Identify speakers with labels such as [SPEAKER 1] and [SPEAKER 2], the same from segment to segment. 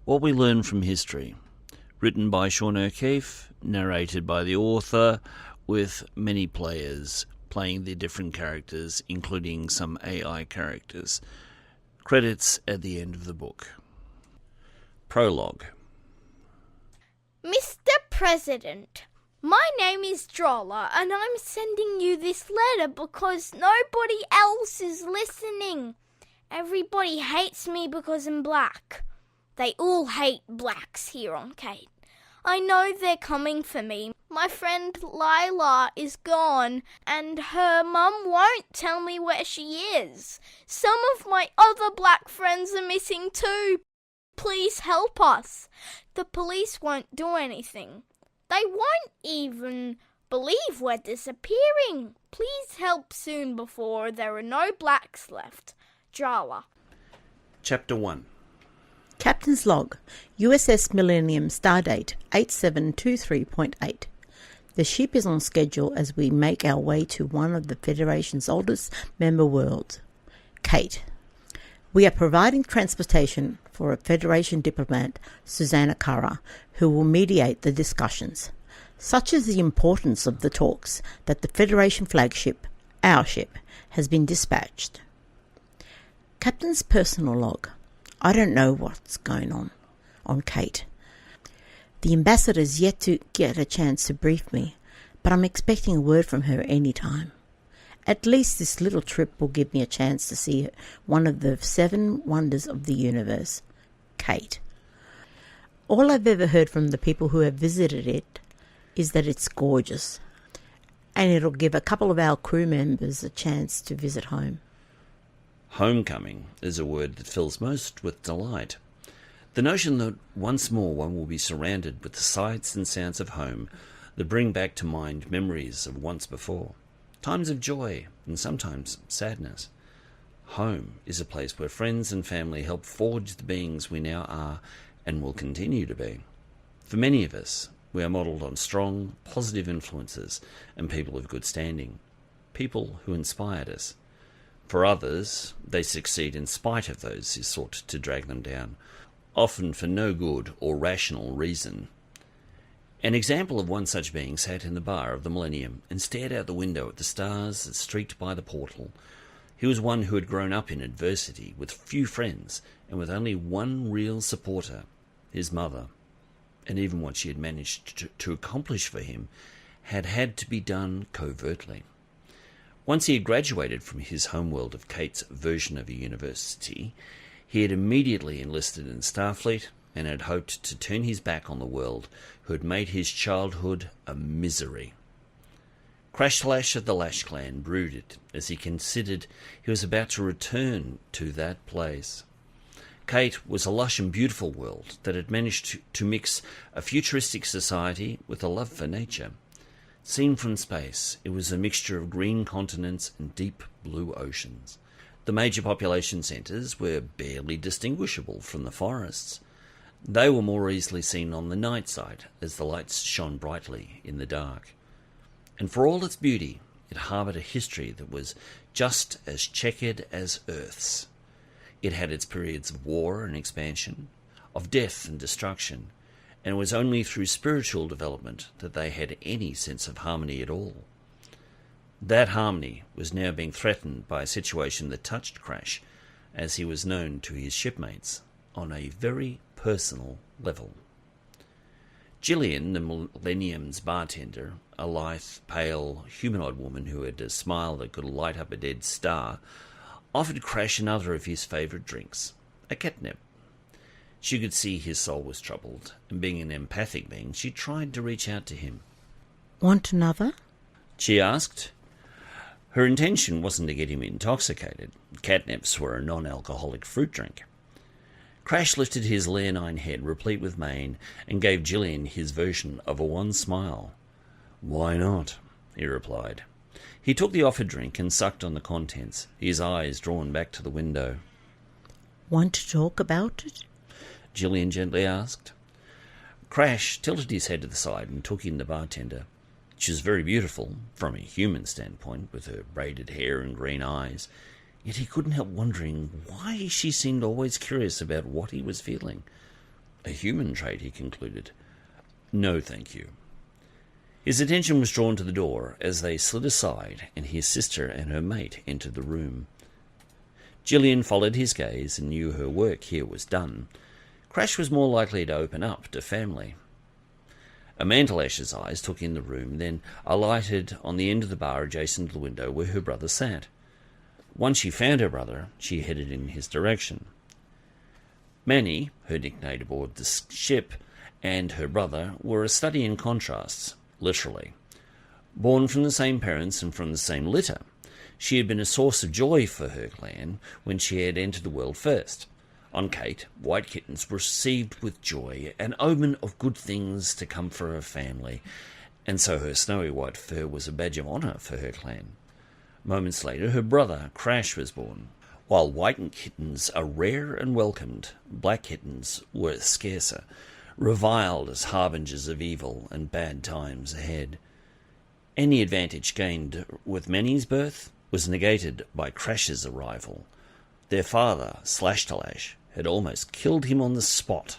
[SPEAKER 1] What We Learn from History. Written by Sean O'Keefe, narrated by the author, with many players playing their different characters, including some AI characters. Credits at the end of the book. Prologue.
[SPEAKER 2] Mr. President, my name is Drallah, and I'm sending you this letter because nobody else is listening. Everybody hates me because I'm black. They all hate blacks here on Cait. I know they're coming for me. My friend Lila is gone, and her mum won't tell me where she is. Some of my other black friends are missing too. Please help us. The police won't do anything. They won't even believe we're disappearing. Please help soon before there are no blacks left. Drallah.
[SPEAKER 1] Chapter 1.
[SPEAKER 3] Captain's Log, USS Millennium, Stardate 8723.8. The ship is on schedule as we make our way to one of the Federation's oldest member worlds, Cait. We are providing transportation for a Federation diplomat, Susanna Kara, who will mediate the discussions. Such is the importance of the talks that the Federation flagship, our ship, has been dispatched. Captain's personal log. I don't know what's going on Cait. The ambassador's yet to get a chance to brief me, but I'm expecting a word from her any time. At least this little trip will give me a chance to see one of the 7 wonders of the universe, Cait. All I've ever heard from the people who have visited it is that it's gorgeous, and it'll give a couple of our crew members a chance to visit home.
[SPEAKER 1] Homecoming is a word that fills most with delight. The notion that once more one will be surrounded with the sights and sounds of home that bring back to mind memories of once before. Times of joy and sometimes sadness. Home is a place where friends and family help forge the beings we now are and will continue to be. For many of us, we are modelled on strong, positive influences and people of good standing. People who inspired us. For others, they succeed in spite of those who sought to drag them down, often for no good or rational reason. An example of one such being sat in the bar of the Millennium and stared out the window at the stars that streaked by the portal. He was one who had grown up in adversity, with few friends, and with only one real supporter, his mother. And even what she had managed to accomplish for him had had to be done covertly. Once he had graduated from his homeworld of Cait's version of a university, he had immediately enlisted in Starfleet and had hoped to turn his back on the world who had made his childhood a misery. Krashtallash of the Lash clan brooded as he considered he was about to return to that place. Cait was a lush and beautiful world that had managed to mix a futuristic society with a love for nature. Seen from space, it was a mixture of green continents and deep blue oceans. The major population centres were barely distinguishable from the forests. They were more easily seen on the night side as the lights shone brightly in the dark. And for all its beauty, it harboured a history that was just as checkered as Earth's. It had its periods of war and expansion, of death and destruction, and it was only through spiritual development that they had any sense of harmony at all. That harmony was now being threatened by a situation that touched Crash, as he was known to his shipmates, on a very personal level. Gillian, the Millennium's bartender, a lithe, pale, humanoid woman who had a smile that could light up a dead star, offered Crash another of his favourite drinks, a catnip. She could see his soul was troubled, and being an empathic being, she tried to reach out to him.
[SPEAKER 3] Want another?
[SPEAKER 1] She asked. Her intention wasn't to get him intoxicated. Catnips were a non-alcoholic fruit drink. Crash lifted his leonine head, replete with mane, and gave Gillian his version of a wan smile. "Why not?" he replied. He took the offered drink and sucked on the contents, his eyes drawn back to the window.
[SPEAKER 3] Want to talk about it?
[SPEAKER 1] Gillian gently asked. Crash tilted his head to the side and took in the bartender. She was very beautiful, from a human standpoint, with her braided hair and green eyes, yet he couldn't help wondering why she seemed always curious about what he was feeling. A human trait, he concluded. No, thank you. His attention was drawn to the door as they slid aside and his sister and her mate entered the room. Gillian followed his gaze and knew her work here was done. Crash was more likely to open up to family. Amandalash's eyes took in the room, then alighted on the end of the bar adjacent to the window where her brother sat. Once she found her brother, she headed in his direction. Manny, her nickname aboard the ship, and her brother were a study in contrasts, literally. Born from the same parents and from the same litter, she had been a source of joy for her clan when she had entered the world first. On Cait, white kittens were received with joy, an omen of good things to come for her family, and so her snowy white fur was a badge of honour for her clan. Moments later, her brother, Crash, was born. While white kittens are rare and welcomed, black kittens were scarcer, reviled as harbingers of evil and bad times ahead. Any advantage gained with Manny's birth was negated by Crash's arrival. Their father, Pashtallash, had almost killed him on the spot.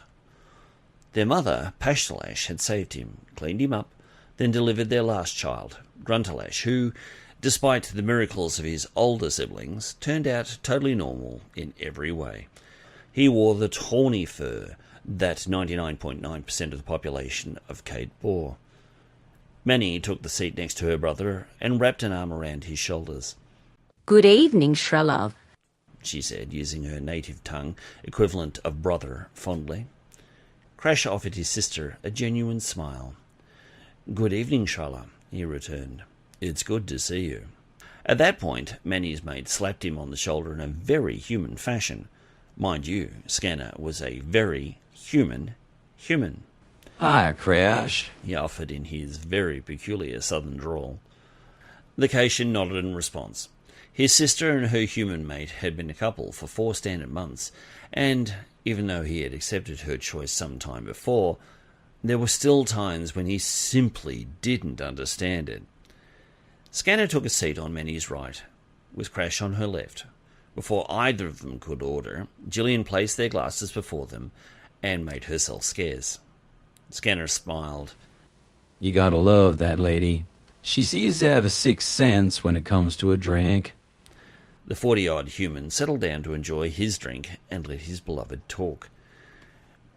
[SPEAKER 1] Their mother, Pashtallash, had saved him, cleaned him up, then delivered their last child, Kraltathat, who, despite the miracles of his older siblings, turned out totally normal in every way. He wore the tawny fur that 99.9% of the population of Cait bore. Manny took the seat next to her brother and wrapped an arm around his shoulders.
[SPEAKER 4] Good evening, Drallah,
[SPEAKER 1] she said, using her native tongue, equivalent of brother, fondly. Crash offered his sister a genuine smile. Good evening, Drallah, he returned. It's good to see you. At that point, Manny's mate slapped him on the shoulder in a very human fashion. Mind you, Scanner was a very human.
[SPEAKER 5] Hi, Crash,
[SPEAKER 1] he offered in his very peculiar southern drawl. The Caitian nodded in response. His sister and her human mate had been a couple for 4 standard months, and even though he had accepted her choice some time before, there were still times when he simply didn't understand it. Scanner took a seat on Manny's right, with Crash on her left. Before either of them could order, Gillian placed their glasses before them and made herself scarce. Scanner smiled.
[SPEAKER 5] You gotta love that lady. She seems to have a sixth sense when it comes to a drink.
[SPEAKER 1] The 40-odd human settled down to enjoy his drink and let his beloved talk.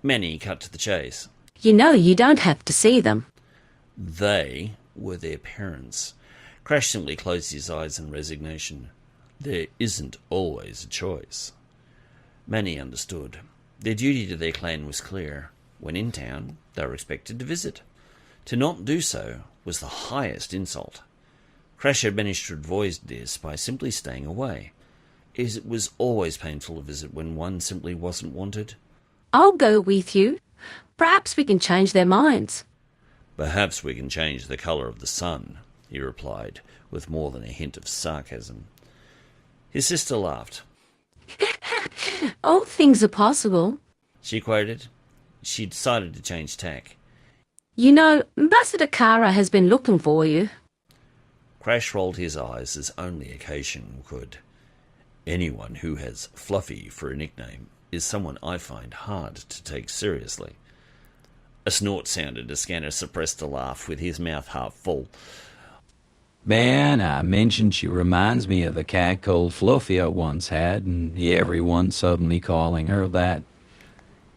[SPEAKER 1] Manny cut to the chase.
[SPEAKER 4] you know you don't have to see them.
[SPEAKER 1] They were their parents. Crash simply closed his eyes in resignation. There isn't always a choice. Manny understood. Their duty to their clan was clear. When in town, they were expected to visit. To not do so was the highest insult. Crash had managed to avoid this by simply staying away. It was always painful to visit when one simply wasn't wanted.
[SPEAKER 4] I'll go with you. Perhaps we can change their minds.
[SPEAKER 1] Perhaps we can change the colour of the sun, he replied, with more than a hint of sarcasm. His sister laughed.
[SPEAKER 4] All things are possible.
[SPEAKER 1] She quoted. She decided to change tack.
[SPEAKER 4] You know, Ambassador Kara has been looking for you.
[SPEAKER 1] Crash rolled his eyes as only a Caitian could. Anyone who has Fluffy for a nickname is someone I find hard to take seriously. A snort sounded as Scanner suppressed a laugh with his mouth half full.
[SPEAKER 5] Man, I mentioned she reminds me of the cat called Fluffy I once had, and everyone suddenly calling her that.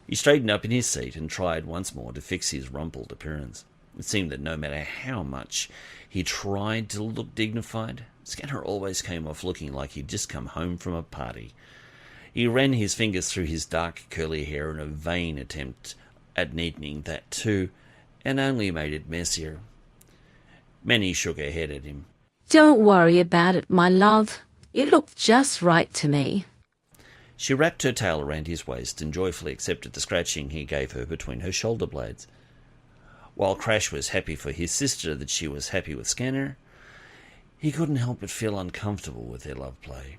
[SPEAKER 1] He straightened up in his seat and tried once more to fix his rumpled appearance. It seemed that no matter how much he tried to look dignified, Scanner always came off looking like he'd just come home from a party. He ran his fingers through his dark curly hair in a vain attempt at neatening that too, and only made it messier. Manny shook her head at him.
[SPEAKER 4] Don't worry about it, my love. You look just right to me.
[SPEAKER 1] She wrapped her tail around his waist and joyfully accepted the scratching he gave her between her shoulder blades. While Crash was happy for his sister that she was happy with Scanner, he couldn't help but feel uncomfortable with their love play.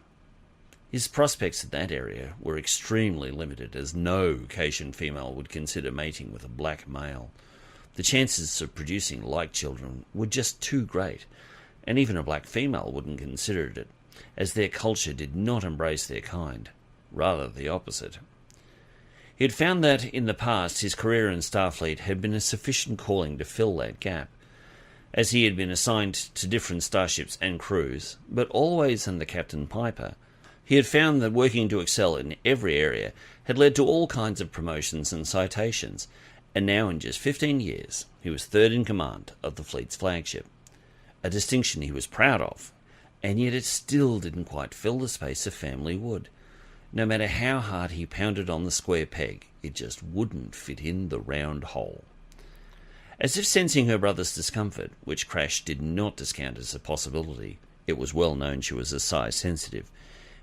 [SPEAKER 1] His prospects in that area were extremely limited, as no Caitian female would consider mating with a black male. The chances of producing like children were just too great, and even a black female wouldn't consider it, as their culture did not embrace their kind, rather the opposite. He had found that in the past his career in Starfleet had been a sufficient calling to fill that gap, as he had been assigned to different starships and crews, but always under Captain Piper. He had found that working to excel in every area had led to all kinds of promotions and citations, and now in just 15 years he was third in command of the fleet's flagship, a distinction he was proud of, and yet it still didn't quite fill the space a family would. No matter how hard he pounded on the square peg, it just wouldn't fit in the round hole. As if sensing her brother's discomfort, which Crash did not discount as a possibility, it was well known she was a size sensitive,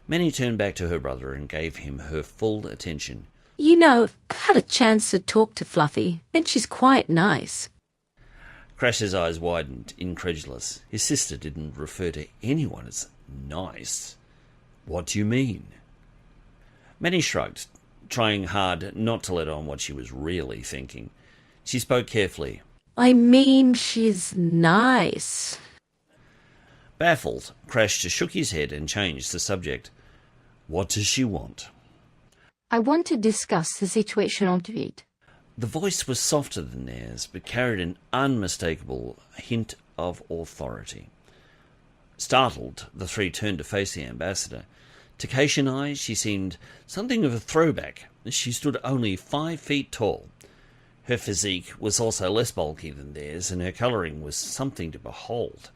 [SPEAKER 1] Minnie turned back to her brother and gave him her full attention.
[SPEAKER 4] You know, I've had a chance to talk to Fluffy, and she's quite nice.
[SPEAKER 1] Crash's eyes widened, incredulous. His sister didn't refer to anyone as nice. What do you mean? Minnie shrugged, trying hard not to let on what she was really thinking. She spoke carefully.
[SPEAKER 4] I mean, she's nice.
[SPEAKER 1] Baffled, Crash just shook his head and changed the subject. What does she want?
[SPEAKER 6] I want to discuss the situation on Tweet.
[SPEAKER 1] The voice was softer than theirs, but carried an unmistakable hint of authority. Startled, the three turned to face the ambassador. To Cation eyes, she seemed something of a throwback. She stood only 5 feet tall. Her physique was also less bulky than theirs, and her colouring was something to behold.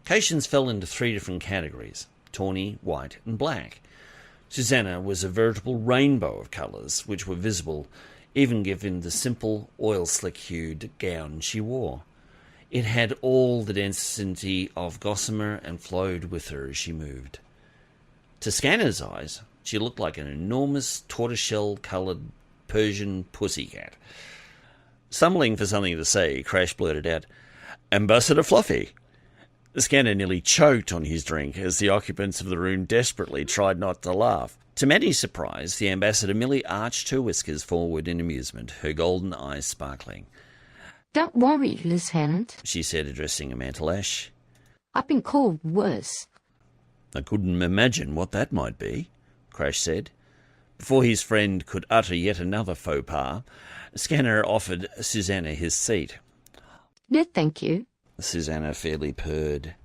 [SPEAKER 1] Cation's fell into 3 different categories: tawny, white, and black. Susanna was a veritable rainbow of colours, which were visible even given the simple, oil-slick-hued gown she wore. It had all the density of gossamer and flowed with her as she moved. To Scanner's eyes, she looked like an enormous tortoiseshell-coloured Persian pussycat. Stumbling for something to say, Crash blurted out, "Ambassador Fluffy!" Scanner nearly choked on his drink as the occupants of the room desperately tried not to laugh. To Maddie's surprise, the ambassador merely arched her whiskers forward in amusement, her golden eyes sparkling.
[SPEAKER 6] Don't worry, Lieutenant.
[SPEAKER 1] She said, addressing Pashtallash.
[SPEAKER 6] I've been called worse.
[SPEAKER 1] I couldn't imagine what that might be, Crash said. Before his friend could utter yet another faux pas, Scanner offered Susanna his seat.
[SPEAKER 6] No, thank you.
[SPEAKER 1] Susanna fairly purred.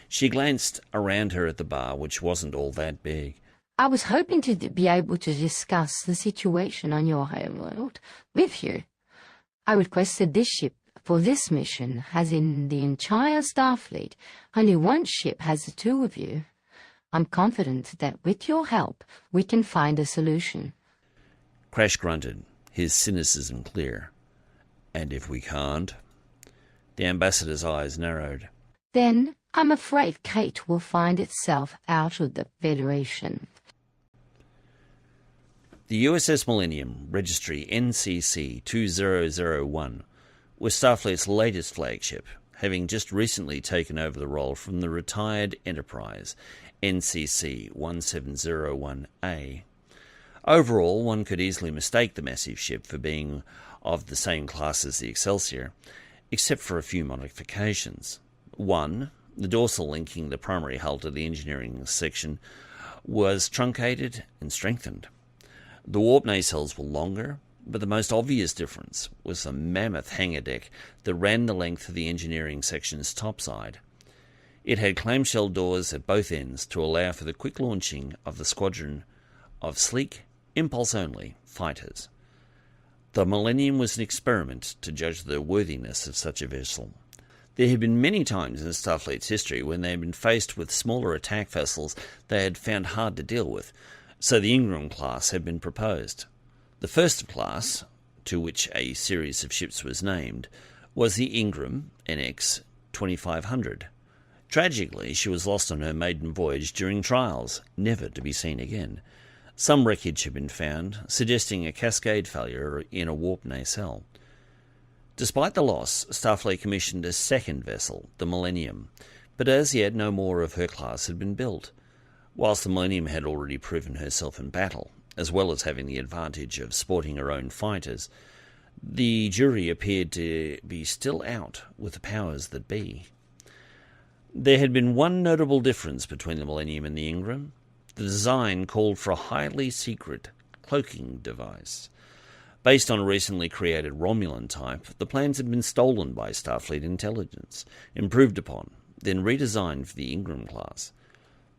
[SPEAKER 1] She glanced around her at the bar, which wasn't all that big.
[SPEAKER 6] I was hoping to be able to discuss the situation on your homeworld with you. I requested this ship for this mission, as in the entire Starfleet, only one ship has the 2 of you. I'm confident that with your help, we can find a solution.
[SPEAKER 1] Crash grunted, his cynicism clear. And if we can't? The ambassador's eyes narrowed.
[SPEAKER 6] Then I'm afraid Cait will find itself out of the Federation.
[SPEAKER 1] The USS Millennium, registry NCC 2001, was Starfleet's latest flagship, having just recently taken over the role from the retired Enterprise, NCC 1701A. Overall, one could easily mistake the massive ship for being of the same class as the Excelsior, except for a few modifications. One, the dorsal linking the primary hull to the engineering section was truncated and strengthened. The warp nacelles were longer, but the most obvious difference was the mammoth hangar deck that ran the length of the engineering section's topside. It had clamshell doors at both ends to allow for the quick launching of the squadron of sleek, impulse-only fighters. The Millennium was an experiment to judge the worthiness of such a vessel. There had been many times in Starfleet's history when they had been faced with smaller attack vessels they had found hard to deal with, so the Ingram class had been proposed. The first class, to which a series of ships was named, was the Ingram NX 2500. Tragically, she was lost on her maiden voyage during trials, never to be seen again. Some wreckage had been found, suggesting a cascade failure in a warp nacelle. Despite the loss, Starfleet commissioned a second vessel, the Millennium, but as yet no more of her class had been built. Whilst the Millennium had already proven herself in battle, as well as having the advantage of sporting her own fighters, the jury appeared to be still out with the powers that be. There had been one notable difference between the Millennium and the Ingram. The design called for a highly secret cloaking device. Based on a recently created Romulan type, the plans had been stolen by Starfleet intelligence, improved upon, then redesigned for the Ingram class.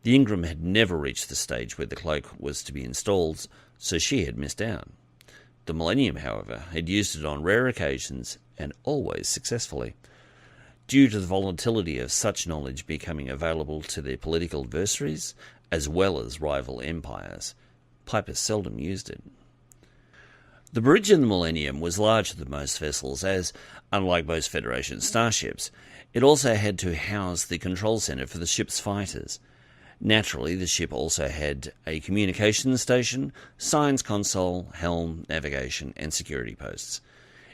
[SPEAKER 1] The Ingram had never reached the stage where the cloak was to be installed, so she had missed out. The Millennium, however, had used it on rare occasions and always successfully. Due to the volatility of such knowledge becoming available to their political adversaries, as well as rival empires, Piper seldom used it. The bridge in the Millennium was larger than most vessels as, unlike most Federation starships, it also had to house the control center for the ship's fighters. Naturally, the ship also had a communications station, science console, helm, navigation, and security posts.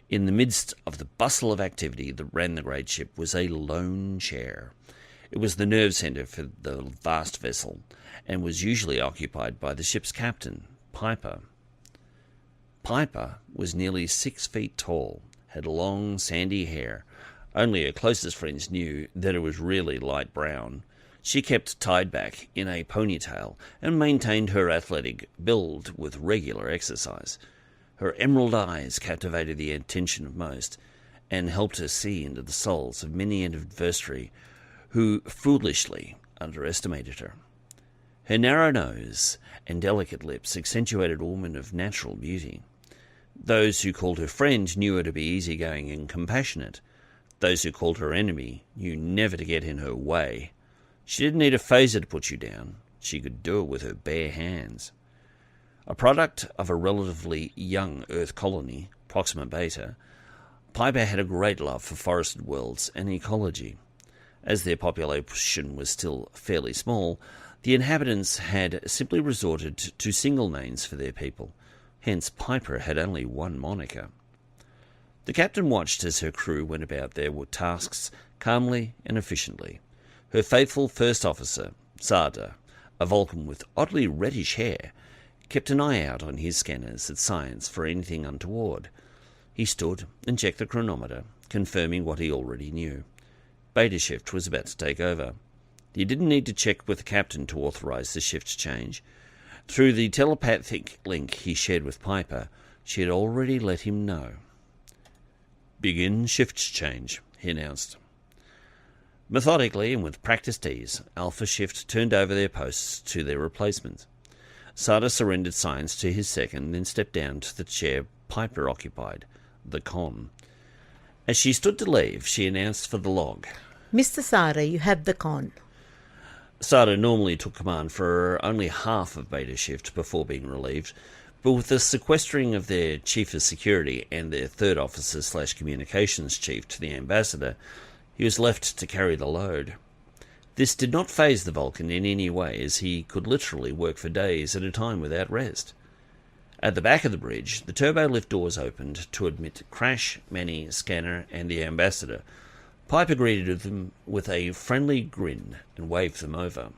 [SPEAKER 1] In the midst of the bustle of activity that ran the great ship was a lone chair. It was the nerve center for the vast vessel, and was usually occupied by the ship's captain, Piper. Piper was nearly 6 feet tall, had long, sandy hair. Only her closest friends knew that it was really light brown. She kept tied back in a ponytail and maintained her athletic build with regular exercise. Her emerald eyes captivated the attention of most, and helped her see into the souls of many an adversary who foolishly underestimated her. Her narrow nose and delicate lips accentuated a woman of natural beauty. Those who called her friend knew her to be easygoing and compassionate. Those who called her enemy knew never to get in her way. She didn't need a phaser to put you down. She could do it with her bare hands. A product of a relatively young Earth colony, Proxima Beta, Piper had a great love for forested worlds and ecology. As their population was still fairly small, the inhabitants had simply resorted to single names for their people. Hence, Piper had only one moniker. The captain watched as her crew went about their tasks calmly and efficiently. Her faithful first officer, Sarda, a Vulcan with oddly reddish hair, kept an eye out on his scanners at science for anything untoward. He stood and checked the chronometer, confirming what he already knew. Beta shift was about to take over. He didn't need to check with the captain to authorize the shift change. Through the telepathic link he shared with Piper, she had already let him know. "Begin shift change," he announced. Methodically and with practiced ease, Alpha Shift turned over their posts to their replacements. Sarda surrendered science to his second, then stepped down to the chair Piper occupied, the con. As she stood to leave, she announced for the log.
[SPEAKER 3] Mr. Sarda, you have the con.
[SPEAKER 1] Sarda normally took command for only half of Beta Shift before being relieved, but with the sequestering of their chief of security and their third officer/communications chief to the ambassador, he was left to carry the load. This did not faze the Vulcan in any way, as he could literally work for days at a time without rest. At the back of the bridge, the turbo lift doors opened to admit Crash, Manny, Scanner, and the ambassador. Piper greeted them with a friendly grin and waved them over.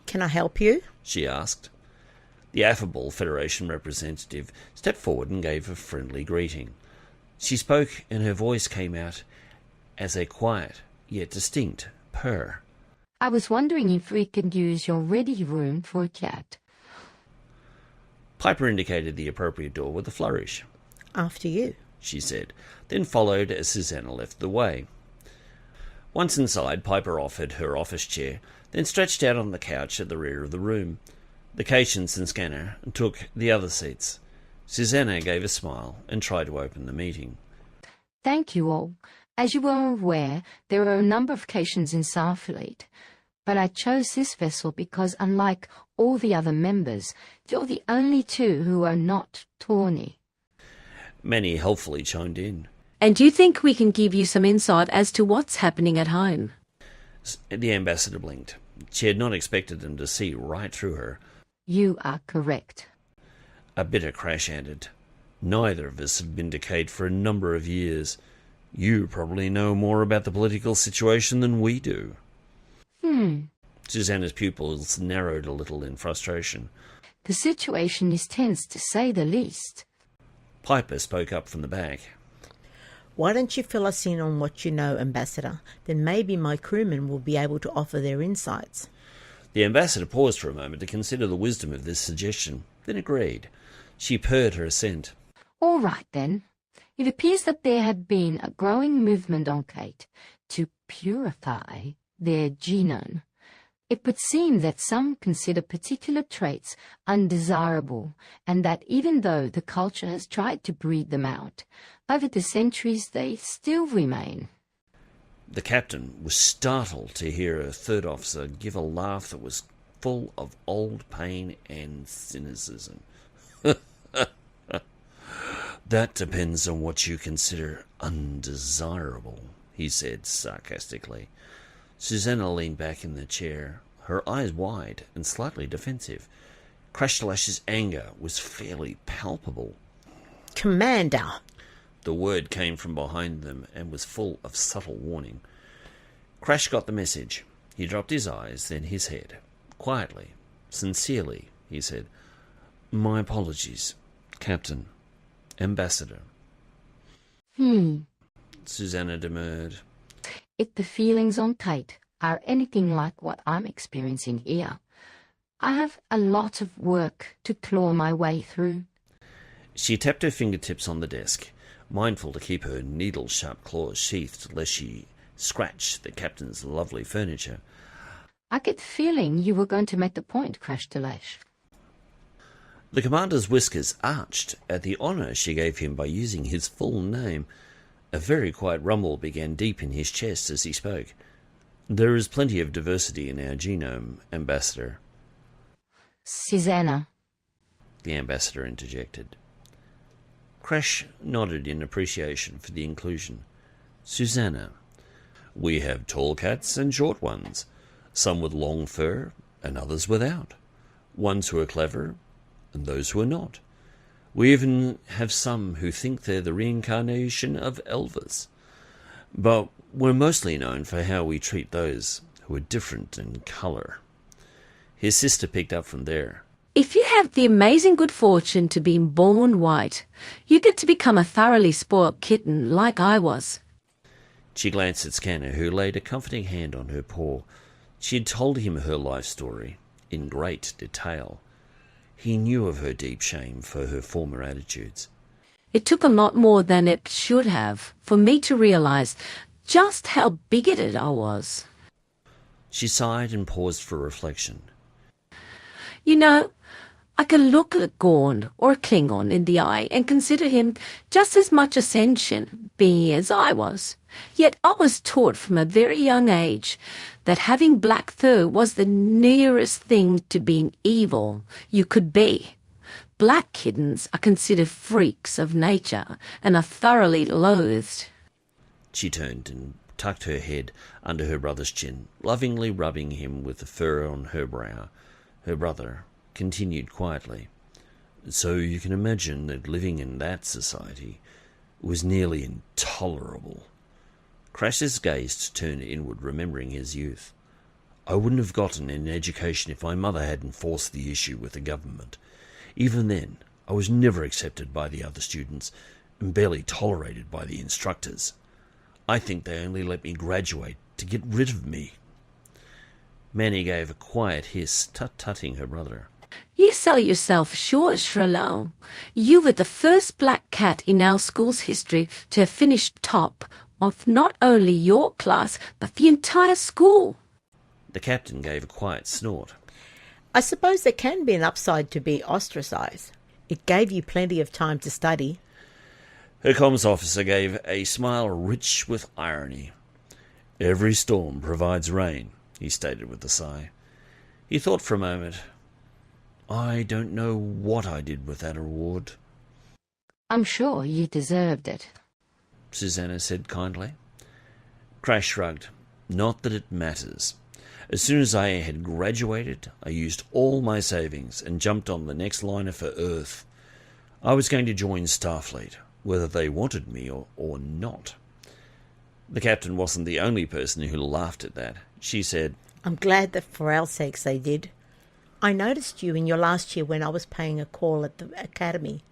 [SPEAKER 3] "Can I help you?"
[SPEAKER 1] she asked. The affable Federation representative stepped forward and gave a friendly greeting. She spoke, and her voice came out as a quiet, yet distinct, purr.
[SPEAKER 6] I was wondering if we could use your ready room for a chat.
[SPEAKER 1] Piper indicated the appropriate door with a flourish.
[SPEAKER 3] "After you,"
[SPEAKER 1] she said, then followed as Susanna left the way. Once inside, Piper offered her office chair, then stretched out on the couch at the rear of the room. The Caitians and Scanner took the other seats. Susanna gave a smile and tried to open the meeting.
[SPEAKER 6] Thank you all. As you are aware, there are a number of Caitians in Starfleet, but I chose this vessel because, unlike all the other members, you're the only two who are not Tawny.
[SPEAKER 1] Many helpfully chimed in.
[SPEAKER 4] And do you think we can give you some insight as to what's happening at home?
[SPEAKER 1] The ambassador blinked. She had not expected them to see right through her.
[SPEAKER 6] You are correct.
[SPEAKER 1] A bitter Crash added. Neither of us have been to Cait for a number of years. You probably know more about the political situation than we do. Susanna's pupils narrowed a little in frustration.
[SPEAKER 6] The situation is tense, to say the least.
[SPEAKER 1] Piper spoke up from the back.
[SPEAKER 3] "Why don't you fill us in on what you know, Ambassador? Then maybe my crewmen will be able to offer their insights."
[SPEAKER 1] The ambassador paused for a moment to consider the wisdom of this suggestion, then agreed. She purred her assent.
[SPEAKER 6] All right, then. It appears that there had been a growing movement on Cait to purify their genome. It would seem that some consider particular traits undesirable, and that even though the culture has tried to breed them out, over the centuries they still remain.
[SPEAKER 1] The captain was startled to hear a third officer give a laugh that was full of old pain and cynicism. That depends on what you consider undesirable, he said sarcastically. Susanna leaned back in the chair, her eyes wide and slightly defensive. Krashtallash's anger was fairly palpable.
[SPEAKER 3] Commander!
[SPEAKER 1] The word came from behind them and was full of subtle warning. Crash got the message. He dropped his eyes, then his head. Quietly, sincerely, he said, "My apologies, Captain. Ambassador." Susanna demurred.
[SPEAKER 6] If the feelings on Cait are anything like what I'm experiencing here, I have a lot of work to claw my way through.
[SPEAKER 1] She tapped her fingertips on the desk, mindful to keep her needle-sharp claws sheathed lest she scratch the captain's lovely furniture.
[SPEAKER 6] I get the feeling you were going to make the point, Krashtallash.
[SPEAKER 1] The commander's whiskers arched at the honour she gave him by using his full name. A very quiet rumble began deep in his chest as he spoke. "There is plenty of diversity in our genome, Ambassador."
[SPEAKER 6] Susanna.
[SPEAKER 1] The ambassador interjected. Crash nodded in appreciation for the inclusion. "Susanna, we have tall cats and short ones, some with long fur and others without, ones who are clever and those who are not. We even have some who think they're the reincarnation of Elvis. But we're mostly known for how we treat those who are different in colour." His sister picked up from there.
[SPEAKER 4] If you have the amazing good fortune to be born white, you get to become a thoroughly spoilt kitten like I was.
[SPEAKER 1] She glanced at Scanner, who laid a comforting hand on her paw. She had told him her life story, in great detail. He knew of her deep shame for her former attitudes.
[SPEAKER 4] It took a lot more than it should have for me to realize just how bigoted I was.
[SPEAKER 1] She sighed and paused for reflection.
[SPEAKER 4] You know, I can look at a Gorn or a Klingon in the eye and consider him just as much a sentient being as I was. Yet I was taught from a very young age that having black fur was the nearest thing to being evil you could be. Black kittens are considered freaks of nature and are thoroughly loathed.
[SPEAKER 1] She turned and tucked her head under her brother's chin, lovingly rubbing him with the fur on her brow. Her brother continued quietly. "So you can imagine that living in that society was nearly intolerable." Crash's gaze turned inward, remembering his youth. "I wouldn't have gotten an education if my mother hadn't forced the issue with the government. Even then, I was never accepted by the other students and barely tolerated by the instructors. I think they only let me graduate to get rid of me." Manny gave a quiet hiss, tut-tutting her brother.
[SPEAKER 4] You sell yourself short, Drallah. You were the first black cat in our school's history to have finished top of not only your class, but the entire school.
[SPEAKER 1] The captain gave a quiet snort.
[SPEAKER 3] I suppose there can be an upside to being ostracised. It gave you plenty of time to study.
[SPEAKER 1] Her comms officer gave a smile rich with irony. "Every storm provides rain," he stated with a sigh. He thought for a moment. "I don't know what I did with that award."
[SPEAKER 6] I'm sure you deserved it.
[SPEAKER 1] Susanna said kindly. Crash shrugged. "Not that it matters. As soon as I had graduated, I used all my savings and jumped on the next liner for Earth. I was going to join Starfleet, whether they wanted me or not." The captain wasn't the only person who laughed at that. She said,
[SPEAKER 3] I'm glad that for our sakes they did. I noticed you in your last year when I was paying a call at the academy.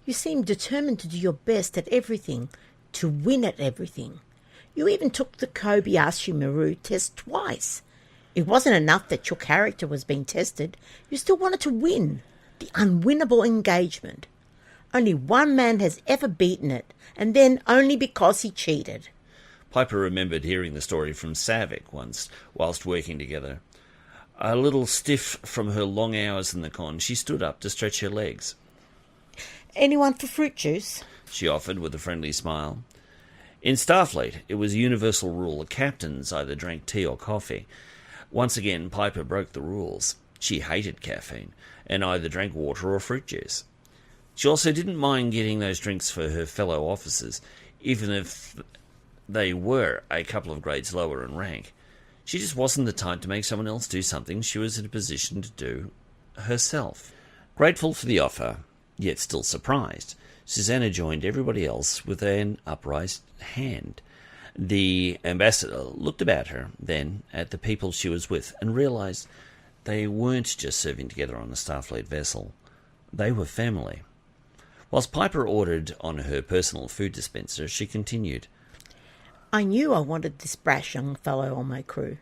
[SPEAKER 3] You seemed determined to do your best at everything, to win at everything. You even took the Kobayashi Maru test twice. It wasn't enough that your character was being tested. You still wanted to win. The unwinnable engagement. Only one man has ever beaten it, and then only because he cheated.
[SPEAKER 1] Piper remembered hearing the story from Savick once whilst working together. A little stiff from her long hours in the con, she stood up to stretch her legs.
[SPEAKER 3] Anyone for fruit juice?
[SPEAKER 1] She offered with a friendly smile. In Starfleet, it was a universal rule that captains either drank tea or coffee. Once again, Piper broke the rules. She hated caffeine and either drank water or fruit juice. She also didn't mind getting those drinks for her fellow officers, even if they were a couple of grades lower in rank. She just wasn't the type to make someone else do something she was in a position to do herself. Grateful for the offer, yet still surprised, Susanna joined everybody else with an upraised hand. The ambassador looked about her, then at the people she was with, and realised they weren't just serving together on a Starfleet vessel. They were family. Whilst Piper ordered on her personal food dispenser, she continued,
[SPEAKER 3] I knew I wanted this brash young fellow on my crew.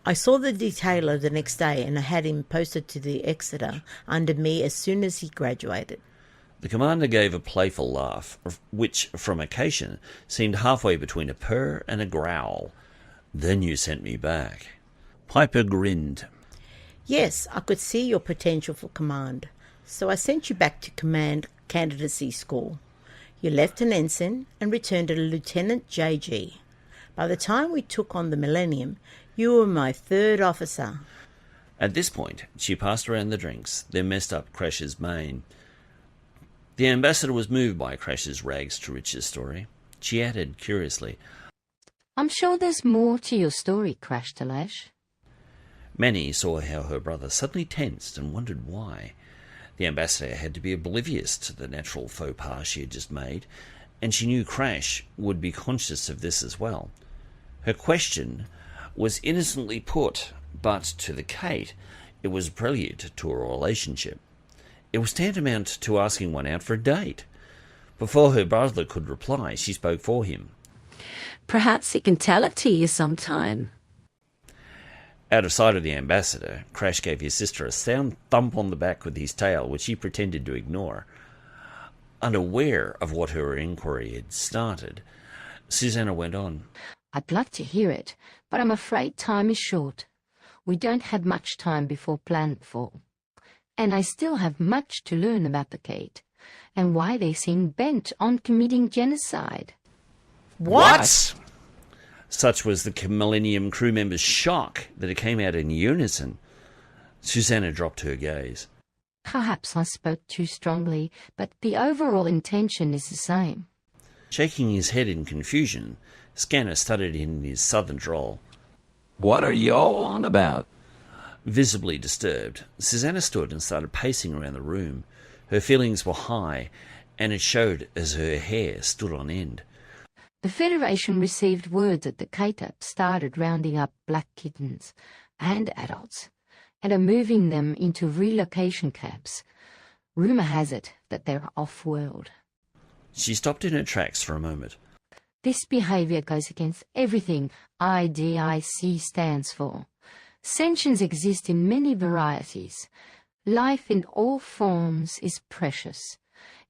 [SPEAKER 3] I saw the detailer the next day and I had him posted to the Exeter under me as soon as he graduated.
[SPEAKER 1] The commander gave a playful laugh, which, from occasion, seemed halfway between a purr and a growl. Then you sent me back. Piper grinned.
[SPEAKER 3] Yes, I could see your potential for command, so I sent you back to command candidacy school. You left an ensign and returned a Lieutenant JG. By the time we took on the Millennium, you were my third officer.
[SPEAKER 1] At this point, she passed around the drinks, then messed up Crash's mane. The ambassador was moved by Crash's rags to riches story. She added, curiously,
[SPEAKER 6] I'm sure there's more to your story, Krashtallash.
[SPEAKER 1] Many saw how her brother suddenly tensed and wondered why. The ambassador had to be oblivious to the natural faux pas she had just made, and she knew Crash would be conscious of this as well. Her question was innocently put, but to the Cait, it was a prelude to a relationship. It was tantamount to asking one out for a date. Before her brother could reply, she spoke for him.
[SPEAKER 4] Perhaps he can tell it to you sometime.
[SPEAKER 1] Out of sight of the ambassador, Crash gave his sister a sound thump on the back with his tail, which he pretended to ignore. Unaware of what her inquiry had started, Susanna went on.
[SPEAKER 6] I'd love to hear it, but I'm afraid time is short. We don't have much time before planetfall. And I still have much to learn about the Cait, and why they seem bent on committing genocide.
[SPEAKER 1] What? Such was the Millennium crew member's shock that it came out in unison. Susanna dropped her gaze.
[SPEAKER 6] Perhaps I spoke too strongly, but the overall intention is the same.
[SPEAKER 1] Shaking his head in confusion, Scanner stuttered in his southern drawl.
[SPEAKER 5] What are you all on about?
[SPEAKER 1] Visibly disturbed, Susanna stood and started pacing around the room. Her feelings were high, and it showed as her hair stood on end.
[SPEAKER 6] The Federation received word that the Cait started rounding up black kittens and adults and are moving them into relocation camps. Rumour has it that they're off-world.
[SPEAKER 1] She stopped in her tracks for a moment.
[SPEAKER 6] This behaviour goes against everything IDIC stands for. Sentience exists in many varieties. Life in all forms is precious.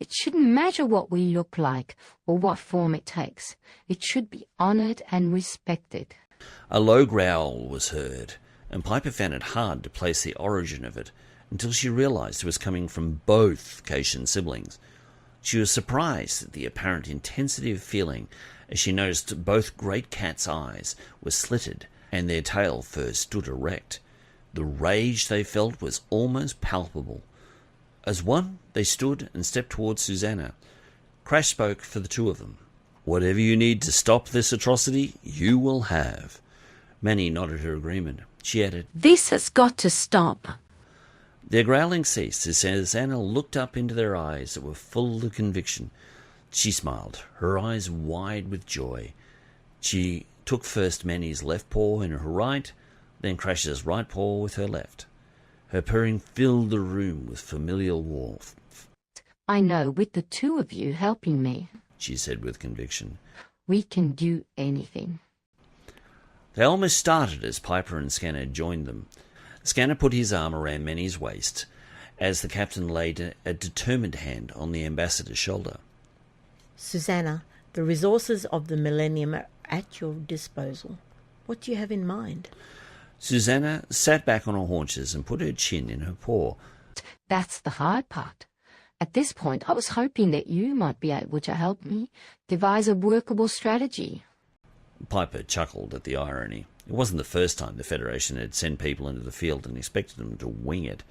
[SPEAKER 6] It shouldn't matter what we look like or what form it takes. It should be honoured and respected.
[SPEAKER 1] A low growl was heard, and Piper found it hard to place the origin of it until she realised it was coming from both Caitian siblings. She was surprised at the apparent intensity of feeling as she noticed both great cats' eyes were slitted and their tail fur stood erect. The rage they felt was almost palpable. As one, they stood and stepped towards Susanna. Crash spoke for the two of them. Whatever you need to stop this atrocity, you will have. Manny nodded her agreement. She added,
[SPEAKER 4] This has got to stop.
[SPEAKER 1] Their growling ceased as Susanna looked up into their eyes that were full of conviction. She smiled, her eyes wide with joy. She took first Manny's left paw in her right, then Crash's right paw with her left. Her purring filled the room with familial warmth.
[SPEAKER 6] I know, with the two of you helping me,
[SPEAKER 1] she said with conviction,
[SPEAKER 6] we can do anything.
[SPEAKER 1] They almost started as Piper and Scanner joined them. Scanner put his arm around Manny's waist as the captain laid a determined hand on the ambassador's shoulder.
[SPEAKER 3] Susanna, the resources of the Millennium are at your disposal. What do you have in mind?
[SPEAKER 1] Susanna sat back on her haunches and put her chin in her paw.
[SPEAKER 6] That's the hard part. At this point, I was hoping that you might be able to help me devise a workable strategy.
[SPEAKER 1] Piper chuckled at the irony. It wasn't the first time the Federation had sent people into the field and expected them to wing it.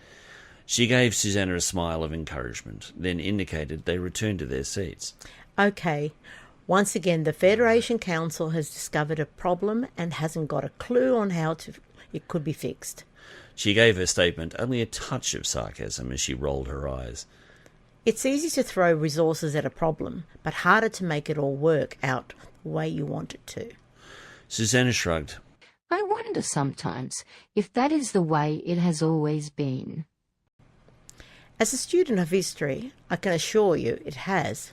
[SPEAKER 1] She gave Susanna a smile of encouragement, then indicated they return to their seats.
[SPEAKER 3] Okay. Once again, the Federation Council has discovered a problem and hasn't got a clue on how it could be fixed.
[SPEAKER 1] She gave her statement only a touch of sarcasm as she rolled her eyes.
[SPEAKER 3] It's easy to throw resources at a problem, but harder to make it all work out the way you want it to.
[SPEAKER 1] Susanna shrugged.
[SPEAKER 6] I wonder sometimes if that is the way it has always been.
[SPEAKER 3] As a student of history, I can assure you it has.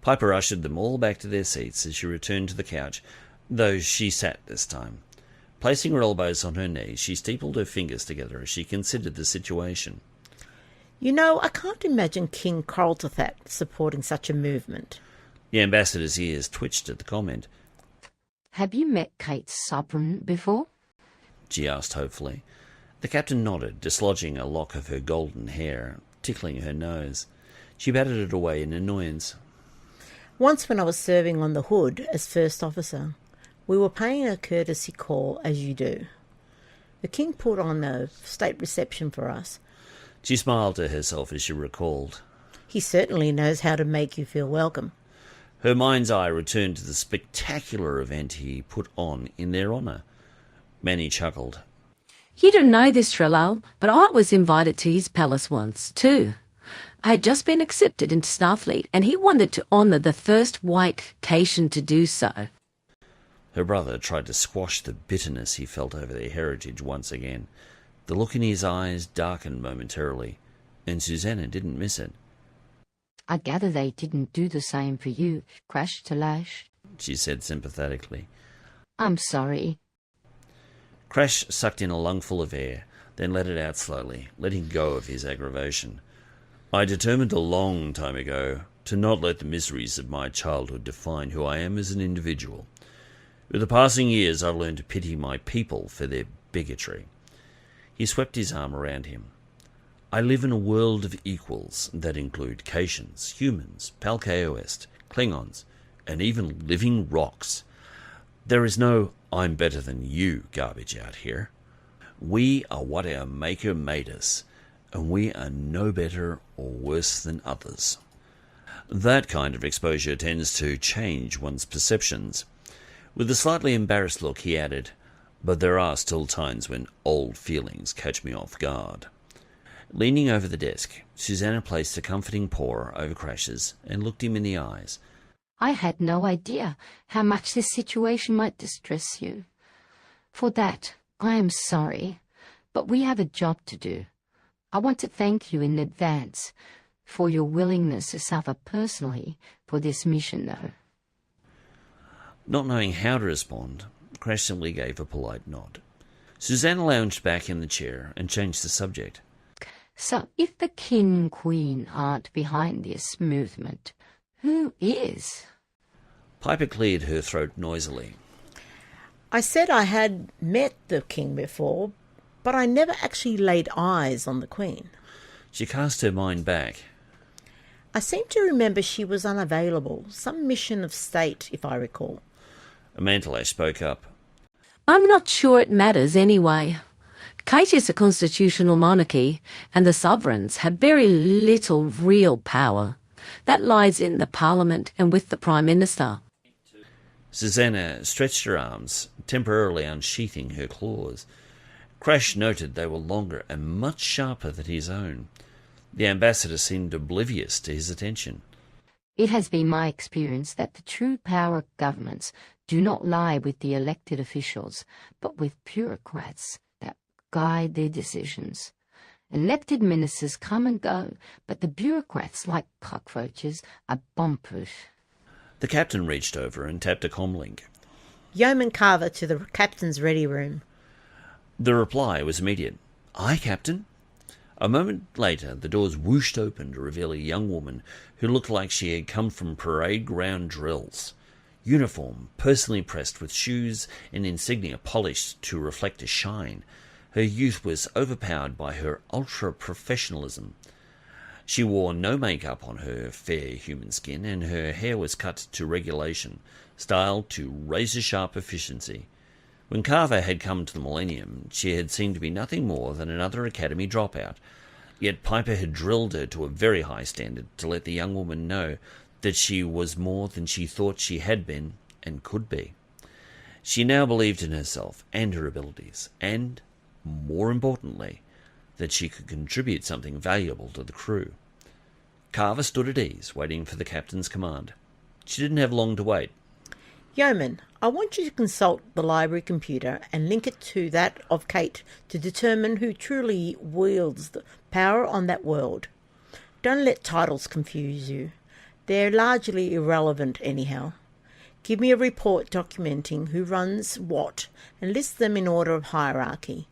[SPEAKER 1] Piper ushered them all back to their seats as she returned to the couch, though she sat this time. Placing her elbows on her knees, she steepled her fingers together as she considered the situation.
[SPEAKER 3] You know, I can't imagine King Kraltathat supporting such a movement.
[SPEAKER 1] The ambassador's ears twitched at the comment.
[SPEAKER 6] Have you met Cait's sovereign before?
[SPEAKER 1] She asked hopefully. The captain nodded, dislodging a lock of her golden hair, tickling her nose. She batted it away in annoyance.
[SPEAKER 3] Once when I was serving on the hood as first officer, we were paying a courtesy call as you do. The king put on a state reception for us.
[SPEAKER 1] She smiled to herself as she recalled.
[SPEAKER 3] He certainly knows how to make you feel welcome.
[SPEAKER 1] Her mind's eye returned to the spectacular event he put on in their honour. Manny chuckled.
[SPEAKER 4] You don't know this, Drallah, but I was invited to his palace once, too. I had just been accepted into Starfleet, and he wanted to honour the first white Caitian to do so.
[SPEAKER 1] Her brother tried to squash the bitterness he felt over their heritage once again. The look in his eyes darkened momentarily, and Susanna didn't miss it.
[SPEAKER 6] I gather they didn't do the same for you, Krashtallash.
[SPEAKER 1] She said sympathetically.
[SPEAKER 6] I'm sorry.
[SPEAKER 1] Crash sucked in a lungful of air, then let it out slowly, letting go of his aggravation. I determined a long time ago to not let the miseries of my childhood define who I am as an individual. With the passing years, I learned to pity my people for their bigotry. He swept his arm around him. I live in a world of equals that include Caitians, humans, Palkaoest, Klingons, and even living rocks. There is no I'm better than you garbage out here. We are what our Maker made us, and we are no better or worse than others. That kind of exposure tends to change one's perceptions. With a slightly embarrassed look, he added, but there are still times when old feelings catch me off guard. Leaning over the desk, Susanna placed a comforting paw over Crash's and looked him in the eyes.
[SPEAKER 6] I had no idea how much this situation might distress you. For that, I am sorry, but we have a job to do. I want to thank you in advance for your willingness to suffer personally for this mission, though.
[SPEAKER 1] Not knowing how to respond, Crash simply gave a polite nod. Susanna lounged back in the chair and changed the subject.
[SPEAKER 6] So, if the King-Queen aren't behind this movement, who is?
[SPEAKER 1] Piper cleared her throat noisily.
[SPEAKER 3] I said I had met the king before, but I never actually laid eyes on the queen.
[SPEAKER 1] She cast her mind back.
[SPEAKER 3] I seem to remember she was unavailable, some mission of state, if I recall.
[SPEAKER 1] Pashtallash spoke up.
[SPEAKER 4] I'm not sure it matters anyway. Cait is a constitutional monarchy, and the sovereigns have very little real power. That lies in the Parliament and with the Prime Minister.
[SPEAKER 1] Susanna stretched her arms, temporarily unsheathing her claws. Crash noted they were longer and much sharper than his own. The ambassador seemed oblivious to his attention.
[SPEAKER 6] It has been my experience that the true power of governments do not lie with the elected officials, but with bureaucrats that guide their decisions. Elected ministers come and go, but the bureaucrats, like cockroaches, are bomb-proof.
[SPEAKER 1] The captain reached over and tapped a comlink.
[SPEAKER 3] Yeoman Carver to the captain's ready room.
[SPEAKER 1] The reply was immediate. Aye, Captain. A moment later, the doors whooshed open to reveal a young woman who looked like she had come from parade ground drills. Uniform, personally pressed with shoes and insignia polished to reflect a shine, her youth was overpowered by her ultra-professionalism. She wore no makeup on her fair human skin, and her hair was cut to regulation, styled to razor-sharp efficiency. When Carver had come to the Millennium, she had seemed to be nothing more than another academy dropout, yet Piper had drilled her to a very high standard to let the young woman know that she was more than she thought she had been and could be. She now believed in herself and her abilities, and, more importantly, that she could contribute something valuable to the crew. Carver stood at ease, waiting for the captain's command. She didn't have long to wait.
[SPEAKER 3] Yeoman, I want you to consult the library computer and link it to that of Cait to determine who truly wields the power on that world. Don't let titles confuse you. They're largely irrelevant anyhow. Give me a report documenting who runs what and list them in order of hierarchy.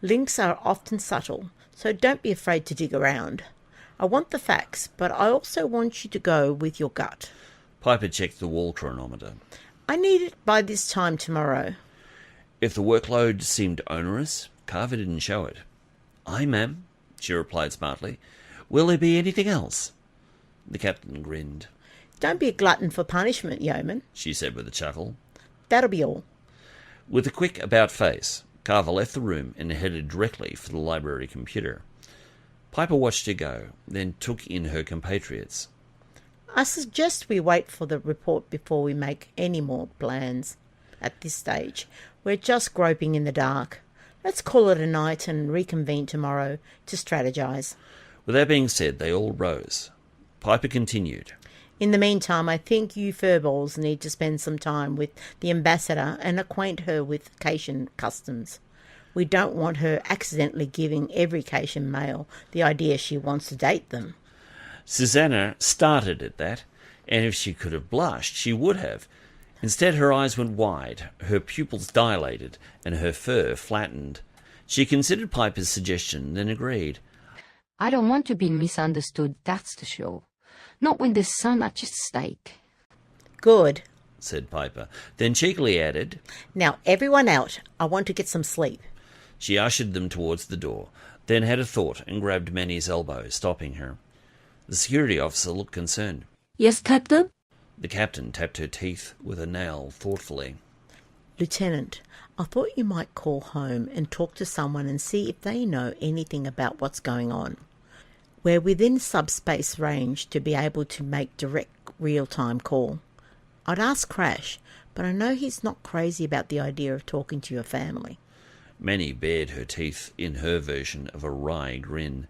[SPEAKER 3] Links are often subtle, so don't be afraid to dig around. I want the facts, but I also want you to go with your gut.
[SPEAKER 1] Piper checked the wall chronometer.
[SPEAKER 3] I need it by this time tomorrow.
[SPEAKER 1] If the workload seemed onerous, Carver didn't show it. "Aye, ma'am," she replied smartly. "Will there be anything else?" The captain grinned.
[SPEAKER 3] Don't be a glutton for punishment, yeoman,
[SPEAKER 1] she said with a chuckle.
[SPEAKER 3] That'll be all.
[SPEAKER 1] With a quick about-face, Carver left the room and headed directly for the library computer. Piper watched her go, then took in her compatriots.
[SPEAKER 3] I suggest we wait for the report before we make any more plans. At this stage, we're just groping in the dark. Let's call it a night and reconvene tomorrow to strategize.
[SPEAKER 1] With that being said, they all rose. Piper continued.
[SPEAKER 3] In the meantime, I think you furballs need to spend some time with the ambassador and acquaint her with Caitian customs. We don't want her accidentally giving every Caitian male the idea she wants to date them.
[SPEAKER 1] Susanna started at that, and if she could have blushed, she would have. Instead, her eyes went wide, her pupils dilated, and her fur flattened. She considered Piper's suggestion, then agreed.
[SPEAKER 6] I don't want to be misunderstood, that's the show. Not when there's so much at stake.
[SPEAKER 3] Good,
[SPEAKER 1] said Piper, then cheekily added,
[SPEAKER 3] Now everyone out. I want to get some sleep.
[SPEAKER 1] She ushered them towards the door, then had a thought and grabbed Manny's elbow, stopping her. The security officer looked concerned.
[SPEAKER 4] Yes, Captain?
[SPEAKER 1] The captain tapped her teeth with a nail thoughtfully.
[SPEAKER 3] Lieutenant, I thought you might call home and talk to someone and see if they know anything about what's going on. We're within subspace range to be able to make direct real-time call. I'd ask Crash, but I know he's not crazy about the idea of talking to your family.
[SPEAKER 1] Manny bared her teeth in her version of a wry grin.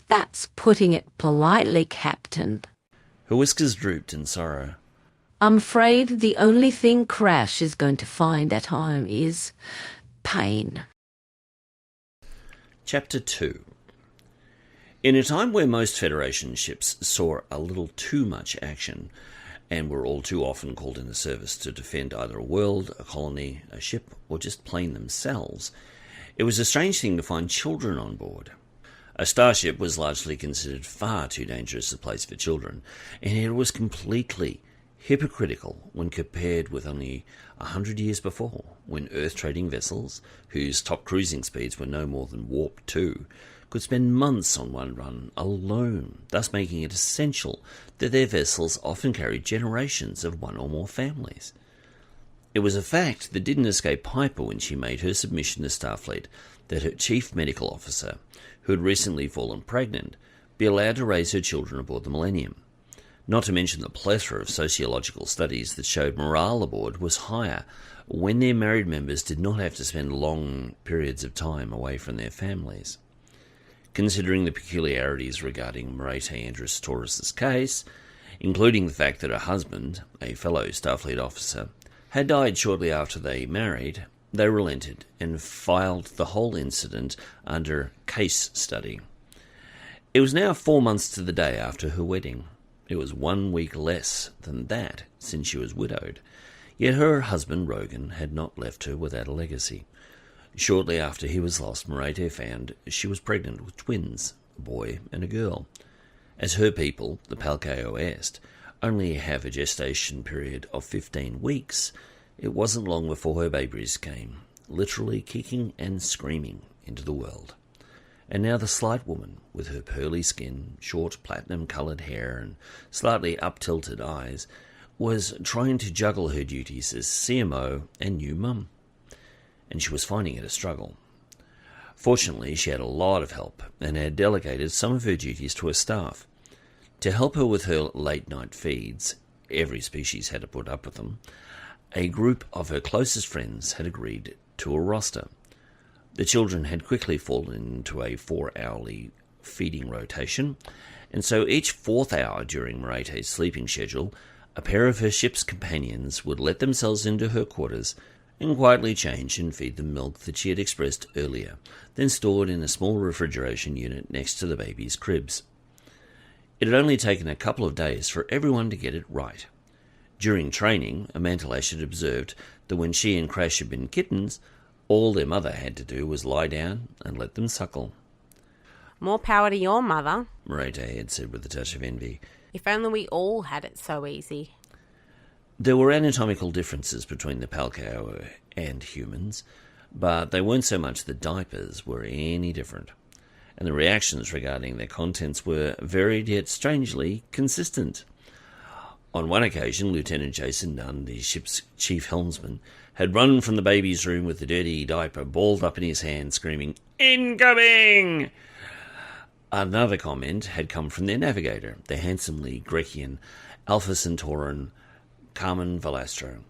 [SPEAKER 4] That's putting it politely, Captain.
[SPEAKER 1] Her whiskers drooped in sorrow.
[SPEAKER 4] I'm afraid the only thing Crash is going to find at home is pain.
[SPEAKER 1] Chapter 2. In a time where most Federation ships saw a little too much action, and were all too often called into service to defend either a world, a colony, a ship, or just plain themselves, it was a strange thing to find children on board. A starship was largely considered far too dangerous a place for children, and it was completely hypocritical when compared with only 100 years before, when Earth-trading vessels, whose top cruising speeds were no more than warp 2, could spend months on one run alone, thus making it essential that their vessels often carried generations of one or more families. It was a fact that didn't escape Piper when she made her submission to Starfleet that her chief medical officer, who had recently fallen pregnant, be allowed to raise her children aboard the Millennium. Not to mention the plethora of sociological studies that showed morale aboard was higher when their married members did not have to spend long periods of time away from their families. Considering the peculiarities regarding Merete AndrusTaurus' case, including the fact that her husband, a fellow Starfleet officer, had died shortly after they married, they relented and filed the whole incident under case study. It was now 4 months to the day after her wedding. It was 1 week less than that since she was widowed, yet her husband Rogan had not left her without a legacy. Shortly after he was lost, Merete found she was pregnant with twins, a boy and a girl. As her people, the Palkeo Est, only have a gestation period of 15 weeks, it wasn't long before her babies came, literally kicking and screaming into the world. And now the slight woman, with her pearly skin, short platinum-coloured hair and slightly up-tilted eyes, was trying to juggle her duties as CMO and new mum. And she was finding it a struggle. Fortunately, she had a lot of help and had delegated some of her duties to her staff. To help her with her late-night feeds, every species had to put up with them, a group of her closest friends had agreed to a roster. The children had quickly fallen into a 4-hourly feeding rotation, and so each 4th hour during Merete's sleeping schedule, a pair of her ship's companions would let themselves into her quarters and quietly change and feed them milk that she had expressed earlier, then stored in a small refrigeration unit next to the baby's cribs. It had only taken a couple of days for everyone to get it right. During training, Pashtallash had observed that when she and Crash had been kittens, all their mother had to do was lie down and let them suckle.
[SPEAKER 7] More power to your mother.
[SPEAKER 1] Merete had said with a touch of envy.
[SPEAKER 7] If only we all had it so easy.
[SPEAKER 1] There were anatomical differences between the Palkeo and humans, but they weren't so much the diapers were any different, and the reactions regarding their contents were varied yet strangely consistent. On one occasion, Lieutenant Jason Nunn, the ship's chief helmsman, had run from the baby's room with the dirty diaper balled up in his hand, screaming, "Incoming!" Another comment had come from their navigator, the handsomely Grecian Alpha Centauran Carmen Valastro.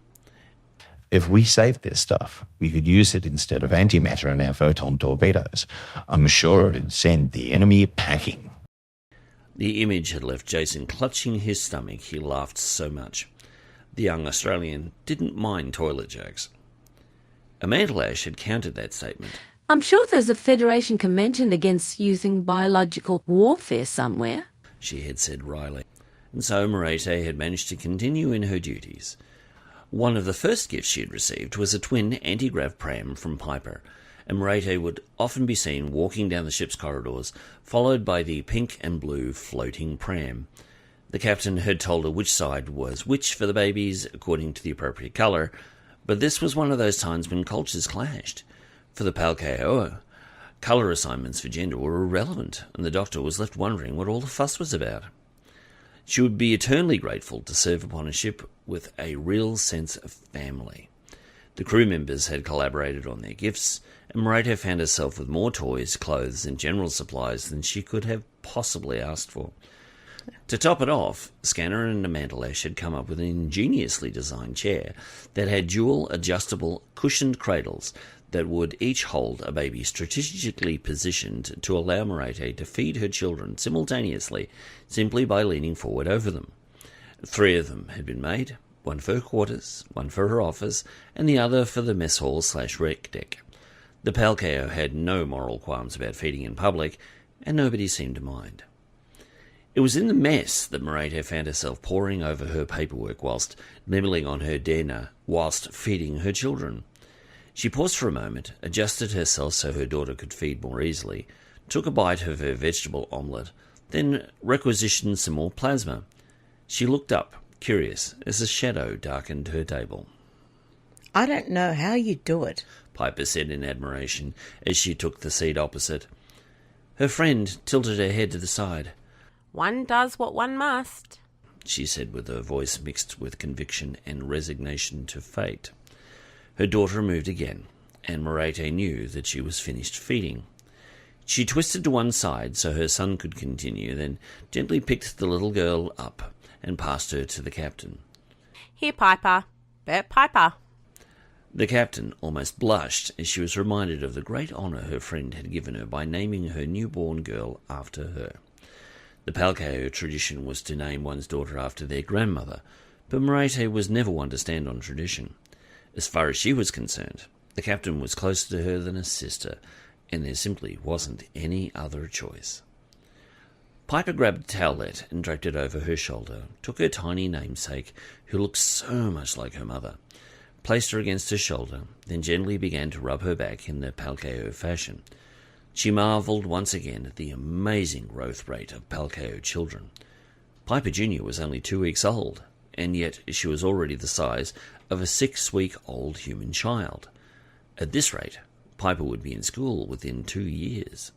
[SPEAKER 8] If we saved this stuff, we could use it instead of antimatter in our photon torpedoes. I'm sure it'd send the enemy packing.
[SPEAKER 1] The image had left Jason clutching his stomach. He laughed so much. The young Australian didn't mind toilet jokes. Pashtallash had countered that statement.
[SPEAKER 4] I'm sure there's a Federation convention against using biological warfare somewhere,
[SPEAKER 1] She had said wryly. And so Merete had managed to continue in her duties. One of the first gifts she had received was a twin anti-grav pram from Piper, and Merete would often be seen walking down the ship's corridors, followed by the pink and blue floating pram. The captain had told her which side was which for the babies, according to the appropriate colour, but this was one of those times when cultures clashed. For the Palkeo, colour assignments for gender were irrelevant, and the doctor was left wondering what all the fuss was about. She would be eternally grateful to serve upon a ship with a real sense of family. The crew members had collaborated on their gifts, and Merete found herself with more toys, clothes, and general supplies than she could have possibly asked for. To top it off, Scanner and Pashtallash had come up with an ingeniously designed chair that had dual adjustable cushioned cradles that would each hold a baby strategically positioned to allow Merete to feed her children simultaneously simply by leaning forward over them. 3 of them had been made, one for her quarters, one for her office, and the other for the mess hall/rec deck. The Palkeo had no moral qualms about feeding in public, and nobody seemed to mind. It was in the mess that Merete found herself poring over her paperwork whilst nibbling on her dinner whilst feeding her children. She paused for a moment, adjusted herself so her daughter could feed more easily, took a bite of her vegetable omelette, then requisitioned some more plasma. She looked up, curious, as a shadow darkened her table.
[SPEAKER 3] I don't know how you do it.
[SPEAKER 1] Piper said in admiration as she took the seat opposite. Her friend tilted her head to the side.
[SPEAKER 7] One does what one must,
[SPEAKER 1] she said with her voice mixed with conviction and resignation to fate. Her daughter moved again, and Merete knew that she was finished feeding. She twisted to one side so her son could continue, then gently picked the little girl up and passed her to the captain.
[SPEAKER 7] Here, Piper. Bert Piper.
[SPEAKER 1] The captain almost blushed as she was reminded of the great honour her friend had given her by naming her newborn girl after her. The Palkeo tradition was to name one's daughter after their grandmother, but Merete was never one to stand on tradition. As far as she was concerned, the captain was closer to her than a sister, and there simply wasn't any other choice. Piper grabbed a towelette and draped it over her shoulder, took her tiny namesake, who looked so much like her mother, placed her against her shoulder, then gently began to rub her back in the Palkeo fashion. She marvelled once again at the amazing growth rate of Palkeo children. Piper Jr. was only 2 weeks old, and yet she was already the size of a 6-week-old human child. At this rate, Piper would be in school within 2 years.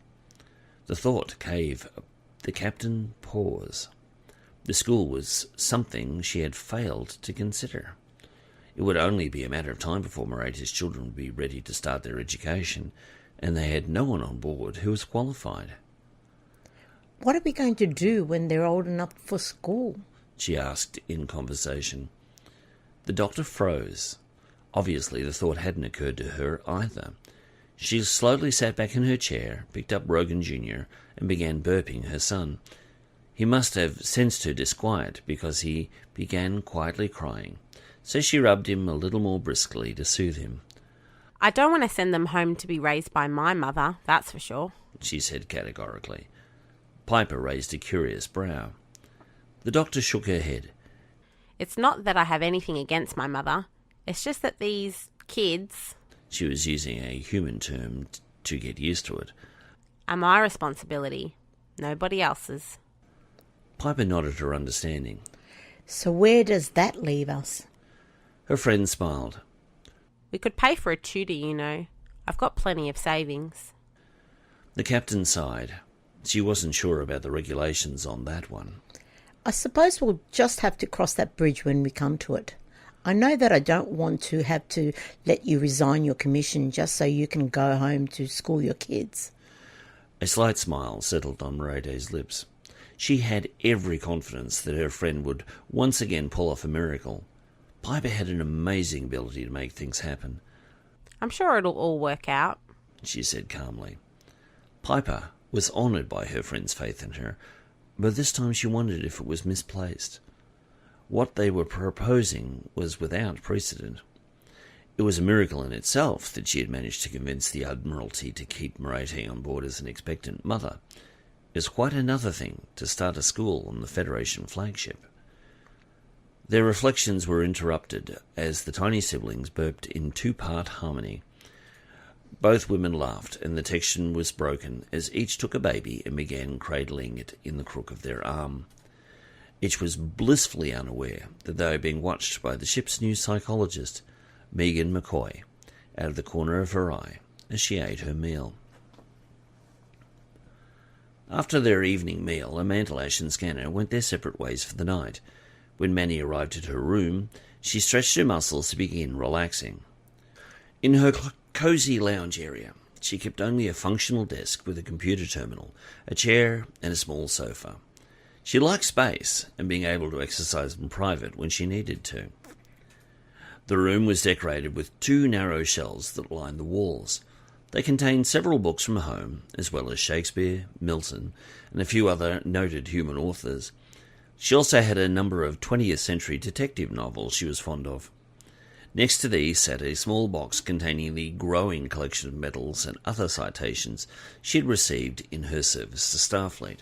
[SPEAKER 1] The thought gave the captain pause. The school was something she had failed to consider. It would only be a matter of time before Merete's children would be ready to start their education, and they had no one on board who was qualified.
[SPEAKER 3] What are we going to do when they're old enough for school?
[SPEAKER 1] She asked in conversation. The doctor froze. Obviously the thought hadn't occurred to her either. She slowly sat back in her chair, picked up Rogan Jr., and began burping her son. He must have sensed her disquiet, because he began quietly crying, so she rubbed him a little more briskly to soothe him.
[SPEAKER 7] I don't want to send them home to be raised by my mother, that's for sure,
[SPEAKER 1] she said categorically. Piper raised a curious brow. The doctor shook her head.
[SPEAKER 7] It's not that I have anything against my mother. It's just that these kids...
[SPEAKER 1] She was using a human term to get used to it.
[SPEAKER 7] ...are my responsibility, nobody else's.
[SPEAKER 1] Piper nodded her understanding.
[SPEAKER 3] So where does that leave us?
[SPEAKER 1] Her friend smiled.
[SPEAKER 7] We could pay for a tutor, you know. I've got plenty of savings.
[SPEAKER 1] The captain sighed. She wasn't sure about the regulations on that one.
[SPEAKER 3] I suppose we'll just have to cross that bridge when we come to it. I know that I don't want to have to let you resign your commission just so you can go home to school your kids.
[SPEAKER 1] A slight smile settled on Merete's lips. She had every confidence that her friend would once again pull off a miracle. Piper had an amazing ability to make things happen.
[SPEAKER 7] I'm sure it'll all work out,
[SPEAKER 1] she said calmly. Piper was honoured by her friend's faith in her, but this time she wondered if it was misplaced. What they were proposing was without precedent. It was a miracle in itself that she had managed to convince the Admiralty to keep Merete on board as an expectant mother. It was quite another thing to start a school on the Federation flagship. Their reflections were interrupted as the tiny siblings burped in 2-part harmony. Both women laughed, and the tension was broken as each took a baby and began cradling it in the crook of their arm. Each was blissfully unaware that they were being watched by the ship's new psychologist, Megan McCoy, out of the corner of her eye as she ate her meal. After their evening meal, Pashtallash and Scanner went their separate ways for the night. When Manny arrived at her room, she stretched her muscles to begin relaxing. In her cosy lounge area, she kept only a functional desk with a computer terminal, a chair, and a small sofa. She liked space and being able to exercise in private when she needed to. The room was decorated with 2 narrow shelves that lined the walls. They contained several books from home, as well as Shakespeare, Milton, and a few other noted human authors. She also had a number of 20th century detective novels she was fond of. Next to these sat a small box containing the growing collection of medals and other citations she had received in her service to Starfleet.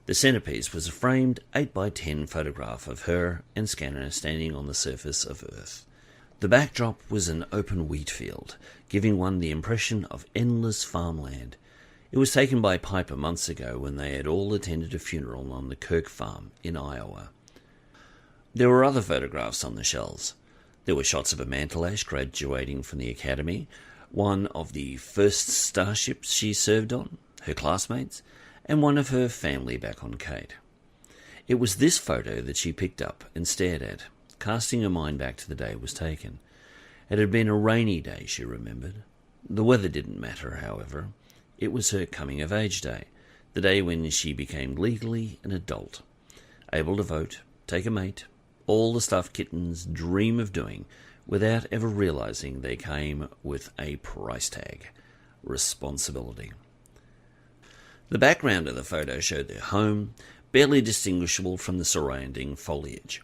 [SPEAKER 1] The centerpiece was a framed 8x10 photograph of her and Scanner standing on the surface of Earth. The backdrop was an open wheat field, giving one the impression of endless farmland. It was taken by Piper months ago when they had all attended a funeral on the Kirk farm in Iowa. There were other photographs on the shelves. There were shots of a Pashtallash graduating from the academy, one of the first starships she served on, her classmates, and one of her family back on Cait. It was this photo that she picked up and stared at, casting her mind back to the day it was taken. It had been a rainy day, she remembered. The weather didn't matter, however. It was her coming-of-age day, the day when she became legally an adult, able to vote, take a mate, all the stuff kittens dream of doing without ever realizing they came with a price tag: responsibility. The background of the photo showed their home, barely distinguishable from the surrounding foliage.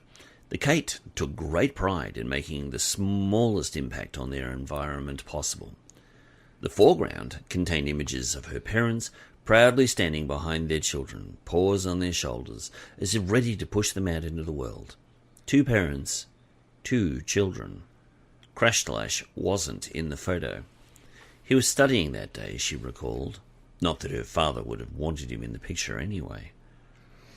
[SPEAKER 1] The Cait took great pride in making the smallest impact on their environment possible. The foreground contained images of her parents proudly standing behind their children, paws on their shoulders, as if ready to push them out into the world. 2 parents, 2 children. Krashtallash wasn't in the photo. He was studying that day, she recalled. Not that her father would have wanted him in the picture anyway.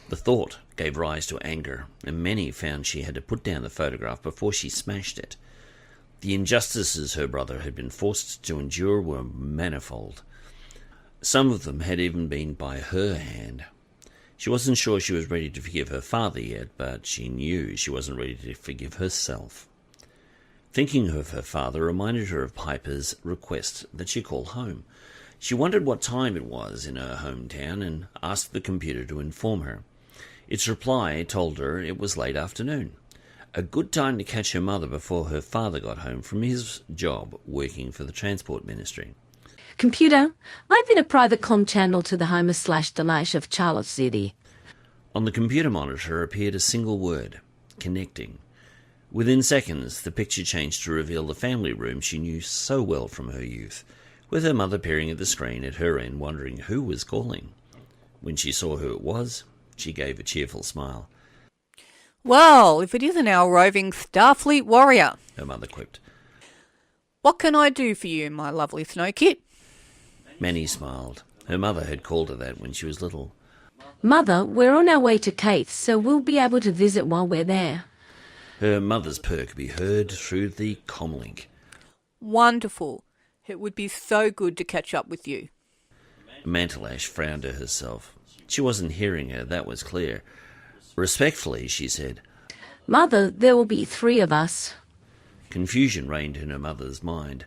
[SPEAKER 1] The thought gave rise to anger, and many found she had to put down the photograph before she smashed it. The injustices her brother had been forced to endure were manifold. Some of them had even been by her hand. She wasn't sure she was ready to forgive her father yet, but she knew she wasn't ready to forgive herself. Thinking of her father reminded her of Piper's request that she call home. She wondered what time it was in her hometown and asked the computer to inform her. Its reply told her it was late afternoon, a good time to catch her mother before her father got home from his job working for the Transport Ministry.
[SPEAKER 4] Computer, I've been a private comm channel to the home of Pashtallash of Charlotte City.
[SPEAKER 1] On the computer monitor appeared a single word, connecting. Within seconds, the picture changed to reveal the family room she knew so well from her youth, with her mother peering at the screen at her end, wondering who was calling. When she saw who it was, she gave a cheerful smile.
[SPEAKER 9] Well, if it isn't our roving Starfleet warrior,
[SPEAKER 1] Her mother quipped.
[SPEAKER 9] what can I do for you, my lovely Snow Kit?
[SPEAKER 1] Manny smiled. Her mother had called her that when she was little.
[SPEAKER 4] Mother, we're on our way to Cait, so we'll be able to visit while we're there.
[SPEAKER 1] Her mother's purr could be heard through the comlink.
[SPEAKER 9] Wonderful. It would be so good to catch up with you.
[SPEAKER 1] Pashtallash frowned to herself. She wasn't hearing her, that was clear. Respectfully, she said.
[SPEAKER 4] Mother, there will be 3 of us.
[SPEAKER 1] Confusion reigned in her mother's mind.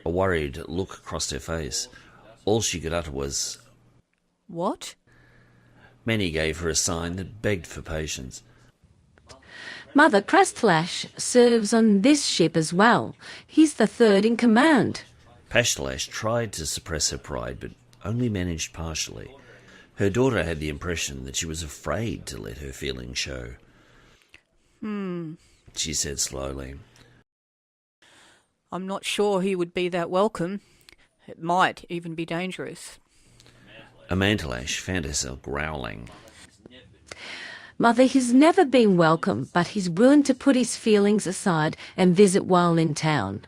[SPEAKER 1] A worried look crossed her face. All she could utter was,
[SPEAKER 9] What?
[SPEAKER 1] Manny gave her a sign that begged for patience.
[SPEAKER 4] Mother, Krashtallash serves on this ship as well. He's the 3rd in command.
[SPEAKER 1] Pashtallash tried to suppress her pride, but only managed partially. Her daughter had the impression that she was afraid to let her feelings show. She said slowly.
[SPEAKER 9] I'm not sure he would be that welcome. It might even be dangerous.
[SPEAKER 1] Pashtallash found herself growling.
[SPEAKER 4] Mother, he's never been welcome, but he's willing to put his feelings aside and visit while in town.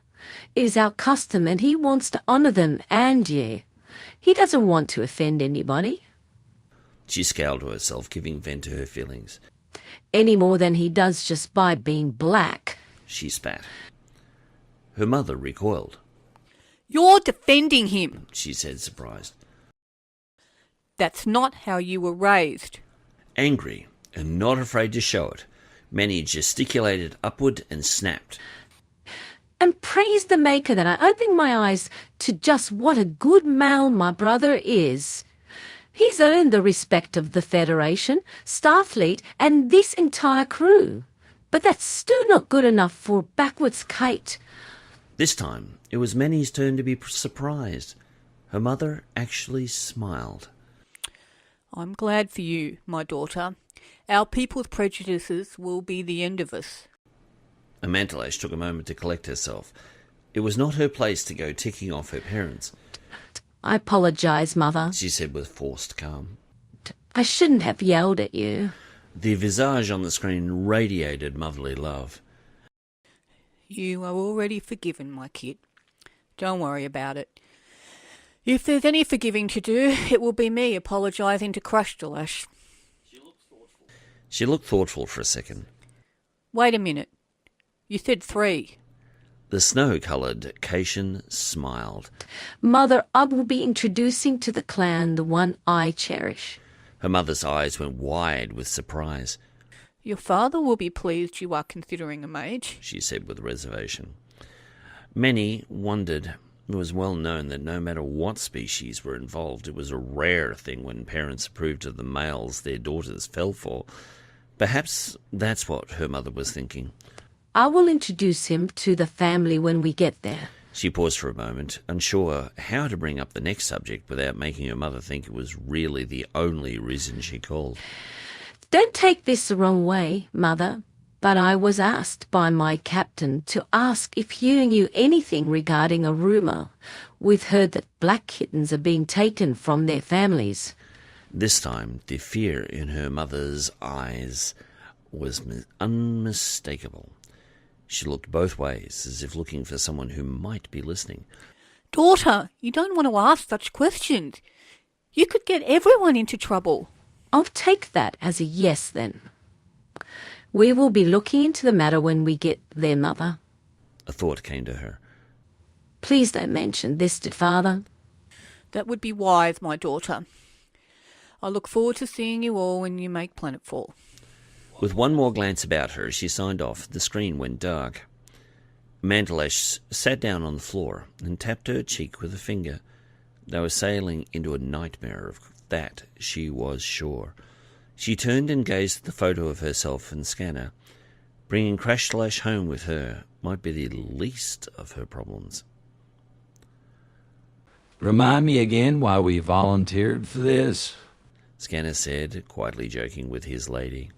[SPEAKER 4] It is our custom, and he wants to honour them and you. He doesn't want to offend anybody.
[SPEAKER 1] She scowled to herself, giving vent to her feelings.
[SPEAKER 4] Any more than he does just by being black.
[SPEAKER 1] She spat. Her mother recoiled.
[SPEAKER 9] You're defending him.
[SPEAKER 1] She said, surprised.
[SPEAKER 9] That's not how you were raised.
[SPEAKER 1] Angry and not afraid to show it, Manny gesticulated upward and snapped.
[SPEAKER 4] And praise the Maker that I opened my eyes to just what a good male my brother is. He's earned the respect of the Federation, Starfleet, and this entire crew. But that's still not good enough for backwards Cait.
[SPEAKER 1] This time, it was Manny's turn to be surprised. Her mother actually smiled.
[SPEAKER 9] I'm glad for you, my daughter. Our people's prejudices will be the end of us.
[SPEAKER 1] Pashtallash took a moment to collect herself. It was not her place to go ticking off her parents,
[SPEAKER 4] I apologise, Mother.
[SPEAKER 1] she said with forced calm.
[SPEAKER 4] I shouldn't have yelled at you.
[SPEAKER 1] The visage on the screen radiated motherly love.
[SPEAKER 9] You are already forgiven, my kid. Don't worry about it. If there's any forgiving to do, it will be me apologising to Krashtallash.
[SPEAKER 1] She looked thoughtful for a second.
[SPEAKER 9] Wait a minute. You said 3.
[SPEAKER 1] The snow-coloured Caitian smiled.
[SPEAKER 4] Mother, I will be introducing to the clan the one I cherish.
[SPEAKER 1] Her mother's eyes went wide with surprise.
[SPEAKER 9] Your father will be pleased you are considering a mage,
[SPEAKER 1] she said with reservation. Many wondered. It was well known that no matter what species were involved, it was a rare thing when parents approved of the males their daughters fell for. Perhaps that's what her mother was thinking.
[SPEAKER 4] I will introduce him to the family when we get there.
[SPEAKER 1] She paused for a moment, unsure how to bring up the next subject without making her mother think it was really the only reason she called.
[SPEAKER 4] Don't take this the wrong way, Mother, but I was asked by my captain to ask if you knew anything regarding a rumour. We've heard that black kittens are being taken from their families.
[SPEAKER 1] This time, the fear in her mother's eyes was unmistakable. She looked both ways, as if looking for someone who might be listening.
[SPEAKER 9] Daughter, you don't want to ask such questions. You could get everyone into trouble.
[SPEAKER 4] I'll take that as a yes, then. We will be looking into the matter when we get there, Mother.
[SPEAKER 1] A thought came to her.
[SPEAKER 4] Please don't mention this to Father.
[SPEAKER 9] That would be wise, my daughter. I look forward to seeing you all when you make planetfall.
[SPEAKER 1] With one more glance about her as she signed off, the screen went dark. Pashtallash sat down on the floor and tapped her cheek with a finger. They were sailing into a nightmare, of that she was sure. She turned and gazed at the photo of herself and Scanner. Bringing Krashtallash home with her might be the least of her problems.
[SPEAKER 5] Remind me again why we volunteered for this.
[SPEAKER 1] Scanner said, quietly joking with his lady.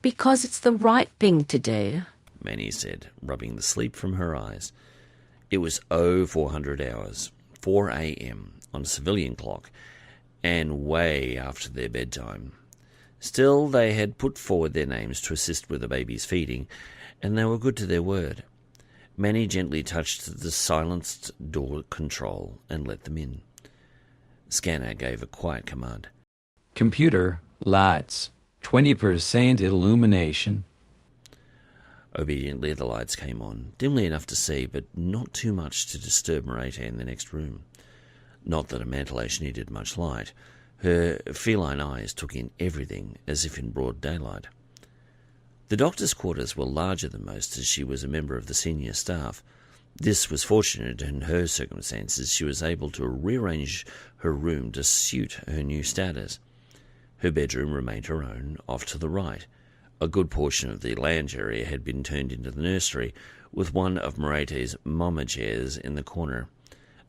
[SPEAKER 4] Because it's the right thing to do.
[SPEAKER 1] Manny said, rubbing the sleep from her eyes. It was 0400 hours, 4 a.m. on a civilian clock, and way after their bedtime. Still, they had put forward their names to assist with the baby's feeding, and they were good to their word. Manny gently touched the silenced door control and let them in. Scanner gave a quiet command.
[SPEAKER 5] Computer, lights, 20% illumination.
[SPEAKER 1] Obediently, the lights came on, dimly enough to see, but not too much to disturb Merete in the next room. Not that Pashtallash needed much light. Her feline eyes took in everything as if in broad daylight. The doctor's quarters were larger than most, as she was a member of the senior staff. This was fortunate in her circumstances. She was able to rearrange her room to suit her new status. Her bedroom remained her own, off to the right. A good portion of the lounge area had been turned into the nursery, with one of Merete's mama chairs in the corner.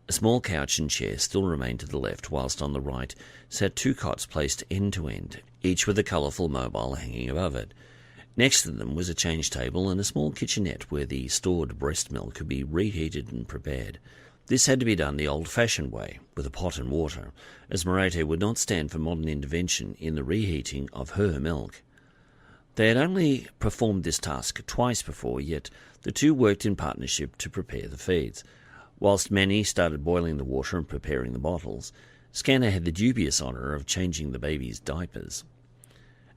[SPEAKER 1] A small couch and chair still remained to the left, whilst on the right sat two cots placed end to end, each with a colourful mobile hanging above it. Next to them was a change table and a small kitchenette where the stored breast milk could be reheated and prepared. This had to be done the old-fashioned way, with a pot and water, as Merete would not stand for modern intervention in the reheating of her milk. They had only performed this task twice before, yet the two worked in partnership to prepare the feeds. Whilst Manny started boiling the water and preparing the bottles, Scanner had the dubious honour of changing the baby's diapers.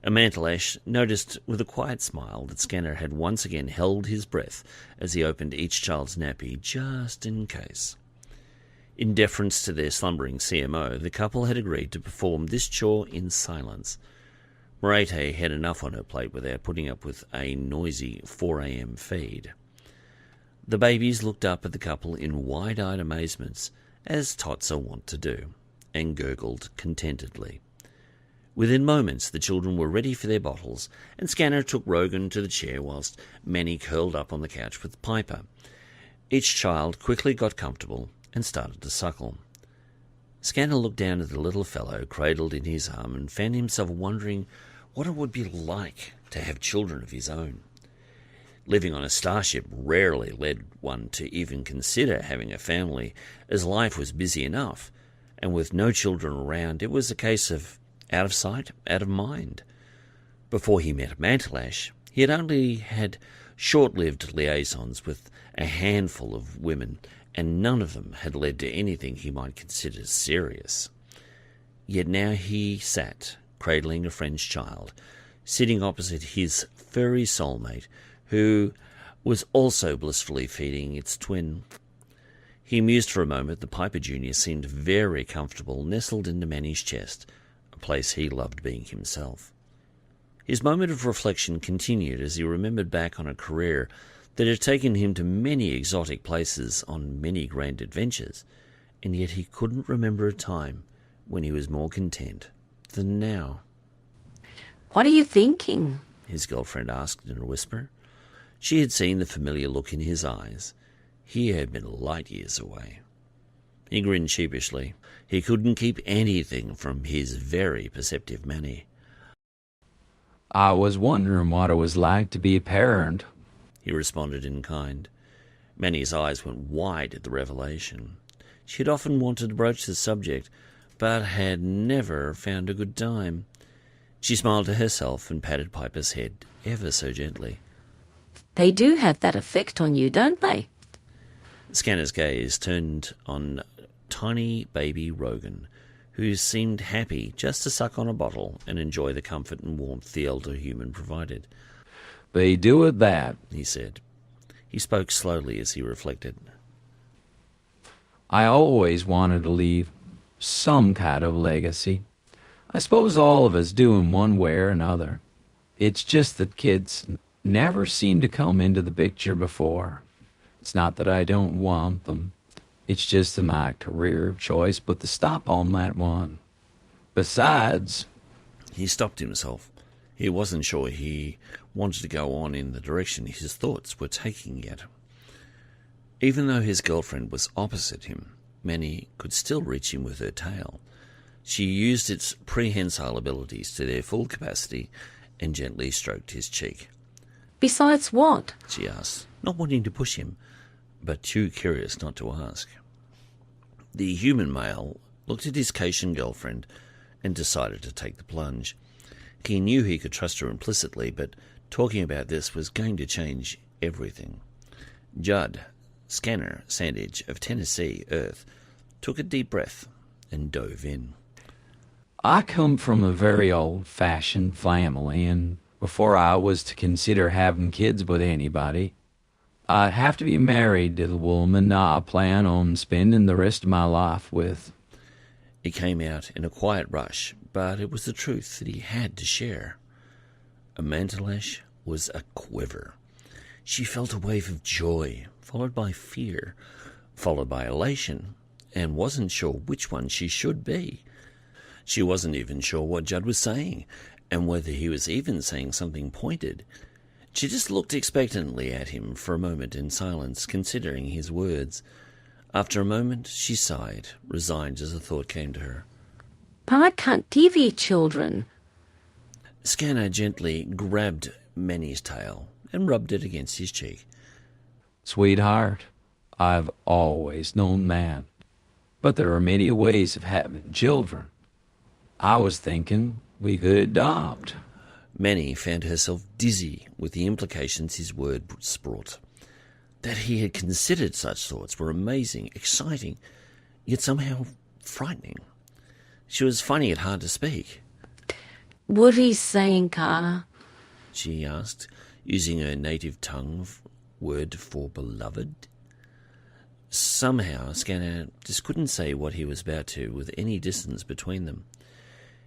[SPEAKER 1] Pashtallash noticed with a quiet smile that Scanner had once again held his breath as he opened each child's nappy, just in case. In deference to their slumbering CMO, the couple had agreed to perform this chore in silence. Merete had enough on her plate without putting up with a noisy 4 a.m. feed. The babies looked up at the couple in wide-eyed amazements, as tots are wont to do, and gurgled contentedly. Within moments, the children were ready for their bottles, and Scanner took Rogan to the chair whilst Manny curled up on the couch with Piper. Each child quickly got comfortable and started to suckle. Scanner looked down at the little fellow cradled in his arm and found himself wondering what it would be like to have children of his own. Living on a starship rarely led one to even consider having a family, as life was busy enough, and with no children around, it was a case of out of sight, out of mind. Before he met Pashtallash, he had only had short-lived liaisons with a handful of women, and none of them had led to anything he might consider serious. Yet now he sat, cradling a friend's child, sitting opposite his furry soulmate, who was also blissfully feeding its twin. He mused for a moment. The Piper Jr. seemed very comfortable, nestled into Manny's chest, a place he loved being himself. His moment of reflection continued as he remembered back on a career that had taken him to many exotic places on many grand adventures, and yet he couldn't remember a time when he was more content than now.
[SPEAKER 4] What are you thinking?
[SPEAKER 1] His girlfriend asked in a whisper. She had seen the familiar look in his eyes. He had been light years away. He grinned sheepishly. He couldn't keep anything from his very perceptive Manny.
[SPEAKER 5] I was wondering what it was like to be a parent.
[SPEAKER 1] He responded in kind. Manny's eyes went wide at the revelation. She had often wanted to broach the subject, but had never found a good time. She smiled to herself and patted Piper's head ever so gently.
[SPEAKER 4] They do have that effect on you, don't they?
[SPEAKER 1] Scanner's gaze turned on tiny baby Rogan, who seemed happy just to suck on a bottle and enjoy the comfort and warmth the elder human provided.
[SPEAKER 5] Be doing that,
[SPEAKER 1] He said. He spoke slowly as he reflected.
[SPEAKER 5] I always wanted to leave some kind of legacy. I suppose all of us do in one way or another. It's just that kids never seem to come into the picture before. It's not that I don't want them. It's just that my career choice put the stop on that one. Besides...
[SPEAKER 1] He stopped himself. He wasn't sure he wanted to go on in the direction his thoughts were taking yet. Even though his girlfriend was opposite him, Manny could still reach him with her tail. She used its prehensile abilities to their full capacity and gently stroked his cheek.
[SPEAKER 4] Besides what?
[SPEAKER 1] She asked, not wanting to push him, but too curious not to ask. The human male looked at his Caitian girlfriend and decided to take the plunge. He knew he could trust her implicitly, but talking about this was going to change everything. Judd, Scanner Sandage of Tennessee, Earth, took a deep breath and dove in.
[SPEAKER 5] I come from a very old-fashioned family, and before I was to consider having kids with anybody, I'd have to be married to the woman I plan on spending the rest of my life with.
[SPEAKER 1] It came out in a quiet rush, but it was the truth that he had to share. Pashtallash was a quiver. She felt a wave of joy, followed by fear, followed by elation, and wasn't sure which one she should be. She wasn't even sure what Judd was saying, and whether he was even saying something pointed. She just looked expectantly at him for a moment in silence, considering his words. After a moment, she sighed, resigned as a thought came to her.
[SPEAKER 4] But I can't deviate children.
[SPEAKER 1] Scanner gently grabbed Manny's tail and rubbed it against his cheek.
[SPEAKER 5] Sweetheart, I've always known that. But there are many ways of having children. I was thinking we could adopt.
[SPEAKER 1] Manny found herself dizzy with the implications his words brought. That he had considered such thoughts were amazing, exciting, yet somehow frightening. She was finding it hard to speak.
[SPEAKER 4] What are you saying, Carter?
[SPEAKER 1] She asked, using her native tongue word for beloved. Somehow, Scanner just couldn't say what he was about to with any distance between them.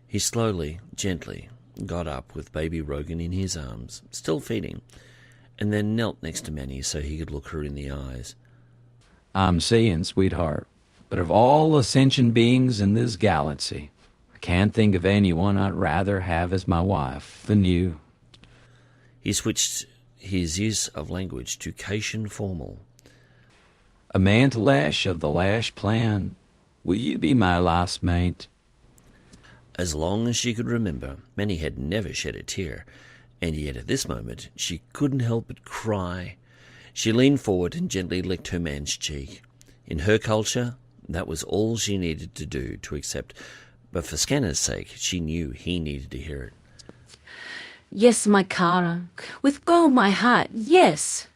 [SPEAKER 1] He slowly, gently, got up with baby Rogan in his arms, still feeding, and then knelt next to Manny so he could look her in the eyes.
[SPEAKER 5] I'm saying, sweetheart, but of all the sentient beings in this galaxy, I can't think of anyone I'd rather have as my wife than you.
[SPEAKER 1] He switched his use of language to Caitian formal.
[SPEAKER 5] A Pashtallash of the Lash Plan, will you be my last mate?
[SPEAKER 1] As long as she could remember, Manny had never shed a tear, and yet at this moment she couldn't help but cry. She leaned forward and gently licked her man's cheek. In her culture, that was all she needed to do to accept, but for Scanner's sake, she knew he needed to hear it.
[SPEAKER 4] Yes, my Carter. With all my heart, yes.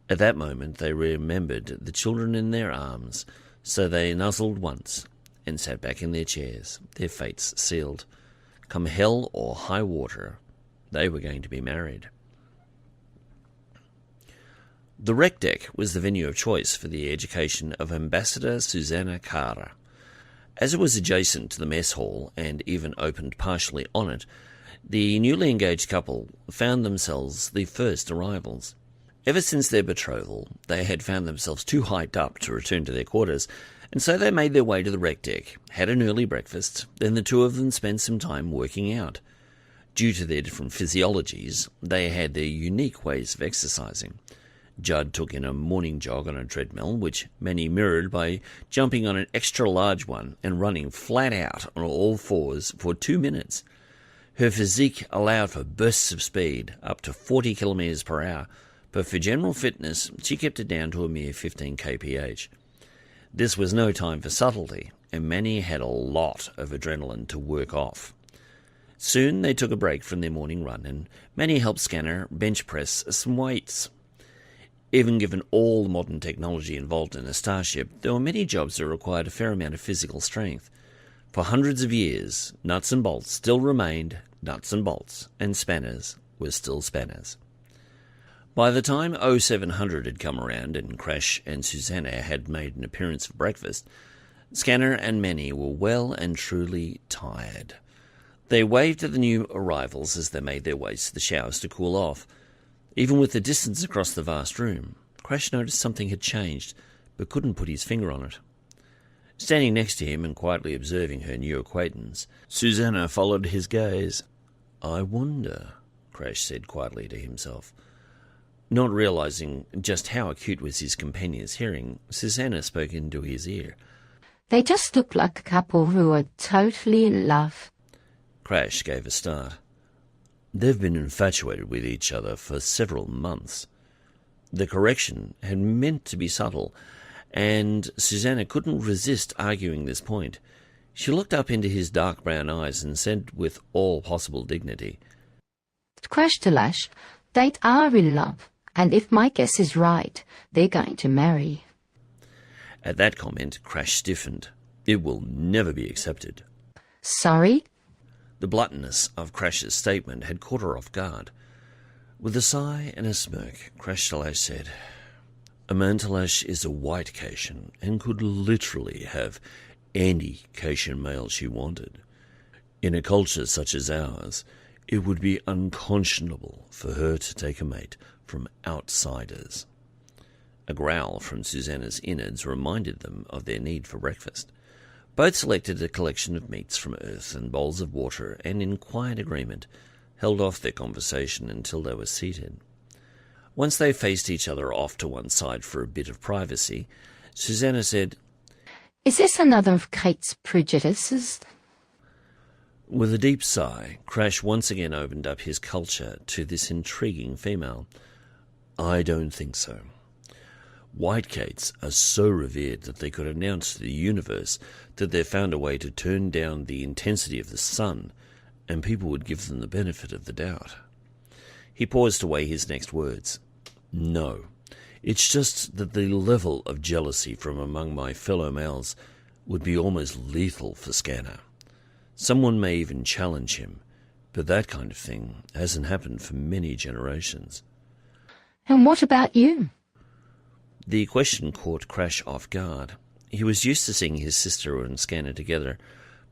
[SPEAKER 1] At that moment they remembered the children in their arms, so they nuzzled once and sat back in their chairs, their fates sealed. Come hell or high water, they were going to be married. The rec deck was the venue of choice for the education of Ambassador Susanna Carter. As it was adjacent to the mess hall and even opened partially on it, the newly engaged couple found themselves the first arrivals. Ever since their betrothal, they had found themselves too hyped up to return to their quarters, and so they made their way to the rec deck, had an early breakfast, then the two of them spent some time working out. Due to their different physiologies, they had their unique ways of exercising. Judd took in a morning jog on a treadmill, which Manny mirrored by jumping on an extra large one and running flat out on all fours for 2 minutes. Her physique allowed for bursts of speed, up to 40 kilometres per hour, but for general fitness, she kept it down to a mere 15 kph. This was no time for subtlety, and Manny had a lot of adrenaline to work off. Soon they took a break from their morning run, and Manny helped Scanner bench press some weights. Even given all the modern technology involved in a starship, there were many jobs that required a fair amount of physical strength. For hundreds of years, nuts and bolts still remained nuts and bolts, and spanners were still spanners. By the time 0700 had come around and Crash and Susanna had made an appearance for breakfast, Scanner and Manny were well and truly tired. They waved at the new arrivals as they made their ways to the showers to cool off. Even with the distance across the vast room, Crash noticed something had changed, but couldn't put his finger on it. Standing next to him and quietly observing her new acquaintance, Susanna followed his gaze. "I wonder," Crash said quietly to himself. Not realizing just how acute was his companion's hearing, Susanna spoke into his ear.
[SPEAKER 6] They just look like a couple who are totally in love.
[SPEAKER 1] Crash gave a start. They've been infatuated with each other for several months. The correction had meant to be subtle, and Susanna couldn't resist arguing this point. She looked up into his dark brown eyes and said with all possible dignity,
[SPEAKER 6] Krashtallash, they are in love, and if my guess is right, they're going to marry.
[SPEAKER 1] At that comment, Crash stiffened. It will never be accepted.
[SPEAKER 6] Sorry?
[SPEAKER 1] The bluntness of Crash's statement had caught her off guard. With a sigh and a smirk, Krashtallash said, Amantallash is a white Caitian and could literally have any Caitian male she wanted. In a culture such as ours, it would be unconscionable for her to take a mate from outsiders. A growl from Susanna's innards reminded them of their need for breakfast. Both selected a collection of meats from earth and bowls of water and, in quiet agreement, held off their conversation until they were seated. Once they faced each other off to one side for a bit of privacy, Susanna said,
[SPEAKER 6] Is this another of Cait's prejudices?
[SPEAKER 1] With a deep sigh, Crash once again opened up his culture to this intriguing female. I don't think so. White Caits are so revered that they could announce to the universe that they've found a way to turn down the intensity of the sun, and people would give them the benefit of the doubt. He paused to weigh his next words. No, it's just that the level of jealousy from among my fellow males would be almost lethal for Scanner. Someone may even challenge him, but that kind of thing hasn't happened for many generations.
[SPEAKER 6] And what about you?
[SPEAKER 1] The question caught Crash off guard. He was used to seeing his sister and Scanner together,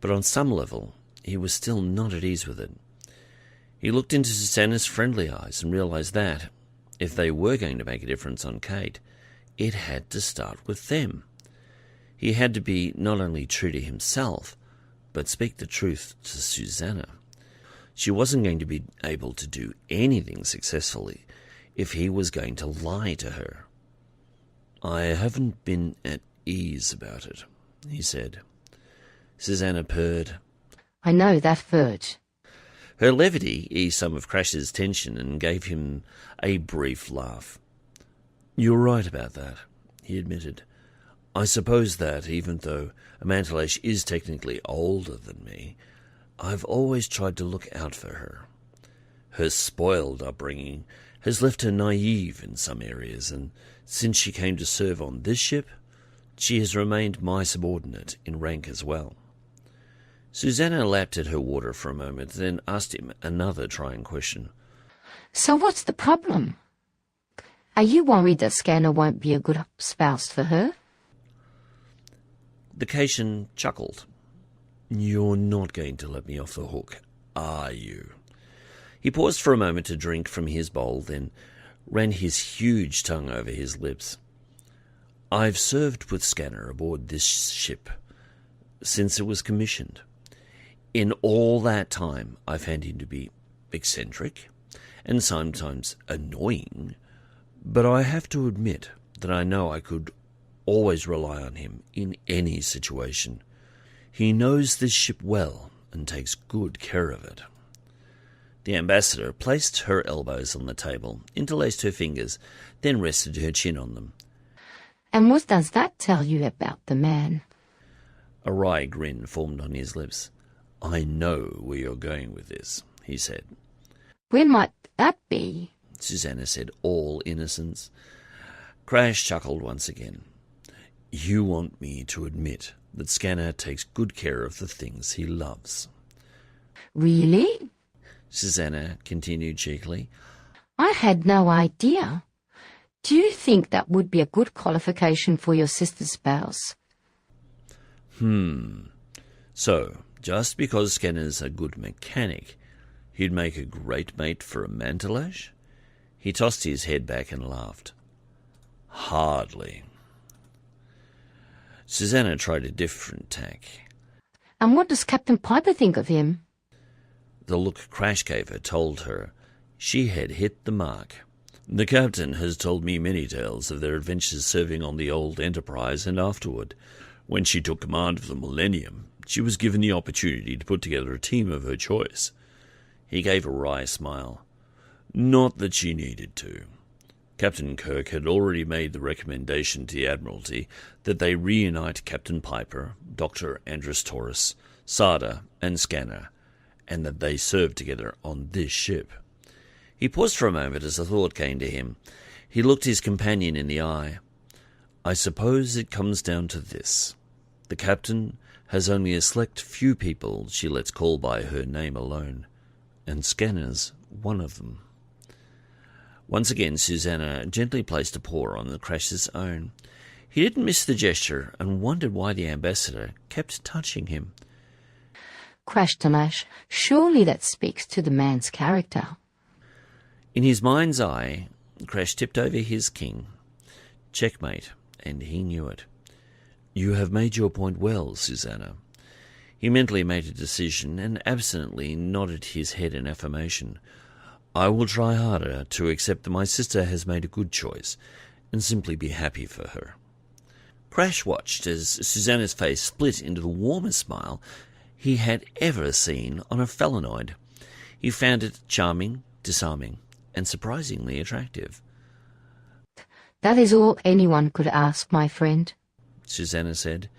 [SPEAKER 1] but on some level he was still not at ease with it. He looked into Susanna's friendly eyes and realized that, if they were going to make a difference on Cait, it had to start with them. He had to be not only true to himself, but speak the truth to Susanna. She wasn't going to be able to do anything successfully if he was going to lie to her. I haven't been at ease about it, he said. Susanna purred.
[SPEAKER 6] I know that verge.
[SPEAKER 1] Her levity eased some of Crash's tension and gave him a brief laugh. You're right about that, he admitted. I suppose that, even though Amantallash is technically older than me, I've always tried to look out for her. Her spoiled upbringing has left her naive in some areas, and since she came to serve on this ship, she has remained my subordinate in rank as well. Susanna lapped at her water for a moment, then asked him another trying question.
[SPEAKER 6] So what's the problem? Are you worried that Scanner won't be a good spouse for her?
[SPEAKER 1] The Caitian chuckled. You're not going to let me off the hook, are you? He paused for a moment to drink from his bowl, then ran his huge tongue over his lips. I've served with Scanner aboard this ship since it was commissioned. In all that time, I found him to be eccentric and sometimes annoying, but I have to admit that I know I could always rely on him in any situation. He knows this ship well and takes good care of it. The ambassador placed her elbows on the table, interlaced her fingers, then rested her chin on them.
[SPEAKER 6] And what does that tell you about the man?
[SPEAKER 1] A wry grin formed on his lips. I know where you're going with this, he said.
[SPEAKER 6] Where might that be?
[SPEAKER 1] Susanna said, all innocence. Crash chuckled once again. You want me to admit that Scanner takes good care of the things he loves.
[SPEAKER 6] Really?
[SPEAKER 1] Susanna continued cheekily.
[SPEAKER 6] I had no idea. Do you think that would be a good qualification for your sister's spouse?
[SPEAKER 1] So, just because Scanner's a good mechanic, he'd make a great mate for a Mantallash? He tossed his head back and laughed. Hardly. Susanna tried a different tack.
[SPEAKER 6] And what does Captain Piper think of him?
[SPEAKER 1] The look Crash gave her told her she had hit the mark. The captain has told me many tales of their adventures serving on the old Enterprise and afterward. When she took command of the Millennium, she was given the opportunity to put together a team of her choice. He gave a wry smile. Not that she needed to. Captain Kirk had already made the recommendation to the Admiralty that they reunite Captain Piper, Dr. AndrusTaurus, Sarda, and Scanner, and that they serve together on this ship. He paused for a moment as a thought came to him. He looked his companion in the eye. I suppose it comes down to this. The captain has only a select few people she lets call by her name alone, and Scanner's one of them. Once again, Susanna gently placed a paw on the Crash's own. He didn't miss the gesture and wondered why the ambassador kept touching him.
[SPEAKER 6] Krashtallash, surely that speaks to the man's character.
[SPEAKER 1] In his mind's eye, Crash tipped over his king. Checkmate, and he knew it. You have made your point well, Susanna. He mentally made a decision and absently nodded his head in affirmation. I will try harder to accept that my sister has made a good choice and simply be happy for her. Crash watched as Susanna's face split into the warmest smile he had ever seen on a felinoid. He found it charming, disarming, and surprisingly attractive.
[SPEAKER 6] That is all anyone could ask, my friend,
[SPEAKER 1] Susanna said.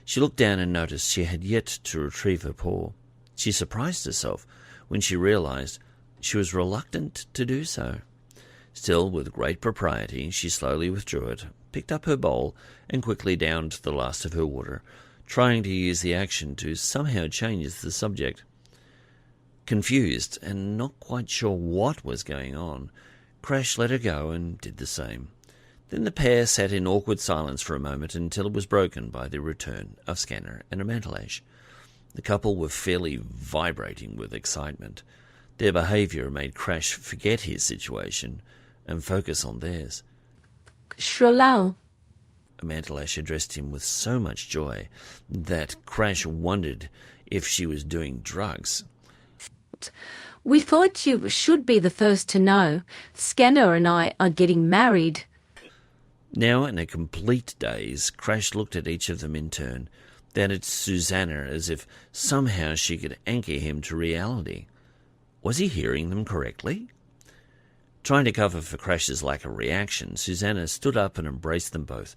[SPEAKER 1] She looked down and noticed she had yet to retrieve her paw. She surprised herself when she realized she was reluctant to do so. Still, with great propriety, she slowly withdrew it, picked up her bowl, and quickly downed the last of her water, trying to use the action to somehow change the subject. Confused and not quite sure what was going on, Crash let her go and did the same. Then the pair sat in awkward silence for a moment until it was broken by the return of Scanner and a Mantallash. The couple were fairly vibrating with excitement. Their behaviour made Crash forget his situation and focus on theirs.
[SPEAKER 4] Drallah.
[SPEAKER 1] Mantallash addressed him with so much joy that Crash wondered if she was doing drugs.
[SPEAKER 4] We thought you should be the first to know. Scanner and I are getting married.
[SPEAKER 1] Now, in a complete daze, Crash looked at each of them in turn, then at Susanna as if somehow she could anchor him to reality. Was he hearing them correctly? Trying to cover for Crash's lack of reaction, Susanna stood up and embraced them both.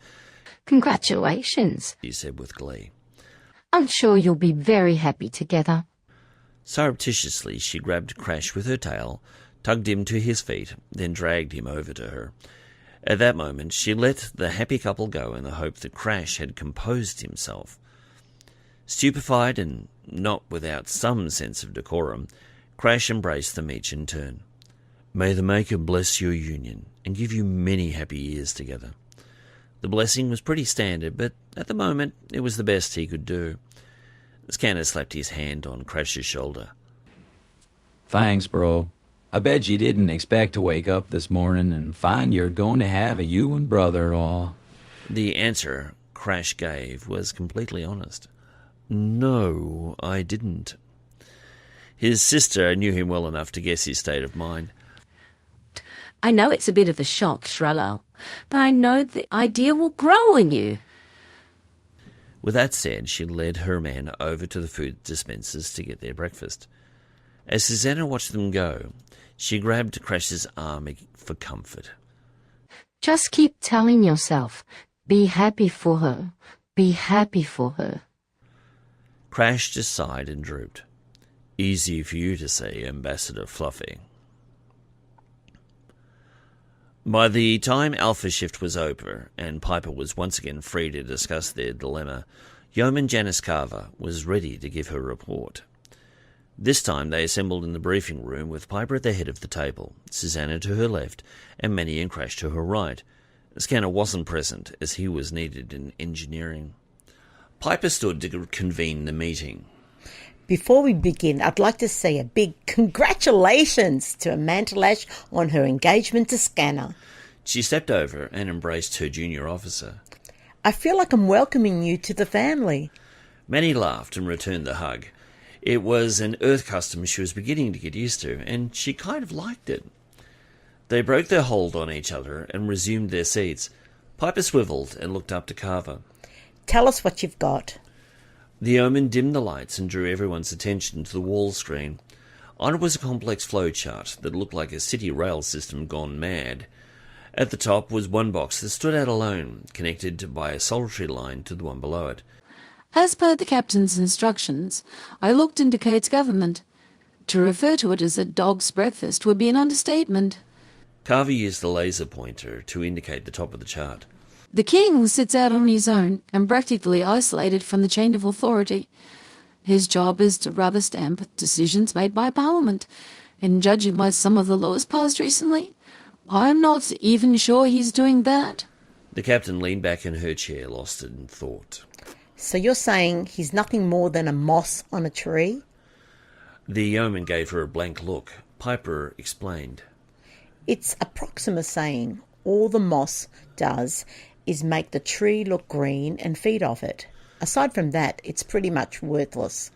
[SPEAKER 6] Congratulations,
[SPEAKER 1] She said with glee.
[SPEAKER 6] I'm sure you'll be very happy together.
[SPEAKER 1] Surreptitiously, she grabbed Crash with her tail, tugged him to his feet, then dragged him over to her. At that moment, she let the happy couple go in the hope that Crash had composed himself. Stupefied and not without some sense of decorum, Crash embraced them each in turn. May the Maker bless your union and give you many happy years together. The blessing was pretty standard, but at the moment it was the best he could do. Scanner slapped his hand on Crash's shoulder.
[SPEAKER 5] Thanks, bro. I bet you didn't expect to wake up this morning and find you're going to have a you and brother-in-law.
[SPEAKER 1] The answer Crash gave was completely honest. No, I didn't. His sister knew him well enough to guess his state of mind.
[SPEAKER 4] I know it's a bit of a shock, Drallah, but I know the idea will grow in you.
[SPEAKER 1] With that said, she led her men over to the food dispensers to get their breakfast. As Susanna watched them go, she grabbed Crash's arm for comfort.
[SPEAKER 6] Just keep telling yourself, be happy for her, be happy for her.
[SPEAKER 1] Crash just sighed and drooped. Easy for you to say, Ambassador Fluffy. By the time Alpha Shift was over and Piper was once again free to discuss their dilemma, Yeoman Janice Carver was ready to give her report. This time they assembled in the briefing room with Piper at the head of the table, Susanna to her left, and Manny and Crash to her right. Scanner wasn't present, as he was needed in engineering. Piper stood to convene the meeting.
[SPEAKER 3] Before we begin, I'd like to say a big congratulations to Pashtallash on her engagement to Scanner.
[SPEAKER 1] She stepped over and embraced her junior officer.
[SPEAKER 3] I feel like I'm welcoming you to the family.
[SPEAKER 1] Manny laughed and returned the hug. It was an Earth custom she was beginning to get used to, and she kind of liked it. They broke their hold on each other and resumed their seats. Piper swiveled and looked up to Carver.
[SPEAKER 3] Tell us what you've got.
[SPEAKER 1] The yeoman dimmed the lights and drew everyone's attention to the wall screen. On it was a complex flowchart that looked like a city rail system gone mad. At the top was one box that stood out alone, connected by a solitary line to the one below it.
[SPEAKER 4] As per the captain's instructions, I looked into Cait's government. To refer to it as a dog's breakfast would be an understatement.
[SPEAKER 1] Carver used the laser pointer to indicate the top of the chart.
[SPEAKER 4] The king sits out on his own and practically isolated from the chain of authority. His job is to rubber stamp decisions made by Parliament, and judging by some of the laws passed recently, I'm not even sure he's doing that.
[SPEAKER 1] The captain leaned back in her chair, lost in thought.
[SPEAKER 3] So you're saying he's nothing more than a moss on a tree?
[SPEAKER 1] The yeoman gave her a blank look. Piper explained.
[SPEAKER 3] It's a Proxima saying all the moss does is make the tree look green and feed off it. Aside from that, it's pretty much worthless.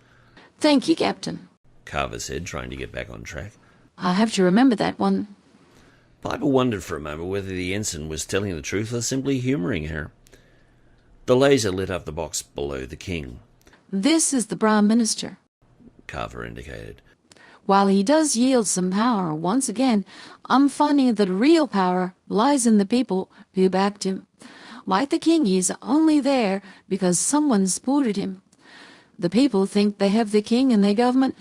[SPEAKER 4] Thank you, Captain.
[SPEAKER 1] Carver said, trying to get back on track.
[SPEAKER 4] I have to remember that one.
[SPEAKER 1] Piper wondered for a moment whether the ensign was telling the truth or simply humouring her. The laser lit up the box below the king.
[SPEAKER 4] This is the Prime Minister.
[SPEAKER 1] Carver indicated.
[SPEAKER 4] While he does yield some power, once again, I'm finding that real power lies in the people who backed him. Like the king, he's only there because someone supported him. The people think they have the king in their government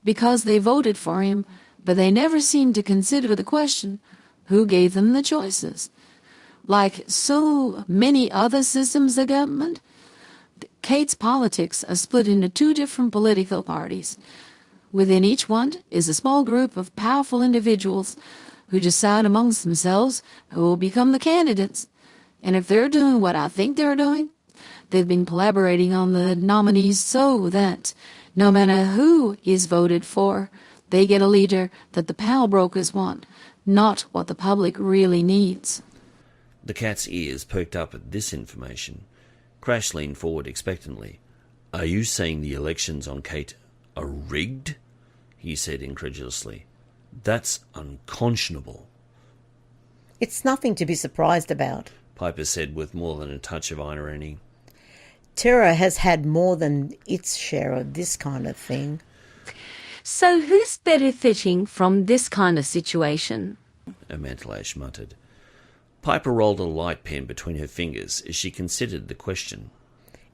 [SPEAKER 4] because they voted for him, but they never seem to consider the question, who gave them the choices? Like so many other systems of government, Cait's politics are split into two different political parties. Within each one is a small group of powerful individuals who decide amongst themselves who will become the candidates. And if they're doing what I think they're doing, they've been collaborating on the nominees so that no matter who is voted for, they get a leader that the power brokers want, not what the public really needs.
[SPEAKER 1] The cat's ears perked up at this information. Crash leaned forward expectantly. Are you saying the elections on Cait are rigged? He said incredulously. That's unconscionable.
[SPEAKER 3] It's nothing to be surprised about,
[SPEAKER 1] Piper said with more than a touch of irony.
[SPEAKER 3] Terra has had more than its share of this kind of thing.
[SPEAKER 4] So who's benefiting from this kind of situation?
[SPEAKER 1] Pashtallash muttered. Piper rolled a light pen between her fingers as she considered the question.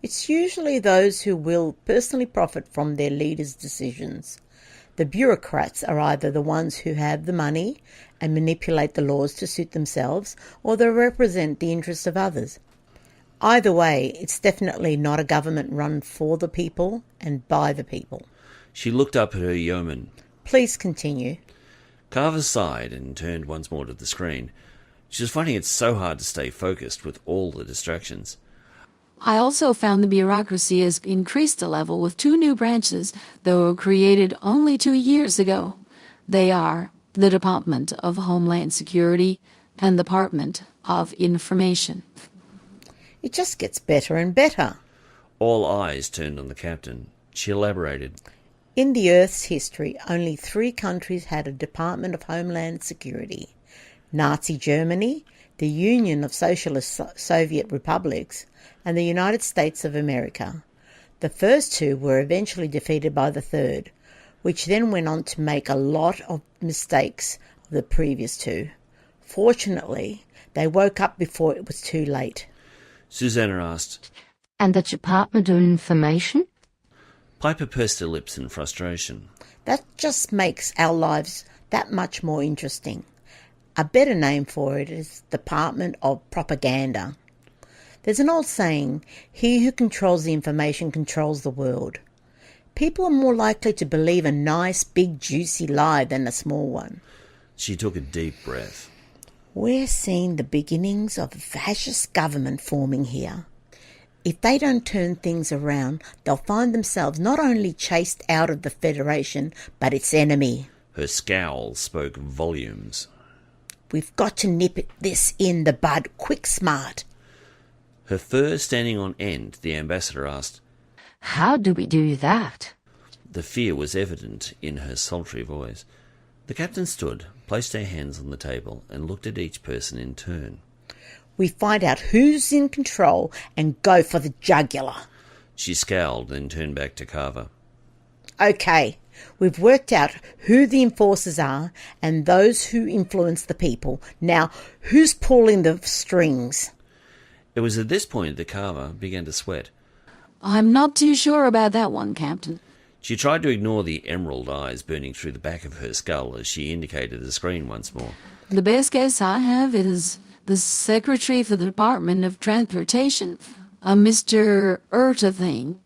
[SPEAKER 3] It's usually those who will personally profit from their leaders' decisions. The bureaucrats are either the ones who have the money and manipulate the laws to suit themselves, or they represent the interests of others. Either way, it's definitely not a government run for the people and by the people.
[SPEAKER 1] She looked up at her yeoman.
[SPEAKER 3] Please continue.
[SPEAKER 1] Carver sighed and turned once more to the screen. She was finding it so hard to stay focused with all the distractions.
[SPEAKER 4] I also found the bureaucracy has increased a level with two new branches that were created only 2 years ago. They are the Department of Homeland Security and the Department of Information.
[SPEAKER 3] It just gets better and better.
[SPEAKER 1] All eyes turned on the captain. She elaborated.
[SPEAKER 3] In the Earth's history, only 3 countries had a Department of Homeland Security. Nazi Germany, the Union of Socialist Soviet Republics, and the United States of America. The first 2 were eventually defeated by the third, which then went on to make a lot of mistakes of the previous 2. Fortunately, they woke up before it was too late.
[SPEAKER 1] Susanna asked.
[SPEAKER 6] And the Department of Information?
[SPEAKER 1] Piper pursed her lips in frustration.
[SPEAKER 3] That just makes our lives that much more interesting. A better name for it is Department of Propaganda. There's an old saying, he who controls the information controls the world. People are more likely to believe a nice, big, juicy lie than a small one.
[SPEAKER 1] She took a deep breath.
[SPEAKER 3] We're seeing the beginnings of a fascist government forming here. If they don't turn things around, they'll find themselves not only chased out of the Federation, but its enemy.
[SPEAKER 1] Her scowl spoke volumes.
[SPEAKER 3] We've got to nip this in the bud, quick smart.
[SPEAKER 1] Her fur standing on end, the ambassador asked.
[SPEAKER 6] How do we do that?
[SPEAKER 1] The fear was evident in her sultry voice. The captain stood, placed her hands on the table, and looked at each person in turn.
[SPEAKER 3] We find out who's in control and go for the jugular.
[SPEAKER 1] She scowled, then turned back to Carver.
[SPEAKER 3] Okay, we've worked out who the enforcers are and those who influence the people. Now, who's pulling the strings?
[SPEAKER 1] It was at this point that Carver began to sweat.
[SPEAKER 4] I'm not too sure about that one, Captain.
[SPEAKER 1] She tried to ignore the emerald eyes burning through the back of her skull as she indicated the screen once more.
[SPEAKER 4] The best guess I have is the Secretary for the Department of Transportation, a Mr. Ertathing.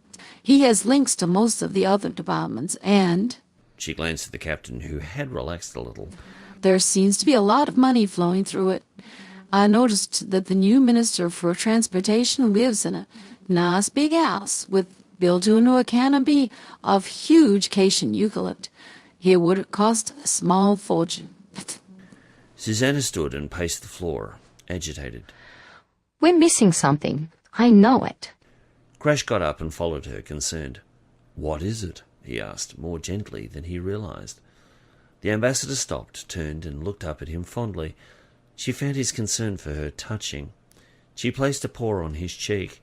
[SPEAKER 4] He has links to most of the other departments, and
[SPEAKER 1] She glanced at the captain, who had relaxed a little.
[SPEAKER 4] there seems to be a lot of money flowing through it. I noticed that the new Minister for Transportation lives in a nice big house built into a canopy of huge Caitian eucalypt. It would have cost a small fortune.
[SPEAKER 1] Susanna stood and paced the floor, agitated.
[SPEAKER 6] We're missing something. I know it.
[SPEAKER 1] Crash got up and followed her, concerned. What is it? He asked, more gently than he realized. The ambassador stopped, turned, and looked up at him fondly. She found his concern for her touching. She placed a paw on his cheek.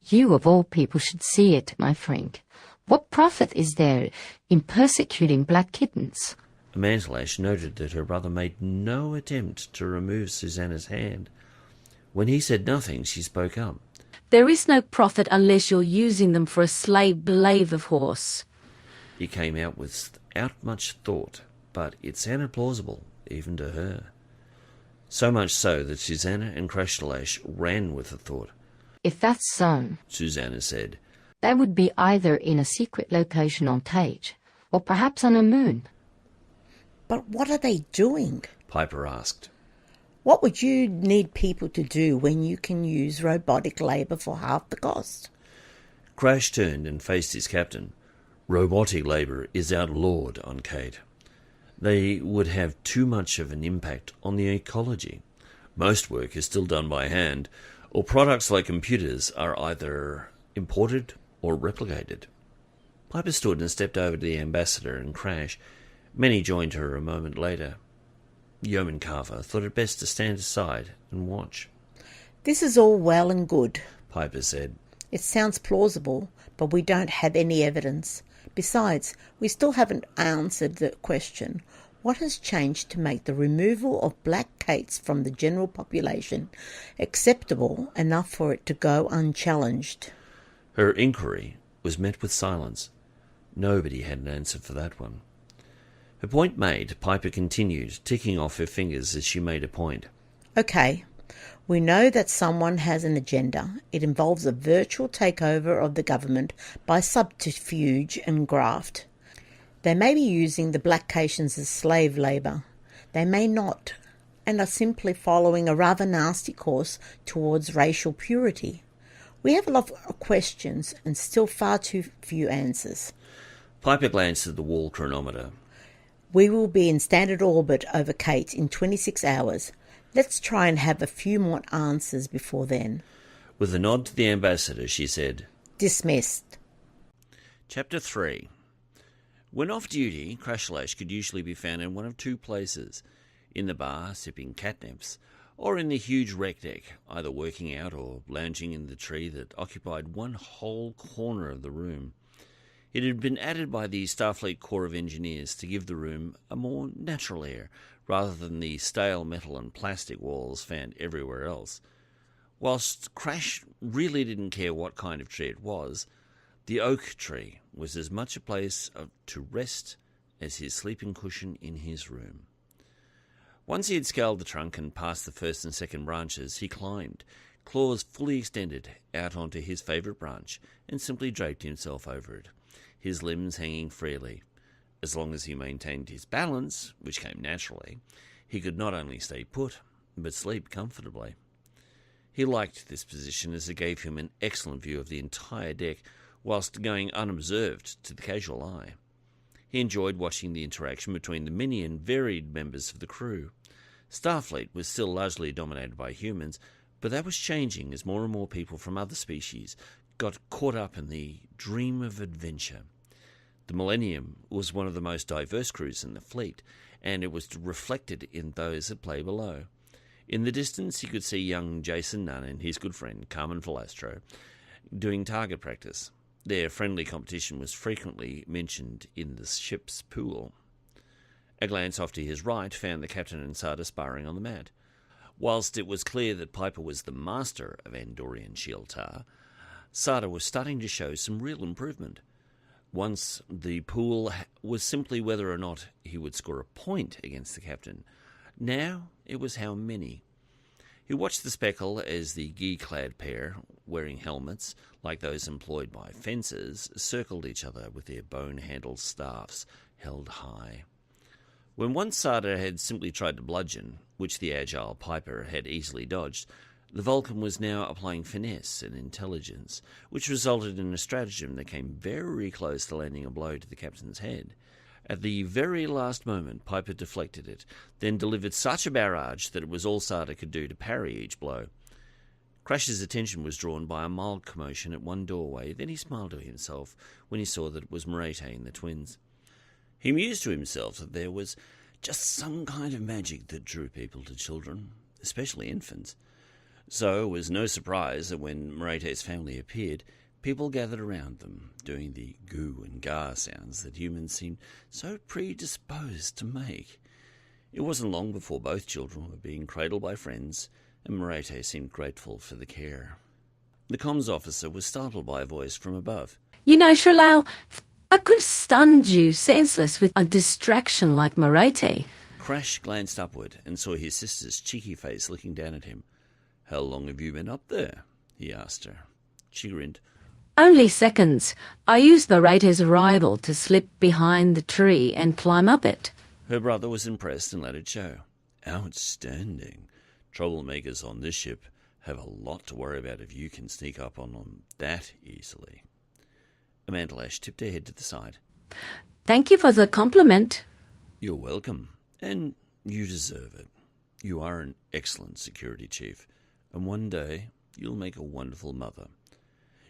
[SPEAKER 6] You of all people should see it, my friend. What profit is there in persecuting black kittens?
[SPEAKER 1] Mantelash noted that her brother made no attempt to remove Susanna's hand. When he said nothing, she spoke up.
[SPEAKER 4] There is no profit unless you're using them for a slave blade of horse.
[SPEAKER 1] He came out without much thought, but it sounded plausible, even to her. So much so that Susanna and Krashtallash ran with the thought.
[SPEAKER 6] If that's so,
[SPEAKER 1] Susanna said.
[SPEAKER 6] they would be either in a secret location on Cait, or perhaps on a moon.
[SPEAKER 3] But what are they doing?
[SPEAKER 1] Piper asked.
[SPEAKER 3] What would you need people to do when you can use robotic labour for half the cost?
[SPEAKER 1] Crash turned and faced his captain. Robotic labour is outlawed on Cait. They would have too much of an impact on the ecology. Most work is still done by hand, or products like computers are either imported or replicated. Piper stood and stepped over to the ambassador and Crash. Many joined her a moment later. Yeoman Carver thought it best to stand aside and watch.
[SPEAKER 3] This is all well and good,
[SPEAKER 1] Piper said.
[SPEAKER 3] It sounds plausible, but we don't have any evidence. Besides, we still haven't answered the question, what has changed to make the removal of black Caits from the general population acceptable enough for it to go unchallenged?
[SPEAKER 1] Her inquiry was met with silence. Nobody had an answer for that one. Her point made, Piper continued, ticking off her fingers as she made a point.
[SPEAKER 3] Okay, we know that someone has an agenda. It involves a virtual takeover of the government by subterfuge and graft. They may be using the black Caitians as slave labour. They may not, and are simply following a rather nasty course towards racial purity. We have a lot of questions and still far too few answers.
[SPEAKER 1] Piper glanced at the wall chronometer.
[SPEAKER 3] We will be in standard orbit over Cait in 26 hours. Let's try and have a few more answers before then.
[SPEAKER 1] With a nod to the ambassador, she said,
[SPEAKER 3] Dismissed.
[SPEAKER 1] Chapter 3. When off duty, Krashtallash could usually be found in one of two places, in the bar sipping catnips, or in the huge rec deck, either working out or lounging in the tree that occupied one whole corner of the room. It had been added by the Starfleet Corps of Engineers to give the room a more natural air, rather than the stale metal and plastic walls found everywhere else. Whilst Crash really didn't care what kind of tree it was, the oak tree was as much a place to rest as his sleeping cushion in his room. Once he had scaled the trunk and passed the first and second branches, he climbed, claws fully extended out onto his favourite branch, and simply draped himself over it, his limbs hanging freely. As long as he maintained his balance, which came naturally, he could not only stay put, but sleep comfortably. He liked this position as it gave him an excellent view of the entire deck, whilst going unobserved to the casual eye. He enjoyed watching the interaction between the many and varied members of the crew. Starfleet was still largely dominated by humans, but that was changing as more and more people from other species got caught up in the dream of adventure. The Millennium was one of the most diverse crews in the fleet, and it was reflected in those that play below. In the distance, he could see young Jason Nunn and his good friend Carmen Velastro doing target practice. Their friendly competition was frequently mentioned in the ship's pool. A glance off to his right found the captain and Sarda sparring on the mat. Whilst it was clear that Piper was the master of Andorian Shieltar, Sarda was starting to show some real improvement. Once the pool was simply whether or not he would score a point against the captain. Now it was how many. He watched the speckle as the gi-clad pair, wearing helmets like those employed by fencers, circled each other with their bone-handled staffs held high. When once Sarda had simply tried to bludgeon, which the agile Piper had easily dodged, the Vulcan was now applying finesse and intelligence, which resulted in a stratagem that came very close to landing a blow to the captain's head. At the very last moment, Piper deflected it, then delivered such a barrage that it was all Sarda could do to parry each blow. Crash's attention was drawn by a mild commotion at one doorway, then he smiled to himself when he saw that it was Merete and the twins. He mused to himself that there was just some kind of magic that drew people to children, especially infants. So it was no surprise that when Merete's family appeared, people gathered around them, doing the goo and gar sounds that humans seemed so predisposed to make. It wasn't long before both children were being cradled by friends, and Merete seemed grateful for the care. The comms officer was startled by a voice from above.
[SPEAKER 4] You know, Shalal, I could have stunned you senseless with a distraction like Merete.
[SPEAKER 1] Crash glanced upward and saw his sister's cheeky face looking down at him. "How long have you been up there?" he asked her. She grinned.
[SPEAKER 4] Only seconds. I used Merete's arrival to slip behind the tree and climb up it.
[SPEAKER 1] Her brother was impressed and let it show. "Outstanding. Troublemakers on this ship have a lot to worry about if you can sneak up on them that easily." Pashtallash tipped her head to the side.
[SPEAKER 4] Thank you for the compliment.
[SPEAKER 1] "You're welcome, and you deserve it. You are an excellent security chief, and one day you'll make a wonderful mother.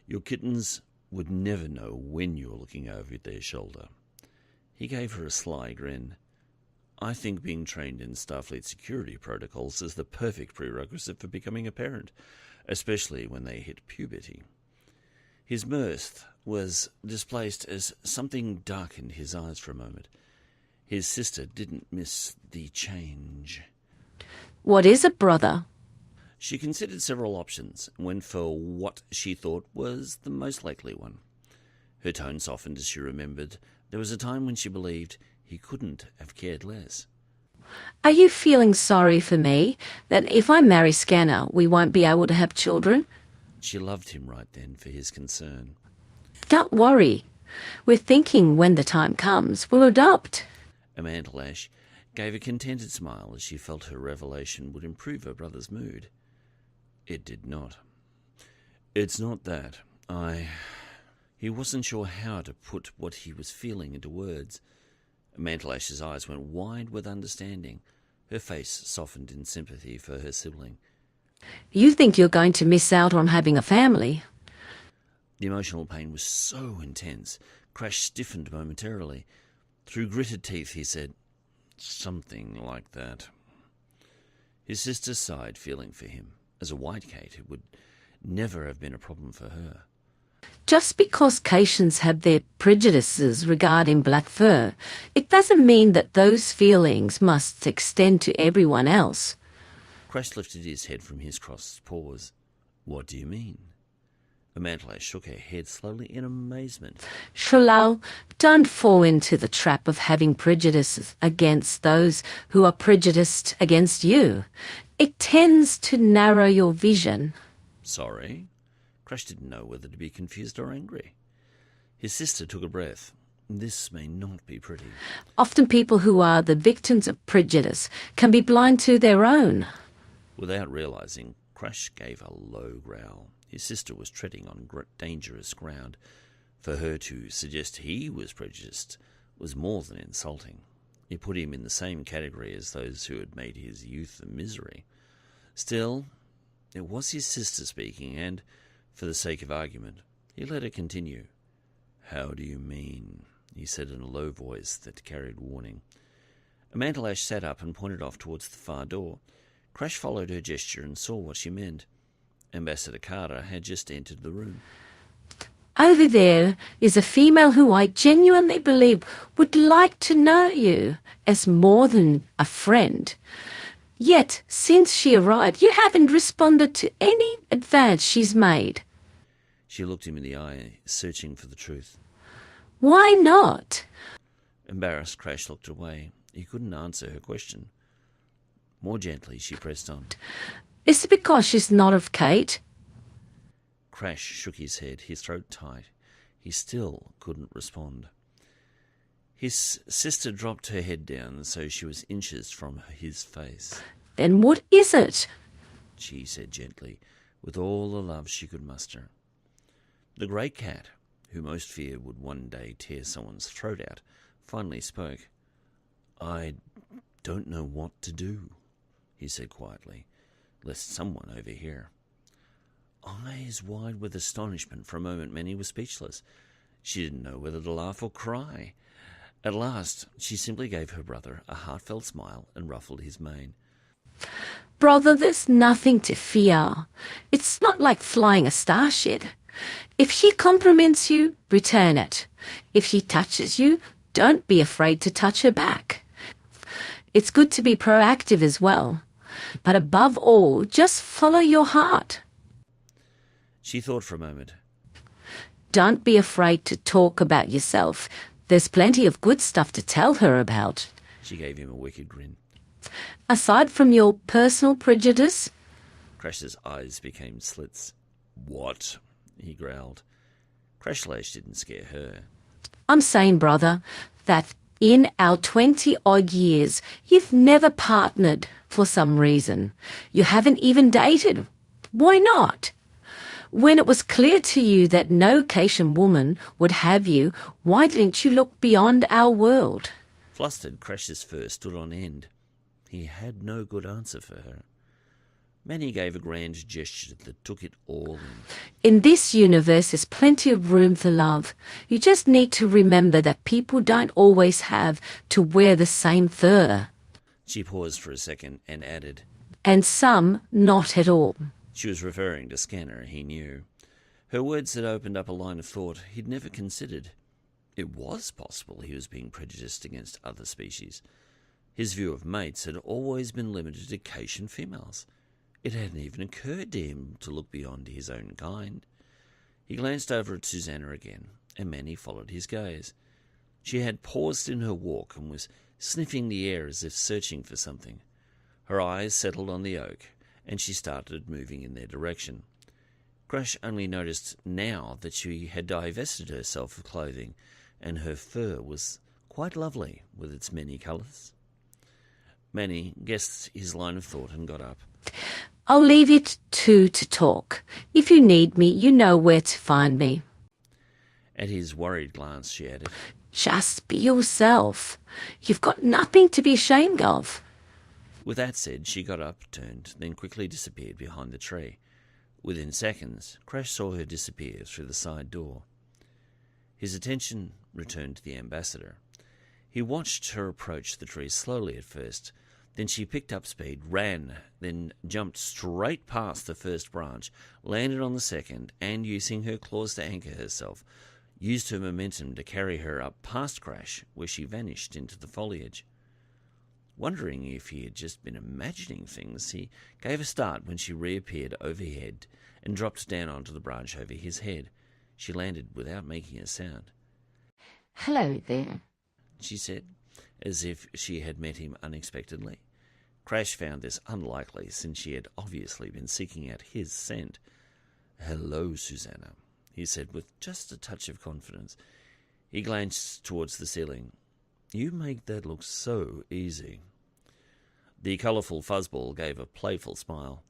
[SPEAKER 1] Your kittens would never know when you were looking over their shoulder." He gave her a sly grin. "I think being trained in Starfleet security protocols is the perfect prerequisite for becoming a parent, especially when they hit puberty." His mirth was displaced as something darkened his eyes for a moment. His sister didn't miss the change.
[SPEAKER 4] What is it, brother?
[SPEAKER 1] She considered several options and went for what she thought was the most likely one. Her tone softened as she remembered there was a time when she believed he couldn't have cared less.
[SPEAKER 4] Are you feeling sorry for me, that if I marry Scanner, we won't be able to have children?
[SPEAKER 1] She loved him right then for his concern.
[SPEAKER 4] Don't worry. We're thinking when the time comes, we'll adopt.
[SPEAKER 1] Pashtallash gave a contented smile as she felt her revelation would improve her brother's mood. It did not. "It's not that. He wasn't sure how to put what he was feeling into words. Pashtalash's eyes went wide with understanding. Her face softened in sympathy for her sibling.
[SPEAKER 4] You think you're going to miss out on having a family?
[SPEAKER 1] The emotional pain was so intense, Crash stiffened momentarily. Through gritted teeth, he said, "Something like that." His sister sighed, feeling for him. As a white Cait, it would never have been a problem for her.
[SPEAKER 4] Just because Caitians have their prejudices regarding black fur, it doesn't mean that those feelings must extend to everyone else.
[SPEAKER 1] Crash lifted his head from his crossed paws. "What do you mean?" Pashtallash shook her head slowly in amazement.
[SPEAKER 4] Shalal, don't fall into the trap of having prejudices against those who are prejudiced against you. It tends to narrow your vision.
[SPEAKER 1] Sorry? Crash didn't know whether to be confused or angry. His sister took a breath. This may not be pretty.
[SPEAKER 4] Often people who are the victims of prejudice can be blind to their own.
[SPEAKER 1] Without realizing, Crash gave a low growl. His sister was treading on dangerous ground. For her to suggest he was prejudiced was more than insulting. It put him in the same category as those who had made his youth a misery. Still, it was his sister speaking, and, for the sake of argument, he let her continue. "How do you mean?" he said in a low voice that carried warning. Amantalash sat up and pointed off towards the far door. Crash followed her gesture and saw what she meant. Ambassador Carter had just entered the room.
[SPEAKER 4] Over there is a female who I genuinely believe would like to know you as more than a friend. Yet, since she arrived, you haven't responded to any advance she's made.
[SPEAKER 1] She looked him in the eye, searching for the truth.
[SPEAKER 4] Why not?
[SPEAKER 1] Embarrassed, Crash looked away. He couldn't answer her question. More gently, she pressed on.
[SPEAKER 4] Is it because she's not of Cait?
[SPEAKER 1] Crash shook his head, his throat tight. He still couldn't respond. His sister dropped her head down so she was inches from his face.
[SPEAKER 4] Then what is it?
[SPEAKER 1] She said gently, with all the love she could muster. The great cat, who most feared would one day tear someone's throat out, finally spoke. "I don't know what to do," he said quietly, lest someone overhear. Eyes wide with astonishment, for a moment Manny was speechless. She didn't know whether to laugh or cry. At last, she simply gave her brother a heartfelt smile and ruffled his mane.
[SPEAKER 4] Brother, there's nothing to fear. It's not like flying a starship. If she compliments you, return it. If she touches you, don't be afraid to touch her back. It's good to be proactive as well. But above all, just follow your heart.
[SPEAKER 1] She thought for a moment.
[SPEAKER 4] Don't be afraid to talk about yourself. There's plenty of good stuff to tell her about.
[SPEAKER 1] She gave him a wicked grin.
[SPEAKER 4] Aside from your personal prejudice?
[SPEAKER 1] Crash's eyes became slits. "What?" he growled. Krashtallash didn't scare her.
[SPEAKER 4] I'm saying, brother, that in our 20-odd years, you've never partnered for some reason. You haven't even dated. Why not? When it was clear to you that no Caitian woman would have you, why didn't you look beyond our world?
[SPEAKER 1] Flustered, Crash's fur stood on end. He had no good answer for her. Manny gave a grand gesture that took it all in.
[SPEAKER 4] In this universe, there's plenty of room for love. You just need to remember that people don't always have to wear the same fur.
[SPEAKER 1] She paused for a second and added,
[SPEAKER 4] And some not at all.
[SPEAKER 1] She was referring to Scanner, he knew. Her words had opened up a line of thought he'd never considered. It was possible he was being prejudiced against other species. His view of mates had always been limited to Caitian females. It hadn't even occurred to him to look beyond his own kind. He glanced over at Susanna again, and Manny followed his gaze. She had paused in her walk and was sniffing the air as if searching for something. Her eyes settled on the oak, and she started moving in their direction. Crash only noticed now that she had divested herself of clothing, and her fur was quite lovely with its many colours. Manny guessed his line of thought and got up.
[SPEAKER 4] I'll leave it to talk. If you need me, you know where to find me.
[SPEAKER 1] At his worried glance, she added,
[SPEAKER 4] Just be yourself. You've got nothing to be ashamed of.
[SPEAKER 1] With that said, she got up, turned, then quickly disappeared behind the tree. Within seconds, Crash saw her disappear through the side door. His attention returned to the ambassador. He watched her approach the tree slowly at first. Then she picked up speed, ran, then jumped straight past the first branch, landed on the second, and, using her claws to anchor herself, used her momentum to carry her up past Crash, where she vanished into the foliage. Wondering if he had just been imagining things, he gave a start when she reappeared overhead and dropped down onto the branch over his head. She landed without making a sound.
[SPEAKER 6] Hello there,
[SPEAKER 1] she said, as if she had met him unexpectedly. Crash found this unlikely, since she had obviously been seeking out his scent. "Hello, Susanna," he said with just a touch of confidence. He glanced towards the ceiling. "You make that look so easy." The colourful fuzzball gave a playful smile.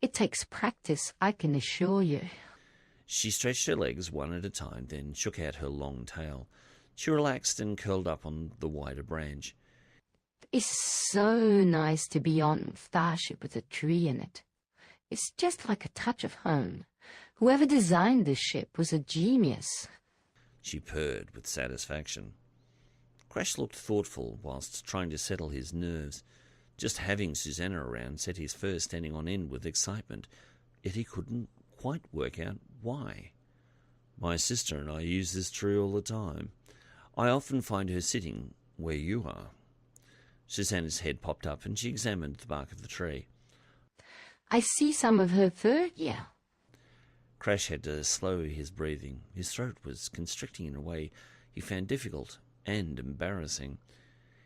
[SPEAKER 6] It takes practice, I can assure you.
[SPEAKER 1] She stretched her legs one at a time, then shook out her long tail. She relaxed and curled up on the wider branch.
[SPEAKER 6] It's so nice to be on starship with a tree in it. It's just like a touch of home. Whoever designed this ship was a genius.
[SPEAKER 1] She purred with satisfaction. Crash looked thoughtful whilst trying to settle his nerves. Just having Susanna around set his fur standing on end with excitement, yet he couldn't quite work out why. "My sister and I use this tree all the time. I often find her sitting where you are." Susanna's head popped up and she examined the bark of the tree.
[SPEAKER 6] I see some of her fur here.
[SPEAKER 1] Crash had to slow his breathing. His throat was constricting in a way he found difficult and embarrassing.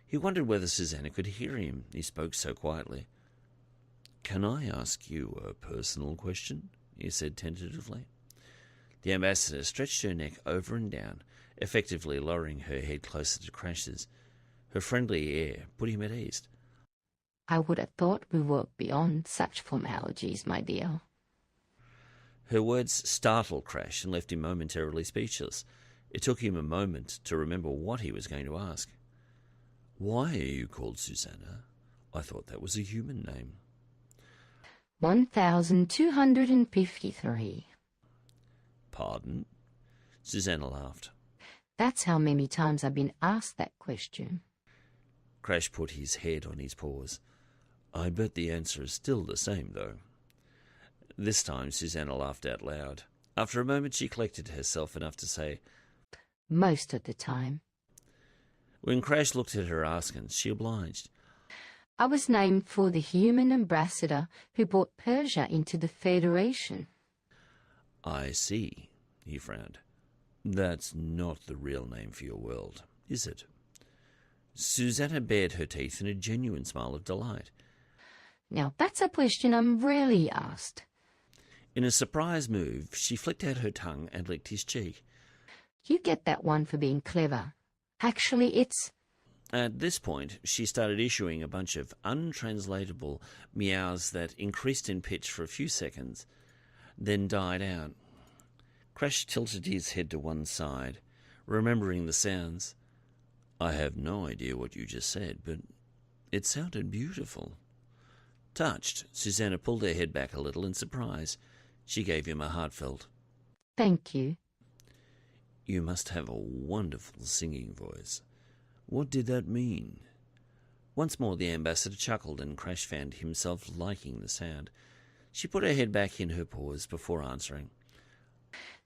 [SPEAKER 1] He wondered whether Susanna could hear him. He spoke so quietly. "Can I ask you a personal question?" he said tentatively. The ambassador stretched her neck over and down, effectively lowering her head closer to Crash's. Her friendly air put him at ease.
[SPEAKER 6] I would have thought we were beyond such formalities, my dear.
[SPEAKER 1] Her words startled Crash and left him momentarily speechless. It took him a moment to remember what he was going to ask. "Why are you called Susanna? I thought that was a human name."
[SPEAKER 6] 1253.
[SPEAKER 1] "Pardon?" Susanna laughed.
[SPEAKER 6] That's how many times I've been asked that question.
[SPEAKER 1] Crash put his head on his paws. "I bet the answer is still the same, though." This time Susanna laughed out loud. After a moment she collected herself enough to say,
[SPEAKER 6] Most of the time.
[SPEAKER 1] When Crash looked at her askance, she obliged.
[SPEAKER 6] I was named for the human ambassador who brought Persia into the Federation.
[SPEAKER 1] "I see," he frowned. "That's not the real name for your world, is it?" Susanna bared her teeth in a genuine smile of delight.
[SPEAKER 6] Now that's a question I'm rarely asked.
[SPEAKER 1] In a surprise move, she flicked out her tongue and licked his cheek.
[SPEAKER 6] You get that one for being clever. Actually, it's...
[SPEAKER 1] At this point, she started issuing a bunch of untranslatable meows that increased in pitch for a few seconds, then died out. Crash tilted his head to one side, remembering the sounds. "I have no idea what you just said, but it sounded beautiful." Touched, Susanna pulled her head back a little in surprise. She gave him a heartfelt,
[SPEAKER 6] Thank you.
[SPEAKER 1] "You must have a wonderful singing voice. What did that mean?" Once more the ambassador chuckled, and Crash found himself liking the sound. She put her head back in her paws before answering.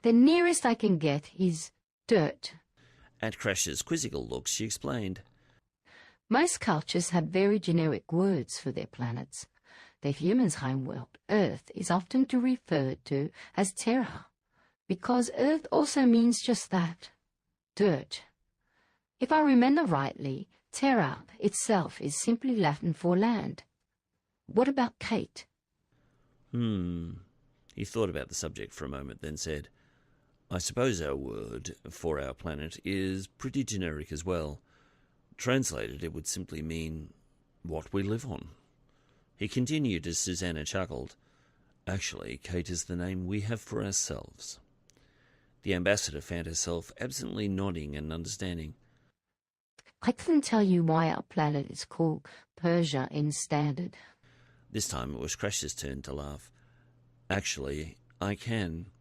[SPEAKER 6] The nearest I can get is dirt.
[SPEAKER 1] At Crash's quizzical look, she explained.
[SPEAKER 6] Most cultures have very generic words for their planets. The human's homeworld, Earth, is often referred to as Terra, because Earth also means just that, dirt. If I remember rightly, Terra itself is simply Latin for land. What about Cait?
[SPEAKER 1] He thought about the subject for a moment, then said, "I suppose our word for our planet is pretty generic as well. Translated, it would simply mean what we live on." He continued as Susanna chuckled. "Actually, Cait is the name we have for ourselves." The ambassador found herself absently nodding and understanding.
[SPEAKER 6] I couldn't tell you why our planet is called Persia in Standard.
[SPEAKER 1] This time it was Crash's turn to laugh. "Actually, I can.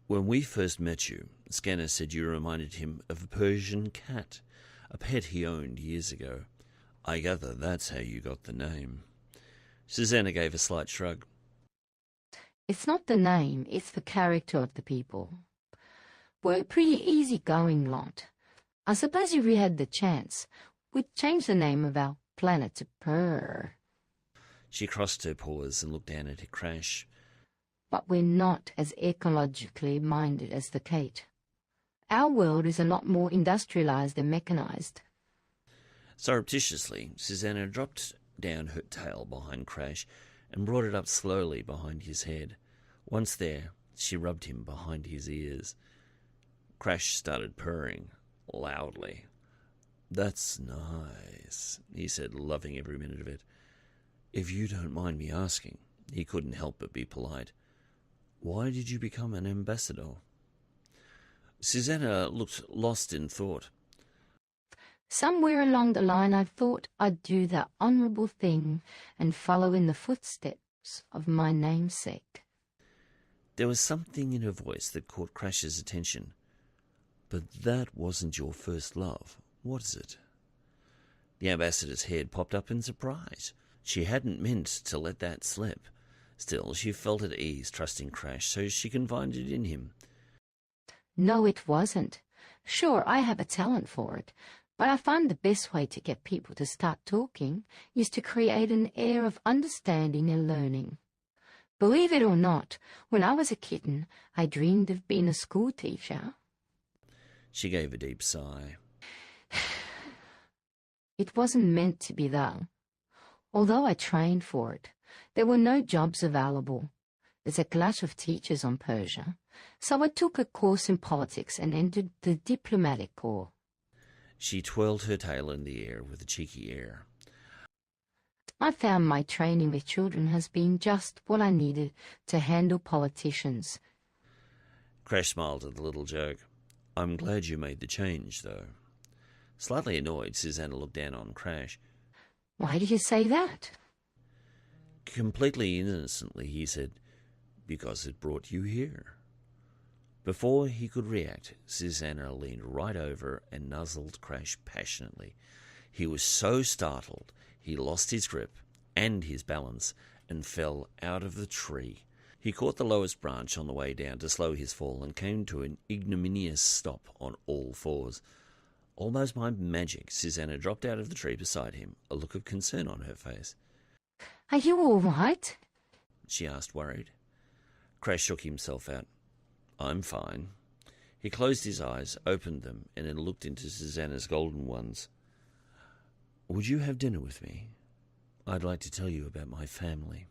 [SPEAKER 1] When we first met you, Scanner said you reminded him of a Persian cat, a pet he owned years ago. I gather that's how you got the name." Susanna gave a slight shrug.
[SPEAKER 6] It's not the name, it's the character of the people. We're a pretty easy-going lot. I suppose if we had the chance, we'd change the name of our planet to Per.
[SPEAKER 1] She crossed her paws and looked down at Crash.
[SPEAKER 6] But we're not as ecologically minded as the Cait. Our world is a lot more industrialized and mechanized.
[SPEAKER 1] Surreptitiously, Susanna dropped down her tail behind Crash and brought it up slowly behind his head. Once there, She rubbed him behind his ears. Crash started purring loudly. "That's nice," he said, loving every minute of it. "If you don't mind me asking," he couldn't help but be polite, "why did you become an ambassador?" Susanna looked lost in thought.
[SPEAKER 6] Somewhere along the line I thought I'd do the honourable thing and follow in the footsteps of my namesake.
[SPEAKER 1] There was something in her voice that caught Crash's attention. "But that wasn't your first love, was it?" The ambassador's head popped up in surprise. She hadn't meant to let that slip. Still, she felt at ease trusting Crash, so she confided in him.
[SPEAKER 6] No, it wasn't. Sure, I have a talent for it, but I find the best way to get people to start talking is to create an air of understanding and learning. Believe it or not, when I was a kitten, I dreamed of being a school teacher.
[SPEAKER 1] She gave a deep sigh.
[SPEAKER 6] It wasn't meant to be, though. Although I trained for it, there were no jobs available. There's a glut of teachers on Persia, so I took a course in politics and entered the diplomatic corps.
[SPEAKER 1] She twirled her tail in the air with a cheeky air.
[SPEAKER 6] I found my training with children has been just what I needed to handle politicians.
[SPEAKER 1] Crash smiled at the little joke. "I'm glad you made the change, though." Slightly annoyed, Susanna looked down on Crash.
[SPEAKER 6] Why do you say that?
[SPEAKER 1] Completely innocently, he said, "Because it brought you here." Before he could react, Susanna leaned right over and nuzzled Crash passionately. He was so startled, he lost his grip and his balance and fell out of the tree. He caught the lowest branch on the way down to slow his fall and came to an ignominious stop on all fours. Almost by magic, Susanna dropped out of the tree beside him, a look of concern on her face.
[SPEAKER 6] Are you all right?
[SPEAKER 1] She asked, worried. Crash shook himself out. "I'm fine." He closed his eyes, opened them, and then looked into Susanna's golden ones. "Would you have dinner with me? I'd like to tell you about my family."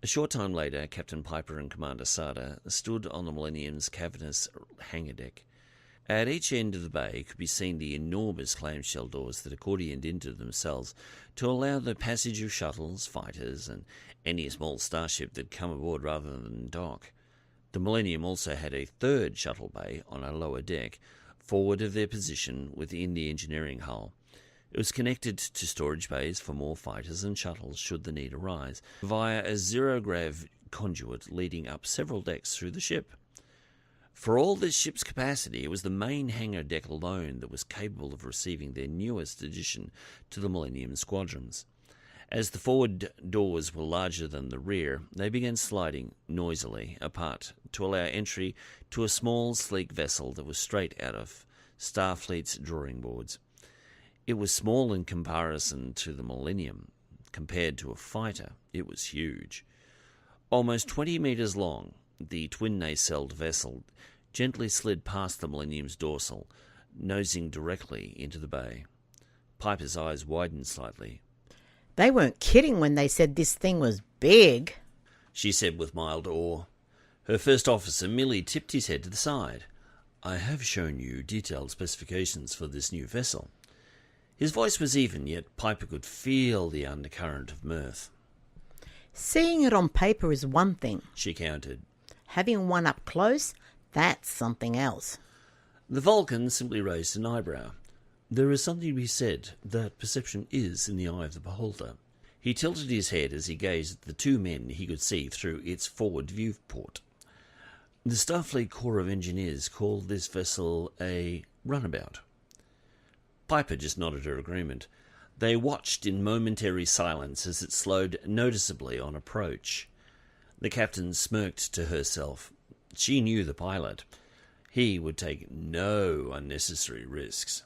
[SPEAKER 1] A short time later, Captain Piper and Commander Sarda stood on the Millennium's cavernous hangar deck. At each end of the bay could be seen the enormous clamshell doors that accordioned into themselves to allow the passage of shuttles, fighters, and any small starship that come aboard rather than dock. The Millennium also had a third shuttle bay on a lower deck, forward of their position within the engineering hull. It was connected to storage bays for more fighters and shuttles should the need arise, via a zero-grav conduit leading up several decks through the ship. For all this ship's capacity, it was the main hangar deck alone that was capable of receiving their newest addition to the Millennium squadrons. As the forward doors were larger than the rear, they began sliding noisily apart to allow entry to a small, sleek vessel that was straight out of Starfleet's drawing boards. It was small in comparison to the Millennium. Compared to a fighter, it was huge. Almost 20 meters long, the twin-nacelled vessel gently slid past the Millennium's dorsal, nosing directly into the bay. Piper's eyes widened slightly.
[SPEAKER 3] They weren't kidding when they said this thing was big,
[SPEAKER 1] she said with mild awe. Her first officer merely tipped his head to the side. "I have shown you detailed specifications for this new vessel." His voice was even, yet Piper could feel the undercurrent of mirth.
[SPEAKER 3] Seeing it on paper is one thing.
[SPEAKER 1] She countered.
[SPEAKER 3] Having one up close, that's something else.
[SPEAKER 1] The Vulcan simply raised an eyebrow. "There is something to be said that perception is in the eye of the beholder." He tilted his head as he gazed at the two men he could see through its forward viewport. "The Starfleet Corps of Engineers called this vessel a runabout." Piper just nodded her agreement. They watched in momentary silence as it slowed noticeably on approach. The captain smirked to herself. She knew the pilot. He would take no unnecessary risks.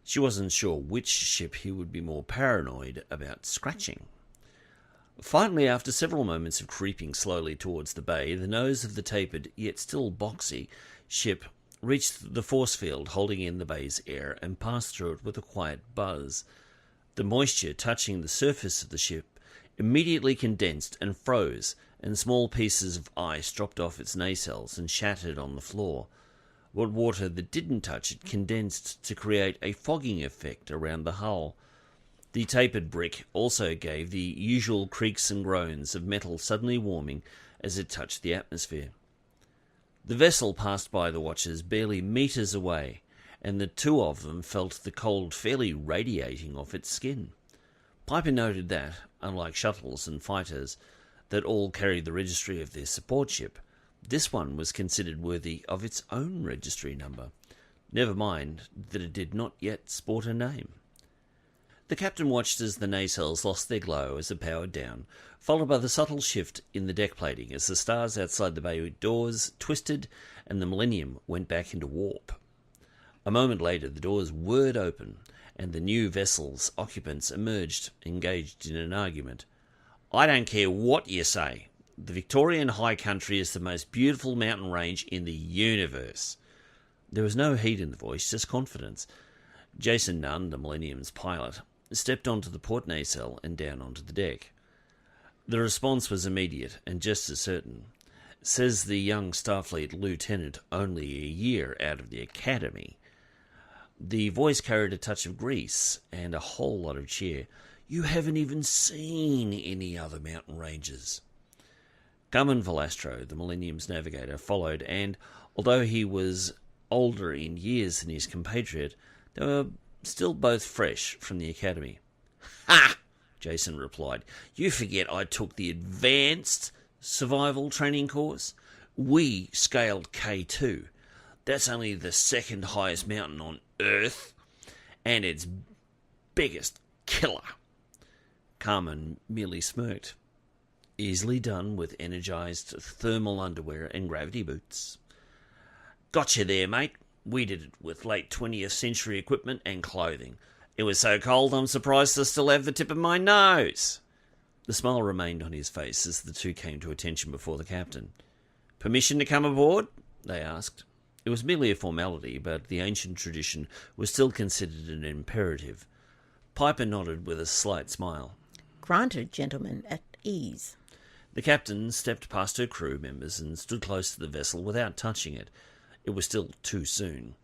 [SPEAKER 1] She wasn't sure which ship he would be more paranoid about scratching. Finally, after several moments of creeping slowly towards the bay, the nose of the tapered, yet still boxy, ship reached the force field holding in the bay's air and passed through it with a quiet buzz. The moisture touching the surface of the ship immediately condensed and froze and small pieces of ice dropped off its nacelles and shattered on the floor. What water that didn't touch it condensed to create a fogging effect around the hull. The tapered brick also gave the usual creaks and groans of metal suddenly warming as it touched the atmosphere. The vessel passed by the watchers barely metres away, and the two of them felt the cold fairly radiating off its skin. Piper noted that, unlike shuttles and fighters that all carried the registry of their support ship, this one was considered worthy of its own registry number. Never mind that it did not yet sport a name. The captain watched as the nacelles lost their glow as it powered down, followed by the subtle shift in the deck plating as the stars outside the bay doors twisted and the Millennium went back into warp. A moment later the doors whirred open and the new vessel's occupants emerged, engaged in an argument. "I don't care what you say. The Victorian High Country is the most beautiful mountain range in the universe." There was no heat in the voice, just confidence. Jason Nunn, the Millennium's pilot, stepped onto the port nacelle and down onto the deck. The response was immediate and just as certain. Says the young Starfleet lieutenant, only a year out of the academy. The voice carried a touch of grease and a whole lot of cheer. "You haven't even seen any other mountain ranges." Carmen Velastro, the Millennium's navigator, followed, and although he was older in years than his compatriot, they were still both fresh from the academy. "Ha!" Jason replied. "You forget I took the advanced survival training course. We scaled K2. That's only the second highest mountain on Earth, and its biggest killer." Carmen merely smirked. Easily done with energized thermal underwear and gravity boots. "Gotcha there, mate. We did it with late 20th century equipment and clothing. It was so cold I'm surprised to still have the tip of my nose." The smile remained on his face as the two came to attention before the captain. "Permission to come aboard?" they asked. It was merely a formality, but the ancient tradition was still considered an imperative. Piper nodded with a slight smile.
[SPEAKER 3] "Granted, gentlemen, at ease."
[SPEAKER 1] The captain stepped past her crew members and stood close to the vessel without touching it. It was still too soon.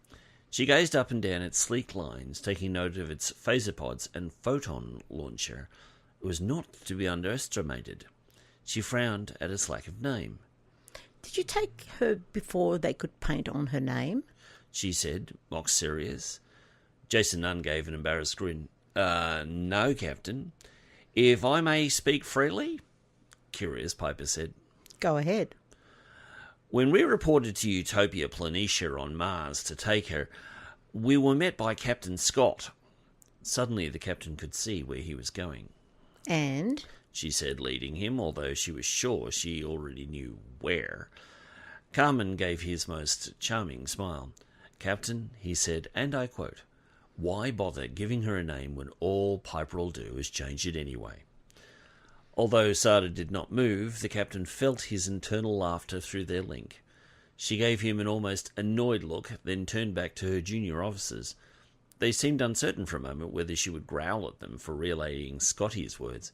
[SPEAKER 1] She gazed up and down its sleek lines, taking note of its phaser pods and photon launcher. It was not to be underestimated. She frowned at its lack of name.
[SPEAKER 3] "Did you take her before they could paint on her name?"
[SPEAKER 1] she said, mock serious. Jason Nunn gave an embarrassed grin. No, Captain. If I may speak freely?" Curious, Piper said.
[SPEAKER 3] "Go ahead."
[SPEAKER 1] "When we reported to Utopia Planitia on Mars to take her, we were met by Captain Scott." Suddenly the captain could see where he was going.
[SPEAKER 3] "And?"
[SPEAKER 1] she said, leading him, although she was sure she already knew where. Carmen gave his most charming smile. "Captain," he said, and I quote, "why bother giving her a name when all Piper'll do is change it anyway?" Although Sarda did not move, the captain felt his internal laughter through their link. She gave him an almost annoyed look, then turned back to her junior officers. They seemed uncertain for a moment whether she would growl at them for relaying Scotty's words.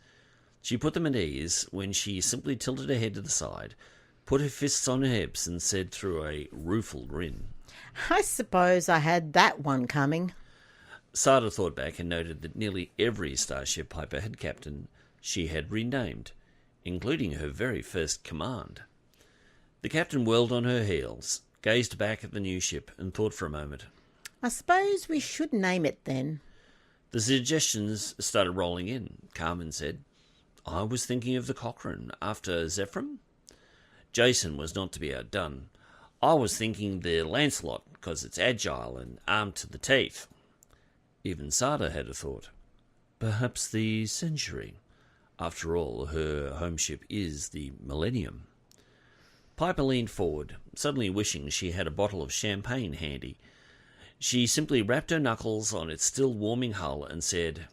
[SPEAKER 1] She put them at ease when she simply tilted her head to the side, put her fists on her hips, and said through a rueful grin,
[SPEAKER 3] "I suppose I had that one coming."
[SPEAKER 1] Sarda thought back and noted that nearly every starship Piper had captained she had renamed, including her very first command. The captain whirled on her heels, gazed back at the new ship, and thought for a moment.
[SPEAKER 3] "I suppose we should name it then."
[SPEAKER 1] The suggestions started rolling in. Carmen said, "I was thinking of the Cochrane, after Zephram." Jason was not to be outdone. "I was thinking the Lancelot, because it's agile and armed to the teeth." Even Sarda had a thought. Perhaps the Century. After all, her home ship is the Millennium. Piper leaned forward, suddenly wishing she had a bottle of champagne handy. She simply rapped her knuckles on its still warming hull and said,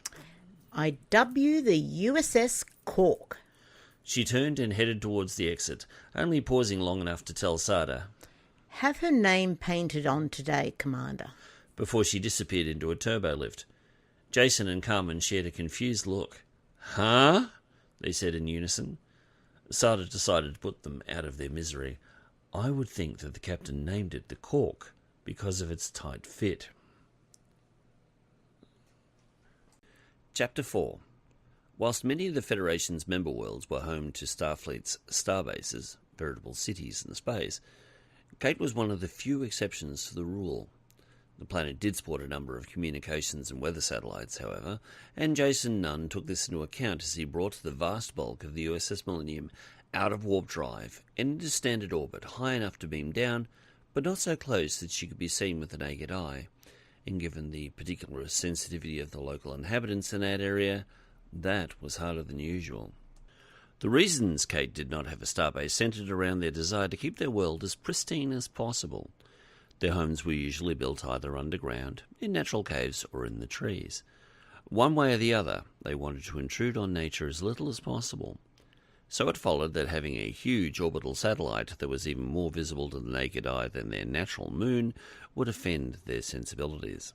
[SPEAKER 3] "I dub you the USS Cork."
[SPEAKER 1] She turned and headed towards the exit, only pausing long enough to tell Sarda,
[SPEAKER 3] "Have her name painted on today, Commander."
[SPEAKER 1] before she disappeared into a turbo lift. Jason and Carmen shared a confused look. "Huh?" they said in unison. Sarda decided to put them out of their misery. I would think that the captain named it the Cork because of its tight fit. Chapter 4. Whilst many of the Federation's member worlds were home to Starfleet's starbases, veritable cities in space, Cait was one of the few exceptions to the rule. The planet did sport a number of communications and weather satellites, however, and Jason Nunn took this into account as he brought the vast bulk of the USS Millennium out of warp drive and into standard orbit, high enough to beam down, but not so close that she could be seen with the naked eye. And given the particular sensitivity of the local inhabitants in that area, that was harder than usual. The reasons Cait did not have a starbase centered around their desire to keep their world as pristine as possible. Their homes were usually built either underground, in natural caves, or in the trees. One way or the other, they wanted to intrude on nature as little as possible. So it followed that having a huge orbital satellite that was even more visible to the naked eye than their natural moon would offend their sensibilities.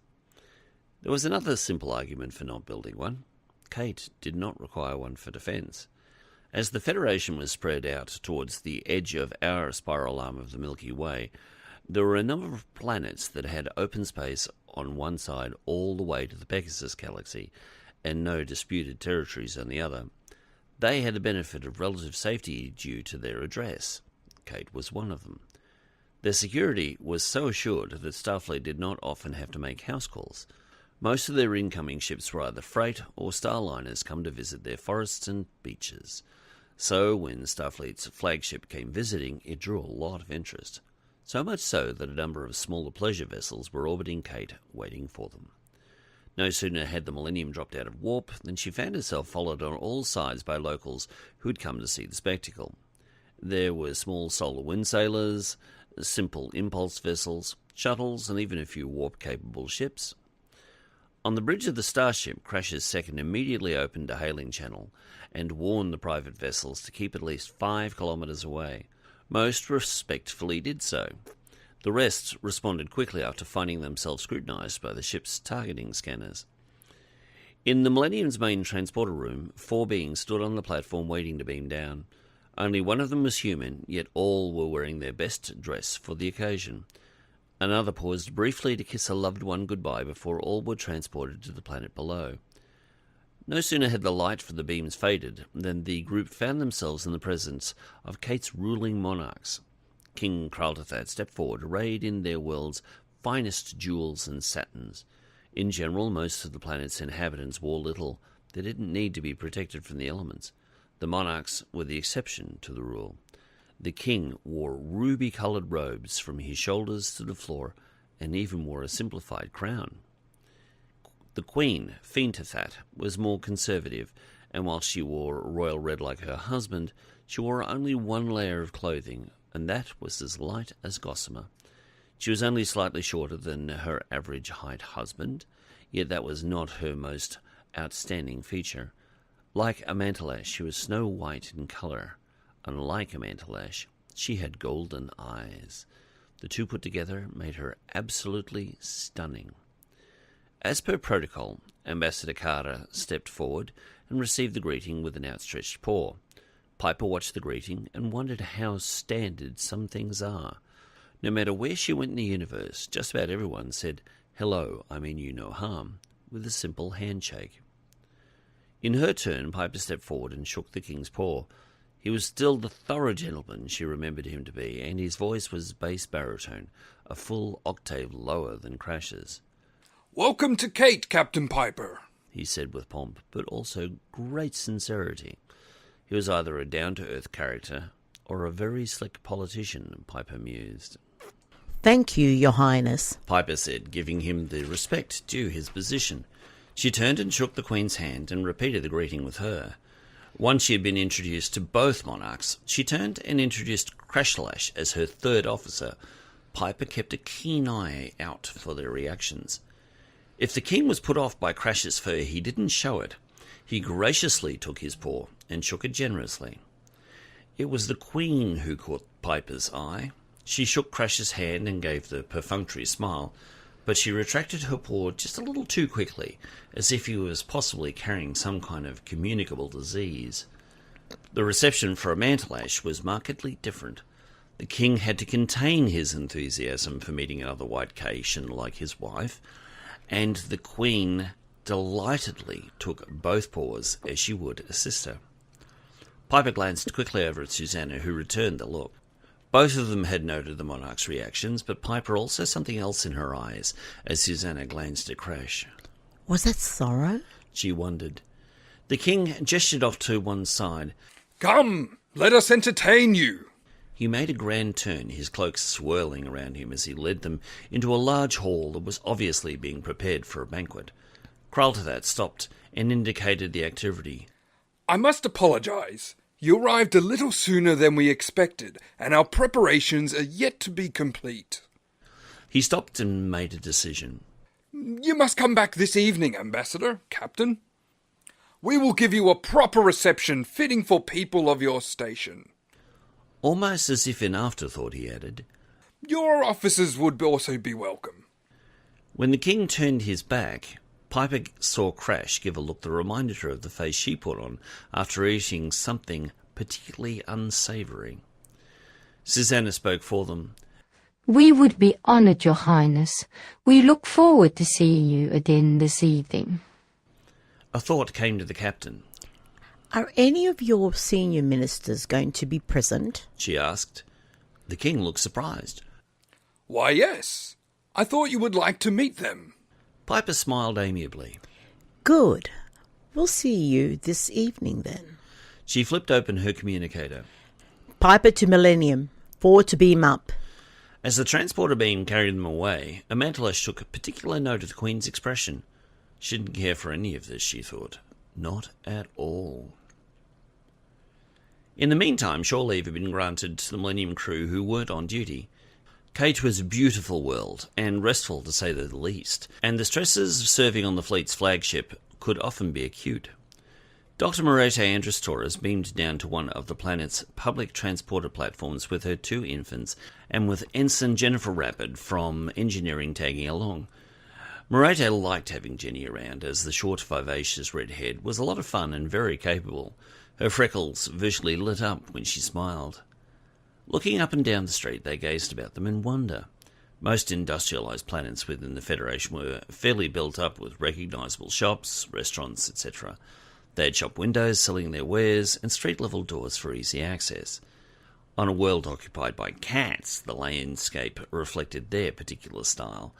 [SPEAKER 1] There was another simple argument for not building one. Cait did not require one for defence. As the Federation was spread out towards the edge of our spiral arm of the Milky Way, there were a number of planets that had open space on one side all the way to the Pegasus galaxy, and no disputed territories on the other. They had the benefit of relative safety due to their address. Cait was one of them. Their security was so assured that Starfleet did not often have to make house calls. Most of their incoming ships were either freight or starliners come to visit their forests and beaches. So when Starfleet's flagship came visiting, it drew a lot of interest. So much so that a number of smaller pleasure vessels were orbiting Cait, waiting for them. No sooner had the Millennium dropped out of warp than she found herself followed on all sides by locals who had come to see the spectacle. There were small solar wind sailors, simple impulse vessels, shuttles, and even a few warp-capable ships. On the bridge of the starship, Crash's second immediately opened a hailing channel and warned the private vessels to keep at least 5 kilometres away. Most respectfully did so. The rest responded quickly after finding themselves scrutinised by the ship's targeting scanners. In the Millennium's main transporter room, 4 beings stood on the platform waiting to beam down. Only one of them was human, yet all were wearing their best dress for the occasion. Another paused briefly to kiss a loved one goodbye before all were transported to the planet below. No sooner had the light for the beams faded than the group found themselves in the presence of Cait's ruling monarchs. King Kraltathat stepped forward, arrayed in their world's finest jewels and satins. In general, most of the planet's inhabitants wore little. They didn't need to be protected from the elements. The monarchs were the exception to the rule. The king wore ruby-coloured robes from his shoulders to the floor, and even wore a simplified crown. The queen, Feentathat, was more conservative, and while she wore royal red like her husband, she wore only one layer of clothing, and that was as light as gossamer. She was only slightly shorter than her average height husband, yet that was not her most outstanding feature. Like a Pashtallash, she was snow white in colour. Unlike a Pashtallash, she had golden eyes. The two put together made her absolutely stunning. As per protocol, Ambassador Carter stepped forward and received the greeting with an outstretched paw. Piper watched the greeting and wondered how standard some things are. No matter where she went in the universe, just about everyone said, "Hello, I mean you no harm," with a simple handshake. In her turn, Piper stepped forward and shook the king's paw. He was still the thorough gentleman she remembered him to be, and his voice was bass baritone, a full octave lower than Crash's.
[SPEAKER 10] "Welcome to Cait, Captain Piper,"
[SPEAKER 1] he said with pomp, but also great sincerity. He was either a down-to-earth character or a very slick politician, Piper mused.
[SPEAKER 3] "Thank you, Your Highness,"
[SPEAKER 1] Piper said, giving him the respect due his position. She turned and shook the Queen's hand and repeated the greeting with her. Once she had been introduced to both monarchs, she turned and introduced Krashtallash as her third officer. Piper kept a keen eye out for their reactions. If the king was put off by Crash's fur, he didn't show it. He graciously took his paw and shook it generously. It was the Queen who caught Piper's eye. She shook Crash's hand and gave the perfunctory smile, but she retracted her paw just a little too quickly, as if he was possibly carrying some kind of communicable disease. The reception for Pashtallash was markedly different. The king had to contain his enthusiasm for meeting another white Caitian like his wife, and the queen delightedly took both paws as she would a sister. Piper glanced quickly over at Susanna, who returned the look. Both of them had noted the monarch's reactions, but Piper also something else in her eyes as Susanna glanced at Crash.
[SPEAKER 3] Was that sorrow?
[SPEAKER 1] She wondered. The king gestured off to one side.
[SPEAKER 10] Come, let us entertain you.
[SPEAKER 1] He made a grand turn, his cloak swirling around him as he led them into a large hall that was obviously being prepared for a banquet. Kraltathat stopped and indicated the activity.
[SPEAKER 10] I must apologize. You arrived a little sooner than we expected, and our preparations are yet to be complete.
[SPEAKER 1] He stopped and made a decision.
[SPEAKER 10] You must come back this evening, Ambassador, Captain. We will give you a proper reception fitting for people of your station.
[SPEAKER 1] Almost as if in afterthought, he added,
[SPEAKER 10] Your officers would also be welcome.
[SPEAKER 1] When the king turned his back, Piper saw Crash give a look that reminded her of the face she put on after eating something particularly unsavoury. Susanna spoke for them.
[SPEAKER 6] We would be honoured, Your Highness. We look forward to seeing you again this evening.
[SPEAKER 1] A thought came to the captain.
[SPEAKER 3] Are any of your senior ministers going to be present?
[SPEAKER 1] She asked. The king looked surprised.
[SPEAKER 10] Why, yes. I thought you would like to meet them.
[SPEAKER 1] Piper smiled amiably.
[SPEAKER 3] Good. We'll see you this evening then.
[SPEAKER 1] She flipped open her communicator.
[SPEAKER 3] Piper to Millennium. 4 to beam up.
[SPEAKER 1] As the transporter beam carried them away, Pashtallash took a particular note of the Queen's expression. She didn't care for any of this, she thought. Not at all. In the meantime, shore leave had been granted to the Millennium crew who weren't on duty. Cait was a beautiful world, and restful to say the least, and the stresses of serving on the fleet's flagship could often be acute. Dr. Merete AndrusTaurus beamed down to one of the planet's public transporter platforms with her 2 infants, and with Ensign Jennifer Rapid from engineering tagging along. Merete liked having Jenny around, as the short, vivacious redhead was a lot of fun and very capable. Her freckles visually lit up when she smiled. Looking up and down the street, they gazed about them in wonder. Most industrialised planets within the Federation were fairly built up with recognisable shops, restaurants, etc. They had shop windows selling their wares and street-level doors for easy access. On a world occupied by cats, the landscape reflected their particular style.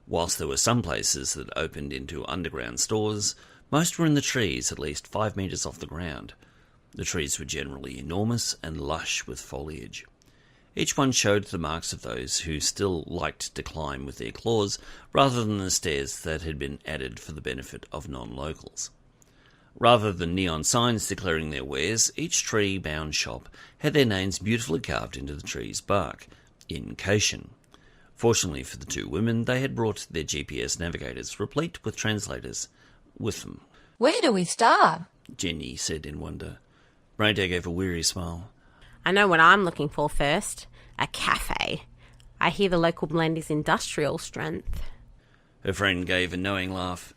[SPEAKER 1] Whilst there were some places that opened into underground stores, most were in the trees, at least 5 metres off the ground. The trees were generally enormous and lush with foliage. Each one showed the marks of those who still liked to climb with their claws rather than the stairs that had been added for the benefit of non-locals. Rather than neon signs declaring their wares, each tree-bound shop had their names beautifully carved into the tree's bark, in Caitian. Fortunately for the 2 women, they had brought their GPS navigators, replete with translators, with them.
[SPEAKER 6] Where do we start?
[SPEAKER 1] Jenny said in wonder. Merete gave a weary smile.
[SPEAKER 7] I know what I'm looking for first. A cafe. I hear the local blend is industrial strength.
[SPEAKER 1] Her friend gave a knowing laugh.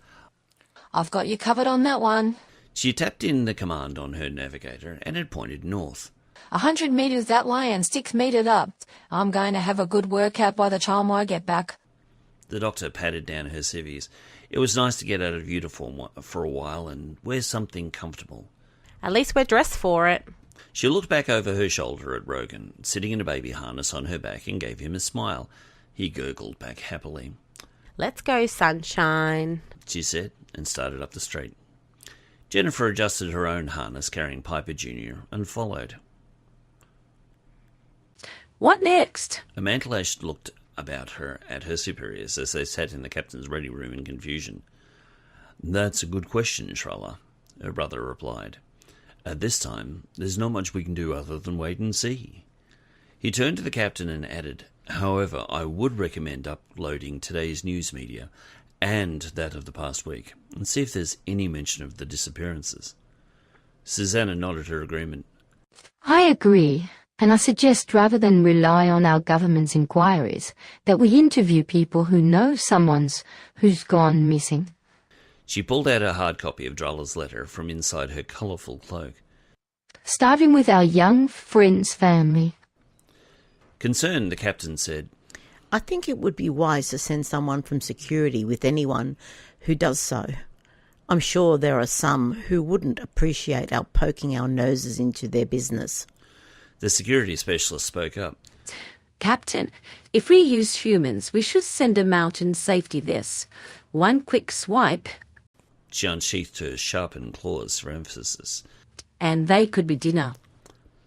[SPEAKER 6] I've got you covered on that one.
[SPEAKER 1] She tapped in the command on her navigator and had pointed north.
[SPEAKER 6] 100 metres that way and 6 metres up. I'm going to have a good workout by the time I get back.
[SPEAKER 1] The doctor patted down her civvies. It was nice to get out of uniform for a while and wear something comfortable.
[SPEAKER 7] At least we're dressed for it.
[SPEAKER 1] She looked back over her shoulder at Rogan, sitting in a baby harness on her back, and gave him a smile. He gurgled back happily.
[SPEAKER 7] Let's go, sunshine,
[SPEAKER 1] she said, and started up the street. Jennifer adjusted her own harness, carrying Piper Jr., and followed.
[SPEAKER 4] What next?
[SPEAKER 1] Pashtallash looked about her at her superiors as they sat in the captain's ready room in confusion. That's a good question, Drallah, her brother replied. At this time, there's not much we can do other than wait and see. He turned to the captain and added, However, I would recommend uploading today's news media and that of the past week, and see if there's any mention of the disappearances. Susanna nodded her agreement.
[SPEAKER 6] I agree, and I suggest rather than rely on our government's inquiries, that we interview people who know someone's who's gone missing.
[SPEAKER 1] She pulled out a hard copy of Drallah's letter from inside her colourful cloak.
[SPEAKER 6] starting with our young friend's family.
[SPEAKER 1] Concerned, the captain said,
[SPEAKER 3] I think it would be wise to send someone from security with anyone who does so. I'm sure there are some who wouldn't appreciate our poking our noses into their business.
[SPEAKER 1] The security specialist spoke up.
[SPEAKER 4] Captain, if we use humans, we should send them out and safety this. One quick swipe,
[SPEAKER 1] She unsheathed her sharpened claws for emphasis.
[SPEAKER 4] and they could be dinner.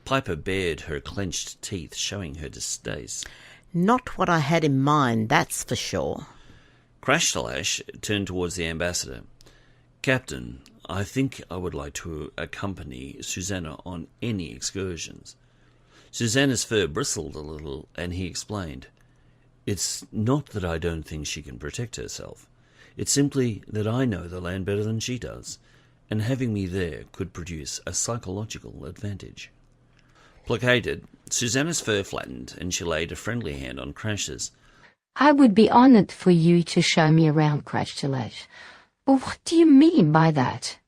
[SPEAKER 1] Piper bared her clenched teeth, showing her distaste.
[SPEAKER 3] Not what I had in mind, that's for sure.
[SPEAKER 1] Krashtallash turned towards the ambassador. Captain, I think I would like to accompany Susanna on any excursions. Susanna's fur bristled a little, and he explained, It's not that I don't think she can protect herself. It's simply that I know the land better than she does, and having me there could produce a psychological advantage. Placated, Susanna's fur flattened, and she laid a friendly hand on Crash's.
[SPEAKER 6] I would be honored for you to show me around, Krashtallash. But what do you mean by that?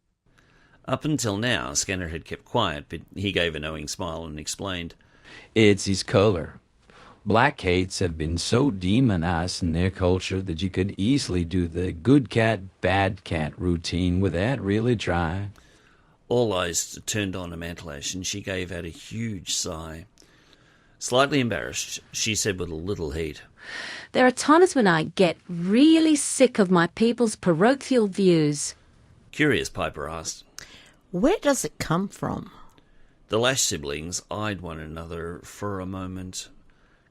[SPEAKER 1] Up until now, Scanner had kept quiet, but he gave a knowing smile and explained,
[SPEAKER 5] It's his color. Black Caits have been so demonized in their culture that you could easily do the good cat, bad cat routine without really trying.
[SPEAKER 1] All eyes turned on Amantallash, and she gave out a huge sigh. Slightly embarrassed, she said with a little heat,
[SPEAKER 4] There are times when I get really sick of my people's parochial views.
[SPEAKER 1] Curious, Piper asked.
[SPEAKER 3] Where does it come from?
[SPEAKER 1] The Lash siblings eyed one another for a moment.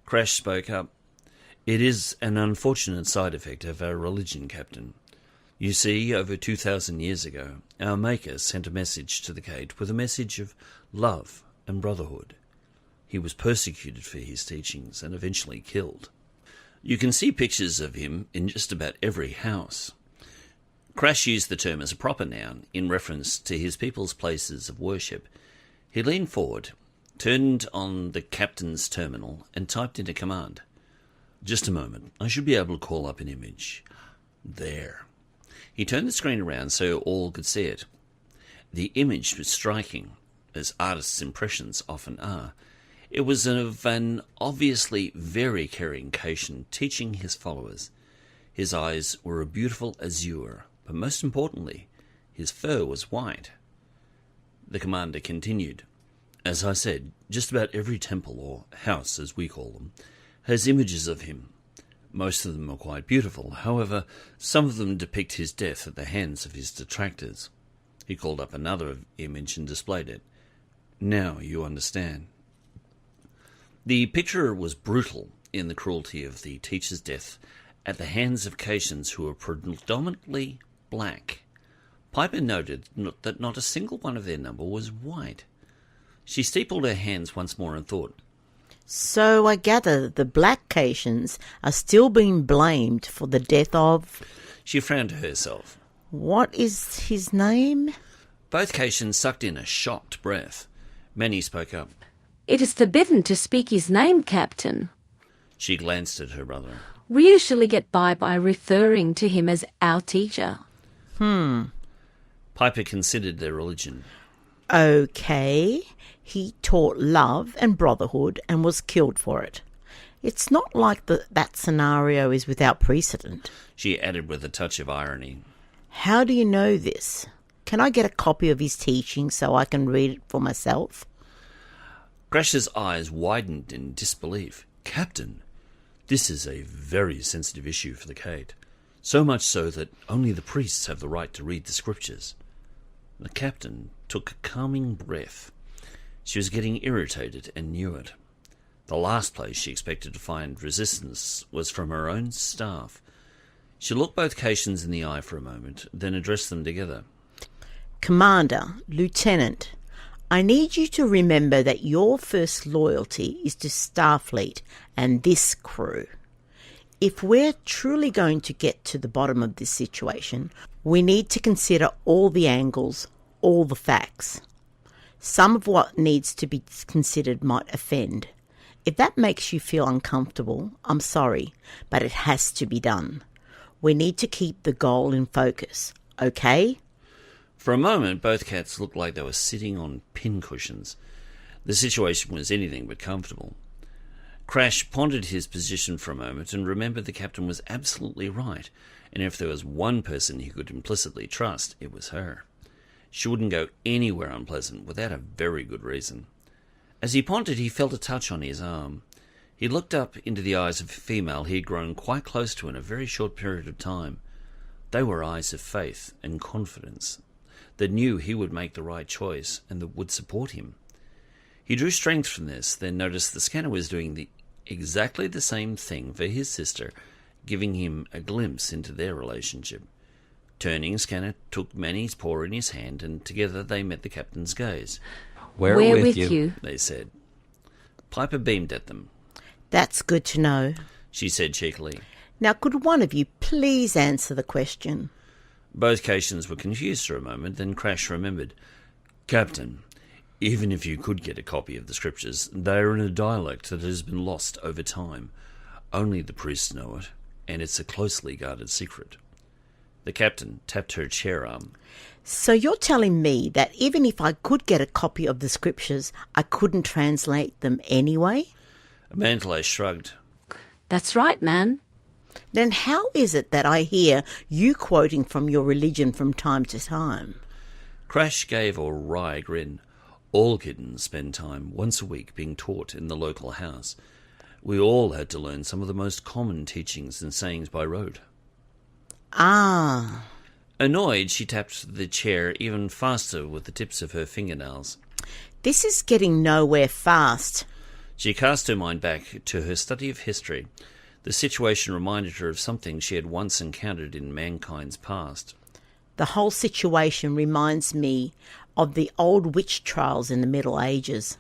[SPEAKER 1] Crash spoke up. It is an unfortunate side effect of our religion, Captain. You see, over 2,000 years ago, our Maker sent a message to the Cait with a message of love and brotherhood. He was persecuted for his teachings and eventually killed. You can see pictures of him in just about every house. Crash used the term as a proper noun in reference to his people's places of worship. He leaned forward, turned on the captain's terminal, and typed in a command. Just a moment. I should be able to call up an image. There. He turned the screen around so all could see it. The image was striking, as artists' impressions often are. It was of an obviously very caring Caitian teaching his followers. His eyes were a beautiful azure, but most importantly, his fur was white. The commander continued. As I said, just about every temple, or house as we call them, has images of him. Most of them are quite beautiful. However, some of them depict his death at the hands of his detractors. He called up another image and displayed it. Now you understand. The picture was brutal in the cruelty of the teacher's death at the hands of Caitians who were predominantly black. Piper noted that not a single one of their number was white. She steepled her hands once more and thought,
[SPEAKER 3] So I gather the black Caitians are still being blamed for the death of...
[SPEAKER 1] She frowned to herself.
[SPEAKER 3] What is his name?
[SPEAKER 1] Both Caitians sucked in a shocked breath. Many spoke up.
[SPEAKER 4] It is forbidden to speak his name, Captain.
[SPEAKER 1] She glanced at her brother.
[SPEAKER 4] We usually get by referring to him as our teacher.
[SPEAKER 1] Piper considered their religion.
[SPEAKER 3] Okay, he taught love and brotherhood and was killed for it. It's not like that scenario is without precedent.
[SPEAKER 1] She added with a touch of irony.
[SPEAKER 3] How do you know this? Can I get a copy of his teaching so I can read it for myself?
[SPEAKER 1] Crash's eyes widened in disbelief. Captain, this is a very sensitive issue for the Cait. So much so that only the priests have the right to read the scriptures. The captain took a calming breath. She was getting irritated and knew it. The last place she expected to find resistance was from her own staff. She looked both Caitians in the eye for a moment, then addressed them together.
[SPEAKER 3] Commander, Lieutenant, I need you to remember that your first loyalty is to Starfleet and this crew. If we're truly going to get to the bottom of this situation, we need to consider all the angles, all the facts. Some of what needs to be considered might offend. If that makes you feel uncomfortable, I'm sorry, but it has to be done. We need to keep the goal in focus, okay?
[SPEAKER 1] For a moment, both cats looked like they were sitting on pincushions. The situation was anything but comfortable. Crash pondered his position for a moment and remembered the captain was absolutely right, and if there was one person he could implicitly trust, it was her. She wouldn't go anywhere unpleasant without a very good reason. As he pondered, he felt a touch on his arm. He looked up into the eyes of a female he had grown quite close to in a very short period of time. They were eyes of faith and confidence, that knew he would make the right choice and that would support him. He drew strength from this, then noticed the scanner was doing exactly the same thing for his sister, giving him a glimpse into their relationship. Turning, Scanner took Manny's paw in his hand, and together they met the captain's gaze.
[SPEAKER 5] We're with you,
[SPEAKER 1] they said. Piper beamed at them.
[SPEAKER 3] That's good to know,
[SPEAKER 1] she said cheekily.
[SPEAKER 3] Now, could one of you please answer the question?
[SPEAKER 1] Both Caitians were confused for a moment, then Crash remembered. Captain, even if you could get a copy of the scriptures, they are in a dialect that has been lost over time. Only the priests know it, and it's a closely guarded secret. The captain tapped her chair arm.
[SPEAKER 3] So you're telling me that even if I could get a copy of the scriptures, I couldn't translate them anyway?
[SPEAKER 1] Amantalash shrugged.
[SPEAKER 4] That's right, man.
[SPEAKER 3] Then how is it that I hear you quoting from your religion from time to time?
[SPEAKER 1] Crash gave a wry grin. All kittens spend time once a week being taught in the local house. We all had to learn some of the most common teachings and sayings by rote.
[SPEAKER 3] Ah.
[SPEAKER 1] Annoyed, she tapped the chair even faster with the tips of her fingernails.
[SPEAKER 3] This is getting nowhere fast.
[SPEAKER 1] She cast her mind back to her study of history. The situation reminded her of something she had once encountered in mankind's past.
[SPEAKER 3] The whole situation reminds me of the old witch trials in the Middle Ages.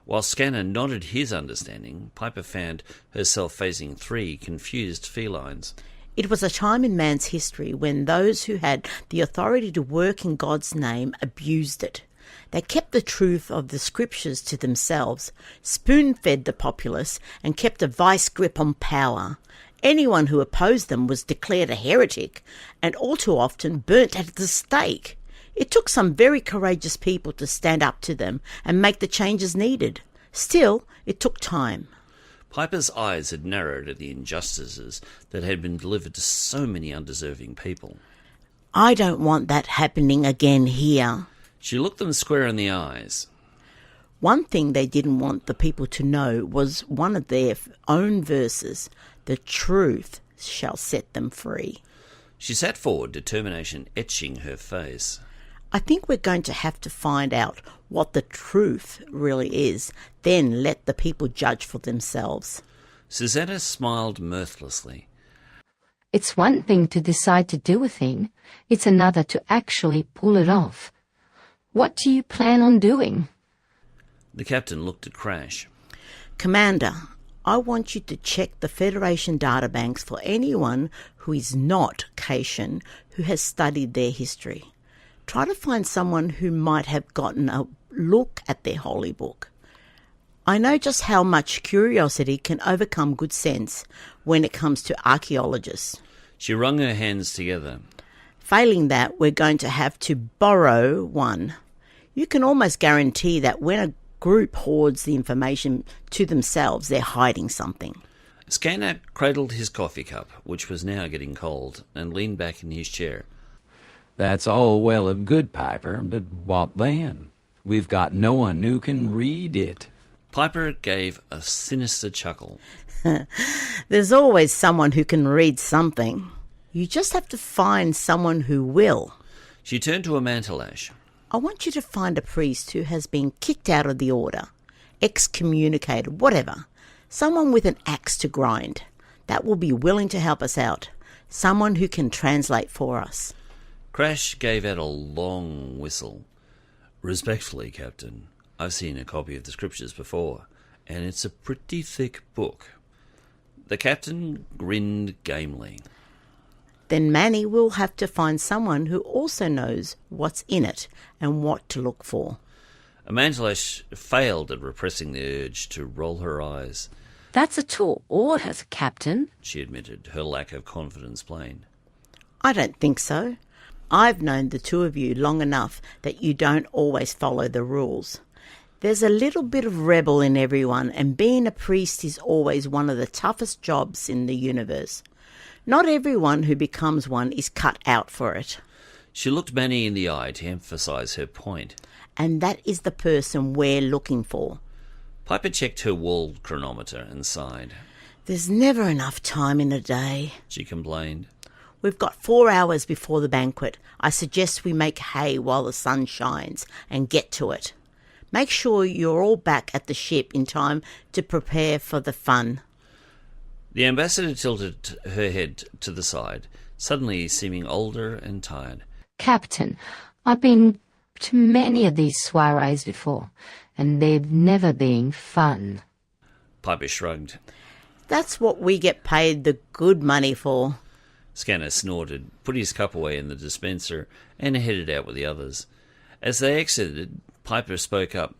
[SPEAKER 1] While Scanner nodded his understanding, Piper found herself facing three confused felines.
[SPEAKER 3] It was a time in man's history when those who had the authority to work in God's name abused it. They kept the truth of the scriptures to themselves, spoon-fed the populace, and kept a vice grip on power. Anyone who opposed them was declared a heretic, and all too often burnt at the stake. It took some very courageous people to stand up to them and make the changes needed. Still, it took time.
[SPEAKER 1] Piper's eyes had narrowed at the injustices that had been delivered to so many undeserving people.
[SPEAKER 3] I don't want that happening again here.
[SPEAKER 1] She looked them square in the eyes.
[SPEAKER 3] One thing they didn't want the people to know was one of their own verses, "The truth shall set them free."
[SPEAKER 1] She sat forward, determination etching her face.
[SPEAKER 3] I think we're going to have to find out what the truth really is, then let the people judge for themselves.
[SPEAKER 1] Susanna smiled mirthlessly.
[SPEAKER 6] It's one thing to decide to do a thing. It's another to actually pull it off. What do you plan on doing?
[SPEAKER 1] The captain looked at Crash.
[SPEAKER 3] Commander, I want you to check the Federation databanks for anyone who is not Caitian who has studied their history. Try to find someone who might have gotten a look at their holy book. I know just how much curiosity can overcome good sense when it comes to archaeologists.
[SPEAKER 1] She wrung her hands together.
[SPEAKER 3] Failing that, we're going to have to borrow one. You can almost guarantee that when a group hoards the information to themselves, they're hiding something.
[SPEAKER 1] Scanner cradled his coffee cup, which was now getting cold, and leaned back in his chair.
[SPEAKER 5] That's all well and good, Piper, but what then? We've got no one who can read it.
[SPEAKER 1] Piper gave a sinister chuckle.
[SPEAKER 3] There's always someone who can read something. You just have to find someone who will.
[SPEAKER 1] She turned to Amantalash.
[SPEAKER 3] I want you to find a priest who has been kicked out of the order, excommunicated, whatever. Someone with an axe to grind that will be willing to help us out. Someone who can translate for us.
[SPEAKER 1] Crash gave out a long whistle. Respectfully, Captain, I've seen a copy of the scriptures before, and it's a pretty thick book. The captain grinned gamely.
[SPEAKER 3] Then Manny will have to find someone who also knows what's in it and what to look for.
[SPEAKER 1] Amantalash failed at repressing the urge to roll her eyes.
[SPEAKER 4] That's a tall order, Captain,
[SPEAKER 1] She admitted, her lack of confidence plain.
[SPEAKER 3] I don't think so. I've known the two of you long enough that you don't always follow the rules. There's a little bit of rebel in everyone, and being a priest is always one of the toughest jobs in the universe. Not everyone who becomes one is cut out for it.
[SPEAKER 1] She looked Manny in the eye to emphasise her point.
[SPEAKER 3] And that is the person we're looking for.
[SPEAKER 1] Piper checked her wall chronometer and sighed.
[SPEAKER 3] There's never enough time in a day,
[SPEAKER 1] she complained.
[SPEAKER 3] We've got 4 hours before the banquet. I suggest we make hay while the sun shines and get to it. Make sure you're all back at the ship in time to prepare for the fun.
[SPEAKER 1] The ambassador tilted her head to the side, suddenly seeming older and tired.
[SPEAKER 6] Captain, I've been to many of these soirees before, and they've never been fun.
[SPEAKER 1] Piper shrugged.
[SPEAKER 3] That's what we get paid the good money for.
[SPEAKER 1] Scanner snorted, put his cup away in the dispenser, and headed out with the others. As they exited, Piper spoke up.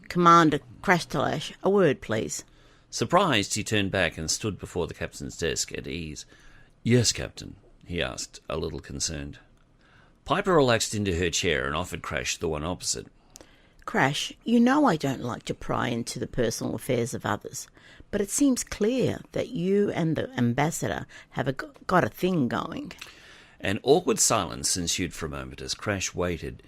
[SPEAKER 3] Commander Krashtallash, a word, please.
[SPEAKER 1] Surprised, he turned back and stood before the captain's desk at ease. Yes, Captain, he asked, a little concerned. Piper relaxed into her chair and offered Crash the one opposite.
[SPEAKER 3] Crash, you know I don't like to pry into the personal affairs of others, but it seems clear that you and the ambassador have got a thing going.
[SPEAKER 1] An awkward silence ensued for a moment as Crash waited.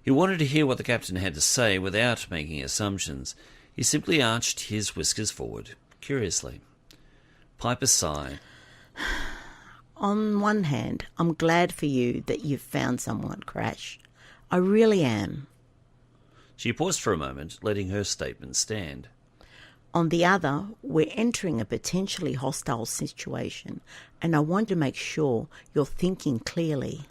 [SPEAKER 1] He wanted to hear what the captain had to say without making assumptions. He simply arched his whiskers forward, curiously. Piper sighed.
[SPEAKER 3] On one hand, I'm glad for you that you've found someone, Crash. I really am.
[SPEAKER 1] She paused for a moment, letting her statement stand.
[SPEAKER 3] On the other, we're entering a potentially hostile situation, and I want to make sure you're thinking clearly.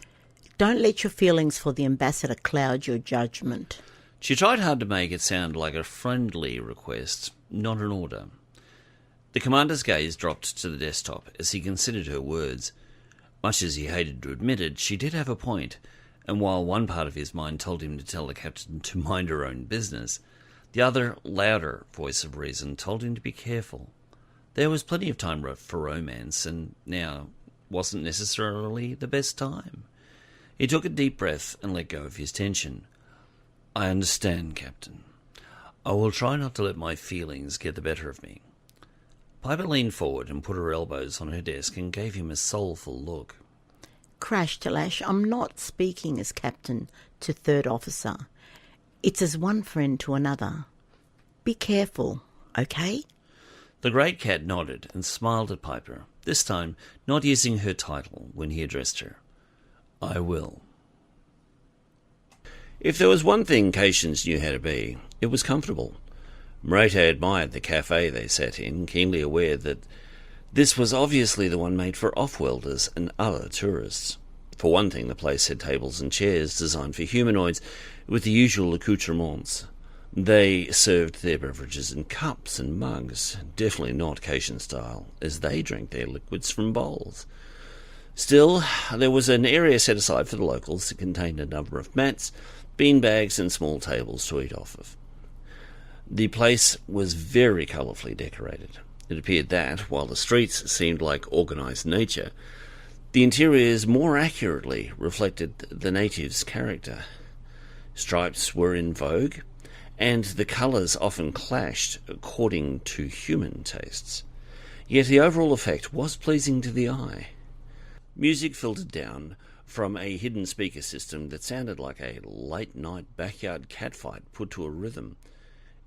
[SPEAKER 3] Don't let your feelings for the ambassador cloud your judgment.
[SPEAKER 1] She tried hard to make it sound like a friendly request, not an order. The commander's gaze dropped to the desktop as he considered her words. Much as he hated to admit it, she did have a point, and while one part of his mind told him to tell the captain to mind her own business, the other, louder voice of reason told him to be careful. There was plenty of time for romance, and now wasn't necessarily the best time. He took a deep breath and let go of his tension. I understand, Captain. I will try not to let my feelings get the better of me. Piper leaned forward and put her elbows on her desk and gave him a soulful look.
[SPEAKER 3] Krashtallash, I'm not speaking as captain to third officer. It's as one friend to another. Be careful, okay?
[SPEAKER 1] The great cat nodded and smiled at Piper, this time not using her title when he addressed her. I will. If there was one thing Caitians knew how to be, it was comfortable. Merete admired the cafe they sat in, keenly aware that this was obviously the one made for off-worlders and other tourists. For one thing, the place had tables and chairs designed for humanoids with the usual accoutrements. They served their beverages in cups and mugs, definitely not Caitian style, as they drank their liquids from bowls. Still, there was an area set aside for the locals that contained a number of mats, beanbags and small tables to eat off of. The place was very colourfully decorated. It appeared that, while the streets seemed like organised nature, the interiors more accurately reflected the natives' character. Stripes were in vogue, and the colours often clashed according to human tastes. Yet the overall effect was pleasing to the eye. Music filtered down from a hidden speaker system that sounded like a late-night backyard catfight put to a rhythm.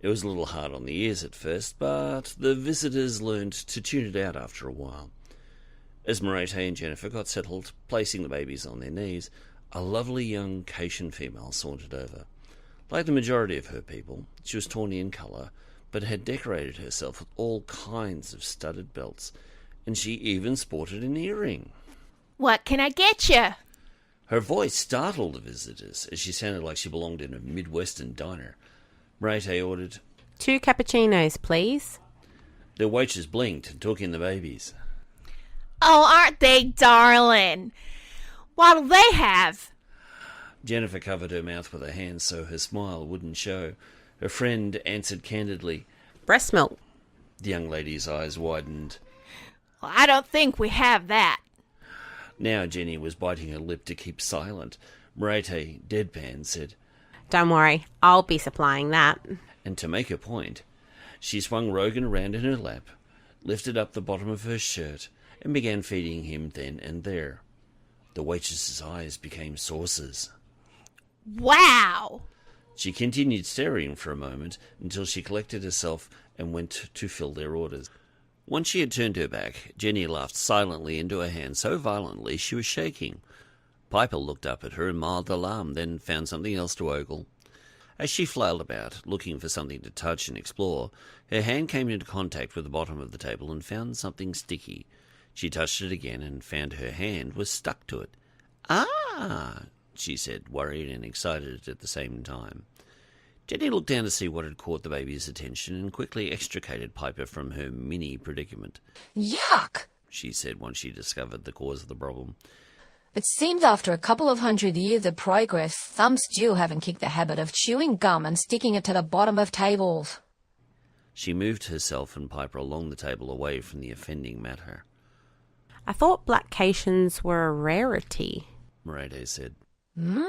[SPEAKER 1] It was a little hard on the ears at first, but the visitors learned to tune it out after a while. As Merete and Jennifer got settled, placing the babies on their knees, a lovely young Caitian female sauntered over. Like the majority of her people, she was tawny in colour, but had decorated herself with all kinds of studded belts, and she even sported an earring.
[SPEAKER 2] What can I get you?
[SPEAKER 1] Her voice startled the visitors, as she sounded like she belonged in a Midwestern diner. Merete ordered
[SPEAKER 7] 2 cappuccinos, please.
[SPEAKER 1] The waitress blinked and took in the babies.
[SPEAKER 2] Oh, aren't they darling? What'll they have?
[SPEAKER 1] Jennifer covered her mouth with her hands so her smile wouldn't show. Her friend answered candidly.
[SPEAKER 7] Breast milk.
[SPEAKER 1] The young lady's eyes widened.
[SPEAKER 2] Well, I don't think we have that.
[SPEAKER 1] Now Jenny was biting her lip to keep silent. Merete, deadpan, said,
[SPEAKER 7] Don't worry, I'll be supplying that.
[SPEAKER 1] and to make her point, she swung Rogan around in her lap, lifted up the bottom of her shirt, and began feeding him then and there. The waitress's eyes became saucers.
[SPEAKER 2] Wow!
[SPEAKER 1] She continued staring for a moment until she collected herself and went to fill their orders. Once she had turned her back, Jenny laughed silently into her hand so violently she was shaking. Piper looked up at her in mild alarm, then found something else to ogle. As she flailed about, looking for something to touch and explore, her hand came into contact with the bottom of the table and found something sticky. She touched it again and found her hand was stuck to it. "Ah!" she said, worried and excited at the same time. Jenny looked down to see what had caught the baby's attention and quickly extricated Piper from her mini predicament.
[SPEAKER 6] Yuck!
[SPEAKER 1] She said once she discovered the cause of the problem.
[SPEAKER 6] It seems after a couple of 100 years of progress, some still haven't kicked the habit of chewing gum and sticking it to the bottom of tables.
[SPEAKER 1] She moved herself and Piper along the table away from the offending matter.
[SPEAKER 7] I thought blackcations were a rarity.
[SPEAKER 1] Merete said.
[SPEAKER 6] Hmm?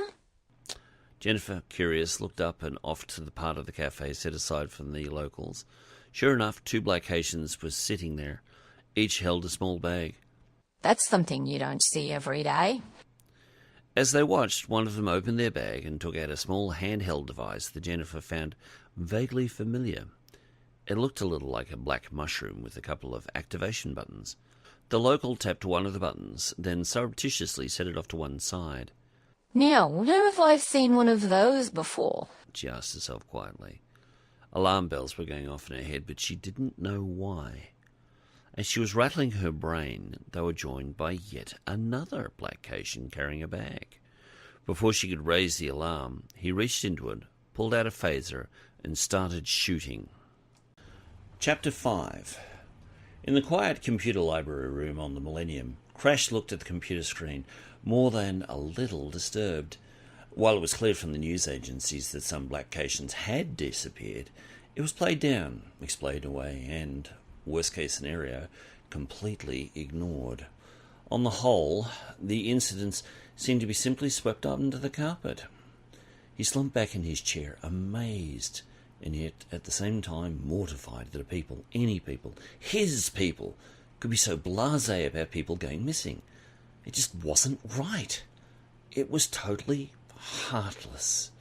[SPEAKER 1] Jennifer, curious, looked up and off to the part of the cafe set aside for the locals. Sure enough, 2 blackcations were sitting there. Each held a small bag.
[SPEAKER 6] That's something you don't see every day.
[SPEAKER 1] As they watched, one of them opened their bag and took out a small handheld device that Jennifer found vaguely familiar. It looked a little like a black mushroom with a couple of activation buttons. The local tapped one of the buttons, then surreptitiously set it off to one side.
[SPEAKER 6] Now, where have I seen one of those before?
[SPEAKER 1] She asked herself quietly. Alarm bells were going off in her head, but she didn't know why. As she was rattling her brain, they were joined by yet another blackcation carrying a bag. Before she could raise the alarm, he reached into it, pulled out a phaser, and started shooting. Chapter 5. In the quiet computer library room on the Millennium, Crash looked at the computer screen, more than a little disturbed. While it was clear from the news agencies that some blackcations had disappeared, it was played down, explained away, and, worst case scenario, completely ignored. On the whole, the incidents seemed to be simply swept under the carpet. He slumped back in his chair, amazed, and yet at the same time mortified that people, any people, his people, could be so blasé about people going missing. It just wasn't right. It was totally heartless.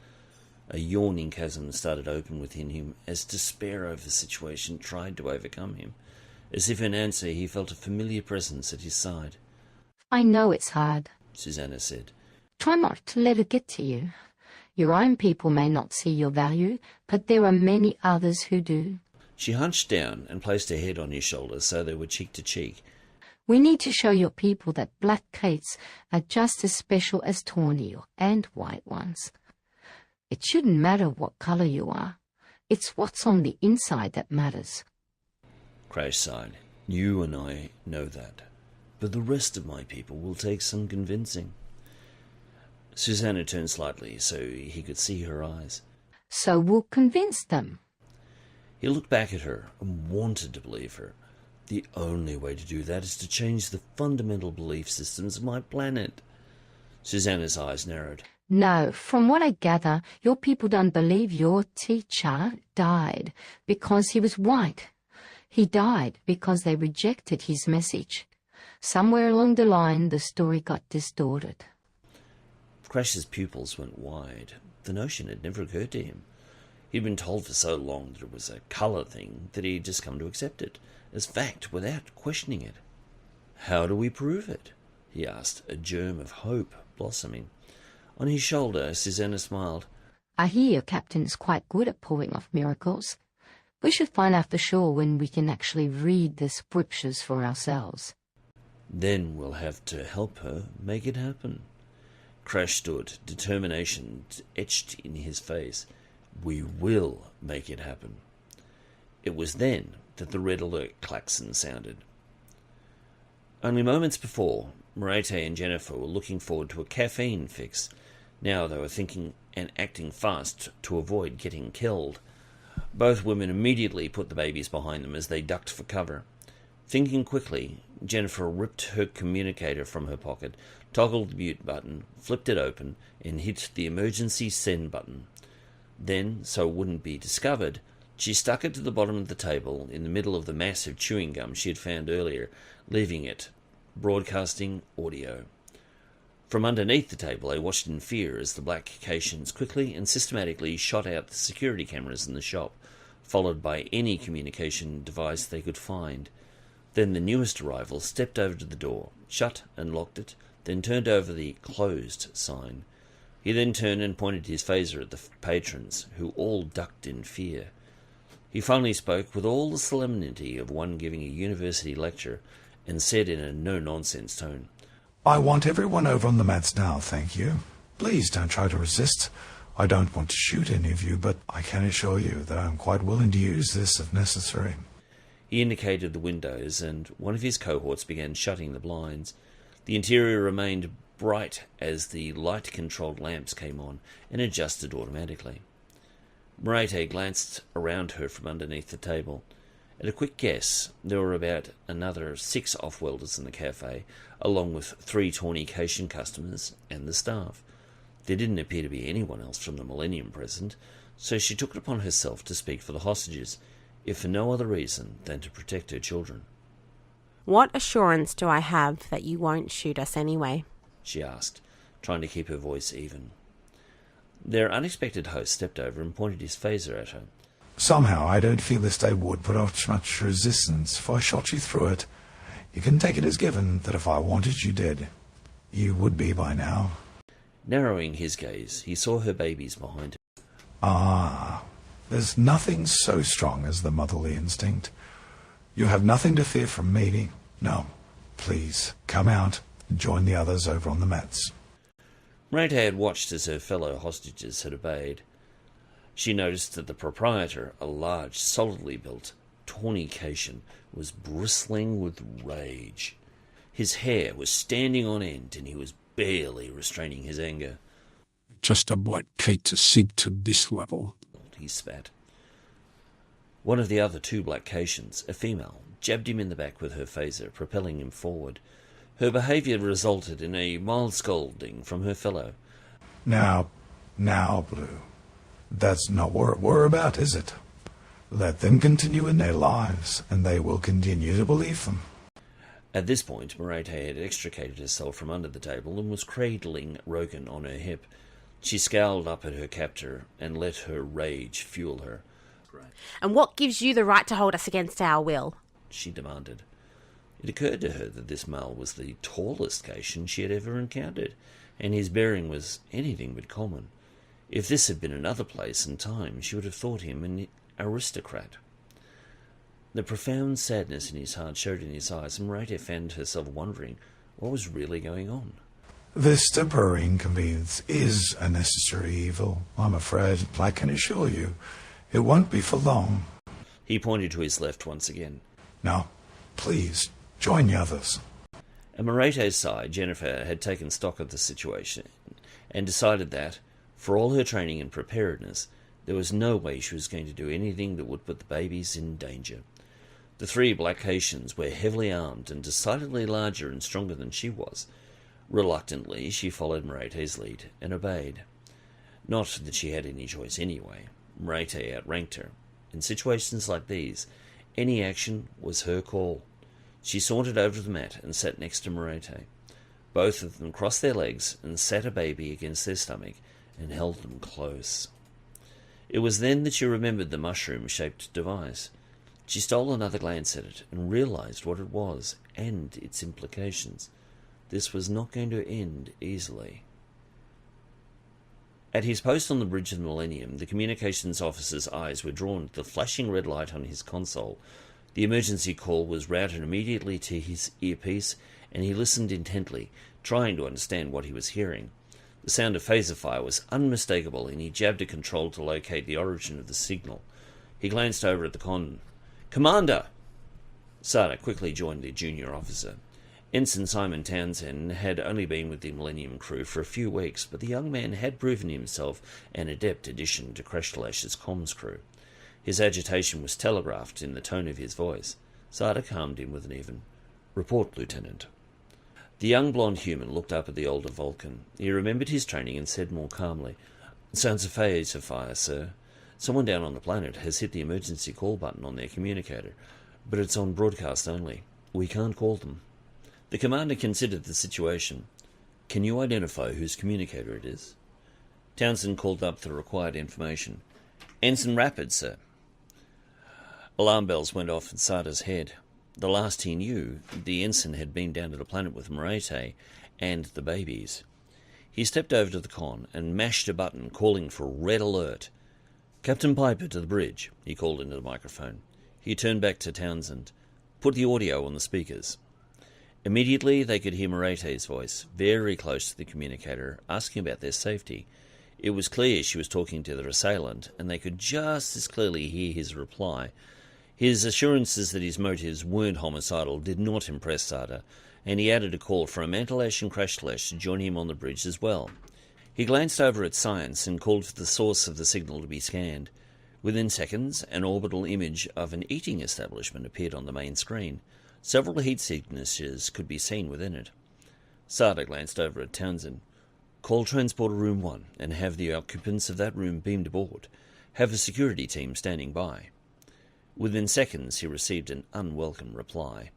[SPEAKER 1] A yawning chasm started open within him as despair over the situation tried to overcome him. As if in answer, he felt a familiar presence at his side.
[SPEAKER 6] I know it's hard.
[SPEAKER 1] Susanna said.
[SPEAKER 6] Try not to let it get to you. Your own people may not see your value, but there are many others who do.
[SPEAKER 1] She hunched down and placed her head on his shoulder so they were cheek to cheek.
[SPEAKER 6] We need to show your people that black Caits are just as special as tawny and white ones. It shouldn't matter what colour you are. It's what's on the inside that matters.
[SPEAKER 1] Crash sighed. You and I know that. But the rest of my people will take some convincing. Susanna turned slightly so he could see her eyes.
[SPEAKER 6] So we'll convince them.
[SPEAKER 1] He looked back at her and wanted to believe her. The only way to do that is to change the fundamental belief systems of my planet. Susanna's eyes narrowed.
[SPEAKER 6] No, from what I gather, your people don't believe your teacher died because he was white. He died because they rejected his message. Somewhere along the line, the story got distorted.
[SPEAKER 1] Crash's pupils went wide. The notion had never occurred to him. He'd been told for so long that it was a colour thing that he'd just come to accept it as fact without questioning it. How do we prove it? He asked, a germ of hope blossoming. On his shoulder, Susanna smiled.
[SPEAKER 6] I hear your captain's quite good at pulling off miracles. We should find out for sure when we can actually read the scriptures for ourselves.
[SPEAKER 1] Then we'll have to help her make it happen. Crash stood, determination etched in his face. We will make it happen. It was then that the red alert klaxon sounded. Only moments before, Merete and Jennifer were looking forward to a caffeine fix. Now they were thinking and acting fast to avoid getting killed. Both women immediately put the babies behind them as they ducked for cover. Thinking quickly, Jennifer ripped her communicator from her pocket, toggled the mute button, flipped it open, and hit the emergency send button. Then, so it wouldn't be discovered, she stuck it to the bottom of the table in the middle of the massive chewing gum she had found earlier, leaving it broadcasting audio. From underneath the table, they watched in fear as the black Caitians quickly and systematically shot out the security cameras in the shop, followed by any communication device they could find. Then the newest arrival stepped over to the door, shut and locked it, then turned over the closed sign. He then turned and pointed his phaser at the patrons, who all ducked in fear. He finally spoke with all the solemnity of one giving a university lecture, and said in a no-nonsense tone,
[SPEAKER 11] I want everyone over on the mats now, thank you. Please don't try to resist. I don't want to shoot any of you, but I can assure you that I'm quite willing to use this if necessary.
[SPEAKER 1] He indicated the windows, and one of his cohorts began shutting the blinds. The interior remained bright as the light-controlled lamps came on and adjusted automatically. Merete glanced around her from underneath the table. At a quick guess, there were about another 6 off-welders in the cafe, along with 3 tawny Caitian customers and the staff. There didn't appear to be anyone else from the Millennium present, so she took it upon herself to speak for the hostages, if for no other reason than to protect her children.
[SPEAKER 7] What assurance do I have that you won't shoot us anyway?
[SPEAKER 1] She asked, trying to keep her voice even. Their unexpected host stepped over and pointed his phaser at her.
[SPEAKER 11] Somehow I don't feel as they would put up much resistance if I shot you through it. You can take it as given that if I wanted you dead, you would be by now.
[SPEAKER 1] Narrowing his gaze, he saw her babies behind her.
[SPEAKER 11] Ah, there's nothing so strong as the motherly instinct. You have nothing to fear from me. No, please, come out and join the others over on the mats.
[SPEAKER 1] Merete had watched as her fellow hostages had obeyed. She noticed that the proprietor, a large, solidly built, tawny Caitian, was bristling with rage. His hair was standing on end, and he was barely restraining his anger.
[SPEAKER 12] Just a black Cait to sink to this level,
[SPEAKER 1] he spat. One of the other 2 black Caitians, a female, jabbed him in the back with her phaser, propelling him forward. Her behaviour resulted in a mild scolding from her fellow.
[SPEAKER 11] Now, Blue. That's not what we're about, is it? Let them continue in their lives, and they will continue to believe them.
[SPEAKER 1] At this point, Merete had extricated herself from under the table and was cradling Rogan on her hip. She scowled up at her captor and let her rage fuel her.
[SPEAKER 7] And what gives you the right to hold us against our will?
[SPEAKER 1] She demanded. It occurred to her that this male was the tallest Caitian she had ever encountered, and his bearing was anything but common. If this had been another place and time, she would have thought him an aristocrat. The profound sadness in his heart showed in his eyes, and Merete found herself wondering what was really going on.
[SPEAKER 11] This temporary inconvenience is a necessary evil, I'm afraid. I can assure you, it won't be for long.
[SPEAKER 1] He pointed to his left once again.
[SPEAKER 11] Now, please, join the others.
[SPEAKER 1] At Merete's side, Jennifer had taken stock of the situation and decided that, for all her training and preparedness, there was no way she was going to do anything that would put the babies in danger. The 3 black Caitians were heavily armed and decidedly larger and stronger than she was. Reluctantly, she followed Merete's lead and obeyed. Not that she had any choice anyway. Merete outranked her. In situations like these, any action was her call. She sauntered over to the mat and sat next to Merete. Both of them crossed their legs and sat a baby against their stomach and held them close. It was then that she remembered the mushroom-shaped device. She stole another glance at it and realized what it was and its implications. This was not going to end easily. At his post on the bridge of the Millennium, the communications officer's eyes were drawn to the flashing red light on his console. The emergency call was routed immediately to his earpiece, and he listened intently, trying to understand what he was hearing. The sound of phaser fire was unmistakable, and he jabbed a control to locate the origin of the signal. He glanced over at the Commander! Sarda quickly joined the junior officer. Ensign Simon Townsend had only been with the Millennium crew for a few weeks, but the young man had proven himself an adept addition to Krashtallash's comms crew. His agitation was telegraphed in the tone of his voice. Sarda calmed him with an even, Report, Lieutenant. The young blonde human looked up at the older Vulcan. He remembered his training and said more calmly, "Sounds a phase of fire, sir. Someone down on the planet has hit the emergency call button on their communicator, but it's on broadcast only. We can't call them." The commander considered the situation. "Can you identify whose communicator it is?" Townsend called up the required information. "Ensign Rapid, sir." Alarm bells went off in Sarda's head. The last he knew, the ensign had been down to the planet with Merete and the babies. He stepped over to the con and mashed a button calling for red alert. "Captain Piper to the bridge," he called into the microphone. He turned back to Townsend. "Put the audio on the speakers." Immediately they could hear Merete's voice, very close to the communicator, asking about their safety. It was clear she was talking to their assailant, and they could just as clearly hear his reply. His assurances that his motives weren't homicidal did not impress Sarda, and he added a call for Feentathat and Krashtallash to join him on the bridge as well. He glanced over at science and called for the source of the signal to be scanned. Within seconds, an orbital image of an eating establishment appeared on the main screen. Several heat signatures could be seen within it. Sarda glanced over at Townsend. "Call Transporter Room 1 and have the occupants of that room beamed aboard. Have a security team standing by." Within seconds he received an unwelcome reply.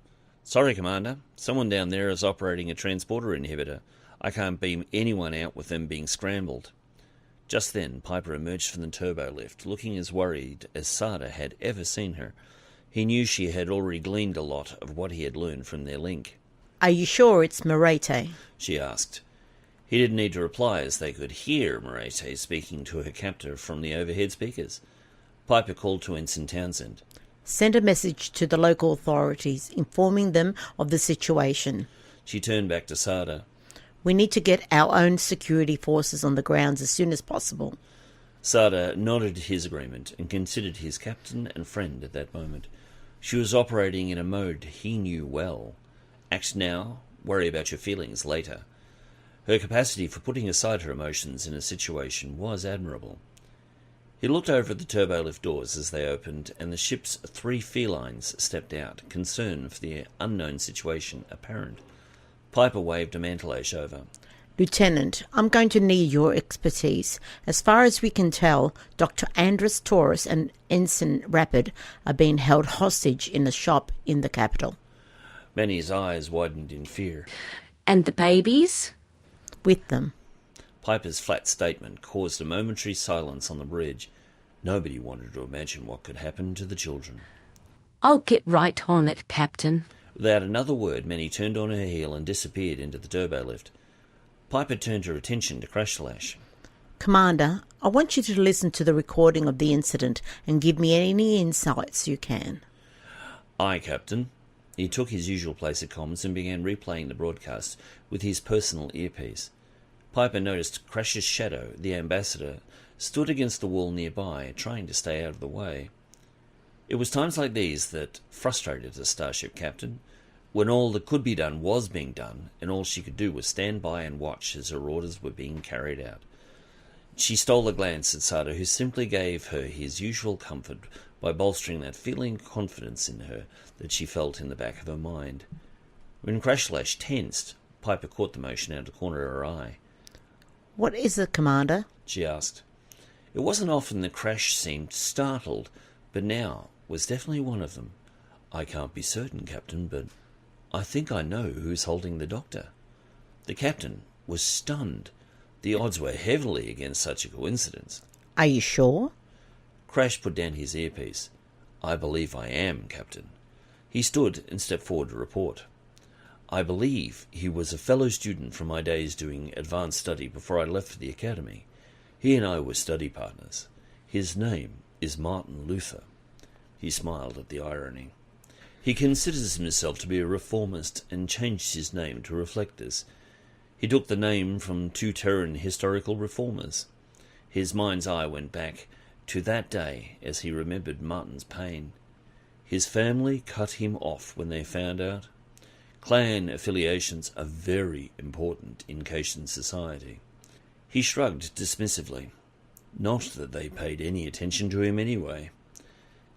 [SPEAKER 1] "Sorry, Commander. Someone down there is operating a transporter inhibitor. I can't beam anyone out with them being scrambled." Just then Piper emerged from the turbo lift, looking as worried as Sarda had ever seen her. He knew she had already gleaned a lot of what he had learned from their link.
[SPEAKER 3] "Are you sure it's Merete?"
[SPEAKER 1] she asked. He didn't need to reply, as they could hear Merete speaking to her captor from the overhead speakers. Piper called to Ensign Townsend.
[SPEAKER 3] "Send a message to the local authorities, informing them of the situation."
[SPEAKER 1] She turned back to Sarda.
[SPEAKER 3] "We need to get our own security forces on the grounds as soon as possible."
[SPEAKER 1] Sarda nodded his agreement and considered his captain and friend at that moment. She was operating in a mode he knew well. Act now, worry about your feelings later. Her capacity for putting aside her emotions in a situation was admirable. He looked over at the turbolift doors as they opened, and the ship's 3 felines stepped out, concern for the unknown situation apparent. Piper waved a Mantelash over.
[SPEAKER 3] "Lieutenant, I'm going to need your expertise. As far as we can tell, Dr. AndrusTaurus and Ensign Rapid are being held hostage in a shop in the capital."
[SPEAKER 1] Manny's eyes widened in fear.
[SPEAKER 4] "And the babies?"
[SPEAKER 3] "With them."
[SPEAKER 1] Piper's flat statement caused a momentary silence on the bridge. Nobody wanted to imagine what could happen to the children.
[SPEAKER 4] "I'll get right on it, Captain."
[SPEAKER 1] Without another word, Manny turned on her heel and disappeared into the turbolift. Piper turned her attention to Krashtallash.
[SPEAKER 3] "Commander, I want you to listen to the recording of the incident and give me any insights you can."
[SPEAKER 1] "Aye, Captain." He took his usual place at comms and began replaying the broadcast with his personal earpiece. Piper noticed Crash's shadow, the ambassador, stood against the wall nearby, trying to stay out of the way. It was times like these that frustrated the starship captain, when all that could be done was being done, and all she could do was stand by and watch as her orders were being carried out. She stole a glance at Sarda, who simply gave her his usual comfort by bolstering that feeling of confidence in her that she felt in the back of her mind. When Krashtallash tensed, Piper caught the motion out of the corner of her eye.
[SPEAKER 3] "What is it, Commander?"
[SPEAKER 1] she asked. It wasn't often that Crash seemed startled, but now was definitely one of them. "I can't be certain, Captain, but I think I know who's holding the doctor." The captain was stunned. The odds were heavily against such a coincidence.
[SPEAKER 3] "Are you sure?"
[SPEAKER 1] Crash put down his earpiece. "I believe I am, Captain." He stood and stepped forward to report. "I believe he was a fellow student from my days doing advanced study before I left for the academy. He and I were study partners. His name is Martin Luther." He smiled at the irony. "He considers himself to be a reformist and changed his name to reflect this. He took the name from 2 Terran historical reformers." His mind's eye went back to that day as he remembered Martin's pain. His family cut him off when they found out. Clan affiliations are very important in Caitian society. He shrugged dismissively. Not that they paid any attention to him anyway.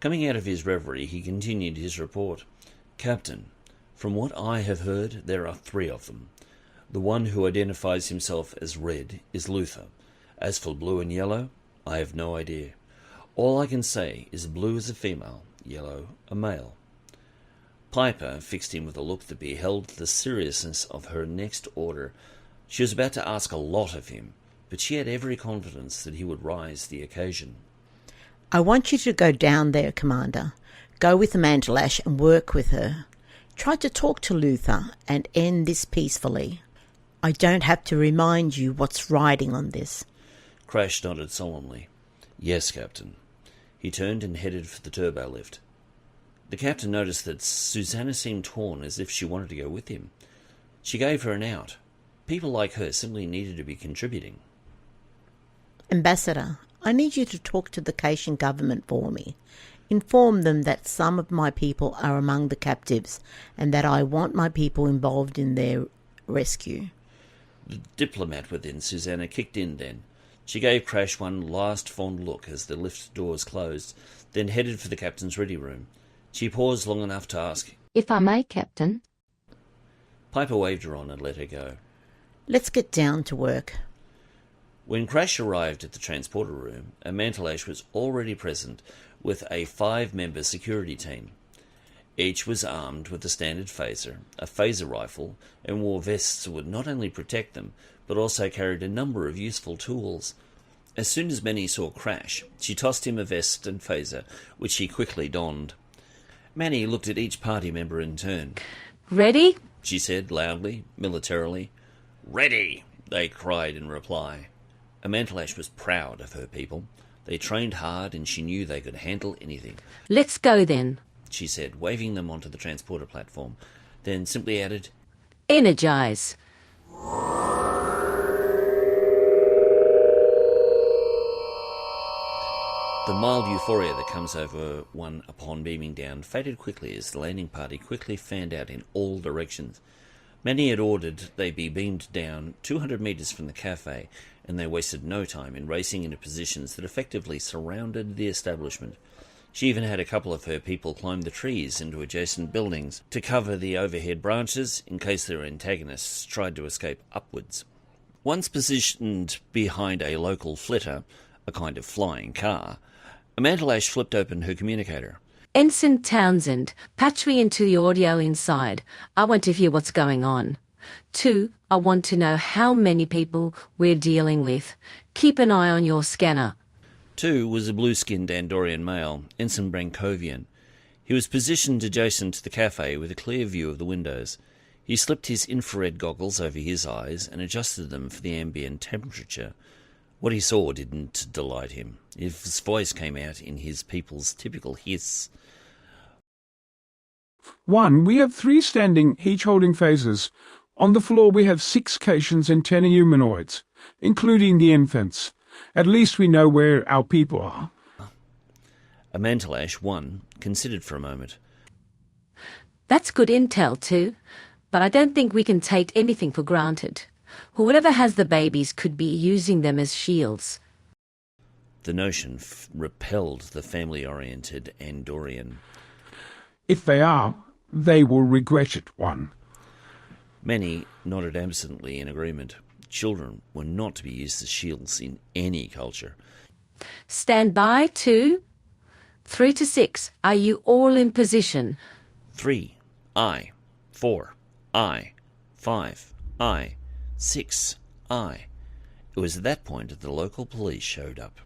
[SPEAKER 1] Coming out of his reverie, he continued his report. "Captain, From what I have heard, there are 3 of them. The one who identifies himself as Red is Luther. As for Blue and Yellow, I have no idea. All I can say is Blue is a female, Yellow a male. Piper fixed him with a look that beheld the seriousness of her next order. She was about to ask a lot of him, but she had every confidence that he would rise to the occasion.
[SPEAKER 3] I want you to go down there, Commander. Go with Feentathat and work with her. Try to talk to Luther and end this peacefully. I don't have to remind you what's riding on this.
[SPEAKER 1] Crash nodded solemnly. Yes, Captain. He turned and headed for the turbo lift. The captain noticed that Susanna seemed torn, as if she wanted to go with him. She gave her an out. People like her simply needed to be contributing.
[SPEAKER 3] Ambassador, I need you to talk to the Caitian government for me. Inform them that some of my people are among the captives and that I want my people involved in their rescue.
[SPEAKER 1] The diplomat within Susanna kicked in then. She gave Crash one last fond look as the lift doors closed, then headed for the captain's ready room. She paused long enough to ask,
[SPEAKER 6] If I may, Captain.
[SPEAKER 1] Piper waved her on and let her go.
[SPEAKER 3] Let's get down to work.
[SPEAKER 1] When Crash arrived at the transporter room, Pashtallash was already present with a 5-member security team. Each was armed with a standard phaser, a phaser rifle, and wore vests that would not only protect them, but also carried a number of useful tools. As soon as Manny saw Crash, she tossed him a vest and phaser, which he quickly donned. Manny looked at each party member in turn.
[SPEAKER 4] Ready?
[SPEAKER 1] She said loudly, militarily. Ready, they cried in reply. Pashtallash was proud of her people. They trained hard and she knew they could handle anything.
[SPEAKER 4] Let's go then,
[SPEAKER 1] she said, waving them onto the transporter platform, then simply added,
[SPEAKER 4] Energize.
[SPEAKER 1] The mild euphoria that comes over one upon beaming down faded quickly as the landing party quickly fanned out in all directions. Many had ordered they be beamed down 200 metres from the cafe, and they wasted no time in racing into positions that effectively surrounded the establishment. She even had a couple of her people climb the trees into adjacent buildings to cover the overhead branches in case their antagonists tried to escape upwards. Once positioned behind a local flitter, a kind of flying car, Pashtallash flipped open her communicator.
[SPEAKER 4] Ensign Townsend, patch me into the audio inside. I want to hear what's going on. 2, I want to know how many people we're dealing with. Keep an eye on your scanner.
[SPEAKER 1] 2 was a blue-skinned Andorian male, Ensign Brankovian. He was positioned adjacent to the cafe with a clear view of the windows. He slipped his infrared goggles over his eyes and adjusted them for the ambient temperature. What he saw didn't delight him. His voice came out in his people's typical hiss.
[SPEAKER 12] 1, we have 3 standing, each holding phasers. On the floor we have 6 Caitians and 10 humanoids, including the infants. At least we know where our people are.
[SPEAKER 1] Pashtallash, 1, considered for a moment.
[SPEAKER 4] That's good intel too, but I don't think we can take anything for granted. Whoever has the babies could be using them as shields.
[SPEAKER 1] The notion repelled the family-oriented Andorian.
[SPEAKER 12] If they are, they will regret it, 1.
[SPEAKER 1] Many nodded absently in agreement. Children were not to be used as shields in any culture.
[SPEAKER 4] Stand by, 2. 3 to 6, are you all in position?
[SPEAKER 1] 3, I. 4, I. 5, I. 6, I. It was at that point that the local police showed up.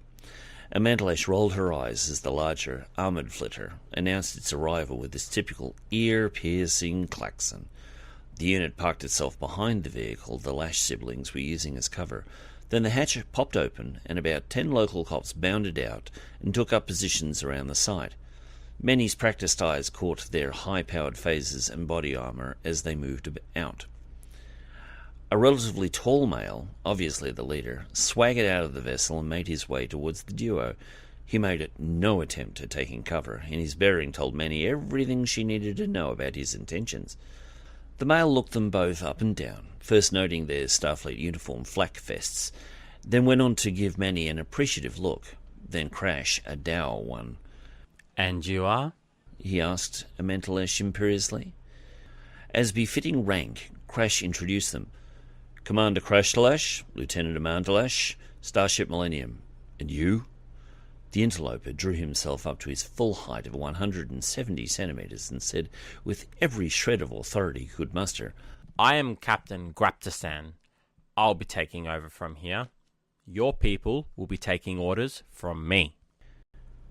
[SPEAKER 1] Pashtallash rolled her eyes as the larger, armoured flitter announced its arrival with its typical ear-piercing klaxon. The unit parked itself behind the vehicle the Lash siblings were using as cover. Then the hatch popped open and about 10 local cops bounded out and took up positions around the site. Many's practised eyes caught their high-powered phasers and body armour as they moved out. A relatively tall male, obviously the leader, swaggered out of the vessel and made his way towards the duo. He made no attempt at taking cover, and his bearing told Manny everything she needed to know about his intentions. The male looked them both up and down, first noting their Starfleet uniform flak vests, then went on to give Manny an appreciative look, then Crash a dour one.
[SPEAKER 13] And you are?
[SPEAKER 1] He asked Pashtallash imperiously. As befitting rank, Crash introduced them. Commander Krashtallash, Lieutenant Pashtallash, Starship Millennium. And you? The interloper drew himself up to his full height of 170 centimetres and said, with every shred of authority he could muster,
[SPEAKER 13] I am Captain Graptasan. I'll be taking over from here. Your people will be taking orders from me.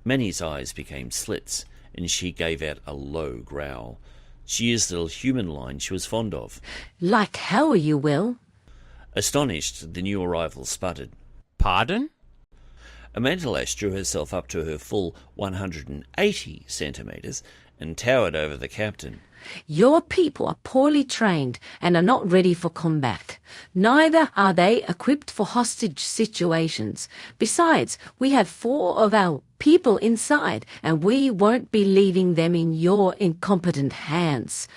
[SPEAKER 1] Manny's eyes became slits, and she gave out a low growl. She used the human line she was fond of.
[SPEAKER 4] Like hell you will.
[SPEAKER 1] Astonished, the new arrival sputtered.
[SPEAKER 13] Pardon?
[SPEAKER 1] Pashtallash drew herself up to her full 180 centimetres and towered over the captain.
[SPEAKER 4] Your people are poorly trained and are not ready for combat. Neither are they equipped for hostage situations. Besides, we have 4 of our people inside, and we won't be leaving them in your incompetent hands.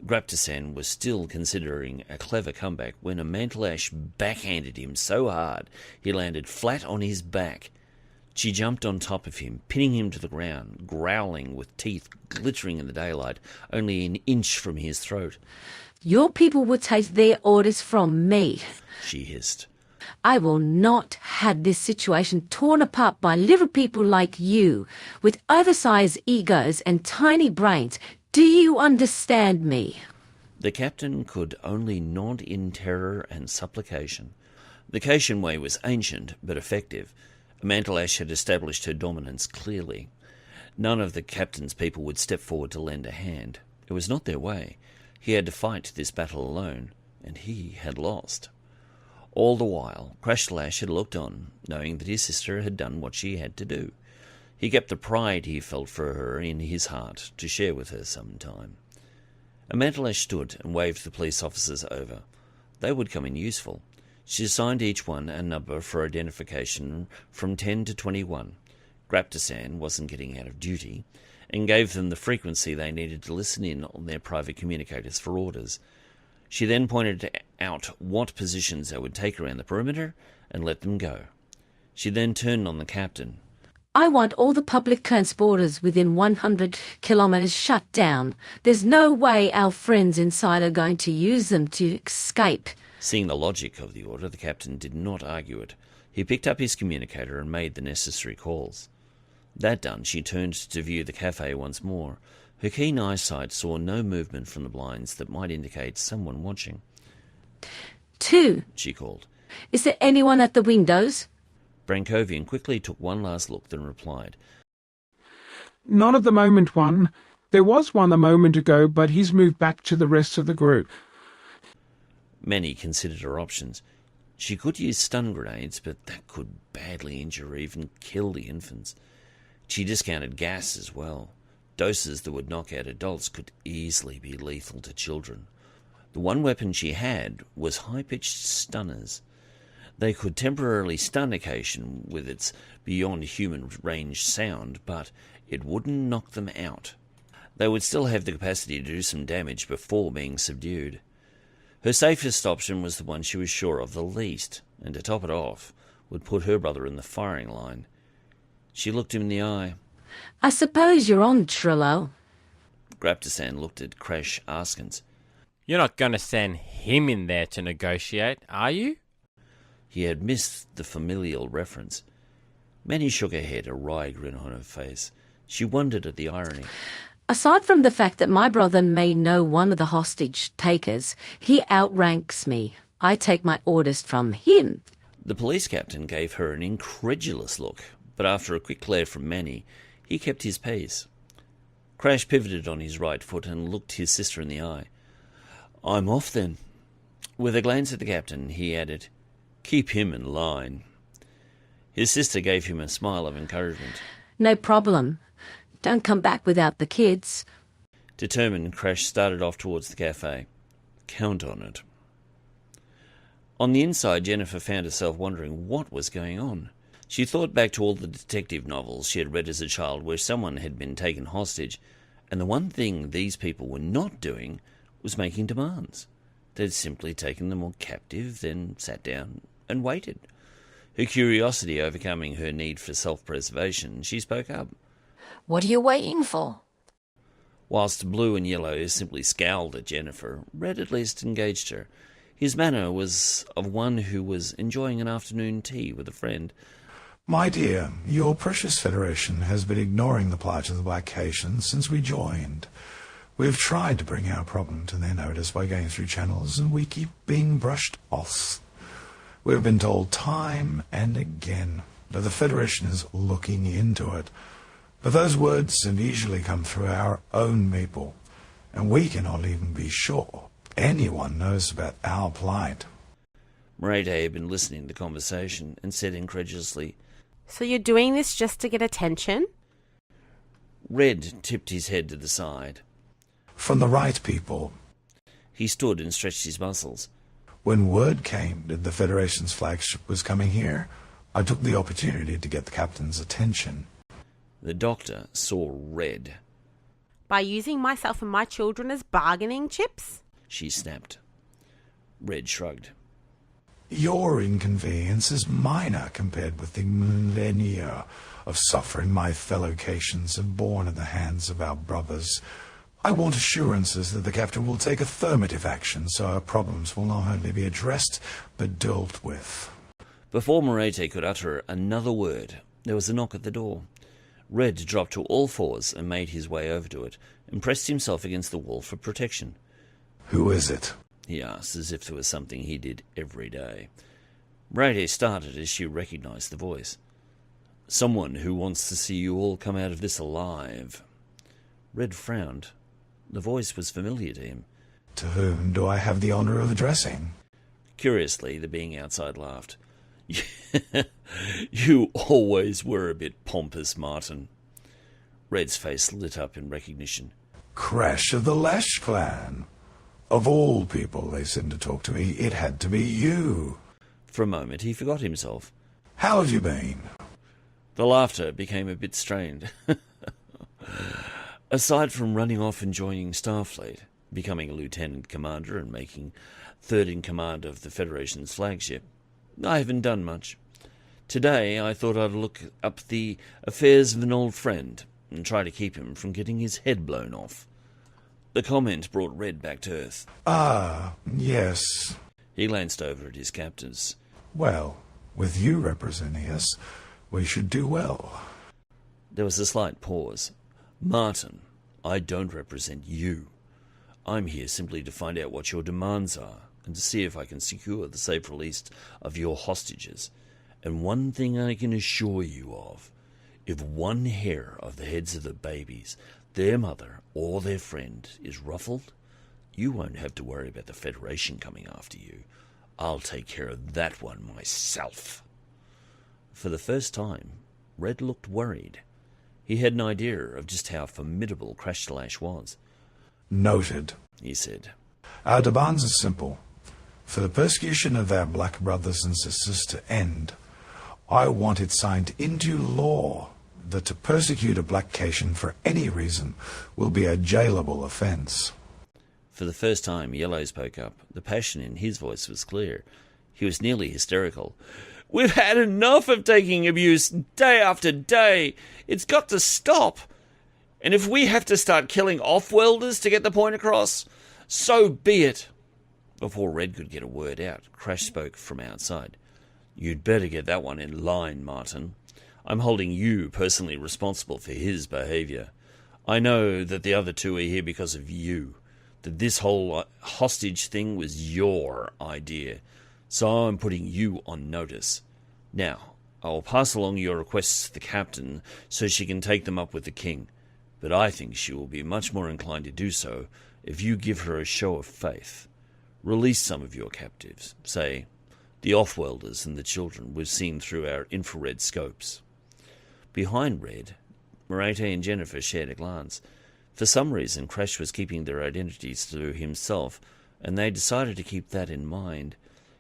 [SPEAKER 1] Graptasan was still considering a clever comeback when Pashtallash backhanded him so hard he landed flat on his back. She jumped on top of him, pinning him to the ground, growling with teeth glittering in the daylight, only an inch from his throat.
[SPEAKER 4] Your people will take their orders from me,
[SPEAKER 1] she hissed.
[SPEAKER 4] I will not have this situation torn apart by little people like you, with oversized egos and tiny brains. Do you understand me?
[SPEAKER 1] The captain could only nod in terror and supplication. The Caitian way was ancient but effective. Pashtallash had established her dominance clearly. None of the captain's people would step forward to lend a hand. It was not their way. He had to fight this battle alone, and he had lost. All the while, Krashtallash had looked on, knowing that his sister had done what she had to do. He kept the pride he felt for her in his heart to share with her some time. Pashtallash stood and waved the police officers over. They would come in useful. She assigned each one a number for identification from 10 to 21. Graptasan wasn't getting out of duty, and gave them the frequency they needed to listen in on their private communicators for orders. She then pointed out what positions they would take around the perimeter and let them go. She then turned on the captain.
[SPEAKER 4] I want all the public transporters within 100 kilometres shut down. There's no way our friends inside are going to use them to escape.
[SPEAKER 1] Seeing the logic of the order, the captain did not argue it. He picked up his communicator and made the necessary calls. That done, she turned to view the cafe once more. Her keen eyesight saw no movement from the blinds that might indicate someone watching.
[SPEAKER 4] 2,
[SPEAKER 1] she called.
[SPEAKER 4] Is there anyone at the windows?
[SPEAKER 1] Brankovian quickly took one last look, then replied.
[SPEAKER 12] Not at the moment, one. There was one a moment ago, but he's moved back to the rest of the group.
[SPEAKER 1] Many considered her options. She could use stun grenades, but that could badly injure or even kill the infants. She discounted gas as well. Doses that would knock out adults could easily be lethal to children. The one weapon she had was high-pitched stunners. They could temporarily stun a Caitian with its beyond-human range sound, but it wouldn't knock them out. They would still have the capacity to do some damage before being subdued. Her safest option was the one she was sure of the least, and to top it off, would put her brother in the firing line. She looked him in the eye.
[SPEAKER 4] I suppose you're on, Drallah.
[SPEAKER 1] Graptasan looked at Crash askance.
[SPEAKER 13] You're not going to send him in there to negotiate, are you?
[SPEAKER 1] He had missed the familial reference. Manny shook her head, a wry grin on her face. She wondered at the irony.
[SPEAKER 4] Aside from the fact that my brother may know one of the hostage takers, he outranks me. I take my orders from him.
[SPEAKER 1] The police captain gave her an incredulous look, but after a quick glare from Manny, he kept his pace. Crash pivoted on his right foot and looked his sister in the eye. I'm off then. With a glance at the captain, he added, Keep him in line. His sister gave him a smile of encouragement.
[SPEAKER 4] No problem. Don't come back without the kids.
[SPEAKER 1] Determined, Crash started off towards the cafe. Count on it. On the inside, Jennifer found herself wondering what was going on. She thought back to all the detective novels she had read as a child where someone had been taken hostage, and the one thing these people were not doing was making demands. They'd simply taken them all captive, then sat down and waited. Her curiosity overcoming her need for self-preservation, she spoke up.
[SPEAKER 6] What are you waiting for?
[SPEAKER 1] Whilst Blue and Yellow simply scowled at Jennifer, Red at least engaged her. His manner was of one who was enjoying an afternoon tea with a friend.
[SPEAKER 11] My dear, your precious Federation has been ignoring the plight of the Black Caitians since we joined. We've tried to bring our problem to their notice by going through channels, and we keep being brushed off. We've been told time and again that the Federation is looking into it. But those words have usually come through our own people, and we cannot even be sure anyone knows about our plight.
[SPEAKER 1] Merete had been listening to the conversation and said incredulously,
[SPEAKER 7] So you're doing this just to get attention?
[SPEAKER 1] Red tipped his head to the side.
[SPEAKER 11] From the right people.
[SPEAKER 1] He stood and stretched his muscles.
[SPEAKER 11] When word came that the Federation's flagship was coming here, I took the opportunity to get the captain's attention.
[SPEAKER 1] The doctor saw red.
[SPEAKER 7] By using myself and my children as bargaining chips?
[SPEAKER 1] She snapped. Red shrugged.
[SPEAKER 11] Your inconvenience is minor compared with the millennia of suffering my fellow Caitians have borne at the hands of our brothers. I want assurances that the captain will take affirmative action so our problems will not only be addressed, but dealt with.
[SPEAKER 1] Before Merete could utter another word, there was a knock at the door. Red dropped to all fours and made his way over to it, and pressed himself against the wall for protection.
[SPEAKER 11] Who is it?
[SPEAKER 1] He asked, as if there was something he did every day. Merete started as she recognized the voice. Someone who wants to see you all come out of this alive. Red frowned. The voice was familiar to him.
[SPEAKER 11] To whom do I have the honor of addressing?
[SPEAKER 1] Curiously, the being outside laughed. You always were a bit pompous, Martin. Red's face lit up in recognition.
[SPEAKER 11] Crash of the Lash clan. Of all people they sent to talk to me, it had to be you.
[SPEAKER 1] For a moment he forgot himself.
[SPEAKER 11] How have you been?
[SPEAKER 1] The laughter became a bit strained. Aside from running off and joining Starfleet, becoming a lieutenant commander and making third in command of the Federation's flagship, I haven't done much. Today I thought I'd look up the affairs of an old friend and try to keep him from getting his head blown off. The comment brought Red back to earth.
[SPEAKER 11] Ah, yes.
[SPEAKER 1] He glanced over at his captors.
[SPEAKER 11] Well, with you representing us, we should do well.
[SPEAKER 1] There was a slight pause. Martin, I don't represent you. I'm here simply to find out what your demands are, and to see if I can secure the safe release of your hostages. And one thing I can assure you of, if one hair of the heads of the babies, their mother or their friend, is ruffled, you won't have to worry about the Federation coming after you. I'll take care of that one myself. For the first time, Red looked worried. He had an idea of just how formidable Krashtallash was.
[SPEAKER 11] Noted,
[SPEAKER 1] he said.
[SPEAKER 11] Our demands are simple. For the persecution of our black brothers and sisters to end, I want it signed into law that to persecute a black Caitian for any reason will be a jailable offence.
[SPEAKER 1] For the first time, Yellow spoke up. The passion in his voice was clear. He was nearly hysterical. We've had enough of taking abuse day after day. It's got to stop. And if we have to start killing off-worlders to get the point across, so be it. Before Red could get a word out, Crash spoke from outside. You'd better get that one in line, Martin. I'm holding you personally responsible for his behaviour. I know that the other two are here because of you, that this whole hostage thing was your idea, so I'm putting you on notice. Now, I'll pass along your requests to the captain so she can take them up with the king, but I think she will be much more inclined to do so if you give her a show of faith. Release some of your captives, say, the off-worlders and the children we've seen through our infrared scopes. Behind Red, Merete and Jennifer shared a glance. For some reason, Crash was keeping their identities to himself, and they decided to keep that in mind.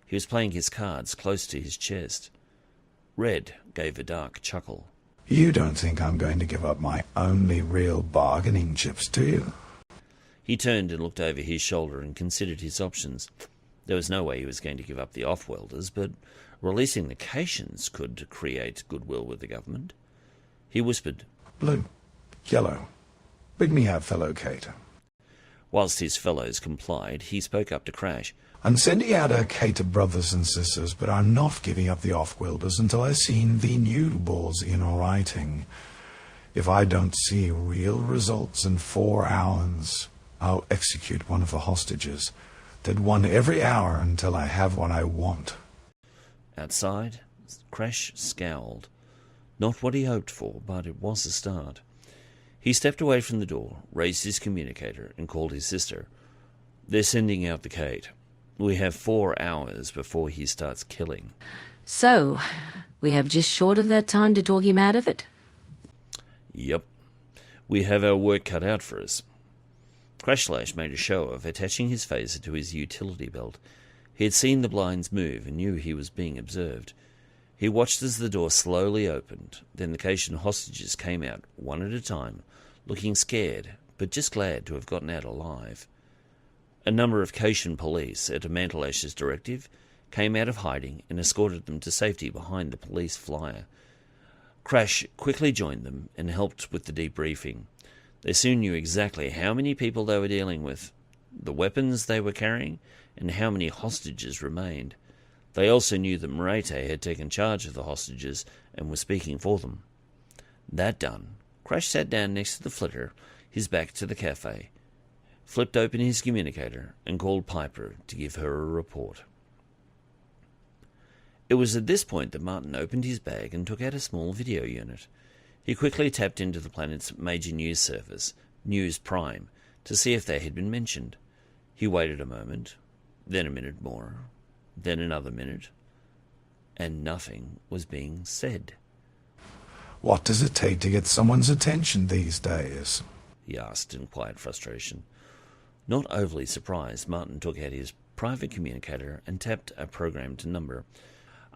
[SPEAKER 1] He was playing his cards close to his chest. Red gave a dark chuckle.
[SPEAKER 11] You don't think I'm going to give up my only real bargaining chips, do you?
[SPEAKER 1] He turned and looked over his shoulder and considered his options. There was no way he was going to give up the off-worlders, but releasing the Caitians could create goodwill with the government. He whispered,
[SPEAKER 11] Blue, yellow, Bid me have fellow Cait.
[SPEAKER 1] Whilst his fellows complied, he spoke up to Crash.
[SPEAKER 11] I'm sending out a Cait of brothers and sisters, but I'm not giving up the off-wielders until I've seen the new balls in writing. If I don't see real results in 4 hours, I'll execute one of the hostages. Then 1 every hour until I have what I want.
[SPEAKER 1] Outside, Crash scowled. Not what he hoped for, but it was a start. He stepped away from the door, raised his communicator, and called his sister. They're sending out the Cait. We have 4 hours before he starts killing.
[SPEAKER 4] So, we have just short of that time to talk him out of it?
[SPEAKER 1] Yep. We have our work cut out for us. Krashtallash made a show of attaching his phaser to his utility belt. He had seen the blinds move and knew he was being observed. He watched as the door slowly opened. Then the Caitian hostages came out, one at a time, looking scared, but just glad to have gotten out alive. A number of Caitian police, at Pashstallash's directive, came out of hiding and escorted them to safety behind the police flyer. Crash quickly joined them and helped with the debriefing. They soon knew exactly how many people they were dealing with, the weapons they were carrying, and how many hostages remained. They also knew that Merete had taken charge of the hostages and was speaking for them. That done, Crash sat down next to the flitter, his back to the cafe, flipped open his communicator, and called Piper to give her a report. It was at this point that Martin opened his bag and took out a small video unit. He quickly tapped into the planet's major news service, News Prime, to see if they had been mentioned. He waited a moment, then a minute more, then another minute, and nothing was being said.
[SPEAKER 11] What does it take to get someone's attention these days?
[SPEAKER 1] He asked in quiet frustration. Not overly surprised, Martin took out his private communicator and tapped a programmed number.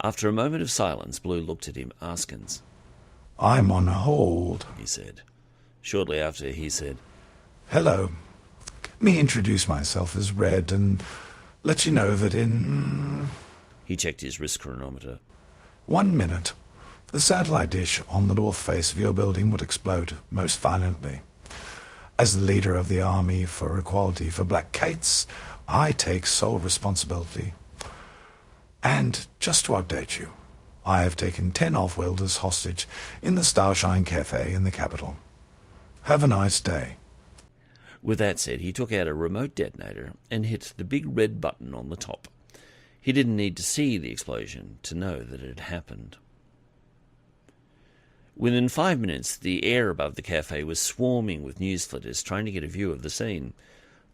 [SPEAKER 1] After a moment of silence, Blue looked at him askance.
[SPEAKER 11] I'm on hold,
[SPEAKER 1] he said. Shortly after, he said,
[SPEAKER 11] Hello. Let me introduce myself as Red and let you know that in...
[SPEAKER 1] He checked his wrist chronometer.
[SPEAKER 11] 1 minute, the satellite dish on the north face of your building would explode most violently. As the leader of the Army for Equality for Black Caits, I take sole responsibility. And just to update you, I have taken 10 off-wielders hostage in the Starshine Cafe in the capital. Have a nice day.
[SPEAKER 1] With that said, he took out a remote detonator and hit the big red button on the top. He didn't need to see the explosion to know that it had happened. Within 5 minutes, the air above the cafe was swarming with news flitters trying to get a view of the scene.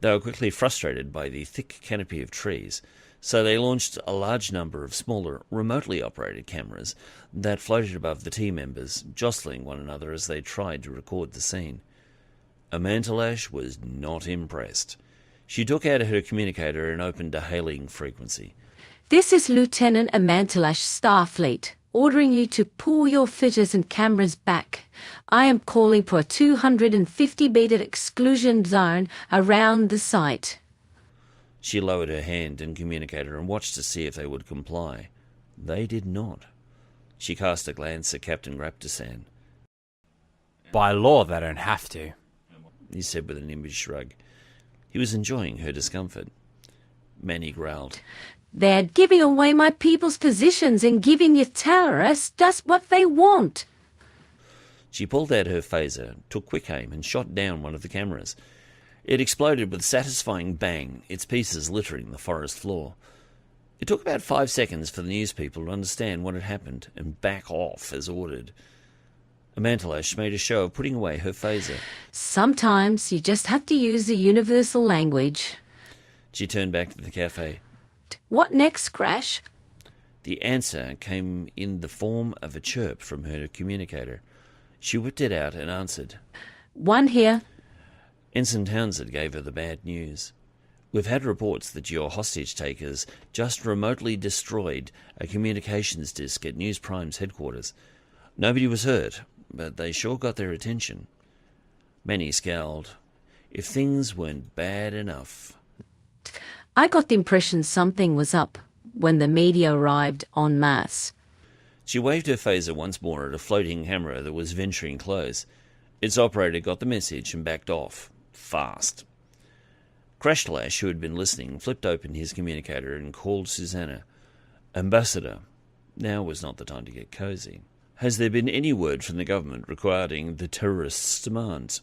[SPEAKER 1] They were quickly frustrated by the thick canopy of trees, so they launched a large number of smaller, remotely operated cameras that floated above the team members, jostling one another as they tried to record the scene. Pashtallash was not impressed. She took out her communicator and opened a hailing frequency.
[SPEAKER 4] This is Lieutenant Pashtallash, Starfleet, ordering you to pull your fitters and cameras back. I am calling for a 250-meter exclusion zone around the site.
[SPEAKER 1] She lowered her hand and communicator and watched to see if they would comply. They did not. She cast a glance at Captain Graptasan.
[SPEAKER 13] By law, they don't have to,
[SPEAKER 1] he said with an impish shrug. He was enjoying her discomfort. Manny growled.
[SPEAKER 4] They're giving away my people's positions and giving the terrorists just what they want.
[SPEAKER 1] She pulled out her phaser, took quick aim, and shot down one of the cameras. It exploded with a satisfying bang, its pieces littering the forest floor. It took about 5 seconds for the news people to understand what had happened and back off as ordered. Pashtallash made a show of putting away her phaser.
[SPEAKER 4] Sometimes you just have to use the universal language.
[SPEAKER 1] She turned back to the cafe.
[SPEAKER 4] What next, Crash?
[SPEAKER 1] The answer came in the form of a chirp from her communicator. She whipped it out and answered.
[SPEAKER 4] One here.
[SPEAKER 1] Ensign Townsend gave her the bad news. We've had reports that your hostage-takers just remotely destroyed a communications disk at News Prime's headquarters. Nobody was hurt, but they sure got their attention. Manny scowled. If things weren't bad enough...
[SPEAKER 4] I got the impression something was up when the media arrived en masse.
[SPEAKER 1] She waved her phaser once more at a floating camera that was venturing close. Its operator got the message and backed off. Fast. Krashtallash, who had been listening, flipped open his communicator and called Susanna. Ambassador, now was not the time to get cosy. Has there been any word from the government regarding the terrorists' demands?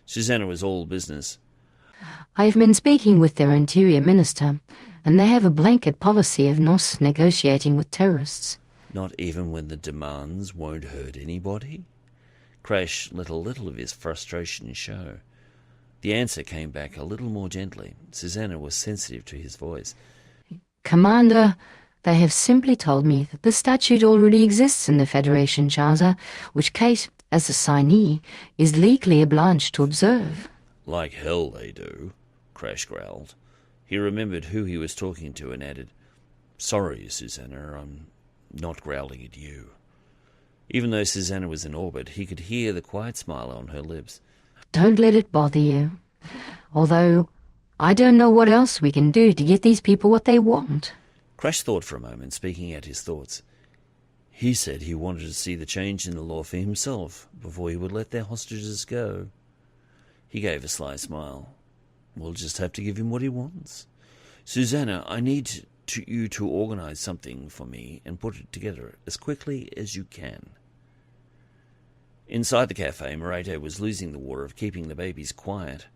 [SPEAKER 1] Susanna was all business.
[SPEAKER 6] I have been speaking with their interior minister, and they have a blanket policy of not negotiating with terrorists.
[SPEAKER 1] Not even when the demands won't hurt anybody? Crash let a little of his frustration show. The answer came back a little more gently. Susanna was sensitive to his voice.
[SPEAKER 6] Commander, they have simply told me that the statute already exists in the Federation Charter, which Cait, as a signee, is legally obliged to observe.
[SPEAKER 1] Like hell they do, Crash growled. He remembered who he was talking to and added, Sorry, Susanna, I'm not growling at you. Even though Susanna was in orbit, he could hear the quiet smile on her lips.
[SPEAKER 6] Don't let it bother you. Although, I don't know what else we can do to get these people what they want.
[SPEAKER 1] Crash thought for a moment, speaking out his thoughts. He said he wanted to see the change in the law for himself before he would let their hostages go. He gave a sly smile. We'll just have to give him what he wants. Susanna, I need you to organize something for me and put it together as quickly as you can. Inside the cafe, Merete was losing the war of keeping the babies quiet.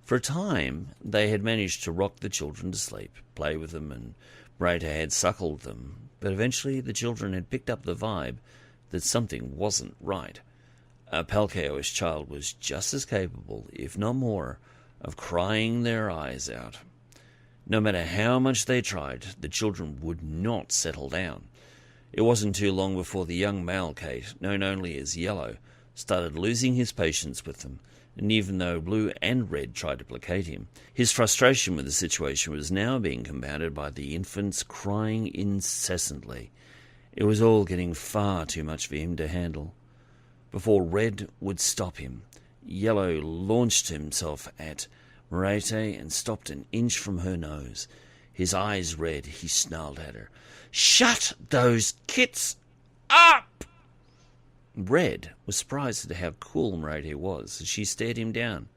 [SPEAKER 1] For a time, they had managed to rock the children to sleep, play with them, and Merete had suckled them, but eventually the children had picked up the vibe that something wasn't right. A Palkeoish child was just as capable, if not more, of crying their eyes out. No matter how much they tried, the children would not settle down. It wasn't too long before the young male Cait, known only as Yellow, started losing his patience with them, and even though Blue and Red tried to placate him, his frustration with the situation was now being compounded by the infants crying incessantly. It was all getting far too much for him to handle. Before Red would stop him, Yellow launched himself at Merete and stopped an inch from her nose. His eyes red, he snarled at her. Shut those kits up! Red was surprised at how cool Merete was as she stared him down.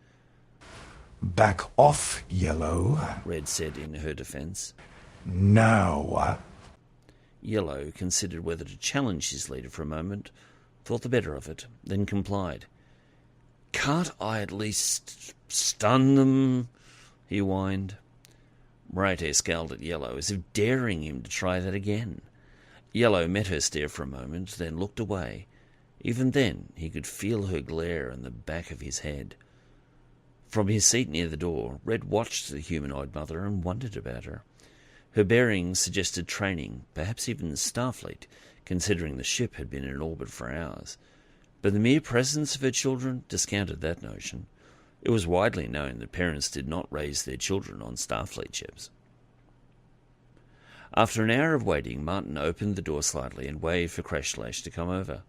[SPEAKER 11] Back off, Yellow,
[SPEAKER 1] Red said in her defence.
[SPEAKER 11] Now.
[SPEAKER 1] Yellow considered whether to challenge his leader for a moment, thought the better of it, then complied. Can't I at least stun them? He whined. Merete scowled at Yellow as if daring him to try that again. Yellow met her stare for a moment, then looked away. Even then, he could feel her glare in the back of his head. From his seat near the door, Red watched the humanoid mother and wondered about her. Her bearings suggested training, perhaps even Starfleet, considering the ship had been in orbit for hours. But the mere presence of her children discounted that notion. It was widely known that parents did not raise their children on Starfleet ships. After an hour of waiting, Martin opened the door slightly and waved for Krashtallash to come over.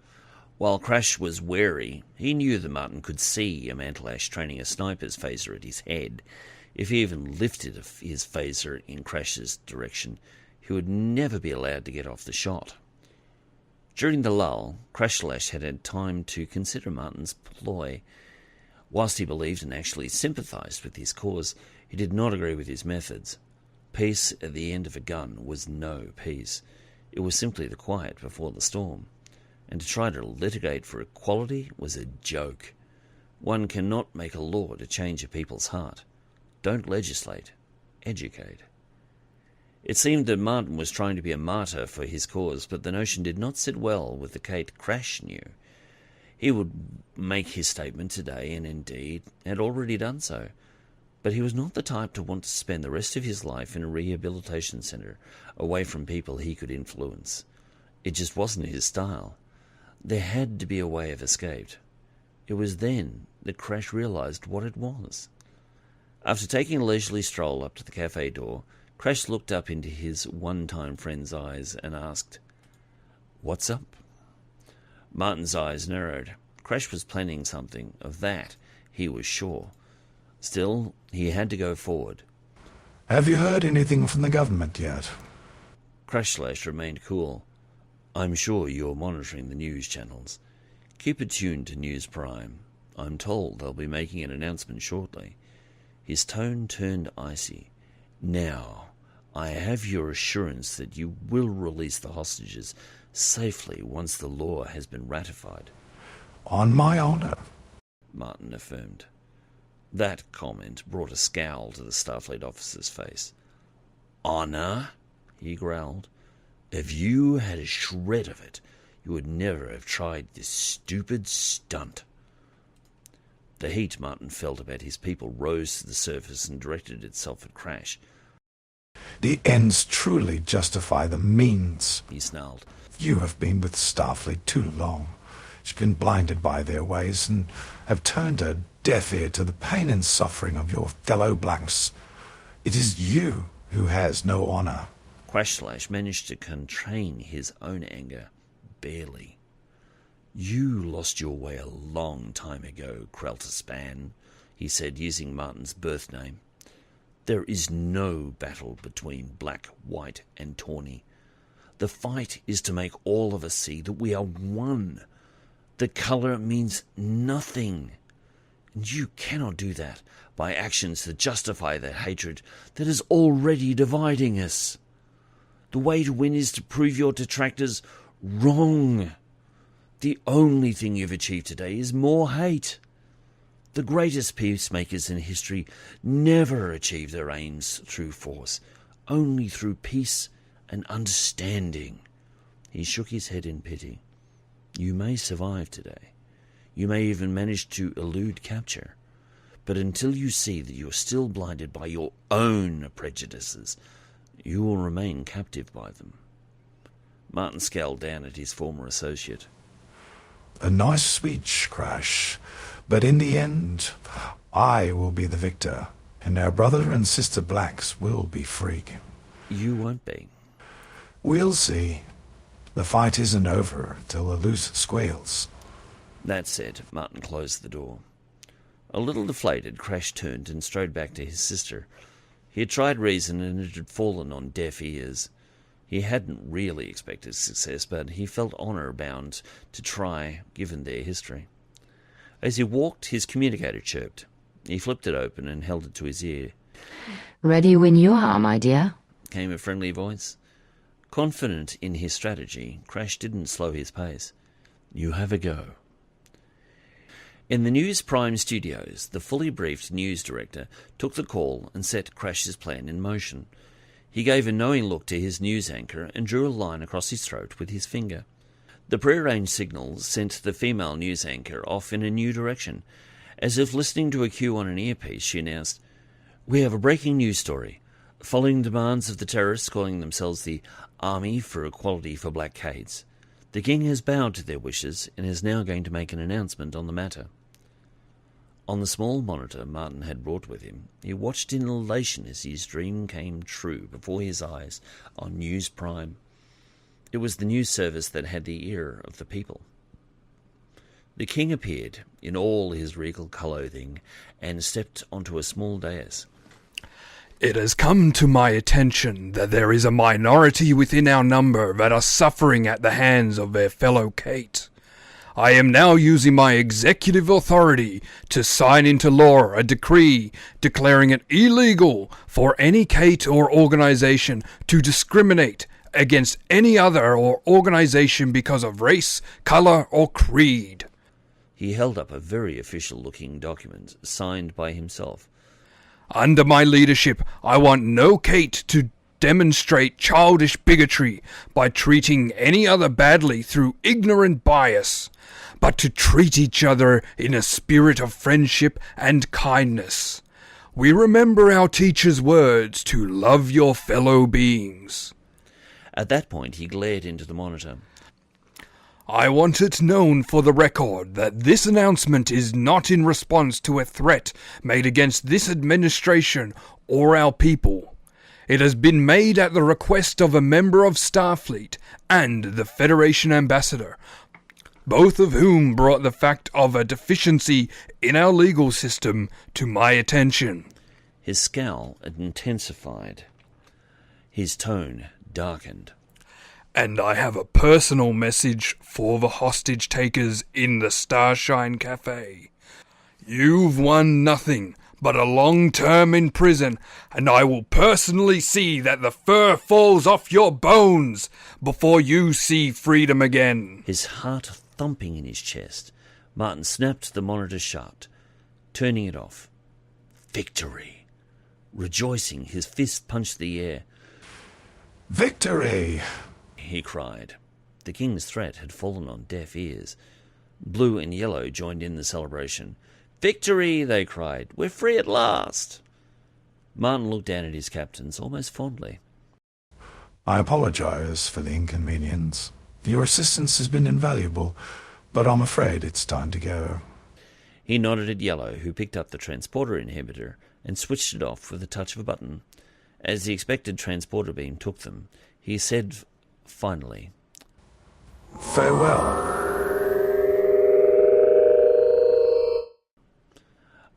[SPEAKER 1] While Crash was wary, he knew that Martin could see a Mantallash training a sniper's phaser at his head. If he even lifted his phaser in Crash's direction, he would never be allowed to get off the shot. During the lull, Krashtallash had had time to consider Martin's ploy. Whilst he believed and actually sympathised with his cause, he did not agree with his methods. Peace at the end of a gun was no peace. It was simply the quiet before the storm. And to try to litigate for equality was a joke. One cannot make a law to change a people's heart. Don't legislate, educate. It seemed that Martin was trying to be a martyr for his cause, but the notion did not sit well with the Cait Crash knew. He would make his statement today, and indeed had already done so. But he was not the type to want to spend the rest of his life in a rehabilitation centre, away from people he could influence. It just wasn't his style. There had to be a way of escape. It was then that Crash realised what it was. After taking a leisurely stroll up to the cafe door, Crash looked up into his one-time friend's eyes and asked, "What's up?" Martin's eyes narrowed. Crash was planning something. Of that, he was sure. Still, he had to go forward.
[SPEAKER 11] Have you heard anything from the government yet?
[SPEAKER 1] Krashtallash remained cool. I'm sure you're monitoring the news channels. Keep it tuned to News Prime. I'm told they'll be making an announcement shortly. His tone turned icy. Now, I have your assurance that you will release the hostages safely once the law has been ratified.
[SPEAKER 11] On my honor,
[SPEAKER 1] Martin affirmed. That comment brought a scowl to the Starfleet officer's face. Honor? He growled. If you had a shred of it, you would never have tried this stupid stunt. The heat Martin felt about his people rose to the surface and directed itself at Crash.
[SPEAKER 11] the ends truly justify the means.
[SPEAKER 1] He snarled.
[SPEAKER 11] You have been with Starfleet too long. You've been blinded by their ways and have turned a deaf ear to the pain and suffering of your fellow blacks. It is you who has no honor.
[SPEAKER 1] Krashtallash managed to contain his own anger, barely. You lost your way a long time ago, Kraltathat, he said, using Martin's birth name. There is no battle between black, white, and tawny. The fight is to make all of us see that we are one. The colour means nothing. And you cannot do that by actions that justify that hatred that is already dividing us. The way to win is to prove your detractors wrong. The only thing you've achieved today is more hate. The greatest peacemakers in history never achieve their aims through force, only through peace and understanding. He shook his head in pity. You may survive today. You may even manage to elude capture. But until you see that you're still blinded by your own prejudices, you will remain captive by them. Martin scowled down at his former associate.
[SPEAKER 11] A nice speech, Crash. But in the end, I will be the victor, and our brother and sister blacks will be free.
[SPEAKER 1] You won't be.
[SPEAKER 11] We'll see. The fight isn't over till the loose squeals.
[SPEAKER 1] That said, Martin closed the door. A little deflated, Crash turned and strode back to his sister. He had tried reason and it had fallen on deaf ears. He hadn't really expected success, but he felt honour-bound to try, given their history. As he walked, his communicator chirped. He flipped it open and held it to his ear.
[SPEAKER 6] Ready when you are, my dear,
[SPEAKER 1] Came a friendly voice. Confident in his strategy, Crash didn't slow his pace. You have a go. In the News Prime studios, the fully briefed news director took the call and set Crash's plan in motion. He gave a knowing look to his news anchor and drew a line across his throat with his finger. The prearranged signal sent the female news anchor off in a new direction. As if listening to a cue on an earpiece, she announced, We have a breaking news story. Following demands of the terrorists calling themselves the Army for Equality for Black Caits, the king has bowed to their wishes and is now going to make an announcement on the matter. On the small monitor Martin had brought with him, he watched in elation as his dream came true before his eyes on News Prime. It was the news service that had the ear of the people. The king appeared in all his regal clothing and stepped onto a small dais.
[SPEAKER 10] It has come to my attention that there is a minority within our number that are suffering at the hands of their fellow Cait. I am now using my executive authority to sign into law a decree declaring it illegal for any Cait or organization to discriminate against any other or organization because of race, color, or creed.
[SPEAKER 1] He held up a very official-looking document signed by himself.
[SPEAKER 10] Under my leadership, I want no Cait to demonstrate childish bigotry by treating any other badly through ignorant bias, but to treat each other in a spirit of friendship and kindness. We remember our teacher's words to love your fellow beings.
[SPEAKER 1] At that point, he glared into the monitor.
[SPEAKER 10] I want it known for the record that this announcement is not in response to a threat made against this administration or our people. It has been made at the request of a member of Starfleet and the Federation ambassador, both of whom brought the fact of a deficiency in our legal system to my attention.
[SPEAKER 1] His scowl intensified. His tone darkened.
[SPEAKER 10] And I have a personal message for the hostage takers in the Starshine Cafe. You've won nothing but a long term in prison, and I will personally see that the fur falls off your bones before you see freedom again.
[SPEAKER 1] His heart thumping in his chest, Martin snapped the monitor shut, turning it off. Victory! Rejoicing, his fist punched the air.
[SPEAKER 11] Victory!
[SPEAKER 1] He cried. The king's threat had fallen on deaf ears. Blue and yellow joined in the celebration. Victory! They cried. We're free at last! Martin looked down at his captains almost fondly.
[SPEAKER 11] I apologize for the inconvenience. Your assistance has been invaluable, but I'm afraid it's time to go.
[SPEAKER 1] He nodded at Yellow, who picked up the transporter inhibitor and switched it off with a touch of a button. As the expected transporter beam took them, he said finally,
[SPEAKER 11] Farewell.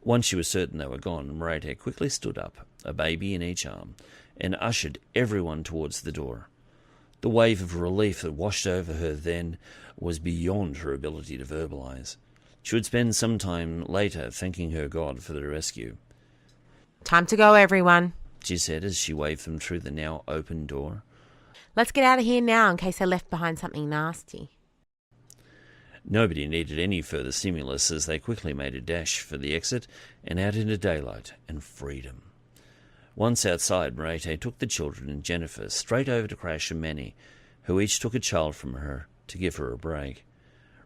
[SPEAKER 1] Once she was certain they were gone, Merete quickly stood up, a baby in each arm, and ushered everyone towards the door. The wave of relief that washed over her then was beyond her ability to verbalize. She would spend some time later thanking her God for the rescue.
[SPEAKER 7] Time to go, everyone,
[SPEAKER 1] she said as she waved them through the now open door.
[SPEAKER 7] Let's get out of here now in case they left behind something nasty.
[SPEAKER 1] Nobody needed any further stimulus as they quickly made a dash for the exit and out into daylight and freedom. Once outside, Merete took the children and Jennifer straight over to Crash and Manny, who each took a child from her to give her a break.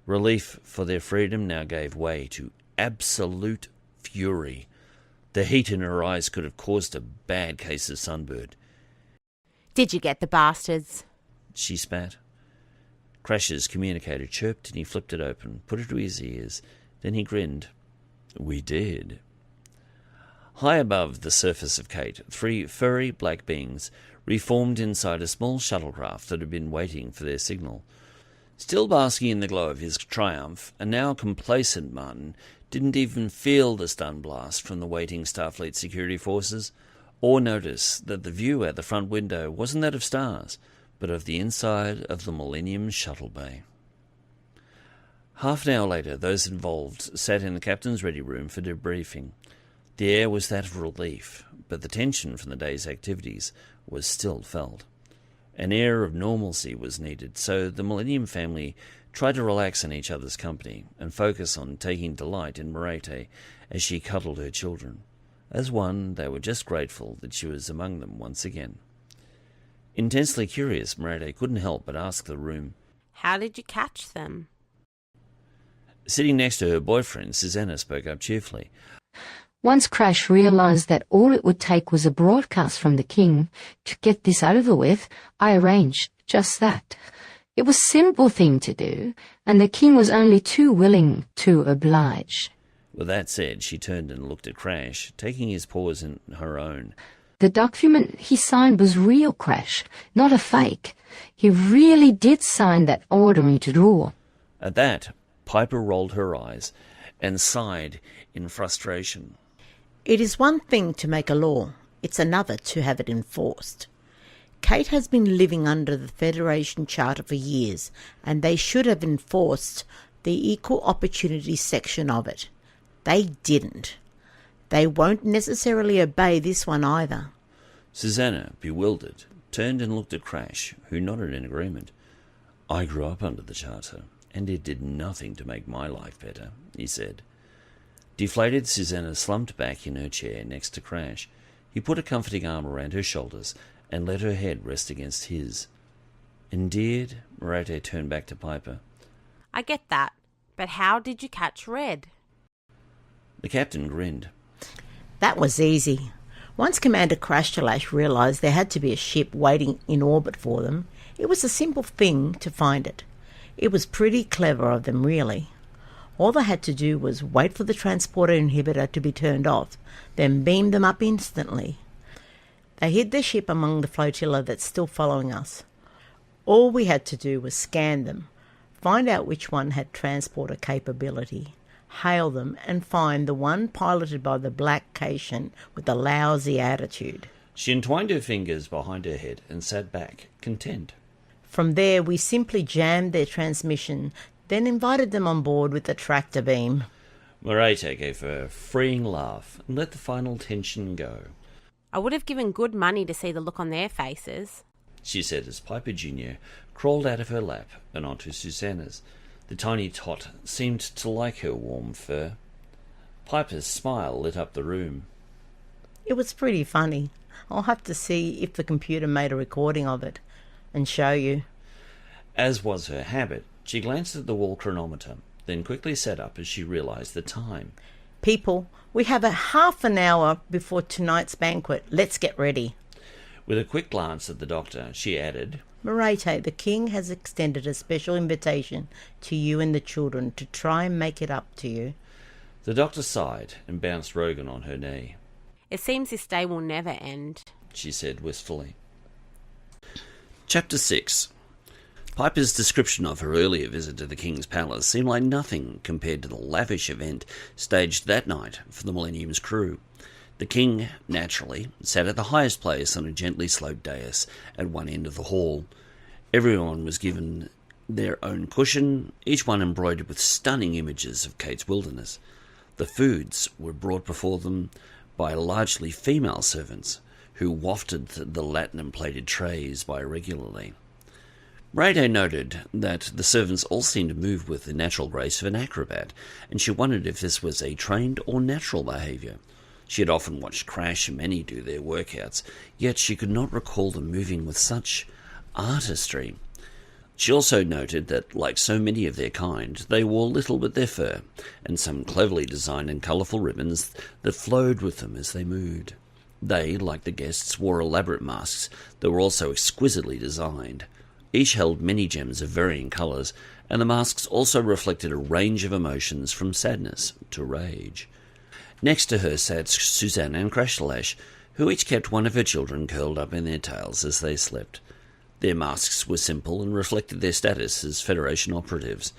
[SPEAKER 1] Relief for their freedom now gave way to absolute fury. The heat in her eyes could have caused a bad case of sunburn.
[SPEAKER 7] Did you get the bastards?
[SPEAKER 1] She spat. Crash's communicator chirped and he flipped it open, put it to his ears. Then he grinned. We did. High above the surface of Cait, 3 furry black beings reformed inside a small shuttlecraft that had been waiting for their signal. Still basking in the glow of his triumph, a now complacent Martin didn't even feel the stun blast from the waiting Starfleet security forces, or notice that the view out the front window wasn't that of stars, but of the inside of the Millennium shuttle bay. Half an hour later, those involved sat in the captain's ready room for debriefing. The air was that of relief, but the tension from the day's activities was still felt. An air of normalcy was needed, so the Millennium family tried to relax in each other's company and focus on taking delight in Merete as she cuddled her children. As one, they were just grateful that she was among them once again. Intensely curious, Merete couldn't help but ask the room,
[SPEAKER 7] How did you catch them?
[SPEAKER 1] Sitting next to her boyfriend, Susanna spoke up cheerfully.
[SPEAKER 6] Once Crash realized that all it would take was a broadcast from the king to get this over with, I arranged just that. It was a simple thing to do, and the king was only too willing to oblige.
[SPEAKER 1] With that said, she turned and looked at Crash, taking his paws in her own.
[SPEAKER 6] The document he signed was real, Crash, not a fake. He really did sign that order me to draw.
[SPEAKER 1] At that, Piper rolled her eyes and sighed in frustration.
[SPEAKER 3] It is one thing to make a law, it's another to have it enforced. Cait has been living under the Federation Charter for years, and they should have enforced the equal opportunity section of it. They didn't. They won't necessarily obey this one either.
[SPEAKER 1] Susanna, bewildered, turned and looked at Crash, who nodded in agreement. I grew up under the Charter, and it did nothing to make my life better, he said. Deflated, Susanna slumped back in her chair next to Crash. He put a comforting arm around her shoulders and let her head rest against his. Endeared, Merete turned back to Piper.
[SPEAKER 7] I get that, but how did you catch Red?
[SPEAKER 1] The captain grinned.
[SPEAKER 3] That was easy. Once Commander Krashtallash realised there had to be a ship waiting in orbit for them, it was a simple thing to find it. It was pretty clever of them, really. All they had to do was wait for the transporter inhibitor to be turned off, then beam them up instantly. They hid their ship among the flotilla that's still following us. All we had to do was scan them, find out which one had transporter capability, hail them, and find the one piloted by the black Caitian with the lousy attitude.
[SPEAKER 1] She entwined her fingers behind her head and sat back, content.
[SPEAKER 3] From there, we simply jammed their transmission, then invited them on board with the tractor beam.
[SPEAKER 1] Merete gave a freeing laugh and let the final tension go.
[SPEAKER 7] I would have given good money to see the look on their faces,
[SPEAKER 1] she said as Piper Jr. crawled out of her lap and onto Susanna's. The tiny tot seemed to like her warm fur. Piper's smile lit up the room.
[SPEAKER 3] It was pretty funny. I'll have to see if the computer made a recording of it and show you.
[SPEAKER 1] As was her habit, she glanced at the wall chronometer, then quickly sat up as she realised the time.
[SPEAKER 3] People, we have a half an hour before tonight's banquet. Let's get ready.
[SPEAKER 1] With a quick glance at the doctor, she added,
[SPEAKER 3] Merete, the king has extended a special invitation to you and the children to try and make it up to you.
[SPEAKER 1] The doctor sighed and bounced Rogan on her knee.
[SPEAKER 7] It seems this day will never end,
[SPEAKER 1] she said wistfully. Chapter 6. Piper's description of her earlier visit to the King's Palace seemed like nothing compared to the lavish event staged that night for the Millennium's crew. The King, naturally, sat at the highest place on a gently sloped dais at one end of the hall. Everyone was given their own cushion, each one embroidered with stunning images of Cait's wilderness. The foods were brought before them by largely female servants, who wafted the latinum-plated trays by regularly. Merete noted that the servants all seemed to move with the natural grace of an acrobat, and she wondered if this was a trained or natural behaviour. She had often watched Crash and many do their workouts, yet she could not recall them moving with such artistry. She also noted that, like so many of their kind, they wore little but their fur, and some cleverly designed and colourful ribbons that flowed with them as they moved. They, like the guests, wore elaborate masks that were also exquisitely designed. Each held many gems of varying colours, and the masks also reflected a range of emotions from sadness to rage. Next to her sat Susanna and Krashtallash, who each kept one of her children curled up in their tails as they slept. Their masks were simple and reflected their status as Federation operatives.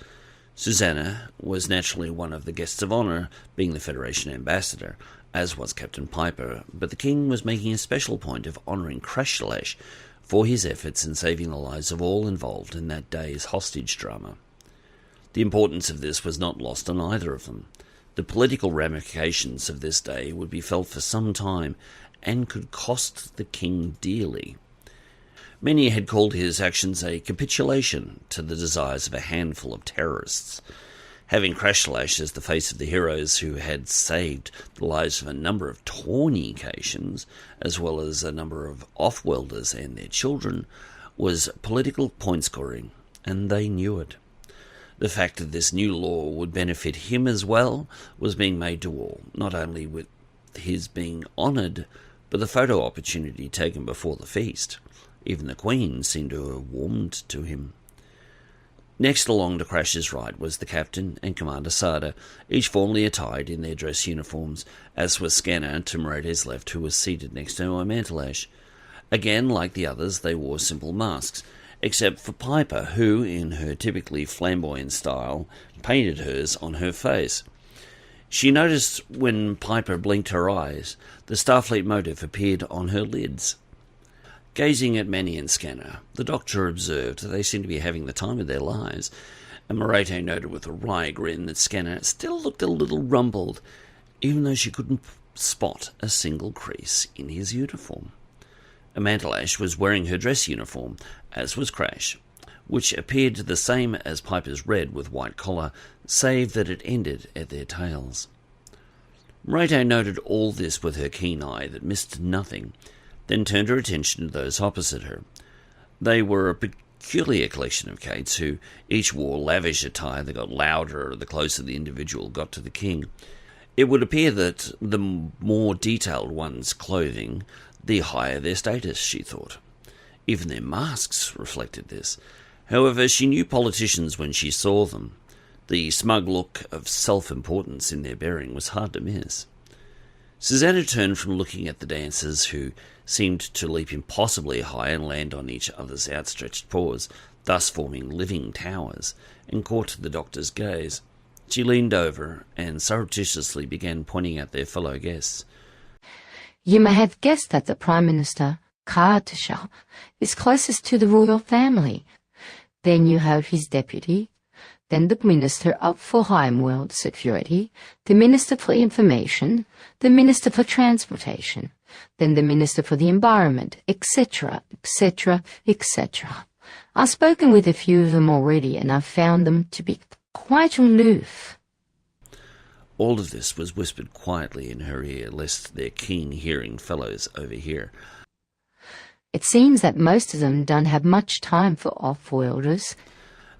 [SPEAKER 1] Susanna was naturally one of the guests of honour, being the Federation ambassador, as was Captain Piper, but the King was making a special point of honouring Krashtallash for his efforts in saving the lives of all involved in that day's hostage drama. The importance of this was not lost on either of them. The political ramifications of this day would be felt for some time and could cost the King dearly. Many had called his actions a capitulation to the desires of a handful of terrorists. Having Krashtallash as the face of the heroes who had saved the lives of a number of Tornications, as well as a number of off-worlders and their children, was political point-scoring, and they knew it. The fact that this new law would benefit him as well was being made to all, not only with his being honoured, but the photo opportunity taken before the feast. Even the Queen seemed to have warmed to him. Next along to Crash's right was the Captain and Commander Sarda, each formally attired in their dress uniforms, as was Scanner to Merete's left, who was seated next to Pashtallash. Again, like the others, they wore simple masks, except for Piper, who, in her typically flamboyant style, painted hers on her face. She noticed when Piper blinked her eyes, the Starfleet motif appeared on her lids. Gazing at Manny and Scanner, the Doctor observed that they seemed to be having the time of their lives, and Merete noted with a wry grin that Scanner still looked a little rumpled, even though she couldn't spot a single crease in his uniform. Pashtallash was wearing her dress uniform, as was Crash, which appeared the same as Piper's red with white collar, save that it ended at their tails. Merete noted all this with her keen eye that missed nothing, then turned her attention to those opposite her. They were a peculiar collection of Caits, who each wore lavish attire that got louder the closer the individual got to the King. It would appear that the more detailed one's clothing, the higher their status, she thought. Even their masks reflected this. However, she knew politicians when she saw them. The smug look of self-importance in their bearing was hard to miss. Susanna turned from looking at the dancers, who seemed to leap impossibly high and land on each other's outstretched paws, thus forming living towers, and caught the Doctor's gaze. She leaned over and surreptitiously began pointing at their fellow guests.
[SPEAKER 6] You may have guessed that the Prime Minister, Kraltathat, is closest to the royal family. Then you have his deputy, then the Minister for Homeworld Security, the Minister for Information, the Minister for Transportation, then the Minister for the Environment, etc., etc., etc. I've spoken with a few of them already, and I've found them to be quite aloof.
[SPEAKER 1] All of this was whispered quietly in her ear, lest their keen-hearing fellows overhear.
[SPEAKER 6] It seems that most of them don't have much time for off-worlders.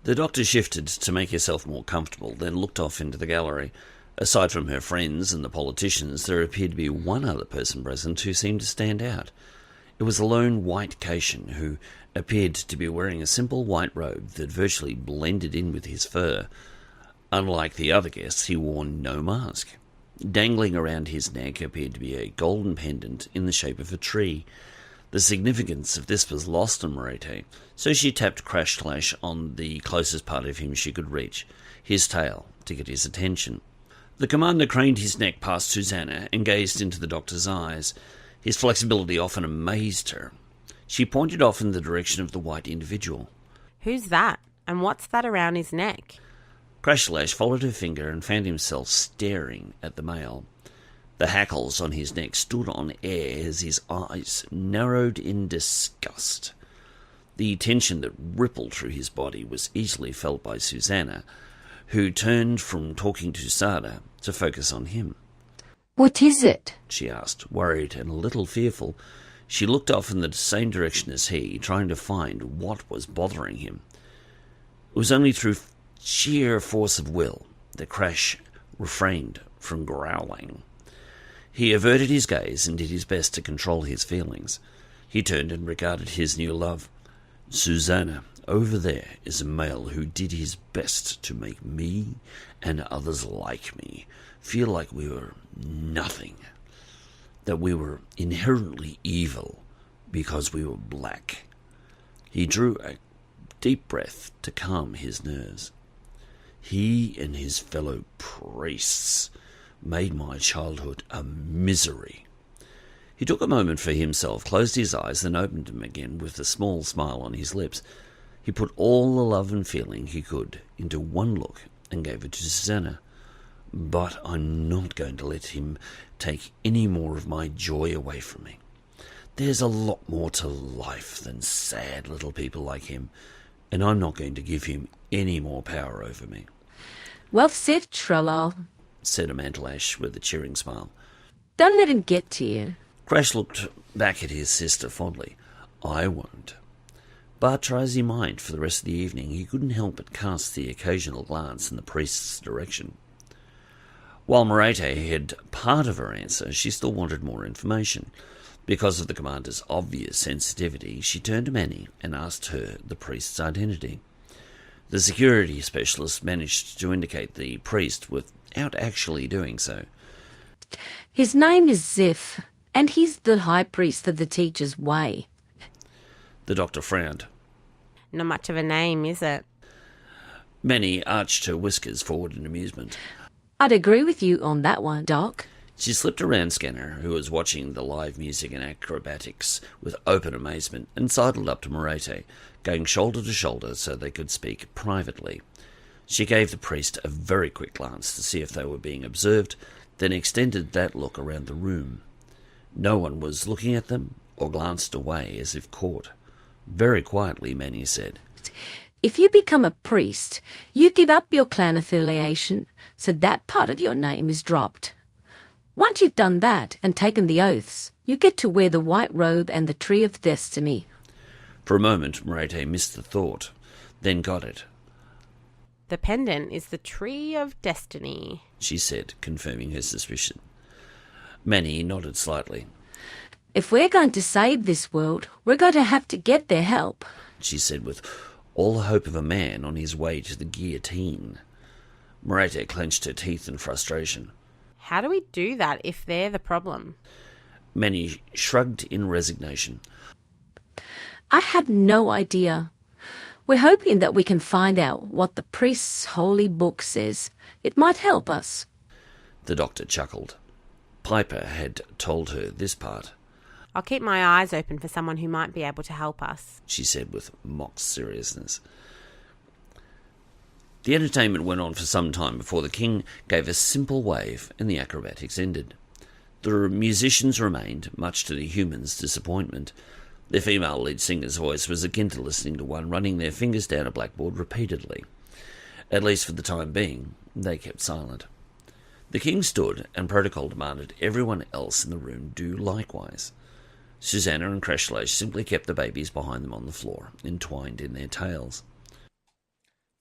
[SPEAKER 1] The doctor shifted to make herself more comfortable, then looked off into the gallery. Aside from her friends and the politicians, there appeared to be one other person present who seemed to stand out. It was a lone white Caitian who appeared to be wearing a simple white robe that virtually blended in with his fur. Unlike the other guests, he wore no mask. Dangling around his neck appeared to be a golden pendant in the shape of a tree. The significance of this was lost on Merete, so she tapped Krashtallash on the closest part of him she could reach, his tail, to get his attention. The commander craned his neck past Susanna and gazed into the doctor's eyes. His flexibility often amazed her. She pointed off in the direction of the white individual.
[SPEAKER 7] Who's that? And what's that around his neck?
[SPEAKER 1] Krashtalash followed her finger and found himself staring at the male. The hackles on his neck stood on air as his eyes narrowed in disgust. The tension that rippled through his body was easily felt by Susanna, who turned from talking to Sarda to focus on him.
[SPEAKER 6] "What is it?"
[SPEAKER 1] she asked, worried and a little fearful. She looked off in the same direction as he, trying to find what was bothering him. It was only through sheer force of will that Crash refrained from growling. He averted his gaze and did his best to control his feelings. He turned and regarded his new love. Susanna, over there is a male who did his best to make me and others like me feel like we were nothing, that we were inherently evil because we were black. He drew a deep breath to calm his nerves. He and his fellow priests made my childhood a misery. He took a moment for himself, closed his eyes, then opened them again with a small smile on his lips. He put all the love and feeling he could into one look and gave it to Susanna. But I'm not going to let him take any more of my joy away from me. There's a lot more to life than sad little people like him, and I'm not going to give him any more power over me.
[SPEAKER 4] Well said, Drallah,
[SPEAKER 1] said Amantalash with a cheering smile.
[SPEAKER 4] Don't let him get to you.
[SPEAKER 1] Crash looked back at his sister fondly. I won't. But try as he might for the rest of the evening, he couldn't help but cast the occasional glance in the priest's direction. While Merete had part of her answer, she still wanted more information. Because of the commander's obvious sensitivity, she turned to Manny and asked her the priest's identity. The security specialist managed to indicate the priest without actually doing so.
[SPEAKER 4] His name is Ziph, and he's the high priest of the Teacher's Way.
[SPEAKER 1] The doctor frowned.
[SPEAKER 7] Not much of a name, is it?
[SPEAKER 1] Manny arched her whiskers forward in amusement.
[SPEAKER 4] I'd agree with you on that one, Doc.
[SPEAKER 1] She slipped around Scanner, who was watching the live music and acrobatics with open amazement, and sidled up to Merete, going shoulder to shoulder so they could speak privately. She gave the priest a very quick glance to see if they were being observed, then extended that look around the room. No one was looking at them or glanced away as if caught. Very quietly, Manny said,
[SPEAKER 4] If you become a priest, you give up your clan affiliation, so that part of your name is dropped. Once you've done that and taken the oaths, you get to wear the white robe and the Tree of Destiny.
[SPEAKER 1] For a moment, Merete missed the thought, then got it.
[SPEAKER 7] The pendant is the Tree of Destiny,
[SPEAKER 1] she said, confirming her suspicion. Manny nodded slightly.
[SPEAKER 4] If we're going to save this world, we're going to have to get their help,
[SPEAKER 1] she said with all the hope of a man on his way to the guillotine. Merete clenched her teeth in frustration.
[SPEAKER 7] How do we do that if they're the problem?
[SPEAKER 1] Manny shrugged in resignation.
[SPEAKER 4] I have no idea. We're hoping that we can find out what the priest's holy book says. It might help us.
[SPEAKER 1] The doctor chuckled. Piper had told her this part.
[SPEAKER 7] I'll keep my eyes open for someone who might be able to help us,
[SPEAKER 1] she said with mock seriousness. The entertainment went on for some time before the king gave a simple wave and the acrobatics ended. The musicians remained, much to the humans' disappointment. Their female lead singer's voice was akin to listening to one running their fingers down a blackboard repeatedly. At least for the time being, they kept silent. The king stood, and protocol demanded everyone else in the room do likewise. Susanna and Krashtallash simply kept the babies behind them on the floor, entwined in their tails.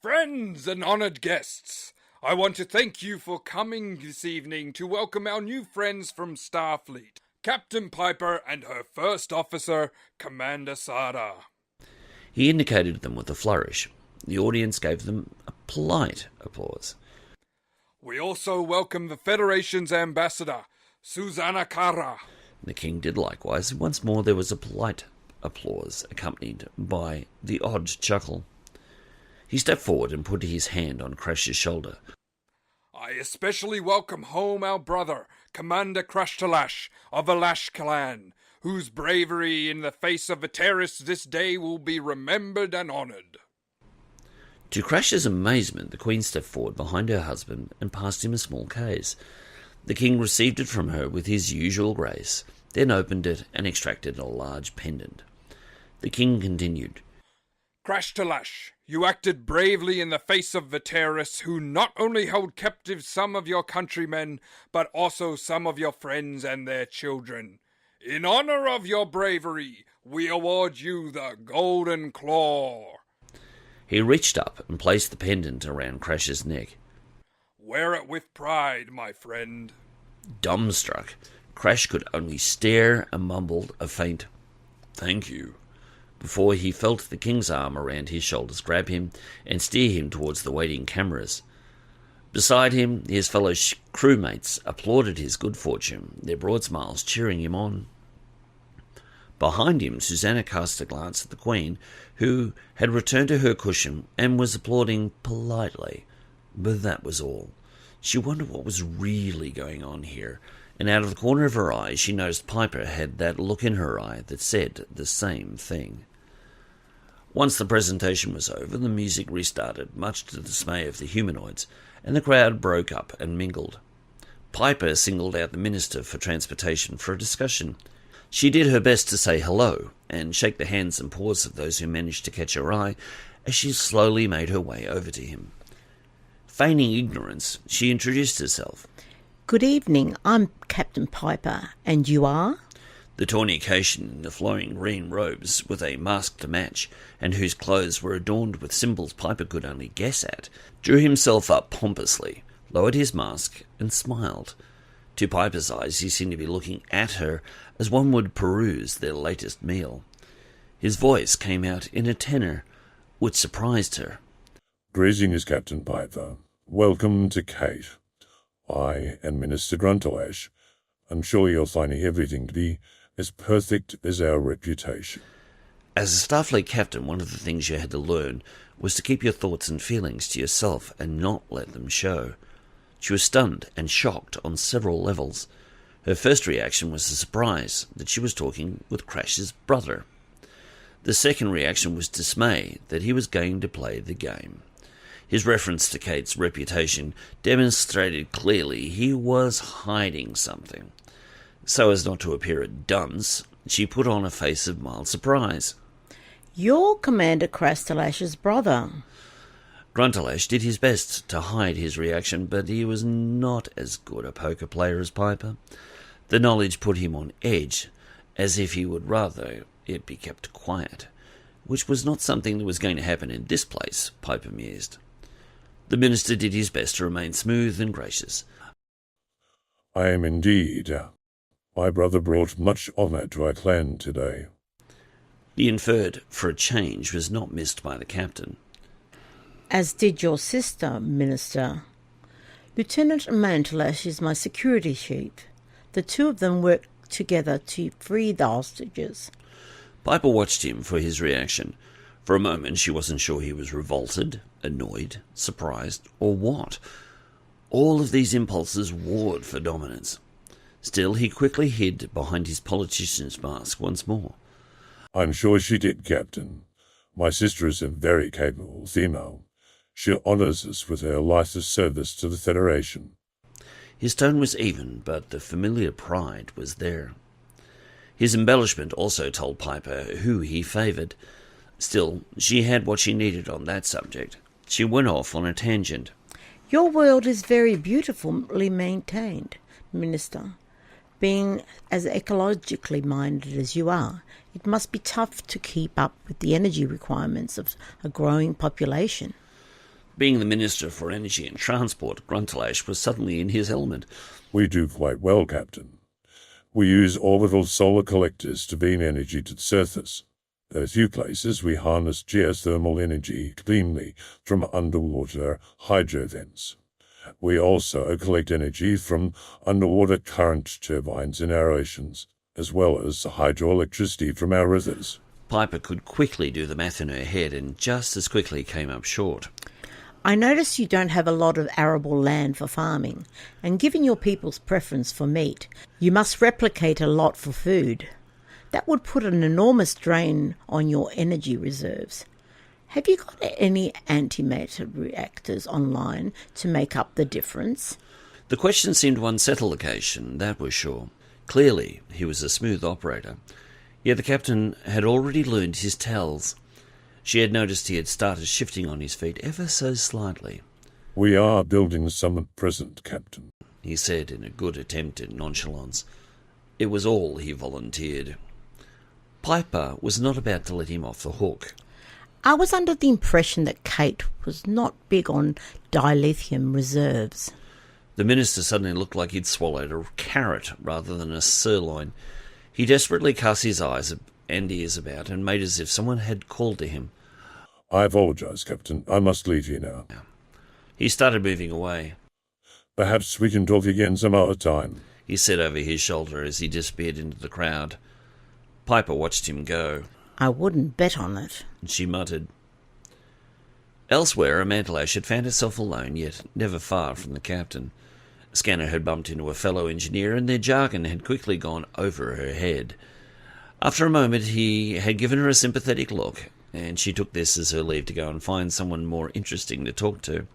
[SPEAKER 10] Friends and honoured guests, I want to thank you for coming this evening to welcome our new friends from Starfleet, Captain Piper and her first officer, Commander Sarda.
[SPEAKER 1] He indicated them with a flourish. The audience gave them a polite applause.
[SPEAKER 10] We also welcome the Federation's ambassador, Susanna Kara.
[SPEAKER 1] The king did likewise, and once more there was a polite applause, accompanied by the odd chuckle. He stepped forward and put his hand on Crash's shoulder.
[SPEAKER 10] I especially welcome home our brother, Commander Krashtallash of the Lash clan, whose bravery in the face of the terrorists this day will be remembered and honoured.
[SPEAKER 1] To Crash's amazement, the queen stepped forward behind her husband and passed him a small case. The king received it from her with his usual grace, then opened it and extracted a large pendant. The king continued,
[SPEAKER 10] Krashtallash, you acted bravely in the face of the terrorists who not only held captive some of your countrymen, but also some of your friends and their children. In honor of your bravery, we award you the Golden Claw.
[SPEAKER 1] He reached up and placed the pendant around Crash's neck.
[SPEAKER 10] Wear it with pride, my friend.
[SPEAKER 1] Dumbstruck, Crash could only stare and mumbled a faint, "Thank you," before he felt the king's arm around his shoulders grab him and steer him towards the waiting cameras. Beside him, his fellow crewmates applauded his good fortune, their broad smiles cheering him on. Behind him, Susanna cast a glance at the Queen, who had returned to her cushion and was applauding politely. But that was all. She wondered what was really going on here, and out of the corner of her eye she noticed Piper had that look in her eye that said the same thing. Once the presentation was over, the music restarted, much to the dismay of the humanoids, and the crowd broke up and mingled. Piper singled out the Minister for Transportation for a discussion. She did her best to say hello and shake the hands and paws of those who managed to catch her eye as she slowly made her way over to him. Feigning ignorance, she introduced herself.
[SPEAKER 3] Good evening, I'm Captain Piper, and you are?
[SPEAKER 1] The tawny Caitian in the flowing green robes with a mask to match, and whose clothes were adorned with symbols Piper could only guess at, drew himself up pompously, lowered his mask, and smiled. To Piper's eyes, he seemed to be looking at her as one would peruse their latest meal. His voice came out in a tenor which surprised her.
[SPEAKER 14] Greetings, Captain Piper. Welcome to Cait. I am Minister Kraltathat. I'm sure you're finding everything to be as perfect as our reputation.
[SPEAKER 1] As a Starfleet captain, one of the things you had to learn was to keep your thoughts and feelings to yourself and not let them show. She was stunned and shocked on several levels. Her first reaction was a surprise that she was talking with Crash's brother. The second reaction was dismay that he was going to play the game. His reference to Cait's reputation demonstrated clearly he was hiding something. So as not to appear a dunce, she put on a face of mild surprise.
[SPEAKER 3] You're Commander Krastallash's brother.
[SPEAKER 1] Kraltathat did his best to hide his reaction, but he was not as good a poker player as Piper. The knowledge put him on edge, as if he would rather it be kept quiet, which was not something that was going to happen in this place, Piper mused. The minister did his best to remain smooth and gracious.
[SPEAKER 14] I am indeed. My brother brought much honour to our clan today.
[SPEAKER 1] The inferred for a change was not missed by the captain.
[SPEAKER 3] As did your sister, Minister. Lieutenant Mantelash is my security chief. The two of them worked together to free the hostages.
[SPEAKER 1] Piper watched him for his reaction. For a moment she wasn't sure he was revolted, annoyed, surprised, or what. All of these impulses warred for dominance. Still, he quickly hid behind his politician's mask once more.
[SPEAKER 14] I'm sure she did, Captain. My sister is a very capable female. She honours us with her life of service to the Federation.
[SPEAKER 1] His tone was even, but the familiar pride was there. His embellishment also told Piper who he favoured. Still, she had what she needed on that subject. She went off on a tangent.
[SPEAKER 3] Your world is very beautifully maintained, Minister. Being as ecologically minded as you are, it must be tough to keep up with the energy requirements of a growing population.
[SPEAKER 1] Being the Minister for Energy and Transport, Kraltathat was suddenly in his element.
[SPEAKER 14] We do quite well, Captain. We use orbital solar collectors to beam energy to the surface. At a few places we harness geothermal energy cleanly from underwater hydro vents. We also collect energy from underwater current turbines in our oceans, as well as hydroelectricity from our rivers.
[SPEAKER 1] Piper could quickly do the math in her head and just as quickly came up short.
[SPEAKER 3] I notice you don't have a lot of arable land for farming, and given your people's preference for meat, you must replicate a lot for food. That would put an enormous drain on your energy reserves. Have you got any antimatter reactors online to make up the difference?
[SPEAKER 1] The question seemed to unsettle the occasion, that was sure. Clearly, he was a smooth operator. Yet the captain had already learned his tells. She had noticed he had started shifting on his feet ever so slightly.
[SPEAKER 14] We are building some at present, Captain,
[SPEAKER 1] he said in a good attempt at nonchalance. It was all he volunteered. Piper was not about to let him off the hook.
[SPEAKER 3] I was under the impression that Cait was not big on dilithium reserves.
[SPEAKER 1] The minister suddenly looked like he'd swallowed a carrot rather than a sirloin. He desperately cast his eyes and ears about and made as if someone had called to him.
[SPEAKER 14] I apologise, Captain. I must leave you now.
[SPEAKER 1] He started moving away.
[SPEAKER 14] Perhaps we can talk again some other time,
[SPEAKER 1] he said over his shoulder as he disappeared into the crowd. Piper watched him go.
[SPEAKER 3] I wouldn't bet on it,
[SPEAKER 1] she muttered. Elsewhere, Pashtallash had found herself alone, yet never far from the captain. Scanner had bumped into a fellow engineer, and their jargon had quickly gone over her head. After a moment, he had given her a sympathetic look, and she took this as her leave to go and find someone more interesting to talk to.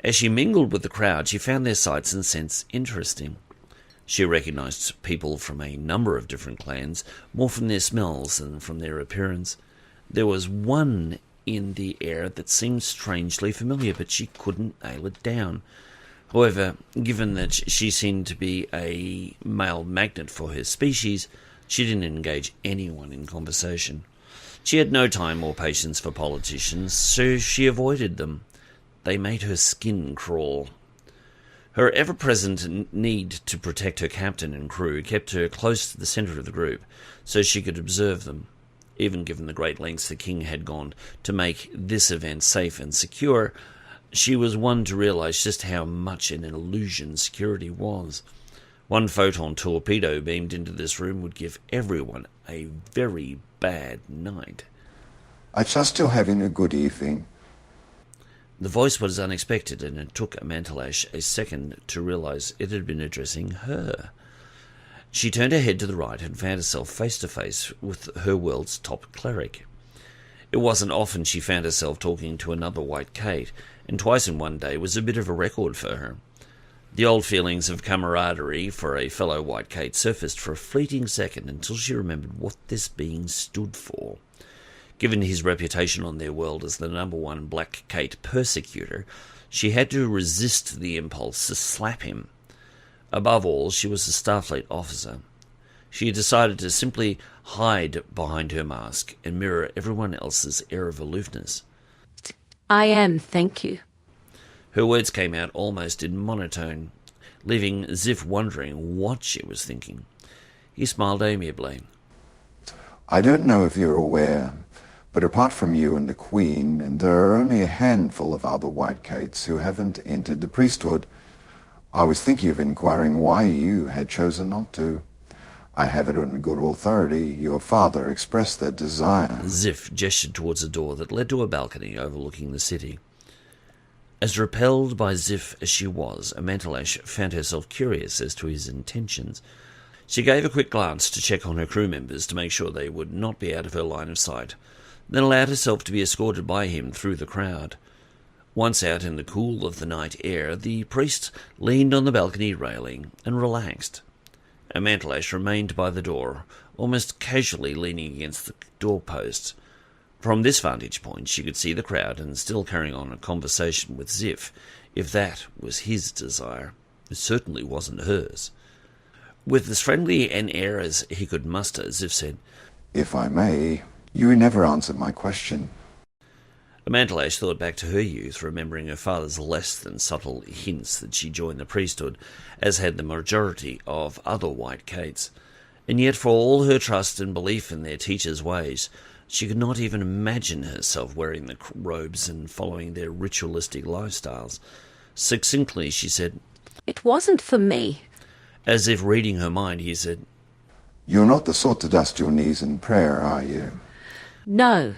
[SPEAKER 1] As she mingled with the crowd, she found their sights and scents interesting. She recognised people from a number of different clans, more from their smells than from their appearance. There was one in the air that seemed strangely familiar, but she couldn't nail it down. However, given that she seemed to be a male magnet for her species, she didn't engage anyone in conversation. She had no time or patience for politicians, so she avoided them. They made her skin crawl. Her ever-present need to protect her captain and crew kept her close to the centre of the group, so she could observe them. Even given the great lengths the king had gone to make this event safe and secure, she was one to realise just how much an illusion security was. One photon torpedo beamed into this room would give everyone a very bad night.
[SPEAKER 15] I trust you're having a good evening.
[SPEAKER 1] The voice was unexpected, and it took Pashtallash a second to realise it had been addressing her. She turned her head to the right and found herself face to face with her world's top cleric. It wasn't often she found herself talking to another white Cait, and twice in one day was a bit of a record for her. The old feelings of camaraderie for a fellow white Cait surfaced for a fleeting second until she remembered what this being stood for. Given his reputation on their world as the #1 black Cait persecutor, she had to resist the impulse to slap him. Above all, she was a Starfleet officer. She had decided to simply hide behind her mask and mirror everyone else's air of aloofness.
[SPEAKER 4] I am, thank you.
[SPEAKER 1] Her words came out almost in monotone, leaving Ziff wondering what she was thinking. He smiled amiably.
[SPEAKER 15] I don't know if you're aware, but apart from you and the Queen, there are only a handful of other white Caits who haven't entered the priesthood. I was thinking of inquiring why you had chosen not to. I have it on good authority. Your father expressed that desire.
[SPEAKER 1] Ziff gestured towards a door that led to a balcony overlooking the city. As repelled by Ziff as she was, Pashtallash found herself curious as to his intentions. She gave a quick glance to check on her crew members to make sure they would not be out of her line of sight, then allowed herself to be escorted by him through the crowd. Once out in the cool of the night air, the priest leaned on the balcony railing and relaxed. Amantallash remained by the door, almost casually leaning against the doorpost. From this vantage point she could see the crowd and still carrying on a conversation with Zif, if that was his desire. It certainly wasn't hers. With as friendly an air as he could muster, Zif said,
[SPEAKER 15] "If I may, you never answered my question."
[SPEAKER 1] Amantallash thought back to her youth, remembering her father's less than subtle hints that she join the priesthood, as had the majority of other white Caits. And yet, for all her trust and belief in their teacher's ways, she could not even imagine herself wearing the robes and following their ritualistic lifestyles. Succinctly, she said,
[SPEAKER 4] "It wasn't for me."
[SPEAKER 1] As if reading her mind, he said,
[SPEAKER 15] "You're not the sort to dust your knees in prayer, are you?"
[SPEAKER 4] "No."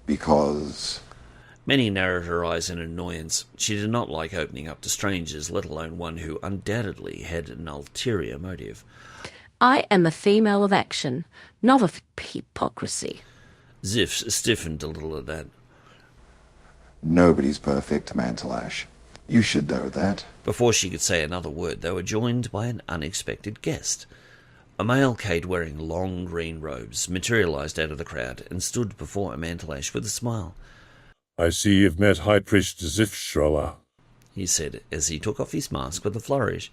[SPEAKER 15] "Because—"
[SPEAKER 1] Many narrowed her eyes in annoyance. She did not like opening up to strangers, let alone one who undoubtedly had an ulterior motive.
[SPEAKER 4] "I am a female of action, not of hypocrisy."
[SPEAKER 1] Zif stiffened a little at that.
[SPEAKER 15] "Nobody's perfect, Amantallash. You should know that."
[SPEAKER 1] Before she could say another word, they were joined by an unexpected guest. A male Cait wearing long green robes materialized out of the crowd and stood before Amantallash with a smile.
[SPEAKER 14] "I see you've met High Priest Zif, Drallah,"
[SPEAKER 1] he said as he took off his mask with a flourish.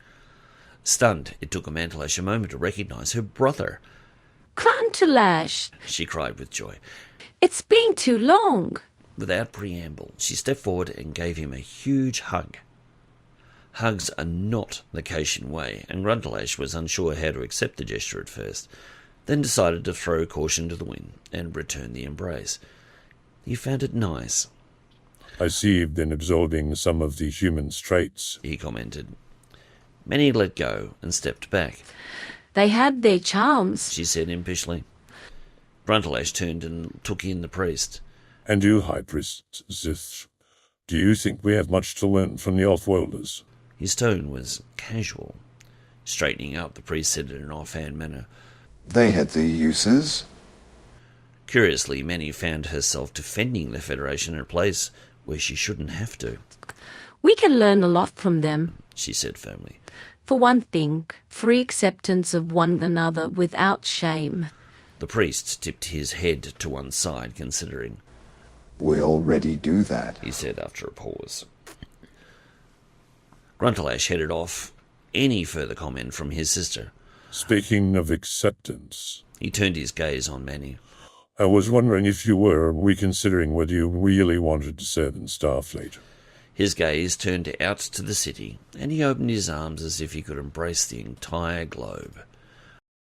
[SPEAKER 1] Stunned, it took Amantallash a moment to recognize her brother.
[SPEAKER 4] "Kraltathat!"
[SPEAKER 1] she cried with joy.
[SPEAKER 4] "It's been too long."
[SPEAKER 1] Without preamble, she stepped forward and gave him a huge hug. Hugs are not the Caitian way, and Kraltathat was unsure how to accept the gesture at first, then decided to throw caution to the wind and return the embrace. He found it nice.
[SPEAKER 14] "I see you've been absorbing some of the human's traits,"
[SPEAKER 1] he commented. Many let go and stepped back.
[SPEAKER 4] "They had their charms,"
[SPEAKER 1] she said impishly. Kraltathat turned and took in the priest.
[SPEAKER 14] "And you, High Priest Zif, do you think we have much to learn from the Off-Worlders?"
[SPEAKER 1] His tone was casual. Straightening up, the priest said in an offhand manner,
[SPEAKER 15] "They had their uses."
[SPEAKER 1] Curiously, Manny found herself defending the Federation in a place where she shouldn't have to.
[SPEAKER 4] "We can learn a lot from them,"
[SPEAKER 1] she said firmly.
[SPEAKER 4] "For one thing, free acceptance of one another without shame."
[SPEAKER 1] The priest tipped his head to one side, considering.
[SPEAKER 15] "We already do that,"
[SPEAKER 1] he said after a pause. Kraltathat headed off any further comment from his sister.
[SPEAKER 14] "Speaking of acceptance,"
[SPEAKER 1] he turned his gaze on Manny.
[SPEAKER 14] "I was wondering if you were reconsidering whether you really wanted to serve in Starfleet."
[SPEAKER 1] His gaze turned out to the city, and he opened his arms as if he could embrace the entire globe.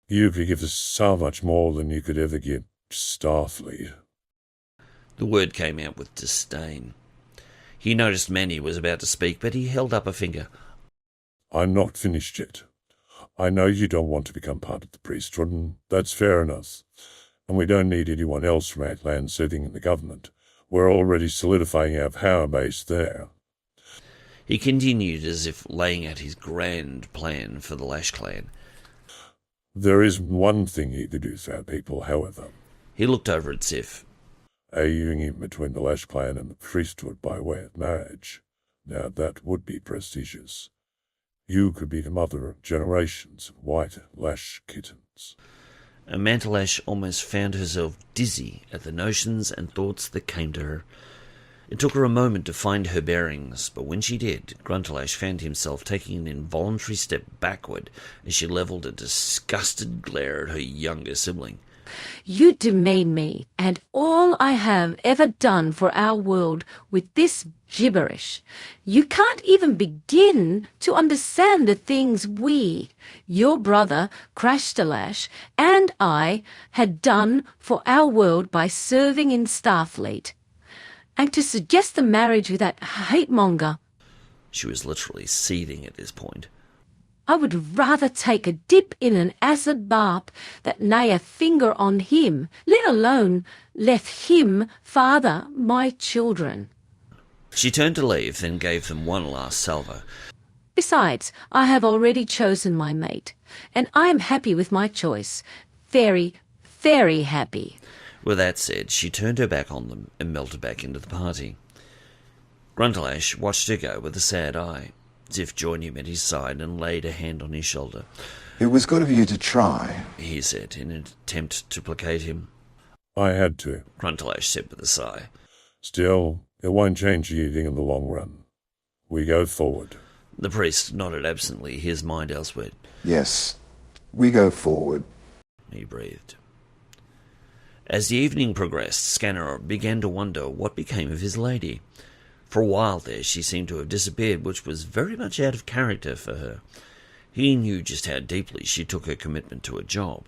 [SPEAKER 14] "You could give us so much more than you could ever give Starfleet."
[SPEAKER 1] The word came out with disdain. He noticed Manny was about to speak, but he held up a finger.
[SPEAKER 14] "I'm not finished yet. I know you don't want to become part of the priesthood, and that's fair enough. And we don't need anyone else from Atlan serving in the government. We're already solidifying our power base there."
[SPEAKER 1] He continued as if laying out his grand plan for the Lash clan.
[SPEAKER 14] "There is one thing you could do for our people, however."
[SPEAKER 1] He looked over at Zif.
[SPEAKER 14] "A union between the Lash clan and the priesthood by way of marriage. Now that would be prestigious. You could be the mother of generations of white Lash kittens."
[SPEAKER 1] Amantallash almost found herself dizzy at the notions and thoughts that came to her. It took her a moment to find her bearings, but when she did, Kraltathat found himself taking an involuntary step backward as she levelled a disgusted glare at her younger sibling.
[SPEAKER 4] "You demean me and all I have ever done for our world with this gibberish. You can't even begin to understand the things we, your brother Krashtallash, and I had done for our world by serving in Starfleet. And to suggest the marriage with that hate-monger—"
[SPEAKER 1] She was literally seething at this point.
[SPEAKER 4] "I would rather take a dip in an acid bath than lay a finger on him, let alone let him father my children."
[SPEAKER 1] She turned to leave, then gave them one last salvo.
[SPEAKER 4] "Besides, I have already chosen my mate, and I am happy with my choice. Very, very happy."
[SPEAKER 1] With that said, she turned her back on them and melted back into the party. Kraltathat watched her go with a sad eye. Ziff joined him at his side and laid a hand on his shoulder.
[SPEAKER 15] It was good of you to try,
[SPEAKER 1] he said, in an attempt to placate him.
[SPEAKER 14] I had to,
[SPEAKER 1] Kraltathat said with a sigh.
[SPEAKER 14] Still, it won't change anything in the long run. We go forward.
[SPEAKER 1] The priest nodded absently, his mind elsewhere.
[SPEAKER 15] Yes, we go forward,
[SPEAKER 1] he breathed. As the evening progressed, Scanner began to wonder what became of his lady. For a while there she seemed to have disappeared, which was very much out of character for her. He knew just how deeply she took her commitment to a job.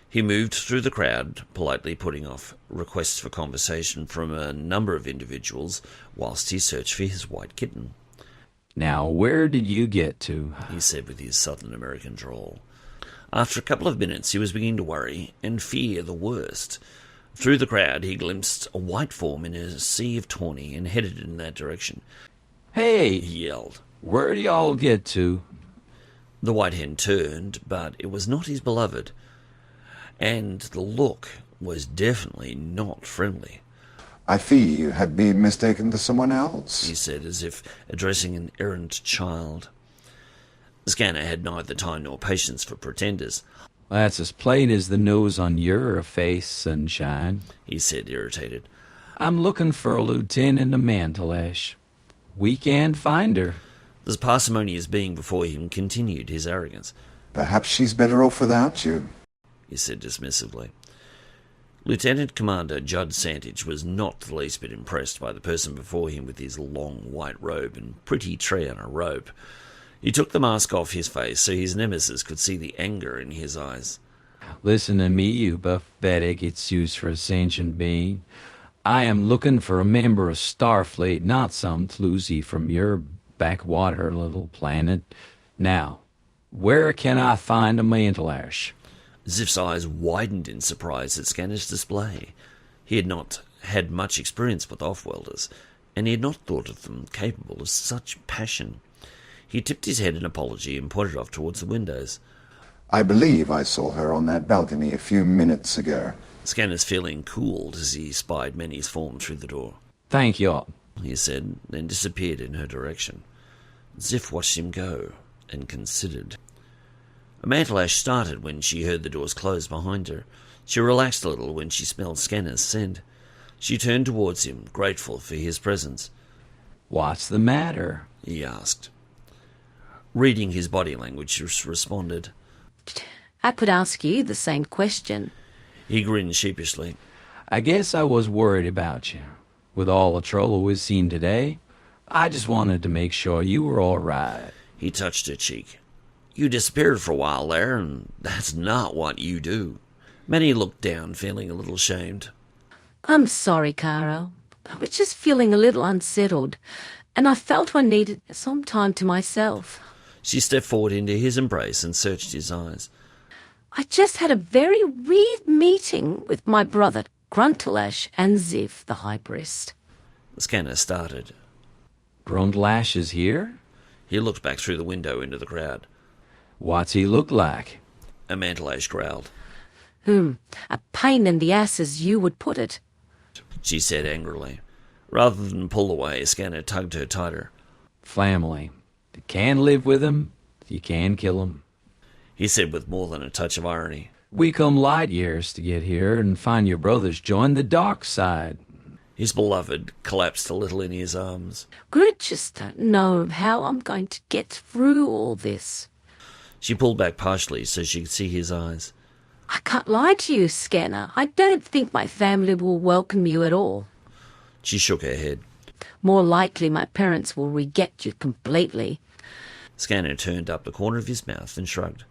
[SPEAKER 1] He moved through the crowd, politely putting off requests for conversation from a number of individuals whilst he searched for his white kitten.
[SPEAKER 5] Now, where did you get to?
[SPEAKER 1] He said with his Southern American drawl. After a couple of minutes he was beginning to worry and fear the worst. Through the crowd he glimpsed a white form in a sea of tawny and headed in that direction.
[SPEAKER 5] Hey!
[SPEAKER 1] He yelled.
[SPEAKER 5] Where'd y'all get to?
[SPEAKER 1] The white hen turned, but it was not his beloved, and the look was definitely not friendly.
[SPEAKER 15] I fear you had been mistaken for someone else,
[SPEAKER 1] he said, as if addressing an errant child. Scanner had neither time nor patience for pretenders.
[SPEAKER 5] That's as plain as the nose on your face, sunshine,
[SPEAKER 1] he said, irritated.
[SPEAKER 5] I'm looking for a lieutenant of Pashtallash. We can't find her.
[SPEAKER 1] The parsimonious being before him continued his arrogance.
[SPEAKER 15] Perhaps she's better off without you,
[SPEAKER 1] he said dismissively. Lieutenant Commander Judd Santich was not the least bit impressed by the person before him with his long white robe and pretty tray on a rope. He took the mask off his face so his nemesis could see the anger in his eyes.
[SPEAKER 5] Listen to me, you pathetic excuse for a sentient being. I am looking for a member of Starfleet, not some floozy from your backwater little planet. Now, where can I find a Pashtallash?
[SPEAKER 1] Ziff's eyes widened in surprise at Scanner's display. He had not had much experience with off-worlders, and he had not thought of them capable of such passion. He tipped his head in apology and pointed off towards the windows.
[SPEAKER 15] I believe I saw her on that balcony a few minutes ago.
[SPEAKER 1] Scanner's feeling cooled as he spied Manny's form through the door.
[SPEAKER 5] Thank you,
[SPEAKER 1] he said, then disappeared in her direction. Ziff watched him go and considered. A Pashtallash started when she heard the doors close behind her. She relaxed a little when she smelled Scanner's scent. She turned towards him, grateful for his presence.
[SPEAKER 5] What's the matter?
[SPEAKER 1] He asked. Reading his body language, she responded.
[SPEAKER 4] I could ask you the same question.
[SPEAKER 1] He grinned sheepishly.
[SPEAKER 5] I guess I was worried about you. With all the trouble we've seen today, I just wanted to make sure you were all right.
[SPEAKER 1] He touched her cheek. You disappeared for a while there, and that's not what you do. Manny looked down, feeling a little ashamed.
[SPEAKER 4] I'm sorry, Caro. I was just feeling a little unsettled, and I felt I needed some time to myself.
[SPEAKER 1] She stepped forward into his embrace and searched his eyes.
[SPEAKER 4] I just had a very weird meeting with my brother, Kraltathat, and Ziv, the High Priest.
[SPEAKER 1] The Scanner started.
[SPEAKER 5] Kraltathat is here?
[SPEAKER 1] He looked back through the window into the crowd.
[SPEAKER 5] What's he look like?
[SPEAKER 1] A Pashtallash growled.
[SPEAKER 4] A pain in the ass, as you would put it,
[SPEAKER 1] she said angrily. Rather than pull away, Scanner tugged her tighter.
[SPEAKER 5] Family. If you can live with him, you can kill him,
[SPEAKER 1] he said with more than a touch of irony.
[SPEAKER 5] We come light years to get here and find your brothers join the dark side.
[SPEAKER 1] His beloved collapsed a little in his arms.
[SPEAKER 4] I just don't know how I'm going to get through all this.
[SPEAKER 1] She pulled back partially so she could see his eyes.
[SPEAKER 4] I can't lie to you, Scanner. I don't think my family will welcome you at all.
[SPEAKER 1] She shook her head.
[SPEAKER 4] More likely my parents will reject you completely.
[SPEAKER 1] Scanner turned up the corner of his mouth and shrugged.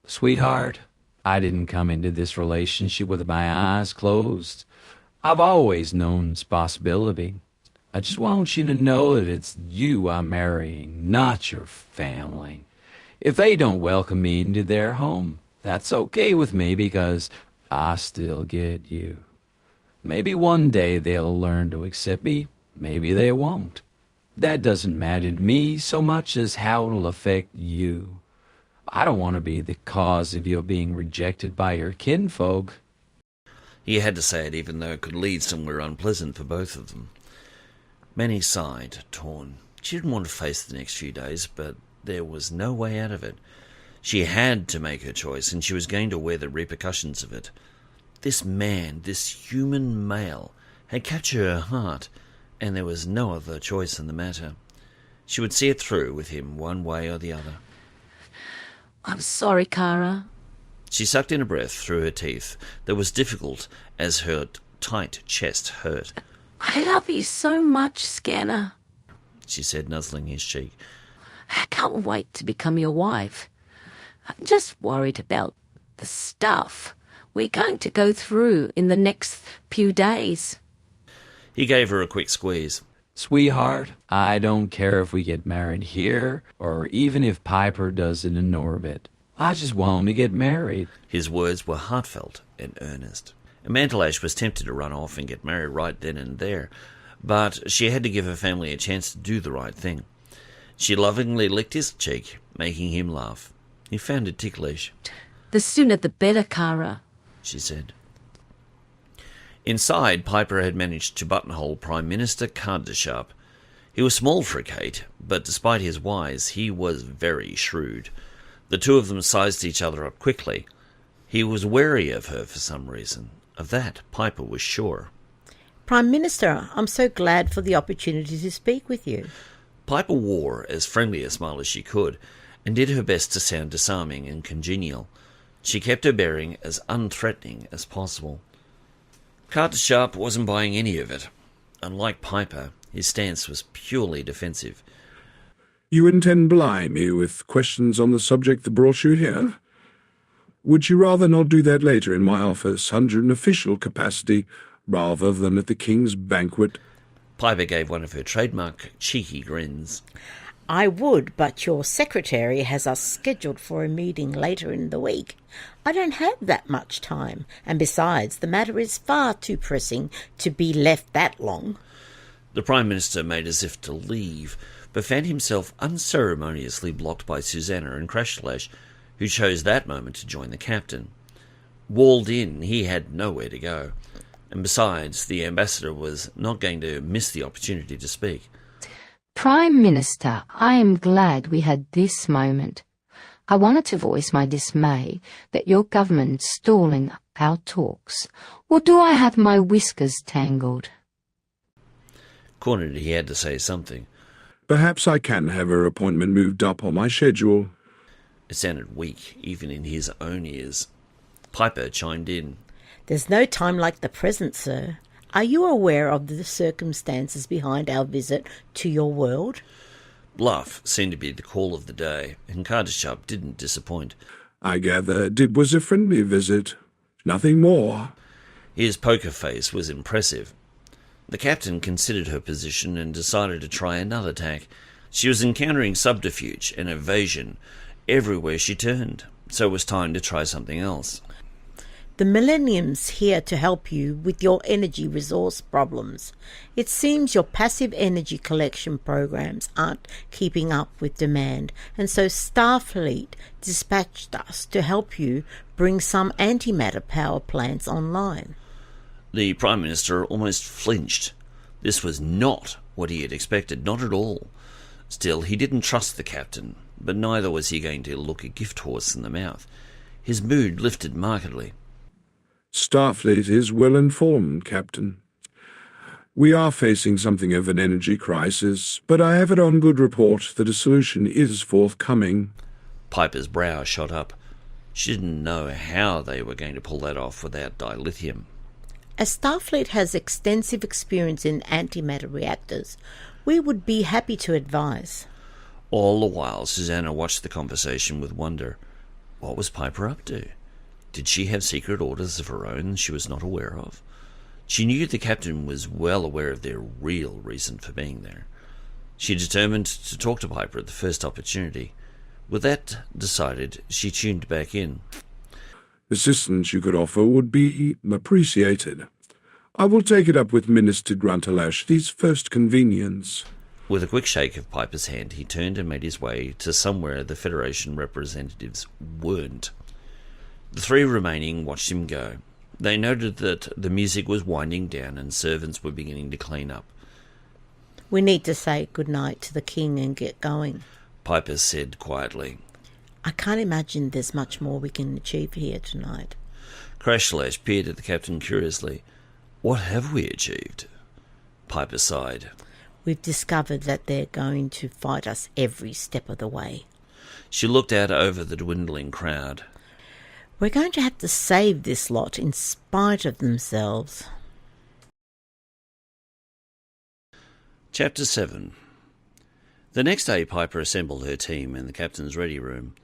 [SPEAKER 5] Sweetheart, I didn't come into this relationship with my eyes closed. I've always known its possibility. I just want you to know that it's you I'm marrying, not your family. If they don't welcome me into their home, that's okay with me because I still get you. Maybe one day they'll learn to accept me, maybe they won't. That doesn't matter to me so much as how it'll affect you. I don't want to be the cause of your being rejected by your kinfolk.
[SPEAKER 1] He had to say it even though it could lead somewhere unpleasant for both of them. Manny sighed, torn. She didn't want to face the next few days, but there was no way out of it. She had to make her choice, and she was going to wear the repercussions of it. This man, this human male, had captured her heart, and there was no other choice in the matter. She would see it through with him one way or the other.
[SPEAKER 4] I'm sorry, Kara.
[SPEAKER 1] She sucked in a breath through her teeth that was difficult as her tight chest hurt.
[SPEAKER 4] I love you so much, Scanner.
[SPEAKER 1] She said, nuzzling his cheek.
[SPEAKER 4] I can't wait to become your wife. I'm just worried about the stuff we're going to go through in the next few days.
[SPEAKER 1] He gave her a quick squeeze.
[SPEAKER 5] Sweetheart, I don't care if we get married here or even if Piper does it in orbit. I just want to get married.
[SPEAKER 1] His words were heartfelt and earnest. Mantelash was tempted to run off and get married right then and there, but she had to give her family a chance to do the right thing. She lovingly licked his cheek, making him laugh. He found it ticklish.
[SPEAKER 4] The sooner the better, Kara,
[SPEAKER 1] she said. Inside, Piper had managed to buttonhole Prime Minister Krashtallach. He was small for Cait, but despite his wise, he was very shrewd. The two of them sized each other up quickly. He was wary of her for some reason. Of that, Piper was sure.
[SPEAKER 3] Prime Minister, I'm so glad for the opportunity to speak with you.
[SPEAKER 1] Piper wore as friendly a smile as she could, and did her best to sound disarming and congenial. She kept her bearing as unthreatening as possible. Krashtallach wasn't buying any of it. Unlike Piper, his stance was purely defensive.
[SPEAKER 12] You intend plying me with questions on the subject that brought you here? Would you rather not do that later in my office under an official capacity rather than at the King's banquet?
[SPEAKER 1] Piper gave one of her trademark cheeky grins.
[SPEAKER 3] I would, but your secretary has us scheduled for a meeting later in the week. I don't have that much time, and besides, the matter is far too pressing to be left that long.
[SPEAKER 1] The Prime Minister made as if to leave, but found himself unceremoniously blocked by Susanna and Krashtallash, who chose that moment to join the captain. Walled in, he had nowhere to go, and besides, the ambassador was not going to miss the opportunity to speak.
[SPEAKER 6] Prime Minister, I am glad we had this moment. I wanted to voice my dismay that your government's stalling our talks. Or do I have my whiskers tangled?
[SPEAKER 1] Cornered, he had to say something.
[SPEAKER 12] Perhaps I can have her appointment moved up on my schedule.
[SPEAKER 1] It sounded weak, even in his own ears. Piper chimed in.
[SPEAKER 3] There's no time like the present, sir. Are you aware of the circumstances behind our visit to your world?
[SPEAKER 1] Bluff seemed to be the call of the day, and Krashtallach didn't disappoint.
[SPEAKER 12] I gathered it was a friendly visit. Nothing more.
[SPEAKER 1] His poker face was impressive. The captain considered her position and decided to try another tack. She was encountering subterfuge and evasion everywhere she turned, so it was time to try something else.
[SPEAKER 3] The Millennium's here to help you with your energy resource problems. It seems your passive energy collection programs aren't keeping up with demand, and so Starfleet dispatched us to help you bring some antimatter power plants online.
[SPEAKER 1] The Prime Minister almost flinched. This was not what he had expected, not at all. Still, he didn't trust the captain, but neither was he going to look a gift horse in the mouth. His mood lifted markedly.
[SPEAKER 12] Starfleet is well informed, Captain. We are facing something of an energy crisis, but I have it on good report that a solution is forthcoming.
[SPEAKER 1] Piper's brow shot up. She didn't know how they were going to pull that off without dilithium.
[SPEAKER 3] As Starfleet has extensive experience in antimatter reactors, we would be happy to advise.
[SPEAKER 1] All the while, Susanna watched the conversation with wonder. What was Piper up to? Did she have secret orders of her own she was not aware of? She knew the captain was well aware of their real reason for being there. She determined to talk to Piper at the first opportunity. With that decided, she tuned back in.
[SPEAKER 12] Assistance you could offer would be appreciated. I will take it up with Minister Kraltathat these first convenience.
[SPEAKER 1] With a quick shake of Piper's hand, he turned and made his way to somewhere the Federation representatives weren't. The three remaining watched him go. They noted that the music was winding down and servants were beginning to clean up.
[SPEAKER 3] We need to say goodnight to the king and get going.
[SPEAKER 1] Piper said quietly.
[SPEAKER 3] I can't imagine there's much more we can achieve here tonight.
[SPEAKER 1] Krashtallash peered at the captain curiously. What have we achieved? Piper sighed.
[SPEAKER 3] We've discovered that they're going to fight us every step of the way.
[SPEAKER 1] She looked out over the dwindling crowd.
[SPEAKER 3] We're going to have to save this lot in spite of themselves.
[SPEAKER 1] Chapter 7. The next day Piper assembled her team in the captain's ready room.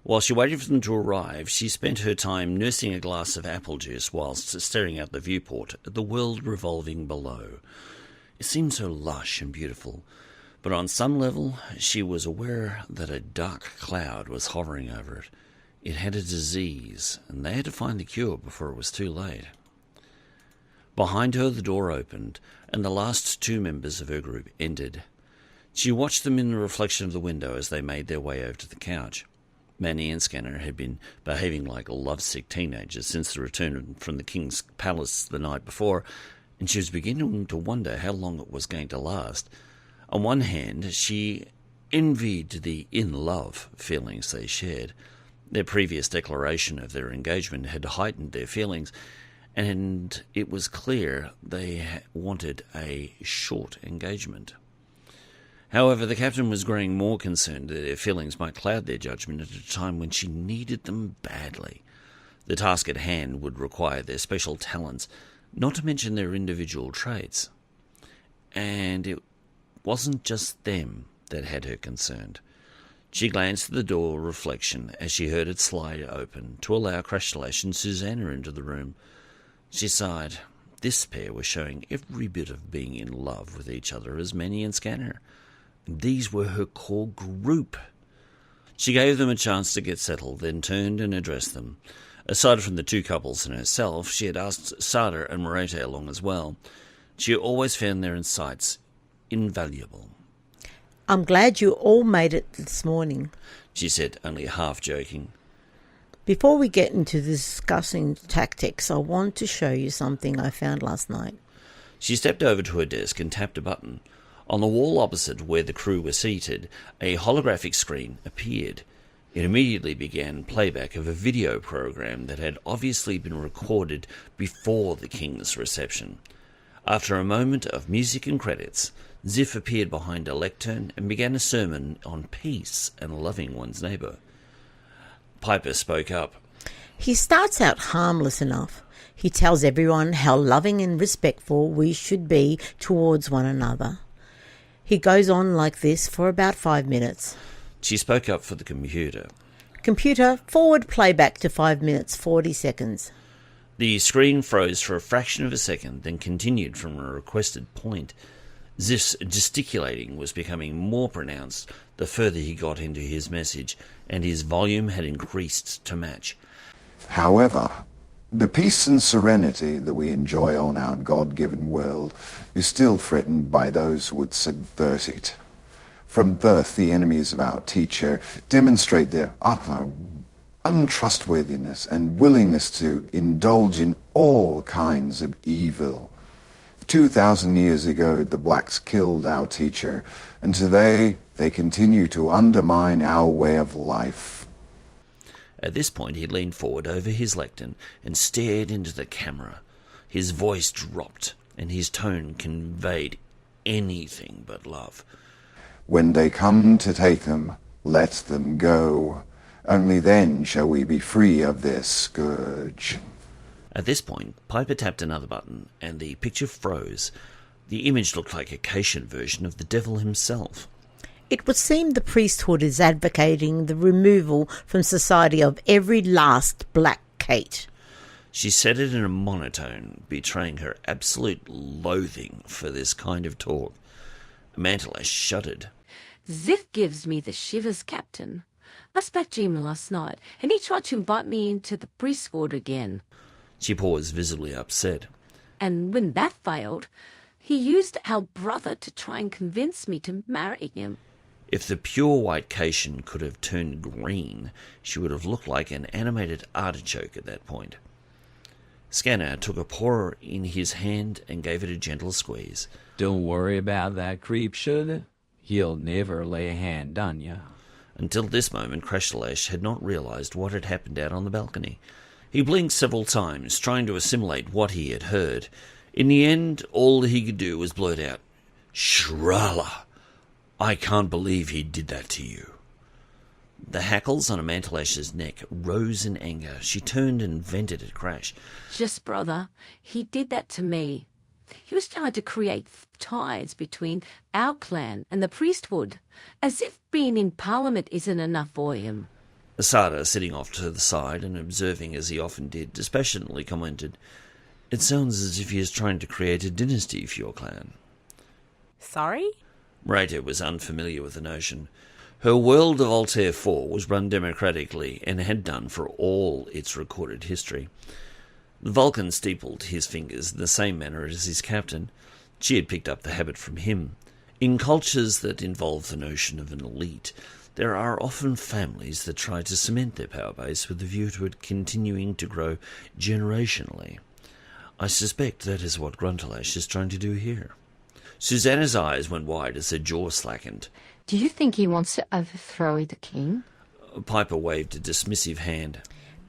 [SPEAKER 1] While she waited for them to arrive, she spent her time nursing a glass of apple juice whilst staring out the viewport at the world revolving below. It seemed so lush and beautiful, but on some level she was aware that a dark cloud was hovering over it. It had a disease, and they had to find the cure before it was too late. Behind her the door opened, and the last two members of her group entered. She watched them in the reflection of the window as they made their way over to the couch. Manny and Scanner had been behaving like lovesick teenagers since the return from the king's palace the night before, and she was beginning to wonder how long it was going to last. On one hand, she envied the in-love feelings they shared. Their previous declaration of their engagement had heightened their feelings, and it was clear they wanted a short engagement. However, the captain was growing more concerned that their feelings might cloud their judgment at a time when she needed them badly. The task at hand would require their special talents, not to mention their individual traits. And it wasn't just them that had her concerned. She glanced at the door reflection as she heard it slide open to allow Krashtallash and Susanna into the room. She sighed. This pair were showing every bit of being in love with each other as Manny and Scanner. These were her core group. She gave them a chance to get settled, then turned and addressed them. Aside from the two couples and herself, she had asked Sarda and Merete along as well. She always found their insights invaluable.
[SPEAKER 3] I'm glad you all made it this morning,
[SPEAKER 1] she said, only half joking.
[SPEAKER 3] Before we get into discussing tactics, I want to show you something I found last night.
[SPEAKER 1] She stepped over to her desk and tapped a button. On the wall opposite where the crew were seated, a holographic screen appeared. It immediately began playback of a video program that had obviously been recorded before the king's reception. After a moment of music and credits, Ziff appeared behind a lectern and began a sermon on peace and loving one's neighbour. Piper spoke up.
[SPEAKER 3] He starts out harmless enough. He tells everyone how loving and respectful we should be towards one another. He goes on like this for about 5 minutes.
[SPEAKER 1] She spoke up for the computer.
[SPEAKER 3] Computer, forward playback to 5 minutes, 40 seconds.
[SPEAKER 1] The screen froze for a fraction of a second, then continued from a requested point. Ziff's gesticulating was becoming more pronounced the further he got into his message, and his volume had increased to match.
[SPEAKER 15] However, the peace and serenity that we enjoy on our God-given world is still threatened by those who would subvert it. From birth, the enemies of our teacher demonstrate their utter untrustworthiness and willingness to indulge in all kinds of evil. 2,000 years ago, the blacks killed our teacher, and today they continue to undermine our way of life.
[SPEAKER 1] At this point, he leaned forward over his lectern and stared into the camera. His voice dropped, and his tone conveyed anything but love.
[SPEAKER 15] When they come to take them, let them go. Only then shall we be free of their scourge.
[SPEAKER 1] At this point, Piper tapped another button, and the picture froze. The image looked like a Caitian version of the devil himself.
[SPEAKER 3] It would seem the priesthood is advocating the removal from society of every last black Cait.
[SPEAKER 1] She said it in a monotone, betraying her absolute loathing for this kind of talk. Pashtallash shuddered.
[SPEAKER 4] Ziff gives me the shivers, Captain. I spoke to him last night, and he tried to invite me into the priesthood again.
[SPEAKER 1] She paused, visibly upset.
[SPEAKER 4] And when that failed, he used our brother to try and convince me to marry him.
[SPEAKER 1] If the pure white Caitian could have turned green, she would have looked like an animated artichoke at that point. Scanner took a paw in his hand and gave it a gentle squeeze.
[SPEAKER 5] Don't worry about that creep, should? He'll never lay a hand on you.
[SPEAKER 1] Until this moment, Krashtallash had not realized what had happened out on the balcony. He blinked several times, trying to assimilate what he had heard. In the end, all he could do was blurt out, "Drallah! I can't believe he did that to you." The hackles on Amantallash's neck rose in anger. She turned and vented at Crash.
[SPEAKER 4] Just, brother, he did that to me. He was trying to create ties between our clan and the priesthood, as if being in Parliament isn't enough for him.
[SPEAKER 1] Sarda, sitting off to the side and observing as he often did, dispassionately commented, "It sounds as if he is trying to create a dynasty for your clan."
[SPEAKER 7] Sorry?
[SPEAKER 1] Merete was unfamiliar with the notion. Her world of Altair 4 was run democratically and had done for all its recorded history. The Vulcan steepled his fingers in the same manner as his captain. She had picked up the habit from him. In cultures that involve the notion of an elite, there are often families that try to cement their power base with a view to it continuing to grow generationally. I suspect that is what Kraltathat is trying to do here. Susanna's eyes went wide as her jaw slackened.
[SPEAKER 6] Do you think he wants to overthrow the king?
[SPEAKER 1] Piper waved a dismissive hand.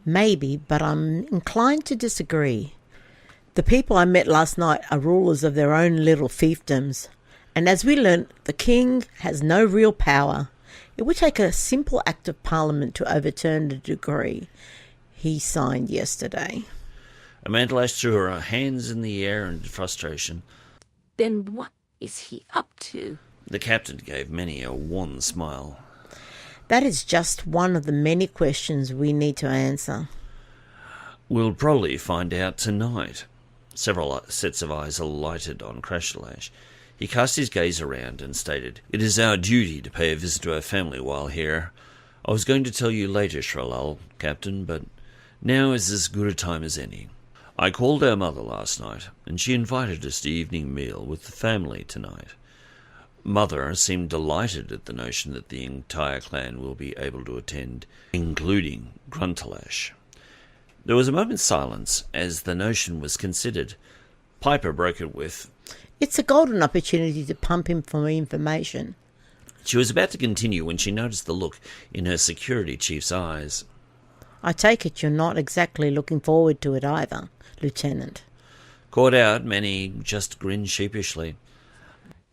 [SPEAKER 3] Maybe, but I'm inclined to disagree. The people I met last night are rulers of their own little fiefdoms, and as we learnt, the king has no real power. It would take a simple act of parliament to overturn the decree he signed yesterday.
[SPEAKER 1] Amantallach threw her hands in the air in frustration.
[SPEAKER 4] Then what is he up to?
[SPEAKER 1] The captain gave many a wan smile.
[SPEAKER 3] That is just one of the many questions we need to answer.
[SPEAKER 1] We'll probably find out tonight. Several sets of eyes alighted on Krashtallash. He cast his gaze around and stated, "It is our duty to pay a visit to our family while here. I was going to tell you later, Drallah, Captain, but now is as good a time as any. I called our mother last night, and she invited us to evening meal with the family tonight. Mother seemed delighted at the notion that the entire clan will be able to attend, including Kraltathat." There was a moment's silence as the notion was considered. Piper broke it with,
[SPEAKER 3] "It's a golden opportunity to pump him for information."
[SPEAKER 1] She was about to continue when she noticed the look in her security chief's eyes.
[SPEAKER 3] "I take it you're not exactly looking forward to it either, Lieutenant."
[SPEAKER 1] Caught out, Manny just grinned sheepishly.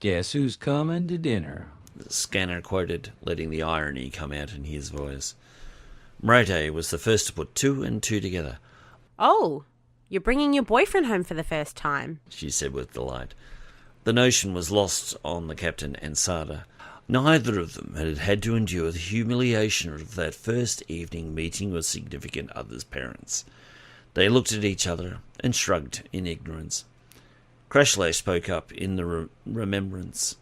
[SPEAKER 5] "Guess who's coming to dinner?"
[SPEAKER 1] The scanner quoted, letting the irony come out in his voice. Merete was the first to put two and two together.
[SPEAKER 7] "Oh, you're bringing your boyfriend home for the first time,"
[SPEAKER 1] she said with delight. The notion was lost on the captain and Sarda. Neither of them had had to endure the humiliation of that first evening meeting with significant other's parents. They looked at each other and shrugged in ignorance. Krashtallash spoke up in the remembrance.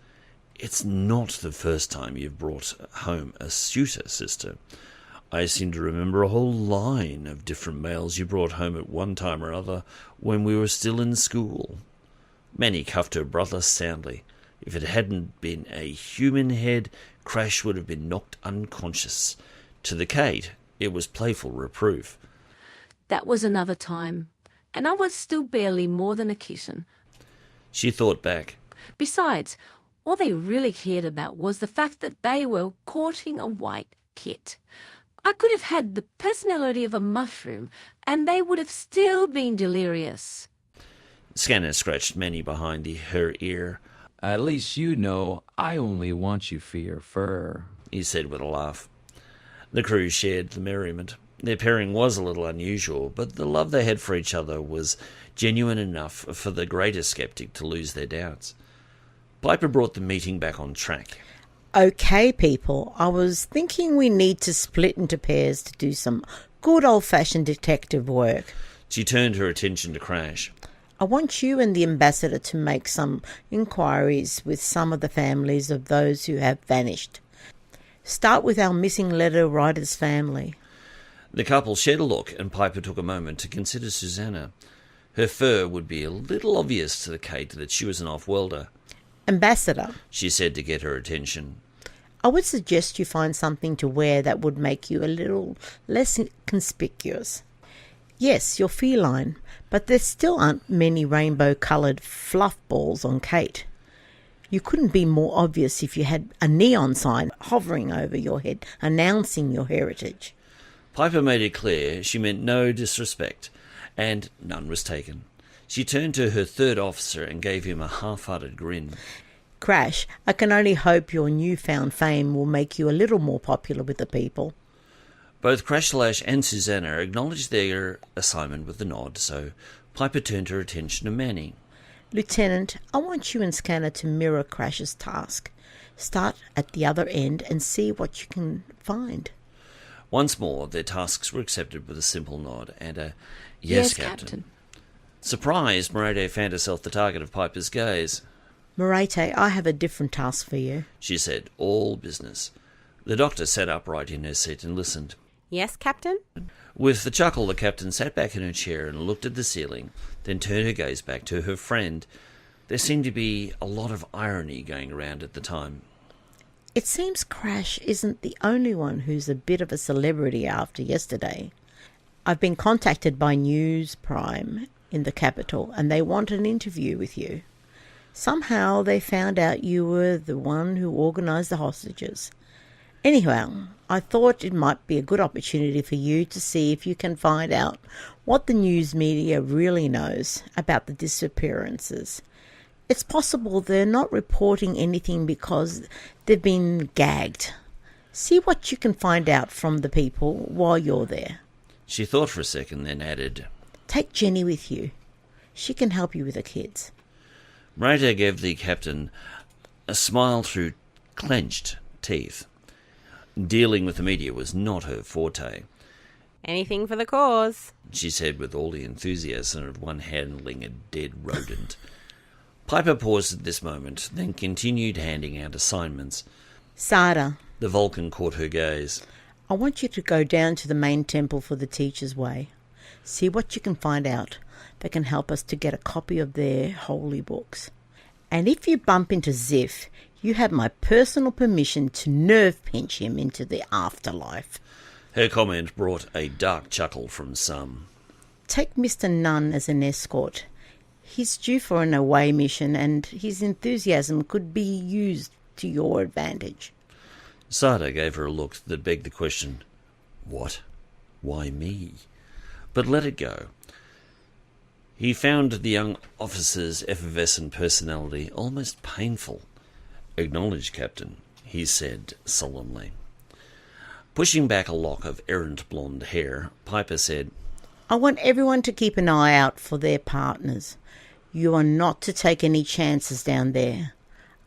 [SPEAKER 1] "It's not the first time you've brought home a suitor, sister. I seem to remember a whole line of different males you brought home at one time or other when we were still in school." Manny cuffed her brother soundly. If it hadn't been a human head, Crash would have been knocked unconscious. To the Cait, it was playful reproof.
[SPEAKER 4] That was another time, and I was still barely more than a kitten.
[SPEAKER 1] She thought back.
[SPEAKER 4] Besides, all they really cared about was the fact that they were courting a white kit. I could have had the personality of a mushroom, and they would have still been delirious.
[SPEAKER 1] Scanner scratched Manny behind her ear.
[SPEAKER 5] "At least you know I only want you for your fur,"
[SPEAKER 1] he said with a laugh. The crew shared the merriment. Their pairing was a little unusual, but the love they had for each other was genuine enough for the greatest skeptic to lose their doubts. Piper brought the meeting back on track.
[SPEAKER 3] "Okay, people, I was thinking we need to split into pairs to do some good old-fashioned detective work."
[SPEAKER 1] She turned her attention to Crash.
[SPEAKER 3] "I want you and the ambassador to make some inquiries with some of the families of those who have vanished. Start with our missing letter writer's family."
[SPEAKER 1] The couple shared a look, and Piper took a moment to consider Susanna. Her fur would be a little obvious to the Cait that she was an off-worlder.
[SPEAKER 3] "Ambassador,"
[SPEAKER 1] she said to get her attention,
[SPEAKER 3] "I would suggest you find something to wear that would make you a little less conspicuous. Yes, you're feline, but there still aren't many rainbow-coloured fluff balls on Cait. You couldn't be more obvious if you had a neon sign hovering over your head announcing your heritage.
[SPEAKER 1] Piper made it clear she meant no disrespect, and none was taken. She turned to her third officer and gave him a half-hearted grin.
[SPEAKER 3] Crash, I can only hope your newfound fame will make you a little more popular with the people.
[SPEAKER 1] Both Krashtallash and Susanna acknowledged their assignment with a nod, so Piper turned her attention to Manny.
[SPEAKER 3] Lieutenant, I want you and Scanner to mirror Crash's task. Start at the other end and see what you can find.
[SPEAKER 1] Once more, their tasks were accepted with a simple nod and a yes, Captain. Surprised, Merete found herself the target of Piper's gaze.
[SPEAKER 3] Merete, I have a different task for you,
[SPEAKER 1] she said, all business. The doctor sat upright in her seat and listened.
[SPEAKER 7] Yes, Captain?
[SPEAKER 1] With a chuckle, the captain sat back in her chair and looked at the ceiling, then turned her gaze back to her friend. There seemed to be a lot of irony going around at the time.
[SPEAKER 3] It seems Crash isn't the only one who's a bit of a celebrity after yesterday. I've been contacted by News Prime in the capital, and they want an interview with you. Somehow they found out you were the one who organised the hostages. Anyhow, I thought it might be a good opportunity for you to see if you can find out what the news media really knows about the disappearances. It's possible they're not reporting anything because they've been gagged. See what you can find out from the people while you're there.
[SPEAKER 1] She thought for a second, then added,
[SPEAKER 3] Take Jenny with you. She can help you with the kids.
[SPEAKER 1] Merete gave the captain a smile through clenched teeth. Dealing with the media was not her forte.
[SPEAKER 7] Anything for the cause,
[SPEAKER 1] she said with all the enthusiasm of one handling a dead rodent. Piper paused at this moment, then continued handing out assignments.
[SPEAKER 3] Sarda.
[SPEAKER 1] The Vulcan caught her gaze.
[SPEAKER 3] I want you to go down to the main temple for the Teacher's Way. See what you can find out that can help us to get a copy of their holy books. And if you bump into Ziff, you have my personal permission to nerve pinch him into the afterlife.
[SPEAKER 1] Her comment brought a dark chuckle from some.
[SPEAKER 3] Take Mr. Nunn as an escort. He's due for an away mission, and his enthusiasm could be used to your advantage.
[SPEAKER 1] Sarda gave her a look that begged the question, what? Why me? But let it go. He found the young officer's effervescent personality almost painful. Acknowledged, Captain, he said solemnly. Pushing back a lock of errant blonde hair, Piper said,
[SPEAKER 3] I want everyone to keep an eye out for their partners. You are not to take any chances down there.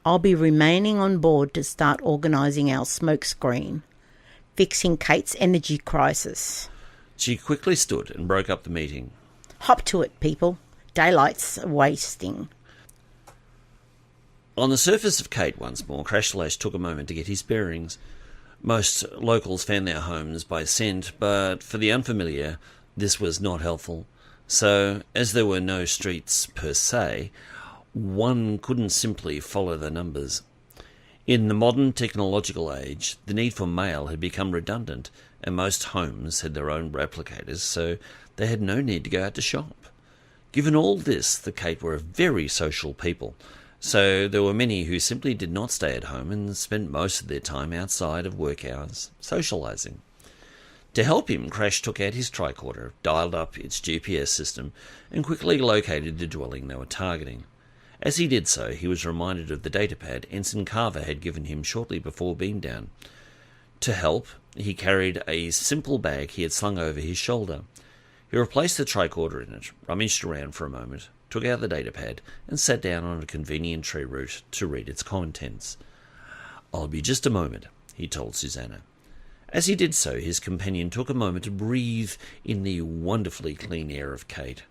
[SPEAKER 3] I'll be remaining on board to start organising our smoke screen, fixing Cait's energy crisis.
[SPEAKER 1] She quickly stood and broke up the meeting.
[SPEAKER 3] Hop to it, people. Daylight's wasting.
[SPEAKER 1] On the surface of Cait once more, Krashtallash took a moment to get his bearings. Most locals found their homes by scent, but for the unfamiliar, this was not helpful. So, as there were no streets per se, one couldn't simply follow the numbers. In the modern technological age, the need for mail had become redundant, and most homes had their own replicators, so they had no need to go out to shop. Given all this, the Cait were a very social people, so there were many who simply did not stay at home and spent most of their time outside of work hours, socialising. To help him, Crash took out his tricorder, dialed up its GPS system, and quickly located the dwelling they were targeting. As he did so, he was reminded of the datapad Ensign Carver had given him shortly before beamdown. To help, he carried a simple bag he had slung over his shoulder. He replaced the tricorder in it, rummaged around for a moment, took out the datapad, and sat down on a convenient tree root to read its contents. "I'll be just a moment," he told Susanna. As he did so, his companion took a moment to breathe in the wonderfully clean air of Cait.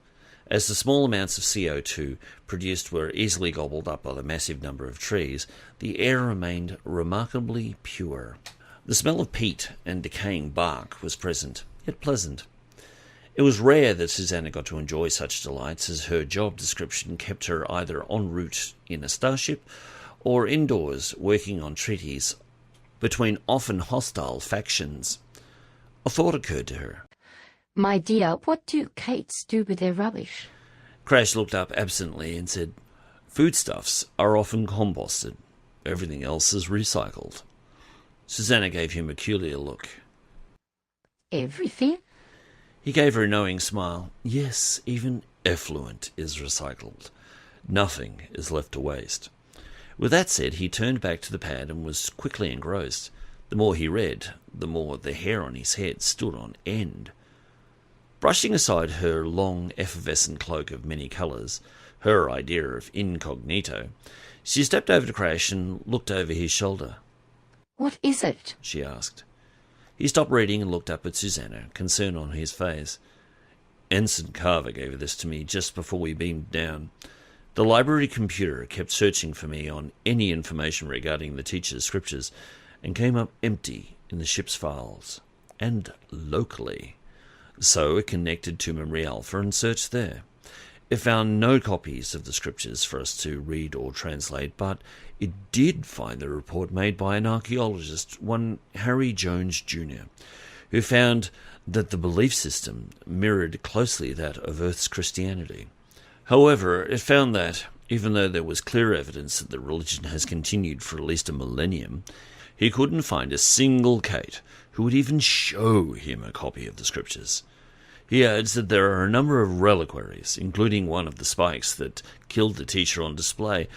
[SPEAKER 1] As the small amounts of CO2 produced were easily gobbled up by the massive number of trees, the air remained remarkably pure. The smell of peat and decaying bark was present, yet pleasant. It was rare that Susanna got to enjoy such delights, as her job description kept her either en route in a starship or indoors working on treaties between often hostile factions. A thought occurred to her.
[SPEAKER 6] My dear, what do Caits do with their rubbish?
[SPEAKER 1] Crash looked up absently and said, "Foodstuffs are often composted. Everything else is recycled." Susanna gave him a peculiar look.
[SPEAKER 6] Everything?
[SPEAKER 1] He gave her a knowing smile. "Yes, even effluent is recycled. Nothing is left to waste." With that said, he turned back to the pad and was quickly engrossed. The more he read, the more the hair on his head stood on end. Brushing aside her long, effervescent cloak of many colours, her idea of incognito, she stepped over to Crash and looked over his shoulder.
[SPEAKER 6] "What is it?"
[SPEAKER 1] she asked. He stopped reading and looked up at Susanna, concern on his face. "Ensign Carver gave this to me just before we beamed down. The library computer kept searching for me on any information regarding the teacher's scriptures and came up empty in the ship's files, and locally. So it connected to Memory Alpha and searched there. It found no copies of the scriptures for us to read or translate, but it did find the report made by an archaeologist, one Harry Jones Jr., who found that the belief system mirrored closely that of Earth's Christianity. However, it found that, even though there was clear evidence that the religion has continued for at least a millennium, he couldn't find a single Cait who would even show him a copy of the scriptures. He adds that there are a number of reliquaries, including one of the spikes that killed the teacher on display,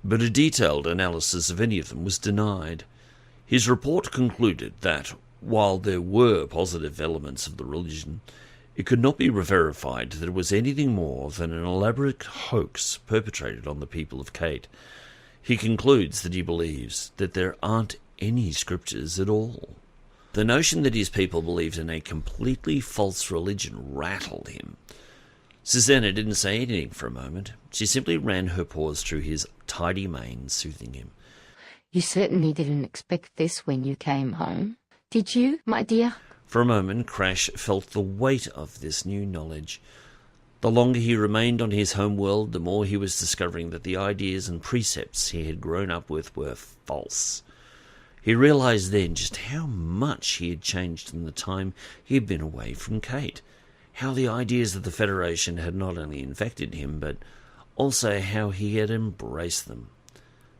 [SPEAKER 1] but a detailed analysis of any of them was denied. His report concluded that, while there were positive elements of the religion, it could not be verified that it was anything more than an elaborate hoax perpetrated on the people of Cait. He concludes that he believes that there aren't any scriptures at all. The notion that his people believed in a completely false religion rattled him. Susanna didn't say anything for a moment. She simply ran her paws through his tidy mane, soothing him.
[SPEAKER 6] You certainly didn't expect this when you came home, did you, my dear?
[SPEAKER 1] For a moment, Crash felt the weight of this new knowledge. The longer he remained on his home world, the more he was discovering that the ideas and precepts he had grown up with were false. He realized then just how much he had changed in the time he had been away from Cait, how the ideas of the Federation had not only infected him, but also how he had embraced them.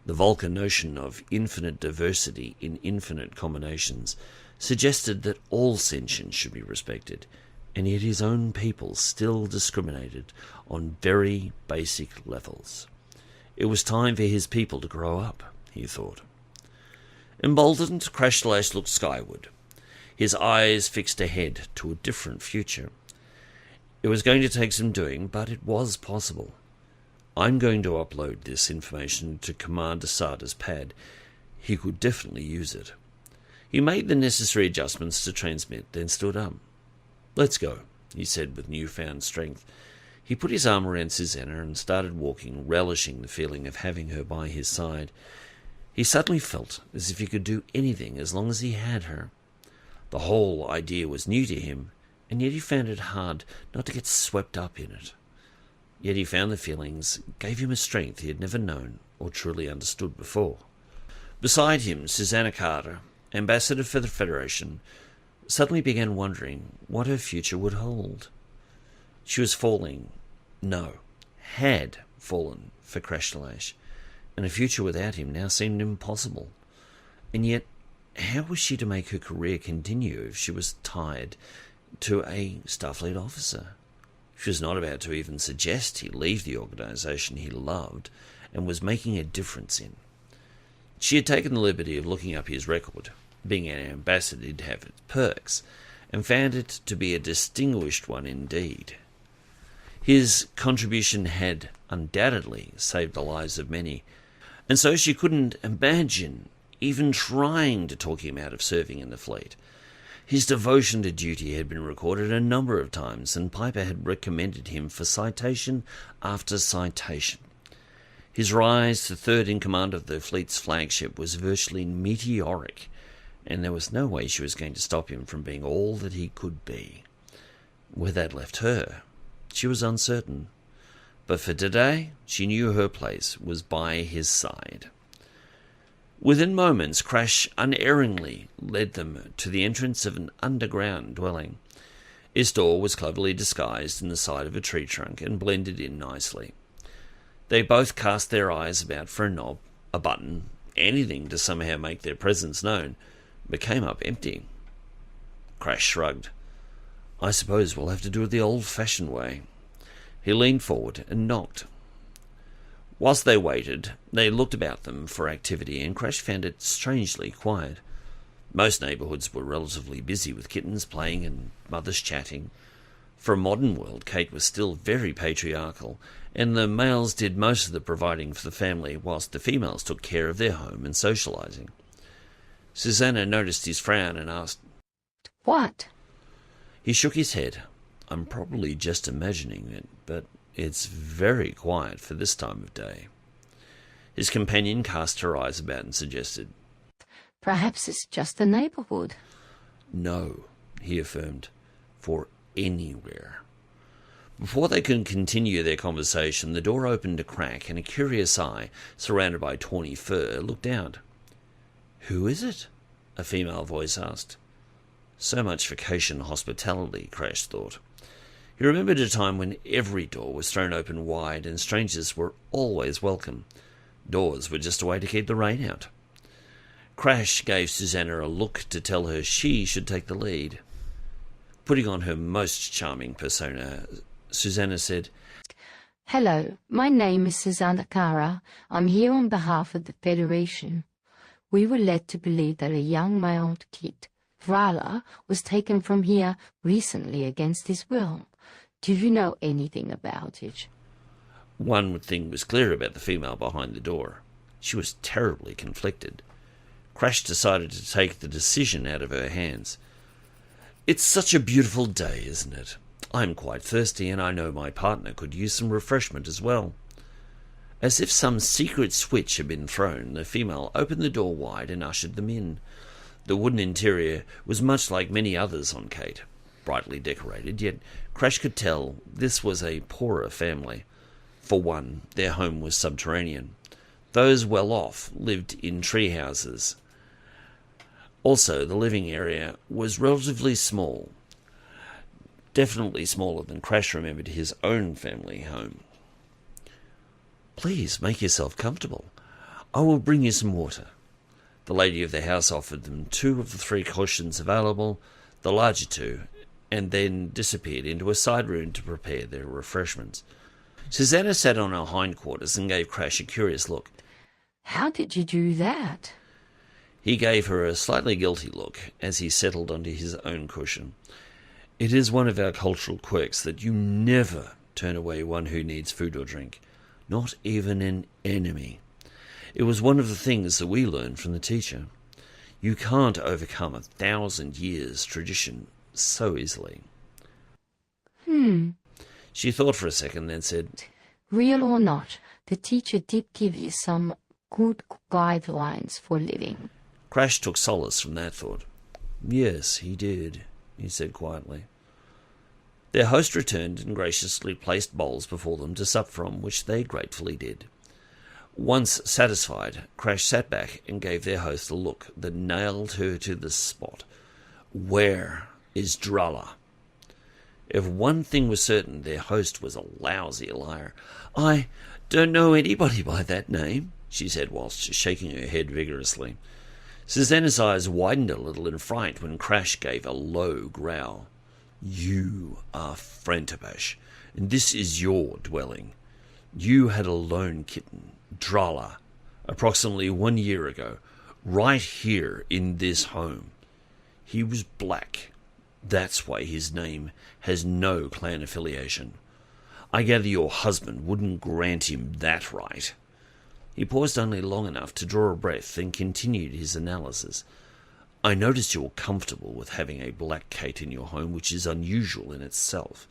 [SPEAKER 1] The Vulcan notion of infinite diversity in infinite combinations suggested that all sentience should be respected, and yet his own people still discriminated on very basic levels. It was time for his people to grow up, he thought. Emboldened, Krashtallash looked skyward, his eyes fixed ahead to a different future. It was going to take some doing, but it was possible. I'm going to upload this information to Commander Sarda's pad. He could definitely use it. He made the necessary adjustments to transmit, then stood up. "Let's go," he said with newfound strength. He put his arm around Susanna and started walking, relishing the feeling of having her by his side. He suddenly felt as if he could do anything as long as he had her. The whole idea was new to him, and yet he found it hard not to get swept up in it. Yet he found the feelings gave him a strength he had never known or truly understood before. Beside him, Susanna Carter, ambassador for the Federation, suddenly began wondering what her future would hold. She was had fallen for Krashtallash, and a future without him now seemed impossible. And yet, how was she to make her career continue if she was tied to a Starfleet officer? She was not about to even suggest he leave the organization he loved and was making a difference in. She had taken the liberty of looking up his record. Being an ambassador did have its perks, and found it to be a distinguished one indeed. His contribution had undoubtedly saved the lives of many, and so she couldn't imagine even trying to talk him out of serving in the fleet. His devotion to duty had been recorded a number of times, and Piper had recommended him for citation after citation. His rise to third in command of the fleet's flagship was virtually meteoric, and there was no way she was going to stop him from being all that he could be. Where that left her, she was uncertain. But for today, she knew her place was by his side. Within moments, Crash unerringly led them to the entrance of an underground dwelling. Its door was cleverly disguised in the side of a tree trunk and blended in nicely. They both cast their eyes about for a knob, a button, anything to somehow make their presence known, but came up empty. Crash shrugged. I suppose we'll have to do it the old-fashioned way. He leaned forward and knocked. Whilst they waited, they looked about them for activity, and Crash found it strangely quiet. Most neighbourhoods were relatively busy with kittens playing and mothers chatting. For a modern world, Cait was still very patriarchal, and the males did most of the providing for the family, whilst the females took care of their home and socialising. Susanna noticed his frown and asked,
[SPEAKER 6] What?
[SPEAKER 1] He shook his head. I'm probably just imagining it, but it's very quiet for this time of day. His companion cast her eyes about and suggested,
[SPEAKER 6] Perhaps it's just the neighborhood.
[SPEAKER 1] No, he affirmed, for anywhere. Before they could continue their conversation, the door opened a crack and a curious eye, surrounded by tawny fur, looked out. Who is it? A female voice asked. So much for Caitian hospitality, Crash thought. He remembered a time when every door was thrown open wide and strangers were always welcome. Doors were just a way to keep the rain out. Crash gave Susanna a look to tell her she should take the lead. Putting on her most charming persona, Susanna said,
[SPEAKER 6] Hello, my name is Susanna Cara. I'm here on behalf of the Federation. We were led to believe that a young male kid, Drallah, was taken from here recently against his will. Do you know anything about it?
[SPEAKER 1] One thing was clear about the female behind the door. She was terribly conflicted. Crash decided to take the decision out of her hands. It's such a beautiful day, isn't it? I'm quite thirsty, and I know my partner could use some refreshment as well. As if some secret switch had been thrown, the female opened the door wide and ushered them in. The wooden interior was much like many others on Cait, brightly decorated, yet Crash could tell this was a poorer family. For one, their home was subterranean. Those well off lived in tree houses. Also, the living area was relatively small, definitely smaller than Crash remembered his own family home. Please make yourself comfortable. I will bring you some water. The lady of the house offered them 2 of the 3 cushions available, the larger 2, and then disappeared into a side room to prepare their refreshments. Susanna sat on her hindquarters and gave Crash a curious look.
[SPEAKER 6] How did you do that?
[SPEAKER 1] He gave her a slightly guilty look as he settled onto his own cushion. It is one of our cultural quirks that you never turn away one who needs food or drink, not even an enemy. It was one of the things that we learned from the teacher. You can't overcome 1,000 years tradition so easily. She thought for a second, then said,
[SPEAKER 6] Real or not, the teacher did give you some good guidelines for living.
[SPEAKER 1] Crash took solace from that thought. Yes, he did, he said quietly. Their host returned and graciously placed bowls before them to sup from, which they gratefully did. Once satisfied, Crash sat back and gave their host a look that nailed her to the spot. Where is Drallah? If one thing was certain, their host was a lousy liar. I don't know anybody by that name, she said whilst shaking her head vigorously. Susanna's eyes widened a little in fright when Crash gave a low growl. You are Feentathat, and this is your dwelling. You had a lone kitten, Drallah, approximately 1 year ago, right here in this home. He was black. That's why his name has no clan affiliation. I gather your husband wouldn't grant him that right. He paused only long enough to draw a breath, then continued his analysis. I notice you're comfortable with having a black Cait in your home, which is unusual in itself.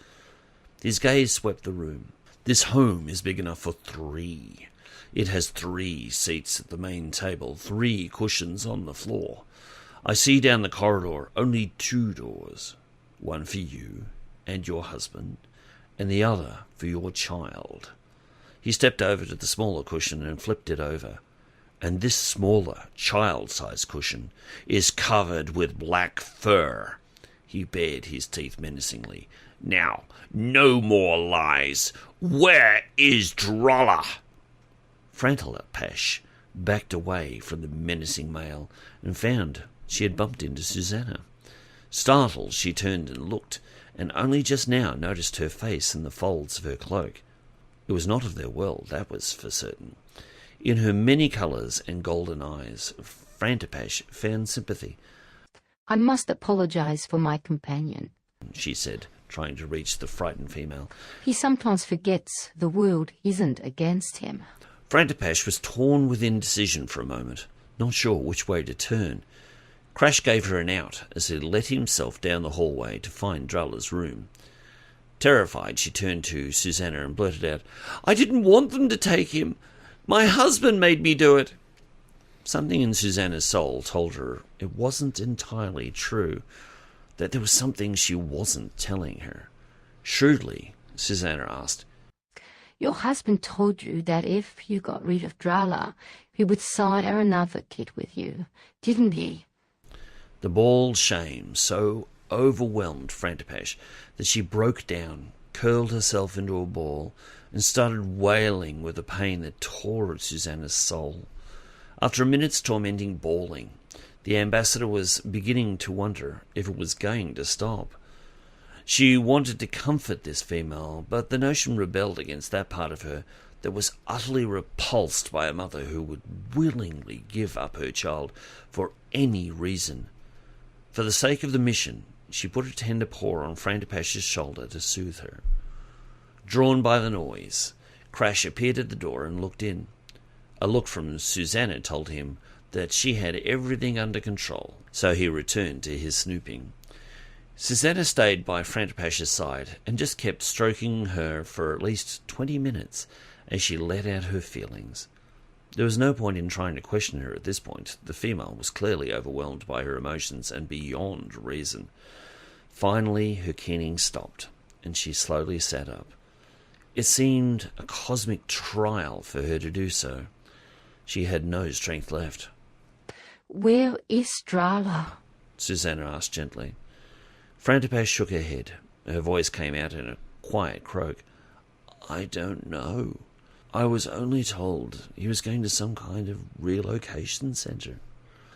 [SPEAKER 1] His gaze swept the room. This home is big enough for 3. It has 3 seats at the main table, 3 cushions on the floor. I see down the corridor only 2 doors, one for you and your husband, and the other for your child. He stepped over to the smaller cushion and flipped it over. And this smaller, child-sized cushion is covered with black fur. He bared his teeth menacingly. "Now, no more lies. Where is Drallah?" Kraltathat backed away from the menacing male and found she had bumped into Susanna. Startled, she turned and looked, and only just now noticed her face in the folds of her cloak. It was not of their world, that was for certain. In her many colours and golden eyes, Kraltathat found sympathy.
[SPEAKER 6] "I must apologize for my companion,"
[SPEAKER 1] she said, trying to reach the frightened female.
[SPEAKER 6] "He sometimes forgets the world isn't against him."
[SPEAKER 1] Kraltathat was torn with indecision for a moment, not sure which way to turn. Crash gave her an out as he let himself down the hallway to find Drallah's room. Terrified, she turned to Susanna and blurted out, "I didn't want them to take him. My husband made me do it." Something in Susanna's soul told her it wasn't entirely true, that there was something she wasn't telling her. Shrewdly, Susanna asked,
[SPEAKER 6] "Your husband told you that if you got rid of Drallah, he would sire another kid with you, didn't he?"
[SPEAKER 1] The bald shame so overwhelmed Kraltathat that she broke down, curled herself into a ball, and started wailing with a pain that tore at Susanna's soul. After a minute's tormenting bawling, the ambassador was beginning to wonder if it was going to stop. She wanted to comfort this female, but the notion rebelled against that part of her that was utterly repulsed by a mother who would willingly give up her child for any reason. For the sake of the mission, she put a tender paw on Kraltathat's shoulder to soothe her. Drawn by the noise, Crash appeared at the door and looked in. A look from Susanna told him that she had everything under control, so he returned to his snooping. Susanna stayed by Kraltathat's side and just kept stroking her for at least 20 minutes as she let out her feelings. There was no point in trying to question her at this point. The female was clearly overwhelmed by her emotions and beyond reason. Finally, her keening stopped, and she slowly sat up. It seemed a cosmic trial for her to do so. She had no strength left.
[SPEAKER 6] "Where is Drallah?"
[SPEAKER 1] Susanna asked gently. Kraltathat shook her head. Her voice came out in a quiet croak. "I don't know. I was only told he was going to some kind of relocation centre."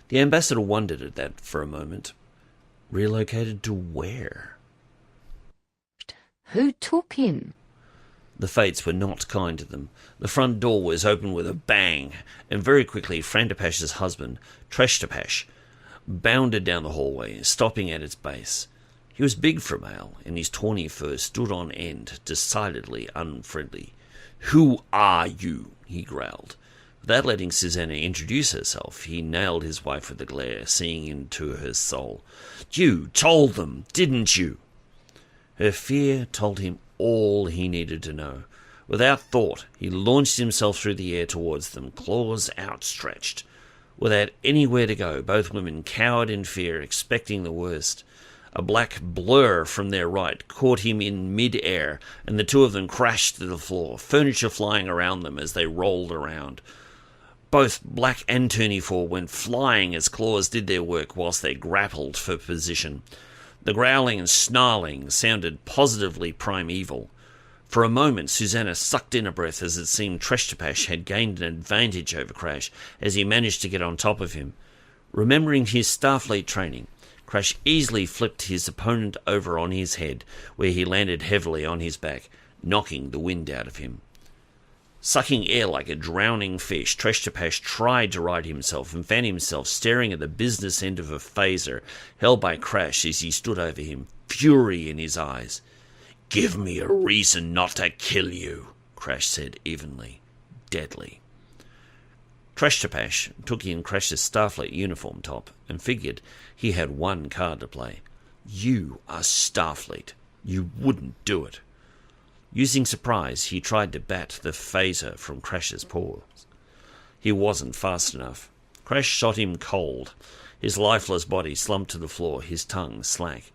[SPEAKER 1] The ambassador wondered at that for a moment. Relocated to where?
[SPEAKER 6] "Who took him?"
[SPEAKER 1] The fates were not kind to them. The front door was opened with a bang, and very quickly Kraltathat's husband, Krashtallash, bounded down the hallway, stopping at its base. He was big for a male, and his tawny fur stood on end, decidedly unfriendly. "Who are you?" he growled. Without letting Susanna introduce herself, he nailed his wife with a glare, seeing into her soul. "You told them, didn't you?" Her fear told him all he needed to know. Without thought, he launched himself through the air towards them, claws outstretched. Without anywhere to go, both women cowered in fear, expecting the worst. A black blur from their right caught him in mid-air, and the two of them crashed to the floor, furniture flying around them as they rolled around. Both Black and Tourneyfall went flying as claws did their work whilst they grappled for position. The growling and snarling sounded positively primeval. For a moment, Susanna sucked in a breath as it seemed Kraltathat had gained an advantage over Crash as he managed to get on top of him. Remembering his Starfleet training, Crash easily flipped his opponent over on his head, where he landed heavily on his back, knocking the wind out of him. Sucking air like a drowning fish, Kraltathat tried to right himself and found himself staring at the business end of a phaser held by Crash as he stood over him, fury in his eyes. "Give me a reason not to kill you," Crash said evenly, deadly. Kraltathat took in Crash's Starfleet uniform top and figured he had one card to play. "You are Starfleet. You wouldn't do it." Using surprise, he tried to bat the phaser from Crash's paws. He wasn't fast enough. Crash shot him cold. His lifeless body slumped to the floor, his tongue slack.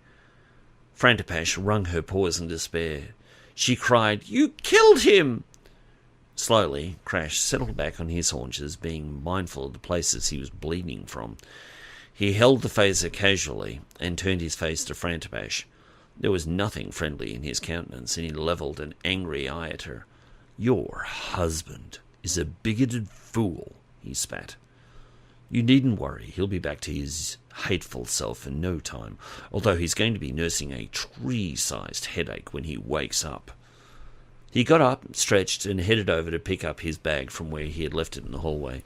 [SPEAKER 1] Kraltathat wrung her paws in despair. She cried, "You killed him!" Slowly, Crash settled back on his haunches, being mindful of the places he was bleeding from. He held the phaser casually and turned his face to Feentathat. There was nothing friendly in his countenance, and he levelled an angry eye at her. "Your husband is a bigoted fool," he spat. "You needn't worry, he'll be back to his hateful self in no time, although he's going to be nursing a tree-sized headache when he wakes up." He got up, stretched, and headed over to pick up his bag from where he had left it in the hallway.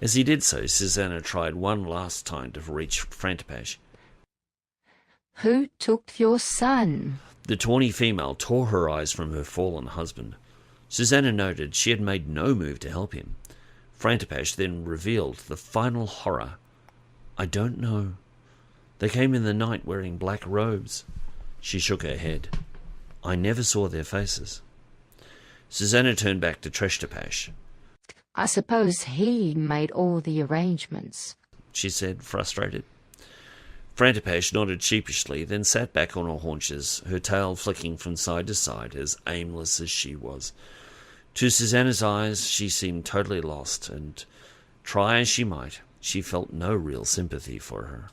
[SPEAKER 1] As he did so, Susanna tried one last time to reach Feentathat.
[SPEAKER 6] Who took your son?
[SPEAKER 1] The tawny female tore her eyes from her fallen husband. Susanna noted she had made no move to help him. Feentathat then revealed the final horror. "I don't know. They came in the night wearing black robes." She shook her head. "I never saw their faces." Susanna turned back to Krashtallash.
[SPEAKER 6] I suppose he made all the arrangements,
[SPEAKER 1] she said, frustrated. Feentathat nodded sheepishly, then sat back on her haunches, her tail flicking from side to side, as aimless as she was. To Susanna's eyes, she seemed totally lost, and, try as she might, she felt no real sympathy for her.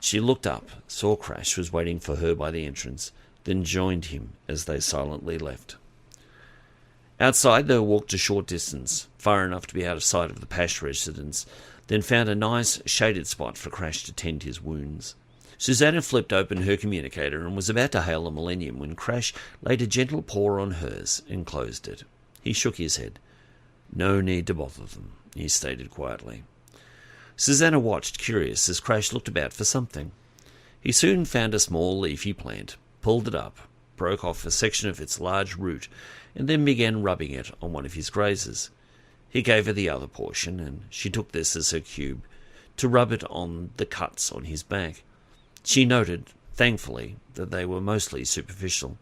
[SPEAKER 1] She looked up, saw Crash was waiting for her by the entrance, then joined him as they silently left. Outside, they walked a short distance, far enough to be out of sight of the Pash residence, then found a nice, shaded spot for Crash to tend his wounds. Susanna flipped open her communicator and was about to hail the Millennium when Crash laid a gentle paw on hers and closed it. He shook his head. "No need to bother them," he stated quietly. Susanna watched, curious, as Crash looked about for something. He soon found a small leafy plant, pulled it up, broke off a section of its large root, and then began rubbing it on one of his grazers. He gave her the other portion, and she took this as her cube, to rub it on the cuts on his back. She noted, thankfully, that they were mostly superficial.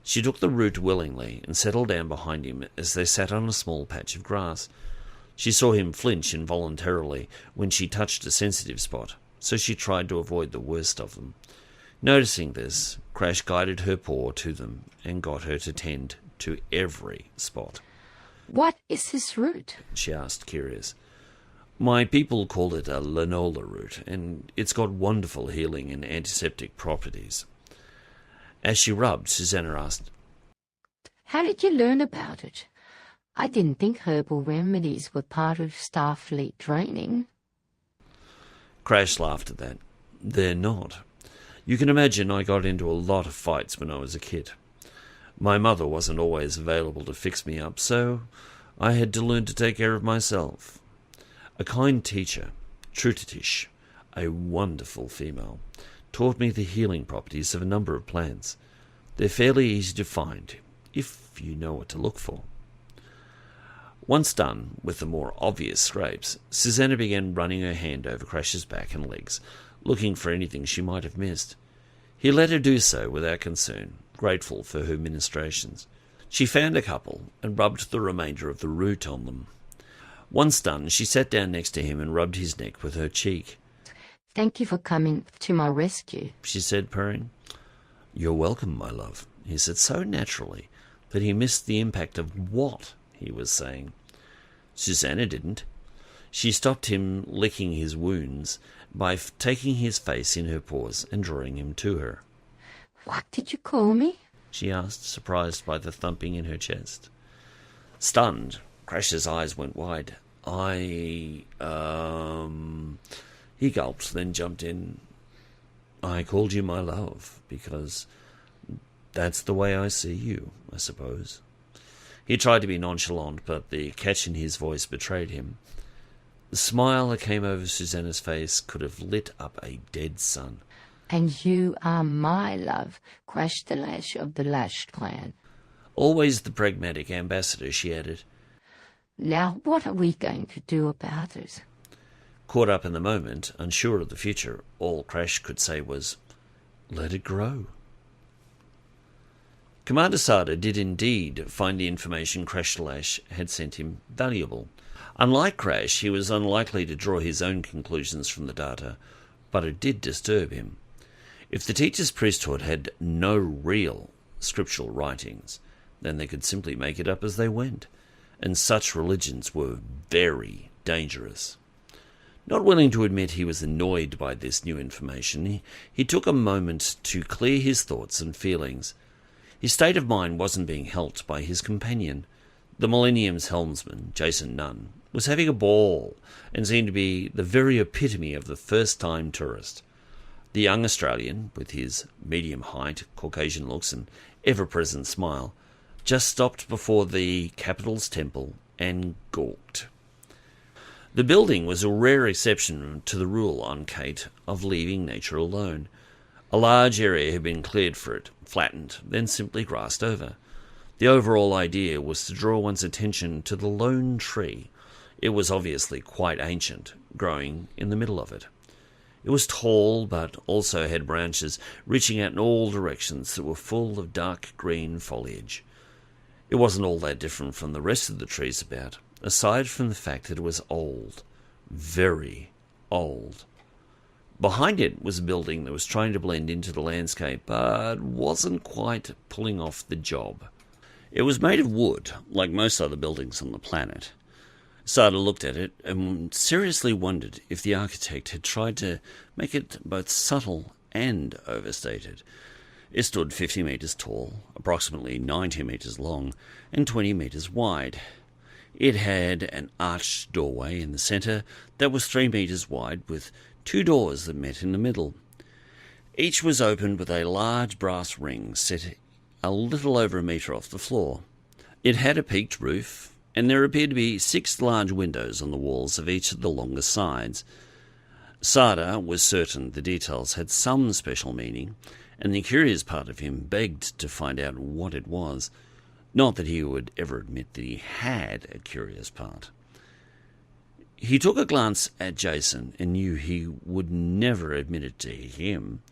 [SPEAKER 1] She took the root willingly and settled down behind him as they sat on a small patch of grass. She saw him flinch involuntarily when she touched a sensitive spot, so she tried to avoid the worst of them. Noticing this, Crash guided her paw to them and got her to tend to every spot.
[SPEAKER 6] What is this root?
[SPEAKER 1] She asked, curious. My people call it a linola root, and it's got wonderful healing and antiseptic properties. As she rubbed, Susanna asked,
[SPEAKER 6] How did you learn about it? I didn't think herbal remedies were part of Starfleet training.
[SPEAKER 1] Crash laughed at that. They're not. You can imagine I got into a lot of fights when I was a kid. My mother wasn't always available to fix me up, so I had to learn to take care of myself. A kind teacher, true to Tish, a wonderful female, taught me the healing properties of a number of plants. They're fairly easy to find, if you know what to look for. Once done with the more obvious scrapes, Susanna began running her hand over Crash's back and legs, looking for anything she might have missed. He let her do so without concern, grateful for her ministrations. She found a couple and rubbed the remainder of the root on them. Once done, she sat down next to him and rubbed his neck with her cheek.
[SPEAKER 6] Thank you for coming to my rescue,
[SPEAKER 1] she said, purring. You're welcome, my love, he said so naturally that he missed the impact of what he was saying. Susanna didn't. She stopped him licking his wounds by taking his face in her paws and drawing him to her.
[SPEAKER 6] What did you call me?
[SPEAKER 1] She asked, surprised by the thumping in her chest. Stunned, Crash's eyes went wide. He gulped, then jumped in. I called you my love, because that's the way I see you, I suppose. He tried to be nonchalant, but the catch in his voice betrayed him. The smile that came over Susanna's face could have lit up a dead sun.
[SPEAKER 6] And you are my love, Krashtallash of the Lash clan.
[SPEAKER 1] Always the pragmatic ambassador, she added.
[SPEAKER 6] Now what are we going to do about it?
[SPEAKER 1] Caught up in the moment, unsure of the future, all Crash could say was, let it grow. Commander Sarda did indeed find the information Krashtallash had sent him valuable. Unlike Crash, he was unlikely to draw his own conclusions from the data, but it did disturb him. If the teacher's priesthood had no real scriptural writings, then they could simply make it up as they went, and such religions were very dangerous. Not willing to admit he was annoyed by this new information, he took a moment to clear his thoughts and feelings. His state of mind wasn't being helped by his companion. The Millennium's helmsman, Jason Nunn, was having a ball and seemed to be the very epitome of the first-time tourist. The young Australian, with his medium height, Caucasian looks and ever-present smile, just stopped before the capital's temple and gawked. The building was a rare exception to the rule on Cait of leaving nature alone. A large area had been cleared for it, flattened, then simply grassed over. The overall idea was to draw one's attention to the lone tree. It was obviously quite ancient, growing in the middle of it. It was tall, but also had branches reaching out in all directions that were full of dark green foliage. It wasn't all that different from the rest of the trees about, aside from the fact that it was old, very old. Behind it was a building that was trying to blend into the landscape, but wasn't quite pulling off the job. It was made of wood, like most other buildings on the planet. Sarda looked at it and seriously wondered if the architect had tried to make it both subtle and overstated. It stood 50 metres tall, approximately 90 metres long, and 20 metres wide. It had an arched doorway in the centre that was 3 metres wide, with 2 doors that met in the middle. Each was opened with a large brass ring set a little over a metre off the floor. It had a peaked roof, and there appeared to be 6 large windows on the walls of each of the longer sides. Sarda was certain the details had some special meaning, and the curious part of him begged to find out what it was. Not that he would ever admit that he had a curious part. He took a glance at Jason and knew he would never admit it to him.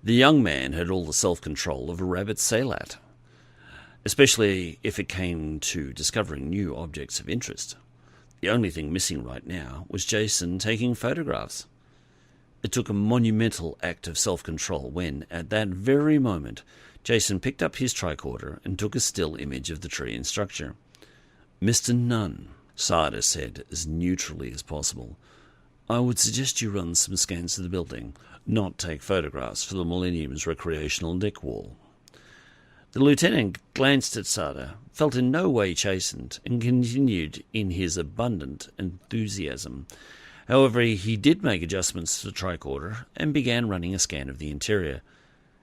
[SPEAKER 1] The young man had all the self-control of a rabbit sailor, especially if it came to discovering new objects of interest. The only thing missing right now was Jason taking photographs. It took a monumental act of self-control when, at that very moment, Jason picked up his tricorder and took a still image of the tree and structure. "Mr. Nunn," Sarda said as neutrally as possible, "I would suggest you run some scans of the building, not take photographs for the Millennium's recreational deck wall." The lieutenant glanced at Sarda, felt in no way chastened, and continued in his abundant enthusiasm. However, he did make adjustments to the tricorder and began running a scan of the interior.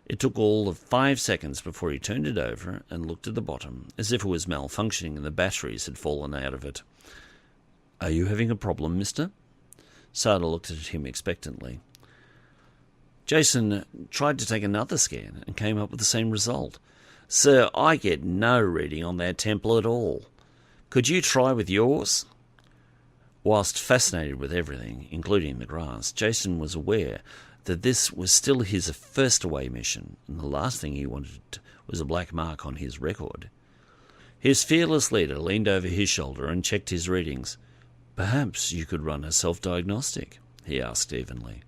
[SPEAKER 1] It took all of 5 seconds before he turned it over and looked at the bottom, as if it was malfunctioning and the batteries had fallen out of it. "Are you having a problem, mister?" Sarda looked at him expectantly. Jason tried to take another scan and came up with the same result. "Sir, I get no reading on that temple at all. Could you try with yours?" Whilst fascinated with everything, including the grass, Jason was aware that this was still his first away mission, and the last thing he wanted was a black mark on his record. His fearless leader leaned over his shoulder and checked his readings. "Perhaps you could run a self-diagnostic," he asked evenly.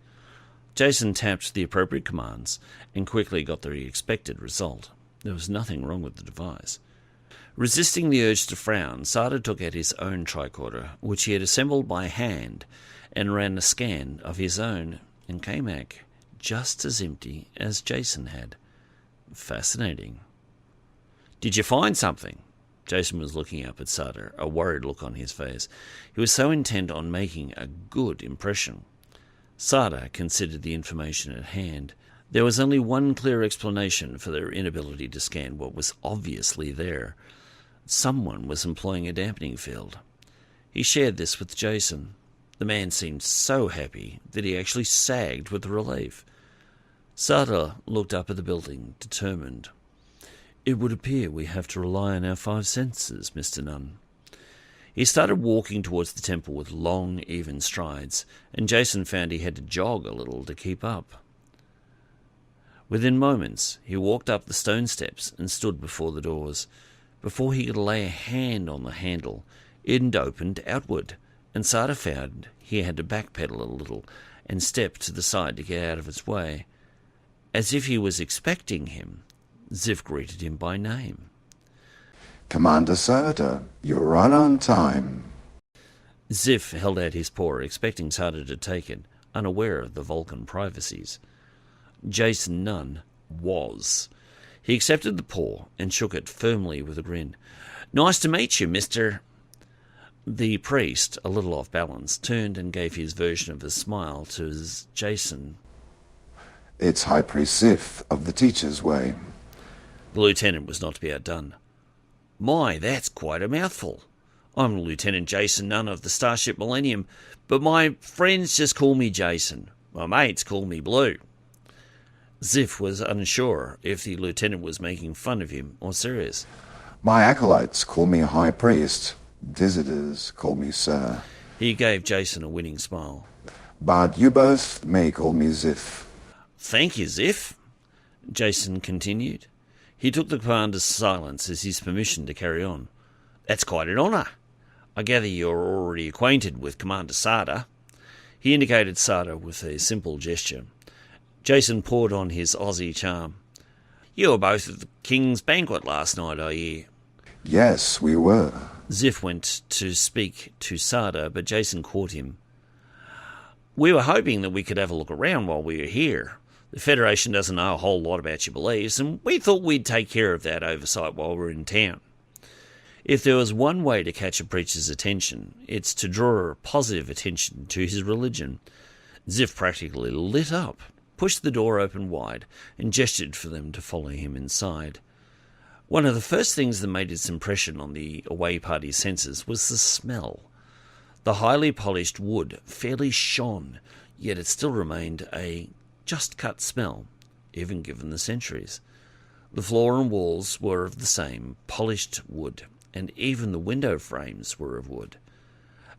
[SPEAKER 1] Jason tapped the appropriate commands and quickly got the expected result. There was nothing wrong with the device. Resisting the urge to frown, Sarda took out his own tricorder, which he had assembled by hand, and ran a scan of his own, and came back just as empty as Jason had. Fascinating. "Did you find something?" Jason was looking up at Sarda, a worried look on his face. He was so intent on making a good impression. Sarda considered the information at hand. There was only one clear explanation for their inability to scan what was obviously there. Someone was employing a dampening field. He shared this with Jason. The man seemed so happy that he actually sagged with relief. Sarda looked up at the building, determined. "It would appear we have to rely on our 5 senses, Mr. Nunn." He started walking towards the temple with long, even strides, and Jason found he had to jog a little to keep up. Within moments, he walked up the stone steps and stood before the doors. Before he could lay a hand on the handle, it opened outward, and Sarda found he had to backpedal a little and step to the side to get out of its way. As if he was expecting him, Ziv greeted him by name.
[SPEAKER 15] "Commander Sarda, you're right on time."
[SPEAKER 1] Zif held out his paw, expecting Sarda to take it, unaware of the Vulcan privacies. Jason Nunn was. He accepted the paw and shook it firmly with a grin. "Nice to meet you, Mr. The priest, a little off balance, turned and gave his version of a smile to Jason.
[SPEAKER 15] It's High Priest Zif of the Teacher's Way.
[SPEAKER 1] The lieutenant was not to be outdone. "My, that's quite a mouthful. I'm Lieutenant Jason Nunn of the Starship Millennium, but my friends just call me Jason. My mates call me Blue." Zif was unsure if the lieutenant was making fun of him or serious.
[SPEAKER 15] My acolytes call me High Priest. Visitors call me Sir.
[SPEAKER 1] He gave Jason a winning smile.
[SPEAKER 15] But you both may call me Zif.
[SPEAKER 1] "Thank you, Zif," Jason continued. He took the commander's silence as his permission to carry on. "That's quite an honour. I gather you're already acquainted with Commander Sarda." He indicated Sarda with a simple gesture. Jason poured on his Aussie charm. "You were both at the King's banquet last night, I hear."
[SPEAKER 15] Yes, we were.
[SPEAKER 1] Zif went to speak to Sarda, but Jason caught him. "We were hoping that we could have a look around while we were here. The Federation doesn't know a whole lot about your beliefs, and we thought we'd take care of that oversight while we're in town. If there was one way to catch a preacher's attention, it's to draw positive attention to his religion." Zif practically lit up, pushed the door open wide, and gestured for them to follow him inside. One of the first things that made its impression on the away party's senses was the smell. The highly polished wood fairly shone, yet it still remained a just-cut smell, even given the centuries. The floor and walls were of the same polished wood, and even the window frames were of wood.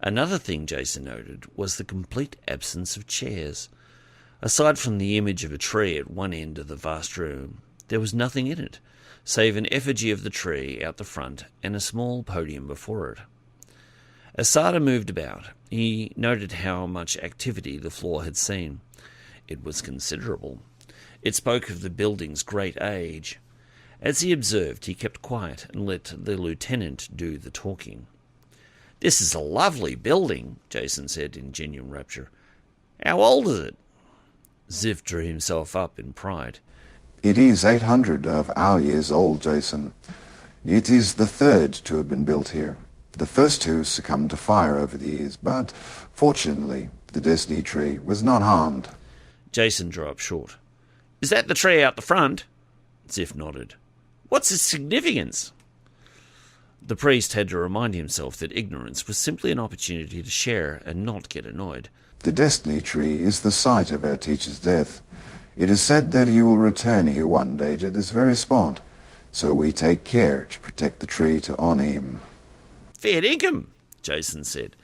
[SPEAKER 1] Another thing Jason noted was the complete absence of chairs. Aside from the image of a tree at one end of the vast room, there was nothing in it, save an effigy of the tree out the front and a small podium before it. As Sarda moved about, he noted how much activity the floor had seen. It was considerable. It spoke of the building's great age. As he observed, he kept quiet and let the lieutenant do the talking. "This is a lovely building," Jason said in genuine rapture. "How old is it?" Zif drew himself up in pride.
[SPEAKER 15] It is 800 of our years old, Jason. It is the third to have been built here. The first two succumbed to fire over the years, but fortunately, the Destiny Tree was not harmed.
[SPEAKER 1] Jason drew up short. "Is that the tree out the front?" Zif nodded. "What's its significance?" The priest had to remind himself that ignorance was simply an opportunity to share and not get annoyed.
[SPEAKER 15] The Destiny Tree is the site of our teacher's death. It is said that he will return here one day to this very spot, so we take care to protect the tree to honour him.
[SPEAKER 1] "Fair dinkum," Jason said.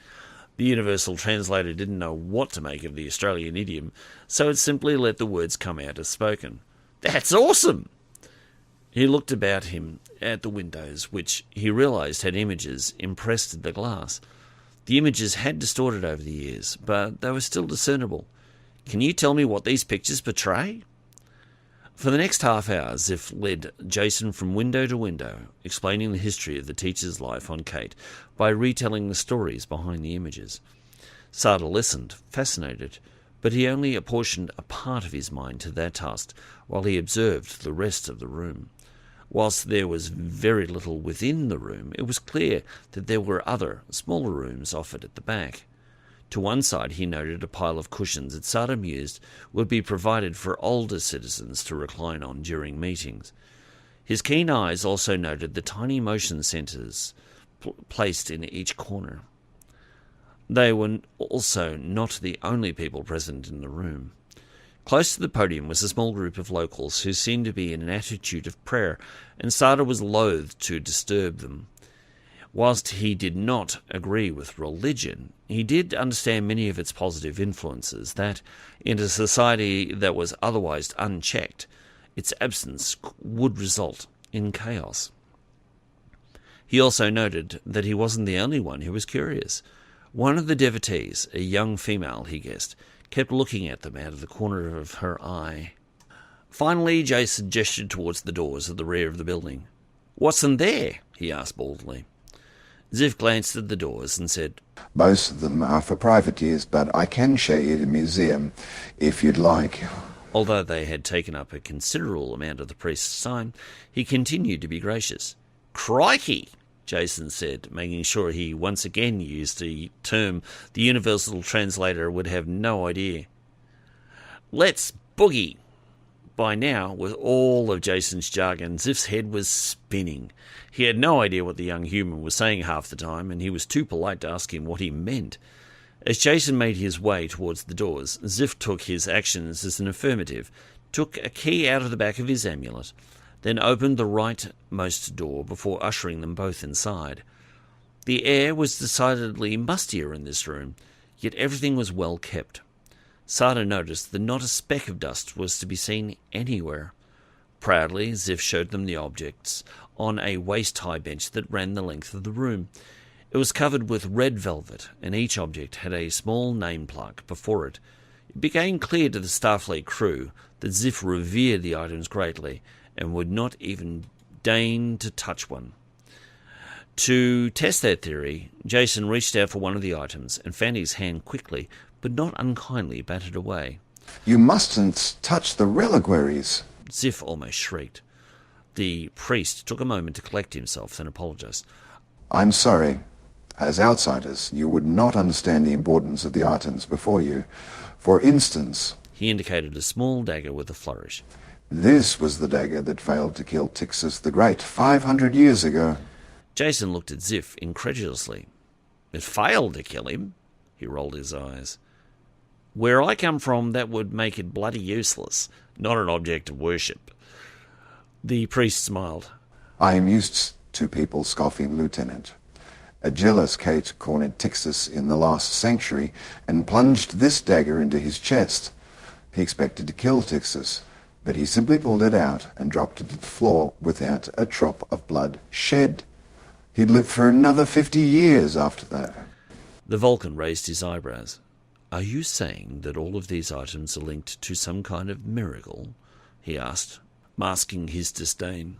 [SPEAKER 1] The universal translator didn't know what to make of the Australian idiom, so it simply let the words come out as spoken. "That's awesome!" He looked about him at the windows, which he realised had images impressed in the glass. The images had distorted over the years, but they were still discernible. "Can you tell me what these pictures portray?" For the next half hour, Zif led Jason from window to window, explaining the history of the teacher's life on Cait by retelling the stories behind the images. Sarda listened, fascinated, but he only apportioned a part of his mind to that task while he observed the rest of the room. Whilst there was very little within the room, it was clear that there were other, smaller rooms offered at the back. To one side he noted a pile of cushions that Sarda mused would be provided for older citizens to recline on during meetings. His keen eyes also noted the tiny motion centres placed in each corner. They were also not the only people present in the room. Close to the podium was a small group of locals who seemed to be in an attitude of prayer, and Sarda was loath to disturb them. Whilst he did not agree with religion, he did understand many of its positive influences, that, in a society that was otherwise unchecked, its absence would result in chaos. He also noted that he wasn't the only one who was curious. One of the devotees, a young female, he guessed, kept looking at them out of the corner of her eye. Finally, Jason gestured towards the doors at the rear of the building. "What's in there?" he asked baldly. Ziff glanced at the doors and said,
[SPEAKER 15] Most of them are for private use, but I can show you the museum if you'd like.
[SPEAKER 1] Although they had taken up a considerable amount of the priest's time, he continued to be gracious. Crikey, Jason said, making sure he once again used a term the universal translator would have no idea. Let's boogie. By now, with all of Jason's jargon, Ziff's head was spinning. He had no idea what the young human was saying half the time, and he was too polite to ask him what he meant. As Jason made his way towards the doors, Ziff took his actions as an affirmative, took a key out of the back of his amulet, then opened the rightmost door before ushering them both inside. The air was decidedly mustier in this room, yet everything was well kept. Sarda noticed that not a speck of dust was to be seen anywhere. Proudly, Ziff showed them the objects on a waist-high bench that ran the length of the room. It was covered with red velvet, and each object had a small name plaque before it. It became clear to the Starfleet crew that Ziff revered the items greatly, and would not even deign to touch one. To test that theory, Jason reached out for one of the items and found his hand quickly, but not unkindly, battered away.
[SPEAKER 15] You mustn't touch the reliquaries.
[SPEAKER 1] Ziff almost shrieked. The priest took a moment to collect himself, then apologized.
[SPEAKER 15] I'm sorry. As outsiders, you would not understand the importance of the items before you. For instance...
[SPEAKER 1] He indicated a small dagger with a flourish.
[SPEAKER 15] This was the dagger that failed to kill Tixus the Great 500 years ago.
[SPEAKER 1] Jason looked at Ziff incredulously. It failed to kill him? He rolled his eyes. Where I come from, that would make it bloody useless, not an object of worship. The priest smiled.
[SPEAKER 15] I am used to people scoffing, Lieutenant. A jealous Cait cornered Tixus in the last century and plunged this dagger into his chest. He expected to kill Tixus, but he simply pulled it out and dropped it to the floor without a drop of blood shed. He'd lived for another 50 years after that.
[SPEAKER 1] The Vulcan raised his eyebrows. Are you saying that all of these items are linked to some kind of miracle? He asked, masking his disdain.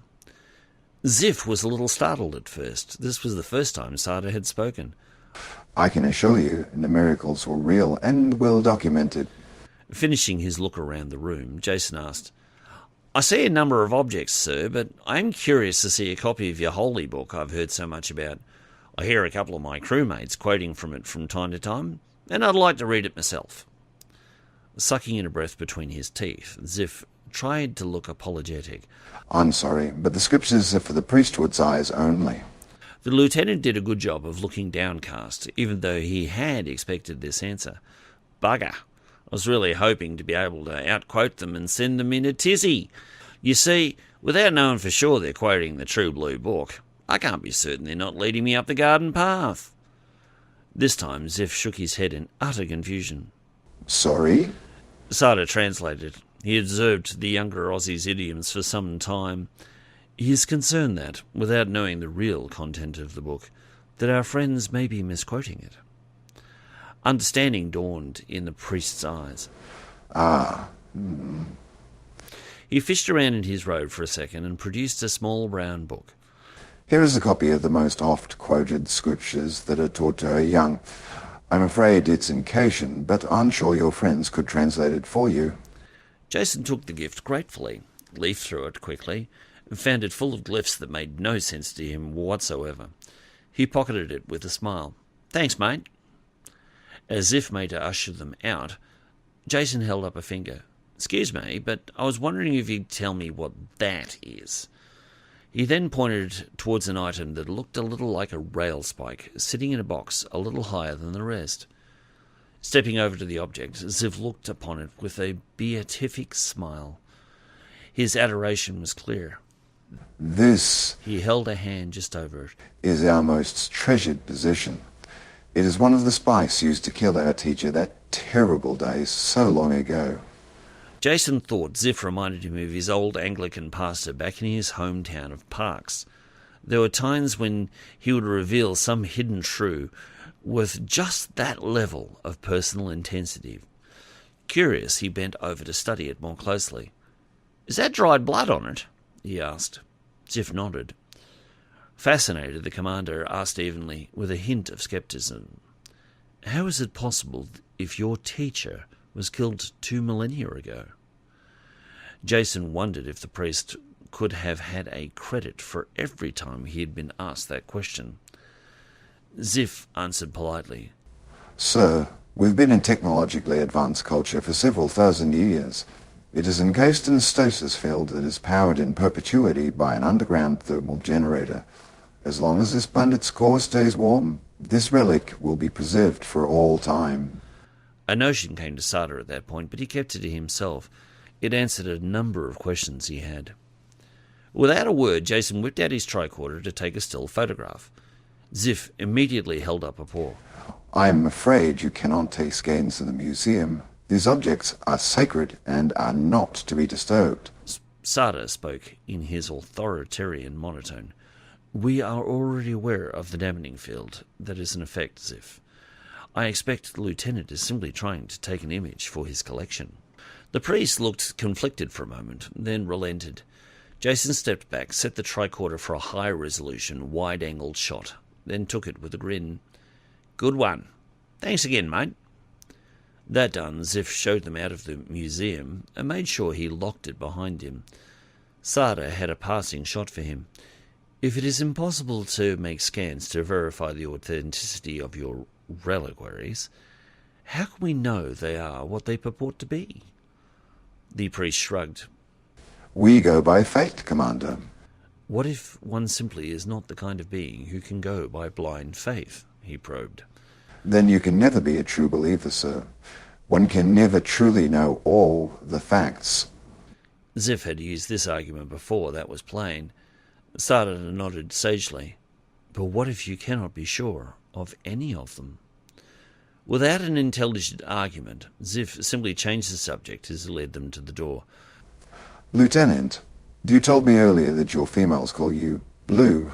[SPEAKER 1] Ziff was a little startled at first. This was the first time Sarda had spoken.
[SPEAKER 15] I can assure you the miracles were real and well documented.
[SPEAKER 1] Finishing his look around the room, Jason asked, I see a number of objects, sir, but I'm curious to see a copy of your holy book I've heard so much about. I hear a couple of my crewmates quoting from it from time to time, and I'd like to read it myself. Sucking in a breath between his teeth, Ziff tried to look apologetic.
[SPEAKER 15] I'm sorry, but the scriptures are for the priesthood's eyes only.
[SPEAKER 1] The lieutenant did a good job of looking downcast, even though he had expected this answer. Bugger. I was really hoping to be able to outquote them and send them in a tizzy. You see, without knowing for sure they're quoting the True Blue Book, I can't be certain they're not leading me up the garden path. This time Ziff shook his head in utter confusion.
[SPEAKER 15] Sorry?
[SPEAKER 1] Sarda translated. He observed the younger Aussie's idioms for some time. He is concerned that, without knowing the real content of the book, that our friends may be misquoting it. Understanding dawned in the priest's eyes. He fished around in his robe for a second and produced a small brown book.
[SPEAKER 15] Here is a copy of the most oft-quoted scriptures that are taught to our young. I'm afraid it's in Cation, but I'm sure your friends could translate it for you.
[SPEAKER 1] Jason took the gift gratefully, leafed through it quickly, and found it full of glyphs that made no sense to him whatsoever. He pocketed it with a smile. Thanks, mate. As if made to usher them out, Jason held up a finger. Excuse me, but I was wondering if you'd tell me what that is. He then pointed towards an item that looked a little like a rail spike, sitting in a box a little higher than the rest. Stepping over to the object, Ziv looked upon it with a beatific smile. His adoration was clear.
[SPEAKER 15] This...
[SPEAKER 1] He held a hand just over it.
[SPEAKER 15] ...is our most treasured possession. It is one of the spikes used to kill our teacher that terrible day so long ago.
[SPEAKER 1] Jason thought Ziff reminded him of his old Anglican pastor back in his hometown of Parks. There were times when he would reveal some hidden shrew with just that level of personal intensity. Curious, he bent over to study it more closely. Is that dried blood on it? He asked. Ziff nodded. Fascinated, the commander asked evenly, with a hint of scepticism, "How is it possible if your teacher was killed 2 millennia ago?" Jason wondered if the priest could have had a credit for every time he had been asked that question. Ziff answered politely,
[SPEAKER 15] Sir, we've been in technologically advanced culture for several thousand years. It is encased in a stasis field that is powered in perpetuity by an underground thermal generator. As long as this planet's core stays warm, this relic will be preserved for all time.
[SPEAKER 1] A notion came to Sarda at that point, but he kept it to himself. It answered a number of questions he had. Without a word, Jason whipped out his tricorder to take a still photograph. Ziff immediately held up a paw.
[SPEAKER 15] I'm afraid you cannot take scans in the museum. These objects are sacred and are not to be disturbed.
[SPEAKER 1] Sarda spoke in his authoritarian monotone. "We are already aware of the dampening field that is in effect, Ziff. I expect the lieutenant is simply trying to take an image for his collection." The priest looked conflicted for a moment, then relented. Jason stepped back, set the tricorder for a high-resolution, wide-angled shot, then took it with a grin. "Good one. Thanks again, mate." That done, Ziff showed them out of the museum and made sure he locked it behind him. Sarda had a passing shot for him. "If it is impossible to make scans to verify the authenticity of your reliquaries, how can we know they are what they purport to be?" The priest shrugged.
[SPEAKER 15] We go by fate, Commander.
[SPEAKER 1] "What if one simply is not the kind of being who can go by blind faith?" he probed.
[SPEAKER 15] Then you can never be a true believer, sir. One can never truly know all the facts.
[SPEAKER 1] Ziff had used this argument before, that was plain. Sarda nodded sagely. "But what if you cannot be sure of any of them?" Without an intelligent argument, Ziff simply changed the subject as he led them to the door.
[SPEAKER 15] Lieutenant, you told me earlier that your females call you Blue.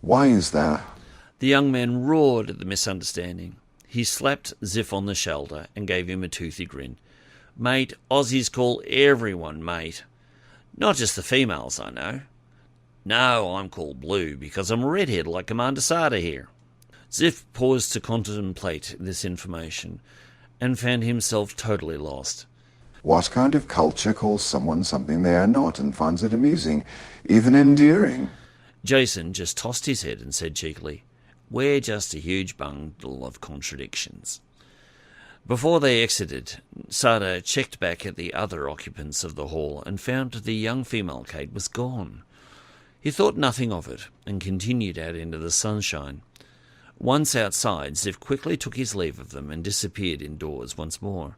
[SPEAKER 15] Why is that?
[SPEAKER 1] The young man roared at the misunderstanding. He slapped Ziff on the shoulder and gave him a toothy grin. "Mate, Aussies call everyone mate. Not just the females, I know. No, I'm called Blue because I'm a redhead like Commander Sarda here." Ziff paused to contemplate this information and found himself totally lost.
[SPEAKER 15] What kind of culture calls someone something they are not and finds it amusing, even endearing?
[SPEAKER 1] Jason just tossed his head and said cheekily, "We're just a huge bundle of contradictions." Before they exited, Sarda checked back at the other occupants of the hall and found the young female Cait was gone. He thought nothing of it and continued out into the sunshine. Once outside, Ziff quickly took his leave of them and disappeared indoors once more.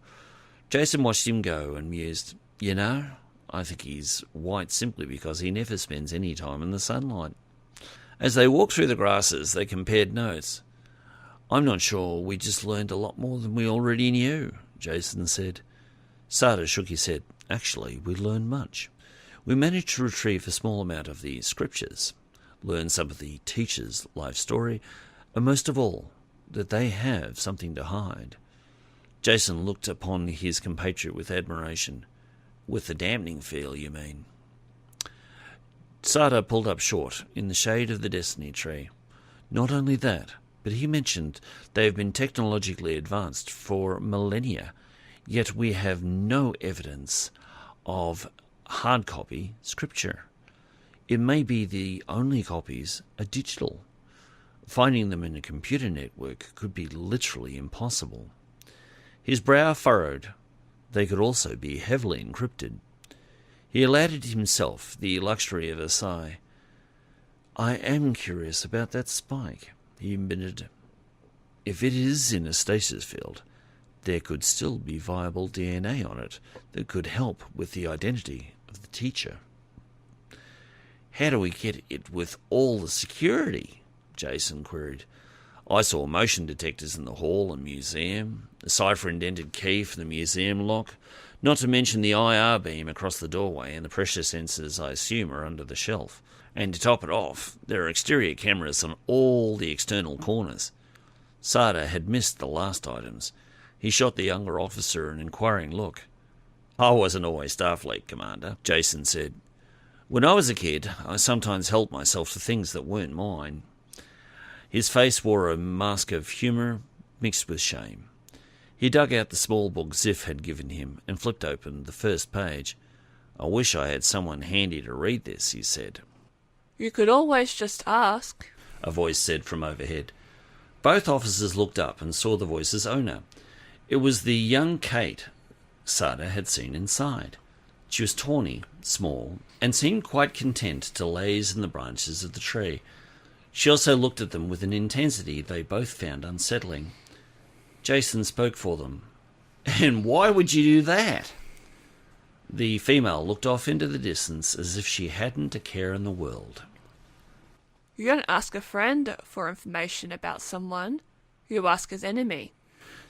[SPEAKER 1] Jason watched him go and mused, "You know, I think he's white simply because he never spends any time in the sunlight." As they walked through the grasses, they compared notes. "I'm not sure, we just learned a lot more than we already knew," Jason said. Sarda shook his head. "Actually, we learned much. We managed to retrieve a small amount of the scriptures, learn some of the teacher's life story, and most of all, that they have something to hide." Jason looked upon his compatriot with admiration. "With the dampening field, you mean?" Sarda pulled up short in the shade of the Destiny tree. "Not only that, but he mentioned they have been technologically advanced for millennia, yet we have no evidence of hard copy scripture. It may be the only copies are digital. Finding them in a computer network could be literally impossible." His brow furrowed. They could also be heavily encrypted. He allowed himself the luxury of a sigh. "I am curious about that spike," he admitted. "If it is in a stasis field, there could still be viable DNA on it that could help with the identity of the teacher." "How do we get it with all the security?" Jason queried. "I saw motion detectors in the hall and museum, a cipher-indented key for the museum lock, not to mention the IR beam across the doorway and the pressure sensors I assume are under the shelf. And to top it off, there are exterior cameras on all the external corners." Sarda had missed the last items. He shot the younger officer an inquiring look. "I wasn't always Starfleet, Commander," Jason said. When I was a kid, I sometimes helped myself to things that weren't mine. His face wore a mask of humour mixed with shame. He dug out the small book Ziff had given him and flipped open the first page. I wish I had someone handy to read this, he said.
[SPEAKER 16] You could always just ask,
[SPEAKER 1] a voice said from overhead. Both officers looked up and saw the voice's owner. It was the young Cait Sarda had seen inside. She was tawny, small, and seemed quite content to laze in the branches of the tree. She also looked at them with an intensity they both found unsettling. Jason spoke for them. And why would you do that? The female looked off into the distance as if she hadn't a care in the world.
[SPEAKER 16] You don't ask a friend for information about someone. You ask his enemy.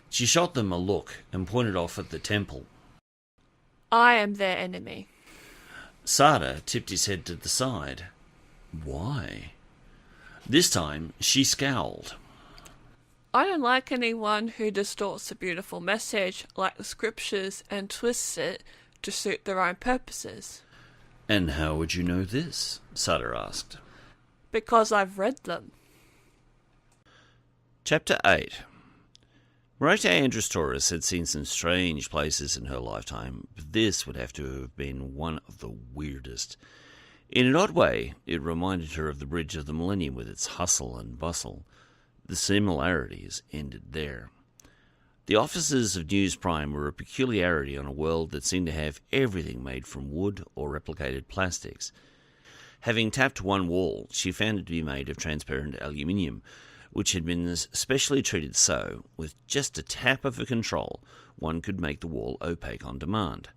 [SPEAKER 1] She shot them a look and pointed off at the temple.
[SPEAKER 16] I am their enemy.
[SPEAKER 1] Sarda tipped his head to the side. Why? This time she scowled.
[SPEAKER 16] I don't like anyone who distorts a beautiful message like the scriptures and twists it to suit their own purposes.
[SPEAKER 1] And how would you know this? Sarda asked.
[SPEAKER 16] Because I've read them.
[SPEAKER 1] Chapter 8. Merete AndrusTaurus had seen some strange places in her lifetime, but this would have to have been one of the weirdest. In an odd way, it reminded her of the Bridge of the Millennium with its hustle and bustle. The similarities ended there. The officers of News Prime were a peculiarity on a world that seemed to have everything made from wood or replicated plastics. Having tapped one wall, she found it to be made of transparent aluminium, which had been specially treated so, with just a tap of a control, one could make the wall opaque on demand.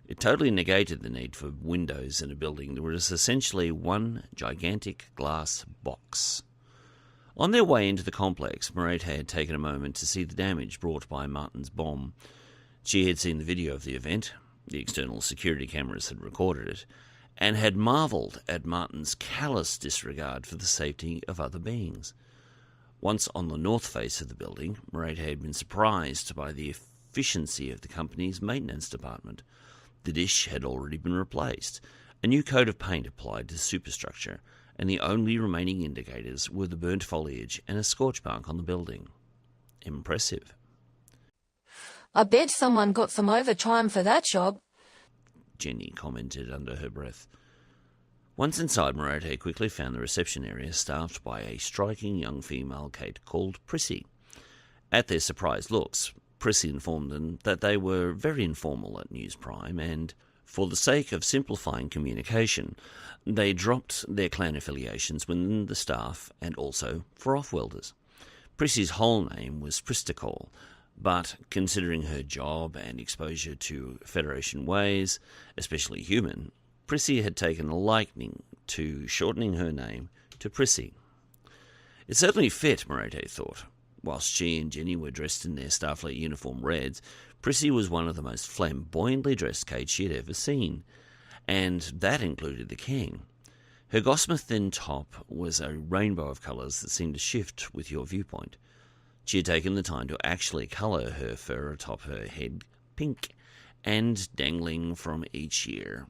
[SPEAKER 1] It totally negated the need for windows in a building that was essentially one gigantic glass box. On their way into the complex, Merete had taken a moment to see the damage brought by Martin's bomb. She had seen the video of the event, the external security cameras had recorded it, and had marvelled at Martin's callous disregard for the safety of other beings. Once on the north face of the building, Merete had been surprised by the efficiency of the company's maintenance department. The dish had already been replaced, a new coat of paint applied to the superstructure, and the only remaining indicators were the burnt foliage and a scorch mark on the building. Impressive.
[SPEAKER 4] I bet someone got some overtime for that job,
[SPEAKER 1] Jenny commented under her breath. Once inside, Merete quickly found the reception area staffed by a striking young female Cait called Prissy. At their surprised looks, Prissy informed them that they were very informal at News Prime and, for the sake of simplifying communication, they dropped their clan affiliations within the staff and also for off-welders. Prissy's whole name was Tristano, but considering her job and exposure to Federation ways, especially human, Prissy had taken a liking to shortening her name to Prissy. It certainly fit, Merete thought. Whilst she and Jenny were dressed in their Starfleet uniform reds, Prissy was one of the most flamboyantly dressed Cait she had ever seen, and that included the king. Her gossamer thin top was a rainbow of colours that seemed to shift with your viewpoint. She had taken the time to actually colour her fur atop her head pink, and dangling from each ear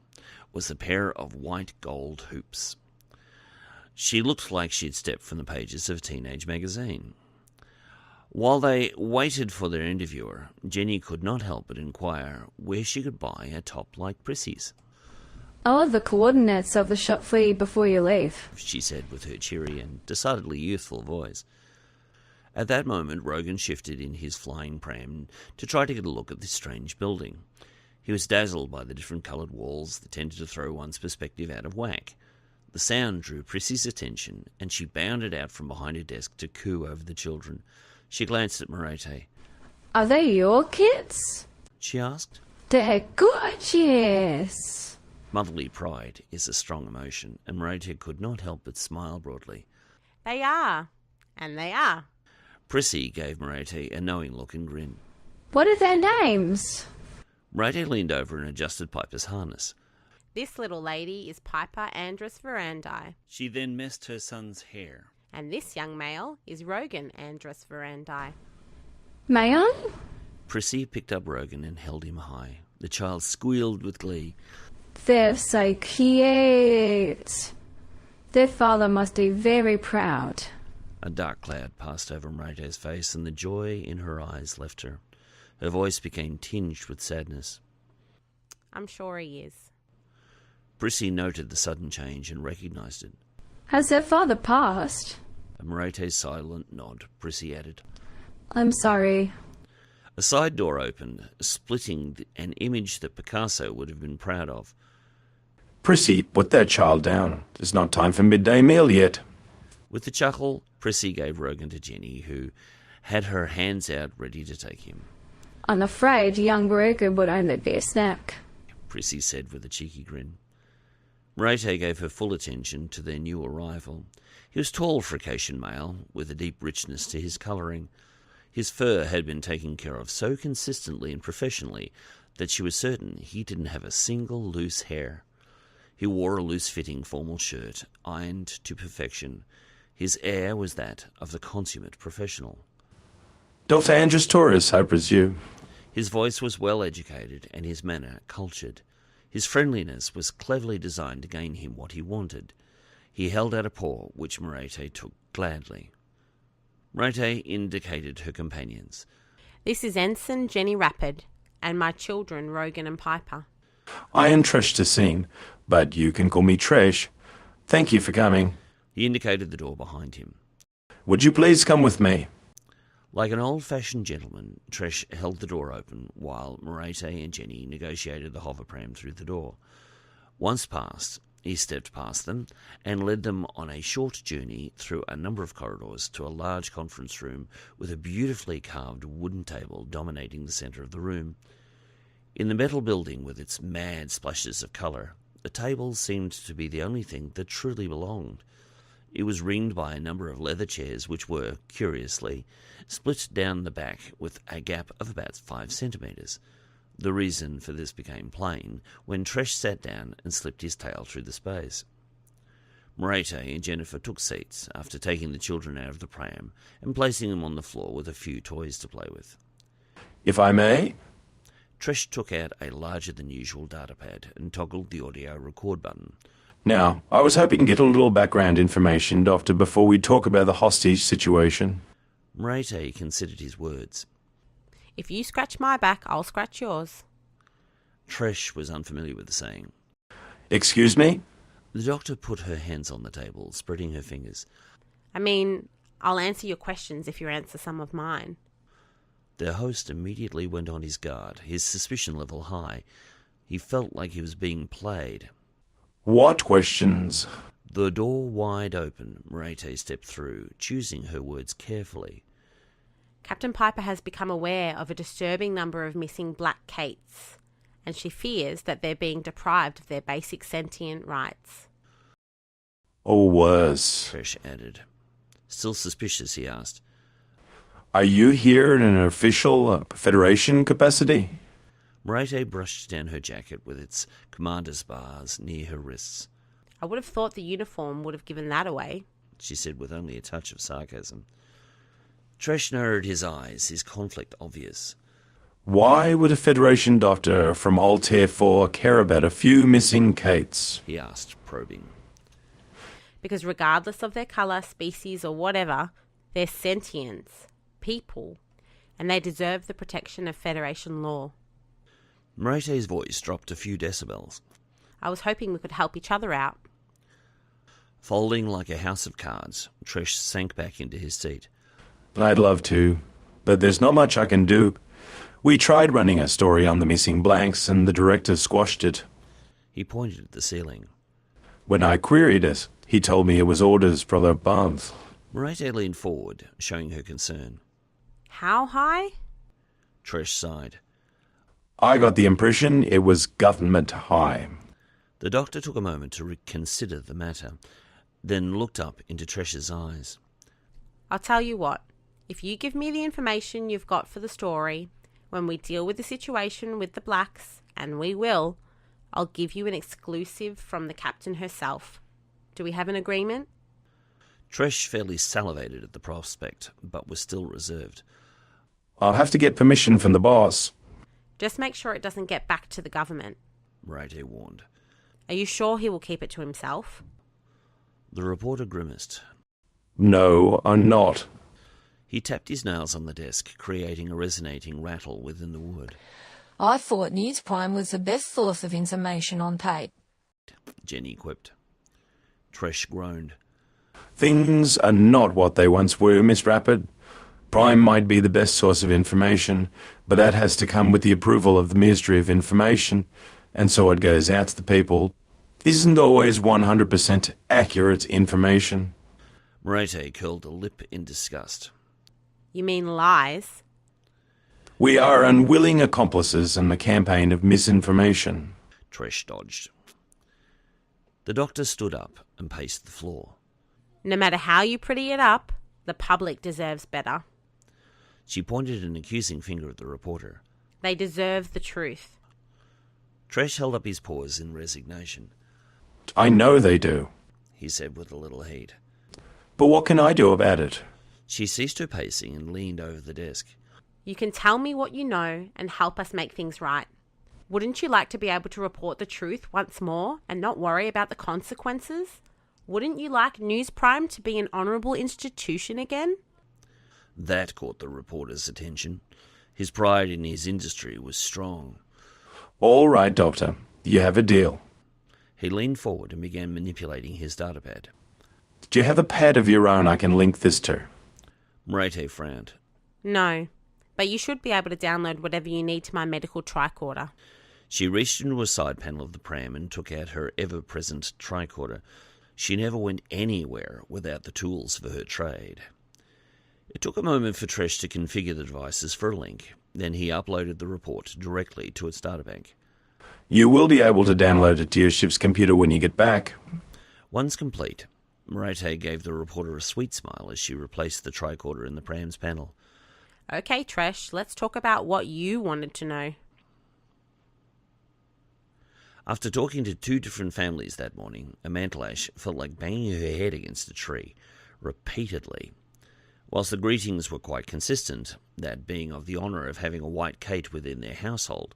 [SPEAKER 1] was a pair of white gold hoops. She looked like she had stepped from the pages of a teenage magazine. While they waited for their interviewer, Jenny could not help but inquire where she could buy a top like Prissy's.
[SPEAKER 17] I'll have the coordinates of the shop for you before you leave,
[SPEAKER 1] she said with her cheery and decidedly youthful voice. At that moment, Rogan shifted in his flying pram to try to get a look at this strange building. He was dazzled by the different coloured walls that tended to throw one's perspective out of whack. The sound drew Prissy's attention, and she bounded out from behind her desk to coo over the children. She glanced at Merete.
[SPEAKER 17] Are they your kids?
[SPEAKER 1] She asked.
[SPEAKER 17] They're gorgeous.
[SPEAKER 1] Motherly pride is a strong emotion, and Merete could not help but smile broadly.
[SPEAKER 7] They are. And they are.
[SPEAKER 1] Prissy gave Merete a knowing look and grin.
[SPEAKER 17] What are their names?
[SPEAKER 1] Merete leaned over and adjusted Piper's harness.
[SPEAKER 7] This little lady is Piper Andrus Verandi.
[SPEAKER 1] She then messed her son's hair.
[SPEAKER 7] And this young male is Rogan Andrus Verandi.
[SPEAKER 17] Mayon?
[SPEAKER 1] Prissy picked up Rogan and held him high. The child squealed with glee.
[SPEAKER 17] They're so cute. Their father must be very proud.
[SPEAKER 1] A dark cloud passed over Merete's face, and the joy in her eyes left her. Her voice became tinged with sadness.
[SPEAKER 7] I'm sure he is.
[SPEAKER 1] Prissy noted the sudden change and recognised it.
[SPEAKER 17] Has their father passed?
[SPEAKER 1] A Merete's silent nod, Prissy added.
[SPEAKER 17] I'm sorry.
[SPEAKER 1] A side door opened, splitting an image that Picasso would have been proud of.
[SPEAKER 18] Prissy, put that child down. It's not time for midday meal yet.
[SPEAKER 1] With a chuckle, Prissy gave Rogan to Jenny, who had her hands out ready to take him.
[SPEAKER 17] I'm afraid young Rogan would only be a snack,
[SPEAKER 1] Prissy said with a cheeky grin. Merete gave her full attention to their new arrival. He was tall for a Caucasian male, with a deep richness to his colouring. His fur had been taken care of so consistently and professionally that she was certain he didn't have a single loose hair. He wore a loose-fitting formal shirt, ironed to perfection. His air was that of the consummate professional.
[SPEAKER 18] Dr. AndrusTaurus, I presume.
[SPEAKER 1] His voice was well-educated and his manner cultured. His friendliness was cleverly designed to gain him what he wanted. He held out a paw, which Merete took gladly. Merete indicated her companions.
[SPEAKER 7] This is Ensign Jenny Rapid, and my children Rogan and Piper.
[SPEAKER 18] I am Krashtallash, but you can call me Tresh. Thank you for coming.
[SPEAKER 1] He indicated the door behind him.
[SPEAKER 18] Would you please come with me?
[SPEAKER 1] Like an old-fashioned gentleman, Tresh held the door open while Merete and Jenny negotiated the hoverpram through the door. Once passed, he stepped past them and led them on a short journey through a number of corridors to a large conference room with a beautifully carved wooden table dominating the centre of the room. In the metal building with its mad splashes of colour, the table seemed to be the only thing that truly belonged. It was ringed by a number of leather chairs which were, curiously, split down the back with a gap of about 5 centimetres. The reason for this became plain when Tresh sat down and slipped his tail through the space. Merete and Jennifer took seats after taking the children out of the pram and placing them on the floor with a few toys to play with.
[SPEAKER 18] If I may?
[SPEAKER 1] Tresh took out a larger-than-usual datapad and toggled the audio record button.
[SPEAKER 18] Now, I was hoping to get a little background information, Doctor, before we talk about the hostage situation.
[SPEAKER 1] Merete considered his words.
[SPEAKER 7] If you scratch my back, I'll scratch yours.
[SPEAKER 1] Tresh was unfamiliar with the saying.
[SPEAKER 18] Excuse me?
[SPEAKER 1] The doctor put her hands on the table, spreading her fingers.
[SPEAKER 7] I mean, I'll answer your questions if you answer some of mine.
[SPEAKER 1] Their host immediately went on his guard, his suspicion level high. He felt like he was being played.
[SPEAKER 18] What questions?
[SPEAKER 1] The door wide open, Merete stepped through, choosing her words carefully.
[SPEAKER 7] Captain Piper has become aware of a disturbing number of missing black Caits, and she fears that they're being deprived of their basic sentient rights.
[SPEAKER 18] Or worse.
[SPEAKER 1] Tresh added. Still suspicious, he asked.
[SPEAKER 18] Are you here in an official Federation capacity?
[SPEAKER 1] Merete brushed down her jacket with its commander's bars near her wrists.
[SPEAKER 7] I would have thought the uniform would have given that away,
[SPEAKER 1] she said with only a touch of sarcasm. Tresh narrowed his eyes, his conflict obvious.
[SPEAKER 18] Why would a Federation doctor from Altair 4 care about a few missing Caits?
[SPEAKER 1] He asked, probing.
[SPEAKER 7] Because regardless of their colour, species or whatever, they're sentients, people, and they deserve the protection of Federation law.
[SPEAKER 1] Merete's voice dropped a few decibels.
[SPEAKER 7] I was hoping we could help each other out.
[SPEAKER 1] Folding like a house of cards, Tresh sank back into his seat.
[SPEAKER 18] I'd love to, but there's not much I can do. We tried running a story on the missing blanks, and the director squashed it.
[SPEAKER 1] He pointed at the ceiling.
[SPEAKER 18] When I queried it, he told me it was orders from above.
[SPEAKER 1] Merete leaned forward, showing her concern.
[SPEAKER 7] How high?
[SPEAKER 1] Tresh sighed.
[SPEAKER 18] I got the impression it was government high.
[SPEAKER 1] The doctor took a moment to reconsider the matter, then looked up into Tresh's eyes.
[SPEAKER 7] I'll tell you what. If you give me the information you've got for the story, when we deal with the situation with the blacks, and we will, I'll give you an exclusive from the captain herself. Do we have an agreement?
[SPEAKER 1] Tresh fairly salivated at the prospect, but was still reserved.
[SPEAKER 18] I'll have to get permission from the boss.
[SPEAKER 7] Just make sure it doesn't get back to the government.
[SPEAKER 1] Merete warned.
[SPEAKER 7] Are you sure he will keep it to himself?
[SPEAKER 1] The reporter grimaced.
[SPEAKER 18] No, I'm not.
[SPEAKER 1] He tapped his nails on the desk, creating a resonating rattle within the wood.
[SPEAKER 19] I thought Newsprime was the best source of information on Cait.
[SPEAKER 1] Jenny quipped. Tresh groaned.
[SPEAKER 18] Things are not what they once were, Miss Rapid. Prime might be the best source of information, but that has to come with the approval of the Ministry of Information, and so it goes out to the people. This isn't always 100% accurate information.
[SPEAKER 1] Merete curled a lip in disgust.
[SPEAKER 7] You mean lies?
[SPEAKER 18] We are unwilling accomplices in the campaign of misinformation.
[SPEAKER 1] Tresh dodged. The doctor stood up and paced the floor.
[SPEAKER 7] No matter how you pretty it up, the public deserves better.
[SPEAKER 1] She pointed an accusing finger at the reporter.
[SPEAKER 7] They deserve the truth.
[SPEAKER 1] Tresh held up his paws in resignation.
[SPEAKER 18] I know they do,
[SPEAKER 1] he said with a little heat.
[SPEAKER 18] But what can I do about it?
[SPEAKER 1] She ceased her pacing and leaned over the desk.
[SPEAKER 7] You can tell me what you know and help us make things right. Wouldn't you like to be able to report the truth once more and not worry about the consequences? Wouldn't you like Newsprime to be an honourable institution again?
[SPEAKER 1] That caught the reporter's attention. His pride in his industry was strong.
[SPEAKER 18] All right, Doctor. You have a deal.
[SPEAKER 1] He leaned forward and began manipulating his datapad.
[SPEAKER 18] Do you have a pad of your own I can link this to?
[SPEAKER 1] Merete frowned.
[SPEAKER 7] No, but you should be able to download whatever you need to my medical tricorder.
[SPEAKER 1] She reached into a side panel of the pram and took out her ever-present tricorder. She never went anywhere without the tools for her trade. It took a moment for Tresh to configure the devices for a link. Then he uploaded the report directly to its databank.
[SPEAKER 18] You will be able to download it to your ship's computer when you get back.
[SPEAKER 1] Once complete, Merete gave the reporter a sweet smile as she replaced the tricorder in the pram's panel.
[SPEAKER 7] Okay, Tresh, let's talk about what you wanted to know.
[SPEAKER 1] After talking to 2 different families that morning, Pashtallash felt like banging her head against a tree, repeatedly. Whilst the greetings were quite consistent, that being of the honour of having a white Cait within their household,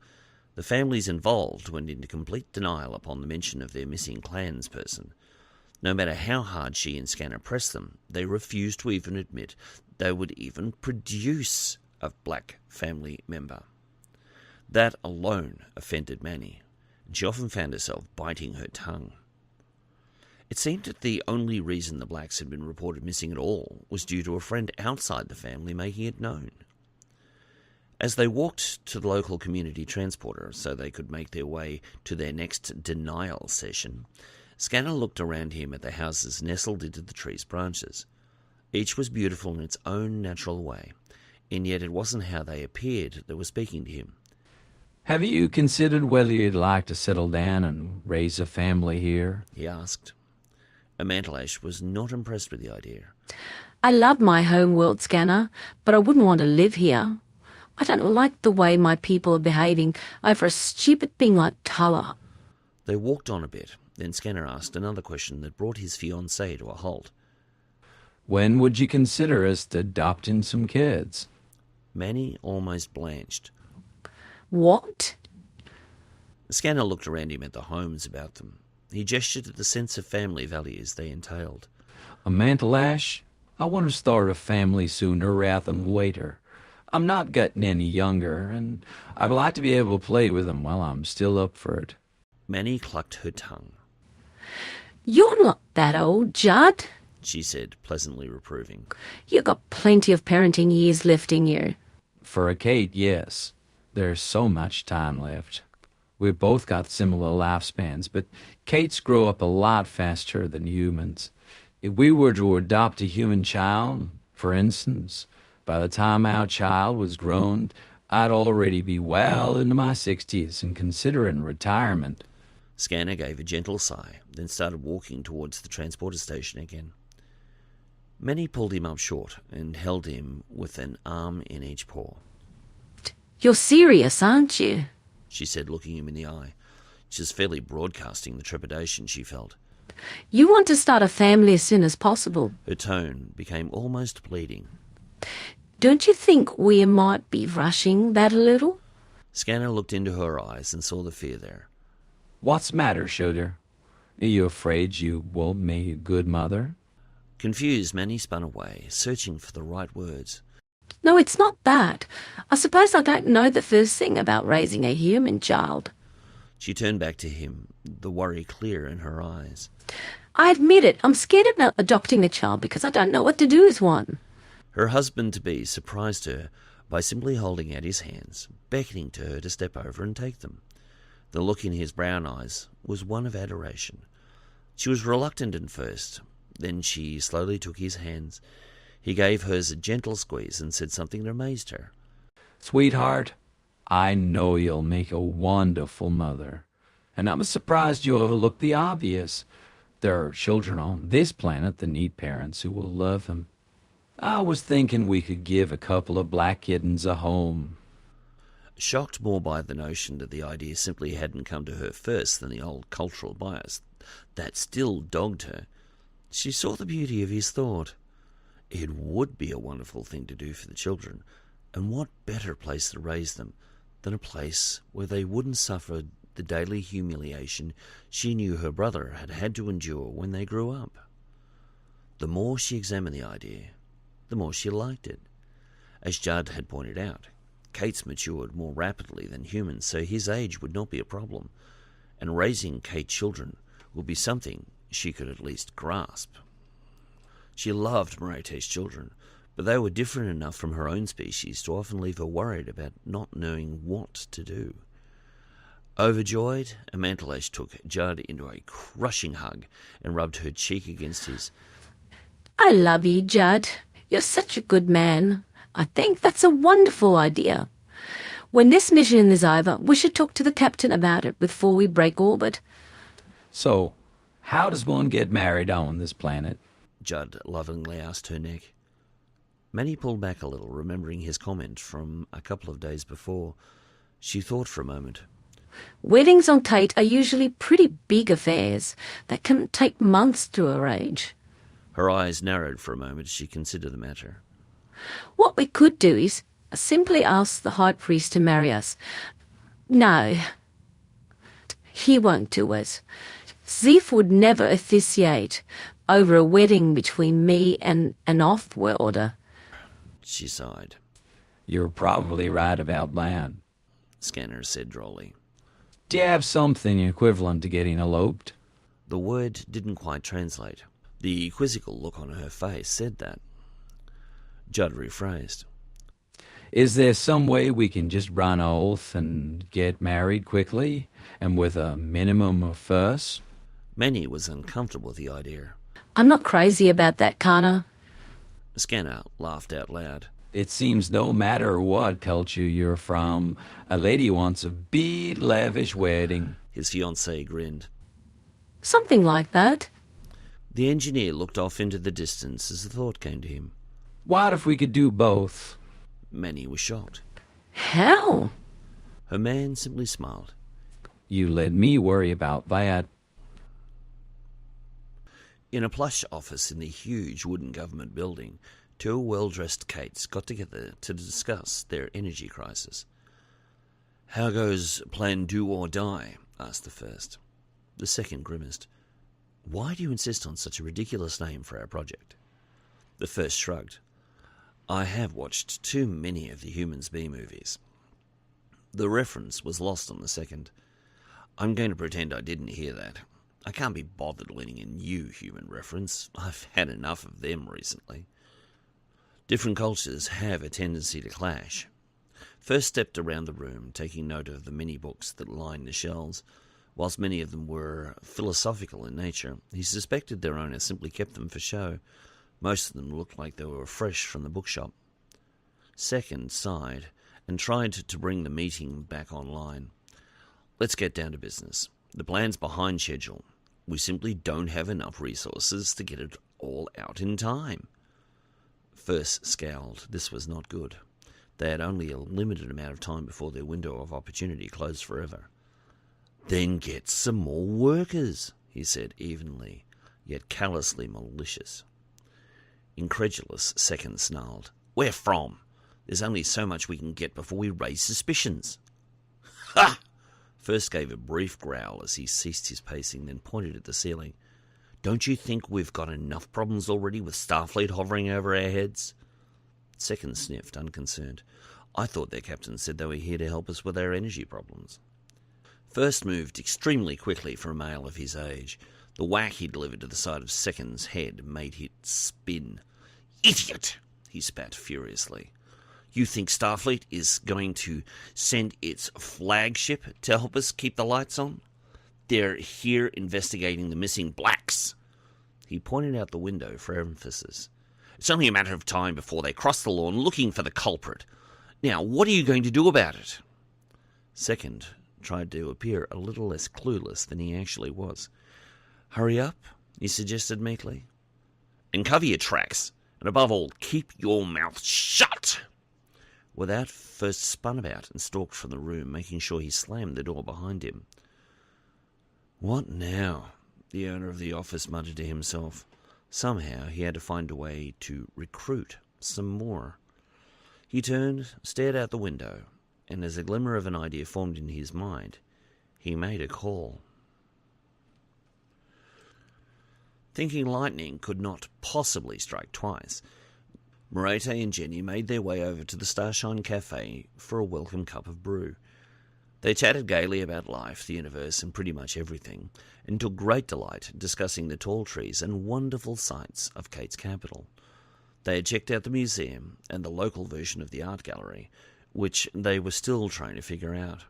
[SPEAKER 1] the families involved went into complete denial upon the mention of their missing clansperson. No matter how hard she and Scanner pressed them, they refused to even admit they would even produce a black family member. That alone offended Manny, and she often found herself biting her tongue. It seemed that the only reason the blacks had been reported missing at all was due to a friend outside the family making it known. As they walked to the local community transporter so they could make their way to their next denial session, Scanner looked around him at the houses nestled into the tree's branches. Each was beautiful in its own natural way, and yet it wasn't how they appeared that was speaking to him.
[SPEAKER 5] Have you considered whether you'd like to settle down and raise a family here?
[SPEAKER 1] He asked. Pashtallash was not impressed with the idea.
[SPEAKER 4] I love my home world, Scanner, but I wouldn't want to live here. I don't like the way my people are behaving over a stupid thing like Drallah.
[SPEAKER 1] They walked on a bit. Then Scanner asked another question that brought his fiancée to a halt.
[SPEAKER 5] When would you consider us adopting some kids?
[SPEAKER 1] Manny almost blanched.
[SPEAKER 4] What?
[SPEAKER 1] Scanner looked around him at the homes about them. He gestured at the sense of family values they entailed.
[SPEAKER 5] Pashtallash, I want to start a family sooner rather than later. I'm not getting any younger, and I'd like to be able to play with them while I'm still up for it.
[SPEAKER 1] Manny clucked her tongue.
[SPEAKER 4] You're not that old, Judd,
[SPEAKER 1] she said, pleasantly reproving.
[SPEAKER 4] You got plenty of parenting years left in you.
[SPEAKER 5] For a Cait, yes. There's so much time left. We've both got similar lifespans, but Caits grow up a lot faster than humans. If we were to adopt a human child, for instance, by the time our child was grown, I'd already be well into my 60s and considering retirement.
[SPEAKER 1] Scanner gave a gentle sigh, then started walking towards the transporter station again. Manny pulled him up short and held him with an arm in each paw.
[SPEAKER 4] You're serious, aren't you?
[SPEAKER 1] She said, looking him in the eye. She was fairly broadcasting the trepidation she felt.
[SPEAKER 4] You want to start a family as soon as possible.
[SPEAKER 1] Her tone became almost pleading.
[SPEAKER 4] Don't you think we might be rushing that a little?
[SPEAKER 1] Scanner looked into her eyes and saw the fear there.
[SPEAKER 5] What's the matter, Sugar? Are you afraid you won't make a good mother?
[SPEAKER 1] Confused, Manny spun away, searching for the right words.
[SPEAKER 4] No, it's not that. I suppose I don't know the first thing about raising a human child.
[SPEAKER 1] She turned back to him, the worry clear in her eyes.
[SPEAKER 4] I admit it, I'm scared of adopting a child because I don't know what to do with one.
[SPEAKER 1] Her husband-to-be surprised her by simply holding out his hands, beckoning to her to step over and take them. The look in his brown eyes was one of adoration. She was reluctant at first. Then she slowly took his hands. He gave hers a gentle squeeze and said something that amazed her.
[SPEAKER 5] Sweetheart, I know you'll make a wonderful mother. And I'm surprised you overlooked the obvious. There are children on this planet that need parents who will love them. I was thinking we could give a couple of black kittens a home.
[SPEAKER 1] Shocked more by the notion that the idea simply hadn't come to her first than the old cultural bias that still dogged her, she saw the beauty of his thought. It would be a wonderful thing to do for the children, and what better place to raise them than a place where they wouldn't suffer the daily humiliation she knew her brother had had to endure when they grew up. The more she examined the idea, the more she liked it. As Judd had pointed out, Cait's matured more rapidly than humans, so his age would not be a problem, and raising Cait children would be something she could at least grasp. She loved Merete's children, but they were different enough from her own species to often leave her worried about not knowing what to do. Overjoyed, Pashtallash took Judd into a crushing hug and rubbed her cheek against his.
[SPEAKER 4] I love you, Judd. You're such a good man. I think that's a wonderful idea. When this mission is over, we should talk to the captain about it before we break orbit.
[SPEAKER 5] So, how does one get married on this planet?
[SPEAKER 1] Judd lovingly asked her neck. Manny pulled back a little, remembering his comment from a couple of days before. She thought for a moment.
[SPEAKER 4] Weddings on Cait are usually pretty big affairs that can take months to arrange.
[SPEAKER 1] Her eyes narrowed for a moment as she considered the matter.
[SPEAKER 4] What we could do is simply ask the High Priest to marry us. No, he won't do it. Zeph would never officiate over a wedding between me and an off-worlder.
[SPEAKER 1] She sighed.
[SPEAKER 5] You're probably right about that,
[SPEAKER 1] Scanner said drolly.
[SPEAKER 5] Do you have something equivalent to getting eloped?
[SPEAKER 1] The word didn't quite translate. The quizzical look on her face said that. Judd rephrased.
[SPEAKER 5] Is there some way we can just run an oath and get married quickly, and with a minimum of first?
[SPEAKER 1] Manny was uncomfortable with the idea.
[SPEAKER 4] I'm not crazy about that, Kana.
[SPEAKER 1] Scanner laughed out loud.
[SPEAKER 5] It seems no matter what culture you're from, a lady wants a big, lavish wedding.
[SPEAKER 1] His fiancée grinned.
[SPEAKER 4] Something like that.
[SPEAKER 1] The engineer looked off into the distance as the thought came to him.
[SPEAKER 5] What if we could do both?
[SPEAKER 1] Manny was shocked.
[SPEAKER 4] How?
[SPEAKER 1] Her man simply smiled.
[SPEAKER 5] You let me worry about that.
[SPEAKER 1] In a plush office in the huge wooden government building, two well-dressed Caits got together to discuss their energy crisis. How goes plan do or die? Asked the first. The second grimaced. Why do you insist on such a ridiculous name for our project? The first shrugged. I have watched too many of the Humans B movies. The reference was lost on the second. I'm going to pretend I didn't hear that. I can't be bothered learning a new human reference. I've had enough of them recently. Different cultures have a tendency to clash. First stepped around the room, taking note of the many books that lined the shelves. Whilst many of them were philosophical in nature, he suspected their owner simply kept them for show. Most of them looked like they were fresh from the bookshop. Second sighed and tried to bring the meeting back online. Let's get down to business. The plan's behind schedule. We simply don't have enough resources to get it all out in time. First scowled. This was not good. They had only a limited amount of time before their window of opportunity closed forever. Then get some more workers, he said evenly, yet callously malicious. Incredulous, Second snarled. Where from? There's only so much we can get before we raise suspicions. Ha! First gave a brief growl as he ceased his pacing, then pointed at the ceiling. "Don't you think we've got enough problems already with Starfleet hovering over our heads?" Second sniffed, unconcerned. "I thought their captain said they were here to help us with our energy problems." First moved extremely quickly for a male of his age. The whack he delivered to the side of Second's head made it spin. "Idiot!" he spat furiously. "You think Starfleet is going to send its flagship to help us keep the lights on? They're here investigating the missing blacks." He pointed out the window for emphasis. "It's only a matter of time before they cross the lawn looking for the culprit. Now, what are you going to do about it?" Second tried to appear a little less clueless than he actually was. "Hurry up," he suggested meekly. "And cover your tracks. And above all, keep your mouth shut." With that, First spun about and stalked from the room, making sure he slammed the door behind him. "What now?" the owner of the office muttered to himself. Somehow he had to find a way to recruit some more. He turned, stared out the window, and as a glimmer of an idea formed in his mind, he made a call. Thinking lightning could not possibly strike twice, Merete and Jenny made their way over to the Starshine Cafe for a welcome cup of brew. They chatted gaily about life, the universe, and pretty much everything, and took great delight discussing the tall trees and wonderful sights of Cait's capital. They had checked out the museum and the local version of the art gallery, which they were still trying to figure out.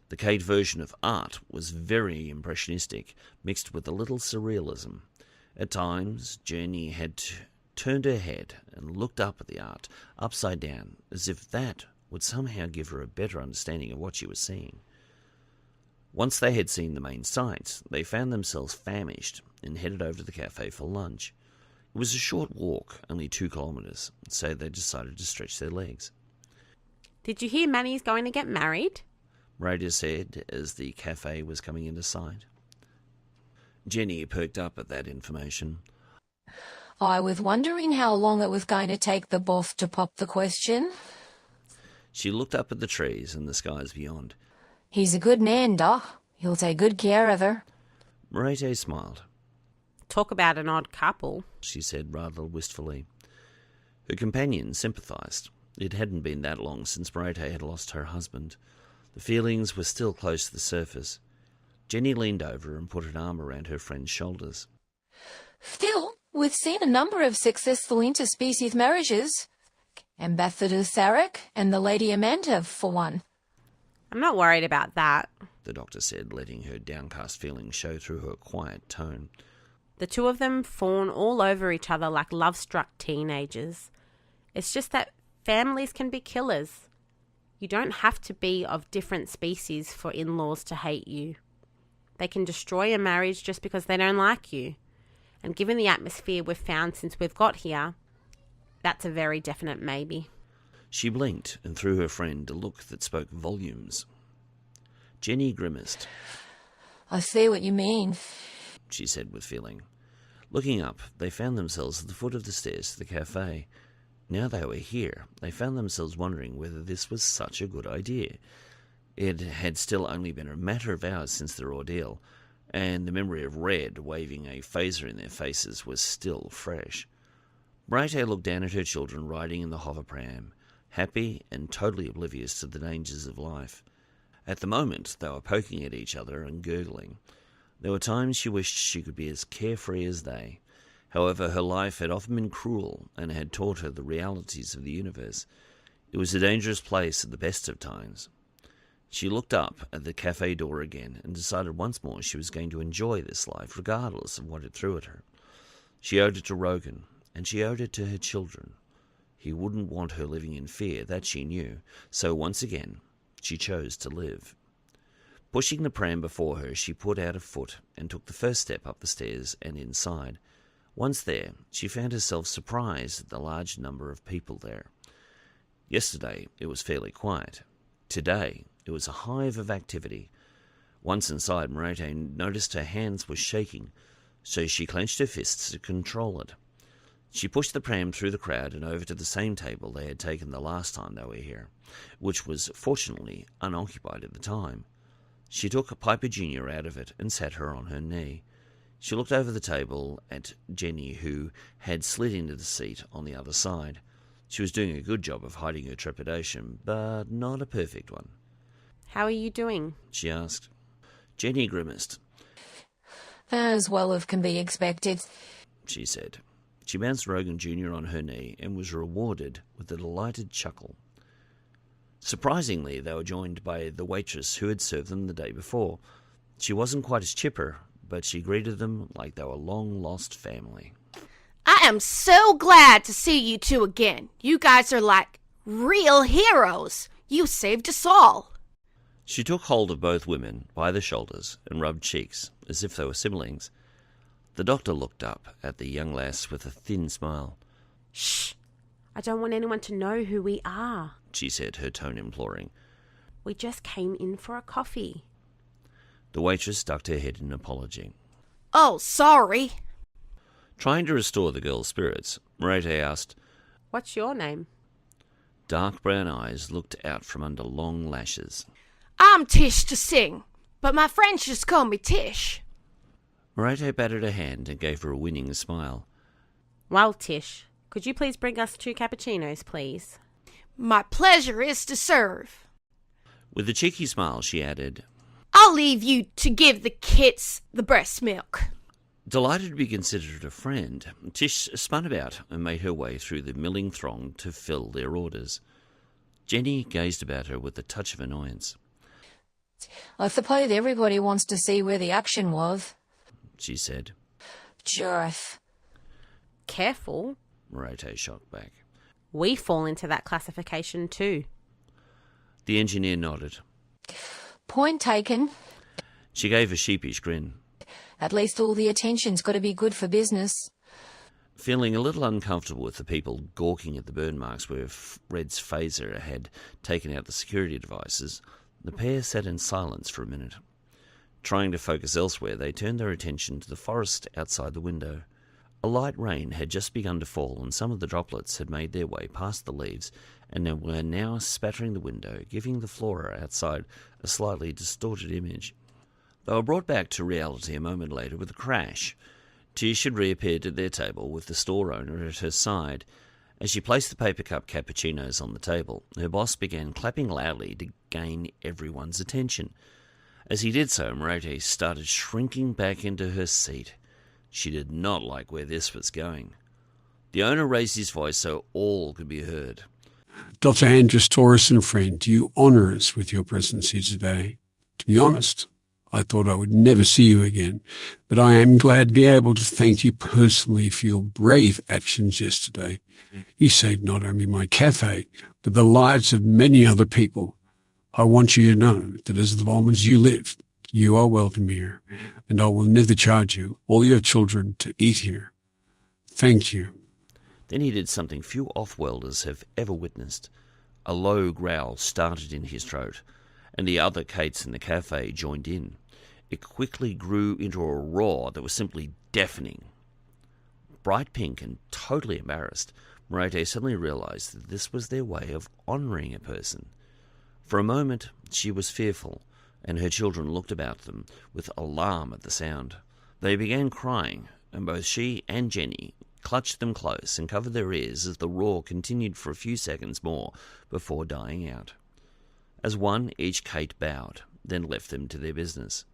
[SPEAKER 1] The Cait version of art was very impressionistic, mixed with a little surrealism. At times, Jenny had turned her head and looked up at the art, upside down, as if that would somehow give her a better understanding of what she was seeing. Once they had seen the main sights, they found themselves famished and headed over to the cafe for lunch. It was a short walk, only 2 kilometres, so they decided to stretch their legs.
[SPEAKER 7] "Did you hear Manny's going to get married?"
[SPEAKER 1] Merete said as the cafe was coming into sight. Jenny perked up at that information.
[SPEAKER 19] I was wondering how long it was going to take the boss to pop the question.
[SPEAKER 1] She looked up at the trees and the skies beyond.
[SPEAKER 19] He's a good man, Doc. He'll take good care of her.
[SPEAKER 1] Merete smiled.
[SPEAKER 7] "Talk about an odd couple,"
[SPEAKER 1] she said rather wistfully. Her companion sympathised. It hadn't been that long since Merete had lost her husband. The feelings were still close to the surface. Jenny leaned over and put an arm around her friend's shoulders.
[SPEAKER 19] Still, we've seen a number of successful interspecies marriages. Ambassador Sarek and the Lady Amanda, for one.
[SPEAKER 7] "I'm not worried about that,"
[SPEAKER 1] the doctor said, letting her downcast feelings show through her quiet tone.
[SPEAKER 7] "The two of them fawn all over each other like love-struck teenagers. It's just that families can be killers. You don't have to be of different species for in-laws to hate you. They can destroy a marriage just because they don't like you. And given the atmosphere we've found since we've got here, that's a very definite maybe."
[SPEAKER 1] She blinked and threw her friend a look that spoke volumes. Jenny grimaced.
[SPEAKER 19] I see what you mean,
[SPEAKER 1] she said with feeling. Looking up, they found themselves at the foot of the stairs to the cafe. Now they were here, they found themselves wondering whether this was such a good idea. It had still only been a matter of hours since their ordeal, and the memory of Red waving a phaser in their faces was still fresh. Merete looked down at her children riding in the hover pram, happy and totally oblivious to the dangers of life. At the moment, they were poking at each other and gurgling. There were times she wished she could be as carefree as they. However, her life had often been cruel and had taught her the realities of the universe. It was a dangerous place at the best of times. She looked up at the cafe door again and decided once more she was going to enjoy this life regardless of what it threw at her. She owed it to Rogan, and she owed it to her children. He wouldn't want her living in fear, that she knew, so once again she chose to live. Pushing the pram before her, she put out a foot and took the first step up the stairs and inside. Once there, she found herself surprised at the large number of people there. Yesterday, it was fairly quiet. Today, it was a hive of activity. Once inside, Merete noticed her hands were shaking, so she clenched her fists to control it. She pushed the pram through the crowd and over to the same table they had taken the last time they were here, which was fortunately unoccupied at the time. She took Piper Jr. out of it and sat her on her knee. She looked over the table at Jenny, who had slid into the seat on the other side. She was doing a good job of hiding her trepidation, but not a perfect one.
[SPEAKER 7] How are you doing?
[SPEAKER 1] She asked. Jenny grimaced.
[SPEAKER 19] As well as can be expected,
[SPEAKER 1] she said. She bounced Rogan Jr. on her knee and was rewarded with a delighted chuckle. Surprisingly, they were joined by the waitress who had served them the day before. She wasn't quite as chipper, but she greeted them like they were long-lost family.
[SPEAKER 20] I am so glad to see you two again. You guys are like real heroes. You saved us all.
[SPEAKER 1] She took hold of both women by the shoulders and rubbed cheeks as if they were siblings. The doctor looked up at the young lass with a thin smile.
[SPEAKER 7] Shh! I don't want anyone to know who we are,
[SPEAKER 1] she said, her tone imploring.
[SPEAKER 7] We just came in for a coffee.
[SPEAKER 1] The waitress ducked her head in apology.
[SPEAKER 20] Oh, sorry.
[SPEAKER 1] Trying to restore the girl's spirits, Merete asked,
[SPEAKER 7] What's your name?
[SPEAKER 1] Dark brown eyes looked out from under long lashes.
[SPEAKER 20] I'm Tish to sing, but my friends just call me Tish.
[SPEAKER 1] Merete batted her hand and gave her a winning smile.
[SPEAKER 7] Well, Tish, could you please bring us 2 cappuccinos, please?
[SPEAKER 20] My pleasure is to serve.
[SPEAKER 1] With a cheeky smile, she added,
[SPEAKER 20] I'll leave you to give the kids the breast milk.
[SPEAKER 1] Delighted to be considered a friend, Tish spun about and made her way through the milling throng to fill their orders. Jenny gazed about her with a touch of annoyance.
[SPEAKER 19] I suppose everybody wants to see where the action was,
[SPEAKER 1] she said.
[SPEAKER 19] Jareth.
[SPEAKER 7] Careful,
[SPEAKER 1] Merete shot back.
[SPEAKER 7] We fall into that classification too.
[SPEAKER 1] The engineer nodded.
[SPEAKER 19] Point taken.
[SPEAKER 1] She gave a sheepish grin.
[SPEAKER 19] At least all the attention's got to be good for business.
[SPEAKER 1] Feeling a little uncomfortable with the people gawking at the burn marks where Red's phaser had taken out the security devices, the pair sat in silence for a minute. Trying to focus elsewhere, they turned their attention to the forest outside the window. A light rain had just begun to fall, and some of the droplets had made their way past the leaves and were now spattering the window, giving the flora outside a slightly distorted image. They were brought back to reality a moment later with a crash. Tish had reappeared at their table with the store owner at her side. As she placed the paper cup cappuccinos on the table, her boss began clapping loudly to gain everyone's attention. As he did so, Merete started shrinking back into her seat. She did not like where this was going. The owner raised his voice so all could be heard.
[SPEAKER 12] Dr. AndrusTaurus and friend, do you honour us with your presence here today? To be honest, I thought I would never see you again, but I am glad to be able to thank you personally for your brave actions yesterday. You saved not only my cafe, but the lives of many other people. I want you to know that as long as you live, you are welcome here, and I will never charge you or your children to eat here. Thank you.
[SPEAKER 1] Then he did something few off-worlders have ever witnessed. A low growl started in his throat, and the other Caits in the cafe joined in. It quickly grew into a roar that was simply deafening. Bright pink and totally embarrassed, Merete suddenly realized that this was their way of honoring a person. For a moment, she was fearful, and her children looked about them with alarm at the sound. They began crying, and both she and Jenny clutched them close and covered their ears as the roar continued for a few seconds more before dying out. As one, each Cait bowed, then left them to their business.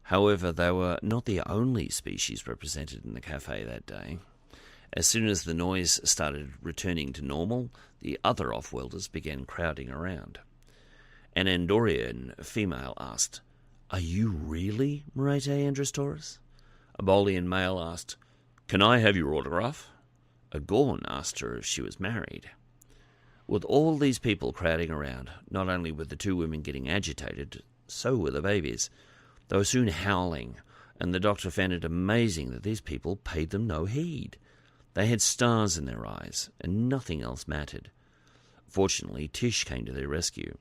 [SPEAKER 1] However, they were not the only species represented in the cafe that day. As soon as the noise started returning to normal, the other off-worlders began crowding around. An Andorian female asked, "Are you really Merete AndrusTaurus?" A Bolian male asked, "Can I have your autograph?" A Gorn asked her if she was married. With all these people crowding around, not only were the two women getting agitated, so were the babies. They were soon howling, and the doctor found it amazing that these people paid them no heed. They had stars in their eyes, and nothing else mattered. Fortunately, Tish came to their rescue.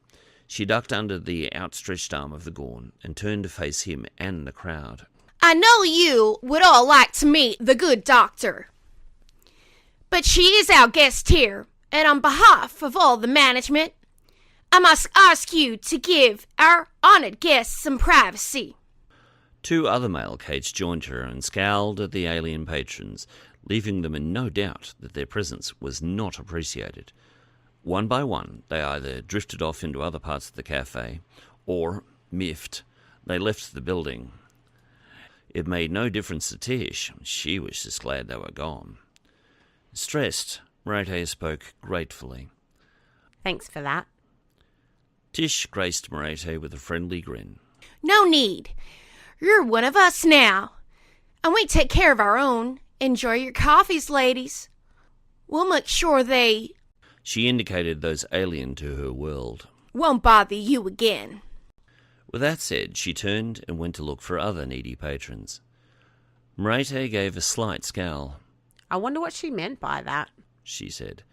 [SPEAKER 1] She ducked under the outstretched arm of the Gorn and turned to face him and the crowd.
[SPEAKER 20] I know you would all like to meet the good doctor, but she is our guest here, and on behalf of all the management, I must ask you to give our honored guests some privacy.
[SPEAKER 1] 2 other male Caits joined her and scowled at the alien patrons, leaving them in no doubt that their presence was not appreciated. One by one, they either drifted off into other parts of the cafe, or, miffed, they left the building. It made no difference to Tish. She was just glad they were gone. Stressed, Merete spoke gratefully.
[SPEAKER 7] Thanks for that.
[SPEAKER 1] Tish graced Merete with a friendly grin.
[SPEAKER 20] No need. You're one of us now. And we take care of our own. Enjoy your coffees, ladies. We'll make sure they
[SPEAKER 1] She indicated those alien to her world.
[SPEAKER 20] won't bother you again.
[SPEAKER 1] With that said, she turned and went to look for other needy patrons. Merete gave a slight scowl.
[SPEAKER 7] I wonder what she meant by that,
[SPEAKER 1] she said.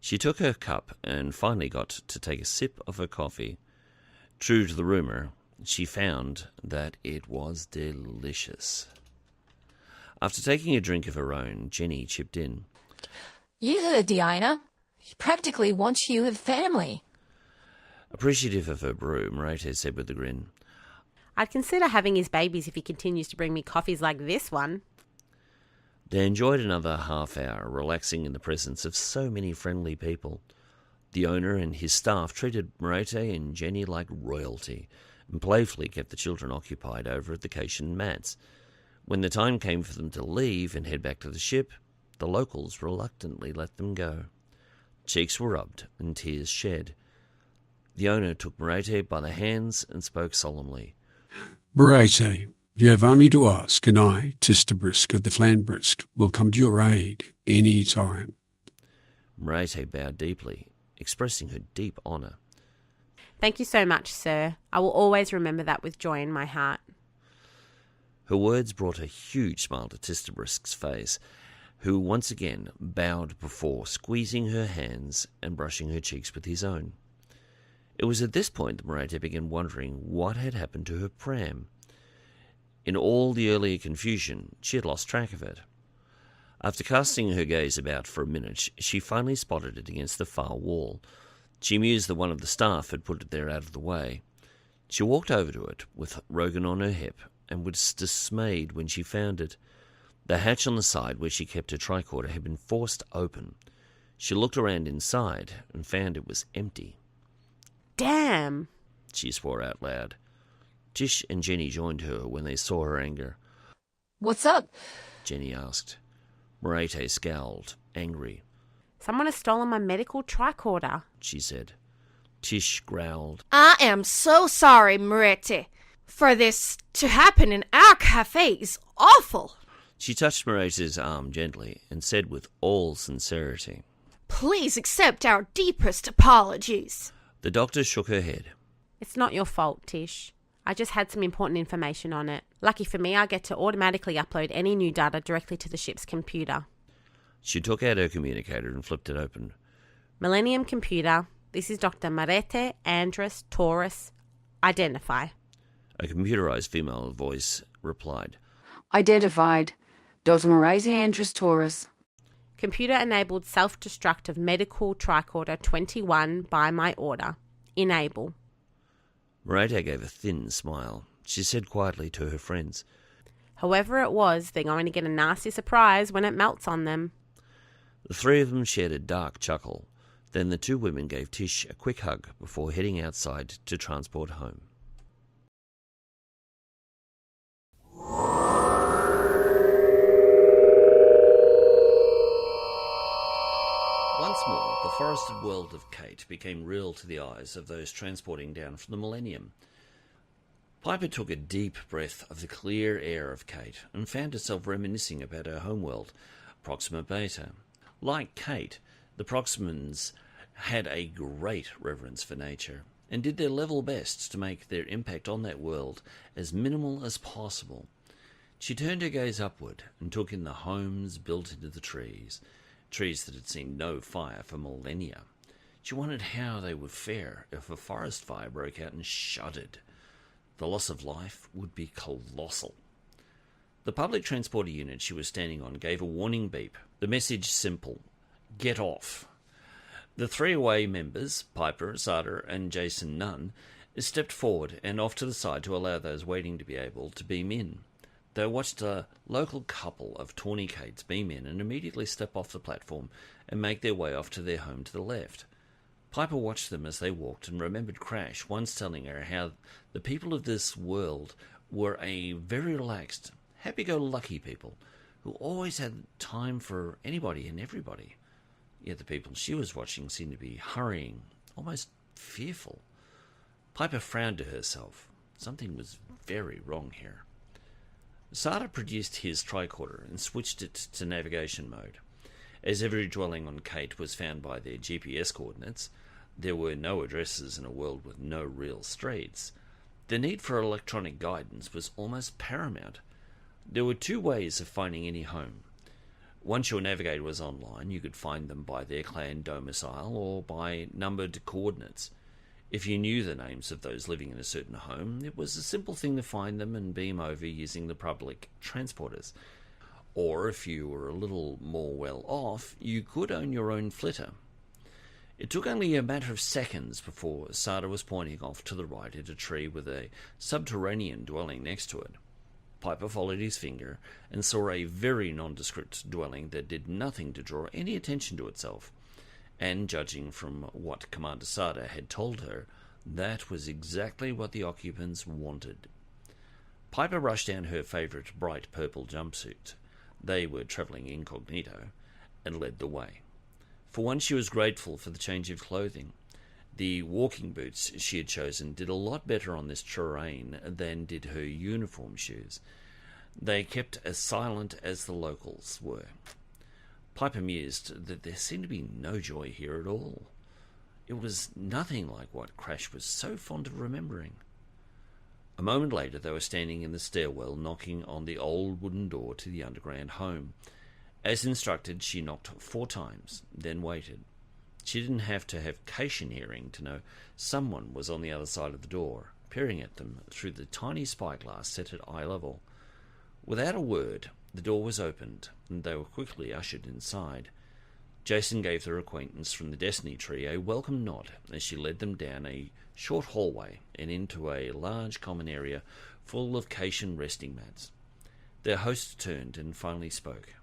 [SPEAKER 1] She took her cup and finally got to take a sip of her coffee. True to the rumour, she found that it was delicious. After taking a drink of her own, Jenny chipped in.
[SPEAKER 19] You heard Diana. He practically wants you a family.
[SPEAKER 1] Appreciative of her brew, Merete said with a grin.
[SPEAKER 7] I'd consider having his babies if he continues to bring me coffees like this one.
[SPEAKER 1] They enjoyed another half hour, relaxing in the presence of so many friendly people. The owner and his staff treated Merete and Jenny like royalty, and playfully kept the children occupied over at the Caitian mats. When the time came for them to leave and head back to the ship, the locals reluctantly let them go. Cheeks were rubbed and tears shed. The owner took Merete by the hands and spoke solemnly.
[SPEAKER 12] Merete, you have only to ask, and I, Tistabrisk of the Flanbrisk, will come to your aid any time.
[SPEAKER 1] Merete bowed deeply, expressing her deep honour.
[SPEAKER 7] Thank you so much, sir. I will always remember that with joy in my heart.
[SPEAKER 1] Her words brought a huge smile to Tistabrisk's face, who once again bowed before squeezing her hands and brushing her cheeks with his own. It was at this point that Merete began wondering what had happened to her pram. In all the earlier confusion, she had lost track of it. After casting her gaze about for a minute, she finally spotted it against the far wall. She mused that one of the staff had put it there out of the way. She walked over to it, with Rogan on her hip, and was dismayed when she found it. The hatch on the side where she kept her tricorder had been forced open. She looked around inside and found it was empty.
[SPEAKER 7] Damn,
[SPEAKER 1] she swore out loud. Tish and Jenny joined her when they saw her anger.
[SPEAKER 19] What's up?
[SPEAKER 1] Jenny asked. Merete scowled, angry.
[SPEAKER 7] Someone has stolen my medical tricorder,
[SPEAKER 1] she said. Tish growled.
[SPEAKER 20] I am so sorry, Merete. For this to happen in our cafe is awful.
[SPEAKER 1] She touched Merete's arm gently and said with all sincerity,
[SPEAKER 20] Please accept our deepest apologies.
[SPEAKER 1] The doctor shook her head.
[SPEAKER 7] It's not your fault, Tish. I just had some important information on it. Lucky for me, I get to automatically upload any new data directly to the ship's computer.
[SPEAKER 1] She took out her communicator and flipped it open.
[SPEAKER 7] Millennium computer, this is Dr. Merete AndrusTaurus. Identify.
[SPEAKER 1] A computerized female voice replied.
[SPEAKER 21] Identified. Dr. Merete AndrusTaurus.
[SPEAKER 7] Computer-enabled self-destructive medical tricorder 21 by my order. Enable.
[SPEAKER 1] Merete gave a thin smile. She said quietly to her friends,
[SPEAKER 7] Whoever it was, they're going to get a nasty surprise when it melts on them.
[SPEAKER 1] The three of them shared a dark chuckle. Then the 2 women gave Tish a quick hug before heading outside to transport home. Once more, the forested world of Cait became real to the eyes of those transporting down from the Millennium. Piper took a deep breath of the clear air of Cait and found herself reminiscing about her homeworld, Proxima Beta. Like Cait, the Proximans had a great reverence for nature and did their level best to make their impact on that world as minimal as possible. She turned her gaze upward and took in the homes built into the trees that had seen no fire for millennia. She wondered how they would fare if a forest fire broke out and shuddered. The loss of life would be colossal. The public transporter unit she was standing on gave a warning beep. The message simple: get off. The three away members, Piper, Sarda, and Jason Nunn, stepped forward and off to the side to allow those waiting to be able to beam in. They watched a local couple of tawny Caits beam in and immediately step off the platform and make their way off to their home to the left. Piper watched them as they walked and remembered Crash once telling her how the people of this world were a very relaxed, happy-go-lucky people who always had time for anybody and everybody. Yet the people she was watching seemed to be hurrying, almost fearful. Piper frowned to herself. Something was very wrong here. Sarda produced his tricorder and switched it to navigation mode. As every dwelling on Cait was found by their GPS coordinates, there were no addresses in a world with no real streets. The need for electronic guidance was almost paramount. There were two ways of finding any home. Once your navigator was online, you could find them by their clan domicile or by numbered coordinates. If you knew the names of those living in a certain home, it was a simple thing to find them and beam over using the public transporters. Or if you were a little more well off, you could own your own flitter. It took only a matter of seconds before Sarda was pointing off to the right at a tree with a subterranean dwelling next to it. Piper followed his finger and saw a very nondescript dwelling that did nothing to draw any attention to itself. And judging from what Commander Sarda had told her, that was exactly what the occupants wanted. Piper rushed down her favourite bright purple jumpsuit. They were travelling incognito, and led the way. For once she was grateful for the change of clothing. The walking boots she had chosen did a lot better on this terrain than did her uniform shoes. They kept as silent as the locals were. Piper mused that there seemed to be no joy here at all. It was nothing like what Crash was so fond of remembering. A moment later they were standing in the stairwell knocking on the old wooden door to the underground home. As instructed, she knocked 4 times, then waited. She didn't have to have Cation hearing to know someone was on the other side of the door, peering at them through the tiny spyglass set at eye level. Without a word, the door was opened, and they were quickly ushered inside. Jason gave their acquaintance from the Destiny Tree a welcome nod as she led them down a short hallway and into a large common area full of Cation resting mats. Their host turned and finally spoke.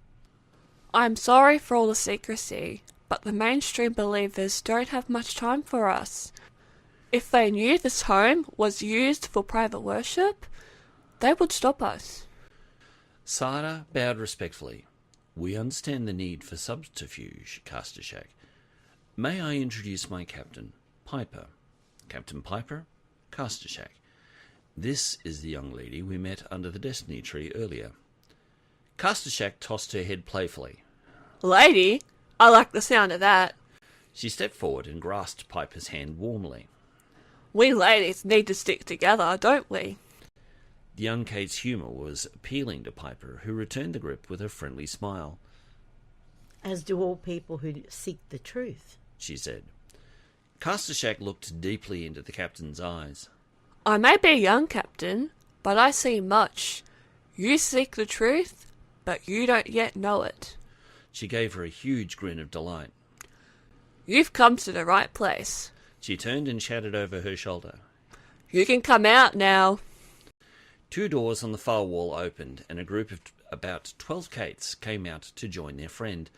[SPEAKER 16] I'm sorry for all the secrecy, but the mainstream believers don't have much time for us. If they knew this home was used for private worship, they would stop us.
[SPEAKER 1] Sarda bowed respectfully. We understand the need for subterfuge, Krashtallash. May I introduce my captain, Piper. Captain Piper, Krashtallash. This is the young lady we met under the Destiny Tree earlier. Krashtallash tossed her head playfully.
[SPEAKER 16] Lady? I like the sound of that.
[SPEAKER 1] She stepped forward and grasped Piper's hand warmly.
[SPEAKER 16] We ladies need to stick together, don't we?
[SPEAKER 1] The young Cait's humour was appealing to Piper, who returned the grip with a friendly smile.
[SPEAKER 3] As do all people who seek the truth,
[SPEAKER 1] she said. Krashtallash looked deeply into the captain's eyes.
[SPEAKER 16] I may be a young captain, but I see much. You seek the truth, but you don't yet know it.
[SPEAKER 1] She gave her a huge grin of delight.
[SPEAKER 16] You've come to the right place.
[SPEAKER 1] She turned and shouted over her shoulder.
[SPEAKER 16] You can come out now.
[SPEAKER 1] 2 doors on the far wall opened, and a group of about 12 Caits came out to join their friend.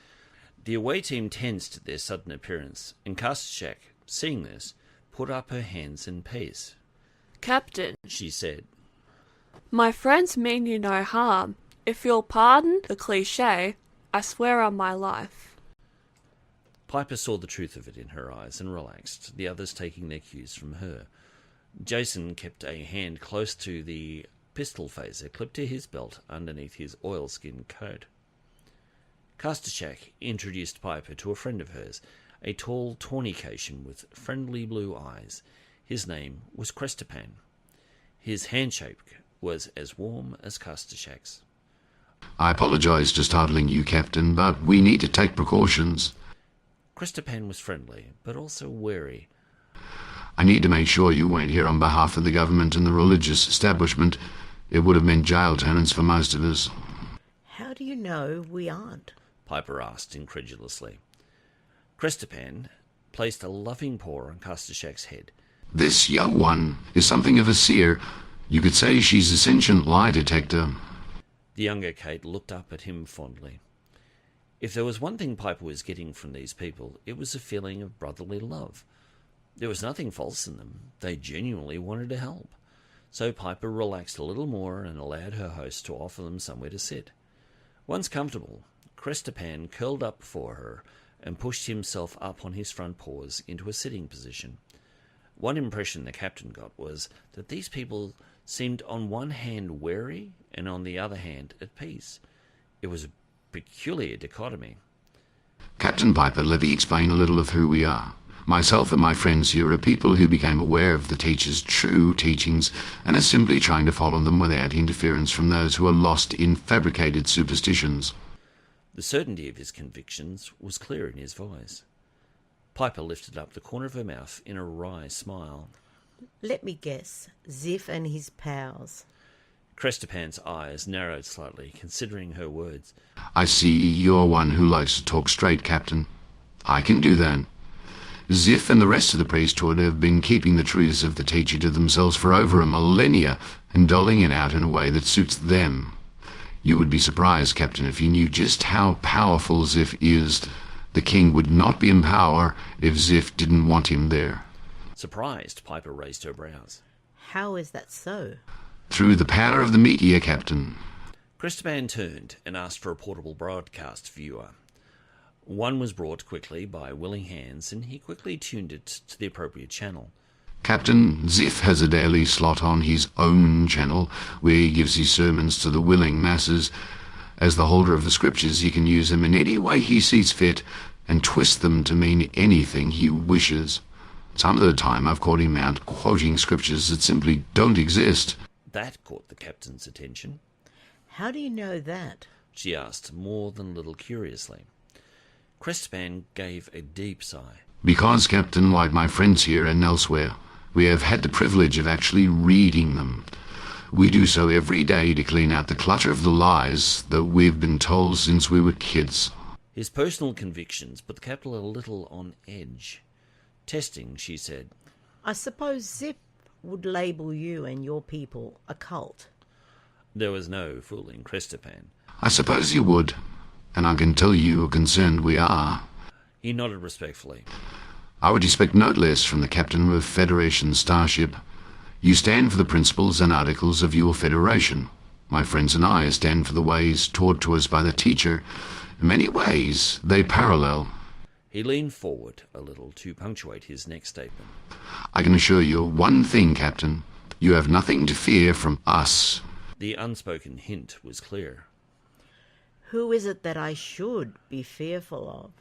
[SPEAKER 1] The away team tensed at their sudden appearance, and Krashtallash, seeing this, put up her hands in peace.
[SPEAKER 16] Captain,
[SPEAKER 1] she said,
[SPEAKER 16] my friends mean you no harm. If you'll pardon the cliché, I swear on my life.
[SPEAKER 1] Piper saw the truth of it in her eyes and relaxed, the others taking their cues from her. Jason kept a hand close to the pistol phaser clipped to his belt underneath his oilskin coat. Krashtallash introduced Piper to a friend of hers, a tall, tawny Cation with friendly blue eyes. His name was Kristofoli. His handshake was as warm as Krashtallash's.
[SPEAKER 8] I apologize for startling you, Captain, but we need to take precautions.
[SPEAKER 1] Kristofoli was friendly, but also wary.
[SPEAKER 8] I need to make sure you weren't here on behalf of the government and the religious establishment. It would have meant jail tenants for most of us.
[SPEAKER 3] How do you know we aren't?
[SPEAKER 1] Piper asked incredulously. Kristofoli placed a loving paw on Krashtallash's head.
[SPEAKER 8] This young one is something of a seer. You could say she's a sentient lie detector.
[SPEAKER 1] The younger Cait looked up at him fondly. If there was one thing Piper was getting from these people, it was a feeling of brotherly love. There was nothing false in them. They genuinely wanted to help. So Piper relaxed a little more and allowed her host to offer them somewhere to sit. Once comfortable, Kristofoli curled up before her and pushed himself up on his front paws into a sitting position. One impression the captain got was that these people seemed on one hand wary and on the other hand at peace. It was a peculiar dichotomy.
[SPEAKER 8] Captain Piper, let me explain a little of who we are. Myself and my friends here are people who became aware of the teacher's true teachings and are simply trying to follow them without interference from those who are lost in fabricated superstitions.
[SPEAKER 1] The certainty of his convictions was clear in his voice. Piper lifted up the corner of her mouth in a wry smile.
[SPEAKER 3] Let me guess, Zif and his pals.
[SPEAKER 1] Kristofoli's eyes narrowed slightly, considering her words.
[SPEAKER 8] I see you're one who likes to talk straight, Captain. I can do that. Zif and the rest of the priesthood have been keeping the truths of the teacher to themselves for over a millennia and doling it out in a way that suits them. You would be surprised, Captain, if you knew just how powerful Zif is. The king would not be in power if Zif didn't want him there.
[SPEAKER 1] Surprised, Piper raised her brows.
[SPEAKER 3] How is that so?
[SPEAKER 8] Through the power of the media, Captain.
[SPEAKER 1] Kristofoli turned and asked for a portable broadcast viewer. One was brought quickly by willing hands, and he quickly tuned it to the appropriate channel.
[SPEAKER 8] Captain, Zif has a daily slot on his own channel where he gives his sermons to the willing masses. As the holder of the scriptures, he can use them in any way he sees fit and twist them to mean anything he wishes. Some of the time I've caught him out quoting scriptures that simply don't exist.
[SPEAKER 1] That caught the captain's attention.
[SPEAKER 3] How do you know that?
[SPEAKER 1] She asked, more than a little curiously. Kristofoli gave a deep sigh.
[SPEAKER 8] Because, Captain, like my friends here and elsewhere, we have had the privilege of actually reading them. We do so every day to clean out the clutter of the lies that we've been told since we were kids.
[SPEAKER 1] His personal convictions put the captain a little on edge. Testing, she said.
[SPEAKER 3] I suppose Zip would label you and your people a cult.
[SPEAKER 1] There was no fooling Kristofoli.
[SPEAKER 8] I suppose you would, and I can tell you are concerned we are.
[SPEAKER 1] He nodded respectfully.
[SPEAKER 8] I would expect no less from the captain of a Federation starship. You stand for the principles and articles of your Federation. My friends and I stand for the ways taught to us by the teacher. In many ways, they parallel.
[SPEAKER 1] He leaned forward a little to punctuate his next statement.
[SPEAKER 8] I can assure you one thing, Captain. You have nothing to fear from us.
[SPEAKER 1] The unspoken hint was clear.
[SPEAKER 3] Who is it that I should be fearful of?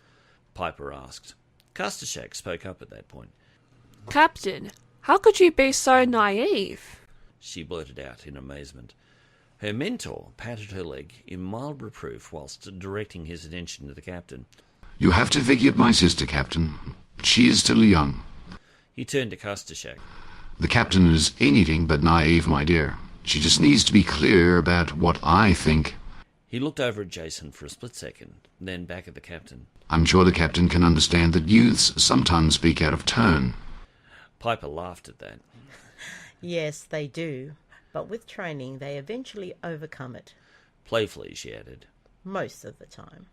[SPEAKER 1] Piper asked. Krashtallash's spoke up at that point.
[SPEAKER 16] Captain, how could you be so naive?
[SPEAKER 1] She blurted out in amazement. Her mentor patted her leg in mild reproof whilst directing his attention to the captain.
[SPEAKER 8] You have to forgive my sister, Captain. She is still young.
[SPEAKER 1] He turned to Krashtallash's.
[SPEAKER 8] The captain is anything but naive, my dear. She just needs to be clear about what I think.
[SPEAKER 1] He looked over at Jason for a split second, then back at the captain.
[SPEAKER 8] I'm sure the captain can understand that youths sometimes speak out of turn.
[SPEAKER 1] Piper laughed at that.
[SPEAKER 3] Yes, they do. But with training, they eventually overcome it.
[SPEAKER 1] Playfully, she added.
[SPEAKER 3] Most of the time.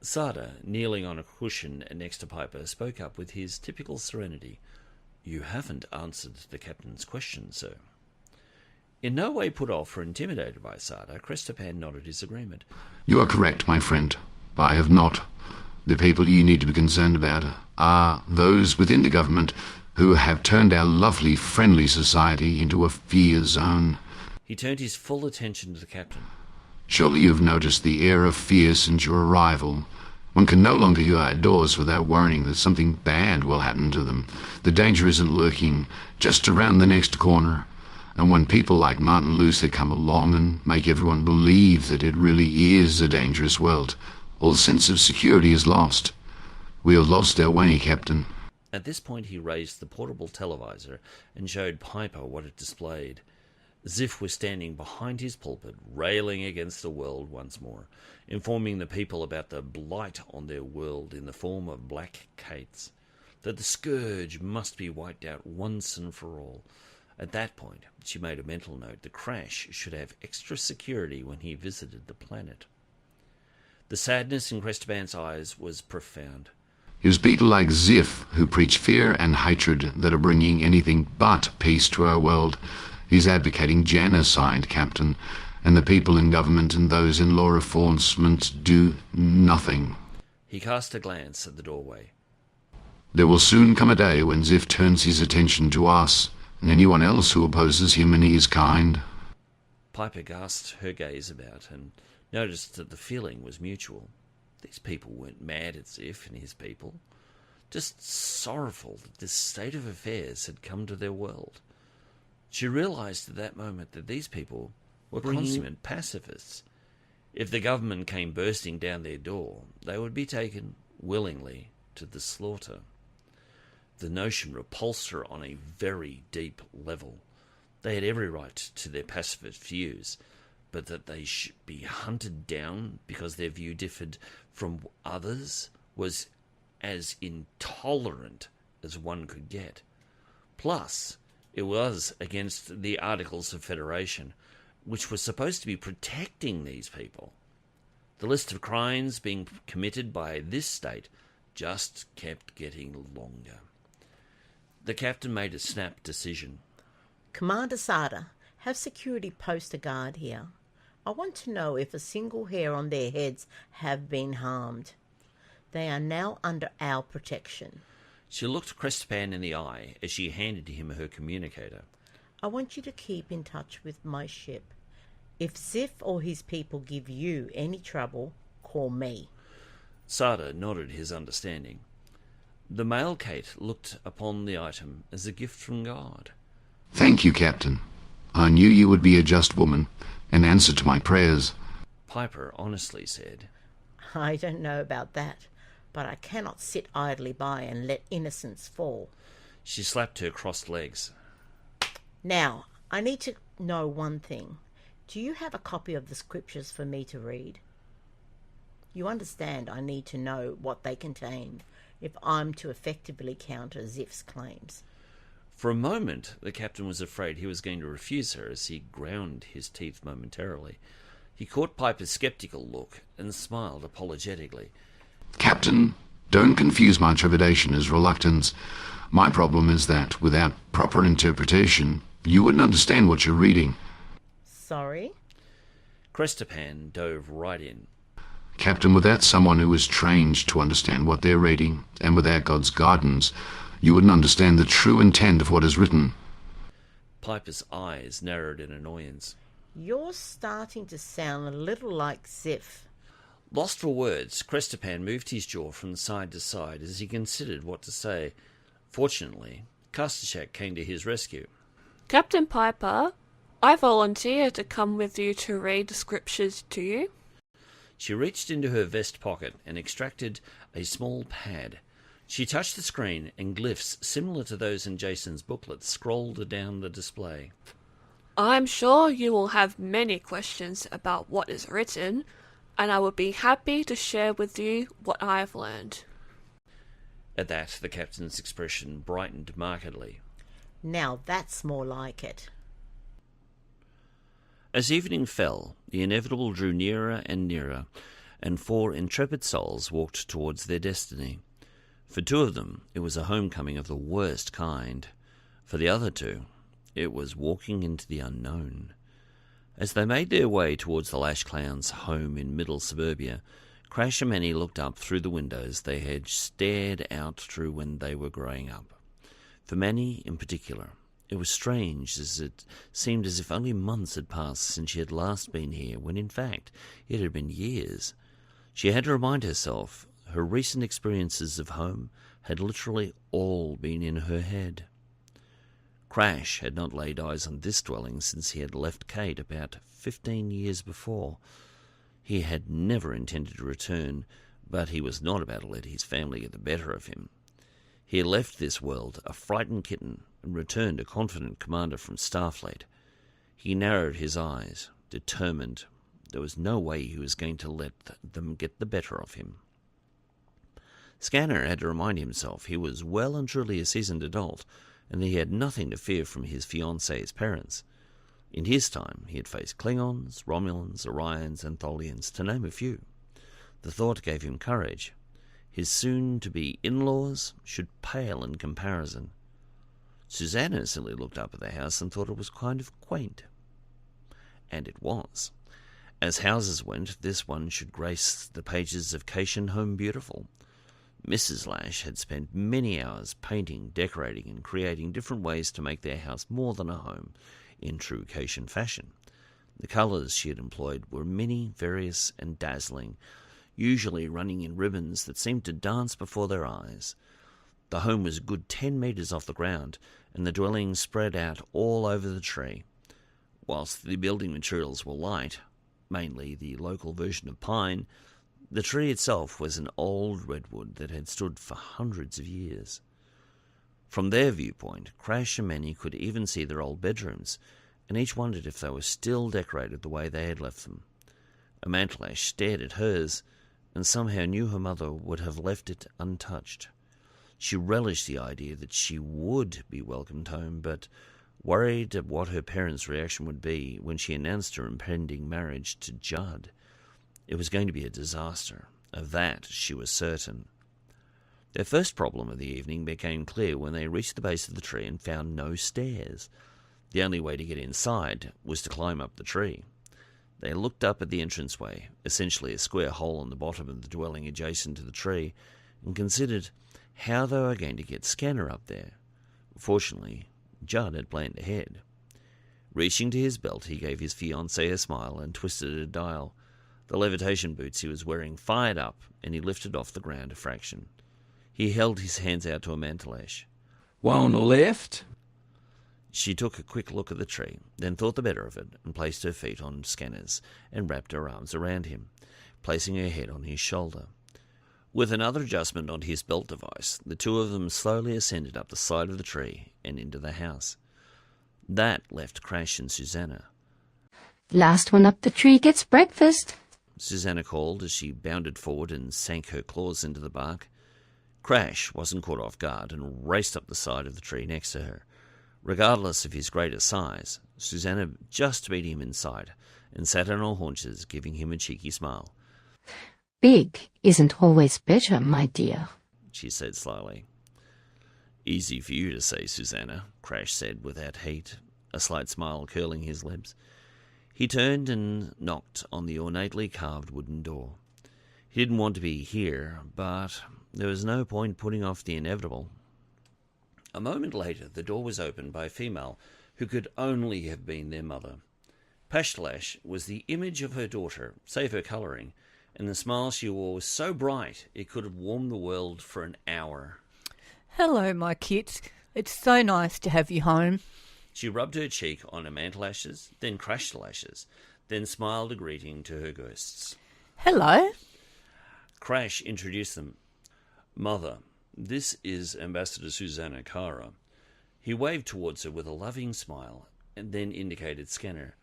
[SPEAKER 1] Sarda, kneeling on a cushion next to Piper, spoke up with his typical serenity. You haven't answered the captain's question, sir. In no way put off or intimidated by Sarda, Kristofoli nodded his agreement.
[SPEAKER 8] You are correct, my friend. I have not. The people you need to be concerned about are those within the government who have turned our lovely, friendly society into a fear zone.
[SPEAKER 1] He turned his full attention to the captain.
[SPEAKER 8] Surely you've noticed the air of fear since your arrival. One can no longer go outdoors without worrying that something bad will happen to them. The danger isn't lurking just around the next corner. And when people like Martin Luther come along and make everyone believe that it really is a dangerous world, all sense of security is lost. We have lost our way, Captain.
[SPEAKER 1] At this point he raised the portable televisor and showed Piper what it displayed. Zif was standing behind his pulpit, railing against the world once more, informing the people about the blight on their world in the form of black Caits. that the scourge must be wiped out once and for all. At that point, she made a mental note that Crash should have extra security when he visited the planet. The sadness in Crestaban's eyes was profound.
[SPEAKER 8] It was people like Zif who preach fear and hatred that are bringing anything but peace to our world. He's advocating genocide, Captain, and the people in government and those in law enforcement do nothing.
[SPEAKER 1] He cast a glance at the doorway.
[SPEAKER 8] There will soon come a day when Zif turns his attention to us and anyone else who opposes him and his kind.
[SPEAKER 1] Piper cast her gaze about and noticed that the feeling was mutual. These people weren't mad at Zif and his people, just sorrowful that this state of affairs had come to their world. She realized at that moment that these people were consummate pacifists. If the government came bursting down their door, they would be taken willingly to the slaughter. The notion repulsed her on a very deep level. They had every right to their pacifist views, but that they should be hunted down because their view differed from others was as intolerant as one could get. Plus, it was against the Articles of Federation, which were supposed to be protecting these people. The list of crimes being committed by this state just kept getting longer. The captain made a snap decision.
[SPEAKER 3] Commander Sarda, have security post a guard here. I want to know if a single hair on their heads have been harmed. They are now under our protection.
[SPEAKER 1] She looked Crestapan in the eye as she handed him her communicator.
[SPEAKER 3] I want you to keep in touch with my ship. If Zif or his people give you any trouble, call me.
[SPEAKER 1] Sarda nodded his understanding. The male Cait looked upon the item as a gift from God.
[SPEAKER 8] Thank you, Captain. I knew you would be a just woman and answer to my prayers.
[SPEAKER 1] Piper honestly said,
[SPEAKER 3] I don't know about that, but I cannot sit idly by and let innocence fall.
[SPEAKER 1] She slapped her crossed legs.
[SPEAKER 3] Now, I need to know one thing. Do you have a copy of the scriptures for me to read? You understand I need to know what they contain if I'm to effectively counter Zif's claims.
[SPEAKER 1] For a moment, the captain was afraid he was going to refuse her as he ground his teeth momentarily. He caught Piper's sceptical look and smiled apologetically.
[SPEAKER 8] Captain, don't confuse my trepidation as reluctance. My problem is that, without proper interpretation, you wouldn't understand what you're reading.
[SPEAKER 3] Sorry?
[SPEAKER 1] Crestapan dove right in.
[SPEAKER 8] Captain, without someone who is trained to understand what they're reading, and without God's guidance, you wouldn't understand the true intent of what is written.
[SPEAKER 1] Piper's eyes narrowed in annoyance.
[SPEAKER 3] You're starting to sound a little like Zif.
[SPEAKER 1] Lost for words, Crestapan moved his jaw from side to side as he considered what to say. Fortunately, Krashtallash came to his rescue.
[SPEAKER 16] Captain Piper, I volunteer to come with you to read the scriptures to you.
[SPEAKER 1] She reached into her vest pocket and extracted a small pad. She touched the screen and glyphs similar to those in Jason's booklet scrolled down the display.
[SPEAKER 16] I'm sure you will have many questions about what is written, and I will be happy to share with you what I have learned.
[SPEAKER 1] At that, the captain's expression brightened markedly.
[SPEAKER 3] Now that's more like it.
[SPEAKER 1] As evening fell, the inevitable drew nearer and nearer, and 4 intrepid souls walked towards their destiny. For 2 of them, it was a homecoming of the worst kind. For the other 2, it was walking into the unknown. As they made their way towards the Lash Clown's home in middle suburbia, Crash and Manny looked up through the windows they had stared out through when they were growing up. For Manny in particular, it was strange, as it seemed as if only months had passed since she had last been here, when in fact it had been years. She had to remind herself her recent experiences of home had literally all been in her head. Crash had not laid eyes on this dwelling since he had left Cait about 15 years before. He had never intended to return, but he was not about to let his family get the better of him. He had left this world a frightened kitten and returned a confident commander from Starfleet. He narrowed his eyes, determined there was no way he was going to let them get the better of him. Scanner had to remind himself he was well and truly a seasoned adult, and that he had nothing to fear from his fiancée's parents. In his time, he had faced Klingons, Romulans, Orions, and Tholians, to name a few. The thought gave him courage. His soon-to-be in-laws should pale in comparison. Susanna simply looked up at the house and thought it was kind of quaint. And it was. As houses went, this one should grace the pages of Cation Home Beautiful. Mrs. Lash had spent many hours painting, decorating, and creating different ways to make their house more than a home, in true Cation fashion. The colours she had employed were many, various, and dazzling, usually running in ribbons that seemed to dance before their eyes. The home was a good 10 metres off the ground, and the dwelling spread out all over the tree. Whilst the building materials were light, mainly the local version of pine, the tree itself was an old redwood that had stood for hundreds of years. From their viewpoint, Crash and Manny could even see their old bedrooms, and each wondered if they were still decorated the way they had left them. Amantallash stared at hers, and somehow knew her mother would have left it untouched. She relished the idea that she would be welcomed home, but worried at what her parents' reaction would be when she announced her impending marriage to Judd. It was going to be a disaster. Of that she was certain. Their first problem of the evening became clear when they reached the base of the tree and found no stairs. The only way to get inside was to climb up the tree. They looked up at the entranceway, essentially a square hole in the bottom of the dwelling adjacent to the tree, and considered how they were going to get Scanner up there. Fortunately, Judd had planned ahead. Reaching to his belt, he gave his fiancée a smile and twisted a dial. The levitation boots he was wearing fired up, and he lifted off the ground a fraction. He held his hands out to Amantallash.
[SPEAKER 5] "Want a lift?"
[SPEAKER 1] She took a quick look at the tree, then thought the better of it, and placed her feet on Scanner's and wrapped her arms around him, placing her head on his shoulder. With another adjustment on his belt device, the two of them slowly ascended up the side of the tree and into the house. That left Crash and Susanna.
[SPEAKER 6] Last one up the tree gets breakfast,
[SPEAKER 1] Susanna called as she bounded forward and sank her claws into the bark. Crash wasn't caught off guard and raced up the side of the tree next to her. Regardless of his greater size, Susanna just beat him inside and sat on her haunches, giving him a cheeky smile.
[SPEAKER 6] Big isn't always better, my dear,
[SPEAKER 1] she said slowly. Easy for you to say, Susanna, Crash said without heat, a slight smile curling his lips. He turned and knocked on the ornately carved wooden door. He didn't want to be here, but there was no point putting off the inevitable. A moment later, the door was opened by a female who could only have been their mother. Pashtallash was the image of her daughter, save her colouring, and the smile she wore was so bright it could have warmed the world for an hour.
[SPEAKER 9] Hello, my kits. It's so nice to have you home.
[SPEAKER 1] She rubbed her cheek on Amantallash's, then Krashtallash's, then smiled a greeting to her ghosts.
[SPEAKER 9] Hello.
[SPEAKER 1] Crash introduced them. Mother, this is Ambassador Susanna Kara. He waved towards her with a loving smile, and then indicated Scanner.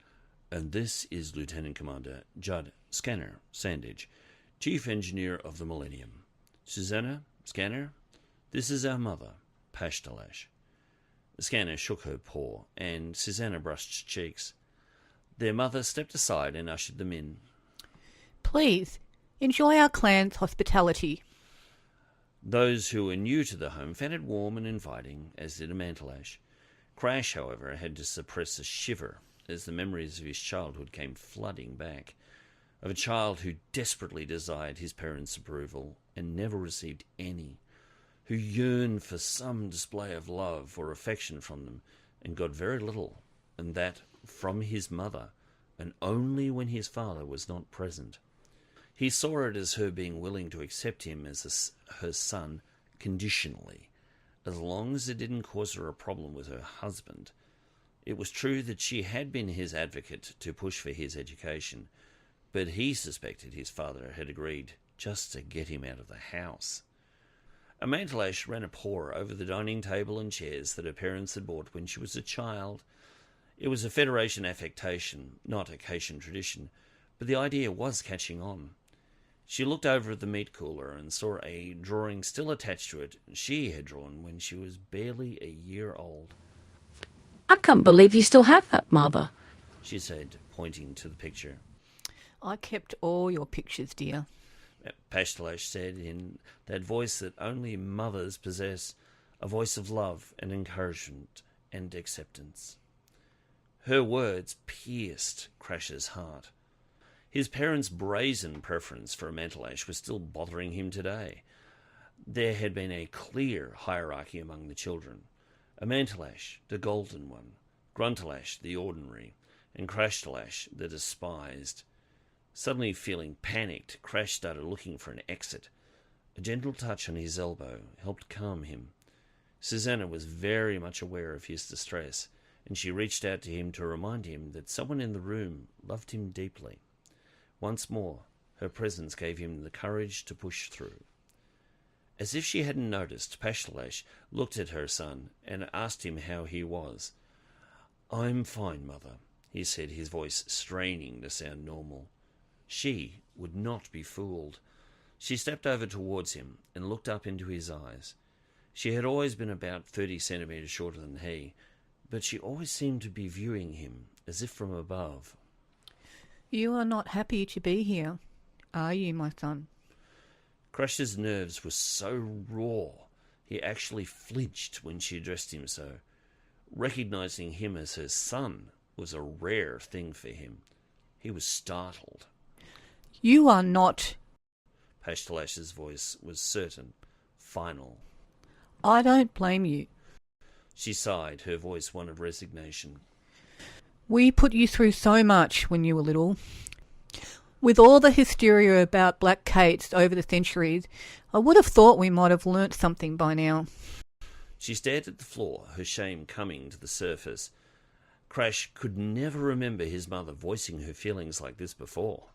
[SPEAKER 1] And this is Lieutenant Commander Judd Scanner Sandage, Chief Engineer of the Millennium. Susanna, Scanner, this is our mother, Pashtallash. Scanner shook her paw, and Susanna brushed cheeks. Their mother stepped aside and ushered them in.
[SPEAKER 9] Please, enjoy our clan's hospitality.
[SPEAKER 1] Those who were new to the home found it warm and inviting, as did Amantallash. Crash, however, had to suppress a shiver as the memories of his childhood came flooding back, of a child who desperately desired his parents' approval and never received any, who yearned for some display of love or affection from them and got very little, and that from his mother, and only when his father was not present. He saw it as her being willing to accept him as her son conditionally, as long as it didn't cause her a problem with her husband. It was true that she had been his advocate to push for his education, but he suspected his father had agreed just to get him out of the house. Amantallash ran a paw over the dining table and chairs that her parents had bought when she was a child. It was a Federation affectation, not a Cation tradition, but the idea was catching on. She looked over at the meat cooler and saw a drawing still attached to it she had drawn when she was barely a year old.
[SPEAKER 4] I can't believe you still have that, Mother,
[SPEAKER 1] she said, pointing to the picture.
[SPEAKER 9] I kept all your pictures, dear.
[SPEAKER 1] Pashtallash said in that voice that only mothers possess, a voice of love and encouragement and acceptance. Her words pierced Krash's heart. His parents' brazen preference for Amantalash was still bothering him today. There had been a clear hierarchy among the children. Amantalash, the golden one, Kraltathat, the ordinary, and Krashtallash, the despised. Suddenly feeling panicked, Krash started looking for an exit. A gentle touch on his elbow helped calm him. Susanna was very much aware of his distress, and she reached out to him to remind him that someone in the room loved him deeply. Once more, her presence gave him the courage to push through. As if she hadn't noticed, Pashtallash looked at her son and asked him how he was. "I'm fine, Mother," he said, his voice straining to sound normal. She would not be fooled. She stepped over towards him and looked up into his eyes. She had always been about 30 centimetres shorter than he, but she always seemed to be viewing him as if from above.
[SPEAKER 9] You are not happy to be here, are you, my son?
[SPEAKER 1] Krash's nerves were so raw, he actually flinched when she addressed him so. Recognizing him as her son was a rare thing for him. He was startled.
[SPEAKER 9] You are not...
[SPEAKER 1] Pashtallash's voice was certain, final.
[SPEAKER 9] I don't blame you.
[SPEAKER 1] She sighed, her voice one of resignation.
[SPEAKER 9] We put you through so much when you were little. With all the hysteria about black Caits over the centuries, I would have thought we might have learnt something by now.
[SPEAKER 1] She stared at the floor, her shame coming to the surface. Krash could never remember his mother voicing her feelings like this before.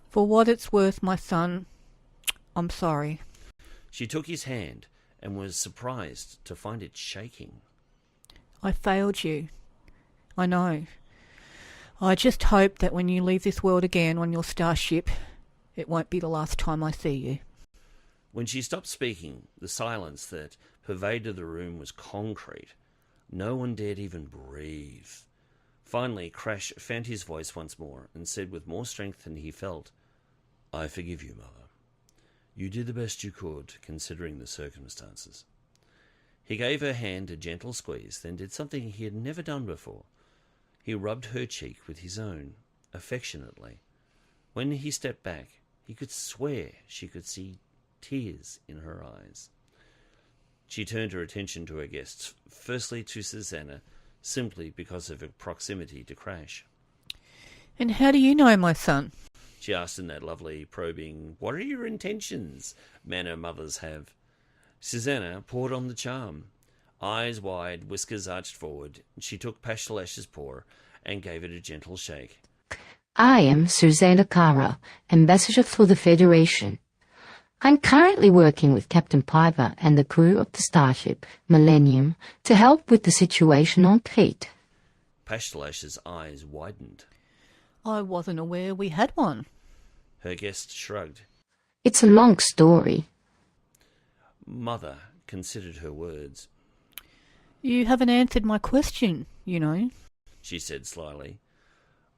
[SPEAKER 9] For what it's worth, my son, I'm sorry.
[SPEAKER 1] She took his hand and was surprised to find it shaking.
[SPEAKER 9] I failed you. I know. I just hope that when you leave this world again on your starship, it won't be the last time I see you.
[SPEAKER 1] When she stopped speaking, the silence that pervaded the room was concrete. No one dared even breathe. Finally, Krash found his voice once more and said with more strength than he felt, "I forgive you, Mother. You did the best you could, considering the circumstances." He gave her hand a gentle squeeze, then did something he had never done before. He rubbed her cheek with his own, affectionately. When he stepped back, he could swear she could see tears in her eyes. She turned her attention to her guests, firstly to Susanna, simply because of her proximity to Krash.
[SPEAKER 9] And how do you know, my son?
[SPEAKER 1] She asked in that lovely, probing, "What are your intentions?" manner mothers have. Susanna poured on the charm. Eyes wide, whiskers arched forward, she took Pashtallash's paw and gave it a gentle shake.
[SPEAKER 6] I am Susanna Kara, ambassador for the Federation. I'm currently working with Captain Piper and the crew of the starship Millennium to help with the situation on Cait.
[SPEAKER 1] Pashtallash's eyes widened.
[SPEAKER 9] I wasn't aware we had one.
[SPEAKER 1] Her guest shrugged.
[SPEAKER 6] It's a long story.
[SPEAKER 1] Mother considered her words.
[SPEAKER 9] You haven't answered my question, you know,
[SPEAKER 1] she said slyly.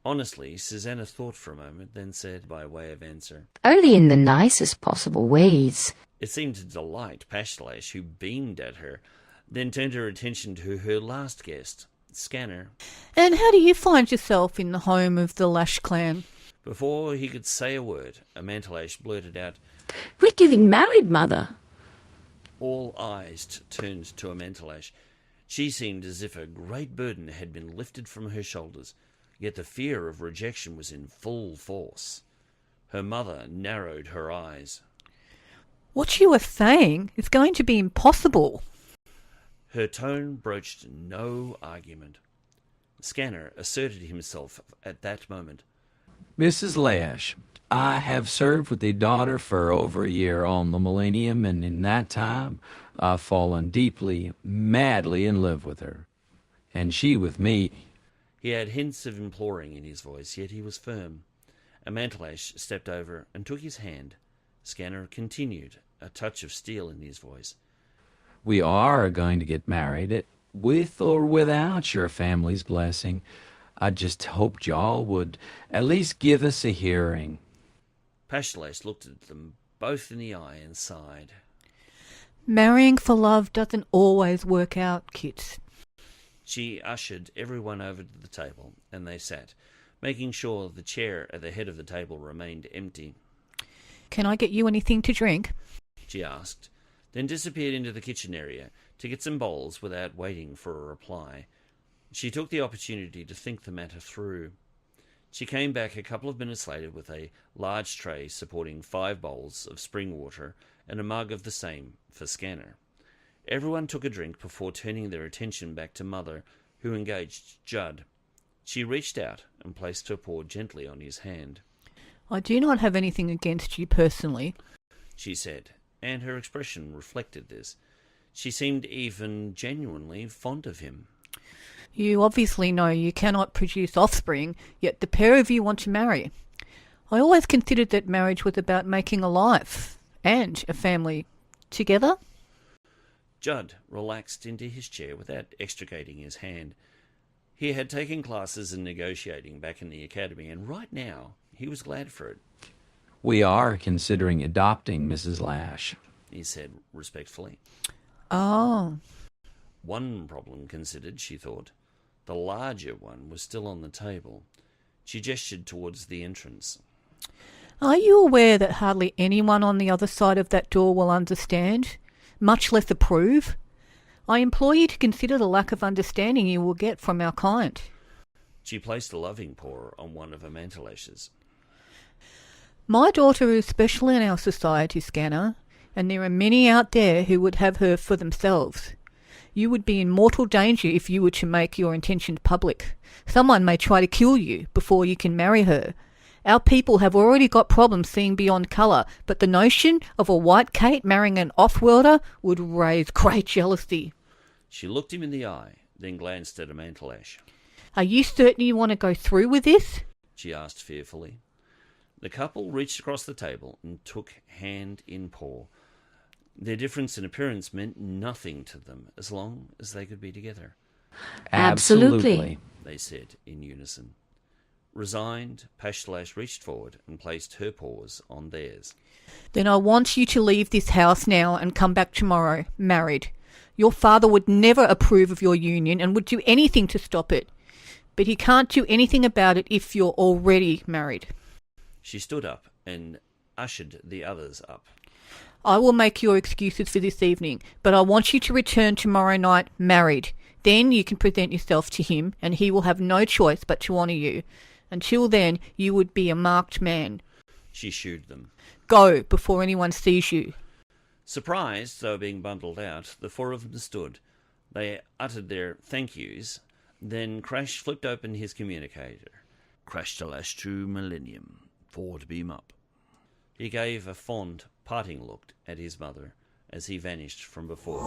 [SPEAKER 1] Honestly, Susanna thought for a moment, then said by way of answer,
[SPEAKER 6] Only in the nicest possible ways.
[SPEAKER 1] It seemed to delight Pashtallash, who beamed at her, then turned her attention to her last guest, Scanner.
[SPEAKER 9] And how do you find yourself in the home of the Lash clan?
[SPEAKER 1] Before he could say a word, Amantalash blurted out,
[SPEAKER 4] We're getting married, Mother.
[SPEAKER 1] All eyes turned to Amantalash. She seemed as if a great burden had been lifted from her shoulders, yet the fear of rejection was in full force. Her mother narrowed her eyes.
[SPEAKER 9] What you are saying is going to be impossible.
[SPEAKER 1] Her tone broached no argument. Scanner asserted himself at that moment.
[SPEAKER 5] Mrs. Lash, I have served with the daughter for over a year on the Millennium, and in that time I've fallen deeply, madly in love with her. And she with me.
[SPEAKER 1] He had hints of imploring in his voice, yet he was firm. Pashtallash stepped over and took his hand. Scanner continued, a touch of steel in his voice.
[SPEAKER 5] We are going to get married, with or without your family's blessing. I just hoped y'all would at least give us a hearing.
[SPEAKER 1] Pashtallash looked at them both in the eye and sighed.
[SPEAKER 9] Marrying for love doesn't always work out, kids.
[SPEAKER 1] She ushered everyone over to the table, and they sat, making sure the chair at the head of the table remained empty.
[SPEAKER 9] Can I get you anything to drink?
[SPEAKER 1] She asked, then disappeared into the kitchen area to get some bowls without waiting for a reply. She took the opportunity to think the matter through. She came back a couple of minutes later with a large tray supporting 5 bowls of spring water and a mug of the same for Scanner. Everyone took a drink before turning their attention back to Mother, who engaged Judd. She reached out and placed her paw gently on his hand.
[SPEAKER 9] I do not have anything against you personally,
[SPEAKER 1] she said, and her expression reflected this. She seemed even genuinely fond of him.
[SPEAKER 9] You obviously know you cannot produce offspring, yet the pair of you want to marry. I always considered that marriage was about making a life and a family together.
[SPEAKER 1] Judd relaxed into his chair without extricating his hand. He had taken classes in negotiating back in the academy, and right now he was glad for it.
[SPEAKER 5] We are considering adopting Mrs. Lash,
[SPEAKER 1] he said respectfully.
[SPEAKER 9] Oh.
[SPEAKER 1] One problem considered, she thought. The larger one was still on the table. She gestured towards the entrance.
[SPEAKER 9] Are you aware that hardly anyone on the other side of that door will understand, much less approve? I implore you to consider the lack of understanding you will get from our client.
[SPEAKER 1] She placed a loving paw on one of her mantellashes.
[SPEAKER 9] My daughter is special in our society, Scanner, and there are many out there who would have her for themselves. You would be in mortal danger if you were to make your intentions public. Someone may try to kill you before you can marry her. Our people have already got problems seeing beyond colour, but the notion of a white Cait marrying an off-worlder would raise great jealousy.
[SPEAKER 1] She looked him in the eye, then glanced at Pashtallash.
[SPEAKER 9] Are you certain you want to go through with this?
[SPEAKER 1] She asked fearfully. The couple reached across the table and took hand in paw. Their difference in appearance meant nothing to them as long as they could be together.
[SPEAKER 4] Absolutely,
[SPEAKER 1] they said in unison. Resigned, Pashtallash reached forward and placed her paws on theirs.
[SPEAKER 9] Then I want you to leave this house now and come back tomorrow, married. Your father would never approve of your union and would do anything to stop it. But he can't do anything about it if you're already married.
[SPEAKER 1] She stood up and ushered the others up.
[SPEAKER 9] I will make your excuses for this evening, but I want you to return tomorrow night married. Then you can present yourself to him, and he will have no choice but to honour you. Until then, you would be a marked man.
[SPEAKER 1] She shooed them.
[SPEAKER 9] Go, before anyone sees you.
[SPEAKER 1] Surprised, though being bundled out, the 4 of them stood. They uttered their thank yous. Then Crash flipped open his communicator. Krashtallash to Millennium. Forward beam up. He gave a fond, parting look at his mother as he vanished from before.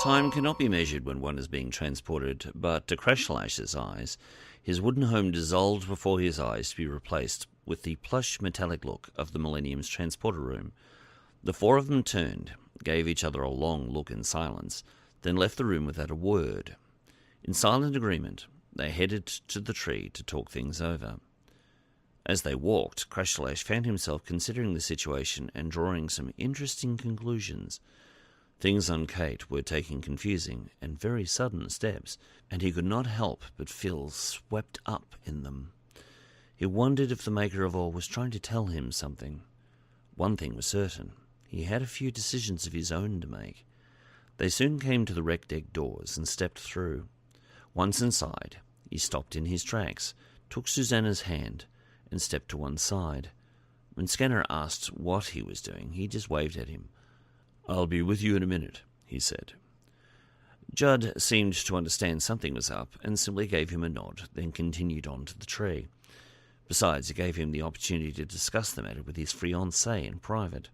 [SPEAKER 1] Time cannot be measured when one is being transported, but to Krashtallash's eyes, his wooden home dissolved before his eyes to be replaced with the plush metallic look of the Millennium's transporter room. The 4 of them turned, gave each other a long look in silence, then left the room without a word. In silent agreement, they headed to the tree to talk things over. As they walked, Krashtallash found himself considering the situation and drawing some interesting conclusions. Things on Cait were taking confusing and very sudden steps, and he could not help but feel swept up in them. He wondered if the Maker of All was trying to tell him something. One thing was certain. He had a few decisions of his own to make. They soon came to the rec deck doors and stepped through. Once inside, he stopped in his tracks, took Susanna's hand, and stepped to one side. When Scanner asked what he was doing, he just waved at him. "I'll be with you in a minute," he said. Judd seemed to understand something was up and simply gave him a nod, then continued on to the tree. Besides, it gave him the opportunity to discuss the matter with his fiancée in private.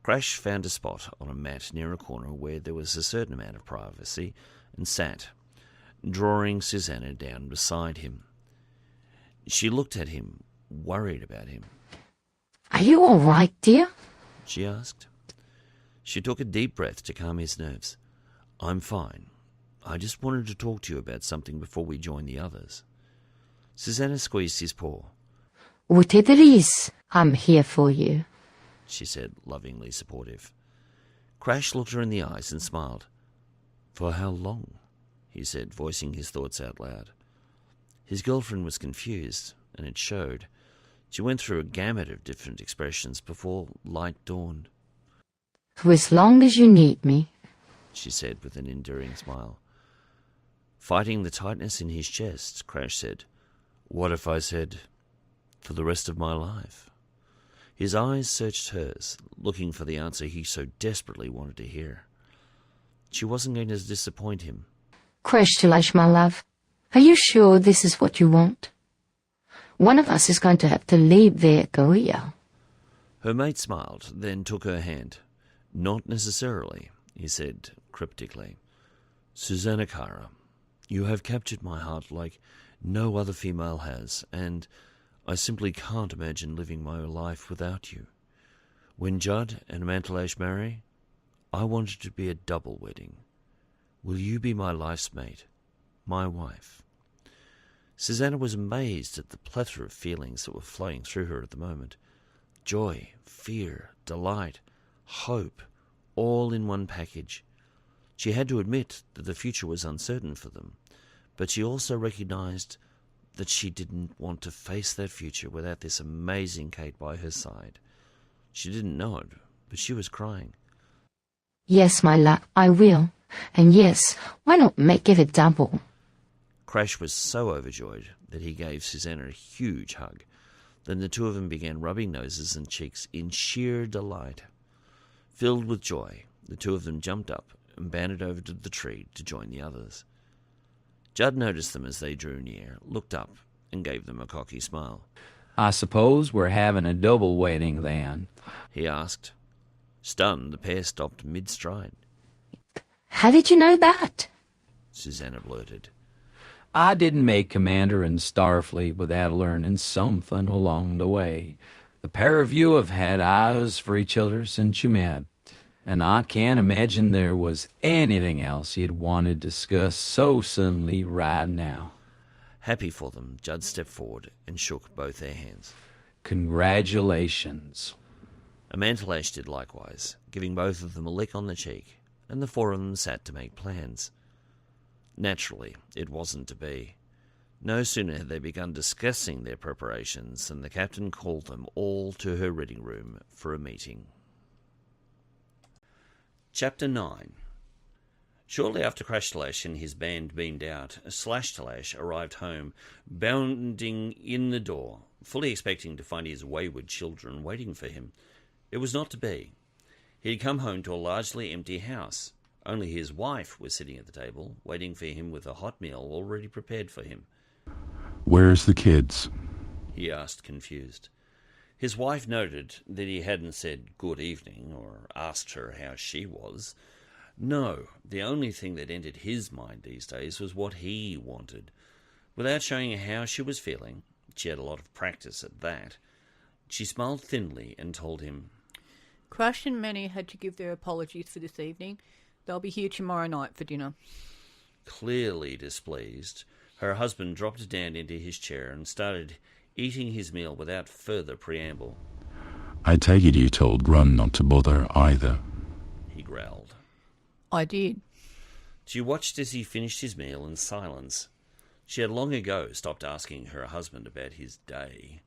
[SPEAKER 1] Crash found a spot on a mat near a corner where there was a certain amount of privacy and sat, drawing Susanna down beside him. She looked at him, worried about him.
[SPEAKER 6] Are you all right, dear?
[SPEAKER 1] She asked. She took a deep breath to calm his nerves. I'm fine. I just wanted to talk to you about something before we join the others. Susanna squeezed his paw.
[SPEAKER 6] Whatever it is, I'm here for you,
[SPEAKER 1] she said, lovingly supportive. Crash looked her in the eyes and smiled. For how long? He said, voicing his thoughts out loud. His girlfriend was confused, and it showed. She went through a gamut of different expressions before light dawned.
[SPEAKER 6] For as long as you need me,
[SPEAKER 1] she said with an enduring smile. Fighting the tightness in his chest, Crash said, What if I said, for the rest of my life? His eyes searched hers, looking for the answer he so desperately wanted to hear. She wasn't going to disappoint him.
[SPEAKER 6] Krashtallash, my love, are you sure this is what you want? One of us is going to have to leave their career.
[SPEAKER 1] Her mate smiled, then took her hand. Not necessarily, he said cryptically. Susanna Cara, you have captured my heart like no other female has, and I simply can't imagine living my life without you. When Judd and Pashtallash marry, I want it to be a double wedding. Will you be my life's mate, my wife? Susanna was amazed at the plethora of feelings that were flowing through her at the moment. Joy, fear, delight, hope, all in one package. She had to admit that the future was uncertain for them, but she also recognized that she didn't want to face that future without this amazing Cait by her side. She didn't know it, but she was crying.
[SPEAKER 6] Yes, my love, I will. And yes, why not make it a double?
[SPEAKER 1] Crash was so overjoyed that he gave Susanna a huge hug. Then the two of them began rubbing noses and cheeks in sheer delight. Filled with joy, the two of them jumped up and bounded over to the tree to join the others. Judd noticed them as they drew near, looked up, and gave them a cocky smile.
[SPEAKER 5] I suppose we're having a double wedding then?
[SPEAKER 1] He asked. Stunned, the pair stopped mid-stride.
[SPEAKER 6] How did you know that?
[SPEAKER 1] Susanna blurted.
[SPEAKER 5] I didn't make commander in Starfleet without learning something along the way. The pair of you have had eyes for each other since you met, and I can't imagine there was anything else you'd want to discuss so suddenly right now.
[SPEAKER 1] Happy for them, Judd stepped forward and shook both their hands.
[SPEAKER 5] Congratulations.
[SPEAKER 1] Pashtallash did likewise, giving both of them a lick on the cheek, and the four of them sat to make plans. Naturally, it wasn't to be. No sooner had they begun discussing their preparations than the captain called them all to her reading room for a meeting. Chapter 9. Shortly after Krashtallash and his band beamed out, Pashtallash arrived home, bounding in the door, fully expecting to find his wayward children waiting for him. It was not to be. He had come home to a largely empty house. Only his wife was sitting at the table, waiting for him with a hot meal already prepared for him.
[SPEAKER 2] Where's the kids?
[SPEAKER 1] He asked, confused. His wife noted that he hadn't said good evening or asked her how she was. No, the only thing that entered his mind these days was what he wanted. Without showing how she was feeling, she had a lot of practice at that, she smiled thinly and told him,
[SPEAKER 9] Crash and Manny had to give their apologies for this evening. They'll be here tomorrow night for dinner.
[SPEAKER 1] Clearly displeased, her husband dropped down into his chair and started eating his meal without further preamble.
[SPEAKER 2] I take it you told Run not to bother either.
[SPEAKER 1] He growled.
[SPEAKER 9] I did.
[SPEAKER 1] She watched as he finished his meal in silence. She had long ago stopped asking her husband about his day.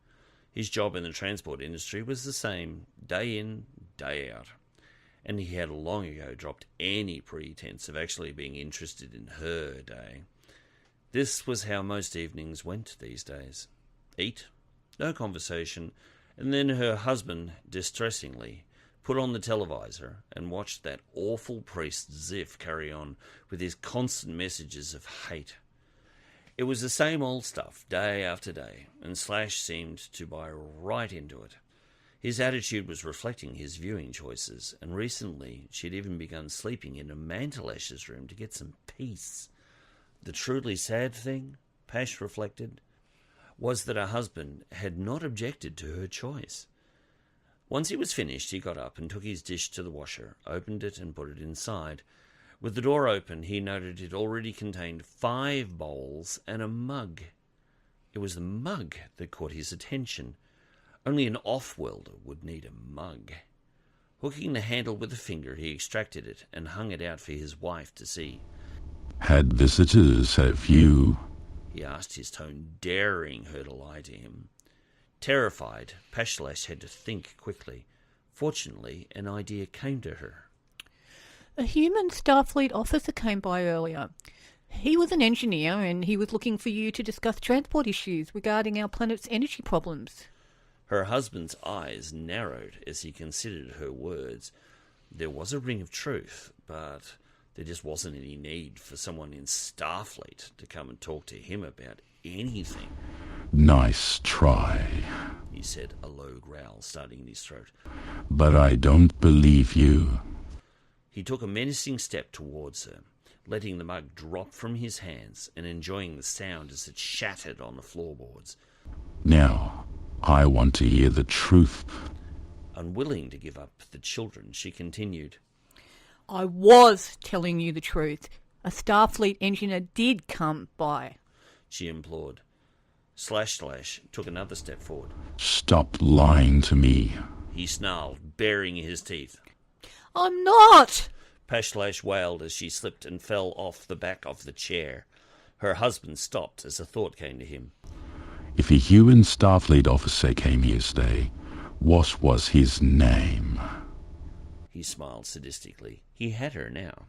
[SPEAKER 1] His job in the transport industry was the same, day in, day out, and he had long ago dropped any pretense of actually being interested in her day. This was how most evenings went these days. Eat, no conversation, and then her husband, distressingly, put on the televisor and watched that awful priest Ziff carry on with his constant messages of hate. It was the same old stuff, day after day, and Slash seemed to buy right into it. His attitude was reflecting his viewing choices, and recently she'd even begun sleeping in Amantallash's room to get some peace. The truly sad thing, Pash reflected, was that her husband had not objected to her choice. Once he was finished, he got up and took his dish to the washer, opened it and put it inside. With the door open, he noted it already contained 5 bowls and a mug. It was the mug that caught his attention. Only an off-worlder would need a mug. Hooking the handle with a finger, he extracted it and hung it out for his wife to see.
[SPEAKER 2] Had visitors, have you?
[SPEAKER 1] He asked, his tone daring her to lie to him. Terrified, Pashtallash had to think quickly. Fortunately, an idea came to her.
[SPEAKER 9] A human Starfleet officer came by earlier. He was an engineer and he was looking for you to discuss transport issues regarding our planet's energy problems.
[SPEAKER 1] Her husband's eyes narrowed as he considered her words. There was a ring of truth, but there just wasn't any need for someone in Starfleet to come and talk to him about anything.
[SPEAKER 2] Nice try,
[SPEAKER 1] he said, a low growl starting in his throat.
[SPEAKER 2] But I don't believe you.
[SPEAKER 1] He took a menacing step towards her, letting the mug drop from his hands and enjoying the sound as it shattered on the floorboards.
[SPEAKER 2] Now, I want to hear the truth.
[SPEAKER 1] Unwilling to give up the children, she continued.
[SPEAKER 9] I was telling you the truth. A Starfleet engineer did come by,
[SPEAKER 1] she implored. Krashtallash took another step forward.
[SPEAKER 2] Stop lying to me,
[SPEAKER 1] he snarled, baring his teeth.
[SPEAKER 9] I'm not!
[SPEAKER 1] Pashtallash wailed as she slipped and fell off the back of the chair. Her husband stopped as a thought came to him.
[SPEAKER 2] If a human Starfleet officer came here today, what was his name?
[SPEAKER 1] He smiled sadistically. He had her now.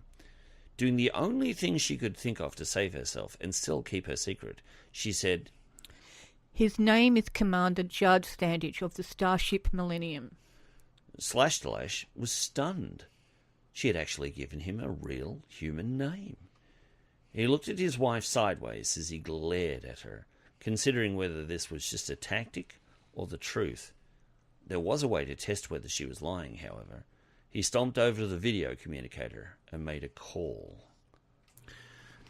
[SPEAKER 1] Doing the only thing she could think of to save herself and still keep her secret, she said,
[SPEAKER 9] His name is Commander Judd Standage of the Starship Millennium.
[SPEAKER 1] Krashtallash was stunned. She had actually given him a real human name. He looked at his wife sideways as he glared at her, considering whether this was just a tactic or the truth. There was a way to test whether she was lying, however. He stomped over to the video communicator and made a call.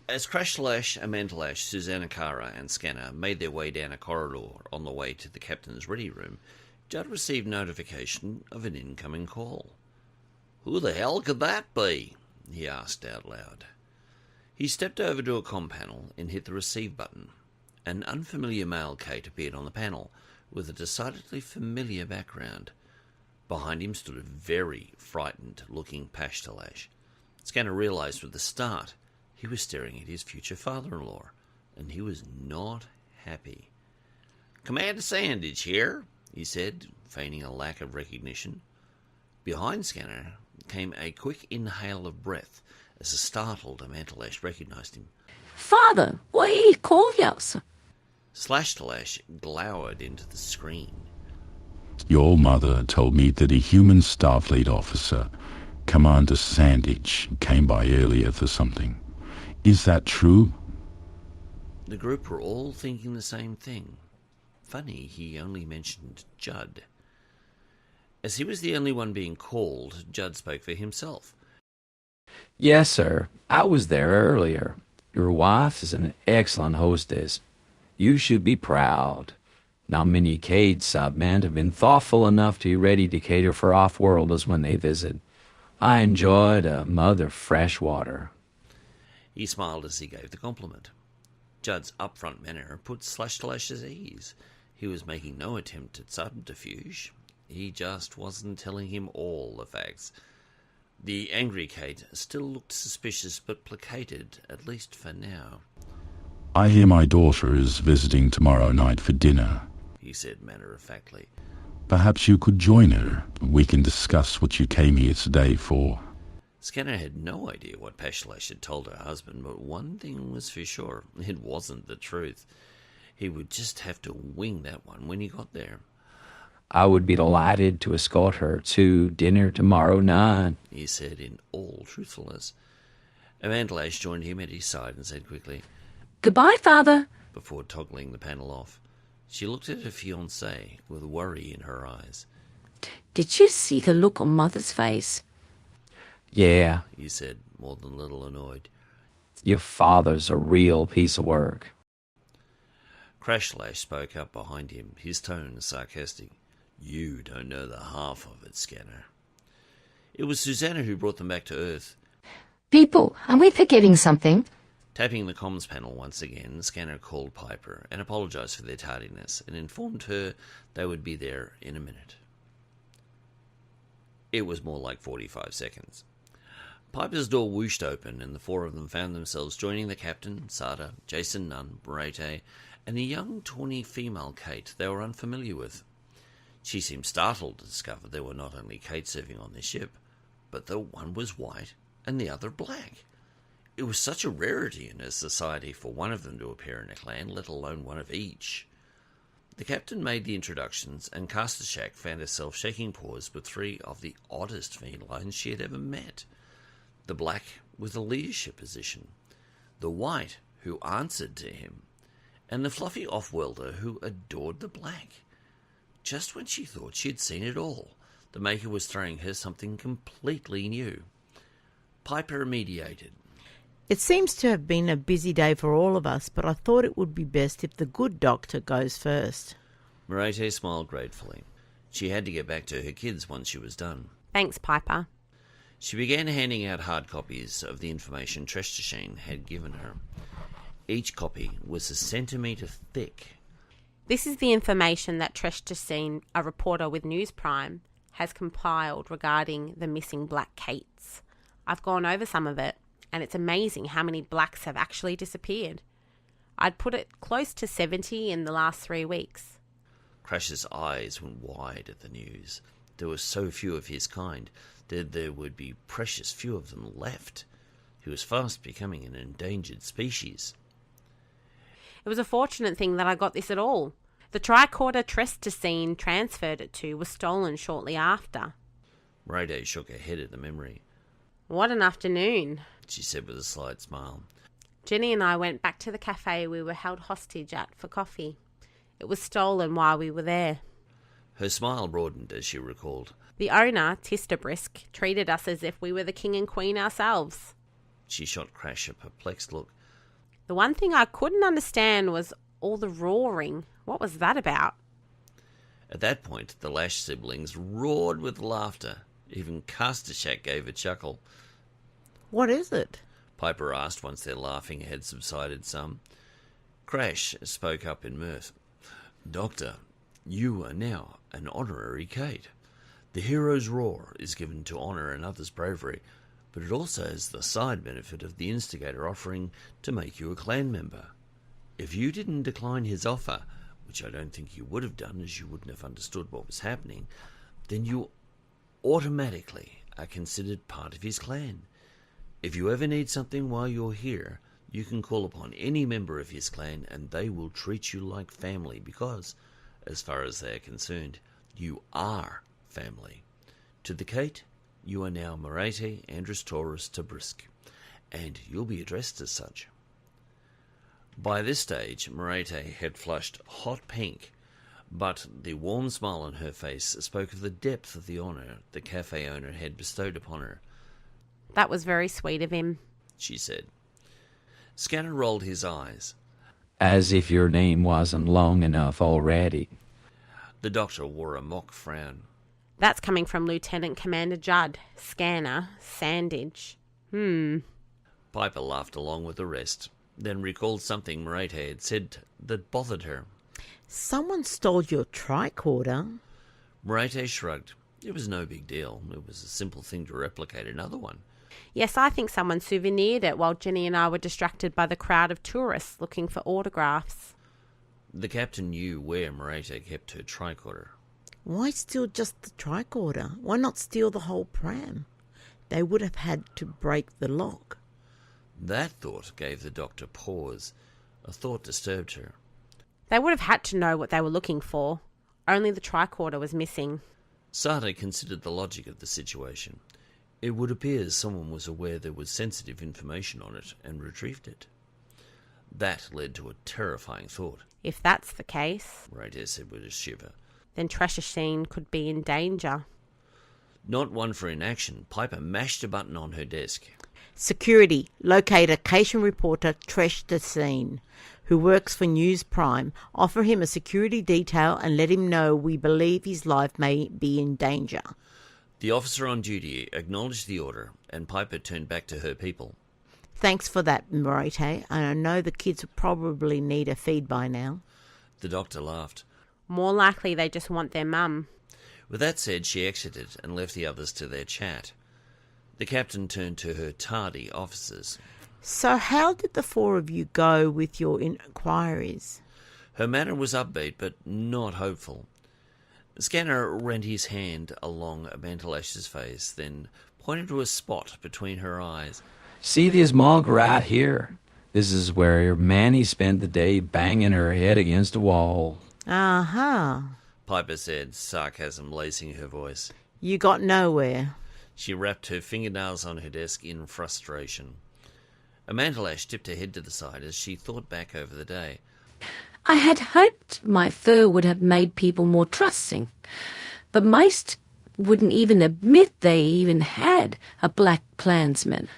[SPEAKER 1] As Krashtallash, Amantallashh, Susanna Kara and Scanner made their way down a corridor on the way to the captain's ready room, Judd received notification of an incoming call. "Who the hell could that be?" he asked out loud. He stepped over to a comm panel and hit the receive button. An unfamiliar male Cait appeared on the panel, with a decidedly familiar background. Behind him stood a very frightened-looking Pashtallash. Scanner realized with a start he was staring at his future father-in-law, and he was not happy. "Commander Sandage here," he said, feigning a lack of recognition. Behind Scanner came a quick inhale of breath as a startled Amantallashh recognized him.
[SPEAKER 4] Father, why he call you, sir?
[SPEAKER 1] Krashtallash glowered into the screen.
[SPEAKER 2] Your mother told me that a human Starfleet officer, Commander Sandage, came by earlier for something. Is that true?
[SPEAKER 1] The group were all thinking the same thing. Funny, he only mentioned Judd. As he was the only one being called, Judd spoke for himself.
[SPEAKER 5] Yes, sir. I was there earlier. Your wife is an excellent hostess. You should be proud. Not many Cait submen have been thoughtful enough to be ready to cater for off-worlders when they visit. I enjoyed a mother fresh water.
[SPEAKER 1] He smiled as he gave the compliment. Judd's upfront manner put Krashtallash at ease. He was making no attempt at subterfuge. He just wasn't telling him all the facts. The angry Cait still looked suspicious but placated, at least for now.
[SPEAKER 2] I hear my daughter is visiting tomorrow night for dinner,
[SPEAKER 1] he said matter-of-factly.
[SPEAKER 2] Perhaps you could join her. We can discuss what you came here today for.
[SPEAKER 1] Scanner had no idea what Pashtallash had told her husband, but one thing was for sure. It wasn't the truth. He would just have to wing that one when he got there.
[SPEAKER 5] I would be delighted to escort her to dinner tomorrow night,
[SPEAKER 1] he said in all truthfulness. Amantallashh joined him at his side and said quickly,
[SPEAKER 4] Goodbye, Father,
[SPEAKER 1] before toggling the panel off. She looked at her fiancé with worry in her eyes.
[SPEAKER 4] Did you see the look on Mother's face?
[SPEAKER 5] Yeah,
[SPEAKER 1] he said, more than a little annoyed.
[SPEAKER 5] Your father's a real piece of work.
[SPEAKER 1] Krashtallash spoke up behind him, his tone sarcastic. You don't know the half of it, Scanner. It was Susanna who brought them back to Earth.
[SPEAKER 6] People, are we forgetting something?
[SPEAKER 1] Tapping the comms panel once again, Scanner called Piper and apologised for their tardiness and informed her they would be there in a minute. It was more like 45 seconds. Piper's door whooshed open and the four of them found themselves joining the captain, Sarda, Jason Nunn, Merete, and a young, tawny female Cait they were unfamiliar with. She seemed startled to discover there were not only Cait serving on their ship, but that one was white and the other black. It was such a rarity in a society for one of them to appear in a clan, let alone one of each. The captain made the introductions, and Krashtallash found herself shaking paws with three of the oddest felines she had ever met. The black with a leadership position, the white who answered to him, and the fluffy off-worlder who adored the black. Just when she thought she had seen it all, the Maker was throwing her something completely new. Piper mediated.
[SPEAKER 3] It seems to have been a busy day for all of us, but I thought it would be best if the good doctor goes first.
[SPEAKER 1] Merete smiled gratefully. She had to get back to her kids once she was done.
[SPEAKER 7] Thanks, Piper.
[SPEAKER 1] She began handing out hard copies of the information Krashtallash had given her. Each copy was a centimetre thick.
[SPEAKER 7] This is the information that Krashtallash, a reporter with News Prime, has compiled regarding the missing black Caits. I've gone over some of it, and it's amazing how many blacks have actually disappeared. I'd put it close to 70 in the last 3 weeks.
[SPEAKER 1] Crash's eyes went wide at the news. There were so few of his kind that there would be precious few of them left. He was fast becoming an endangered species.
[SPEAKER 7] It was a fortunate thing that I got this at all. The tricorder Krashtallash transferred it to was stolen shortly after.
[SPEAKER 1] Merete shook her head at the memory.
[SPEAKER 7] What an afternoon,
[SPEAKER 1] she said with a slight smile.
[SPEAKER 7] Jenny and I went back to the cafe we were held hostage at for coffee. It was stolen while we were there.
[SPEAKER 1] Her smile broadened as she recalled.
[SPEAKER 7] The owner, Tistabrisk, treated us as if we were the king and queen ourselves.
[SPEAKER 1] She shot Krash a perplexed look.
[SPEAKER 7] The one thing I couldn't understand was all the roaring. What was that about?
[SPEAKER 1] At that point, the Lash siblings roared with laughter. Even Krashtallash gave a chuckle.
[SPEAKER 3] What is it?
[SPEAKER 1] Piper asked once their laughing had subsided some. Krash spoke up in mirth. Doctor, you are now an honorary Cait. The hero's roar is given to honour another's bravery, but it also has the side benefit of the instigator offering to make you a clan member. If you didn't decline his offer, which I don't think you would have done as you wouldn't have understood what was happening, then you automatically are considered part of his clan. If you ever need something while you're here, you can call upon any member of his clan and they will treat you like family because, as far as they are concerned, you are family. To the Cait, you are now Merete AndrusTaurus Tabrisk, and you'll be addressed as such. By this stage, Merete had flushed hot pink, but the warm smile on her face spoke of the depth of the honour the cafe owner had bestowed upon her.
[SPEAKER 7] That was very sweet of him,
[SPEAKER 1] she said. Scanner rolled his eyes.
[SPEAKER 5] As if your name wasn't long enough already.
[SPEAKER 1] The doctor wore a mock frown.
[SPEAKER 7] That's coming from Lieutenant Commander Judd, Scanner, Sandage.
[SPEAKER 1] Piper laughed along with the rest, then recalled something Merete had said that bothered her.
[SPEAKER 3] Someone stole your tricorder.
[SPEAKER 1] Merete shrugged. It was no big deal. It was a simple thing to replicate another one.
[SPEAKER 7] Yes, I think someone souvenired it while Jenny and I were distracted by the crowd of tourists looking for autographs.
[SPEAKER 1] The captain knew where Merete kept her tricorder.
[SPEAKER 3] Why steal just the tricorder? Why not steal the whole pram? They would have had to break the lock.
[SPEAKER 1] That thought gave the doctor pause. A thought disturbed her.
[SPEAKER 7] They would have had to know what they were looking for. Only the tricorder was missing.
[SPEAKER 1] Sarda considered the logic of the situation. It would appear someone was aware there was sensitive information on it and retrieved it. That led to a terrifying thought.
[SPEAKER 7] If that's the case,
[SPEAKER 1] Merete said with a shiver.
[SPEAKER 7] then Krashtallash could be in danger.
[SPEAKER 1] Not one for inaction, Piper mashed a button on her desk.
[SPEAKER 3] Security, locate occasion reporter Krashtallash, who works for News Prime. Offer him a security detail and let him know we believe his life may be in danger.
[SPEAKER 1] The officer on duty acknowledged the order, and Piper turned back to her people.
[SPEAKER 3] Thanks for that, Merete. I know the kids probably need a feed by now.
[SPEAKER 1] The doctor laughed.
[SPEAKER 7] More likely they just want their mum.
[SPEAKER 1] With that said, she exited and left the others to their chat. The captain turned to her tardy officers.
[SPEAKER 3] So how did the four of you go with your inquiries?
[SPEAKER 1] Her manner was upbeat, but not hopeful. Scanner ran his hand along Pashstallash's face, then pointed to a spot between her eyes.
[SPEAKER 5] See this mug right here? This is where Manny spent the day banging her head against a wall.
[SPEAKER 3] Uh-huh.
[SPEAKER 1] Piper said, sarcasm lacing her voice.
[SPEAKER 3] You got nowhere.
[SPEAKER 1] She rapped her fingernails on her desk in frustration. Pashtallash tipped her head to the side as she thought back over the day.
[SPEAKER 4] I had hoped my fur would have made people more trusting, but most wouldn't even admit they even had a black clansman.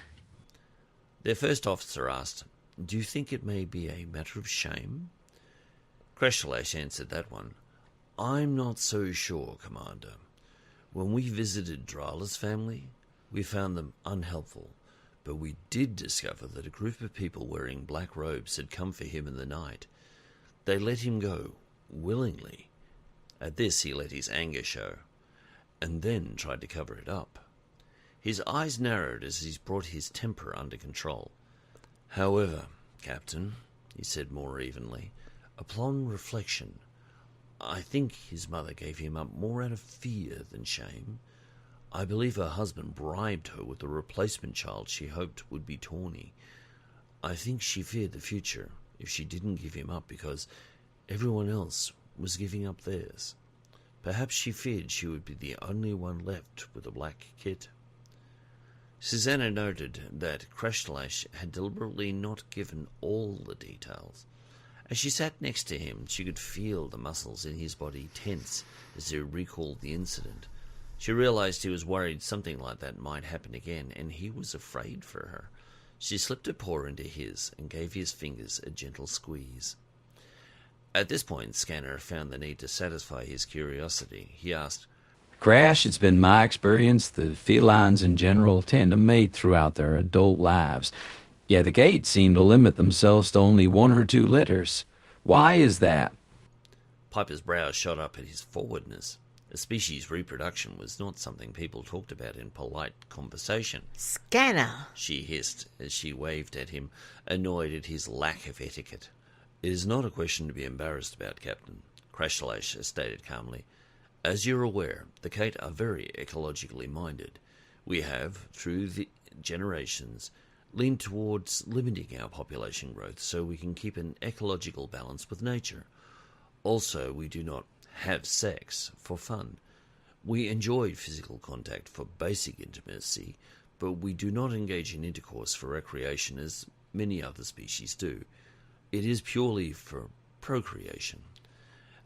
[SPEAKER 1] Their first officer asked, "Do you think it may be a matter of shame?" Krashtallash answered that one. "I'm not so sure, Commander. When we visited Drallah's family, we found them unhelpful, but we did discover that a group of people wearing black robes had come for him in the night. They let him go, willingly." At this he let his anger show, and then tried to cover it up. His eyes narrowed as he brought his temper under control. "However, Captain," he said more evenly, "upon reflection, I think his mother gave him up more out of fear than shame. I believe her husband bribed her with a replacement child she hoped would be tawny. I think she feared the future if she didn't give him up because everyone else was giving up theirs. Perhaps she feared she would be the only one left with a black kit." Susanna noted that Krashtallash had deliberately not given all the details. As she sat next to him, she could feel the muscles in his body tense as he recalled the incident. She realized he was worried something like that might happen again, and he was afraid for her. She slipped a paw into his and gave his fingers a gentle squeeze. At this point, Scanner found the need to satisfy his curiosity. He asked,
[SPEAKER 5] Crash, it's been my experience that felines in general tend to mate throughout their adult lives. Yet the Cait seem to limit themselves to only 1 or 2 litters. Why is that?
[SPEAKER 1] Piper's brows shot up at his forwardness. A species reproduction was not something people talked about in polite conversation.
[SPEAKER 3] "Scanner,"
[SPEAKER 1] she hissed as she waved at him, annoyed at his lack of etiquette. "It is not a question to be embarrassed about, Captain," Krashtallash stated calmly. "As you're aware, the Cait are very ecologically minded. We have, through the generations, leaned towards limiting our population growth so we can keep an ecological balance with nature. Also, we do not have sex for fun. We enjoy physical contact for basic intimacy, but we do not engage in intercourse for recreation as many other species do. It is purely for procreation.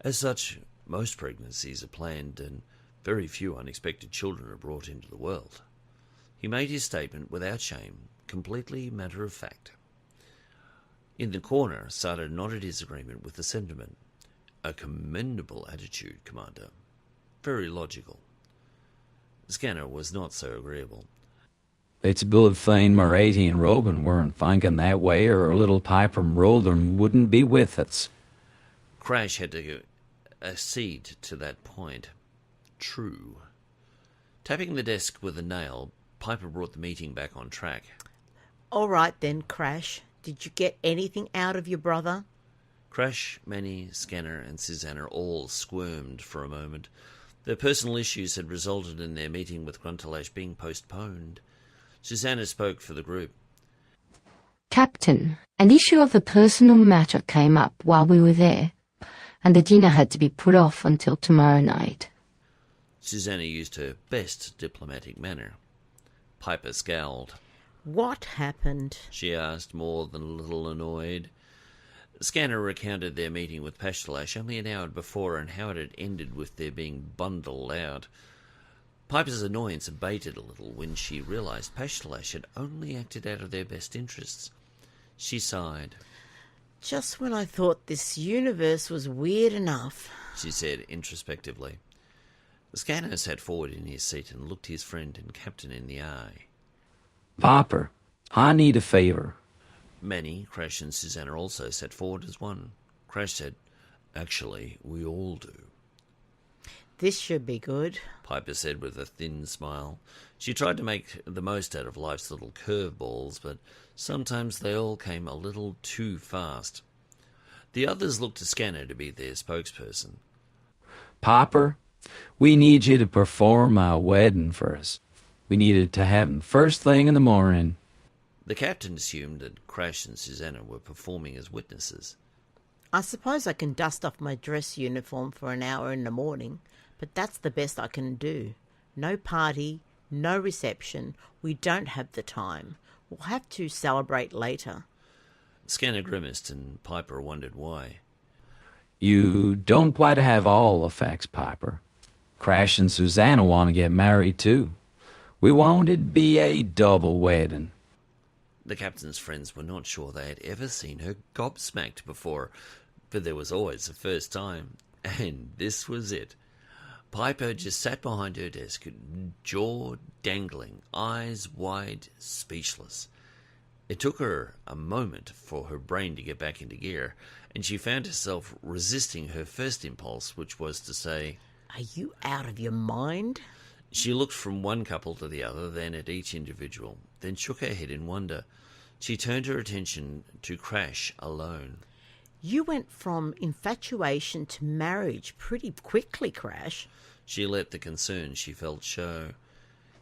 [SPEAKER 1] As such, most pregnancies are planned and very few unexpected children are brought into the world." He made his statement without shame, completely matter of fact. In the corner, Sarda nodded his agreement with the sentiment. "A commendable attitude, Commander. Very logical." Scanner was not so agreeable.
[SPEAKER 5] It's a bill of fame Merete and Robin weren't thinking that way, or little Piper and Roland wouldn't be with us.
[SPEAKER 1] Crash had to accede to that point. True. Tapping the desk with a nail, Piper brought the meeting back on track.
[SPEAKER 3] "All right then, Crash. Did you get anything out of your brother?"
[SPEAKER 1] Crash, Manny, Scanner, and Susanna all squirmed for a moment. Their personal issues had resulted in their meeting with Kraltathat being postponed. Susanna spoke for the group.
[SPEAKER 6] Captain, an issue of a personal matter came up while we were there, and the dinner had to be put off until tomorrow night.
[SPEAKER 1] Susanna used her best diplomatic manner. Piper scowled.
[SPEAKER 3] "What happened?"
[SPEAKER 1] she asked, more than a little annoyed. Scanner recounted their meeting with Pashtallash only an hour before and how it had ended with their being bundled out. Piper's annoyance abated a little when she realised Pashtallash had only acted out of their best interests. She sighed.
[SPEAKER 3] Just when I thought this universe was weird enough,
[SPEAKER 1] she said introspectively. Scanner sat forward in his seat and looked his friend and captain in the eye.
[SPEAKER 5] Piper, I need a favour.
[SPEAKER 1] Manny, Crash and Susanna also sat forward as one. Crash said, "Actually, we all do."
[SPEAKER 3] This should be good,
[SPEAKER 1] Piper said with a thin smile. She tried to make the most out of life's little curveballs, but sometimes they all came a little too fast. The others looked to Scanner to be their spokesperson.
[SPEAKER 5] Piper, we need you to perform our wedding for us. We need it to happen first thing in the morning.
[SPEAKER 1] The captain assumed that Crash and Susanna were performing as witnesses.
[SPEAKER 3] I suppose I can dust off my dress uniform for an hour in the morning, but that's the best I can do. No party, no reception. We don't have the time. We'll have to celebrate later.
[SPEAKER 1] Scanner grimaced and Piper wondered why.
[SPEAKER 5] You don't quite have all the facts, Piper. Crash and Susanna want to get married too. We want it to be a double wedding.
[SPEAKER 1] The captain's friends were not sure they had ever seen her gobsmacked before, but there was always a first time, and this was it. Piper just sat behind her desk, jaw dangling, eyes wide, speechless. It took her a moment for her brain to get back into gear, and she found herself resisting her first impulse, which was to say,
[SPEAKER 3] "Are you out of your mind?"
[SPEAKER 1] She looked from one couple to the other, then at each individual, then shook her head in wonder. She turned her attention to Crash alone.
[SPEAKER 3] You went from infatuation to marriage pretty quickly, Crash.
[SPEAKER 1] She let the concern she felt show.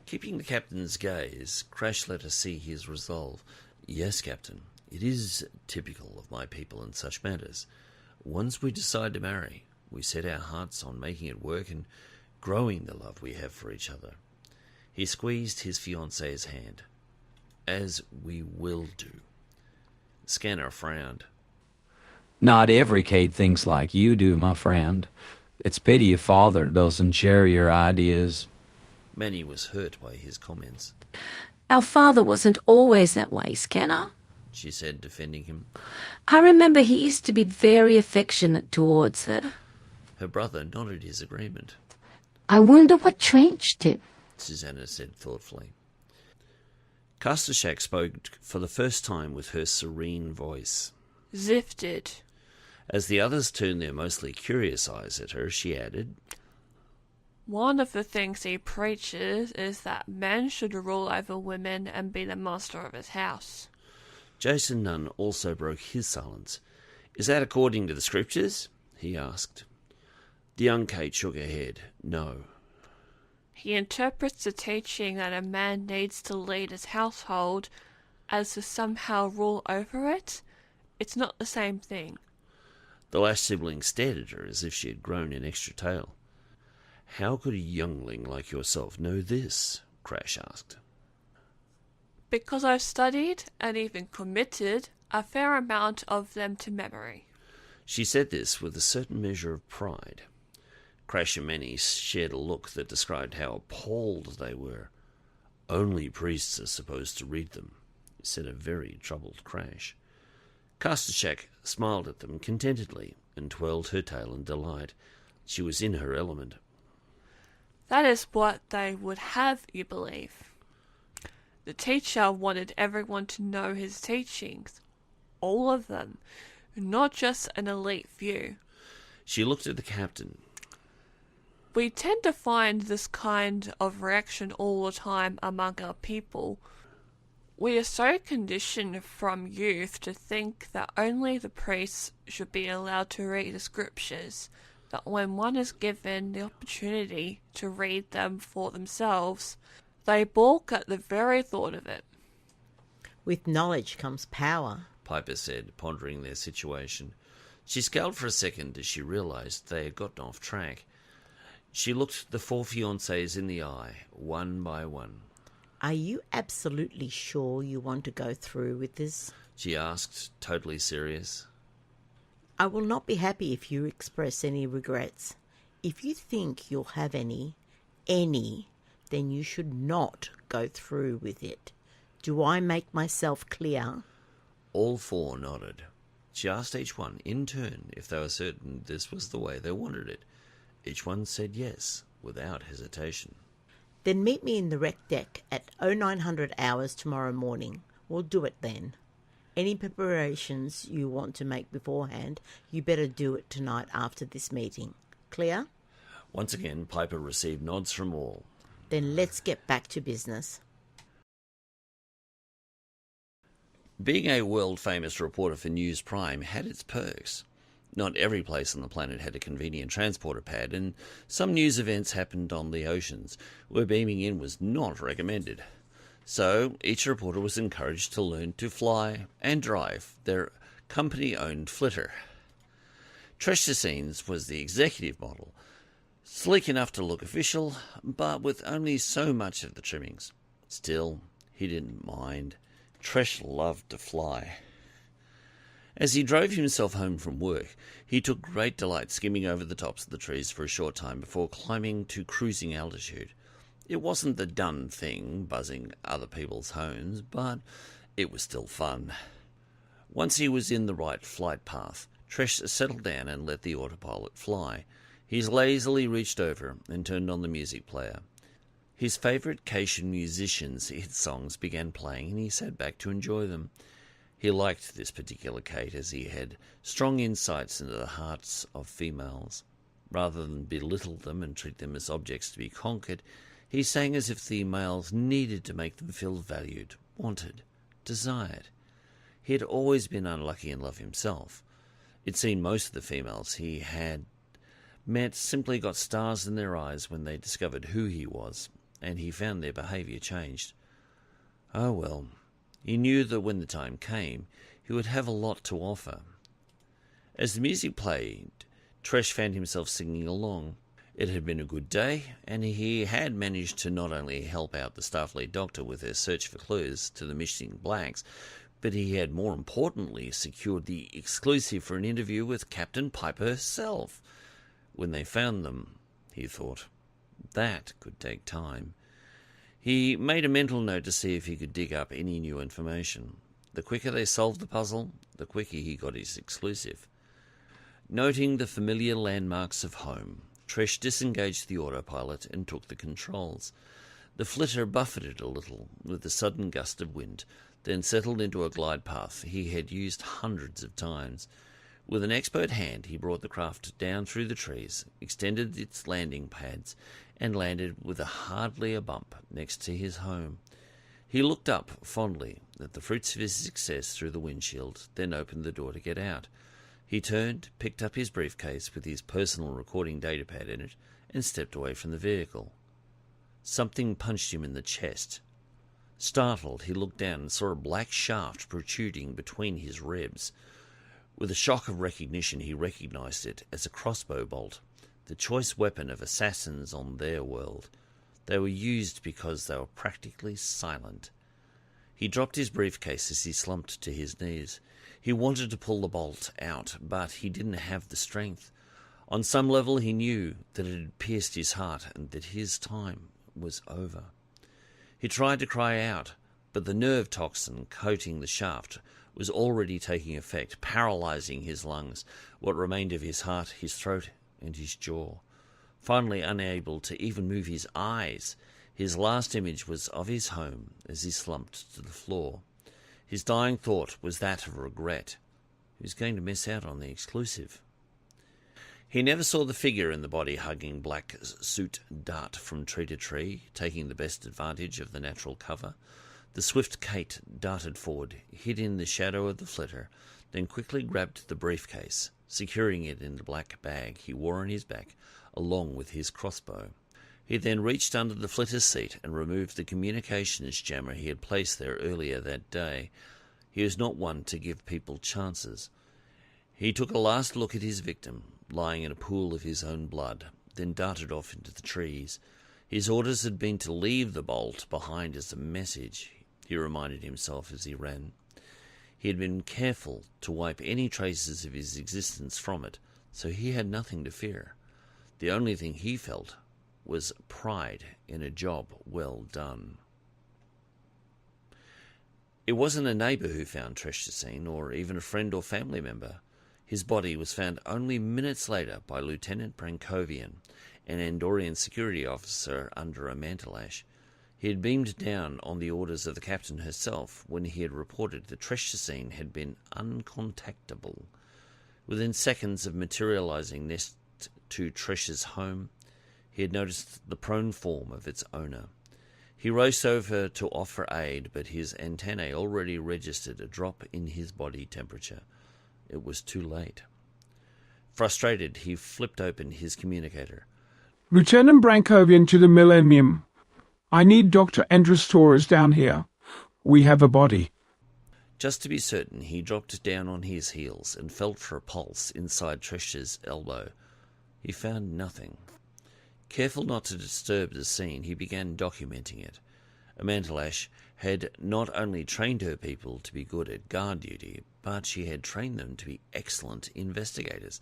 [SPEAKER 1] Keeping the captain's gaze, Crash let her see his resolve. "Yes, Captain, it is typical of my people in such matters. Once we decide to marry, we set our hearts on making it work and growing the love we have for each other." He squeezed his fiancée's hand. "As we will do." Scanner frowned.
[SPEAKER 5] Not every Cait thinks like you do, my friend. It's pity your father doesn't share your ideas.
[SPEAKER 1] Manny was hurt by his comments.
[SPEAKER 4] Our father wasn't always that way, Scanner,
[SPEAKER 1] she said, defending him.
[SPEAKER 4] I remember he used to be very affectionate towards her.
[SPEAKER 1] Her brother nodded his agreement.
[SPEAKER 6] I wonder what changed it,
[SPEAKER 1] Susanna said thoughtfully. Krashtallach spoke for the first time with her serene voice.
[SPEAKER 16] Zifted.
[SPEAKER 1] As the others turned their mostly curious eyes at her, she added,
[SPEAKER 16] One of the things he preaches is that men should rule over women and be the master of his house.
[SPEAKER 1] Jason Nunn also broke his silence. "Is that according to the scriptures?" he asked. The young Cait shook her head. "No."
[SPEAKER 16] He interprets the teaching that a man needs to lead his household as to somehow rule over it. It's not the same thing.
[SPEAKER 1] The Lash sibling stared at her as if she had grown an extra tail. "How could a youngling like yourself know this?" Crash asked.
[SPEAKER 16] Because I've studied and even committed a fair amount of them to memory.
[SPEAKER 1] She said this with a certain measure of pride. Crash and Manny shared a look that described how appalled they were. "Only priests are supposed to read them," said a very troubled Crash. Krashtallach smiled at them contentedly and twirled her tail in delight. She was in her element.
[SPEAKER 16] That is what they would have you believe. The teacher wanted everyone to know his teachings. All of them. Not just an elite few.
[SPEAKER 1] She looked at the captain.
[SPEAKER 16] We tend to find this kind of reaction all the time among our people. We are so conditioned from youth to think that only the priests should be allowed to read the scriptures, that when one is given the opportunity to read them for themselves, they balk at the very thought of it.
[SPEAKER 3] With knowledge comes power,
[SPEAKER 1] Piper said, pondering their situation. She scowled for a second as she realized they had gotten off track. She looked the four fiancés in the eye, one by one.
[SPEAKER 3] "Are you absolutely sure you want to go through with this?"
[SPEAKER 1] she asked, totally serious.
[SPEAKER 3] I will not be happy if you express any regrets. If you think you'll have any, then you should not go through with it. Do I make myself clear?
[SPEAKER 1] All four nodded. She asked each one in turn if they were certain this was the way they wanted it. Each one said yes, without hesitation.
[SPEAKER 3] Then meet me in the rec deck at 0900 hours tomorrow morning. We'll do it then. Any preparations you want to make beforehand, you better do it tonight after this meeting. Clear?
[SPEAKER 1] Once again, Piper received nods from all.
[SPEAKER 3] Then let's get back to business.
[SPEAKER 1] Being a world-famous reporter for News Prime had its perks. Not every place on the planet had a convenient transporter pad, and some news events happened on the oceans, where beaming in was not recommended. So each reporter was encouraged to learn to fly and drive their company-owned flitter. Krashtallash was the executive model, sleek enough to look official, but with only so much of the trimmings. Still, he didn't mind. Tresh loved to fly. As he drove himself home from work, he took great delight skimming over the tops of the trees for a short time before climbing to cruising altitude. It wasn't the done thing, buzzing other people's homes, but it was still fun. Once he was in the right flight path, Tresh settled down and let the autopilot fly. He lazily reached over and turned on the music player. His favourite Caitian musicians' hit songs began playing, and he sat back to enjoy them. He liked this particular Cait as he had strong insights into the hearts of females. Rather than belittle them and treat them as objects to be conquered, he sang as if the males needed to make them feel valued, wanted, desired. He had always been unlucky in love himself. It seemed most of the females he had met simply got stars in their eyes when they discovered who he was, and he found their behaviour changed. Oh well, he knew that when the time came, he would have a lot to offer. As the music played, Tresh found himself singing along. It had been a good day, and he had managed to not only help out the Starfleet doctor with their search for clues to the missing blacks, but he had more importantly secured the exclusive for an interview with Captain Piper herself. When they found them, he thought, that could take time. He made a mental note to see if he could dig up any new information. The quicker they solved the puzzle, the quicker he got his exclusive. Noting the familiar landmarks of home, Tresh disengaged the autopilot and took the controls. The flitter buffeted a little with a sudden gust of wind, then settled into a glide path he had used hundreds of times. With an expert hand, he brought the craft down through the trees, extended its landing pads, and landed with hardly a bump next to his home. He looked up fondly at the fruits of his success through the windshield, then opened the door to get out. He turned, picked up his briefcase with his personal recording datapad in it, and stepped away from the vehicle. Something punched him in the chest. Startled, he looked down and saw a black shaft protruding between his ribs. With a shock of recognition, he recognized it as a crossbow bolt, the choice weapon of assassins on their world. They were used because they were practically silent. He dropped his briefcase as he slumped to his knees. He wanted to pull the bolt out, but he didn't have the strength. On some level, he knew that it had pierced his heart and that his time was over. He tried to cry out, but the nerve toxin coating the shaft was already taking effect, paralyzing his lungs, what remained of his heart, his throat, and his jaw. Finally unable to even move his eyes, his last image was of his home as he slumped to the floor. His dying thought was that of regret. He was going to miss out on the exclusive. He never saw the figure in the body-hugging black suit dart from tree to tree, taking the best advantage of the natural cover. The swift Cait darted forward, hid in the shadow of the flitter, then quickly grabbed the briefcase, securing it in the black bag he wore on his back, along with his crossbow. He then reached under the flitter's seat and removed the communications jammer he had placed there earlier that day. He was not one to give people chances. He took a last look at his victim, lying in a pool of his own blood, then darted off into the trees. His orders had been to leave the bolt behind as a message, he reminded himself as he ran. He had been careful to wipe any traces of his existence from it, so he had nothing to fear. The only thing he felt was pride in a job well done. It wasn't a neighbour who found Krashtallash, or even a friend or family member. His body was found only minutes later by Lieutenant Brankovian, an Andorian security officer under a Pashtallash. He had beamed down on the orders of the captain herself when he had reported that Krashtallash had been uncontactable. Within seconds of materializing next to Trish's home, he had noticed the prone form of its owner. He raced over to offer aid, but his antennae already registered a drop in his body temperature. It was too late. Frustrated, he flipped open his communicator.
[SPEAKER 13] Lieutenant Brankovian to the Millennium. I need Dr. AndrusTaurus down here. We have a body.
[SPEAKER 1] Just to be certain, he dropped down on his heels and felt for a pulse inside Trish's elbow. He found nothing. Careful not to disturb the scene, he began documenting it. Pashtallash had not only trained her people to be good at guard duty, but she had trained them to be excellent investigators.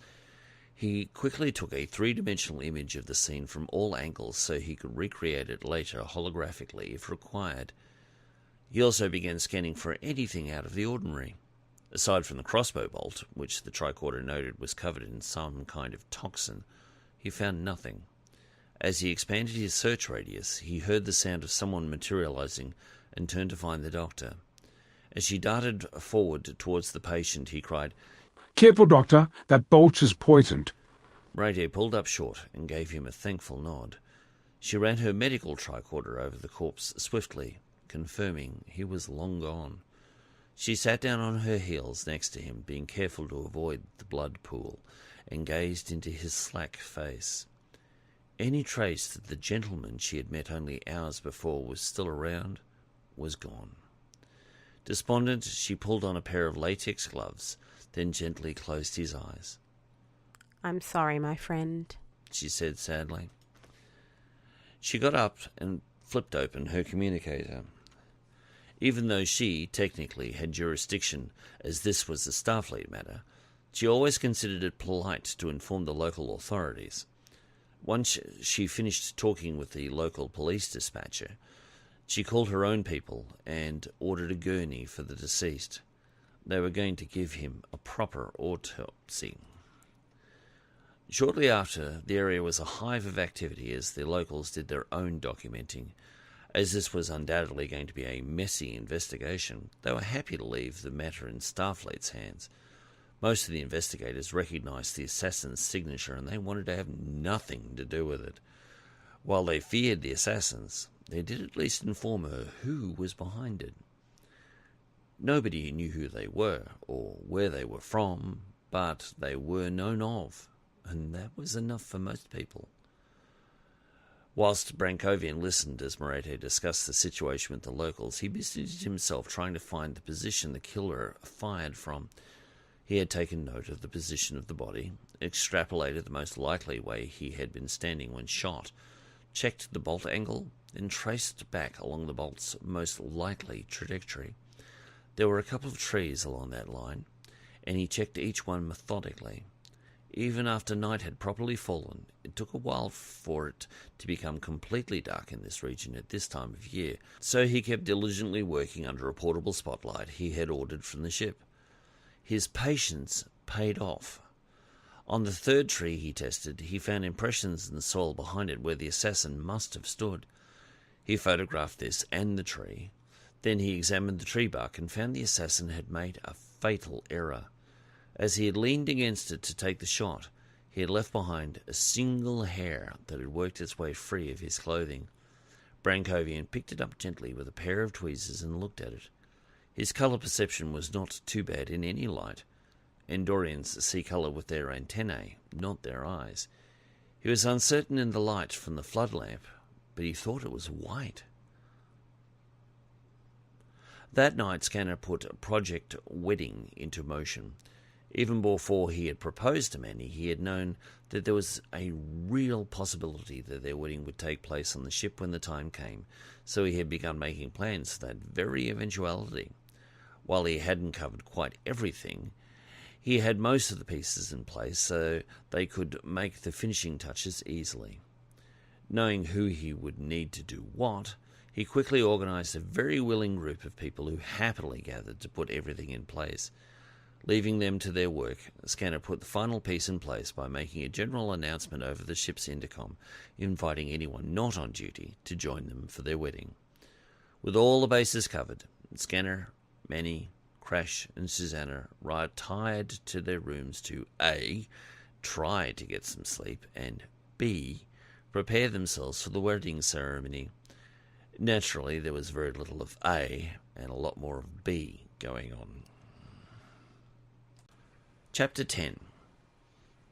[SPEAKER 1] He quickly took a three-dimensional image of the scene from all angles so he could recreate it later holographically if required. He also began scanning for anything out of the ordinary. Aside from the crossbow bolt, which the tricorder noted was covered in some kind of toxin, he found nothing. As he expanded his search radius, he heard the sound of someone materializing and turned to find the doctor. As she darted forward towards the patient, he cried,
[SPEAKER 12] Careful, Doctor. That bolt is poisoned.
[SPEAKER 1] Merete pulled up short and gave him a thankful nod. She ran her medical tricorder over the corpse swiftly, confirming he was long gone. She sat down on her heels next to him, being careful to avoid the blood pool, and gazed into his slack face. Any trace that the gentleman she had met only hours before was still around was gone. Despondent, she pulled on a pair of latex gloves, then gently closed his eyes.
[SPEAKER 7] I'm sorry, my friend,
[SPEAKER 1] she said sadly. She got up and flipped open her communicator. Even though she, technically, had jurisdiction, as this was a Starfleet matter, she always considered it polite to inform the local authorities. Once she finished talking with the local police dispatcher, she called her own people and ordered a gurney for the deceased. They were going to give him a proper autopsy. Shortly after, the area was a hive of activity as the locals did their own documenting. As this was undoubtedly going to be a messy investigation, they were happy to leave the matter in Starfleet's hands. Most of the investigators recognized the assassin's signature and they wanted to have nothing to do with it. While they feared the assassins, they did at least inform her who was behind it. Nobody knew who they were or where they were from, but they were known of, and that was enough for most people. Whilst Brankovian listened as Merete discussed the situation with the locals, he busied himself trying to find the position the killer fired from. He had taken note of the position of the body, extrapolated the most likely way he had been standing when shot, checked the bolt angle, then traced back along the bolt's most likely trajectory. There were a couple of trees along that line, and he checked each one methodically. Even after night had properly fallen, it took a while for it to become completely dark in this region at this time of year, so he kept diligently working under a portable spotlight he had ordered from the ship. His patience paid off. On the third tree he tested, he found impressions in the soil behind it where the assassin must have stood. He photographed this and the tree. Then he examined the tree bark and found the assassin had made a fatal error. As he had leaned against it to take the shot, he had left behind a single hair that had worked its way free of his clothing. Brankovian picked it up gently with a pair of tweezers and looked at it. His colour perception was not too bad in any light. Andorians see colour with their antennae, not their eyes. He was uncertain in the light from the flood lamp, but he thought it was white. That night, Scanner put Project Wedding into motion. Even before he had proposed to Manny, he had known that there was a real possibility that their wedding would take place on the ship when the time came, so he had begun making plans for that very eventuality. While he hadn't covered quite everything, he had most of the pieces in place so they could make the finishing touches easily. Knowing who he would need to do what, he quickly organised a very willing group of people who happily gathered to put everything in place. Leaving them to their work, Scanner put the final piece in place by making a general announcement over the ship's intercom, inviting anyone not on duty to join them for their wedding. With all the bases covered, Scanner, Manny, Crash and Susanna retired to their rooms to A. try to get some sleep, and B. prepare themselves for the wedding ceremony. Naturally, there was very little of A and a lot more of B going on. Chapter 10.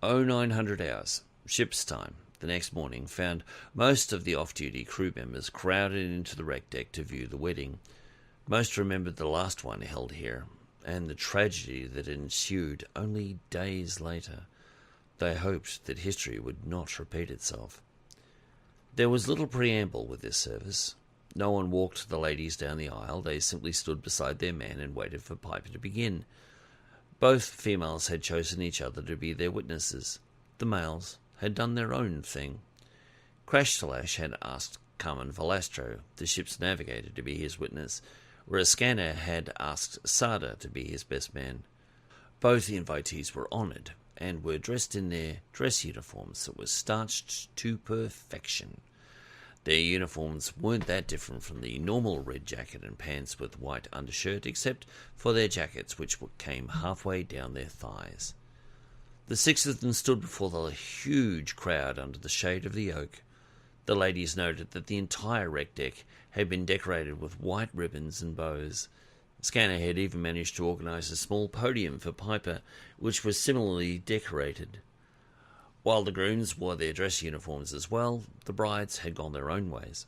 [SPEAKER 1] 0900 hours, ship's time, the next morning found most of the off-duty crew members crowded into the wreck deck to view the wedding. Most remembered the last one held here, and the tragedy that ensued only days later. They hoped that history would not repeat itself. There was little preamble with this service. No one walked the ladies down the aisle. They simply stood beside their man and waited for Piper to begin. Both females had chosen each other to be their witnesses. The males had done their own thing. Krashtallash had asked Carmen Valastro, the ship's navigator, to be his witness, whereas Scanner had asked Sarda to be his best man. Both invitees were honoured and were dressed in their dress uniforms that were starched to perfection. Their uniforms weren't that different from the normal red jacket and pants with white undershirt, except for their jackets, which came halfway down their thighs. The six of them stood before the huge crowd under the shade of the oak. The ladies noted that the entire wreck deck had been decorated with white ribbons and bows. Scanner had even managed to organise a small podium for Piper, which was similarly decorated. While the grooms wore their dress uniforms as well, the brides had gone their own ways.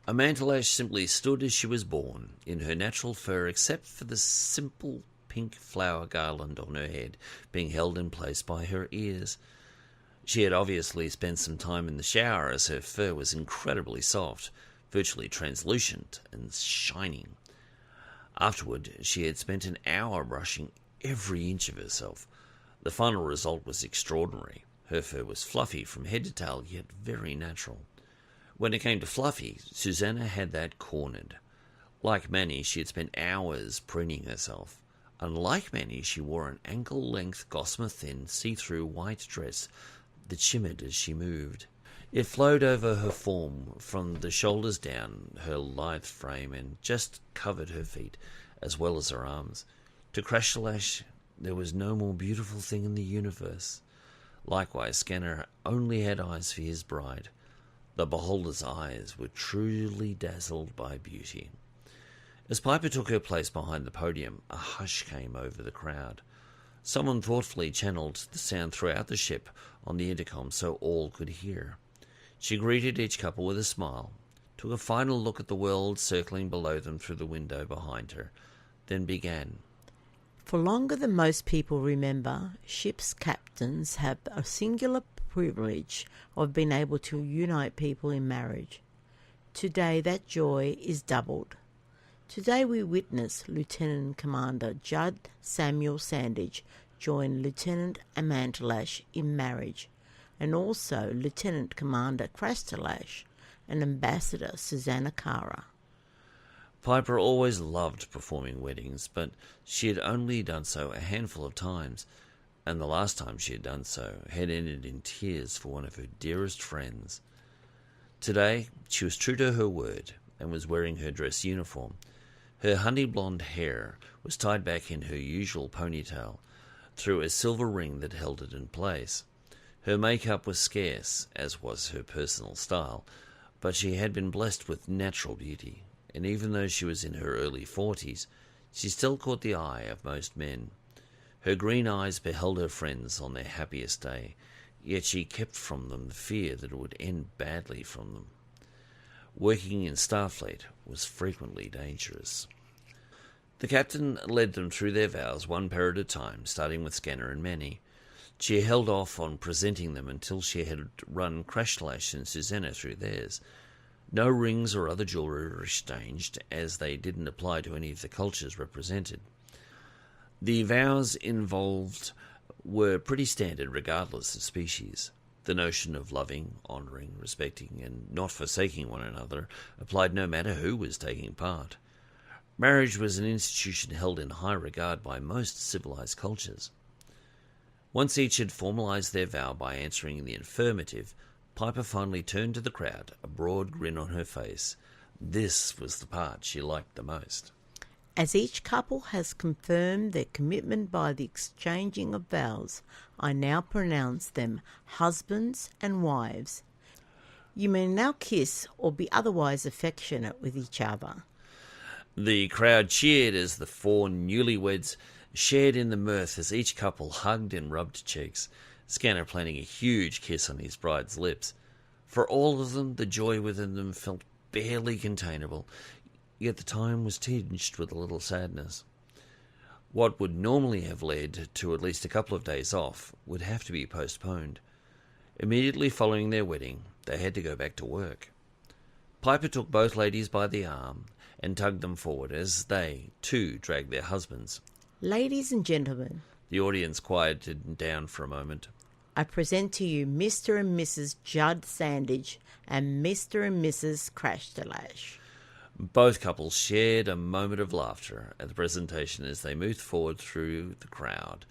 [SPEAKER 1] Pashtallash simply stood as she was born, in her natural fur except for the simple pink flower garland on her head being held in place by her ears. She had obviously spent some time in the shower as her fur was incredibly soft, virtually translucent and shining. Afterward, she had spent an hour brushing every inch of herself. The final result was extraordinary. Her fur was fluffy from head to tail, yet very natural. When it came to Fluffy, Susanna had that cornered. Like Manny, she had spent hours preening herself. Unlike Manny, she wore an ankle-length, gossamer-thin, see-through white dress that shimmered as she moved. It flowed over her form from the shoulders down her lithe frame and just covered her feet, as well as her arms. To Krashtallash, there was no more beautiful thing in the universe. Likewise, Scanner only had eyes for his bride. The beholder's eyes were truly dazzled by beauty. As Piper took her place behind the podium, a hush came over the crowd. Someone thoughtfully channeled the sound throughout the ship on the intercom so all could hear. She greeted each couple with a smile, took a final look at the world circling below them through the window behind her, then began.
[SPEAKER 3] For longer than most people remember, ship's captains have a singular privilege of being able to unite people in marriage. Today that joy is doubled. Today we witness Lieutenant Commander Judd Samuel Sandage join Lieutenant Pashtallash in marriage, and also Lieutenant Commander Krashtalash and Ambassador Susanna Kara.
[SPEAKER 1] Piper always loved performing weddings, but she had only done so a handful of times, and the last time she had done so had ended in tears for one of her dearest friends. Today, she was true to her word and was wearing her dress uniform. Her honey blonde hair was tied back in her usual ponytail through a silver ring that held it in place. Her makeup was scarce, as was her personal style, but she had been blessed with natural beauty, and even though she was in her early 40s, she still caught the eye of most men. Her green eyes beheld her friends on their happiest day, yet she kept from them the fear that it would end badly from them. Working in Starfleet was frequently dangerous. The captain led them through their vows one pair at a time, starting with Scanner and Manny. She held off on presenting them until she had run Krashtallash and Susanna through theirs. No rings or other jewellery were exchanged, as they didn't apply to any of the cultures represented. The vows involved were pretty standard regardless of species. The notion of loving, honouring, respecting, and not forsaking one another applied no matter who was taking part. Marriage was an institution held in high regard by most civilized cultures. Once each had formalized their vow by answering in the affirmative, Piper finally turned to the crowd, a broad grin on her face. This was the part she liked the most.
[SPEAKER 3] As each couple has confirmed their commitment by the exchanging of vows, I now pronounce them husbands and wives. You may now kiss or be otherwise affectionate with each other.
[SPEAKER 1] The crowd cheered as the four newlyweds shared in the mirth as each couple hugged and rubbed cheeks, Scanner planting a huge kiss on his bride's lips. For all of them, the joy within them felt barely containable, yet the time was tinged with a little sadness. What would normally have led to at least a couple of days off would have to be postponed. Immediately following their wedding, they had to go back to work. Piper took both ladies by the arm and tugged them forward as they, too, dragged their husbands.
[SPEAKER 3] Ladies and gentlemen,
[SPEAKER 1] the audience quieted down for a moment.
[SPEAKER 3] I present to you Mr. and Mrs. Judd Sandage and Mr. and Mrs. Krashtallash.
[SPEAKER 1] Both couples shared a moment of laughter at the presentation as they moved forward through the crowd.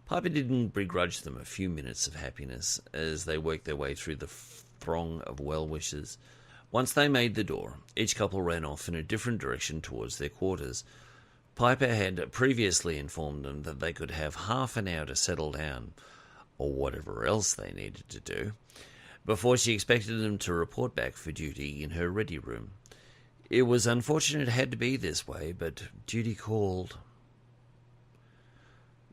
[SPEAKER 1] Piper didn't begrudge them a few minutes of happiness as they worked their way through the throng of well-wishers. Once they made the door, each couple ran off in a different direction towards their quarters. Piper had previously informed them that they could have half an hour to settle down, or whatever else they needed to do, before she expected them to report back for duty in her ready room. It was unfortunate it had to be this way, but duty called.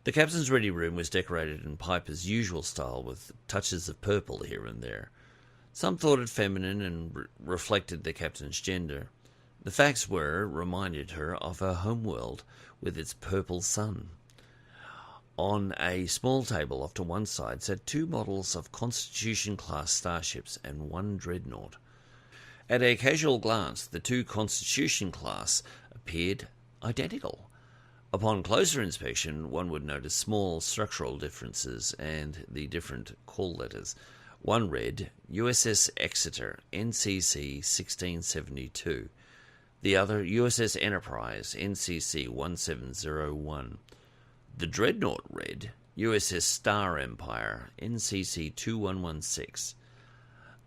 [SPEAKER 1] The captain's ready room was decorated in Piper's usual style with touches of purple here and there. Some thought it feminine and reflected the captain's gender. The facts reminded her of her homeworld with its purple sun. On a small table off to one side sat 2 models of Constitution-class starships and 1 dreadnought. At a casual glance, the 2 Constitution-class appeared identical. Upon closer inspection, one would notice small structural differences and the different call letters. One read, USS Exeter, NCC 1672. The other, USS Enterprise, NCC 1701. The Dreadnought read, USS Star Empire, NCC 2116.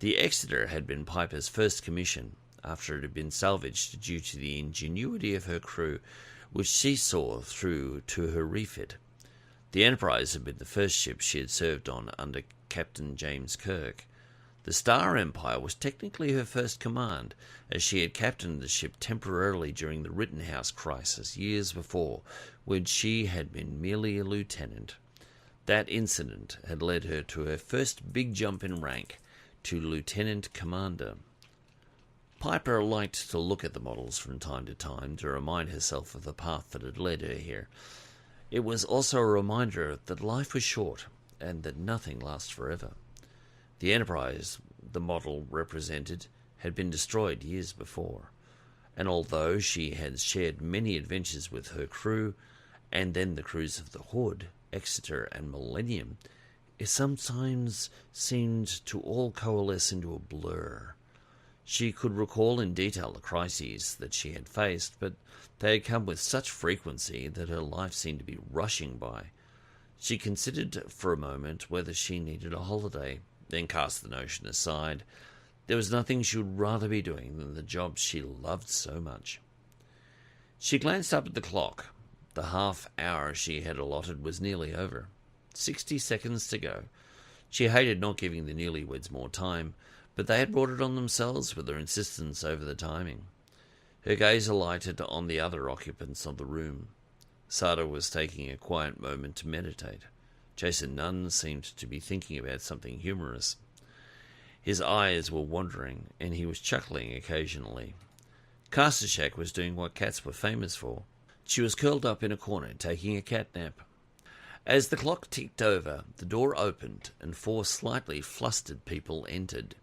[SPEAKER 1] The Exeter had been Piper's first commission, after it had been salvaged due to the ingenuity of her crew, which she saw through to her refit. The Enterprise had been the first ship she had served on under Captain James Kirk. The Star Empire was technically her first command, as she had captained the ship temporarily during the Rittenhouse crisis years before, when she had been merely a lieutenant. That incident had led her to her first big jump in rank, to lieutenant commander. Piper liked to look at the models from time to time to remind herself of the path that had led her here. It was also a reminder that life was short and that nothing lasts forever. The Enterprise the model represented had been destroyed years before, and although she had shared many adventures with her crew, and then the crews of the Hood, Exeter, and Millennium, it sometimes seemed to all coalesce into a blur. She could recall in detail the crises that she had faced, but they had come with such frequency that her life seemed to be rushing by. She considered for a moment whether she needed a holiday, then cast the notion aside. There was nothing she would rather be doing than the job she loved so much. She glanced up at the clock. The half hour she had allotted was nearly over. 60 seconds to go. She hated not giving the newlyweds more time, but they had brought it on themselves with their insistence over the timing. Her gaze alighted on the other occupants of the room. Sarda was taking a quiet moment to meditate. Jason Nunn seemed to be thinking about something humorous. His eyes were wandering, and he was chuckling occasionally. Krashtallash was doing what cats were famous for. She was curled up in a corner, taking a cat nap. As the clock ticked over, the door opened, and 4 slightly flustered people entered.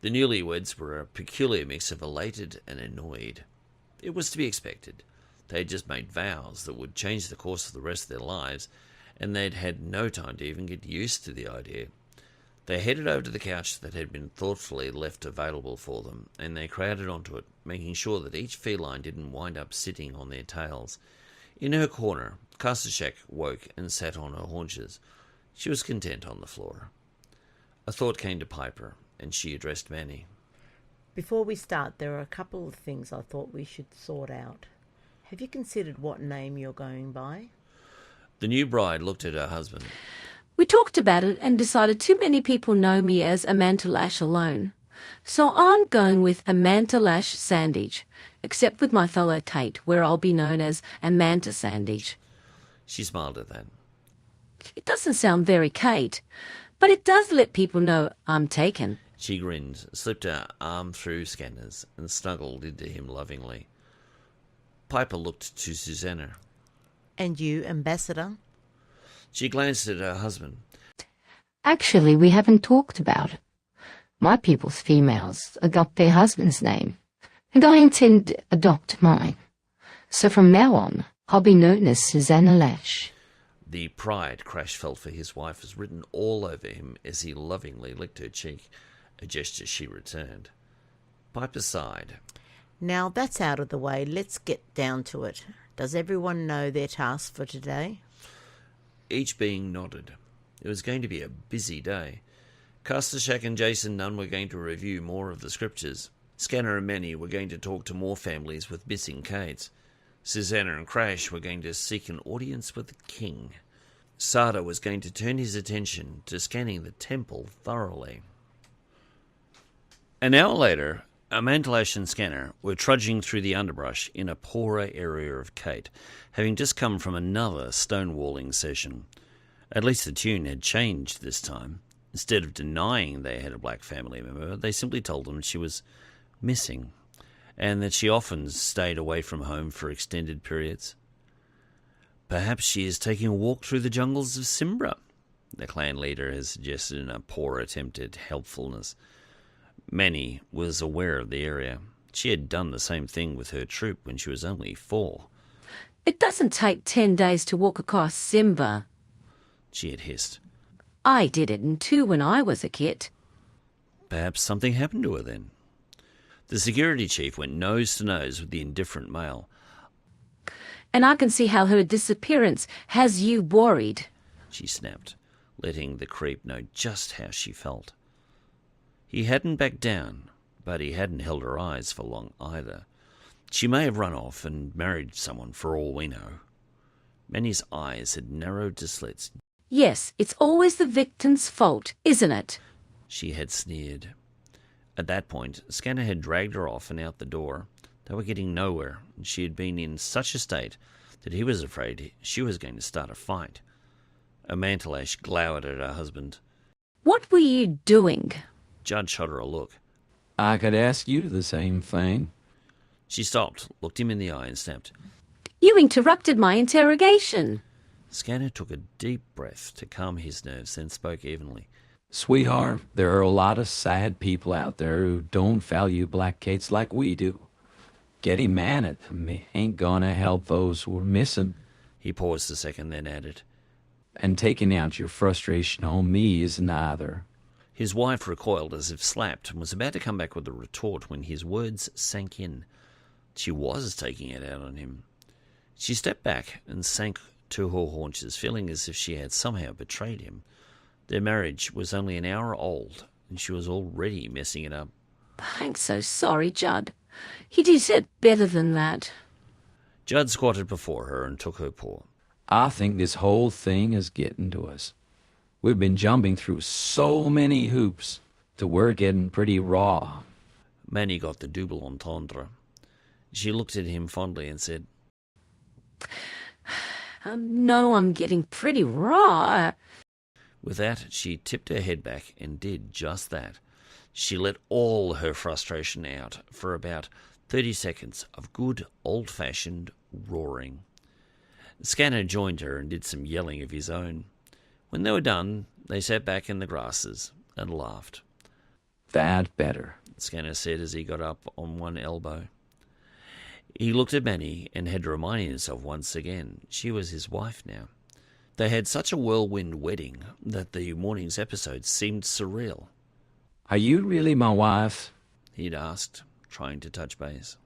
[SPEAKER 1] The newlyweds were a peculiar mix of elated and annoyed. It was to be expected. They had just made vows that would change the course of the rest of their lives, and they'd had no time to even get used to the idea. They headed over to the couch that had been thoughtfully left available for them, and they crowded onto it, making sure that each feline didn't wind up sitting on their tails. In her corner, Krashtallash woke and sat on her haunches. She was content on the floor. A thought came to Piper, and she addressed Manny.
[SPEAKER 3] Before we start, there are a couple of things I thought we should sort out. Have you considered what name you're going by?
[SPEAKER 1] The new bride looked at her husband.
[SPEAKER 4] We talked about it and decided too many people know me as Amantallash alone. So I'm going with Amantallash Sandage, except with my fellow Cait, where I'll be known as Amanta Sandage.
[SPEAKER 1] She smiled at that.
[SPEAKER 4] It doesn't sound very Cait, but it does let people know I'm taken.
[SPEAKER 1] She grinned, slipped her arm through Scanner's, and snuggled into him lovingly. Piper looked to Susanna.
[SPEAKER 3] And you, Ambassador?
[SPEAKER 1] She glanced at her husband.
[SPEAKER 6] Actually, we haven't talked about it. My people's females adopt their husband's name, and I intend to adopt mine. So from now on, I'll be known as Susanna Lash.
[SPEAKER 1] The pride Crash felt for his wife was written all over him as he lovingly licked her cheek, a gesture she returned. Piper sighed.
[SPEAKER 3] Now that's out of the way, let's get down to it. Does everyone know their task for today?
[SPEAKER 1] Each being nodded. It was going to be a busy day. Krashtallash and Jason Nunn were going to review more of the scriptures. Scanner and Manny were going to talk to more families with missing Caits. Susanna and Crash were going to seek an audience with the king. Sarda was going to turn his attention to scanning the temple thoroughly. An hour later, Amantallash and Scanner were trudging through the underbrush in a poorer area of Cait, having just come from another stonewalling session. At least the tune had changed this time. Instead of denying they had a black family member, they simply told them she was missing, and that she often stayed away from home for extended periods. Perhaps she is taking a walk through the jungles of Simbra, the clan leader has suggested in a poor attempt at helpfulness. Manny was aware of the area. She had done the same thing with her troop when she was only 4.
[SPEAKER 4] It doesn't take 10 days to walk across Simba,
[SPEAKER 1] she had hissed.
[SPEAKER 4] I did it in 2 when I was a kid.
[SPEAKER 1] Perhaps something happened to her then. The security chief went nose to nose with the indifferent male.
[SPEAKER 4] And I can see how her disappearance has you worried,
[SPEAKER 1] she snapped, letting the creep know just how she felt. He hadn't backed down, but he hadn't held her eyes for long either. She may have run off and married someone for all we know. Manny's eyes had narrowed to slits.
[SPEAKER 4] Yes, it's always the victim's fault, isn't it?
[SPEAKER 1] She had sneered. At that point, Scanner had dragged her off and out the door. They were getting nowhere, and she had been in such a state that he was afraid she was going to start a fight. Amantallash glowered at her husband.
[SPEAKER 4] What were you doing?
[SPEAKER 1] Judd shot her a look.
[SPEAKER 5] I could ask you the same thing.
[SPEAKER 1] She stopped, looked him in the eye, and snapped.
[SPEAKER 4] You interrupted my interrogation.
[SPEAKER 1] Scanner took a deep breath to calm his nerves, then spoke evenly.
[SPEAKER 5] Sweetheart, there are a lot of sad people out there who don't value black Caits like we do. Getting mad at them ain't gonna help those who are missing.
[SPEAKER 1] He paused a second, then added,
[SPEAKER 5] and taking out your frustration on me is neither.
[SPEAKER 1] His wife recoiled as if slapped and was about to come back with a retort when his words sank in. She was taking it out on him. She stepped back and sank to her haunches, feeling as if she had somehow betrayed him. Their marriage was only an hour old, and she was already messing it up.
[SPEAKER 4] I'm so sorry, Judd. He did it better than that.
[SPEAKER 1] Judd squatted before her and took her paw.
[SPEAKER 5] I think this whole thing is getting to us. We've been jumping through so many hoops that we're getting pretty raw.
[SPEAKER 1] Manny got the double entendre. She looked at him fondly and said,
[SPEAKER 4] No, I'm getting pretty raw.
[SPEAKER 1] With that, she tipped her head back and did just that. She let all her frustration out for about 30 seconds of good old-fashioned roaring. Scanner joined her and did some yelling of his own. When they were done, they sat back in the grasses and laughed.
[SPEAKER 5] That better,
[SPEAKER 1] Scanner said as he got up on one elbow. He looked at Manny and had to remind himself once again she was his wife now. They had such a whirlwind wedding that the morning's episode seemed surreal.
[SPEAKER 5] Are you really my wife?
[SPEAKER 1] He'd asked, trying to touch base.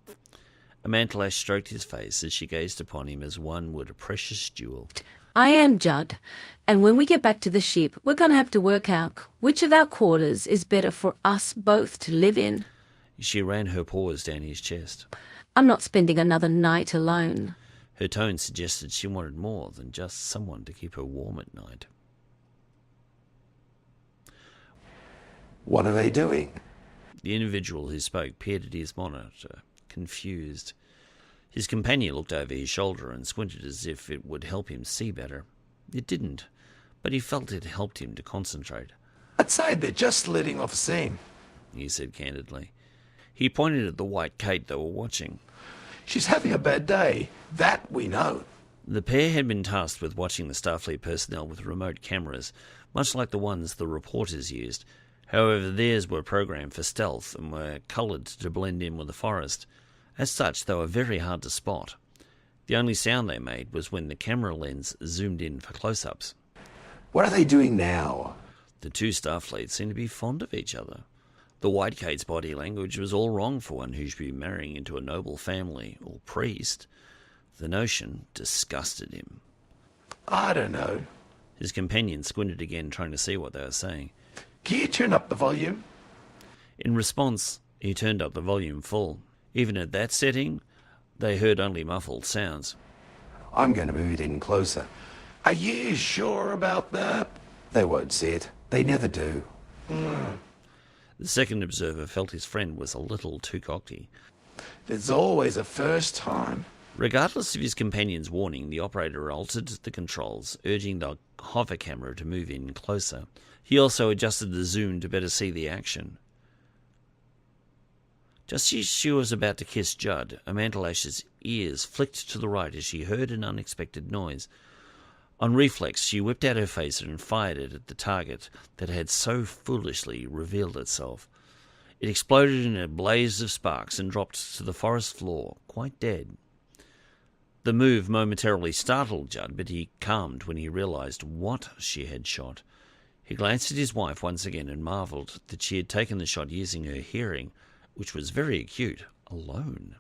[SPEAKER 1] Pashtallash stroked his face as she gazed upon him as one would a precious jewel.
[SPEAKER 4] I am, Judd. And when we get back to the ship, we're going to have to work out which of our quarters is better for us both to live in.
[SPEAKER 1] She ran her paws down his chest.
[SPEAKER 4] I'm not spending another night alone.
[SPEAKER 1] Her tone suggested she wanted more than just someone to keep her warm at night.
[SPEAKER 11] What are they doing?
[SPEAKER 1] The individual who spoke peered at his monitor, confused. His companion looked over his shoulder and squinted as if it would help him see better. It didn't, but he felt it helped him to concentrate.
[SPEAKER 11] I'd say they're just letting off steam,
[SPEAKER 1] he said candidly. He pointed at the white Cait they were watching.
[SPEAKER 11] She's having a bad day. That we know.
[SPEAKER 1] The pair had been tasked with watching the Starfleet personnel with remote cameras, much like the ones the reporters used. However, theirs were programmed for stealth and were coloured to blend in with the forest. As such, they were very hard to spot. The only sound they made was when the camera lens zoomed in for close-ups.
[SPEAKER 11] What are they doing now?
[SPEAKER 1] The two Starfleets seemed to be fond of each other. The white Cait's body language was all wrong for one who should be marrying into a noble family or priest. The notion disgusted him.
[SPEAKER 11] I don't know.
[SPEAKER 1] His companion squinted again, trying to see what they were saying.
[SPEAKER 11] Can you turn up the volume?
[SPEAKER 1] In response, he turned up the volume full. Even at that setting, they heard only muffled sounds.
[SPEAKER 11] I'm going to move it in closer. Are you sure about that? They won't see it. They never do.
[SPEAKER 1] The second observer felt his friend was a little too cocky.
[SPEAKER 11] There's always a first time.
[SPEAKER 1] Regardless of his companion's warning, the operator altered the controls, urging the hover camera to move in closer. He also adjusted the zoom to better see the action. Just as she was about to kiss Judd, Pashstallash's ears flicked to the right as she heard an unexpected noise. On reflex, she whipped out her phaser and fired it at the target that had so foolishly revealed itself. It exploded in a blaze of sparks and dropped to the forest floor, quite dead. The move momentarily startled Judd, but he calmed when he realized what she had shot. He glanced at his wife once again and marveled that she had taken the shot using her hearing, which was very acute, alone.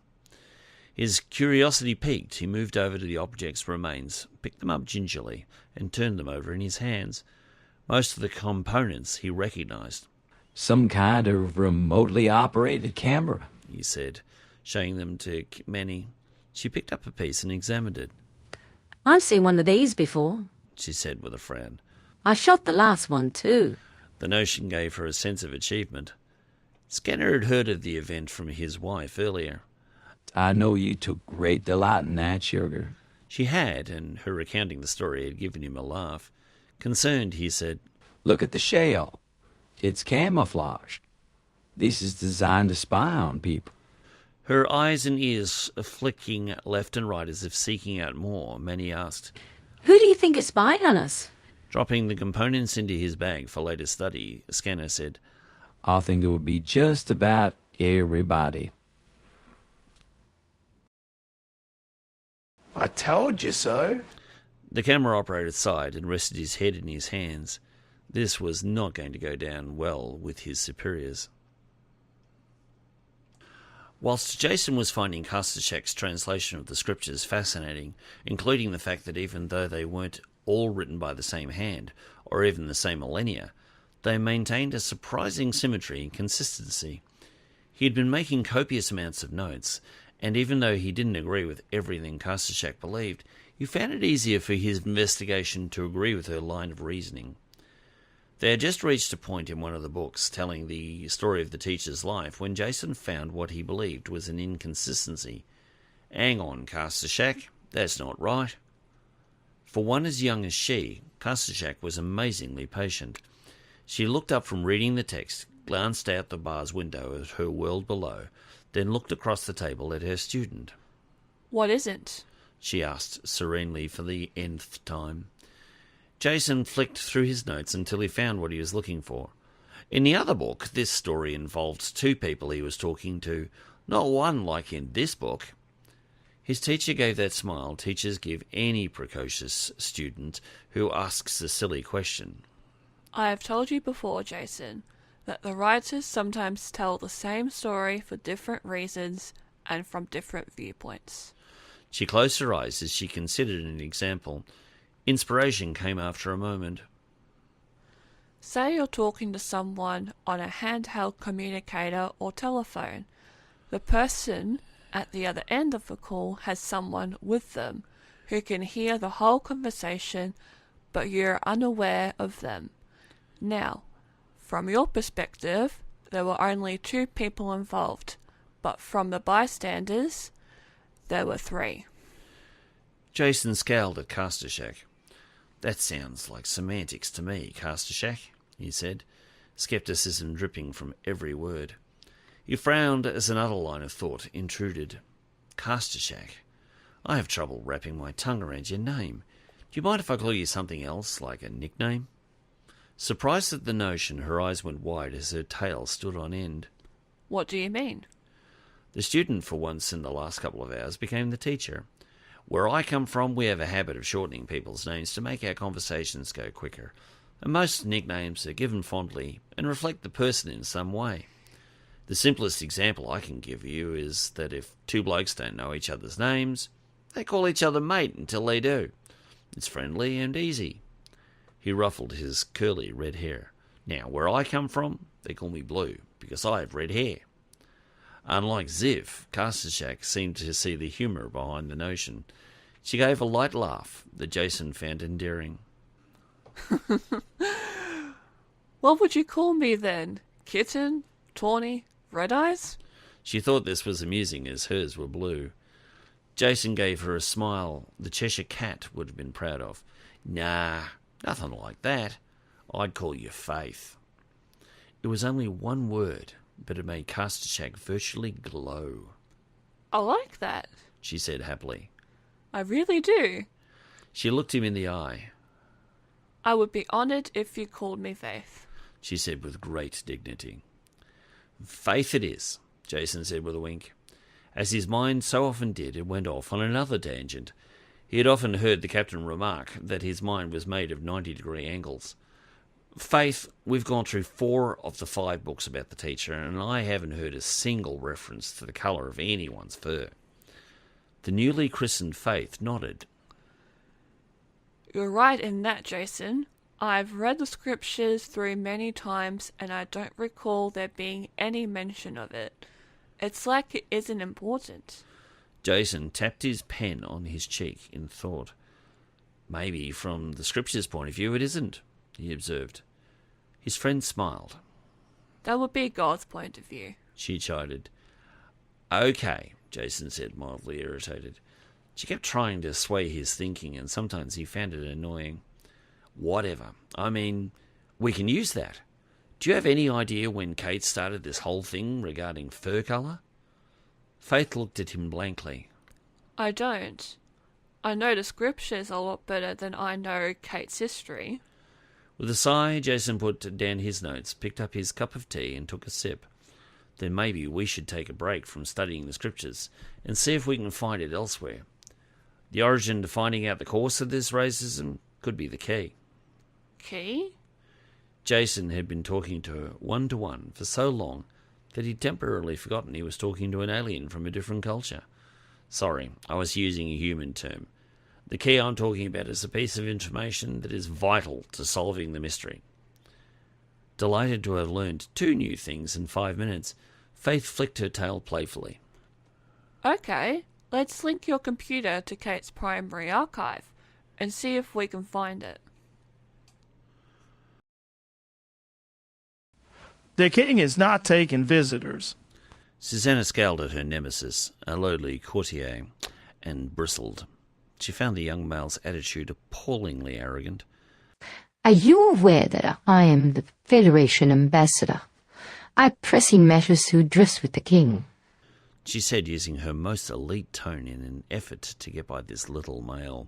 [SPEAKER 1] His curiosity piqued, he moved over to the object's remains, picked them up gingerly, and turned them over in his hands. Most of the components he recognized.
[SPEAKER 5] Some kind of remotely operated camera,
[SPEAKER 1] he said, showing them to Manny. She picked up a piece and examined it.
[SPEAKER 4] I've seen one of these before,
[SPEAKER 1] she said with a frown.
[SPEAKER 4] I shot the last one too.
[SPEAKER 1] The notion gave her a sense of achievement. Scanner had heard of the event from his wife earlier.
[SPEAKER 5] I know you took great delight in that, sugar.
[SPEAKER 1] She had, and her recounting the story had given him a laugh. Concerned, he said,
[SPEAKER 5] Look at the shell. It's camouflaged. This is designed to spy on people.
[SPEAKER 1] Her eyes and ears flicking left and right as if seeking out more, Manny asked,
[SPEAKER 4] Who do you think is spying on us?
[SPEAKER 1] Dropping the components into his bag for later study, Scanner said,
[SPEAKER 5] I think it would be just about everybody.
[SPEAKER 11] I told you so.
[SPEAKER 1] The camera operator sighed and rested his head in his hands. This was not going to go down well with his superiors. Whilst Jason was finding Krashtallash's translation of the scriptures fascinating, including the fact that even though they weren't all written by the same hand, or even the same millennia, they maintained a surprising symmetry and consistency. He had been making copious amounts of notes, and even though he didn't agree with everything Krashtallash's believed, he found it easier for his investigation to agree with her line of reasoning. They had just reached a point in one of the books telling the story of the teacher's life when Jason found what he believed was an inconsistency. Hang on, Krashtallash's, that's not right. For one as young as she, Krashtallash's was amazingly patient. She looked up from reading the text, glanced out the bar's window at her world below, then looked across the table at her student.
[SPEAKER 16] What isn't?
[SPEAKER 1] She asked serenely for the nth time. Jason flicked through his notes until he found what he was looking for. In the other book, this story involved two people he was talking to, not one like in this book. His teacher gave that smile teachers give any precocious student who asks a silly question.
[SPEAKER 16] I have told you before, Jason, that the writers sometimes tell the same story for different reasons and from different viewpoints.
[SPEAKER 1] She closed her eyes as she considered an example. Inspiration came after a moment.
[SPEAKER 16] Say you're talking to someone on a handheld communicator or telephone. The person at the other end of the call has someone with them who can hear the whole conversation, but you're unaware of them. Now, from your perspective, there were only 2 people involved, but from the bystanders, there were 3.
[SPEAKER 1] Jason scowled at Krashtallash. That sounds like semantics to me, Krashtallash, he said, scepticism dripping from every word. He frowned as another line of thought intruded. Krashtallash, I have trouble wrapping my tongue around your name. Do you mind if I call you something else, like a nickname? Surprised at the notion, her eyes went wide as her tail stood on end.
[SPEAKER 16] What do you mean?
[SPEAKER 1] The student, for once in the last couple of hours, became the teacher. Where I come from, we have a habit of shortening people's names to make our conversations go quicker, and most nicknames are given fondly and reflect the person in some way. The simplest example I can give you is that if 2 blokes don't know each other's names, they call each other mate until they do. It's friendly and easy. He ruffled his curly red hair. Now, where I come from, they call me Blue, because I have red hair. Unlike Ziv, Krashtallash seemed to see the humour behind the notion. She gave a light laugh that Jason found endearing.
[SPEAKER 16] What would you call me then? Kitten? Tawny? Red Eyes?
[SPEAKER 1] She thought this was amusing as hers were blue. Jason gave her a smile the Cheshire Cat would have been proud of. Nah, nothing like that. I'd call you Faith. It was only one word, but it made Krashtallash virtually glow.
[SPEAKER 16] I like that,
[SPEAKER 1] she said happily.
[SPEAKER 16] I really do.
[SPEAKER 1] She looked him in the eye.
[SPEAKER 16] I would be honoured if you called me Faith,
[SPEAKER 1] she said with great dignity. Faith it is, Jason said with a wink. As his mind so often did, it went off on another tangent. He had often heard the captain remark that his mind was made of 90-degree angles. Faith, we've gone through 4 of the 5 books about the teacher, and I haven't heard a single reference to the colour of anyone's fur. The newly christened Faith nodded.
[SPEAKER 16] You're right in that, Jason. I've read the scriptures through many times, and I don't recall there being any mention of it. It's like it isn't important.
[SPEAKER 1] Jason tapped his pen on his cheek in thought. Maybe from the scriptures' point of view it isn't, he observed. His friend smiled.
[SPEAKER 16] That would be God's point of view,
[SPEAKER 1] she chided. Okay, Jason said, mildly irritated. She kept trying to sway his thinking, and sometimes he found it annoying. Whatever. I mean, we can use that. Do you have any idea when Cait started this whole thing regarding fur colour? Faith looked at him blankly.
[SPEAKER 16] I don't. I know the scriptures a lot better than I know Cait's history.
[SPEAKER 1] With a sigh, Jason put down his notes, picked up his cup of tea and took a sip. Then maybe we should take a break from studying the scriptures and see if we can find it elsewhere. The origin to finding out the cause of this racism could be the key.
[SPEAKER 16] Key?
[SPEAKER 1] Jason had been talking to her one-to-one for so long that he'd temporarily forgotten he was talking to an alien from a different culture. Sorry, I was using a human term. The key I'm talking about is a piece of information that is vital to solving the mystery. Delighted to have learned 2 new things in 5 minutes, Faith flicked her tail playfully.
[SPEAKER 16] Okay, let's link your computer to Cait's primary archive and see if we can find it.
[SPEAKER 10] The king is not taking visitors.
[SPEAKER 1] Susanna scowled at her nemesis, a lowly courtier, and bristled. She found the young male's attitude appallingly arrogant.
[SPEAKER 6] Are you aware that I am the Federation ambassador? I have pressing matters to address with the king,
[SPEAKER 1] she said, using her most elite tone in an effort to get by this little male.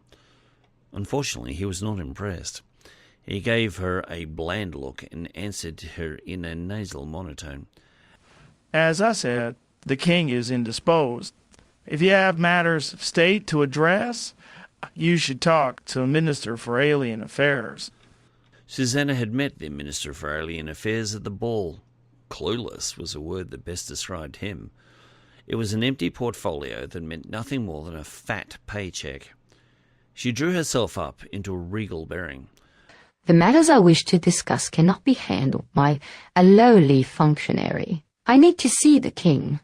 [SPEAKER 1] Unfortunately, he was not impressed. He gave her a bland look and answered her in a nasal monotone.
[SPEAKER 10] As I said, the king is indisposed. If you have matters of state to address, you should talk to the Minister for Alien Affairs.
[SPEAKER 1] Susanna had met the Minister for Alien Affairs at the ball. Clueless was a word that best described him. It was an empty portfolio that meant nothing more than a fat paycheck. She drew herself up into a regal bearing.
[SPEAKER 6] The matters I wish to discuss cannot be handled by a lowly functionary. I need to see the king.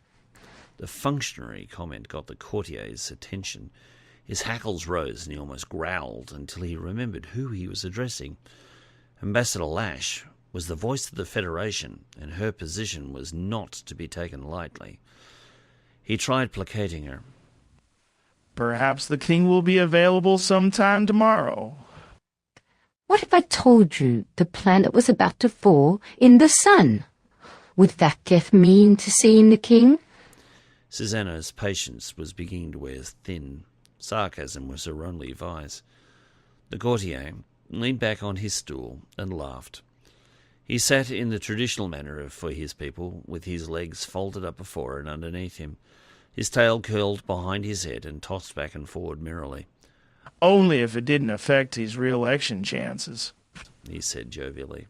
[SPEAKER 1] The functionary comment got the courtier's attention. His hackles rose and he almost growled until he remembered who he was addressing. Ambassador Lash was the voice of the Federation, and her position was not to be taken lightly. He tried placating her.
[SPEAKER 10] Perhaps the king will be available sometime tomorrow.
[SPEAKER 6] What if I told you the planet was about to fall in the sun? Would that get me into seeing the king?
[SPEAKER 1] Susanna's patience was beginning to wear thin. Sarcasm was her only vice. The courtier leaned back on his stool and laughed. He sat in the traditional manner for his people, with his legs folded up before and underneath him, his tail curled behind his head and tossed back and forward merrily.
[SPEAKER 10] Only if it didn't affect his re-election chances,
[SPEAKER 1] he said jovially.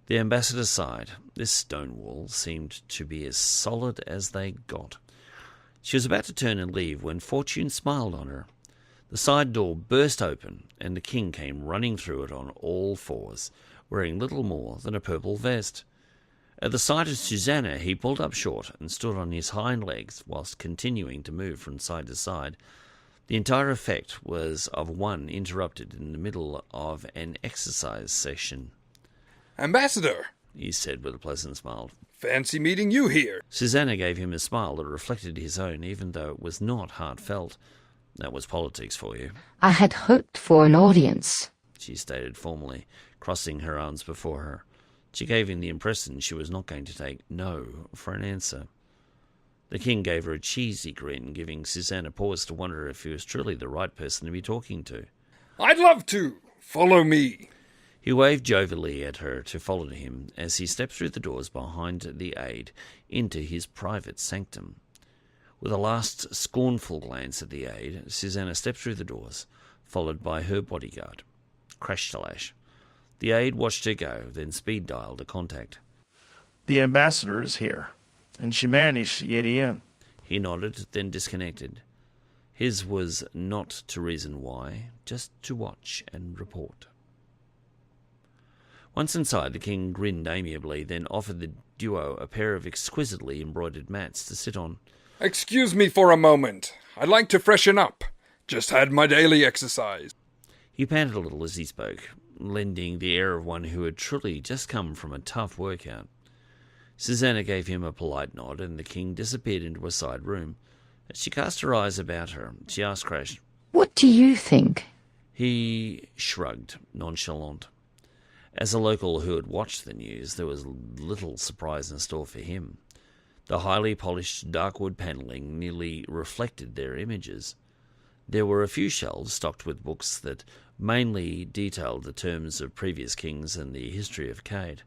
[SPEAKER 1] The ambassador sighed. This stone wall seemed to be as solid as they got. She was about to turn and leave when fortune smiled on her. The side door burst open, and the king came running through it on all fours, wearing little more than a purple vest. At the sight of Susanna, he pulled up short and stood on his hind legs whilst continuing to move from side to side. The entire effect was of one interrupted in the middle of an exercise session.
[SPEAKER 14] "Ambassador,"
[SPEAKER 1] he said with a pleasant smile.
[SPEAKER 14] "Fancy meeting you here."
[SPEAKER 1] Susanna gave him a smile that reflected his own, even though it was not heartfelt. That was politics for you.
[SPEAKER 6] I had hoped for an audience,
[SPEAKER 1] she stated formally, crossing her arms before her. She gave him the impression she was not going to take no for an answer. The king gave her a cheesy grin, giving Susanna pause to wonder if he was truly the right person to be talking to.
[SPEAKER 14] "I'd love to. Follow me."
[SPEAKER 1] He waved jovially at her to follow him as he stepped through the doors behind the aide into his private sanctum. With a last scornful glance at the aide, Susanna stepped through the doors, followed by her bodyguard, Krashtallash. The aide watched her go, then speed-dialed a contact.
[SPEAKER 10] The ambassador is here, and she managed to get in.
[SPEAKER 1] He nodded, then disconnected. His was not to reason why, just to watch and report. Once inside, the king grinned amiably, then offered the duo a pair of exquisitely embroidered mats to sit on.
[SPEAKER 14] "Excuse me for a moment. I'd like to freshen up. Just had my daily exercise."
[SPEAKER 1] He panted a little as he spoke, lending the air of one who had truly just come from a tough workout. Susanna gave him a polite nod, and the king disappeared into a side room. As she cast her eyes about her, she asked Crash,
[SPEAKER 6] "What do you think?"
[SPEAKER 1] He shrugged, nonchalant. As a local who had watched the news, there was little surprise in store for him. The highly polished darkwood panelling nearly reflected their images. There were a few shelves stocked with books that mainly detailed the terms of previous kings and the history of Cait.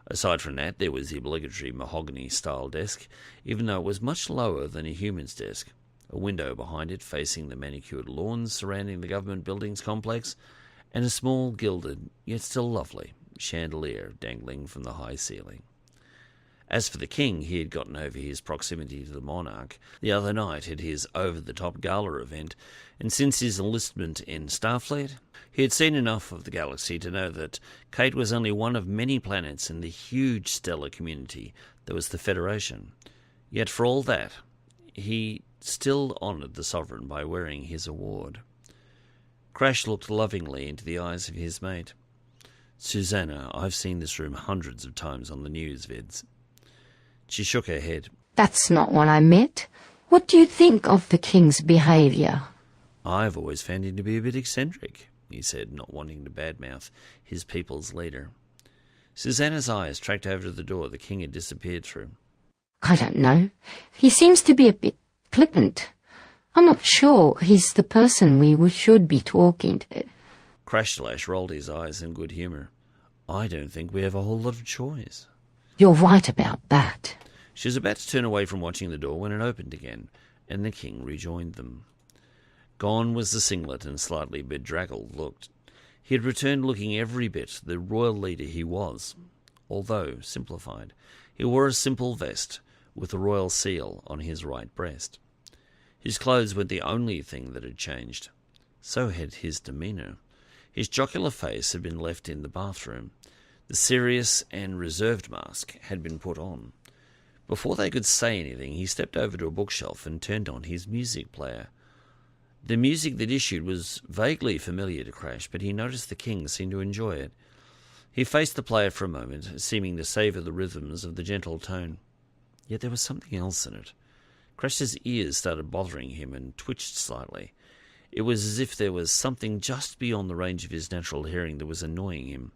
[SPEAKER 1] Aside from that, there was the obligatory mahogany-style desk, even though it was much lower than a human's desk, a window behind it facing the manicured lawns surrounding the government buildings complex, and a small gilded, yet still lovely, chandelier dangling from the high ceiling. As for the king, he had gotten over his proximity to the monarch the other night at his over-the-top gala event, and since his enlistment in Starfleet, he had seen enough of the galaxy to know that Cait was only one of many planets in the huge stellar community that was the Federation. Yet for all that, he still honoured the sovereign by wearing his award. Crash looked lovingly into the eyes of his mate. "Susanna, I've seen this room hundreds of times on the news vids." She shook her head.
[SPEAKER 6] "That's not what I meant. What do you think of the king's behaviour?"
[SPEAKER 1] "I've always found him to be a bit eccentric," he said, not wanting to badmouth his people's leader. Susanna's eyes tracked over to the door the king had disappeared through.
[SPEAKER 6] "I don't know. He seems to be a bit flippant. I'm not sure he's the person we should be talking to."
[SPEAKER 1] Krashtallash rolled his eyes in good humour. I don't think we have a whole lot of choice.
[SPEAKER 4] You're right about that.
[SPEAKER 1] She was about to turn away from watching the door when it opened again, and the king rejoined them. Gone was the singlet and slightly bedraggled looked. He had returned looking every bit the royal leader he was, although simplified. He wore a simple vest with the royal seal on his right breast. His clothes were the only thing that had changed. So had his demeanour. His jocular face had been left in the bathroom. The serious and reserved mask had been put on. Before they could say anything, he stepped over to a bookshelf and turned on his music player. The music that issued was vaguely familiar to Crash, but he noticed the king seemed to enjoy it. He faced the player for a moment, seeming to savour the rhythms of the gentle tone. Yet there was something else in it. Crash's ears started bothering him and twitched slightly. It was as if there was something just beyond the range of his natural hearing that was annoying him.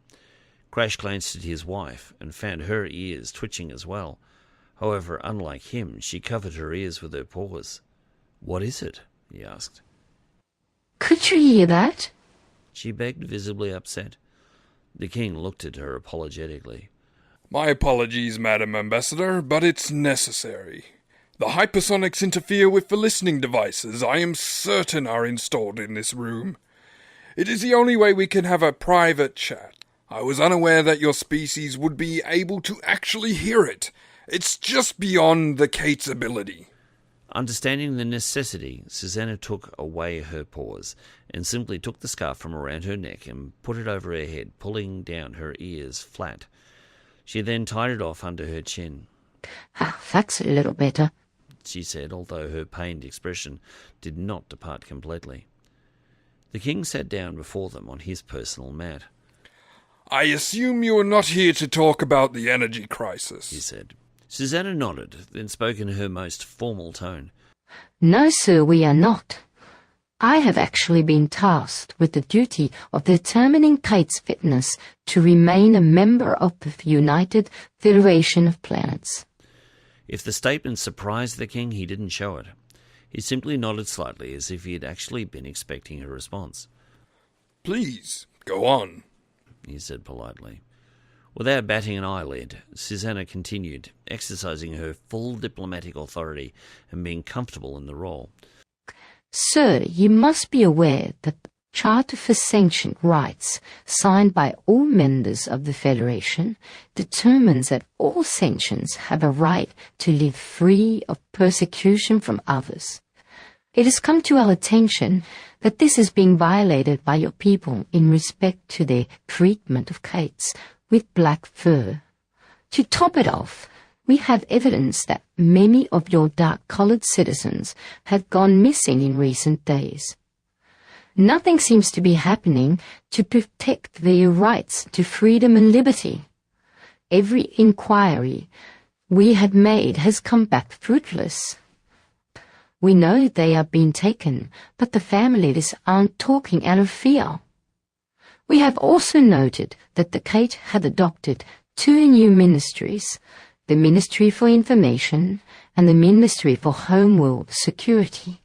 [SPEAKER 1] Crash glanced at his wife and found her ears twitching as well. However, unlike him, she covered her ears with her paws. "What is it?" he asked.
[SPEAKER 4] Could you hear that?
[SPEAKER 1] She begged, visibly upset. The king looked at her apologetically.
[SPEAKER 14] My apologies, Madam Ambassador, but it's necessary. The hypersonics interfere with the listening devices I am certain are installed in this room. It is the only way we can have a private chat. I was unaware that your species would be able to actually hear it. It's just beyond the Cait's ability.
[SPEAKER 1] Understanding the necessity, Susanna took away her paws and simply took the scarf from around her neck and put it over her head, pulling down her ears flat. She then tied it off under her chin.
[SPEAKER 4] That's a little better,
[SPEAKER 1] she said, although her pained expression did not depart completely. The king sat down before them on his personal mat.
[SPEAKER 14] I assume you are not here to talk about the energy crisis,
[SPEAKER 1] he said. Susanna nodded, then spoke in her most formal tone.
[SPEAKER 4] No, sir, we are not. I have actually been tasked with the duty of determining Cait's fitness to remain a member of the United Federation of Planets.
[SPEAKER 1] If the statement surprised the king, he didn't show it. He simply nodded slightly as if he had actually been expecting a response.
[SPEAKER 14] Please, go on,
[SPEAKER 1] he said politely. Without batting an eyelid, Susanna continued, exercising her full diplomatic authority and being comfortable in the role.
[SPEAKER 4] Sir, you must be aware that the Charter for Sanctioned Rights, signed by all members of the Federation, determines that all sentients have a right to live free of persecution from others. It has come to our attention that this is being violated by your people in respect to their treatment of Caits with black fur. To top it off, we have evidence that many of your dark-colored citizens have gone missing in recent days. Nothing seems to be happening to protect their rights to freedom and liberty. Every inquiry we have made has come back fruitless. We know they have been taken, but the families aren't talking out of fear. We have also noted that the Cait had adopted 2 new ministries, the Ministry for Information and the Ministry for Homeworld Security.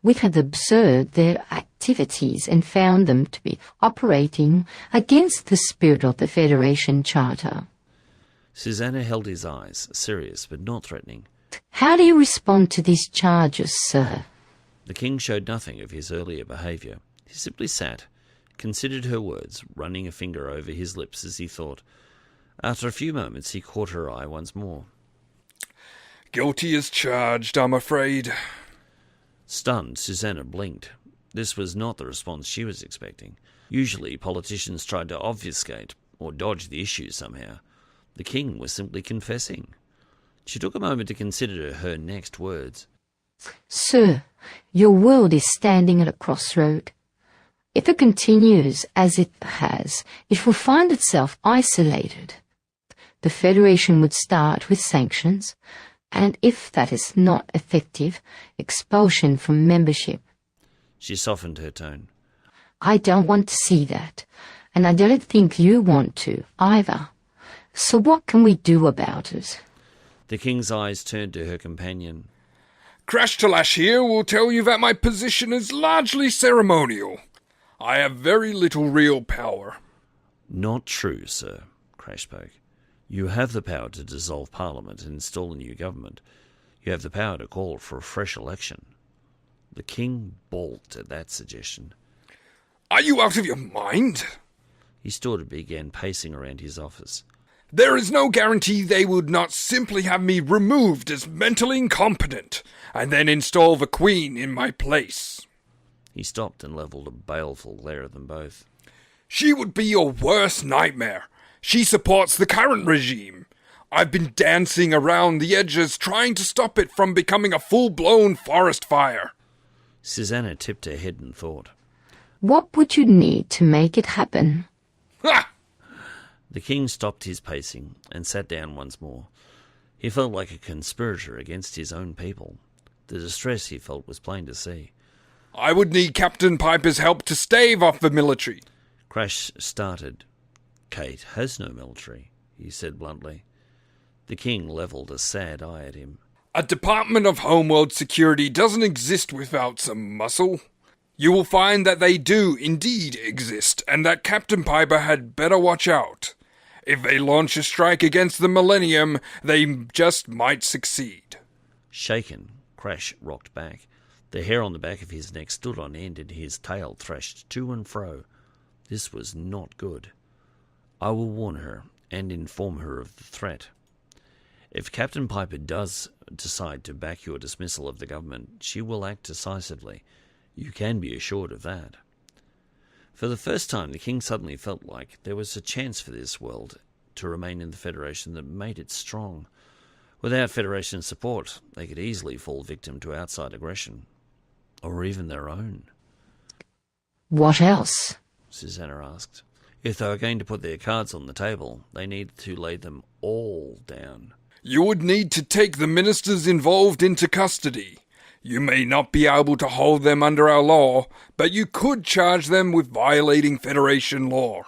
[SPEAKER 4] We have observed their activities and found them to be operating against the spirit of the Federation Charter.
[SPEAKER 1] Susanna held his eyes, serious but not threatening.
[SPEAKER 4] How do you respond to these charges, sir?
[SPEAKER 1] The king showed nothing of his earlier behaviour. He simply sat, considered her words, running a finger over his lips as he thought. After a few moments he caught her eye once more.
[SPEAKER 14] Guilty as charged, I'm afraid.
[SPEAKER 1] Stunned, Susanna blinked. This was not the response she was expecting. Usually politicians tried to obfuscate or dodge the issue somehow. The king was simply confessing. She took a moment to consider her next words.
[SPEAKER 4] Sir, your world is standing at a crossroad. If it continues as it has, it will find itself isolated. The Federation would start with sanctions, and if that is not effective, expulsion from membership.
[SPEAKER 1] She softened her tone.
[SPEAKER 4] I don't want to see that, and I don't think you want to either. So what can we do about it?
[SPEAKER 1] The king's eyes turned to her companion.
[SPEAKER 14] Krashtallash here will tell you that my position is largely ceremonial. I have very little real power.
[SPEAKER 1] Not true, sir, Crash spoke. You have the power to dissolve Parliament and install a new government. You have the power to call for a fresh election. The king balked at that suggestion.
[SPEAKER 14] Are you out of your mind?
[SPEAKER 1] He stood and began pacing around his office.
[SPEAKER 14] There is no guarantee they would not simply have me removed as mentally incompetent, and then install the Queen in my place.
[SPEAKER 1] He stopped and levelled a baleful glare at them both.
[SPEAKER 14] She would be your worst nightmare. She supports the current regime. I've been dancing around the edges trying to stop it from becoming a full-blown forest fire.
[SPEAKER 1] Susanna tipped her head in thought.
[SPEAKER 6] What would you need to make it happen?
[SPEAKER 14] Ha!
[SPEAKER 1] The king stopped his pacing and sat down once more. He felt like a conspirator against his own people. The distress he felt was plain to see.
[SPEAKER 14] I would need Captain Piper's help to stave off the military.
[SPEAKER 1] Crash started. Cait has no military, he said bluntly. The king levelled a sad eye at him.
[SPEAKER 14] A Department of Homeworld Security doesn't exist without some muscle. You will find that they do indeed exist, and that Captain Piper had better watch out. If they launch a strike against the Millennium, they just might succeed.
[SPEAKER 1] Shaken, Crash rocked back. The hair on the back of his neck stood on end and his tail thrashed to and fro. This was not good. I will warn her and inform her of the threat. If Captain Piper does decide to back your dismissal of the government, she will act decisively. You can be assured of that. For the first time, the king suddenly felt like there was a chance for this world to remain in the Federation that made it strong. Without Federation support, they could easily fall victim to outside aggression, or even their own.
[SPEAKER 6] What else?
[SPEAKER 1] Susanna asked. If they were going to put their cards on the table, they needed to lay them all down.
[SPEAKER 14] You would need to take the ministers involved into custody. You may not be able to hold them under our law, but you could charge them with violating Federation law.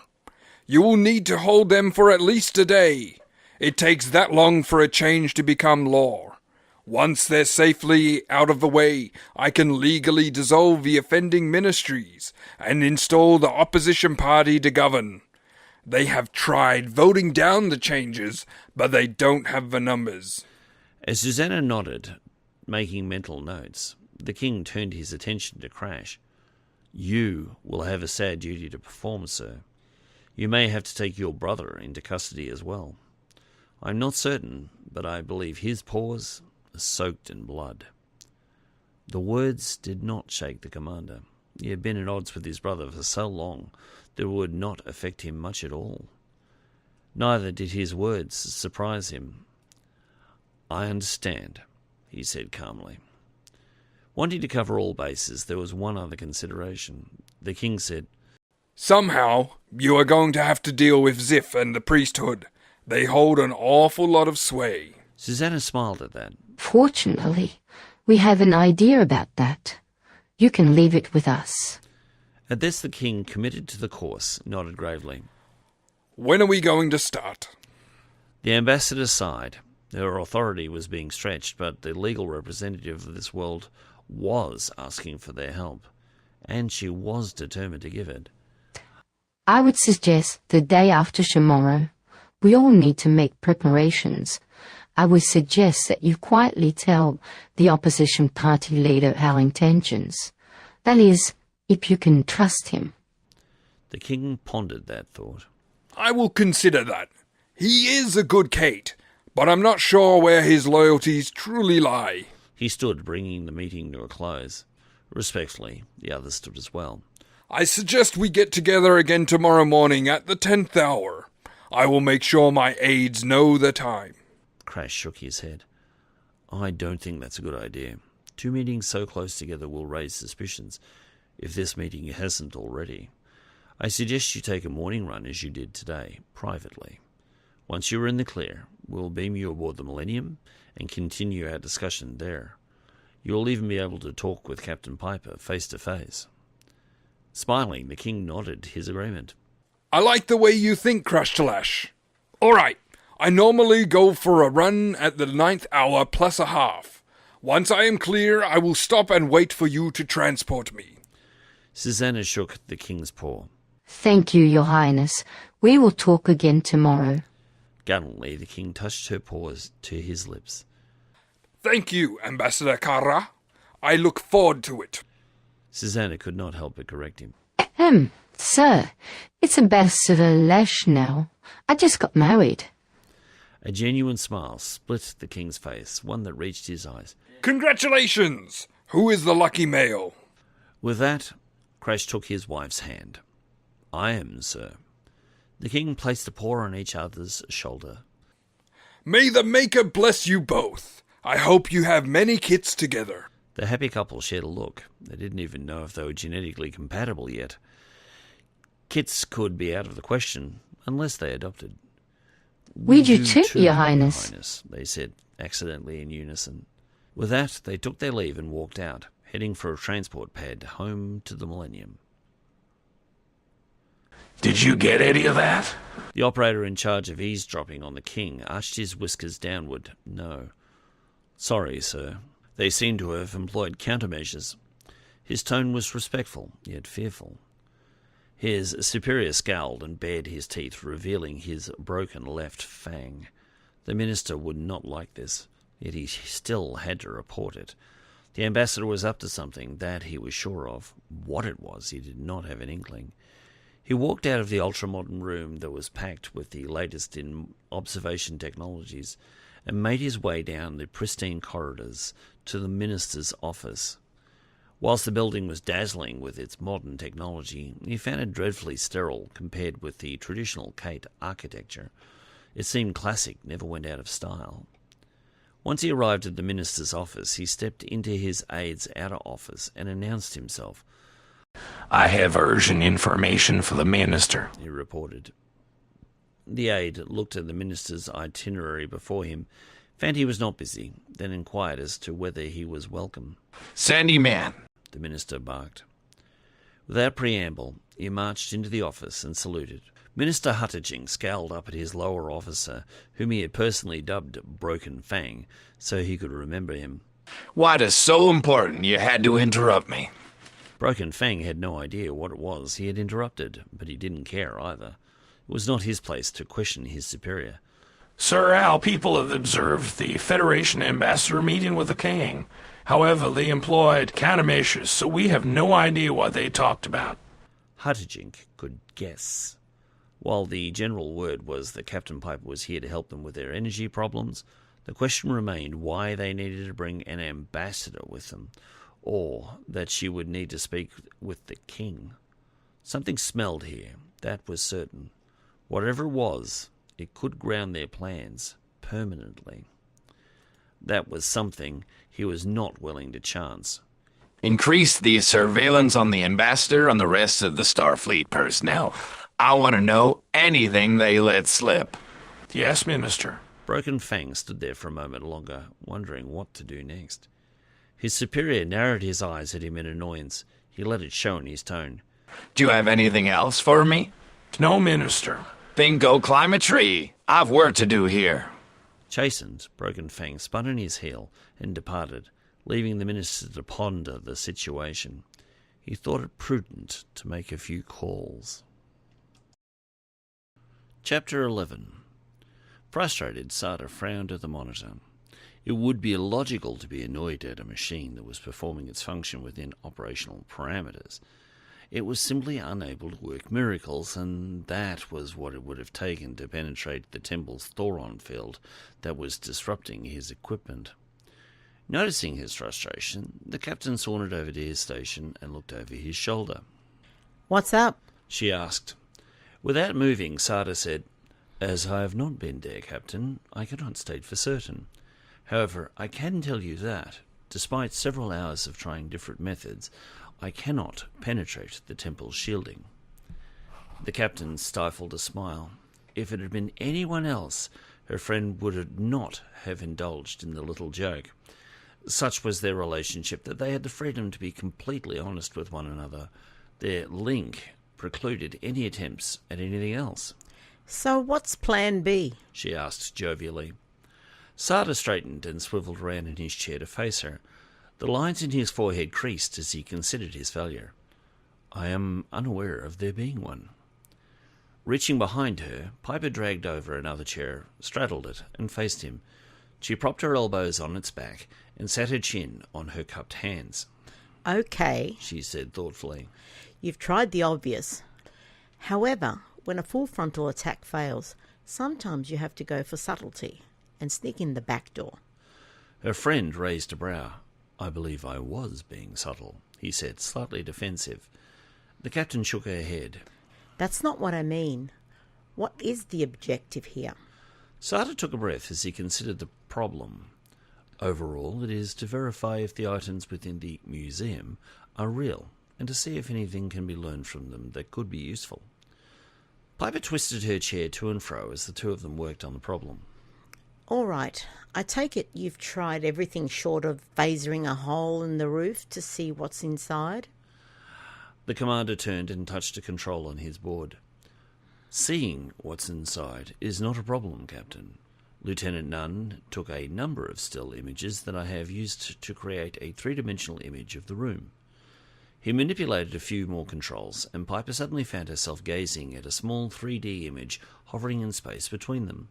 [SPEAKER 14] You will need to hold them for at least a day. It takes that long for a change to become law. Once they're safely out of the way, I can legally dissolve the offending ministries and install the opposition party to govern. They have tried voting down the changes, but they don't have the numbers.
[SPEAKER 1] As Susanna nodded, making mental notes, the king turned his attention to Crash. You will have a sad duty to perform, sir. You may have to take your brother into custody as well. I'm not certain, but I believe his paws are soaked in blood. The words did not shake the commander. He had been at odds with his brother for so long that it would not affect him much at all. Neither did his words surprise him. I understand, he said calmly. Wanting to cover all bases, there was one other consideration. The king said,
[SPEAKER 14] Somehow, you are going to have to deal with Ziph and the priesthood. They hold an awful lot of sway.
[SPEAKER 1] Susanna smiled at that.
[SPEAKER 6] Fortunately, we have an idea about that. You can leave it with us.
[SPEAKER 1] At this the king, committed to the course, nodded gravely.
[SPEAKER 14] When are we going to start?
[SPEAKER 1] The ambassador sighed. Her authority was being stretched, but the legal representative of this world was asking for their help, and she was determined to give it.
[SPEAKER 6] I would suggest the day after tomorrow. We all need to make preparations. I would suggest that you quietly tell the opposition party leader our intentions. That is, if you can trust him.
[SPEAKER 1] The king pondered that thought.
[SPEAKER 14] I will consider that. He is a good Cait, but I'm not sure where his loyalties truly lie.
[SPEAKER 1] He stood, bringing the meeting to a close. Respectfully, the others stood as well.
[SPEAKER 14] I suggest we get together again tomorrow morning at the 10th hour. I will make sure my aides know the time.
[SPEAKER 1] Crash shook his head. I don't think that's a good idea. Two meetings so close together will raise suspicions, if this meeting hasn't already. I suggest you take a morning run as you did today, privately. Once you are in the clear, we'll beam you aboard the Millennium and continue our discussion there. You'll even be able to talk with Captain Piper face to face. Smiling, the king nodded his agreement.
[SPEAKER 14] I like the way you think, Krashtallash. All right, I normally go for a run at the 9th hour plus a half. Once I am clear, I will stop and wait for you to transport me.
[SPEAKER 1] Susanna shook the king's paw.
[SPEAKER 6] Thank you, Your Highness. We will talk again tomorrow.
[SPEAKER 1] Gallantly, the king touched her paws to his lips.
[SPEAKER 14] Thank you, Ambassador Kara. I look forward to it.
[SPEAKER 1] Susanna could not help but correct him.
[SPEAKER 6] Sir, it's Ambassador Lash now. I just got married.
[SPEAKER 1] A genuine smile split the king's face, one that reached his eyes.
[SPEAKER 14] Congratulations! Who is the lucky male?
[SPEAKER 1] With that, Crash took his wife's hand. I am, sir. The king placed a paw on each other's shoulder.
[SPEAKER 14] May the Maker bless you both. I hope you have many kids together.
[SPEAKER 1] The happy couple shared a look. They didn't even know if they were genetically compatible yet. Kits could be out of the question, unless they adopted.
[SPEAKER 6] We do too, Your Highness,
[SPEAKER 1] they said, accidentally in unison. With that, they took their leave and walked out, heading for a transport pad home to the Millennium.
[SPEAKER 11] Did you get any of that?
[SPEAKER 1] The operator in charge of eavesdropping on the king arched his whiskers downward. No. Sorry, sir. They seem to have employed countermeasures. His tone was respectful, yet fearful. His superior scowled and bared his teeth, revealing his broken left fang. The minister would not like this, yet he still had to report it. The ambassador was up to something, that he was sure of. What it was, he did not have an inkling. He walked out of the ultra-modern room that was packed with the latest in observation technologies and made his way down the pristine corridors to the minister's office. Whilst the building was dazzling with its modern technology, he found it dreadfully sterile compared with the traditional Cait architecture. It seemed classic, never went out of style. Once he arrived at the minister's office, he stepped into his aide's outer office and announced himself.
[SPEAKER 11] I have urgent information for the minister,
[SPEAKER 1] he reported. The aide looked at the minister's itinerary before him, found he was not busy, then inquired as to whether he was welcome.
[SPEAKER 11] Sandy man,
[SPEAKER 1] the minister barked. Without preamble, he marched into the office and saluted. Minister Hutterjing scowled up at his lower officer, whom he had personally dubbed Broken Fang, so he could remember him.
[SPEAKER 11] What is so important you had to interrupt me?
[SPEAKER 1] Broken Fang had no idea what it was he had interrupted, but he didn't care either. It was not his place to question his superior.
[SPEAKER 11] Sir, our people have observed the Federation ambassador meeting with the king. However, they employed countermeasures, so we have no idea what they talked about.
[SPEAKER 1] Hutterjink could guess. While the general word was that Captain Piper was here to help them with their energy problems, the question remained why they needed to bring an ambassador with them, or that she would need to speak with the king. Something smelled here, that was certain. Whatever it was, it could ground their plans permanently. That was something he was not willing to chance.
[SPEAKER 11] Increase the surveillance on the ambassador and the rest of the Starfleet personnel. I want to know anything they let slip. Yes, Minister.
[SPEAKER 1] Broken Fang stood there for a moment longer, wondering what to do next. His superior narrowed his eyes at him in annoyance. He let it show in his tone.
[SPEAKER 11] Do you have anything else for me? No, Minister. Then go climb a tree. I've work to do here.
[SPEAKER 1] Chastened, Broken Fang spun on his heel and departed, leaving the minister to ponder the situation. He thought it prudent to make a few calls. Chapter 11. Frustrated, Sarda frowned at the monitor. It would be illogical to be annoyed at a machine that was performing its function within operational parameters. It was simply unable to work miracles, and that was what it would have taken to penetrate the temple's Thoron field that was disrupting his equipment. Noticing his frustration, the captain sauntered over to his station and looked over his shoulder.
[SPEAKER 3] "What's up?"
[SPEAKER 1] she asked. Without moving, Sarda said, "As I have not been there, Captain, I cannot state for certain. However, I can tell you that, despite several hours of trying different methods, I cannot penetrate the temple's shielding." The captain stifled a smile. If it had been anyone else, her friend would not have indulged in the little joke. Such was their relationship that they had the freedom to be completely honest with one another. Their link precluded any attempts at anything else.
[SPEAKER 3] "So what's plan B?"
[SPEAKER 1] she asked jovially. Sarda straightened and swiveled around in his chair to face her. The lines in his forehead creased as he considered his failure. I am unaware of there being one. Reaching behind her, Piper dragged over another chair, straddled it, and faced him. She propped her elbows on its back and sat her chin on her cupped hands.
[SPEAKER 3] Okay,
[SPEAKER 1] She said thoughtfully.
[SPEAKER 3] You've tried the obvious. However, when a full frontal attack fails, sometimes you have to go for subtlety and sneak in the back door.
[SPEAKER 1] Her friend raised a brow. I believe I was being subtle, he said, slightly defensive. The captain shook her head.
[SPEAKER 3] That's not what I mean. What is the objective here?
[SPEAKER 1] Sarda took a breath as he considered the problem. Overall, it is to verify if the items within the museum are real, and to see if anything can be learned from them that could be useful. Piper twisted her chair to and fro as the two of them worked on the problem.
[SPEAKER 3] All right, I take it you've tried everything short of phasering a hole in the roof to see what's inside?
[SPEAKER 1] The commander turned and touched a control on his board. Seeing what's inside is not a problem, Captain. Lieutenant Nunn took a number of still images that I have used to create a three-dimensional image of the room. He manipulated a few more controls, and Piper suddenly found herself gazing at a small 3D image hovering in space between them.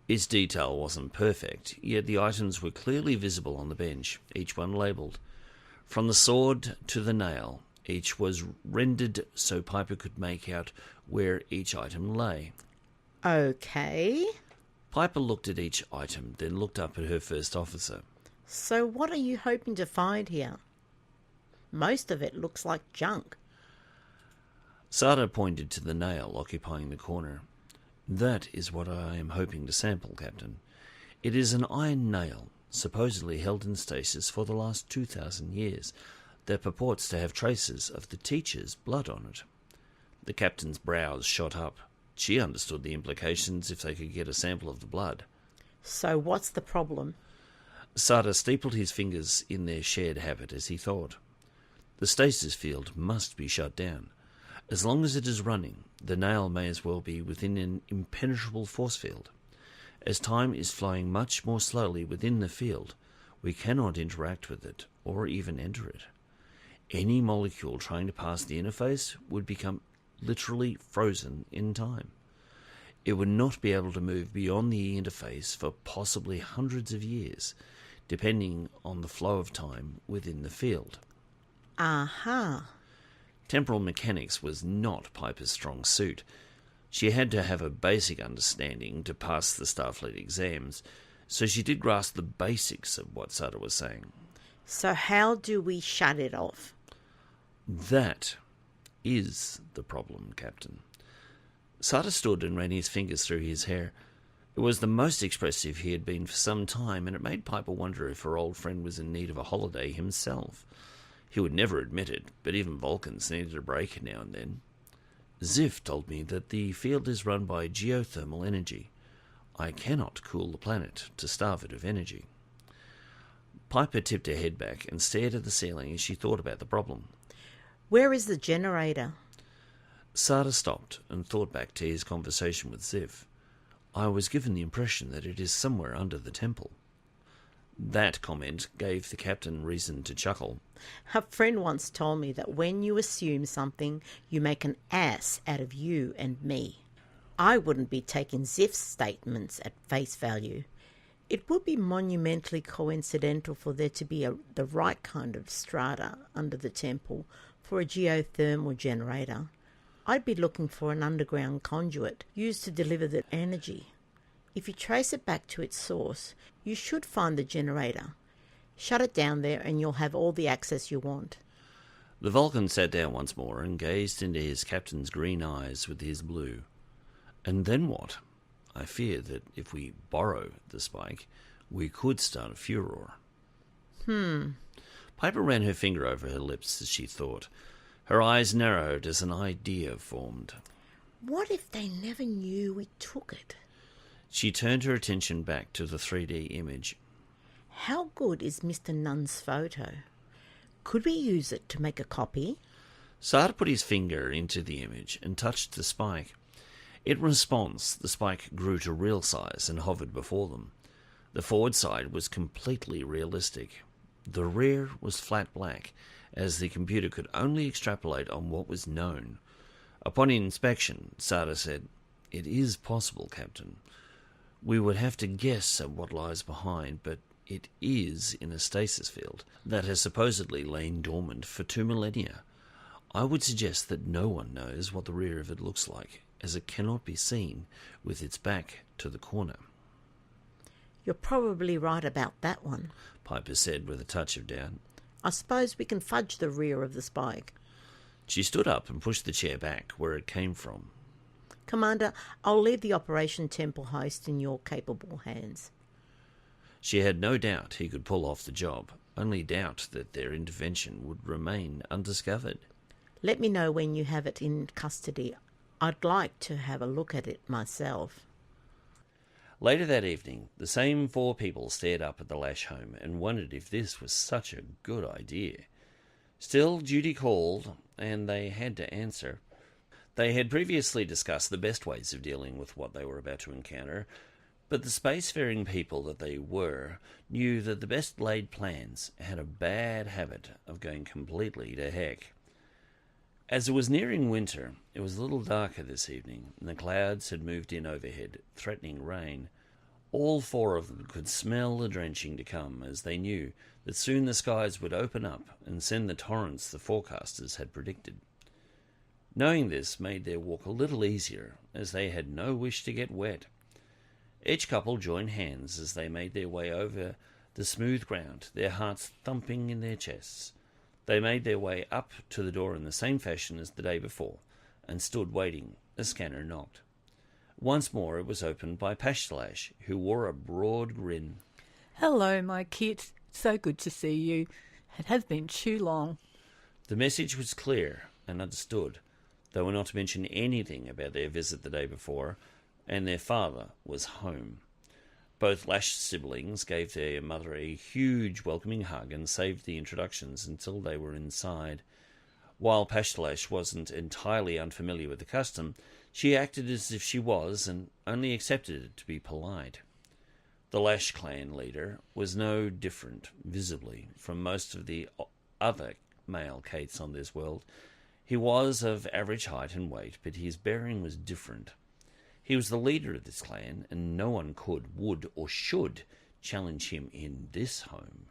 [SPEAKER 1] Its detail wasn't perfect, yet the items were clearly visible on the bench, each one labelled. From the sword to the nail, each was rendered so Piper could make out where each item lay.
[SPEAKER 3] Okay.
[SPEAKER 1] Piper looked at each item, then looked up at her first officer.
[SPEAKER 3] So what are you hoping to find here? Most of it looks like junk.
[SPEAKER 1] Sarda pointed to the nail occupying the corner. That is what I am hoping to sample, Captain. It is an iron nail, supposedly held in stasis for the last 2,000 years, that purports to have traces of the teacher's blood on it. The captain's brows shot up. She understood the implications if they could get a sample of the blood.
[SPEAKER 3] So what's the problem?
[SPEAKER 1] Sarda steepled his fingers in their shared habit as he thought. The stasis field must be shut down. As long as it is running, the nail may as well be within an impenetrable force field. As time is flowing much more slowly within the field, we cannot interact with it or even enter it. Any molecule trying to pass the interface would become literally frozen in time. It would not be able to move beyond the interface for possibly hundreds of years, depending on the flow of time within the field.
[SPEAKER 3] Aha.
[SPEAKER 1] Temporal mechanics was not Piper's strong suit. She had to have a basic understanding to pass the Starfleet exams, so she did grasp the basics of what Sarda was saying.
[SPEAKER 3] So how do we shut it off?
[SPEAKER 1] That is the problem, Captain. Sarda stood and ran his fingers through his hair. It was the most expressive he had been for some time, and it made Piper wonder if her old friend was in need of a holiday himself. He would never admit it, but even Vulcans needed a break now and then. Ziff told me that the field is run by geothermal energy. I cannot cool the planet to starve it of energy. Piper tipped her head back and stared at the ceiling as she thought about the problem.
[SPEAKER 3] Where is the generator?
[SPEAKER 1] Sarda stopped and thought back to his conversation with Ziff. I was given the impression that it is somewhere under the temple. That comment gave the captain reason to chuckle.
[SPEAKER 3] A friend once told me that when you assume something, you make an ass out of you and me. I wouldn't be taking Ziff's statements at face value. It would be monumentally coincidental for there to be the right kind of strata under the temple for a geothermal generator. I'd be looking for an underground conduit used to deliver the energy. If you trace it back to its source, you should find the generator. Shut it down there and you'll have all the access you want.
[SPEAKER 1] The Vulcan sat down once more and gazed into his captain's green eyes with his blue. And then what? I fear that if we borrow the spike, we could start a furor. Piper ran her finger over her lips as she thought. Her eyes narrowed as an idea formed.
[SPEAKER 3] What if they never knew we took it?
[SPEAKER 1] She turned her attention back to the 3D image.
[SPEAKER 3] How good is Mr. Nunn's photo? Could we use it to make a copy?
[SPEAKER 1] Sarda put his finger into the image and touched the spike. In response, the spike grew to real size and hovered before them. The forward side was completely realistic. The rear was flat black, as the computer could only extrapolate on what was known. Upon inspection, Sarda said, "It is possible, Captain. We would have to guess at what lies behind, but it is in a stasis field that has supposedly lain dormant for 2 millennia. I would suggest that no one knows what the rear of it looks like, as it cannot be seen with its back to the corner."
[SPEAKER 3] "You're probably right about that one,"
[SPEAKER 1] Piper said with a touch of doubt.
[SPEAKER 3] "I suppose we can fudge the rear of the spike."
[SPEAKER 1] She stood up and pushed the chair back where it came from.
[SPEAKER 3] "Commander, I'll leave the Operation Temple host in your capable hands."
[SPEAKER 1] She had no doubt he could pull off the job, only doubt that their intervention would remain undiscovered.
[SPEAKER 3] "Let me know when you have it in custody. I'd like to have a look at it myself."
[SPEAKER 1] Later that evening, the same 4 people stared up at the Lash home and wondered if this was such a good idea. Still, duty called, and they had to answer. They had previously discussed the best ways of dealing with what they were about to encounter, but the spacefaring people that they were knew that the best laid plans had a bad habit of going completely to heck. As it was nearing winter, it was a little darker this evening, and the clouds had moved in overhead, threatening rain. All 4 of them could smell the drenching to come, as they knew that soon the skies would open up and send the torrents the forecasters had predicted. Knowing this made their walk a little easier, as they had no wish to get wet. Each couple joined hands as they made their way over the smooth ground, their hearts thumping in their chests. They made their way up to the door in the same fashion as the day before, and stood waiting as Scanner knocked. Once more it was opened by Pashtallash, who wore a broad grin.
[SPEAKER 9] "Hello, my kit. So good to see you. It has been too long."
[SPEAKER 1] The message was clear and understood. They were not to mention anything about their visit the day before, and their father was home. Both Lash siblings gave their mother a huge welcoming hug and saved the introductions until they were inside. While Pashtallash wasn't entirely unfamiliar with the custom, she acted as if she was and only accepted it to be polite. The Lash clan leader was no different, visibly, from most of the other male Caits on this world. He was of average height and weight, but his bearing was different. He was the leader of this clan, and no one could, would, or should challenge him in this home.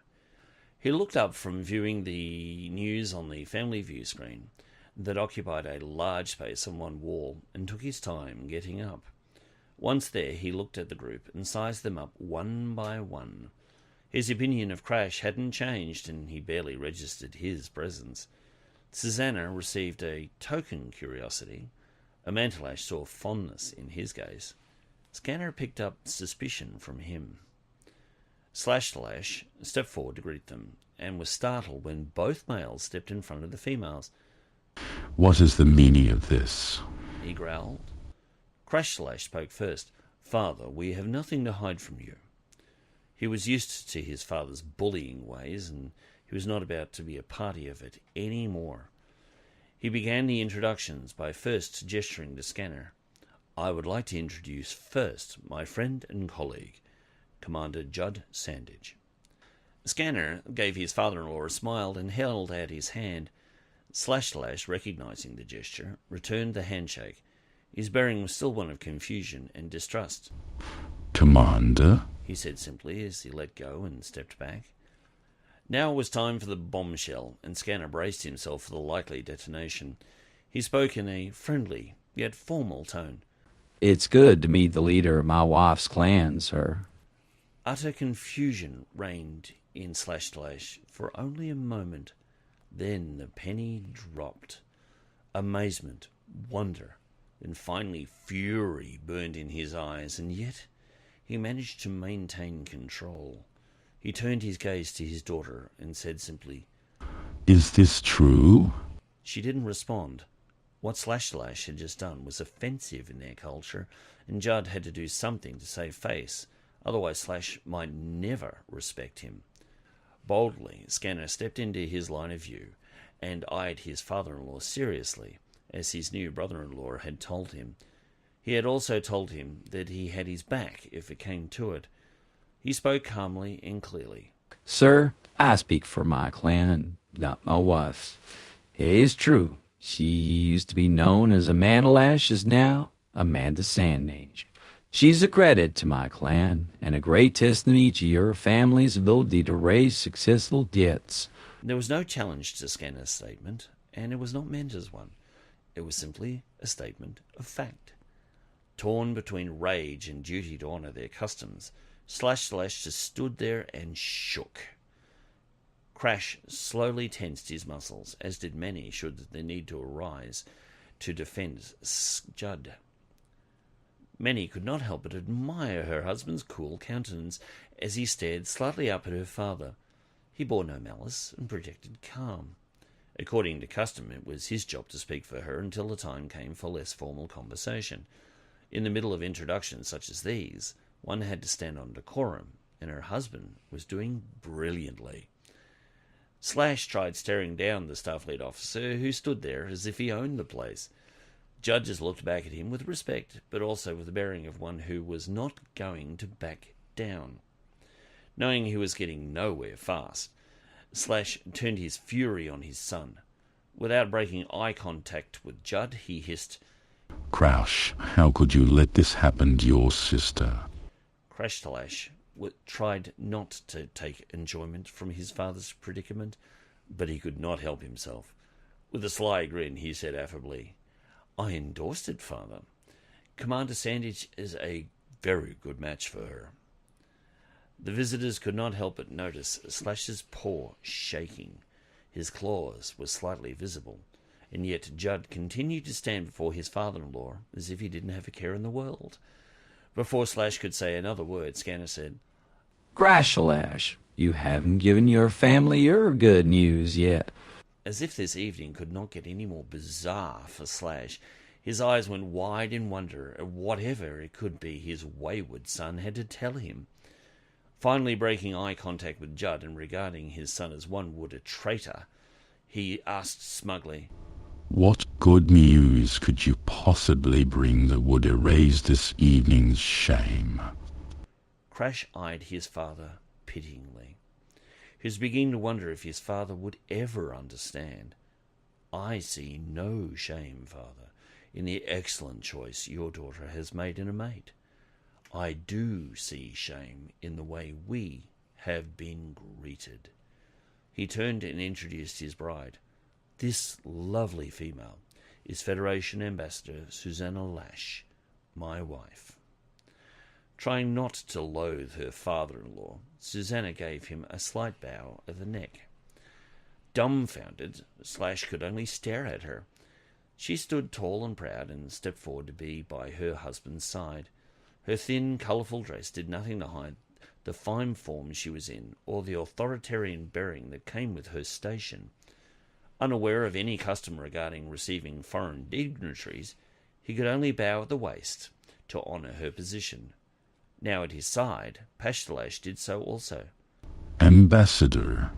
[SPEAKER 1] He looked up from viewing the news on the family view screen that occupied a large space on one wall and took his time getting up. Once there, he looked at the group and sized them up one by one. His opinion of Crash hadn't changed, and he barely registered his presence. Susanna received a token curiosity. Amantallash saw fondness in his gaze. Scanner picked up suspicion from him. Krashtallash stepped forward to greet them, and was startled when both males stepped in front of the females.
[SPEAKER 2] "What is the meaning of this?"
[SPEAKER 1] He growled. Krashtallash spoke first. "Father, we have nothing to hide from you." He was used to his father's bullying ways, and he was not about to be a party of it any more. He began the introductions by first gesturing to Scanner. "I would like to introduce first my friend and colleague, Commander Judd Sandage." Scanner gave his father-in-law a smile and held out his hand. Krashtallash, recognizing the gesture, returned the handshake. His bearing was still one of confusion and distrust.
[SPEAKER 2] "Commander?"
[SPEAKER 1] he said simply as he let go and stepped back. Now it was time for the bombshell, and Scanner braced himself for the likely detonation. He spoke in a friendly, yet formal tone.
[SPEAKER 5] "It's good to meet the leader of my wife's clan, sir."
[SPEAKER 1] Utter confusion reigned in Krashtallash for only a moment. Then the penny dropped. Amazement, wonder, and finally fury burned in his eyes, and yet he managed to maintain control. He turned his gaze to his daughter and said simply,
[SPEAKER 2] "Is this true?"
[SPEAKER 1] She didn't respond. What Krashtallash had just done was offensive in their culture, and Judd had to do something to save face, otherwise Slash might never respect him. Boldly, Scanner stepped into his line of view and eyed his father-in-law seriously, as his new brother-in-law had told him. He had also told him that he had his back if it came to it. He spoke calmly and clearly.
[SPEAKER 5] Sir, I speak for my clan, not my wife's. It is true. She used to be known as Amanda Lash, is now Amanda Sandage. She's a credit to my clan, and a great testimony to your family's ability to raise successful kids.
[SPEAKER 1] There was no challenge to Scanner's statement, and it was not meant as one. It was simply a statement of fact. Torn between rage and duty to honour their customs, Krashtallash just stood there and shook. Crash slowly tensed his muscles, as did many should the need to arise to defend Judd. Many could not help but admire her husband's cool countenance as he stared slightly up at her father. He bore no malice and projected calm. According to custom, it was his job to speak for her until the time came for less formal conversation. In the middle of introductions such as these, one had to stand on decorum, and her husband was doing brilliantly. Slash tried staring down the Starfleet officer, who stood there as if he owned the place. Judges looked back at him with respect, but also with the bearing of one who was not going to back down. Knowing he was getting nowhere fast, Slash turned his fury on his son. Without breaking eye contact with Judd, he hissed,
[SPEAKER 2] Crouch, how could you let this happen to your sister?
[SPEAKER 1] Krashtallash tried not to take enjoyment from his father's predicament, but he could not help himself. With a sly grin, he said affably, I endorsed it, father. Commander Sandage is a very good match for her. The visitors could not help but notice Slash's paw shaking. His claws were slightly visible, and yet Judd continued to stand before his father-in-law as if he didn't have a care in the world. Before Slash could say another word, Scanner said,
[SPEAKER 5] Krashtallash, you haven't given your family your good news yet.
[SPEAKER 1] As if this evening could not get any more bizarre for Slash, his eyes went wide in wonder at whatever it could be his wayward son had to tell him. Finally breaking eye contact with Judd and regarding his son as one would a traitor, he asked smugly,
[SPEAKER 2] What good news could you possibly bring that would erase this evening's shame?
[SPEAKER 1] Crash eyed his father pityingly. He was beginning to wonder if his father would ever understand. I see no shame, father, in the excellent choice your daughter has made in a mate. I do see shame in the way we have been greeted. He turned and introduced his bride. This lovely female is Federation Ambassador Susanna Lash, my wife. Trying not to loathe her father-in-law, Susanna gave him a slight bow of the neck. Dumbfounded, Slash could only stare at her. She stood tall and proud and stepped forward to be by her husband's side. Her thin, colourful dress did nothing to hide the fine form she was in, or the authoritarian bearing that came with her station. Unaware of any custom regarding receiving foreign dignitaries, he could only bow at the waist to honour her position. Now at his side, Pashtallash did so also.
[SPEAKER 2] Ambassador,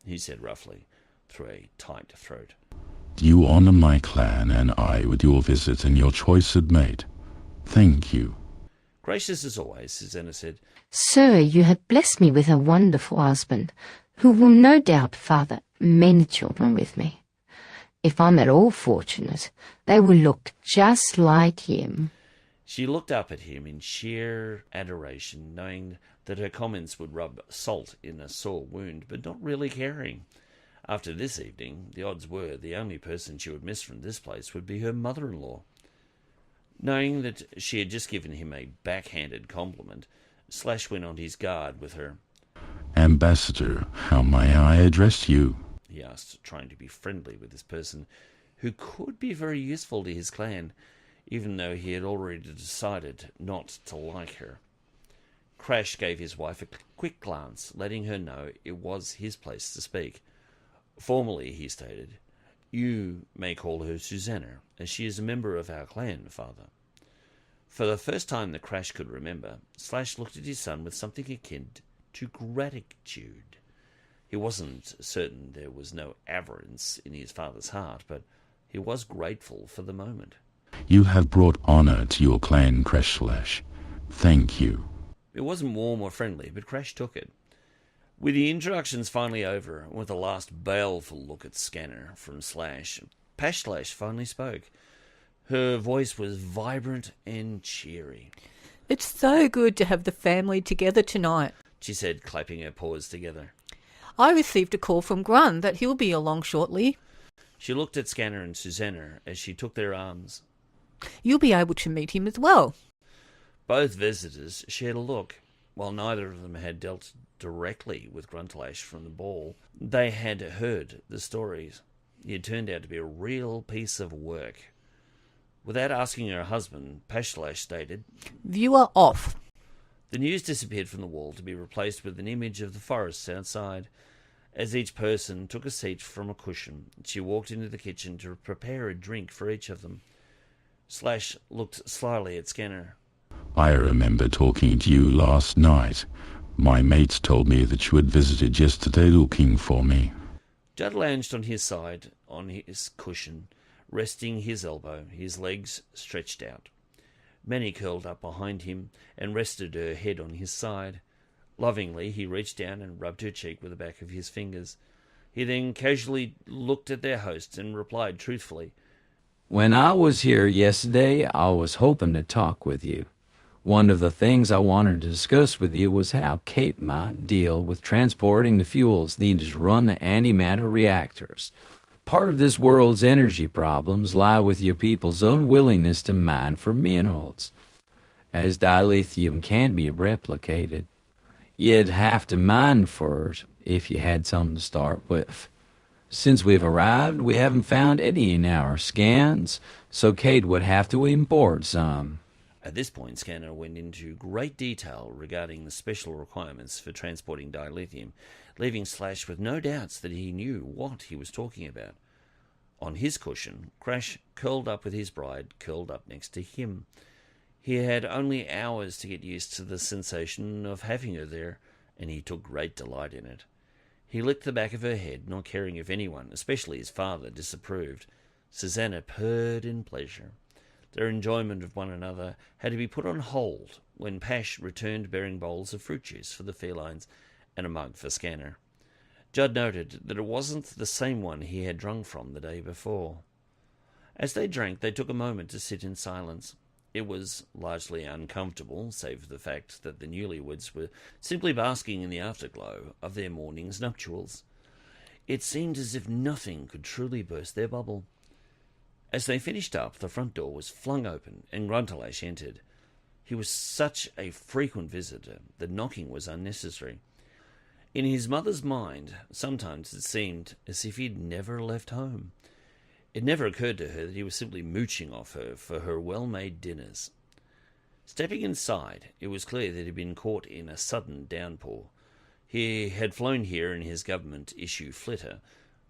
[SPEAKER 1] he said roughly, through a tight throat.
[SPEAKER 2] You honour my clan and I with your visit and your choice of mate. Thank you.
[SPEAKER 1] Gracious as always, Susanna said,
[SPEAKER 6] Sir, you have blessed me with a wonderful husband, who will no doubt father many children with me. If I'm at all fortunate, they will look just like him.
[SPEAKER 1] She looked up at him in sheer adoration, knowing that her comments would rub salt in a sore wound, but not really caring. After this evening, the odds were the only person she would miss from this place would be her mother-in-law. Knowing that she had just given him a backhanded compliment, Slash went on his guard with her.
[SPEAKER 2] Ambassador, how may I address you?
[SPEAKER 1] He asked, trying to be friendly with this person who could be very useful to his clan, even though he had already decided not to like her. Crash gave his wife a quick glance, letting her know it was his place to speak. Formally, he stated, You may call her Susanna, as she is a member of our clan, father. For the first time that Crash could remember, Slash looked at his son with something akin to gratitude. He wasn't certain there was no avarice in his father's heart, but he was grateful for the moment.
[SPEAKER 2] You have brought honour to your clan, Krashtallash. Thank you.
[SPEAKER 1] It wasn't warm or friendly, but Crash took it. With the introductions finally over, and with a last baleful look at Scanner from Slash, Pashtallash finally spoke. Her voice was vibrant and cheery.
[SPEAKER 9] It's so good to have the family together tonight,
[SPEAKER 1] she said, clapping her paws together.
[SPEAKER 9] I received a call from Grun that he'll be along shortly.
[SPEAKER 1] She looked at Scanner and Susanna as she took their arms.
[SPEAKER 9] You'll be able to meet him as well.
[SPEAKER 1] Both visitors shared a look. While neither of them had dealt directly with Kraltathat from the ball, they had heard the stories. It had turned out to be a real piece of work. Without asking her husband, Pashtallash stated,
[SPEAKER 9] Viewer off.
[SPEAKER 1] The news disappeared from the wall to be replaced with an image of the forests outside. As each person took a seat from a cushion, she walked into the kitchen to prepare a drink for each of them. Slash looked slyly at Scanner.
[SPEAKER 2] I remember talking to you last night. My mates told me that you had visited yesterday looking for me.
[SPEAKER 1] Judd lounged on his side, on his cushion, resting his elbow, his legs stretched out. Manny curled up behind him and rested her head on his side. Lovingly, he reached down and rubbed her cheek with the back of his fingers. He then casually looked at their host and replied truthfully,
[SPEAKER 5] When I was here yesterday, I was hoping to talk with you. One of the things I wanted to discuss with you was how Cait might deal with transporting the fuels needed to run the antimatter reactors. Part of this world's energy problems lie with your people's unwillingness to mine for minerals. As dilithium can be replicated, you'd have to mine for it if you had something to start with. Since we've arrived, we haven't found any in our scans, so Cait would have to import some.
[SPEAKER 1] At this point, Scanner went into great detail regarding the special requirements for transporting dilithium, leaving Slash with no doubts that he knew what he was talking about. On his cushion, Crash, curled up with his bride, curled up next to him. He had only hours to get used to the sensation of having her there, and he took great delight in it. He licked the back of her head, not caring if anyone, especially his father, disapproved. Susanna purred in pleasure. Their enjoyment of one another had to be put on hold when Pash returned bearing bowls of fruit juice for the felines and a mug for Scanner. Judd noted that it wasn't the same one he had drunk from the day before. As they drank, they took a moment to sit in silence. It was largely uncomfortable, save for the fact that the newlyweds were simply basking in the afterglow of their morning's nuptials. It seemed as if nothing could truly burst their bubble. As they finished up, the front door was flung open, and Kraltathat entered. He was such a frequent visitor that knocking was unnecessary. In his mother's mind, sometimes it seemed as if he'd never left home. It never occurred to her that he was simply mooching off her for her well-made dinners. Stepping inside, it was clear that he'd been caught in a sudden downpour. He had flown here in his government-issue flitter,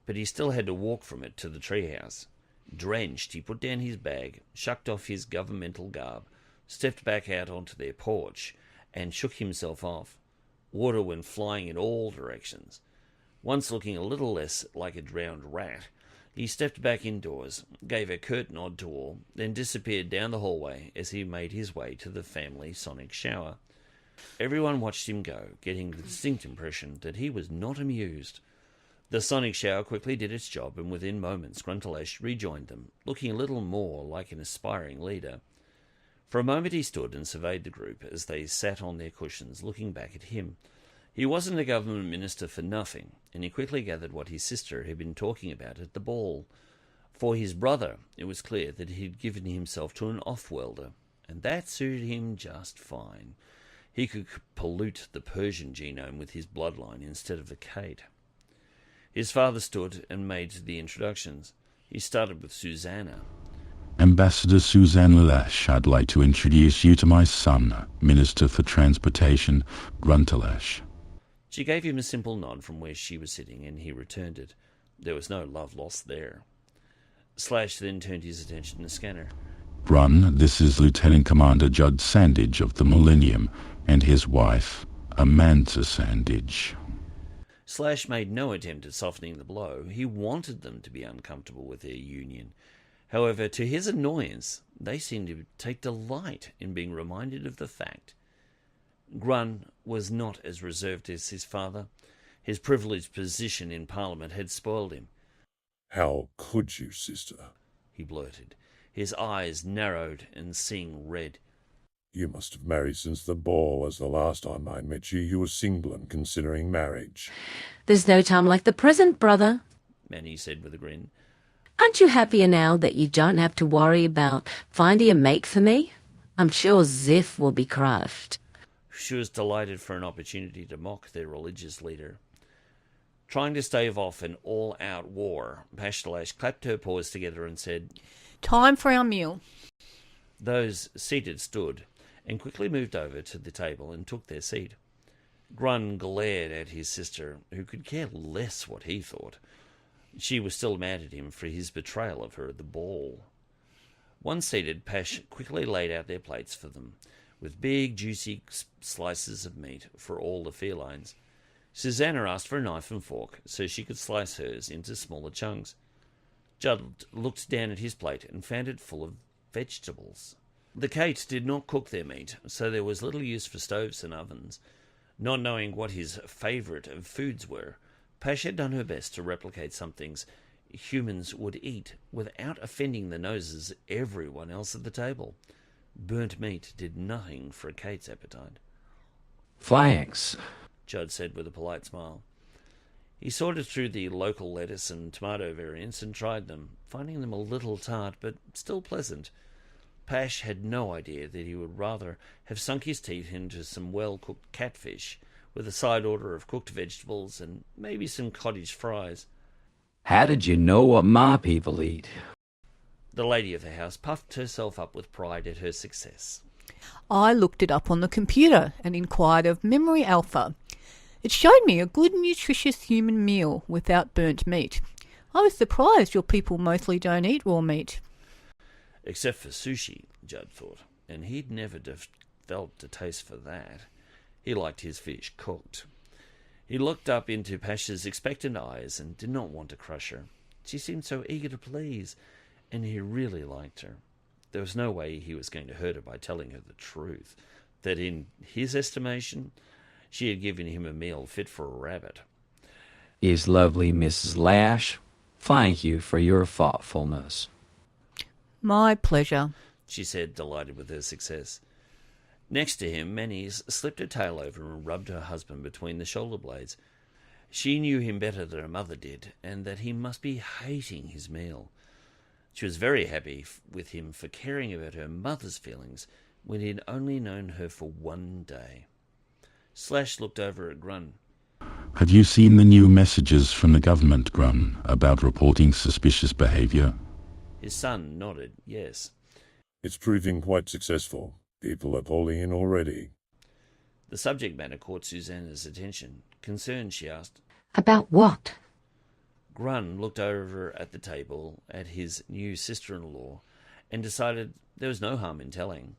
[SPEAKER 1] but he still had to walk from it to the treehouse. Drenched, he put down his bag, shucked off his governmental garb, stepped back out onto their porch, and shook himself off. Water went flying in all directions. Once looking a little less like a drowned rat, he stepped back indoors, gave a curt nod to all, then disappeared down the hallway as he made his way to the family sonic shower. Everyone watched him go, getting the distinct impression that he was not amused. The sonic shower quickly did its job, and within moments Kraltathat rejoined them, looking a little more like an aspiring leader. For a moment he stood and surveyed the group as they sat on their cushions, looking back at him. He wasn't a government minister for nothing, and he quickly gathered what his sister had been talking about at the ball. For his brother, it was clear that he'd given himself to an off-worlder, and that suited him just fine. He could pollute the Persian genome with his bloodline instead of the Cait. His father stood and made the introductions. He started with Susanna.
[SPEAKER 2] Ambassador Susanna Lash, I'd like to introduce you to my son, Minister for Transportation, Kraltathat.
[SPEAKER 1] She gave him a simple nod from where she was sitting, and he returned it. There was no love lost there. Slash then turned his attention to Scanner.
[SPEAKER 2] Run, this is Lieutenant Commander Judd Sandage of the Millennium, and his wife, Amanda Sandage.
[SPEAKER 1] Slash made no attempt at softening the blow. He wanted them to be uncomfortable with their union. However, to his annoyance, they seemed to take delight in being reminded of the fact. Grun was not as reserved as his father. His privileged position in Parliament had spoiled him.
[SPEAKER 12] How could you, sister?
[SPEAKER 1] He blurted, his eyes narrowed and seeing red.
[SPEAKER 12] You must have married since the ball was the last time I met you. You were single and considering marriage.
[SPEAKER 4] There's no time like the present, brother,
[SPEAKER 1] Manny said with a grin.
[SPEAKER 4] Aren't you happier now that you don't have to worry about finding a mate for me? I'm sure Ziph will be crushed.
[SPEAKER 1] She was delighted for an opportunity to mock their religious leader. Trying to stave off an all-out war, Pashtallash clapped her paws together and said,
[SPEAKER 9] Time for our meal.
[SPEAKER 1] Those seated stood and quickly moved over to the table and took their seat. Grun glared at his sister, who could care less what he thought. She was still mad at him for his betrayal of her at the ball. Once seated, Pash quickly laid out their plates for them, with big, juicy slices of meat for all the felines. Susanna asked for a knife and fork so she could slice hers into smaller chunks. Judd looked down at his plate and found it full of vegetables. The Cait did not cook their meat, so there was little use for stoves and ovens. Not knowing what his favourite of foods were, Pash had done her best to replicate some things humans would eat without offending the noses of everyone else at the table. Burnt meat did nothing for Cait's appetite.
[SPEAKER 5] Thanks,
[SPEAKER 1] Judd said with a polite smile. He sorted through the local lettuce and tomato variants and tried them, finding them a little tart but still pleasant. Pash had no idea that he would rather have sunk his teeth into some well-cooked catfish with a side order of cooked vegetables and maybe some cottage fries.
[SPEAKER 5] How did you know what my people eat?
[SPEAKER 1] The lady of the house puffed herself up with pride at her success.
[SPEAKER 9] I looked it up on the computer and inquired of Memory Alpha. It showed me a good, nutritious human meal without burnt meat. I was surprised your people mostly don't eat raw meat.
[SPEAKER 1] Except for sushi, Judd thought, and he'd never developed a taste for that. He liked his fish cooked. He looked up into Pash's expectant eyes and did not want to crush her. She seemed so eager to please, and he really liked her. There was no way he was going to hurt her by telling her the truth, that in his estimation, she had given him a meal fit for a rabbit.
[SPEAKER 5] Is lovely Mrs. Lash. Thank you for your thoughtfulness.
[SPEAKER 9] My pleasure,
[SPEAKER 1] she said, delighted with her success. Next to him, Manny's slipped her tail over and rubbed her husband between the shoulder blades. She knew him better than her mother did, and that he must be hating his meal. She was very happy with him for caring about her mother's feelings when he had only known her for one day. Slash looked over at Grun.
[SPEAKER 2] Have you seen the new messages from the government, Grun, about reporting suspicious behaviour?
[SPEAKER 1] His son nodded, yes.
[SPEAKER 12] It's proving quite successful. People are polling in already.
[SPEAKER 1] The subject matter caught Susanna's attention. Concerned, she asked,
[SPEAKER 6] About what?
[SPEAKER 1] Grun looked over at the table at his new sister-in-law and decided there was no harm in telling.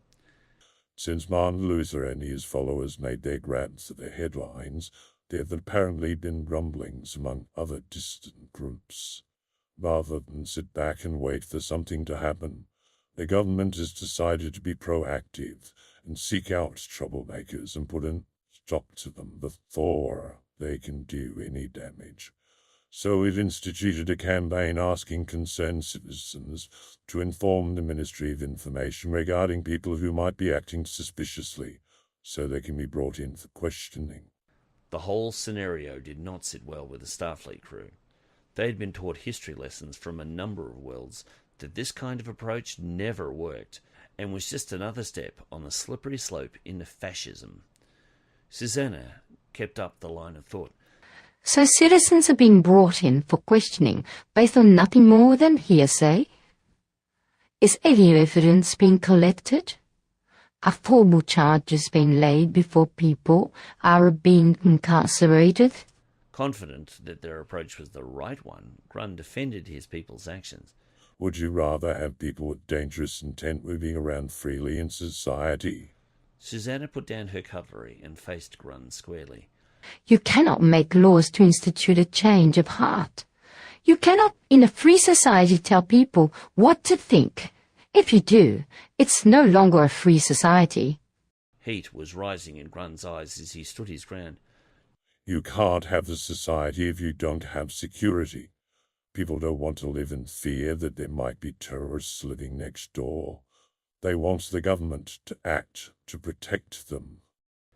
[SPEAKER 12] Since Martin Luther and his followers made their grants to the headlines, there have apparently been rumblings among other dissident groups. Rather than sit back and wait for something to happen, the government has decided to be proactive and seek out troublemakers and put a stop to them before they can do any damage. So it instituted a campaign asking concerned citizens to inform the Ministry of Information regarding people who might be acting suspiciously, so they can be brought in for questioning.
[SPEAKER 1] The whole scenario did not sit well with the Starfleet crew. They had been taught history lessons from a number of worlds that this kind of approach never worked and was just another step on the slippery slope into fascism. Susanna kept up the line of thought.
[SPEAKER 6] So citizens are being brought in for questioning based on nothing more than hearsay? Is any evidence being collected? Are formal charges being laid before people are being incarcerated?
[SPEAKER 1] Confident that their approach was the right one, Grun defended his people's actions.
[SPEAKER 12] Would you rather have people with dangerous intent moving around freely in society?
[SPEAKER 1] Susanna put down her cutlery and faced Grun squarely.
[SPEAKER 6] You cannot make laws to institute a change of heart. You cannot, in a free society, tell people what to think. If you do, it's no longer a free society.
[SPEAKER 1] Heat was rising in Grun's eyes as he stood his ground.
[SPEAKER 12] You can't have the society if you don't have security. People don't want to live in fear that there might be terrorists living next door. They want the government to act to protect them.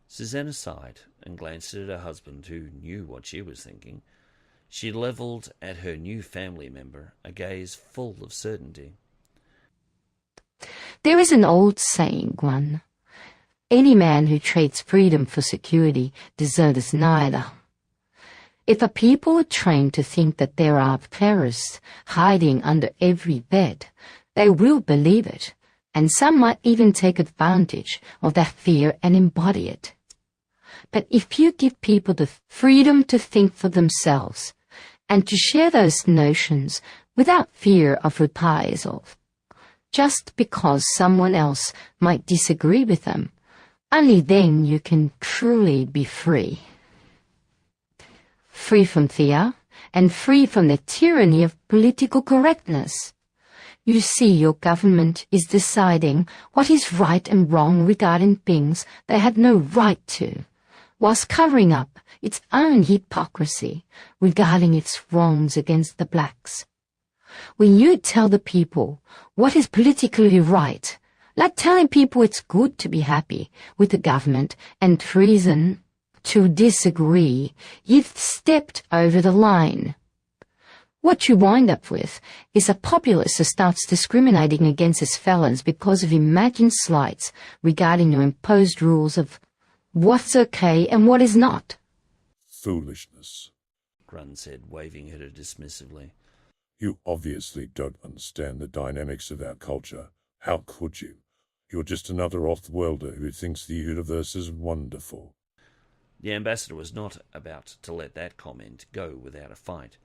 [SPEAKER 1] Susanna sighed and glanced at her husband, who knew what she was thinking. She levelled at her new family member a gaze full of certainty.
[SPEAKER 6] There is an old saying, one. Any man who trades freedom for security deserves neither. If a people are trained to think that there are terrorists hiding under every bed, they will believe it, and some might even take advantage of that fear and embody it. But if you give people the freedom to think for themselves, and to share those notions without fear of reprisal, just because someone else might disagree with them, only then you can truly be free. Free from fear, and free from the tyranny of political correctness. You see, your government is deciding what is right and wrong regarding things they had no right to, whilst covering up its own hypocrisy regarding its wrongs against the blacks. When you tell the people what is politically right, like telling people it's good to be happy with the government and treason to disagree, you've stepped over the line. What you wind up with is a populace that starts discriminating against its felons because of imagined slights regarding your imposed rules of what's okay and what is not.
[SPEAKER 12] Foolishness,
[SPEAKER 1] Grun said, waving at her dismissively.
[SPEAKER 12] You obviously don't understand the dynamics of our culture. How could you? You're just another off-worlder who thinks the universe is wonderful.
[SPEAKER 1] The ambassador was not about to let that comment go without a fight.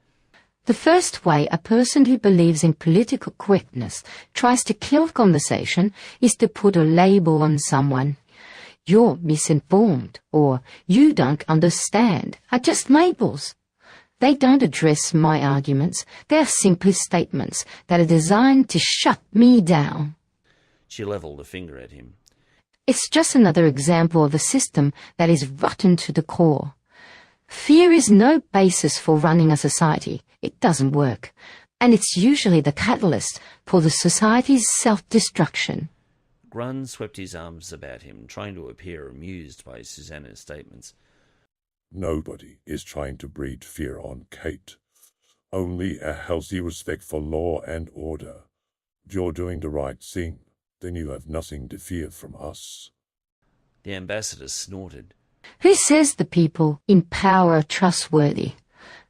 [SPEAKER 6] The first way a person who believes in political correctness tries to kill conversation is to put a label on someone. You're misinformed, or you don't understand, are just labels. They don't address my arguments. They're simply statements that are designed to shut me down.
[SPEAKER 1] She levelled a finger at him.
[SPEAKER 6] It's just another example of a system that is rotten to the core. Fear is no basis for running a society. It doesn't work. And it's usually the catalyst for the society's self-destruction.
[SPEAKER 1] Grun swept his arms about him, trying to appear amused by Susanna's statements.
[SPEAKER 12] Nobody is trying to breed fear on Cait. Only a healthy respect for law and order. If you're doing the right thing, then you have nothing to fear from us.
[SPEAKER 1] The ambassador snorted.
[SPEAKER 6] Who says the people in power are trustworthy?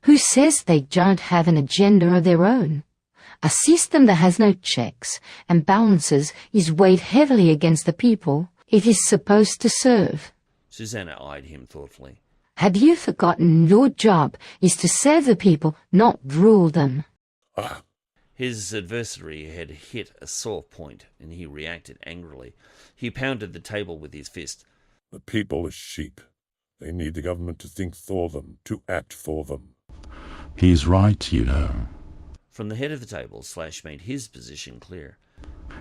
[SPEAKER 6] Who says they don't have an agenda of their own? A system that has no checks and balances is weighed heavily against the people it is supposed to serve.
[SPEAKER 1] Susanna eyed him thoughtfully.
[SPEAKER 6] Have you forgotten your job is to serve the people, not rule them?
[SPEAKER 1] His adversary had hit a sore point, and he reacted angrily. He pounded the table with his fist.
[SPEAKER 12] The people are sheep. They need the government to think for them, to act for them.
[SPEAKER 2] He's right, you know.
[SPEAKER 1] From the head of the table, Slash made his position clear.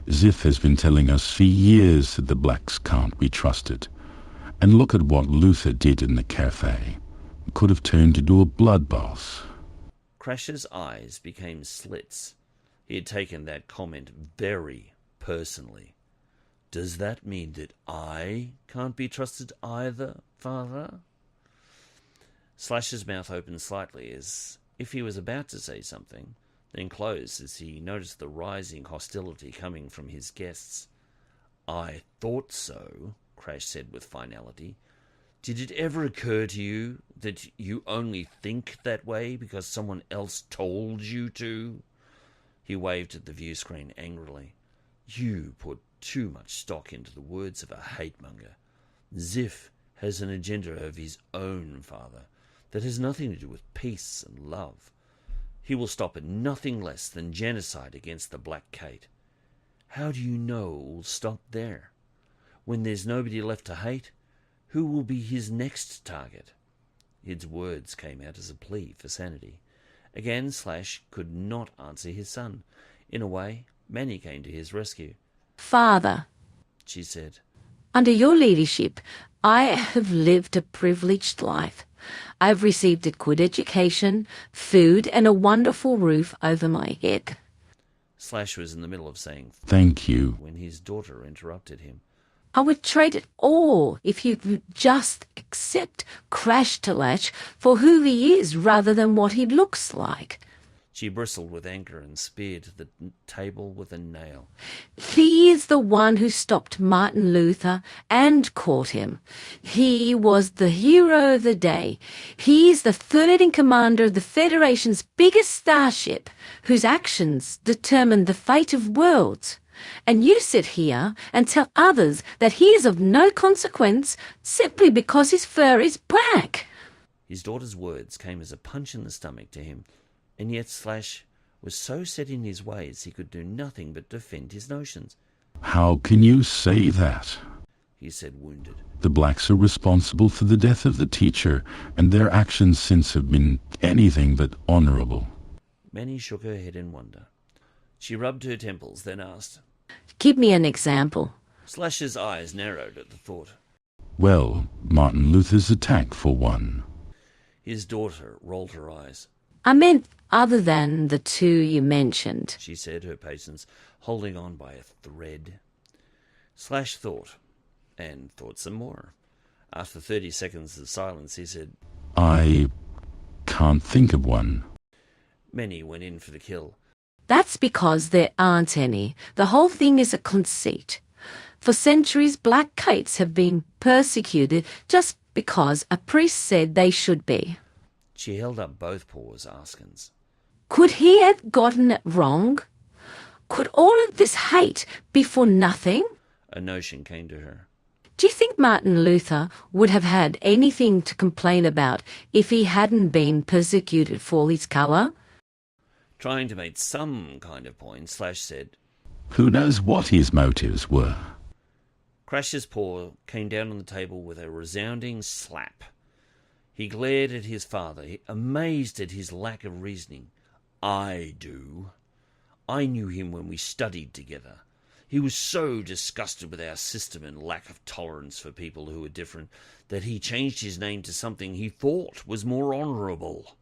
[SPEAKER 2] Ziff has been telling us for years that the blacks can't be trusted. And look at what Luther did in the cafe. It could have turned into a bloodbath.
[SPEAKER 1] Crash's eyes became slits. He had taken that comment very personally. Does that mean that I can't be trusted either, Father? Slash's mouth opened slightly as if he was about to say something, then closed as he noticed the rising hostility coming from his guests. I thought so, Crash said with finality. Did it ever occur to you that you only think that way because someone else told you to? He waved at the view screen angrily. You put too much stock into the words of a hate-monger. Ziff has an agenda of his own, Father, that has nothing to do with peace and love. He will stop at nothing less than genocide against the Black Cait. How do you know it will stop there? When there's nobody left to hate, who will be his next target? His words came out as a plea for sanity. Again, Slash could not answer his son. In a way, Manny came to his rescue.
[SPEAKER 4] Father,
[SPEAKER 1] she said,
[SPEAKER 4] under your leadership, I have lived a privileged life. I've received a good education, food, and a wonderful roof over my head.
[SPEAKER 1] Slash was in the middle of saying
[SPEAKER 2] Thank you
[SPEAKER 1] when his daughter interrupted him.
[SPEAKER 4] I would trade it all if you'd just accept Krashtallash for who he is rather than what he looks like.
[SPEAKER 1] She bristled with anger and speared the table with a nail.
[SPEAKER 4] He is the one who stopped Martin Luther and caught him. He was the hero of the day. He is the third-in-commander of the Federation's biggest starship, whose actions determine the fate of worlds. And you sit here and tell others that he is of no consequence simply because his fur is black.
[SPEAKER 1] His daughter's words came as a punch in the stomach to him, and yet Slash was so set in his ways he could do nothing but defend his notions.
[SPEAKER 2] How can you say that?
[SPEAKER 1] He said, wounded.
[SPEAKER 2] The blacks are responsible for the death of the teacher, and their actions since have been anything but honourable.
[SPEAKER 1] Manny shook her head in wonder. She rubbed her temples, then asked,
[SPEAKER 4] Give me an example.
[SPEAKER 1] Slash's eyes narrowed at the thought.
[SPEAKER 2] Well, Martin Luther's attack, for one.
[SPEAKER 1] His daughter rolled her eyes.
[SPEAKER 4] I meant other than the two you mentioned,
[SPEAKER 1] she said, her patience holding on by a thread. Slash thought, and thought some more. After 30 seconds of silence, he said,
[SPEAKER 2] I can't think of one.
[SPEAKER 1] Manny went in for the kill.
[SPEAKER 4] That's because there aren't any. The whole thing is a conceit. For centuries, black Caits have been persecuted just because a priest said they should be.
[SPEAKER 1] She held up both paws, askance.
[SPEAKER 4] Could he have gotten it wrong? Could all of this hate be for nothing?
[SPEAKER 1] A notion came to her.
[SPEAKER 4] Do you think Martin Luther would have had anything to complain about if he hadn't been persecuted for his colour?
[SPEAKER 1] Trying to make some kind of point, Slash said,
[SPEAKER 2] Who knows what his motives were?
[SPEAKER 1] Crash's paw came down on the table with a resounding slap. He glared at his father, amazed at his lack of reasoning. I do. I knew him when we studied together. He was so disgusted with our system and lack of tolerance for people who were different that he changed his name to something he thought was more honourable.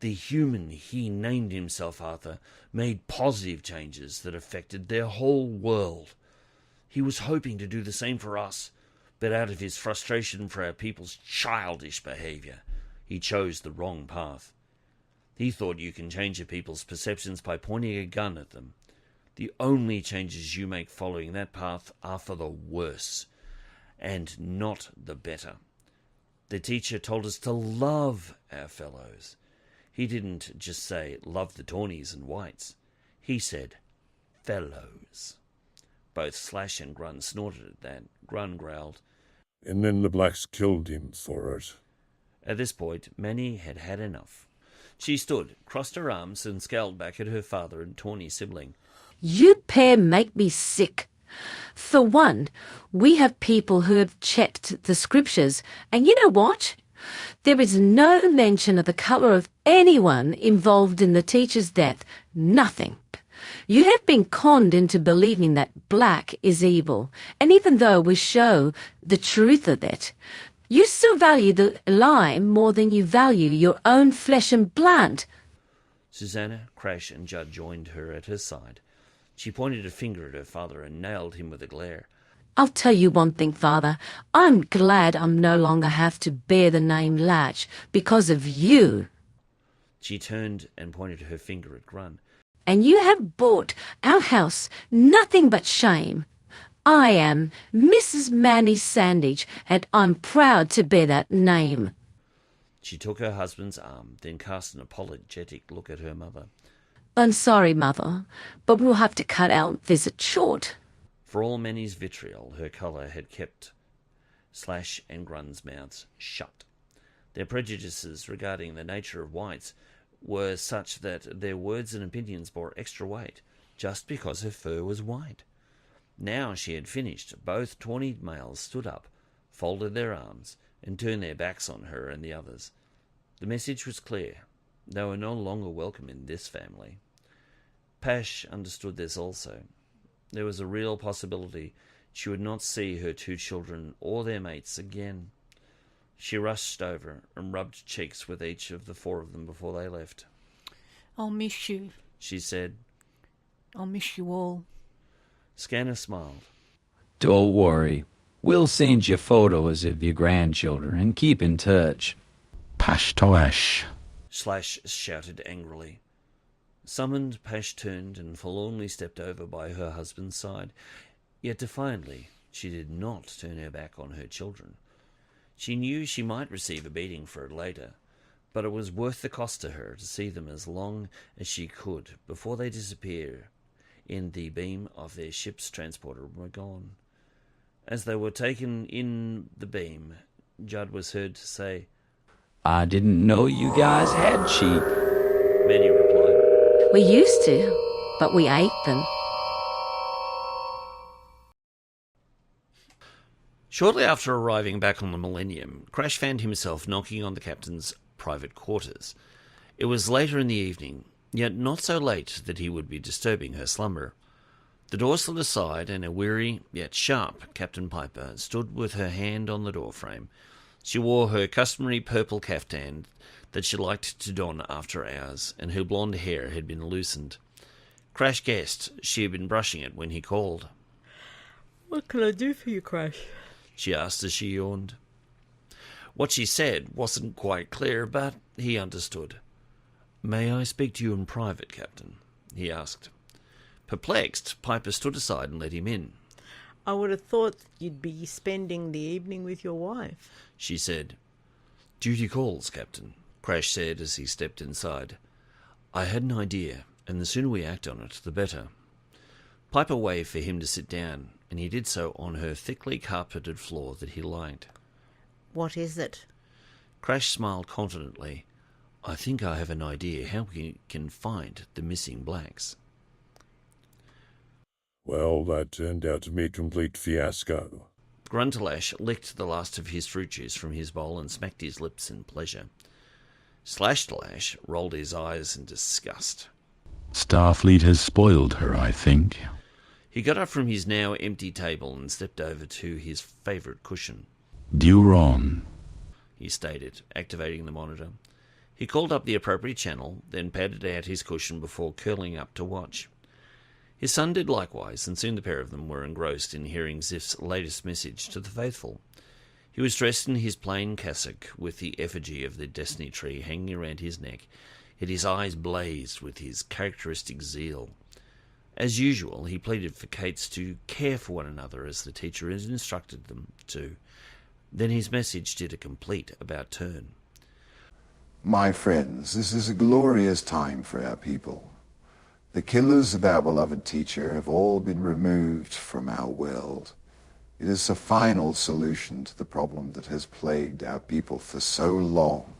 [SPEAKER 1] The human he named himself Arthur made positive changes that affected their whole world. He was hoping to do the same for us, but out of his frustration for our people's childish behaviour, he chose the wrong path. He thought you can change a people's perceptions by pointing a gun at them. The only changes you make following that path are for the worse, and not the better. The teacher told us to love our fellows. He didn't just say, love the tawnies and whites. He said, fellows. Both Slash and Grun snorted at that. Grun growled,
[SPEAKER 12] And then the blacks killed him for it.
[SPEAKER 1] At this point, Manny had had enough. She stood, crossed her arms, and scowled back at her father and tawny sibling.
[SPEAKER 4] You pair make me sick. For one, we have people who have checked the scriptures, and you know what? There is no mention of the colour of anyone involved in the teacher's death. Nothing. You have been conned into believing that black is evil, and even though we show the truth of it, you still value the lie more than you value your own flesh and blood.
[SPEAKER 1] Susanna, Crash, and Judd joined her at her side. She pointed a finger at her father and nailed him with a glare.
[SPEAKER 4] I'll tell you one thing, Father. I'm glad I'm no longer have to bear the name Latch because of you.
[SPEAKER 1] She turned and pointed her finger at Grun.
[SPEAKER 4] And you have brought our house nothing but shame. I am Mrs. Manny Sandage, and I'm proud to bear that name.
[SPEAKER 1] She took her husband's arm, then cast an apologetic look at her mother.
[SPEAKER 4] I'm sorry, Mother, but we'll have to cut our visit short.
[SPEAKER 1] For all Manny's vitriol, her colour had kept Slash and Grun's mouths shut. Their prejudices regarding the nature of whites were such that their words and opinions bore extra weight, just because her fur was white. Now she had finished, both tawny males stood up, folded their arms, and turned their backs on her and the others. The message was clear. They were no longer welcome in this family. Pash understood this also. There was a real possibility she would not see her two children or their mates again. She rushed over and rubbed cheeks with each of the four of them before they left.
[SPEAKER 9] I'll miss you.
[SPEAKER 1] She said.
[SPEAKER 9] I'll miss you all.
[SPEAKER 1] Scanner smiled.
[SPEAKER 5] Don't worry. We'll send you photos of your grandchildren and keep in touch.
[SPEAKER 2] Pashtallash.
[SPEAKER 1] Slash shouted angrily. Summoned, Pash turned and forlornly stepped over by her husband's side. Yet defiantly, she did not turn her back on her children. She knew she might receive a beating for it later, but it was worth the cost to her to see them as long as she could before they disappear in the beam of their ship's transporter were gone. As they were taken in the beam, Judd was heard to say,
[SPEAKER 5] I didn't know you guys had sheep.
[SPEAKER 1] Manny replied,
[SPEAKER 4] We used to, but we ate them.
[SPEAKER 1] Shortly after arriving back on the Millennium, Crash found himself knocking on the captain's private quarters. It was later in the evening, yet not so late that he would be disturbing her slumber. The door slid aside, and a weary, yet sharp, Captain Piper stood with her hand on the doorframe. She wore her customary purple caftan that she liked to don after hours, and her blonde hair had been loosened. Crash guessed she had been brushing it when he called.
[SPEAKER 3] What can I do for you, Crash?
[SPEAKER 1] She asked as she yawned. What she said wasn't quite clear, but he understood. May I speak to you in private, Captain? He asked. Perplexed, Piper stood aside and let him in.
[SPEAKER 3] I would have thought you'd be spending the evening with your wife,
[SPEAKER 1] she said. Duty calls, Captain, Crash said as he stepped inside. I had an idea, and the sooner we act on it, the better. Piper waved for him to sit down, and he did so on her thickly carpeted floor that he liked.
[SPEAKER 3] What is it?
[SPEAKER 1] Crash smiled confidently. I think I have an idea how we can find the missing blacks.
[SPEAKER 15] Well, that turned out to be a complete fiasco.
[SPEAKER 1] Kraltathat licked the last of his fruit juice from his bowl and smacked his lips in pleasure. Slashtallash rolled his eyes in disgust.
[SPEAKER 2] Starfleet has spoiled her, I think.
[SPEAKER 1] He got up from his now empty table and stepped over to his favourite cushion.
[SPEAKER 2] Duron,
[SPEAKER 1] he stated, activating the monitor. He called up the appropriate channel, then patted out his cushion before curling up to watch. His son did likewise, and soon the pair of them were engrossed in hearing Ziff's latest message to the faithful. He was dressed in his plain cassock, with the effigy of the Destiny Tree hanging around his neck, yet his eyes blazed with his characteristic zeal. As usual, he pleaded for Caits to care for one another as the teacher had instructed them to. Then his message did a complete about-turn.
[SPEAKER 22] My friends, this is a glorious time for our people. The killers of our beloved teacher have all been removed from our world. It is a final solution to the problem that has plagued our people for so long.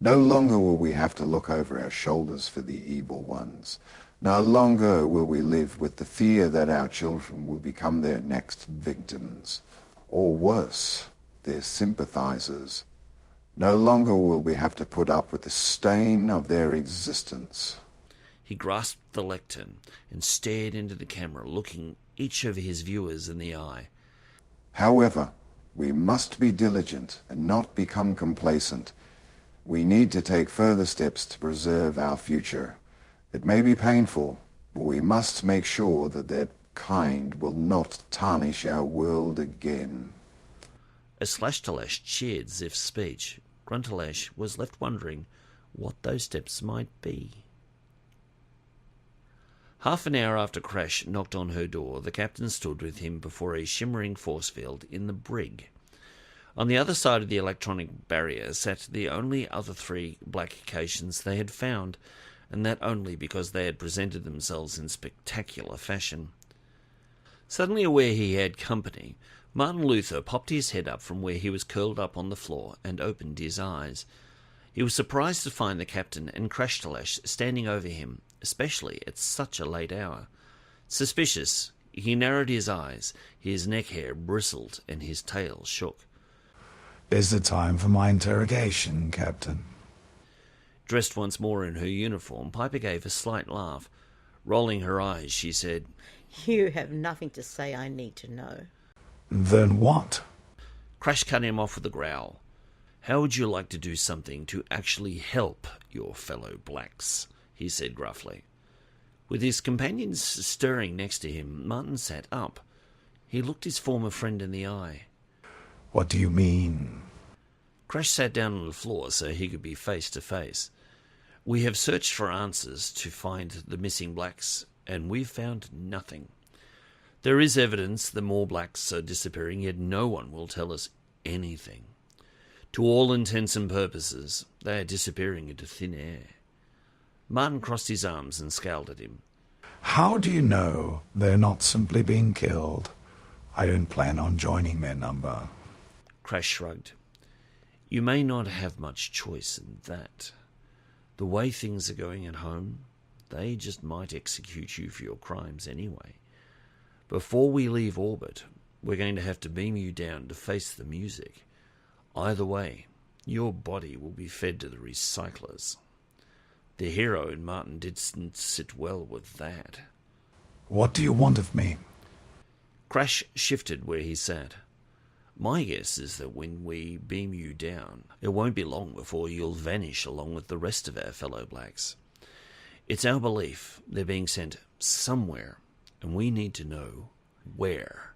[SPEAKER 22] No longer will we have to look over our shoulders for the evil ones. No longer will we live with the fear that our children will become their next victims, or worse, their sympathizers. No longer will we have to put up with the stain of their existence.
[SPEAKER 1] He grasped the lectern and stared into the camera, looking each of his viewers in the eye.
[SPEAKER 22] However, we must be diligent and not become complacent. We need to take further steps to preserve our future. It may be painful, but we must make sure that that kind will not tarnish our world again.
[SPEAKER 1] As Krashtallash cheered Ziff's speech, Kraltathat was left wondering what those steps might be. Half an hour after Crash knocked on her door, the captain stood with him before a shimmering force field in the brig. On the other side of the electronic barrier sat the only other three black Caitians they had found, and that only because they had presented themselves in spectacular fashion. Suddenly aware he had company, Martin Luther popped his head up from where he was curled up on the floor and opened his eyes. He was surprised to find the captain and Krashtallash standing over him, especially at such a late hour. Suspicious, he narrowed his eyes, his neck hair bristled and his tail shook.
[SPEAKER 23] Is the time for my interrogation, Captain?
[SPEAKER 1] Dressed once more in her uniform, Piper gave a slight laugh. Rolling her eyes, she said,
[SPEAKER 3] You have nothing to say I need to know.
[SPEAKER 23] Then what?
[SPEAKER 1] Crash cut him off with a growl. How would you like to do something to actually help your fellow blacks? He said gruffly. With his companions stirring next to him, Martin sat up. He looked his former friend in the eye.
[SPEAKER 23] What do you mean?
[SPEAKER 1] Crash sat down on the floor so he could be face to face. We have searched for answers to find the missing blacks, and we've found nothing. There is evidence that more blacks are disappearing, yet no one will tell us anything. To all intents and purposes, they are disappearing into thin air. Martin crossed his arms and scowled at him.
[SPEAKER 23] How do you know they're not simply being killed? I don't plan on joining their number.
[SPEAKER 1] Crash shrugged. You may not have much choice in that. The way things are going at home, they just might execute you for your crimes anyway. Before we leave orbit, we're going to have to beam you down to face the music. Either way, your body will be fed to the recyclers. The hero in Martin didn't sit well with that.
[SPEAKER 23] What do you want of me?
[SPEAKER 1] Crash shifted where he sat. My guess is that when we beam you down, it won't be long before you'll vanish along with the rest of our fellow blacks. It's our belief they're being sent somewhere, and we need to know where.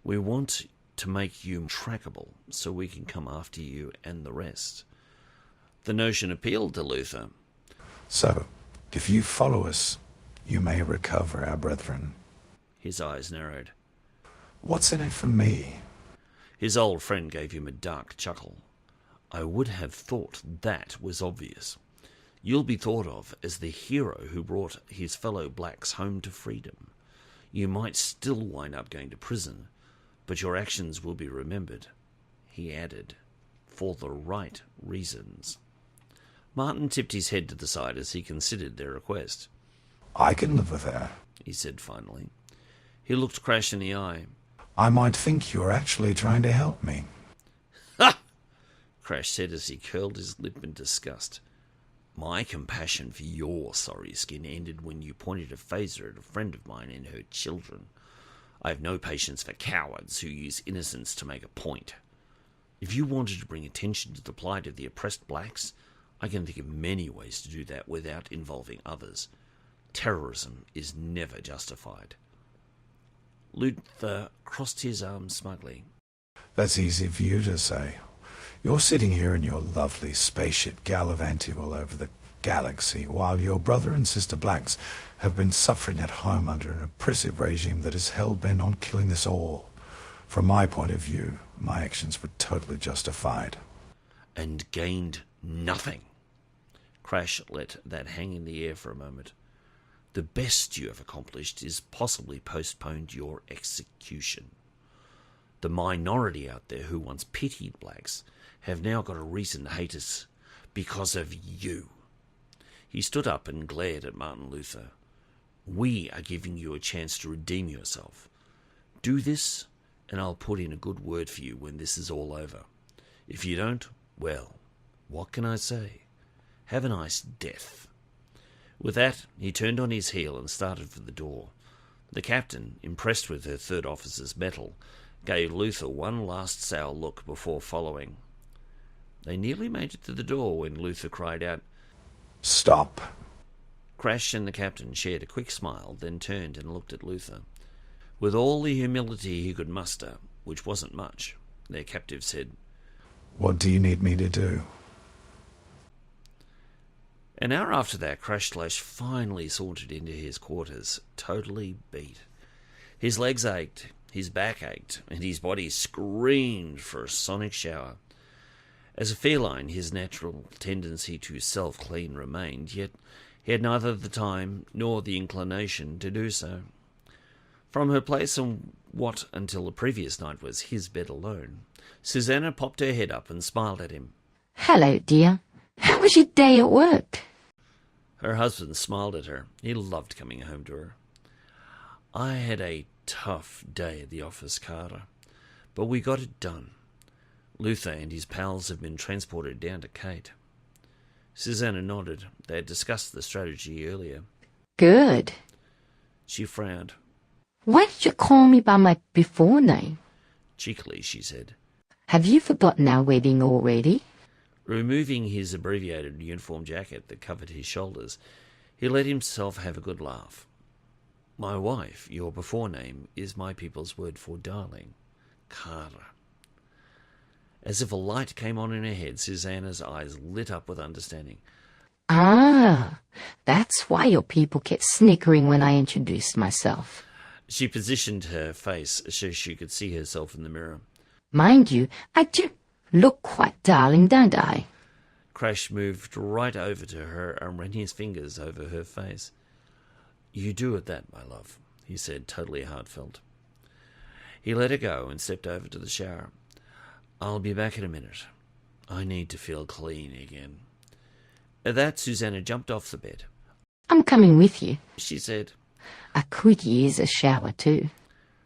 [SPEAKER 1] We want to make you trackable so we can come after you and the rest. The notion appealed to Luther.
[SPEAKER 23] So, if you follow us, you may recover our brethren.
[SPEAKER 1] His eyes narrowed.
[SPEAKER 23] What's in it for me?
[SPEAKER 1] His old friend gave him a dark chuckle. I would have thought that was obvious. You'll be thought of as the hero who brought his fellow blacks home to freedom. You might still wind up going to prison, but your actions will be remembered, he added, for the right reasons. Martin tipped his head to the side as he considered their request.
[SPEAKER 23] I can live with that,
[SPEAKER 1] he said finally. He looked Crash in the eye.
[SPEAKER 23] I might think you're actually trying to help me.
[SPEAKER 1] Ha! Crash said as he curled his lip in disgust. My compassion for your sorry skin ended when you pointed a phaser at a friend of mine and her children. I have no patience for cowards who use innocence to make a point. If you wanted to bring attention to the plight of the oppressed blacks, I can think of many ways to do that without involving others. Terrorism is never justified. Luther crossed his arms smugly.
[SPEAKER 23] That's easy for you to say. You're sitting here in your lovely spaceship gallivanting all over the galaxy, while your brother and sister blacks have been suffering at home under an oppressive regime that is hell-bent on killing us all. From my point of view, my actions were totally justified.
[SPEAKER 1] And gained nothing. Crash let that hang in the air for a moment. The best you have accomplished is possibly postponed your execution. The minority out there who once pitied blacks have now got a reason to hate us because of you. He stood up and glared at Martin Luther. We are giving you a chance to redeem yourself. Do this, and I'll put in a good word for you when this is all over. If you don't, well, what can I say? Have a nice death. With that, he turned on his heel and started for the door. The captain, impressed with her third officer's mettle, gave Luther one last sour look before following. They nearly made it to the door when Luther cried out,
[SPEAKER 23] Stop.
[SPEAKER 1] Crash and the captain shared a quick smile, then turned and looked at Luther. With all the humility he could muster, which wasn't much, their captive said,
[SPEAKER 23] What do you need me to do?
[SPEAKER 1] An hour after that, Krashtallash finally sauntered into his quarters, totally beat. His legs ached, his back ached, and his body screamed for a sonic shower. As a feline, his natural tendency to self-clean remained, yet he had neither the time nor the inclination to do so. From her place on what until the previous night was his bed alone, Susanna popped her head up and smiled at him.
[SPEAKER 6] Hello, dear. How was your day at work?
[SPEAKER 1] Her husband smiled at her. He loved coming home to her. I had a tough day at the office, Carter, but we got it done. Luther and his pals have been transported down to Cait. Susanna nodded. They had discussed the strategy earlier.
[SPEAKER 6] Good.
[SPEAKER 1] She frowned.
[SPEAKER 6] Why did you call me by my before name?
[SPEAKER 1] Cheekily, she said.
[SPEAKER 6] Have you forgotten our wedding already?
[SPEAKER 1] Removing his abbreviated uniform jacket that covered his shoulders, he let himself have a good laugh. My wife, your before name, is my people's word for darling. Kara. As if a light came on in her head, Susanna's eyes lit up with understanding.
[SPEAKER 6] Ah, that's why your people kept snickering when I introduced myself.
[SPEAKER 1] She positioned her face so she could see herself in the mirror.
[SPEAKER 6] Mind you, I do look quite darling, don't I?
[SPEAKER 1] Crash moved right over to her and ran his fingers over her face. You do at that, my love, he said, totally heartfelt. He let her go and stepped over to the shower. I'll be back in a minute. I need to feel clean again. At that, Susanna jumped off the bed.
[SPEAKER 6] I'm coming with you,
[SPEAKER 1] she said.
[SPEAKER 6] I could use a shower too.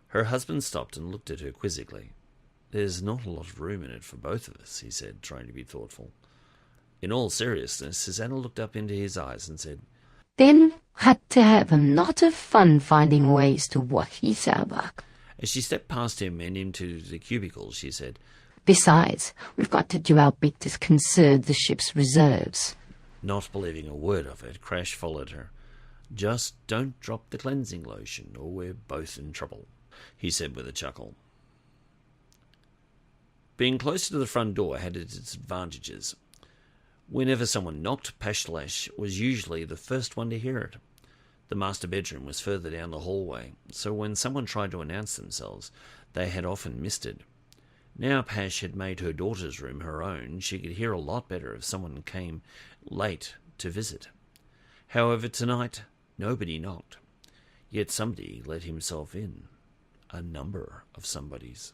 [SPEAKER 1] Her husband stopped and looked at her quizzically. There's not a lot of room in it for both of us, he said, trying to be thoughtful. In all seriousness, Susanna looked up into his eyes and said,
[SPEAKER 6] Then had to have a lot of fun finding ways to wash his back.
[SPEAKER 1] As she stepped past him and into the cubicle, she said,
[SPEAKER 6] Besides, we've got to do our bit to conserve the ship's reserves.
[SPEAKER 1] Not believing a word of it, Crash followed her. Just don't drop the cleansing lotion, or we're both in trouble, he said with a chuckle. Being closer to the front door had its advantages. Whenever someone knocked, Pashtallash was usually the first one to hear it. The master bedroom was further down the hallway, so when someone tried to announce themselves, they had often missed it. Now Pash had made her daughter's room her own, she could hear a lot better if someone came late to visit. However, tonight, nobody knocked. Yet somebody let himself in. A number of somebodies.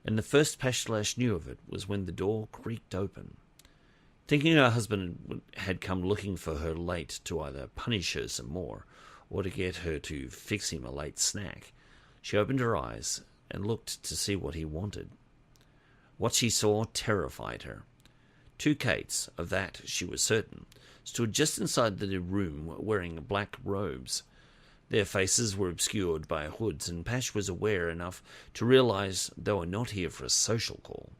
[SPEAKER 1] And the first Pashtallash knew of it was when the door creaked open. Thinking her husband had come looking for her late to either punish her some more or to get her to fix him a late snack, she opened her eyes and looked to see what he wanted. What she saw terrified her. Two Caits, of that she was certain, stood just inside the room wearing black robes. Their faces were obscured by hoods, and Pash was aware enough to realize they were not here for a social call.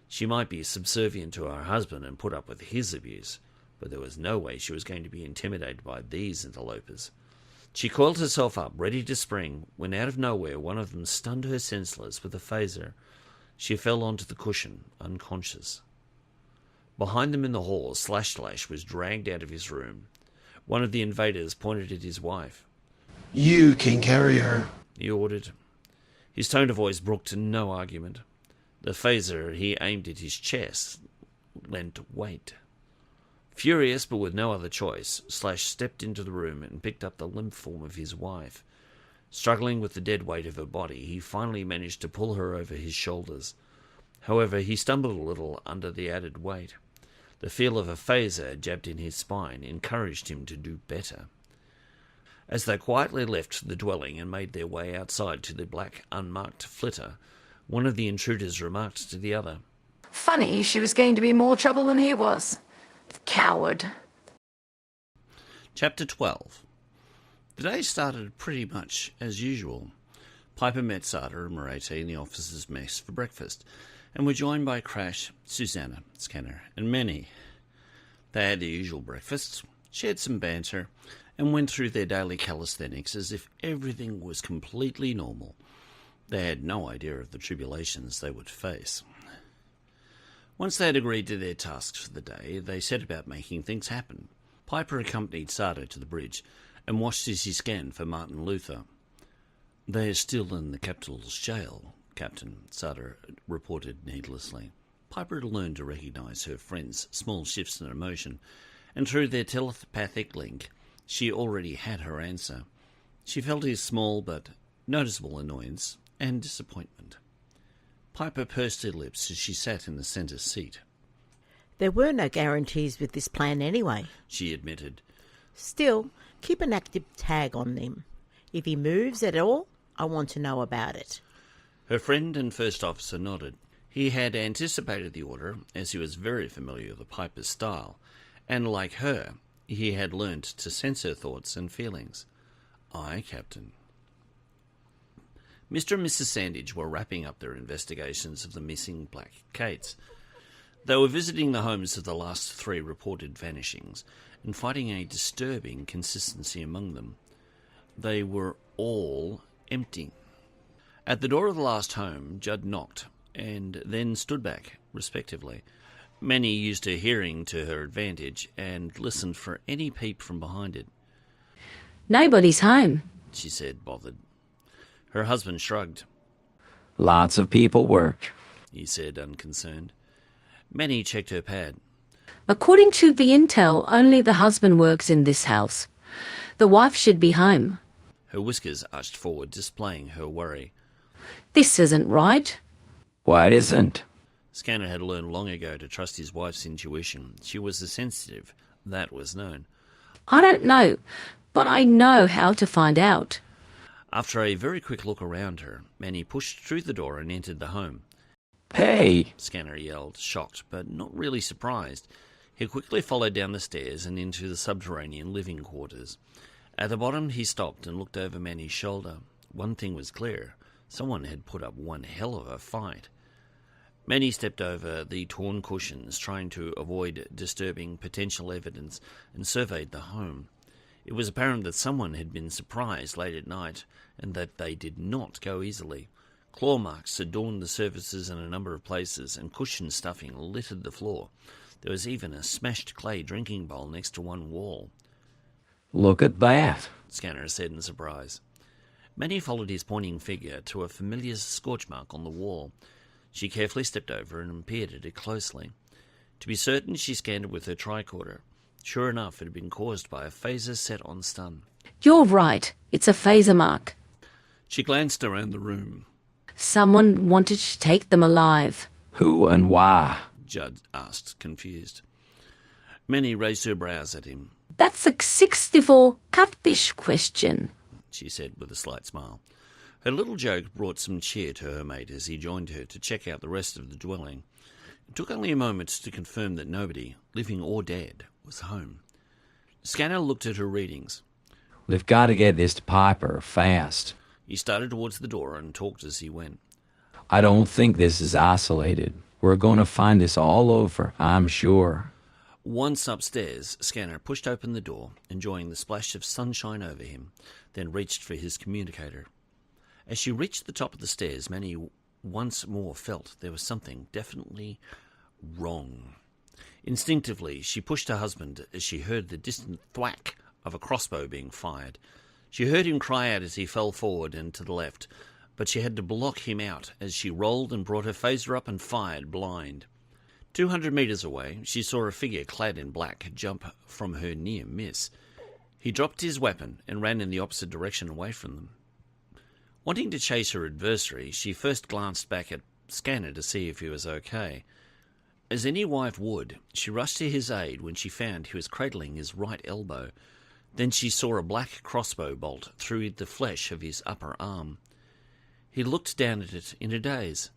[SPEAKER 1] She might be subservient to her husband and put up with his abuse, but there was no way she was going to be intimidated by these interlopers. She coiled herself up, ready to spring, when out of nowhere one of them stunned her senseless with a phaser. She fell onto the cushion, unconscious. Behind them in the hall, Krashtallash was dragged out of his room. One of the invaders pointed at his wife.
[SPEAKER 17] You can carry her,
[SPEAKER 1] he ordered. His tone of voice brooked no argument. The phaser he aimed at his chest lent weight. Furious, but with no other choice, Slash stepped into the room and picked up the limp form of his wife. Struggling with the dead weight of her body, he finally managed to pull her over his shoulders. However, he stumbled a little under the added weight. The feel of a phaser jabbed in his spine encouraged him to do better. As they quietly left the dwelling and made their way outside to the black, unmarked flitter, one of the intruders remarked to the other,
[SPEAKER 21] Funny, she was going to be more trouble than he was. Coward.
[SPEAKER 1] Chapter 12. The day started pretty much as usual. Piper met Sarda and Merete in the officers' mess for breakfast, and were joined by Crash, Susanna, Scanner, and Manny. They had the usual breakfasts, shared some banter, and went through their daily calisthenics as if everything was completely normal. They had no idea of the tribulations they would face. Once they had agreed to their tasks for the day, they set about making things happen. Piper accompanied Sarda to the bridge and watched as he scanned for Martin Luther. They are still in the capital's jail, Captain, Sarda reported needlessly. Piper had learned to recognise her friend's small shifts in emotion, and through their telepathic link, she already had her answer. She felt his small but noticeable annoyance and disappointment. Piper pursed her lips as she sat in the centre seat.
[SPEAKER 3] There were no guarantees with this plan anyway,
[SPEAKER 1] she admitted.
[SPEAKER 3] Still, keep an active tag on him. If he moves at all, I want to know about it.
[SPEAKER 1] Her friend and first officer nodded. He had anticipated the order, as he was very familiar with Piper's style, and like her, he had learnt to sense her thoughts and feelings. Aye, Captain. Mr. and Mrs. Sandage were wrapping up their investigations of the missing black Caits. They were visiting the homes of the last 3 reported vanishings and finding a disturbing consistency among them. They were all empty. At the door of the last home, Judd knocked and then stood back, respectively. Manny used her hearing to her advantage and listened for any peep from behind it.
[SPEAKER 4] Nobody's home,
[SPEAKER 1] she said, bothered. Her husband shrugged.
[SPEAKER 5] Lots of people work,
[SPEAKER 1] he said, unconcerned. Manny checked her pad.
[SPEAKER 4] According to the intel, only the husband works in this house. The wife should be home.
[SPEAKER 1] Her whiskers arched forward, displaying her worry.
[SPEAKER 4] This isn't right.
[SPEAKER 5] What isn't?
[SPEAKER 1] Scanner had learned long ago to trust his wife's intuition. She was a sensitive. That was known.
[SPEAKER 4] I don't know, but I know how to find out.
[SPEAKER 1] After a very quick look around her, Manny pushed through the door and entered the home.
[SPEAKER 5] Hey!
[SPEAKER 1] Scanner yelled, shocked, but not really surprised. He quickly followed down the stairs and into the subterranean living quarters. At the bottom, he stopped and looked over Manny's shoulder. One thing was clear. Someone had put up one hell of a fight. Manny stepped over the torn cushions, trying to avoid disturbing potential evidence, and surveyed the home. It was apparent that someone had been surprised late at night, and that they did not go easily. Claw marks adorned the surfaces in a number of places, and cushion stuffing littered the floor. There was even a smashed clay drinking bowl next to one wall.
[SPEAKER 5] Look at that,
[SPEAKER 1] Scanner said in surprise. Manny followed his pointing figure to a familiar scorch mark on the wall. She carefully stepped over and peered at it closely. To be certain, she scanned it with her tricorder. Sure enough, it had been caused by a phaser set on stun.
[SPEAKER 4] You're right. It's a phaser mark.
[SPEAKER 1] She glanced around the room.
[SPEAKER 4] Someone wanted to take them alive.
[SPEAKER 5] Who and why?
[SPEAKER 1] Judd asked, confused. Manny raised her brows at him.
[SPEAKER 4] That's a 64 catfish question,
[SPEAKER 1] she said with a slight smile. Her little joke brought some cheer to her mate as he joined her to check out the rest of the dwelling. It took only a moment to confirm that nobody, living or dead, was home. Scanner looked at her readings.
[SPEAKER 5] We've got to get this to Piper fast.
[SPEAKER 1] He started towards the door and talked as he went.
[SPEAKER 5] I don't think this is isolated. We're going to find this all over, I'm sure.
[SPEAKER 1] Once upstairs, Scanner pushed open the door, enjoying the splash of sunshine over him, then reached for his communicator. As she reached the top of the stairs, Manny once more felt there was something definitely wrong. Instinctively, she pushed her husband as she heard the distant thwack of a crossbow being fired. She heard him cry out as he fell forward and to the left, but she had to block him out as she rolled and brought her phaser up and fired blind. 200 metres away, she saw a figure clad in black jump from her near miss. He dropped his weapon and ran in the opposite direction away from them. Wanting to chase her adversary, she first glanced back at Scanner to see if he was okay. As any wife would, she rushed to his aid when she found he was cradling his right elbow. Then she saw a black crossbow bolt through the flesh of his upper arm. He looked down at it in a daze.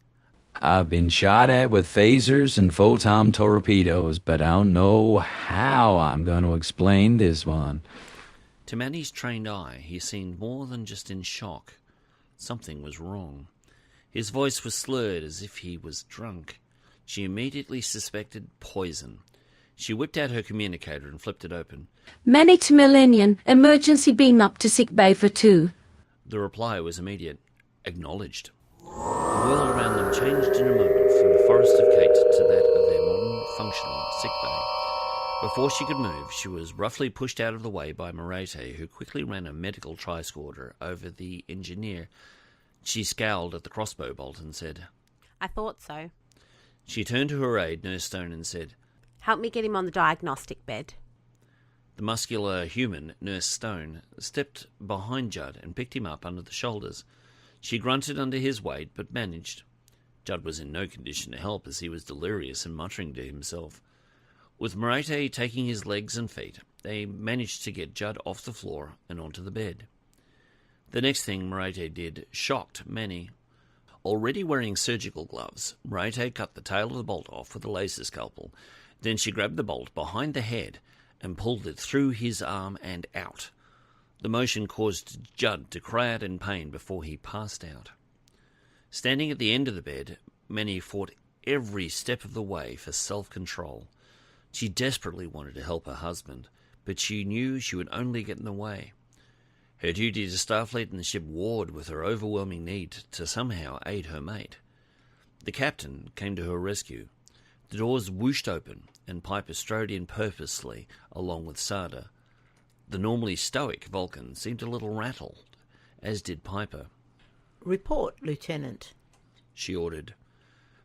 [SPEAKER 5] I've been shot at with phasers and photon torpedoes, but I don't know how I'm going to explain this one.
[SPEAKER 1] To Manny's trained eye, he seemed more than just in shock. Something was wrong. His voice was slurred as if he was drunk. She immediately suspected poison. She whipped out her communicator and flipped it open.
[SPEAKER 4] Manny to Millennium, emergency beam up to sick bay for 2.
[SPEAKER 1] The reply was immediate. Acknowledged. The world around them changed in a moment from the forest of Cait to that of their modern, functional sick bay. Before she could move, she was roughly pushed out of the way by Merete, who quickly ran a medical tricorder over the engineer. She scowled at the crossbow bolt and said,
[SPEAKER 7] I thought so.
[SPEAKER 1] She turned to her aide, Nurse Stone, and said,
[SPEAKER 7] Help me get him on the diagnostic bed.
[SPEAKER 1] The muscular human, Nurse Stone, stepped behind Judd and picked him up under the shoulders. She grunted under his weight, but managed. Judd was in no condition to help, as he was delirious and muttering to himself. With Merete taking his legs and feet, they managed to get Judd off the floor and onto the bed. The next thing Merete did shocked Manny. Already wearing surgical gloves, Merete cut the tail of the bolt off with a laser scalpel. Then she grabbed the bolt behind the head and pulled it through his arm and out. The motion caused Judd to cry out in pain before he passed out. Standing at the end of the bed, Manny fought every step of the way for self-control. She desperately wanted to help her husband, but she knew she would only get in the way. Her duty to Starfleet and the ship warred with her overwhelming need to somehow aid her mate. The captain came to her rescue. The doors whooshed open, and Piper strode in purposely along with Sarda. The normally stoic Vulcan seemed a little rattled, as did Piper.
[SPEAKER 3] "Report, Lieutenant,"
[SPEAKER 1] she ordered.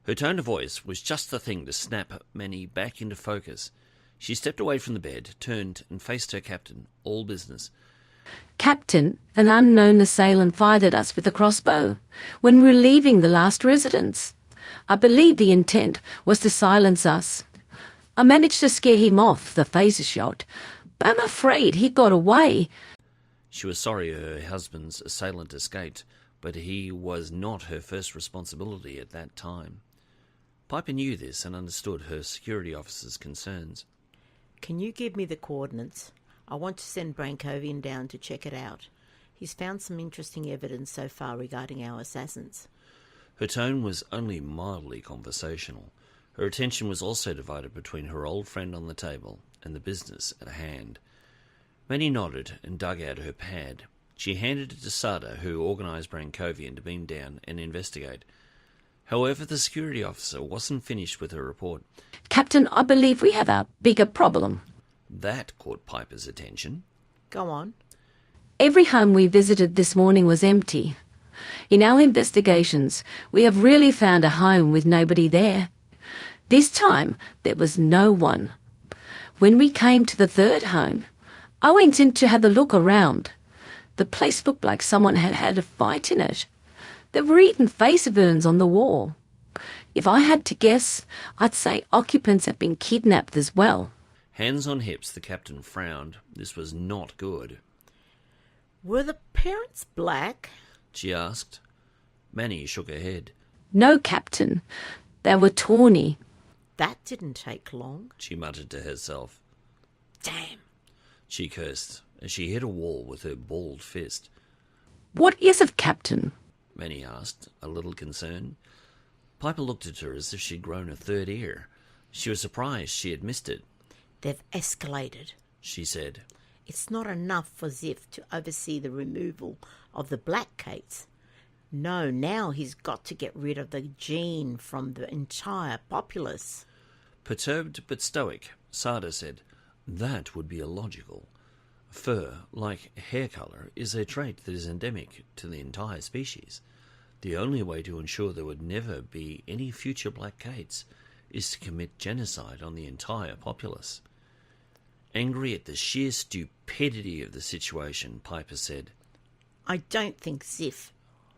[SPEAKER 1] Her tone of voice was just the thing to snap Manny back into focus. She stepped away from the bed, turned, and faced her captain, all business.
[SPEAKER 4] Captain, an unknown assailant fired at us with a crossbow when we were leaving the last residence. I believe the intent was to silence us. I managed to scare him off the phaser shot, but I'm afraid he got away.
[SPEAKER 1] She was sorry her husband's assailant escaped, but he was not her first responsibility at that time. Piper knew this and understood her security officer's concerns.
[SPEAKER 3] "Can you give me the coordinates? I want to send Brankovian down to check it out. He's found some interesting evidence so far regarding our assassins."
[SPEAKER 1] Her tone was only mildly conversational. Her attention was also divided between her old friend on the table and the business at hand. Manny nodded and dug out her pad. She handed it to Sarda, who organised Brankovian to beam down and investigate. However, the security officer wasn't finished with her report.
[SPEAKER 4] Captain, I believe we have a bigger problem.
[SPEAKER 1] That caught Piper's attention.
[SPEAKER 3] "Go on."
[SPEAKER 4] Every home we visited this morning was empty. In our investigations, we have really found a home with nobody there. This time, there was no one. When we came to the third home, I went in to have a look around. The place looked like someone had had a fight in it. There were even face burns on the wall. If I had to guess, I'd say occupants have been kidnapped as well.
[SPEAKER 1] Hands on hips, the captain frowned. This was not good.
[SPEAKER 3] "Were the parents black?"
[SPEAKER 1] she asked. Manny shook her head.
[SPEAKER 4] No, Captain. They were tawny.
[SPEAKER 3] "That didn't take long,"
[SPEAKER 1] she muttered to herself.
[SPEAKER 3] "Damn,"
[SPEAKER 1] she cursed as she hit a wall with her balled fist.
[SPEAKER 4] "What is it, Captain?"
[SPEAKER 1] Manny asked, a little concerned. Piper looked at her as if she'd grown a third ear. She was surprised she had missed it.
[SPEAKER 3] "They've escalated,"
[SPEAKER 1] she said.
[SPEAKER 3] "It's not enough for Ziff to oversee the removal of the black Caits. No, now he's got to get rid of the gene from the entire populace."
[SPEAKER 1] Perturbed but stoic, Sarda said, "That would be illogical. Fur, like hair colour, is a trait that is endemic to the entire species. The only way to ensure there would never be any future black Caits is to commit genocide on the entire populace." Angry at the sheer stupidity of the situation, Piper said,
[SPEAKER 3] "I don't think Ziff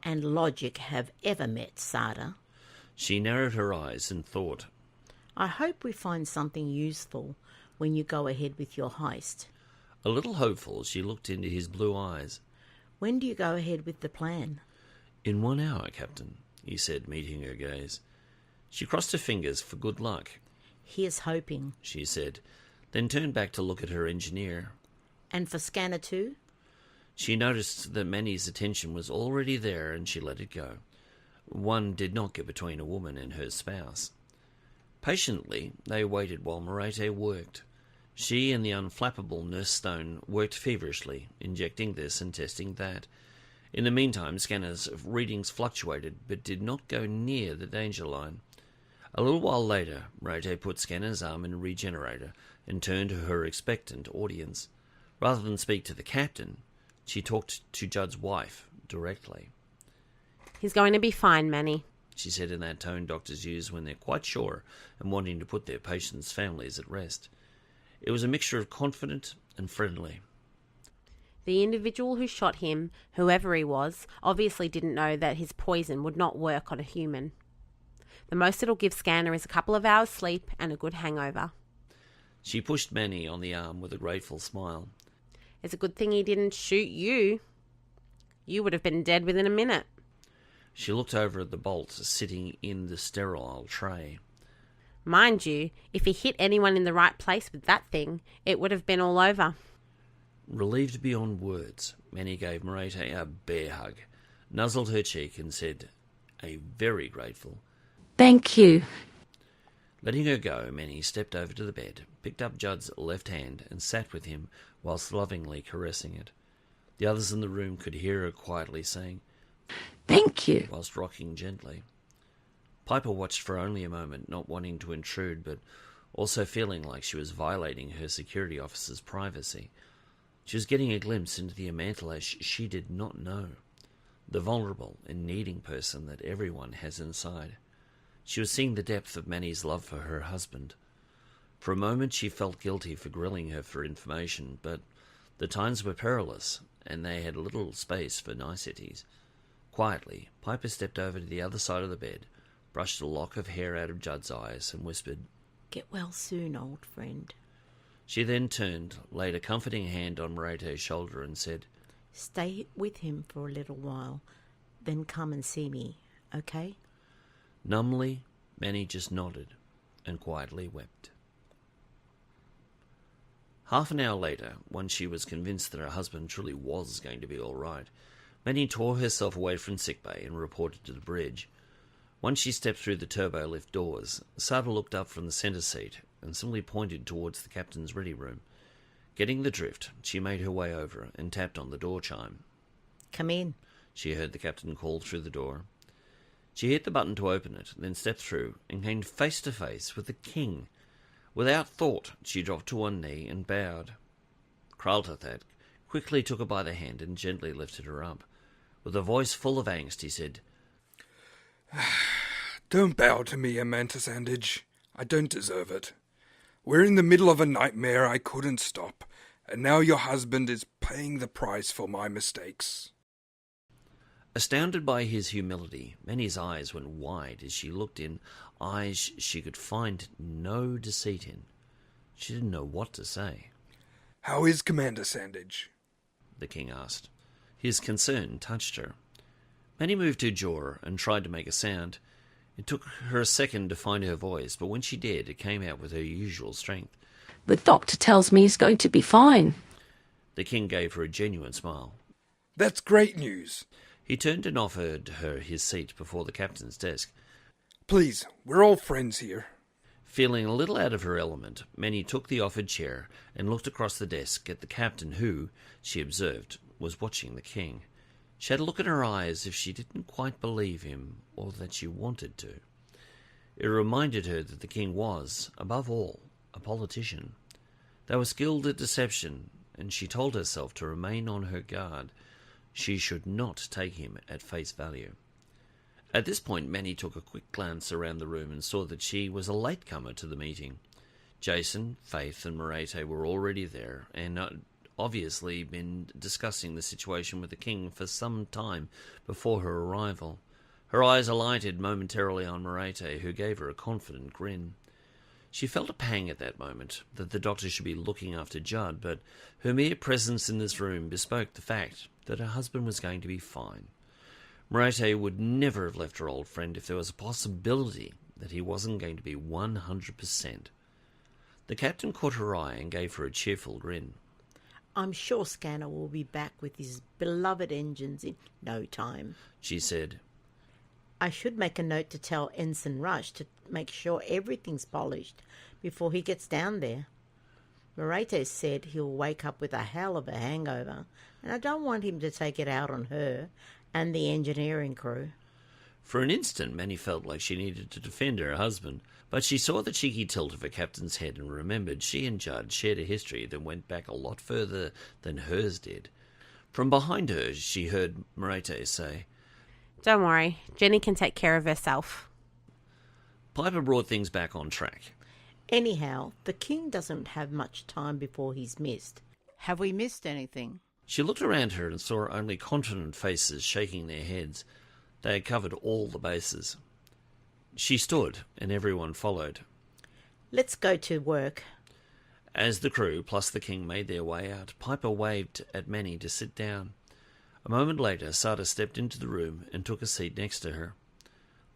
[SPEAKER 3] and logic have ever met, Sarda."
[SPEAKER 1] She narrowed her eyes and thought,
[SPEAKER 3] "I hope we find something useful when you go ahead with your heist."
[SPEAKER 1] A little hopeful, she looked into his blue eyes.
[SPEAKER 3] "When do you go ahead with the plan?"
[SPEAKER 1] "In 1 hour, Captain," he said, meeting her gaze. She crossed her fingers for good luck.
[SPEAKER 3] "Here's hoping,"
[SPEAKER 1] she said, then turned back to look at her engineer.
[SPEAKER 3] "And for Scanner 2?
[SPEAKER 1] She noticed that Manny's attention was already there, and she let it go. One did not get between a woman and her spouse. Patiently, they waited while Merete worked. She and the unflappable Nurse Stone worked feverishly, injecting this and testing that. In the meantime, Scanner's readings fluctuated, but did not go near the danger line. A little while later, Merete put Scanner's arm in a regenerator and turned to her expectant audience. Rather than speak to the captain, she talked to Judd's wife directly.
[SPEAKER 7] "He's going to be fine, Manny,"
[SPEAKER 1] she said in that tone doctors use when they're quite sure and wanting to put their patients' families at rest. It was a mixture of confident and friendly.
[SPEAKER 7] The individual who shot him, whoever he was, obviously didn't know that his poison would not work on a human. The most it'll give Scanner is a couple of hours' sleep and a good hangover.
[SPEAKER 1] She pushed Manny on the arm with a grateful smile.
[SPEAKER 7] "It's a good thing he didn't shoot you. You would have been dead within a minute."
[SPEAKER 1] She looked over at the bolt sitting in the sterile tray.
[SPEAKER 7] "Mind you, if he hit anyone in the right place with that thing, it would have been all over."
[SPEAKER 1] Relieved beyond words, Manny gave Merete a bear hug, nuzzled her cheek and said, a very grateful.
[SPEAKER 4] Thank you.
[SPEAKER 1] Letting her go, Manny stepped over to the bed, picked up Judd's left hand, and sat with him whilst lovingly caressing it. The others in the room could hear her quietly saying,
[SPEAKER 4] "Thank you,"
[SPEAKER 1] whilst rocking gently. Piper watched for only a moment, not wanting to intrude, but also feeling like she was violating her security officer's privacy. She was getting a glimpse into the Amantallash she did not know, the vulnerable and needing person that everyone has inside. She was seeing the depth of Manny's love for her husband. For a moment she felt guilty for grilling her for information, but the times were perilous, and they had little space for niceties. Quietly, Piper stepped over to the other side of the bed, brushed a lock of hair out of Judd's eyes, and whispered,
[SPEAKER 3] "Get well soon, old friend."
[SPEAKER 1] She then turned, laid a comforting hand on Merete's shoulder, and said,
[SPEAKER 3] "Stay with him for a little while, then come and see me, okay?"
[SPEAKER 1] Numbly, Manny just nodded and quietly wept. Half an hour later, once she was convinced that her husband truly was going to be all right, Manny tore herself away from sickbay and reported to the bridge. Once she stepped through the turbo-lift doors, Sarda looked up from the centre seat and simply pointed towards the captain's ready room. Getting the drift, she made her way over and tapped on the door chime.
[SPEAKER 3] "Come in,"
[SPEAKER 1] she heard the captain call through the door. She hit the button to open it, then stepped through and came face to face with the king. Without thought, she dropped to one knee and bowed. Kraltathat quickly took her by the hand and gently lifted her up. With a voice full of angst, he said,
[SPEAKER 14] "Don't bow to me, Amantasandage. I don't deserve it. We're in the middle of a nightmare I couldn't stop, and now your husband is paying the price for my mistakes."
[SPEAKER 1] Astounded by his humility, Manny's eyes went wide as she looked in, eyes she could find no deceit in. She didn't know what to say.
[SPEAKER 14] "How is Commander Sandage?"
[SPEAKER 1] the king asked. His concern touched her. Manny moved her jaw and tried to make a sound. It took her a second to find her voice, but when she did, it came out with her usual strength.
[SPEAKER 4] "The doctor tells me he's going to be fine."
[SPEAKER 1] The king gave her a genuine smile.
[SPEAKER 14] "That's great news."
[SPEAKER 1] He turned and offered her his seat before the captain's desk.
[SPEAKER 14] "Please, we're all friends here."
[SPEAKER 1] Feeling a little out of her element, Manny took the offered chair and looked across the desk at the captain who, she observed, was watching the king. She had a look in her eyes as if she didn't quite believe him, or that she wanted to. It reminded her that the king was, above all, a politician. They were skilled at deception, and she told herself to remain on her guard. She should not take him at face value. At this point, Manny took a quick glance around the room and saw that she was a latecomer to the meeting. Jason, Faith, and Merete were already there, and obviously been discussing the situation with the king for some time before her arrival. Her eyes alighted momentarily on Merete, who gave her a confident grin. She felt a pang at that moment that the doctor should be looking after Judd, but her mere presence in this room bespoke the fact that her husband was going to be fine. Merete would never have left her old friend if there was a possibility that he wasn't going to be 100%. The captain caught her eye and gave her a cheerful grin.
[SPEAKER 3] "I'm sure Scanner will be back with his beloved engines in no time,"
[SPEAKER 1] she said.
[SPEAKER 3] "I should make a note to tell Ensign Rush to make sure everything's polished before he gets down there. Merete said he'll wake up with a hell of a hangover, and I don't want him to take it out on her and the engineering crew."
[SPEAKER 1] For an instant, Manny felt like she needed to defend her husband, but she saw the cheeky tilt of her captain's head and remembered she and Judd shared a history that went back a lot further than hers did. From behind her, she heard Merete say,
[SPEAKER 7] "Don't worry, Jenny can take care of herself."
[SPEAKER 1] Piper brought things back on track.
[SPEAKER 3] "Anyhow, the king doesn't have much time before he's missed. Have we missed anything?"
[SPEAKER 1] She looked around her and saw only confident faces shaking their heads. They had covered all the bases. She stood, and everyone followed.
[SPEAKER 3] "Let's go to work."
[SPEAKER 1] As the crew plus the king made their way out, Piper waved at Manny to sit down. A moment later, Sarda stepped into the room and took a seat next to her.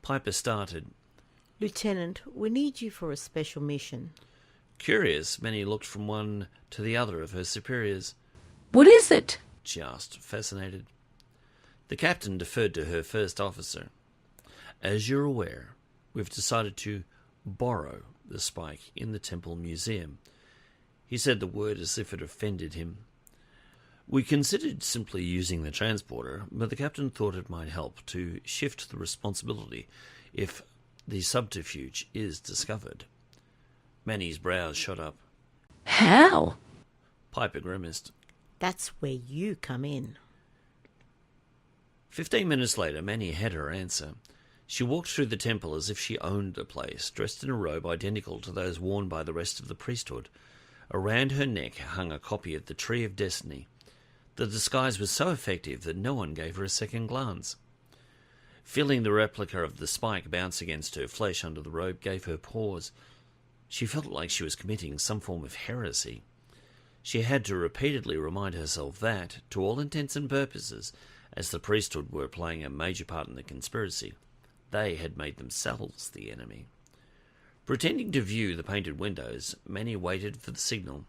[SPEAKER 1] Piper started.
[SPEAKER 3] "Lieutenant, we need you for a special mission."
[SPEAKER 1] Curious, Manny looked from one to the other of her superiors.
[SPEAKER 4] "What is it?"
[SPEAKER 1] she asked, fascinated. The captain deferred to her first officer. As you're aware, we've decided to borrow the spike in the temple museum. He said the word as if it offended him. We considered simply using the transporter, but the captain thought it might help to shift the responsibility if the subterfuge is discovered. Manny's brows shot up.
[SPEAKER 4] How?
[SPEAKER 1] Piper grimaced.
[SPEAKER 3] That's where you come in.
[SPEAKER 1] 15 minutes later, Manny had her answer. She walked through the temple as if she owned the place, dressed in a robe identical to those worn by the rest of the priesthood. Around her neck hung a copy of the Tree of Destiny. The disguise was so effective that no one gave her a second glance. Feeling the replica of the spike bounce against her flesh under the robe gave her pause. She felt like she was committing some form of heresy. She had to repeatedly remind herself that, to all intents and purposes, as the priesthood were playing a major part in the conspiracy, they had made themselves the enemy. Pretending to view the painted windows, Manny waited for the signal.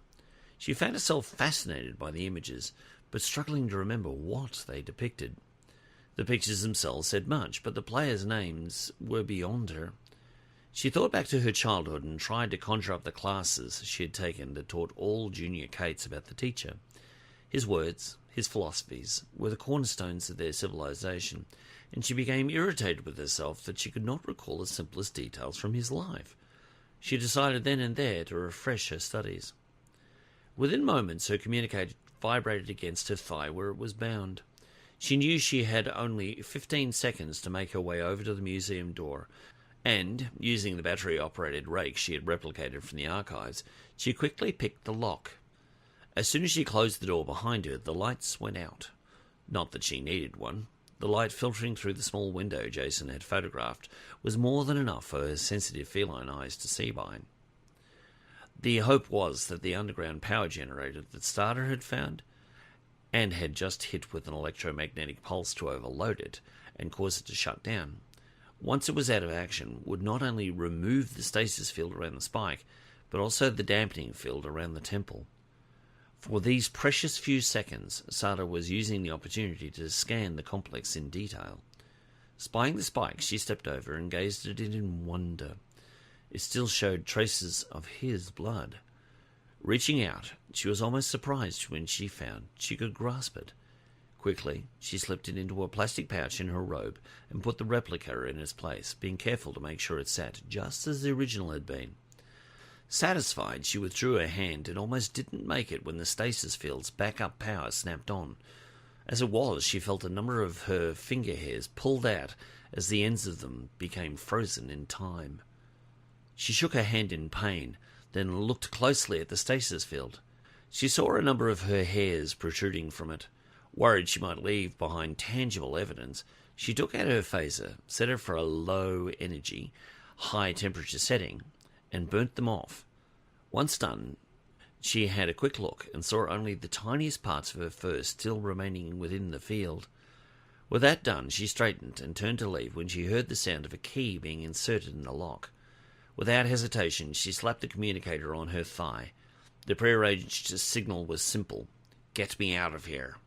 [SPEAKER 1] She found herself fascinated by the images, but struggling to remember what they depicted. The pictures themselves said much, but the players' names were beyond her. She thought back to her childhood and tried to conjure up the classes she had taken that taught all junior Caits about the teacher. His words, his philosophies, were the cornerstones of their civilization, and she became irritated with herself that she could not recall the simplest details from his life. She decided then and there to refresh her studies. Within moments, her communicator vibrated against her thigh where it was bound. She knew she had only 15 seconds to make her way over to the museum door, and, using the battery-operated rake she had replicated from the archives, she quickly picked the lock. As soon as she closed the door behind her, the lights went out. Not that she needed one. The light filtering through the small window Jason had photographed was more than enough for her sensitive feline eyes to see by. The hope was that the underground power generator that Sarda had found, and had just hit with an electromagnetic pulse to overload it and cause it to shut down, once it was out of action, would not only remove the stasis field around the spike, but also the dampening field around the temple. For these precious few seconds, Sarda was using the opportunity to scan the complex in detail. Spying the spike, she stepped over and gazed at it in wonder. It still showed traces of his blood. Reaching out, she was almost surprised when she found she could grasp it. Quickly, she slipped it into a plastic pouch in her robe and put the replica in its place, being careful to make sure it sat just as the original had been. Satisfied, she withdrew her hand and almost didn't make it when the stasis field's backup power snapped on. As it was, she felt a number of her finger hairs pulled out as the ends of them became frozen in time. She shook her hand in pain, then looked closely at the stasis field. She saw a number of her hairs protruding from it. Worried she might leave behind tangible evidence, she took out her phaser, set it for a low-energy, high-temperature setting, and burnt them off. Once done, she had a quick look and saw only the tiniest parts of her fur still remaining within the field. With that done, she straightened and turned to leave when she heard the sound of a key being inserted in the lock. Without hesitation, she slapped the communicator on her thigh. The prearranged signal was simple: "Get me out of here."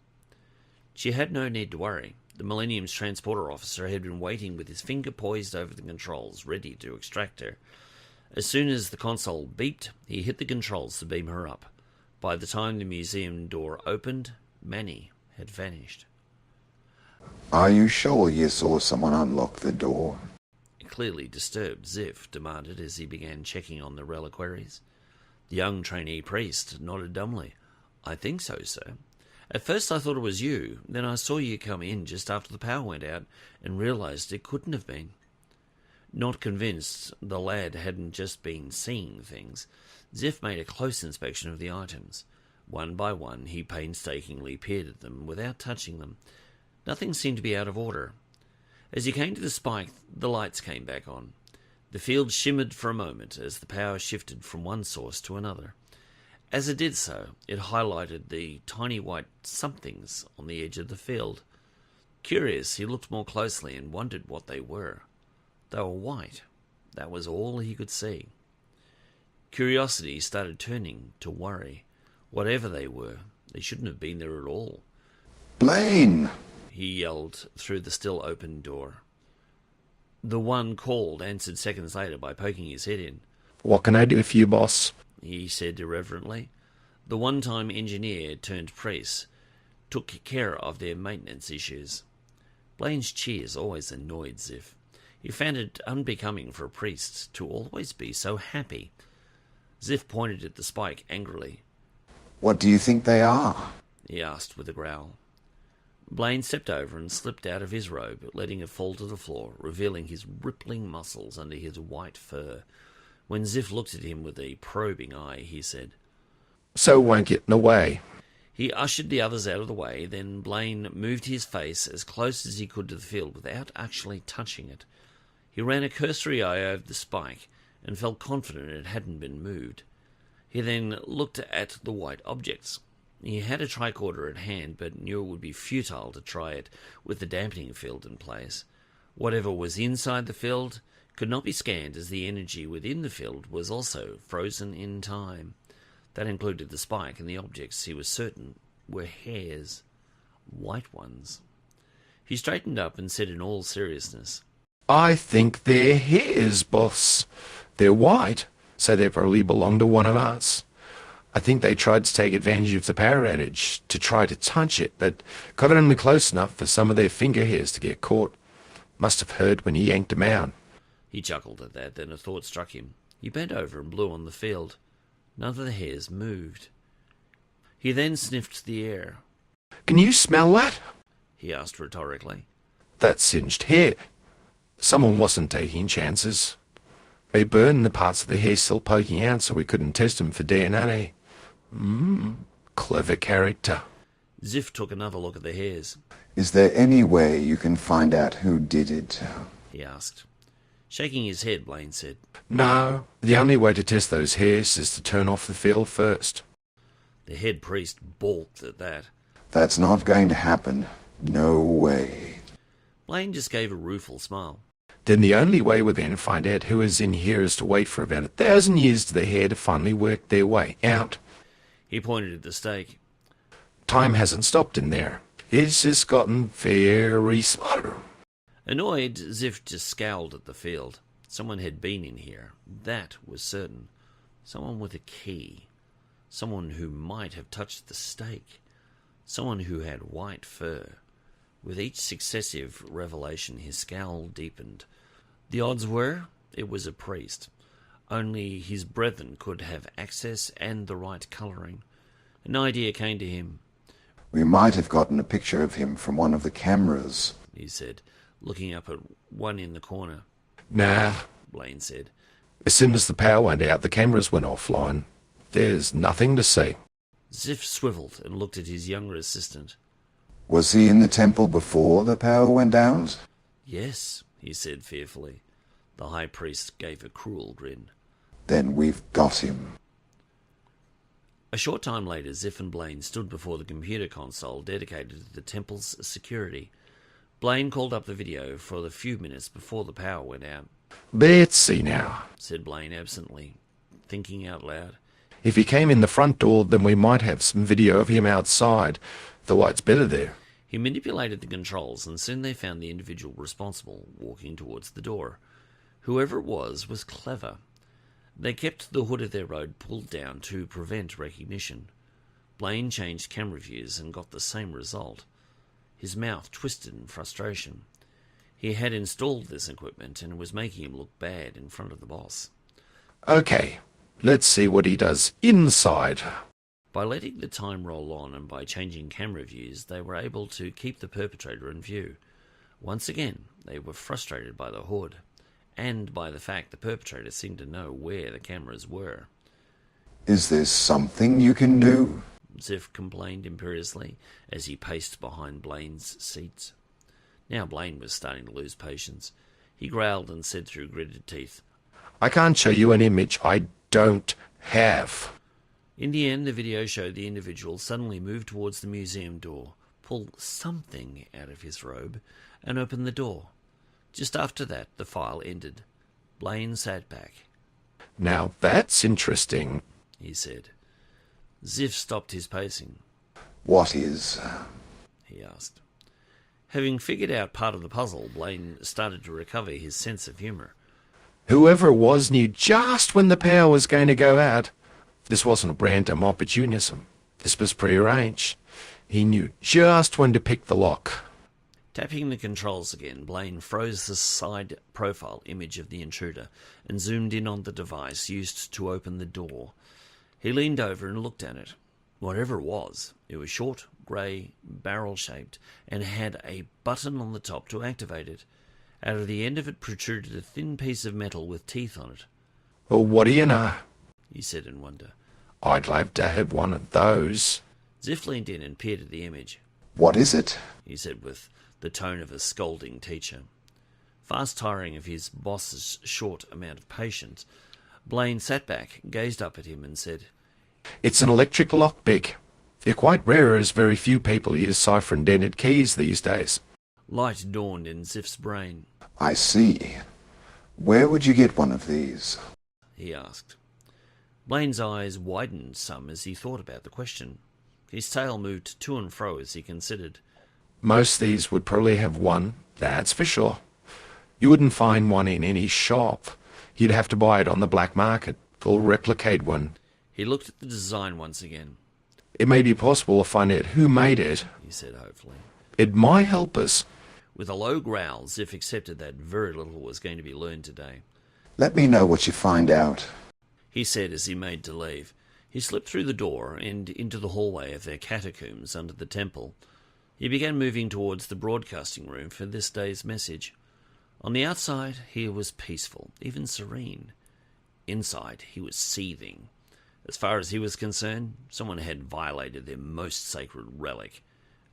[SPEAKER 1] She had no need to worry. The Millennium's transporter officer had been waiting with his finger poised over the controls, ready to extract her. As soon as the console beeped, he hit the controls to beam her up. By the time the museum door opened, Manny had vanished.
[SPEAKER 22] Are you sure you saw someone unlock the door?
[SPEAKER 1] Clearly disturbed, Ziff demanded as he began checking on the reliquaries. The young trainee priest nodded dumbly. "I think so, sir. At first I thought it was you, then I saw you come in just after the power went out and realized it couldn't have been." Not convinced the lad hadn't just been seeing things, Ziff made a close inspection of the items. One by one he painstakingly peered at them without touching them. Nothing seemed to be out of order. As he came to the spike, the lights came back on. The field shimmered for a moment as the power shifted from one source to another. As it did so, it highlighted the tiny white somethings on the edge of the field. Curious, he looked more closely and wondered what they were. They were white. That was all he could see. Curiosity started turning to worry. Whatever they were, they shouldn't have been there at all.
[SPEAKER 22] "Blaine!"
[SPEAKER 1] He yelled through the still open door. The one called answered seconds later by poking his head in.
[SPEAKER 18] "What can I do for you, boss?"
[SPEAKER 1] he said irreverently. The one-time engineer turned priest took care of their maintenance issues. Blaine's cheers always annoyed Ziff. He found it unbecoming for a priest to always be so happy. Ziff pointed at the spike angrily.
[SPEAKER 22] "What do you think they are?"
[SPEAKER 1] he asked with a growl. Blaine stepped over and slipped out of his robe, letting it fall to the floor, revealing his rippling muscles under his white fur. When Ziff looked at him with a probing eye, he said,
[SPEAKER 18] "So won't get in the way."
[SPEAKER 1] He ushered the others out of the way, then Blaine moved his face as close as he could to the field without actually touching it. He ran a cursory eye over the spike and felt confident it hadn't been moved. He then looked at the white objects. He had a tricorder at hand, but knew it would be futile to try it with the dampening field in place. Whatever was inside the field could not be scanned, as the energy within the field was also frozen in time. That included the spike and the objects he was certain were hairs. White ones. He straightened up and said in all seriousness,
[SPEAKER 18] "I think they're hairs, boss. They're white, so they probably belong to one of us. I think they tried to take advantage of the power outage to try to touch it, but got only close enough for some of their finger hairs to get caught. Must have heard when he yanked them out."
[SPEAKER 1] He chuckled at that, then a thought struck him. He bent over and blew on the field. None of the hairs moved. He then sniffed the air.
[SPEAKER 18] "Can you smell that?"
[SPEAKER 1] he asked rhetorically.
[SPEAKER 18] "That's singed hair. Someone wasn't taking chances. They burned the parts of the hair still poking out so we couldn't test them for DNA. Clever character."
[SPEAKER 1] Ziff took another look at the hairs.
[SPEAKER 22] "Is there any way you can find out who did it?"
[SPEAKER 1] he asked. Shaking his head, Blaine said,
[SPEAKER 18] "No, the only way to test those hairs is to turn off the field first."
[SPEAKER 1] The head priest balked at that.
[SPEAKER 22] "That's not going to happen. No way."
[SPEAKER 1] Blaine just gave a rueful smile.
[SPEAKER 18] "Then the only way we're going to find out who is in here is to wait for about 1,000 years to the hair to finally work their way out."
[SPEAKER 1] He pointed at the stake.
[SPEAKER 18] "Time hasn't stopped in there. It's just gotten very slow."
[SPEAKER 1] Annoyed, Ziff just scowled at the field. Someone had been in here. That was certain. Someone with a key. Someone who might have touched the stake. Someone who had white fur. With each successive revelation, his scowl deepened. The odds were it was a priest. Only his brethren could have access and the right colouring. An idea came to him.
[SPEAKER 22] "We might have gotten a picture of him from one of the cameras,"
[SPEAKER 1] he said, looking up at one in the corner.
[SPEAKER 18] "Nah,"
[SPEAKER 1] Blaine said.
[SPEAKER 18] "As soon as the power went out, the cameras went offline. There's nothing to see."
[SPEAKER 1] Ziff swiveled and looked at his younger assistant.
[SPEAKER 22] "Was he in the temple before the power went out?"
[SPEAKER 1] "Yes," he said fearfully. The high priest gave a cruel grin.
[SPEAKER 22] "Then we've got him."
[SPEAKER 1] A short time later, Ziff and Blaine stood before the computer console dedicated to the temple's security. Blaine called up the video for the few minutes before the power went out.
[SPEAKER 18] "Let's see now,"
[SPEAKER 1] said Blaine absently, thinking out loud.
[SPEAKER 18] "If he came in the front door, then we might have some video of him outside. The light's better there."
[SPEAKER 1] He manipulated the controls, and soon they found the individual responsible walking towards the door. Whoever it was clever. They kept the hood of their robe pulled down to prevent recognition. Blaine changed camera views and got the same result. His mouth twisted in frustration. He had installed this equipment, and it was making him look bad in front of the boss.
[SPEAKER 18] "Okay, let's see what he does inside."
[SPEAKER 1] By letting the time roll on and by changing camera views, they were able to keep the perpetrator in view. Once again, they were frustrated by the hood, and by the fact the perpetrator seemed to know where the cameras were.
[SPEAKER 22] "Is there something you can do?"
[SPEAKER 1] Ziff complained imperiously as he paced behind Blaine's seats. Now Blaine was starting to lose patience. He growled and said through gritted teeth,
[SPEAKER 18] "I can't show you an image I don't have."
[SPEAKER 1] In the end, the video showed the individual suddenly move towards the museum door, pull something out of his robe, and open the door. Just after that, the file ended. Blaine sat back.
[SPEAKER 18] "Now that's interesting,"
[SPEAKER 1] he said. Ziff stopped his pacing.
[SPEAKER 22] "What is?"
[SPEAKER 1] he asked. Having figured out part of the puzzle, Blaine started to recover his sense of humour.
[SPEAKER 18] Whoever it was knew just when the power was going to go out. This wasn't random opportunism. This was prearranged. He knew just when to pick the lock.
[SPEAKER 1] Tapping the controls again, Blaine froze the side profile image of the intruder and zoomed in on the device used to open the door. He leaned over and looked at it. Whatever it was short, grey, barrel-shaped, and had a button on the top to activate it. Out of the end of it protruded a thin piece of metal with teeth on it.
[SPEAKER 18] Well, what do you know?
[SPEAKER 1] He said in wonder.
[SPEAKER 18] I'd love to have one of those.
[SPEAKER 1] Ziff leaned in and peered at the image.
[SPEAKER 22] What is it?
[SPEAKER 1] He said with the tone of a scolding teacher. Fast tiring of his boss's short amount of patience, Blaine sat back, gazed up at him and said,
[SPEAKER 18] It's an electric lockpick. They're quite rare as very few people use cipher-indented keys these days.
[SPEAKER 1] Light dawned in Ziff's brain.
[SPEAKER 22] I see. Where would you get one of these?
[SPEAKER 1] He asked. Blaine's eyes widened some as he thought about the question. His tail moved to and fro as he considered.
[SPEAKER 18] Most these would probably have one, that's for sure. You wouldn't find one in any shop. You'd have to buy it on the black market. They'll replicate one.
[SPEAKER 1] He looked at the design once again.
[SPEAKER 18] It may be possible to find out who made it,
[SPEAKER 1] he said hopefully.
[SPEAKER 18] It might help us.
[SPEAKER 1] With a low growl, Ziff accepted that very little was going to be learned today.
[SPEAKER 22] Let me know what you find out,
[SPEAKER 1] he said as he made to leave. He slipped through the door and into the hallway of their catacombs under the temple. He began moving towards the broadcasting room for this day's message. On the outside, he was peaceful, even serene. Inside, he was seething. As far as he was concerned, someone had violated their most sacred relic,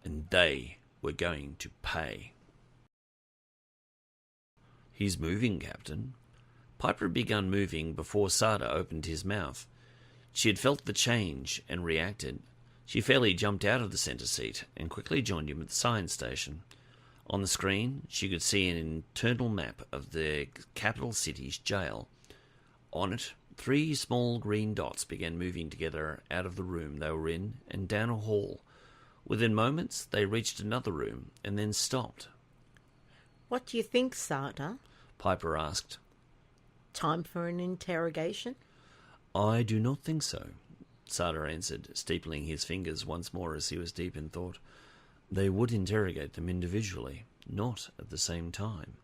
[SPEAKER 1] and they were going to pay. He's moving, Captain. Piper had begun moving before Sarda opened his mouth. She had felt the change and reacted. She fairly jumped out of the centre seat and quickly joined him at the science station. On the screen, she could see an internal map of the capital city's jail. On it, 3 small green dots began moving together out of the room they were in and down a hall. Within moments, they reached another room and then stopped.
[SPEAKER 3] What do you think, Sarda?
[SPEAKER 1] Piper asked.
[SPEAKER 3] Time for an interrogation?
[SPEAKER 1] I do not think so, Sarda answered, steepling his fingers once more as he was deep in thought. They would interrogate them individually, not at the same time.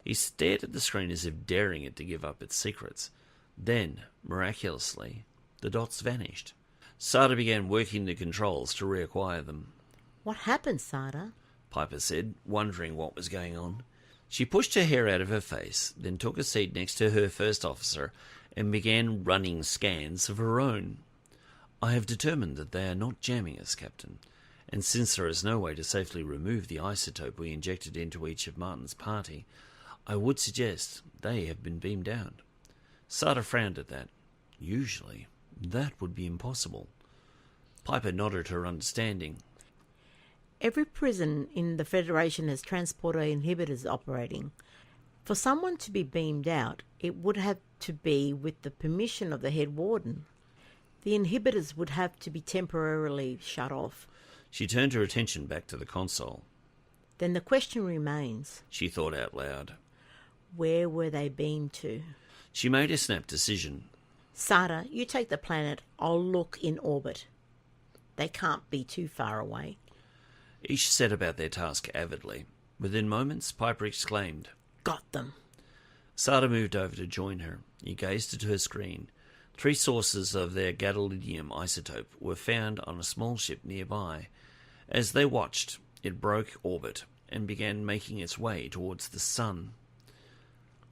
[SPEAKER 1] He stared at the screen as if daring it to give up its secrets. Then, miraculously, the dots vanished. Sarda began working the controls to reacquire them.
[SPEAKER 3] What happened, Sarda?
[SPEAKER 1] Piper said, wondering what was going on. She pushed her hair out of her face, then took a seat next to her first officer and began running scans of her own. I have determined that they are not jamming us, Captain, and since there is no way to safely remove the isotope we injected into each of Martin's party, I would suggest they have been beamed out. Sarda frowned at that. Usually, that would be impossible. Piper nodded her understanding.
[SPEAKER 3] Every prison in the Federation has transporter inhibitors operating. For someone to be beamed out, it would have to be with the permission of the head warden. The inhibitors would have to be temporarily shut off.
[SPEAKER 1] She turned her attention back to the console.
[SPEAKER 3] Then the question remains,
[SPEAKER 1] she thought out loud.
[SPEAKER 3] Where were they beamed to?
[SPEAKER 1] She made a snap decision.
[SPEAKER 3] Sarda, you take the planet. I'll look in orbit. They can't be too far away.
[SPEAKER 1] Each set about their task avidly. Within moments, Piper exclaimed,
[SPEAKER 3] Got them.
[SPEAKER 1] Sarda moved over to join her. He gazed at her screen. 3 sources of their gadolinium isotope were found on a small ship nearby. As they watched, it broke orbit and began making its way towards the sun.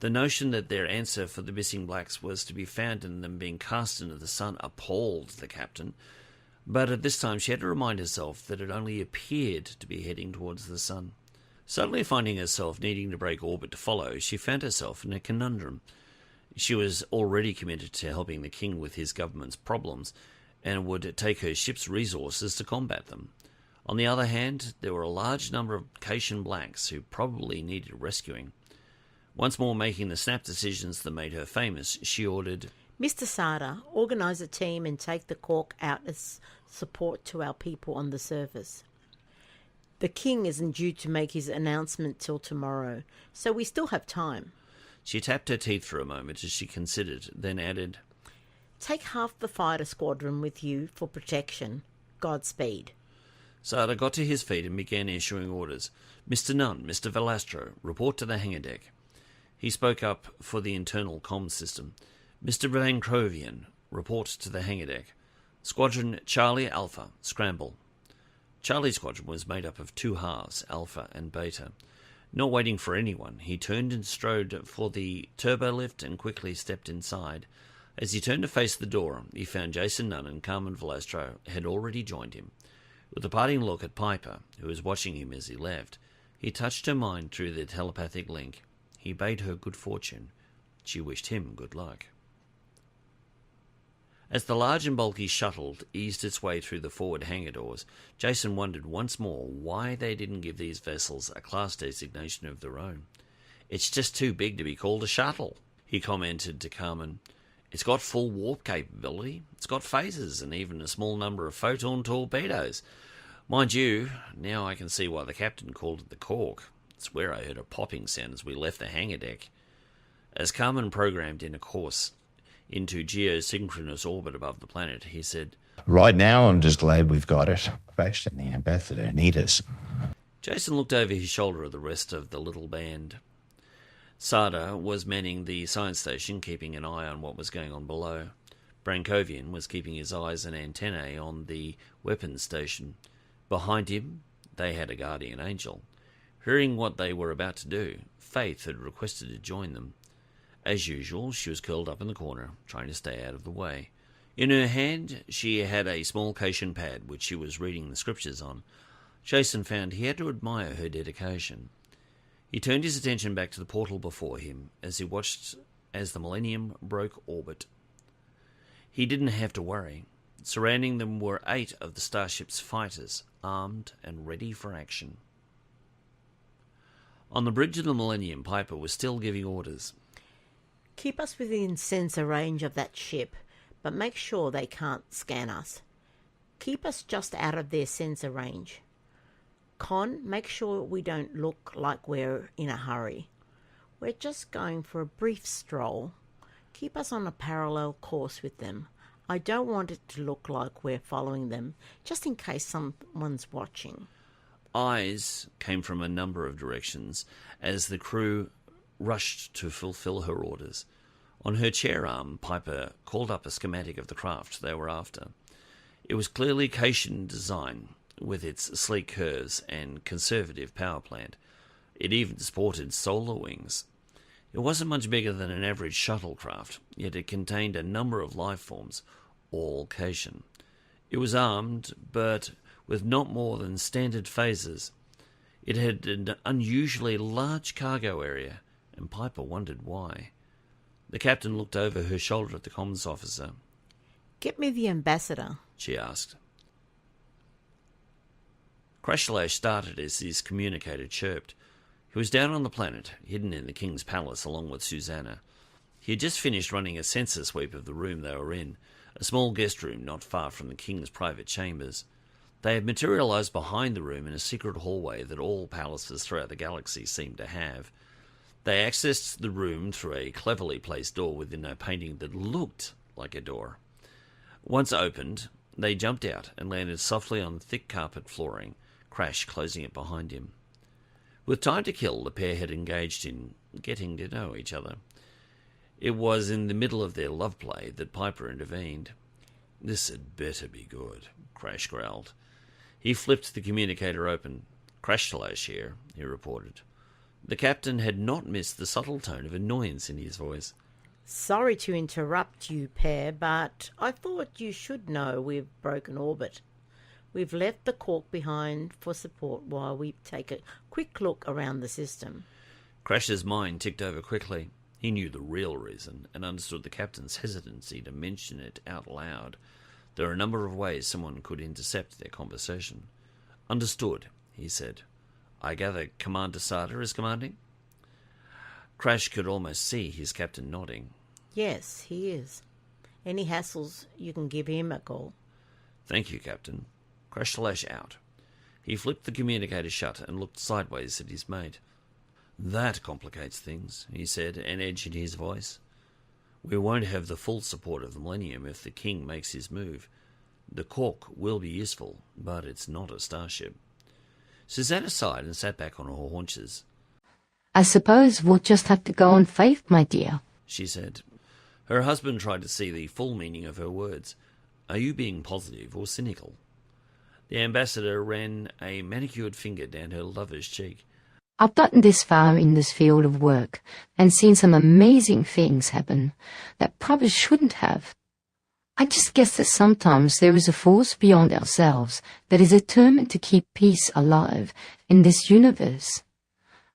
[SPEAKER 1] The notion that their answer for the missing blacks was to be found in them being cast into the sun appalled the captain, but at this time she had to remind herself that it only appeared to be heading towards the sun. Suddenly finding herself needing to break orbit to follow, she found herself in a conundrum. She was already committed to helping the king with his government's problems, and it would take her ship's resources to combat them. On the other hand, there were a large number of Caitian blacks who probably needed rescuing. Once more making the snap decisions that made her famous, she ordered,
[SPEAKER 3] Mr. Sarda, organise a team and take the cork out as support to our people on the surface. The king isn't due to make his announcement till tomorrow, so we still have time.
[SPEAKER 1] She tapped her teeth for a moment as she considered, then added,
[SPEAKER 3] Take half the fighter squadron with you for protection. Godspeed.
[SPEAKER 1] Sarda got to his feet and began issuing orders. Mr. Nunn, Mr. Velastro, report to the hangar deck. He spoke up for the internal comms system. Mr. Vancrovian, report to the hangar deck. Squadron Charlie Alpha, scramble. Charlie's squadron was made up of two halves, Alpha and Beta. Not waiting for anyone, he turned and strode for the turbo lift and quickly stepped inside. As he turned to face the door, he found Jason Nunn and Carmen Velastro had already joined him. With a parting look at Piper, who was watching him as he left, he touched her mind through the telepathic link. He bade her good fortune. She wished him good luck. As the large and bulky shuttle eased its way through the forward hangar doors, Jason wondered once more why they didn't give these vessels a class designation of their own. It's just too big to be called a shuttle, he commented to Carmen. It's got full warp capability, it's got phasers, and even a small number of photon torpedoes. Mind you, now I can see why the captain called it the Cork. It's where I heard a popping sound as we left the hangar deck. As Carmen programmed in a course into geosynchronous orbit above the planet, he said,
[SPEAKER 8] Right now, I'm just glad we've got it. Crash and the ambassador need us.
[SPEAKER 1] Jason looked over his shoulder at the rest of the little band. Sarda was manning the science station, keeping an eye on what was going on below. Brankovian was keeping his eyes and antennae on the weapons station. Behind him, they had a guardian angel. Hearing what they were about to do, Faith had requested to join them. As usual, she was curled up in the corner, trying to stay out of the way. In her hand, she had a small Caitian pad, which she was reading the scriptures on. Jason found he had to admire her dedication. He turned his attention back to the portal before him as he watched as the Millennium broke orbit. He didn't have to worry. Surrounding them were 8 of the starship's fighters, armed and ready for action. On the bridge of the Millennium, Piper was still giving orders.
[SPEAKER 3] Keep us within sensor range of that ship, but make sure they can't scan us. Keep us just out of their sensor range. Con, make sure we don't look like we're in a hurry. We're just going for a brief stroll. Keep us on a parallel course with them. I don't want it to look like we're following them, just in case someone's watching.
[SPEAKER 1] Eyes came from a number of directions as the crew rushed to fulfill her orders. On her chair arm, Piper called up a schematic of the craft they were after. It was clearly Caitian design, with its sleek curves and conservative power plant. It even sported solar wings. It wasn't much bigger than an average shuttlecraft, yet it contained a number of life forms, all Caitian. It was armed, but with not more than standard phasers. It had an unusually large cargo area, and Piper wondered why. The captain looked over her shoulder at the comms officer.
[SPEAKER 3] Get me the ambassador,
[SPEAKER 1] she asked. Krashtallash started as his communicator chirped. He was down on the planet, hidden in the king's palace along with Susanna. He had just finished running a sensor sweep of the room they were in, a small guest room not far from the king's private chambers. They had materialized behind the room in a secret hallway that all palaces throughout the galaxy seemed to have. They accessed the room through a cleverly placed door within a painting that looked like a door. Once opened, they jumped out and landed softly on the thick carpet flooring, Crash closing it behind him. With time to kill, the pair had engaged in getting to know each other. It was in the middle of their love play that Piper intervened. "This had better be good," Crash growled. He flipped the communicator open. "Krashtallash here," he reported. The captain had not missed the subtle tone of annoyance in his voice.
[SPEAKER 3] Sorry to interrupt you, pair, but I thought you should know we've broken orbit. We've left the Cork behind for support while we take a quick look around the system.
[SPEAKER 1] Crash's mind ticked over quickly. He knew the real reason and understood the captain's hesitancy to mention it out loud. There are a number of ways someone could intercept their conversation. "Understood," he said. "I gather Commander Sarda is commanding?" Crash could almost see his captain nodding.
[SPEAKER 3] Yes, he is. Any hassles, you can give him a call.
[SPEAKER 1] "Thank you, Captain." Krashtallash out. He flipped the communicator shut and looked sideways at his mate. "That complicates things," he said, an edge in his voice. "We won't have the full support of the Millennium if the king makes his move. The Cork will be useful, but it's not a starship." Susanna sighed and sat back on her haunches.
[SPEAKER 6] I suppose we'll just have to go on faith, my dear,
[SPEAKER 1] she said. Her husband tried to see the full meaning of her words. "Are you being positive or cynical?" The ambassador ran a manicured finger down her lover's cheek.
[SPEAKER 6] I've gotten this far in this field of work and seen some amazing things happen that probably shouldn't have. I just guess that sometimes there is a force beyond ourselves that is determined to keep peace alive in this universe.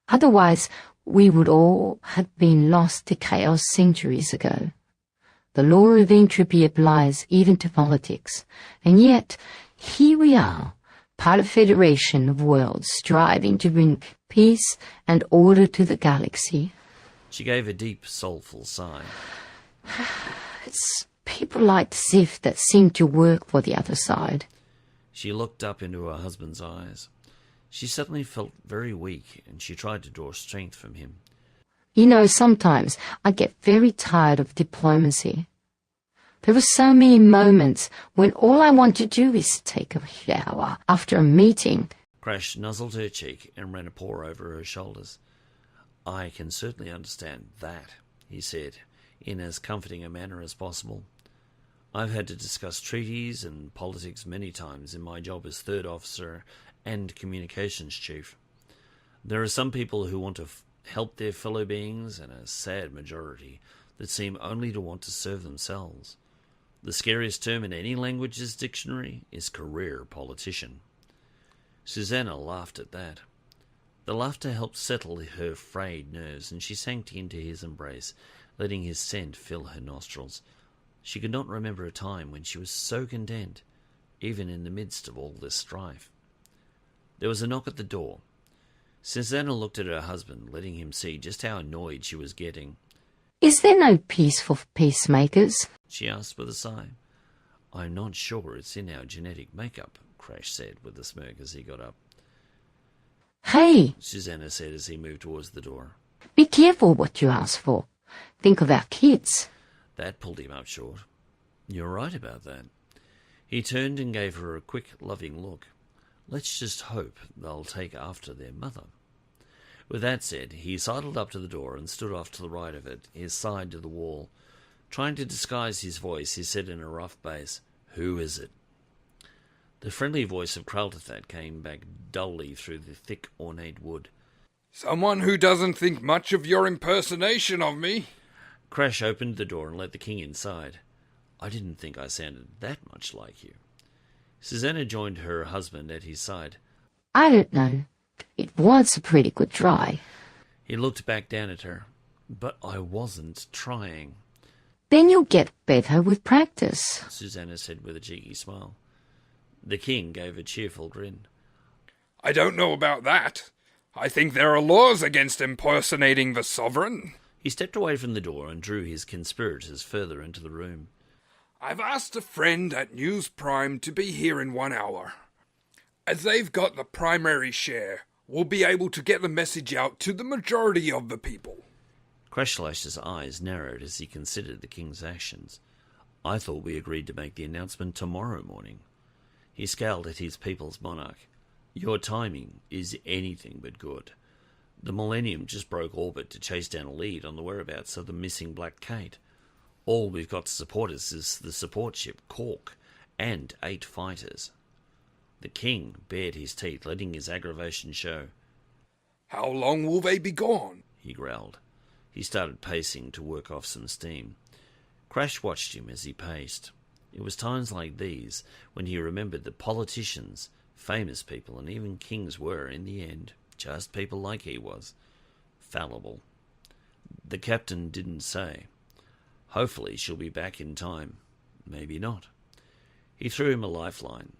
[SPEAKER 6] Otherwise, we would all have been lost to chaos centuries ago. The law of entropy applies even to politics, and yet here we are, part of a federation of worlds striving to bring peace and order to the galaxy.
[SPEAKER 1] She gave a deep, soulful sigh.
[SPEAKER 6] It's people like Sif that seem to work for the other side.
[SPEAKER 1] She looked up into her husband's eyes. She suddenly felt very weak, and she tried to draw strength from him.
[SPEAKER 6] You know, sometimes I get very tired of diplomacy. There are so many moments when all I want to do is take a shower after a meeting.
[SPEAKER 1] Crash nuzzled her cheek and ran a paw over her shoulders. "I can certainly understand that," he said, in as comforting a manner as possible. "I've had to discuss treaties and politics many times in my job as third officer and communications chief. There are some people who want to help their fellow beings, and a sad majority that seem only to want to serve themselves. The scariest term in any language's dictionary is career politician." Susanna laughed at that. The laughter helped settle her frayed nerves, and she sank into his embrace, letting his scent fill her nostrils. She could not remember a time when she was so content, even in the midst of all this strife. There was a knock at the door. Susanna looked at her husband, letting him see just how annoyed she was getting.
[SPEAKER 6] Is there no peace for peacemakers?
[SPEAKER 1] She asked with a sigh. "I'm not sure it's in our genetic makeup," Crash said with a smirk as he got up.
[SPEAKER 6] Hey,
[SPEAKER 1] Susanna said as he moved towards the door.
[SPEAKER 6] Be careful what you ask for. Think of our kids.
[SPEAKER 1] That pulled him up short. "You're right about that." He turned and gave her a quick, loving look. "Let's just hope they'll take after their mother." With that said, he sidled up to the door and stood off to the right of it, his side to the wall. Trying to disguise his voice, he said in a rough bass, "Who is it?" The friendly voice of Kraltathat came back dully through the thick, ornate wood.
[SPEAKER 14] "Someone who doesn't think much of your impersonation of me."
[SPEAKER 1] Crash opened the door and let the king inside. "I didn't think I sounded that much like you." Susanna joined her husband at his side.
[SPEAKER 6] I don't know. It was a pretty good try.
[SPEAKER 1] He looked back down at her. "But I wasn't trying."
[SPEAKER 6] Then you'll get better with practice,
[SPEAKER 1] Susanna said with a cheeky smile. The king gave a cheerful grin.
[SPEAKER 14] "I don't know about that. I think there are laws against impersonating the sovereign."
[SPEAKER 1] He stepped away from the door and drew his conspirators further into the room.
[SPEAKER 14] "I've asked a friend at News Prime to be here in 1 hour. As they've got the primary share, we'll be able to get the message out to the majority of the people."
[SPEAKER 1] Krashtallash's eyes narrowed as he considered the king's actions. "I thought we agreed to make the announcement tomorrow morning." He scowled at his people's monarch. "Your timing is anything but good. The Millennium just broke orbit to chase down a lead on the whereabouts of the missing Black Cait. All we've got to support us is the support ship Cork and 8 fighters." The king bared his teeth, letting his aggravation show.
[SPEAKER 14] "How long will they be gone?"
[SPEAKER 1] he growled. He started pacing to work off some steam. Crash watched him as he paced. It was times like these when he remembered that politicians, famous people, and even kings were, in the end, just people like he was. Fallible. The captain didn't say. Hopefully she'll be back in time. Maybe not. He threw him a lifeline.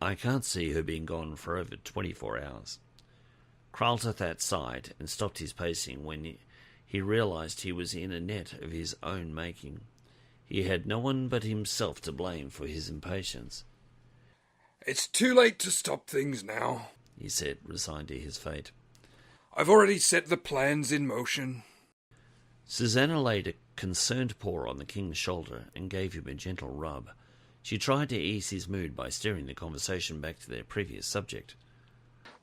[SPEAKER 1] "I can't see her being gone for over 24 hours. Kraltathat sighed and stopped his pacing when he realized he was in a net of his own making. He had no one but himself to blame for his impatience.
[SPEAKER 14] It's too late to stop things now,
[SPEAKER 1] he said, resigned to his fate.
[SPEAKER 14] I've already set the plans in motion.
[SPEAKER 1] Susanna laid a concerned paw on the king's shoulder and gave him a gentle rub. She tried to ease his mood by steering the conversation back to their previous subject.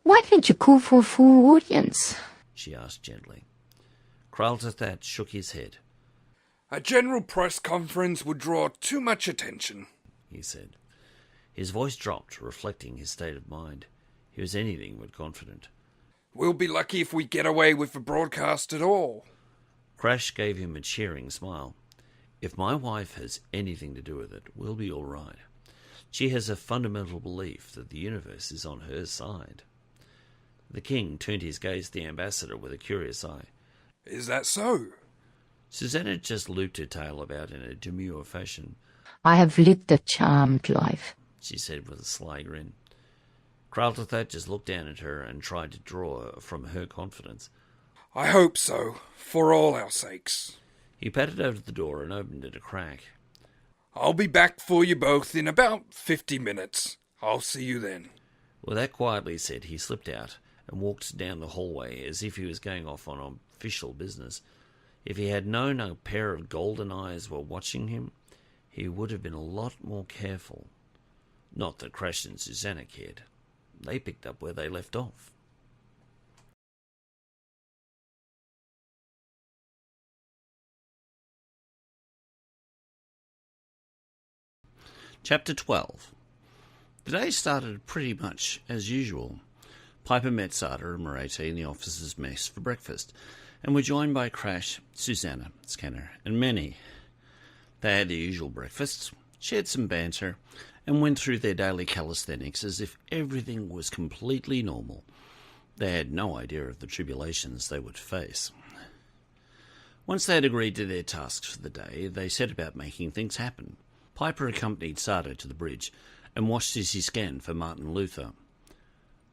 [SPEAKER 6] Why didn't you call for a full audience?
[SPEAKER 1] She asked gently. Kraltathat shook his head.
[SPEAKER 14] A general press conference would draw too much attention,
[SPEAKER 1] he said. His voice dropped, reflecting his state of mind. He was anything but confident.
[SPEAKER 14] We'll be lucky if we get away with the broadcast at all.
[SPEAKER 1] Crash gave him a cheering smile. If my wife has anything to do with it, we'll be all right. She has a fundamental belief that the universe is on her side. The king turned his gaze to the ambassador with a curious eye.
[SPEAKER 14] Is that so?
[SPEAKER 1] Susanna just looped her tail about in a demure fashion.
[SPEAKER 6] I have lived a charmed life,
[SPEAKER 1] she said with a sly grin. Kraltathat just looked down at her and tried to draw from her confidence.
[SPEAKER 14] I hope so, for all our sakes.
[SPEAKER 1] He padded over to the door and opened it a crack.
[SPEAKER 14] I'll be back for you both in about 50 minutes. I'll see you then.
[SPEAKER 1] With that quietly said, he slipped out and walked down the hallway as if he was going off on official business. If he had known a pair of golden eyes were watching him, he would have been a lot more careful. Not that Crash and Susanna cared. They picked up where they left off. Chapter 12. The day started pretty much as usual. Piper met Sarda and Merete in the officers' mess for breakfast, and were joined by Crash, Susanna, Scanner, and Manny. They had the usual breakfasts, shared some banter, and went through their daily calisthenics as if everything was completely normal. They had no idea of the tribulations they would face. Once they had agreed to their tasks for the day, they set about making things happen. Piper accompanied Sarda to the bridge and watched as he scanned for Martin Luther.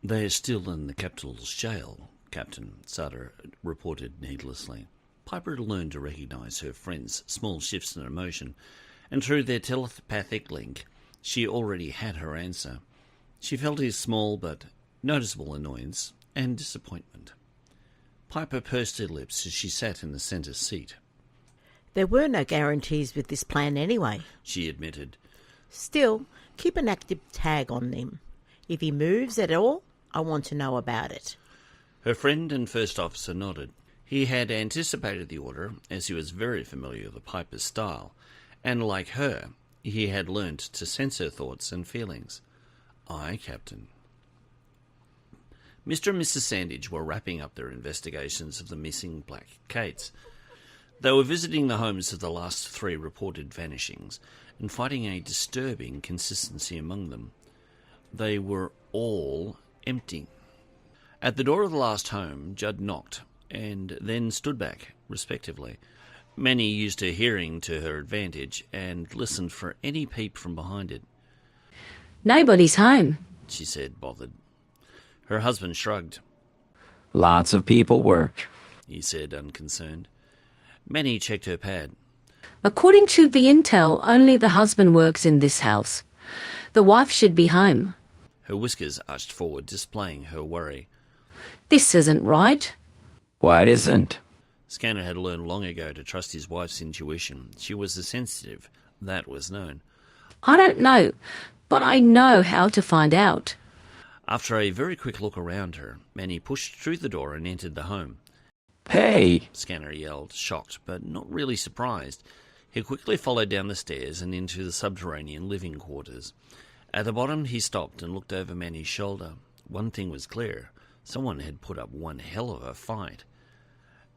[SPEAKER 1] They are still in the capital's jail, Captain, Sarda reported needlessly. Piper had learned to recognise her friend's small shifts in emotion, and through their telepathic link, she already had her answer. She felt his small but noticeable annoyance and disappointment. Piper pursed her lips as she sat in the centre seat.
[SPEAKER 3] There were no guarantees with this plan anyway,
[SPEAKER 1] she admitted.
[SPEAKER 3] Still, keep an active tag on him. If he moves at all, I want to know about it.
[SPEAKER 1] Her friend and first officer nodded. He had anticipated the order, as he was very familiar with Piper's style, and like her, he had learnt to sense her thoughts and feelings. Aye, Captain. Mr. and Mrs. Sandage were wrapping up their investigations of the missing black Caits. They were visiting the homes of the last 3 reported vanishings and finding a disturbing consistency among them. They were all empty. At the door of the last home, Judd knocked and then stood back, respectively. Manny used her hearing to her advantage and listened for any peep from behind it.
[SPEAKER 4] Nobody's home,
[SPEAKER 1] she said, bothered. Her husband shrugged.
[SPEAKER 5] Lots of people work,
[SPEAKER 1] he said, unconcerned. Manny checked her pad.
[SPEAKER 4] According to the intel, only the husband works in this house. The wife should be home.
[SPEAKER 1] Her whiskers arched forward, displaying her worry.
[SPEAKER 4] This isn't right.
[SPEAKER 5] What isn't?
[SPEAKER 1] Scanner had learned long ago to trust his wife's intuition. She was a sensitive. That was known.
[SPEAKER 4] I don't know, but I know how to find out.
[SPEAKER 1] After a very quick look around her, Manny pushed through the door and entered the home.
[SPEAKER 5] Hey!
[SPEAKER 1] Scanner yelled, shocked, but not really surprised. He quickly followed down the stairs and into the subterranean living quarters. At the bottom, he stopped and looked over Manny's shoulder. One thing was clear. Someone had put up one hell of a fight.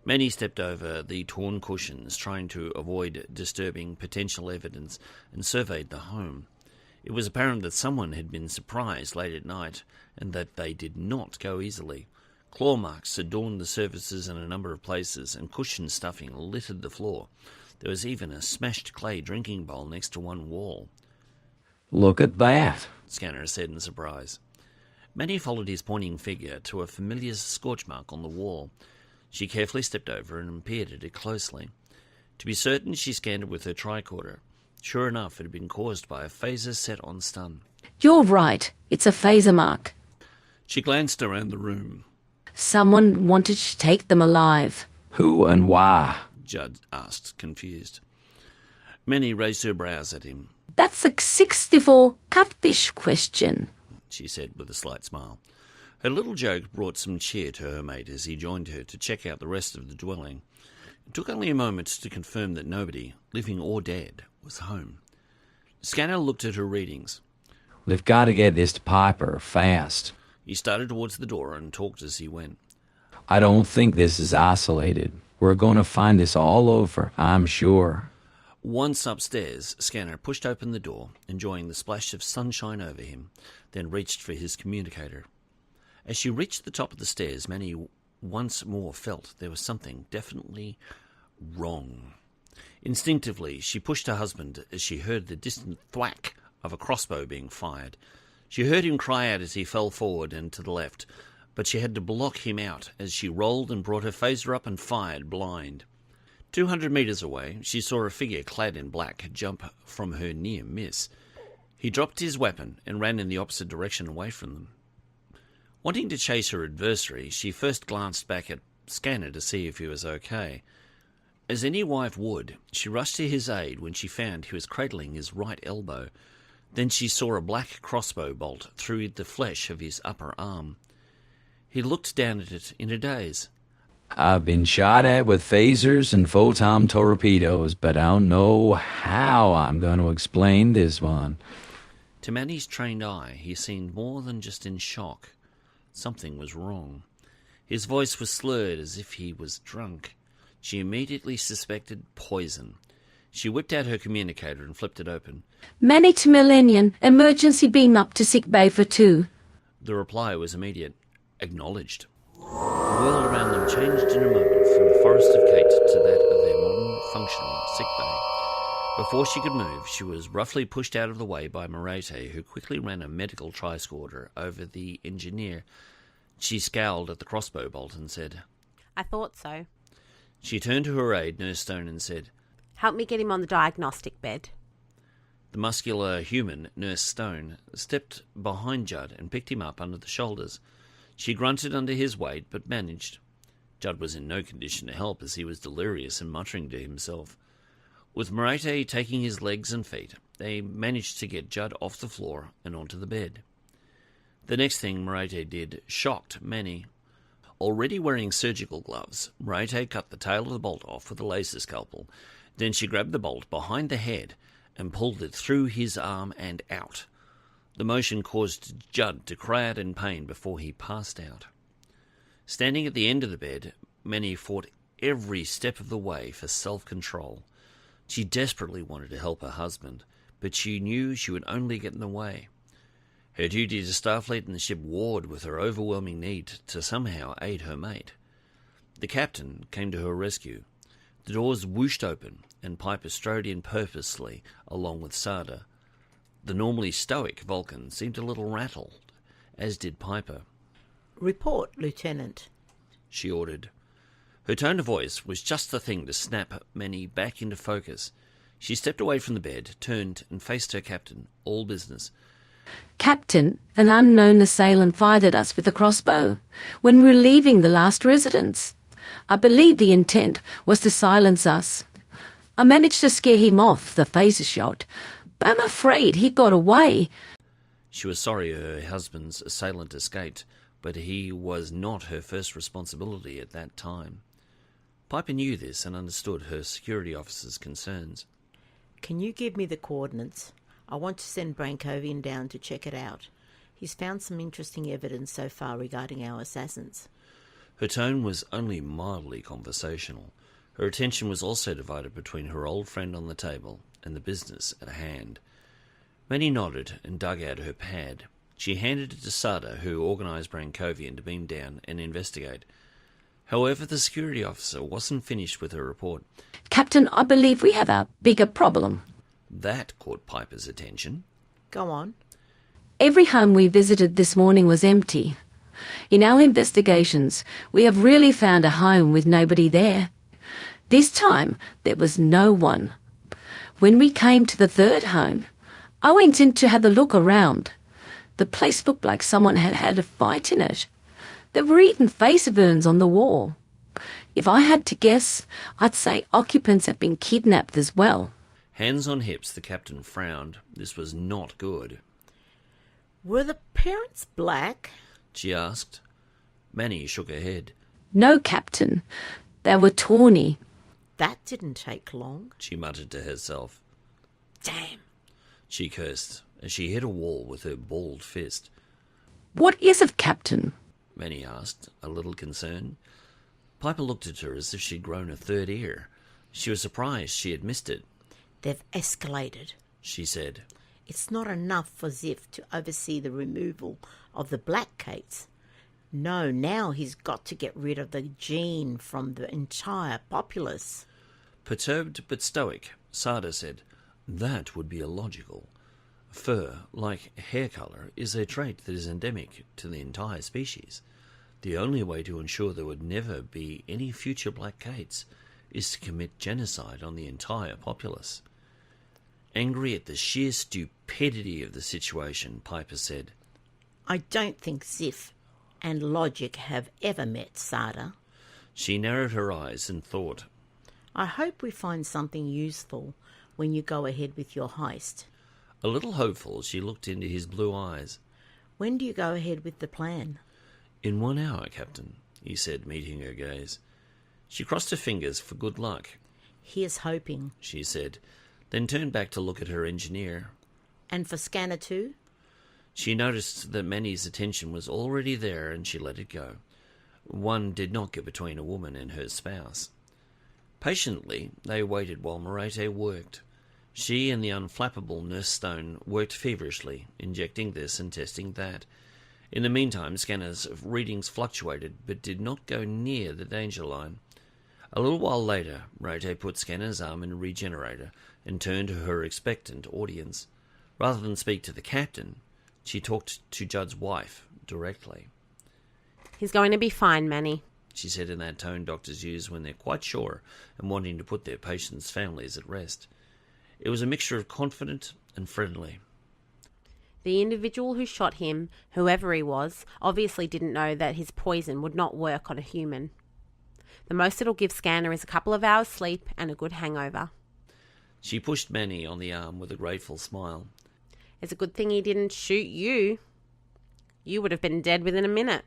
[SPEAKER 1] Manny stepped over the torn cushions, trying to avoid disturbing potential evidence, and surveyed the home. It was apparent that someone had been surprised late at night, and that they did not go easily. Claw marks adorned the surfaces in a number of places, and cushion stuffing littered the floor. There was even a smashed clay drinking bowl next to one wall.
[SPEAKER 5] Look at that,
[SPEAKER 1] Scanner said in surprise. Manny followed his pointing figure to a familiar scorch mark on the wall. She carefully stepped over and peered at it closely. To be certain, she scanned it with her tricorder. Sure enough, it had been caused by a phaser set on stun.
[SPEAKER 4] You're right. It's a phaser mark.
[SPEAKER 1] She glanced around the room.
[SPEAKER 4] Someone wanted to take them alive.
[SPEAKER 5] Who and why?
[SPEAKER 1] Judd asked, confused. Minnie raised her brows at him.
[SPEAKER 4] That's a 64 catfish question,
[SPEAKER 1] she said with a slight smile. Her little joke brought some cheer to her mate as he joined her to check out the rest of the dwelling. It took only a moment to confirm that nobody, living or dead, was home. Scanner looked at her readings.
[SPEAKER 5] We've got to get this to Piper fast.
[SPEAKER 1] He started towards the door and talked as he went.
[SPEAKER 5] I don't think this is isolated. We're going to find this all over, I'm sure.
[SPEAKER 1] Once upstairs, Scanner pushed open the door, enjoying the splash of sunshine over him, then reached for his communicator. As she reached the top of the stairs, Manny once more felt there was something definitely wrong. Instinctively, she pushed her husband as she heard the distant thwack of a crossbow being fired. She heard him cry out as he fell forward and to the left, but she had to block him out as she rolled and brought her phaser up and fired blind. 200 metres away, she saw a figure clad in black jump from her near miss. He dropped his weapon and ran in the opposite direction away from them. Wanting to chase her adversary, she first glanced back at Scanner to see if he was okay. As any wife would, she rushed to his aid when she found he was cradling his right elbow. Then she saw a black crossbow bolt through the flesh of his upper arm. He looked down at it in a daze.
[SPEAKER 5] I've been shot at with phasers and photon torpedoes, but I don't know how I'm going to explain this one.
[SPEAKER 1] To Manny's trained eye, he seemed more than just in shock. Something was wrong. His voice was slurred as if he was drunk. She immediately suspected poison. She whipped out her communicator and flipped it open.
[SPEAKER 4] Manny to Millennium, emergency beam up to sick bay for 2.
[SPEAKER 1] The reply was immediate. Acknowledged. The world around them changed in a moment from the forest of Cait to that of their modern, functional sick bay. Before she could move, she was roughly pushed out of the way by Merete, who quickly ran a medical tricorder over the engineer. She scowled at the crossbow bolt and said,
[SPEAKER 7] I thought so.
[SPEAKER 1] She turned to her aide, Nurse Stone, and said,
[SPEAKER 7] Help me get him on the diagnostic bed.
[SPEAKER 1] The muscular human, Nurse Stone, stepped behind Judd and picked him up under the shoulders. She grunted under his weight, but managed. Judd was in no condition to help, as he was delirious and muttering to himself. With Merete taking his legs and feet, they managed to get Judd off the floor and onto the bed. The next thing Merete did shocked Manny. Already wearing surgical gloves, Merete cut the tail of the bolt off with a laser scalpel. Then she grabbed the bolt behind the head and pulled it through his arm and out. The motion caused Judd to cry out in pain before he passed out. Standing at the end of the bed, Manny fought every step of the way for self-control. She desperately wanted to help her husband, but she knew she would only get in the way. Her duty to Starfleet and the ship warred with her overwhelming need to somehow aid her mate. The captain came to her rescue. The doors whooshed open, and Piper strode in purposely along with Sarda. The normally stoic Vulcan seemed a little rattled, as did Piper.
[SPEAKER 3] Report, Lieutenant,
[SPEAKER 1] she ordered. Her tone of voice was just the thing to snap Manny back into focus. She stepped away from the bed, turned, and faced her captain, all business.
[SPEAKER 4] Captain, an unknown assailant fired at us with a crossbow when we were leaving the last residence. I believe the intent was to silence us. I managed to scare him off the phaser shot, but I'm afraid he got away.
[SPEAKER 1] She was sorry her husband's assailant escaped, but he was not her first responsibility at that time. Piper knew this and understood her security officer's concerns.
[SPEAKER 3] Can you give me the coordinates? I want to send Brankovian down to check it out. He's found some interesting evidence so far regarding our assassins.
[SPEAKER 1] Her tone was only mildly conversational. Her attention was also divided between her old friend on the table and the business at hand. Manny nodded and dug out her pad. She handed it to Sarda, who organised Brankovian to beam down and investigate. However, the security officer wasn't finished with her report.
[SPEAKER 4] Captain, I believe we have a bigger problem.
[SPEAKER 1] That caught Piper's attention.
[SPEAKER 3] Go on.
[SPEAKER 4] Every home we visited this morning was empty. In our investigations, we have really found a home with nobody there. This time, there was no one. When we came to the third home, I went in to have a look around. The place looked like someone had had a fight in it. There were even face burns on the wall. If I had to guess, I'd say occupants have been kidnapped as well.
[SPEAKER 1] Hands on hips, the captain frowned. This was not good.
[SPEAKER 3] Were the parents black?
[SPEAKER 1] She asked. Manny shook her head.
[SPEAKER 4] No, Captain. They were tawny.
[SPEAKER 3] That didn't take long.
[SPEAKER 1] She muttered to herself.
[SPEAKER 3] Damn.
[SPEAKER 1] She cursed as she hit a wall with her balled fist.
[SPEAKER 4] What is it, Captain?
[SPEAKER 1] Manny asked, a little concerned. Piper looked at her as if she'd grown a third ear. She was surprised she had missed it.
[SPEAKER 3] They've escalated,
[SPEAKER 1] she said.
[SPEAKER 3] It's not enough for Ziff to oversee the removal of the black Caits. No, now he's got to get rid of the gene from the entire populace.
[SPEAKER 1] Perturbed but stoic, Sarda said, that would be illogical. Fur, like hair colour, is a trait that is endemic to the entire species. The only way to ensure there would never be any future black Caits is to commit genocide on the entire populace. Angry at the sheer stupidity of the situation, Piper said,
[SPEAKER 3] I don't think Ziff and logic have ever met, Sarda.
[SPEAKER 1] She narrowed her eyes and thought,
[SPEAKER 3] I hope we find something useful when you go ahead with your heist.
[SPEAKER 1] A little hopeful, she looked into his blue eyes.
[SPEAKER 3] When do you go ahead with the plan?
[SPEAKER 1] In 1 hour, Captain, he said, meeting her gaze. She crossed her fingers for good luck.
[SPEAKER 3] Here's hoping,
[SPEAKER 1] she said, then turned back to look at her engineer.
[SPEAKER 3] And for Scanner 2?
[SPEAKER 1] She noticed that Manny's attention was already there and she let it go. One did not get between a woman and her spouse. Patiently, they waited while Merete worked. She and the unflappable Nurse Stone worked feverishly, injecting this and testing that. In the meantime, Scanner's readings fluctuated, but did not go near the danger line. A little while later, Merete put Scanner's arm in a regenerator and turned to her expectant audience. Rather than speak to the captain, she talked to Judd's wife directly.
[SPEAKER 7] He's going to be fine, Manny,
[SPEAKER 1] she said in that tone doctors use when they're quite sure and wanting to put their patients' families at rest. It was a mixture of confident and friendly.
[SPEAKER 7] The individual who shot him, whoever he was, obviously didn't know that his poison would not work on a human. The most it'll give Scanner is a couple of hours' sleep and a good hangover.
[SPEAKER 1] She pushed Manny on the arm with a grateful smile.
[SPEAKER 7] It's a good thing he didn't shoot you. You would have been dead within a minute.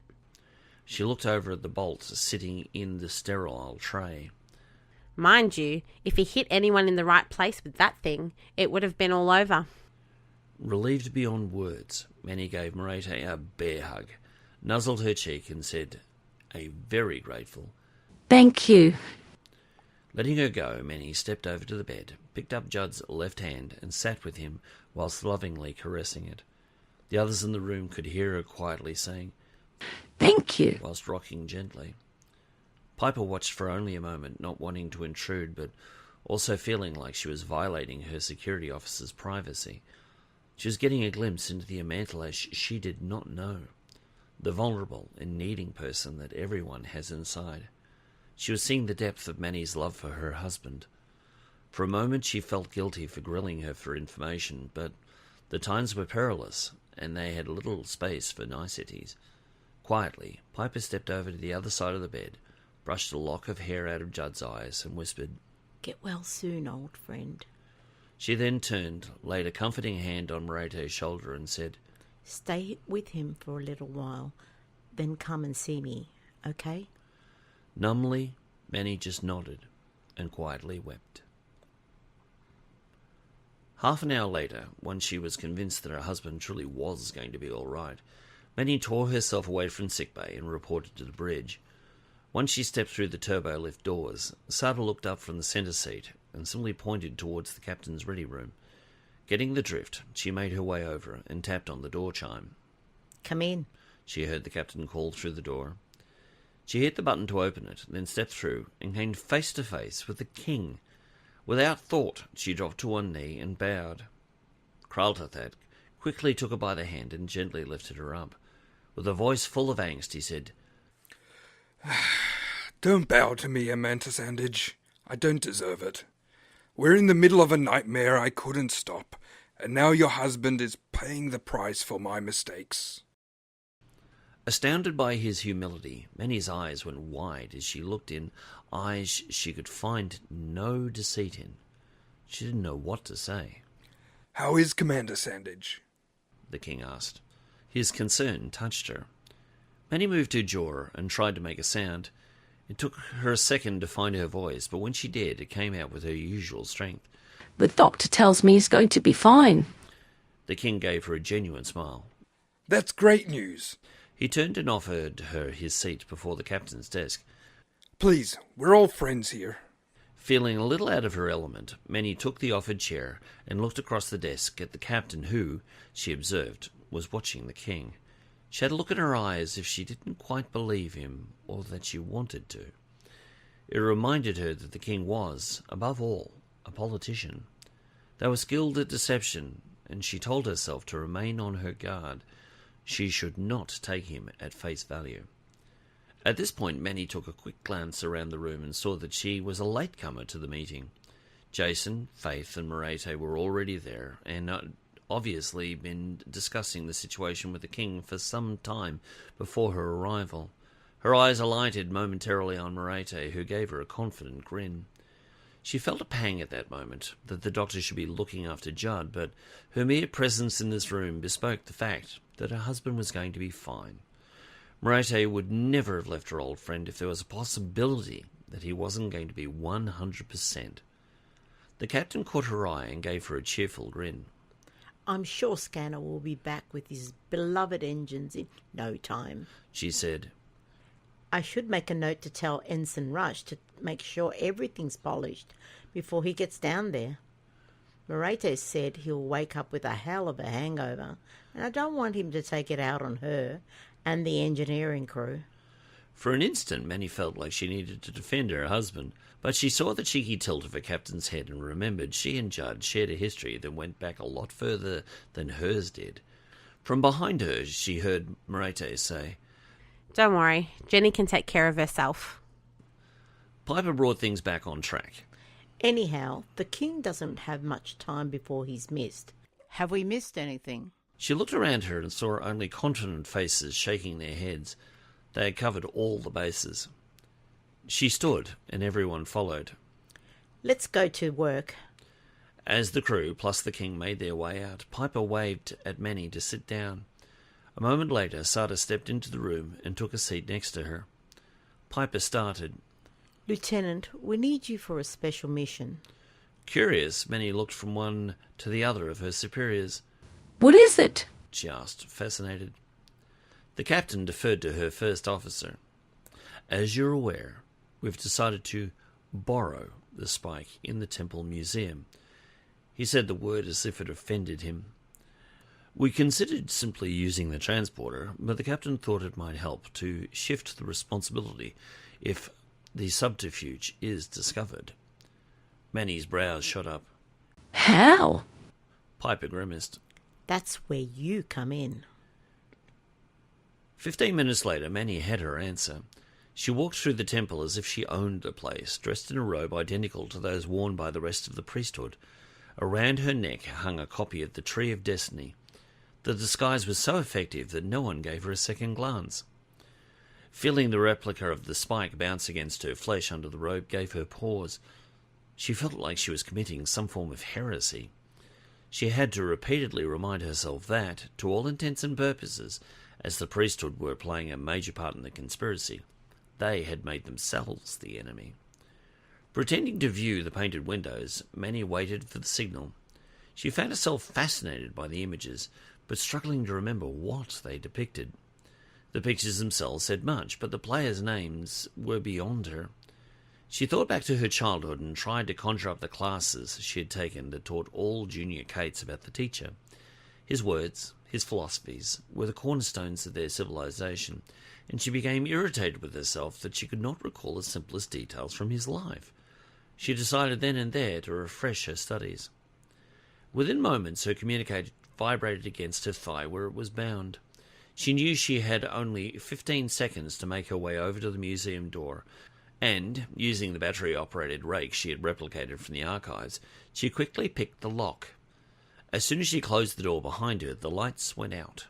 [SPEAKER 1] She looked over at the bolt sitting in the sterile tray.
[SPEAKER 7] Mind you, if he hit anyone in the right place with that thing, it would have been all over.
[SPEAKER 1] Relieved beyond words, Manny gave Merete a bear hug, nuzzled her cheek and said, "A very grateful."
[SPEAKER 4] Thank you.
[SPEAKER 1] Letting her go, Manny stepped over to the bed, picked up Judd's left hand and sat with him whilst lovingly caressing it. The others in the room could hear her quietly saying,
[SPEAKER 4] "Thank you,"
[SPEAKER 1] whilst rocking gently. Piper watched for only a moment, not wanting to intrude, but also feeling like she was violating her security officer's privacy. She was getting a glimpse into the Amantallash she did not know, the vulnerable and needing person that everyone has inside. She was seeing the depth of Manny's love for her husband. For a moment she felt guilty for grilling her for information, but the times were perilous, and they had little space for niceties. Quietly, Piper stepped over to the other side of the bed, brushed a lock of hair out of Judd's eyes, and whispered,
[SPEAKER 3] "Get well soon, old friend."
[SPEAKER 1] She then turned, laid a comforting hand on Merete's shoulder and said,
[SPEAKER 3] "Stay with him for a little while, then come and see me, okay?"
[SPEAKER 1] Numbly, Manny just nodded and quietly wept. Half an hour later, once she was convinced that her husband truly was going to be all right, Manny tore herself away from sickbay and reported to the bridge. Once she stepped through the turbo-lift doors, Sarda looked up from the centre seat and simply pointed towards the captain's ready room. Getting the drift, she made her way over and tapped on the door chime.
[SPEAKER 3] "Come in,"
[SPEAKER 1] she heard the captain call through the door. She hit the button to open it, then stepped through and came face to face with the king. Without thought, she dropped to one knee and bowed. Kraltathat quickly took her by the hand and gently lifted her up. With a voice full of angst, he said,
[SPEAKER 14] "Don't bow to me, Amantasandage. I don't deserve it. We're in the middle of a nightmare I couldn't stop, and now your husband is paying the price for my mistakes.
[SPEAKER 1] Astounded by his humility, Manny's eyes went wide as she looked in eyes she could find no deceit in. She didn't know what to say.
[SPEAKER 14] How is Commander Sandage?
[SPEAKER 1] The king asked. His concern touched her. Manny moved her jaw and tried to make a sound. It took her a second to find her voice, but when she did, it came out with her usual strength.
[SPEAKER 4] The doctor tells me he's going to be fine.
[SPEAKER 1] The king gave her a genuine smile.
[SPEAKER 14] That's great news.
[SPEAKER 1] He turned and offered her his seat before the captain's desk.
[SPEAKER 14] Please, we're all friends here.
[SPEAKER 1] Feeling a little out of her element, Manny took the offered chair and looked across the desk at the captain who, she observed, was watching the king. She had a look in her eyes as if she didn't quite believe him, or that she wanted to. It reminded her that the king was, above all, a politician. They were skilled at deception, and she told herself to remain on her guard. She should not take him at face value. At this point, Manny took a quick glance around the room and saw that she was a latecomer to the meeting. Jason, Faith, and Merete were already there, and obviously been discussing the situation with the king for some time before her arrival. Her eyes alighted momentarily on Merete, who gave her a confident grin. She felt a pang at that moment that the doctor should be looking after Judd, but her mere presence in this room bespoke the fact that her husband was going to be fine. Merete would never have left her old friend if there was a possibility that he wasn't going to be 100%. The captain caught her eye and gave her a cheerful grin.
[SPEAKER 3] I'm sure Scanner will be back with his beloved engines in no time,
[SPEAKER 1] she said.
[SPEAKER 3] I should make a note to tell Ensign Rush to make sure everything's polished before he gets down there. Merete said he'll wake up with a hell of a hangover, and I don't want him to take it out on her and the engineering crew.
[SPEAKER 1] For an instant, Manny felt like she needed to defend her husband, but she saw the cheeky tilt of her captain's head and remembered she and Judd shared a history that went back a lot further than hers did. From behind her, she heard Merete say,
[SPEAKER 7] Don't worry, Jenny can take care of herself.
[SPEAKER 1] Piper brought things back on track.
[SPEAKER 3] Anyhow, the king doesn't have much time before he's missed.
[SPEAKER 9] Have we missed anything?
[SPEAKER 1] She looked around her and saw only confident faces shaking their heads. They had covered all the bases. She stood, and everyone followed.
[SPEAKER 3] Let's go to work.
[SPEAKER 1] As the crew plus the king made their way out, Piper waved at Manny to sit down. A moment later, Sarda stepped into the room and took a seat next to her. Piper started.
[SPEAKER 3] Lieutenant, we need you for a special mission.
[SPEAKER 1] Curious, Manny looked from one to the other of her superiors.
[SPEAKER 4] What is it?
[SPEAKER 1] She asked, fascinated. The captain deferred to her first officer. As you're aware, we've decided to borrow the spike in the Temple Museum. He said the word as if it offended him. We considered simply using the transporter, but the captain thought it might help to shift the responsibility if the subterfuge is discovered. Manny's brows shot up.
[SPEAKER 4] How?
[SPEAKER 1] Piper grimaced.
[SPEAKER 3] That's where you come in.
[SPEAKER 1] 15 minutes later, Manny had her answer. She walked through the temple as if she owned the place, dressed in a robe identical to those worn by the rest of the priesthood. Around her neck hung a copy of the Tree of Destiny. The disguise was so effective that no one gave her a second glance. Feeling the replica of the spike bounce against her flesh under the robe gave her pause. She felt like she was committing some form of heresy. She had to repeatedly remind herself that, to all intents and purposes, as the priesthood were playing a major part in the conspiracy, they had made themselves the enemy. Pretending to view the painted windows, Manny waited for the signal. She found herself fascinated by the images, but struggling to remember what they depicted. The pictures themselves said much, but the players' names were beyond her. She thought back to her childhood and tried to conjure up the classes she had taken that taught all junior Caits about the teacher. His words, his philosophies, were the cornerstones of their civilization, and she became irritated with herself that she could not recall the simplest details from his life. She decided then and there to refresh her studies. Within moments, her communicator vibrated against her thigh where it was bound. She knew she had only 15 seconds to make her way over to the museum door, and, using the battery-operated rake she had replicated from the archives, she quickly picked the lock. As soon as she closed the door behind her, the lights went out.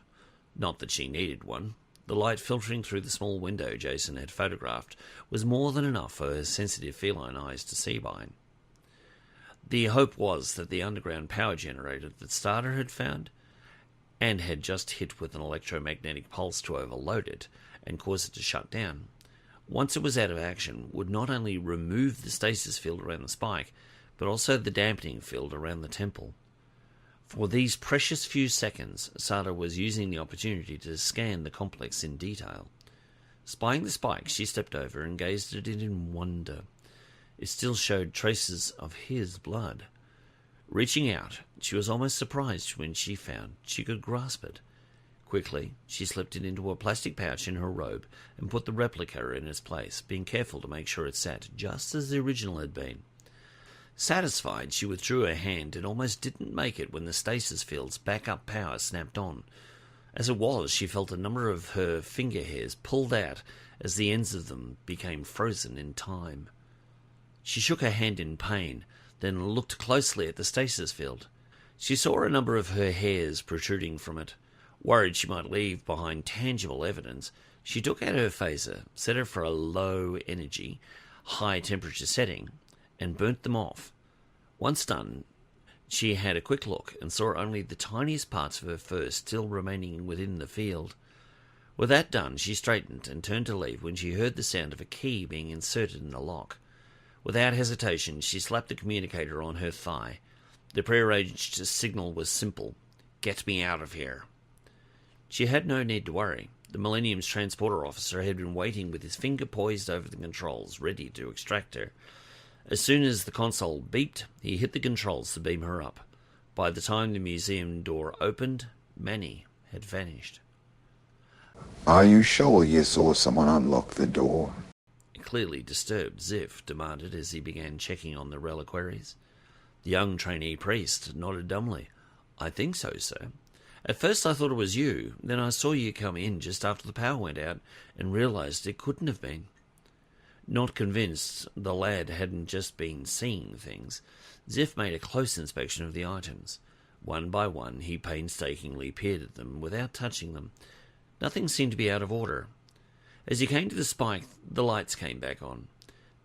[SPEAKER 1] Not that she needed one. The light filtering through the small window Jason had photographed was more than enough for her sensitive feline eyes to see by. The hope was that the underground power generator that Sarda had found, and had just hit with an electromagnetic pulse to overload it and cause it to shut down, once it was out of action, would not only remove the stasis field around the spike, but also the dampening field around the temple. For these precious few seconds, Sarda was using the opportunity to scan the complex in detail. Spying the spike, she stepped over and gazed at it in wonder. It still showed traces of his blood. Reaching out, she was almost surprised when she found she could grasp it. Quickly, she slipped it into a plastic pouch in her robe and put the replica in its place, being careful to make sure it sat just as the original had been. Satisfied, she withdrew her hand and almost didn't make it when the stasis field's backup power snapped on. As it was, she felt a number of her finger hairs pulled out as the ends of them became frozen in time. She shook her hand in pain, then looked closely at the stasis field. She saw a number of her hairs protruding from it. Worried she might leave behind tangible evidence, she took out her phaser, set her for a low-energy, high-temperature setting, and burnt them off. Once done, she had a quick look and saw only the tiniest parts of her fur still remaining within the field. With that done, she straightened and turned to leave when she heard the sound of a key being inserted in the lock. Without hesitation, she slapped the communicator on her thigh. The prearranged signal was simple: "Get me out of here." She had no need to worry. The Millennium's transporter officer had been waiting with his finger poised over the controls, ready to extract her. As soon as the console beeped, he hit the controls to beam her up. By the time the museum door opened, Manny had vanished.
[SPEAKER 22] Are you sure you saw someone unlock the door?
[SPEAKER 1] Clearly disturbed, Ziff demanded as he began checking on the reliquaries. The young trainee priest nodded dumbly. "I think so, sir. At first I thought it was you, then I saw you come in just after the power went out and realized it couldn't have been." Not convinced the lad hadn't just been seeing things, Ziff made a close inspection of the items. One by one, he painstakingly peered at them without touching them. Nothing seemed to be out of order. As he came to the spike, the lights came back on.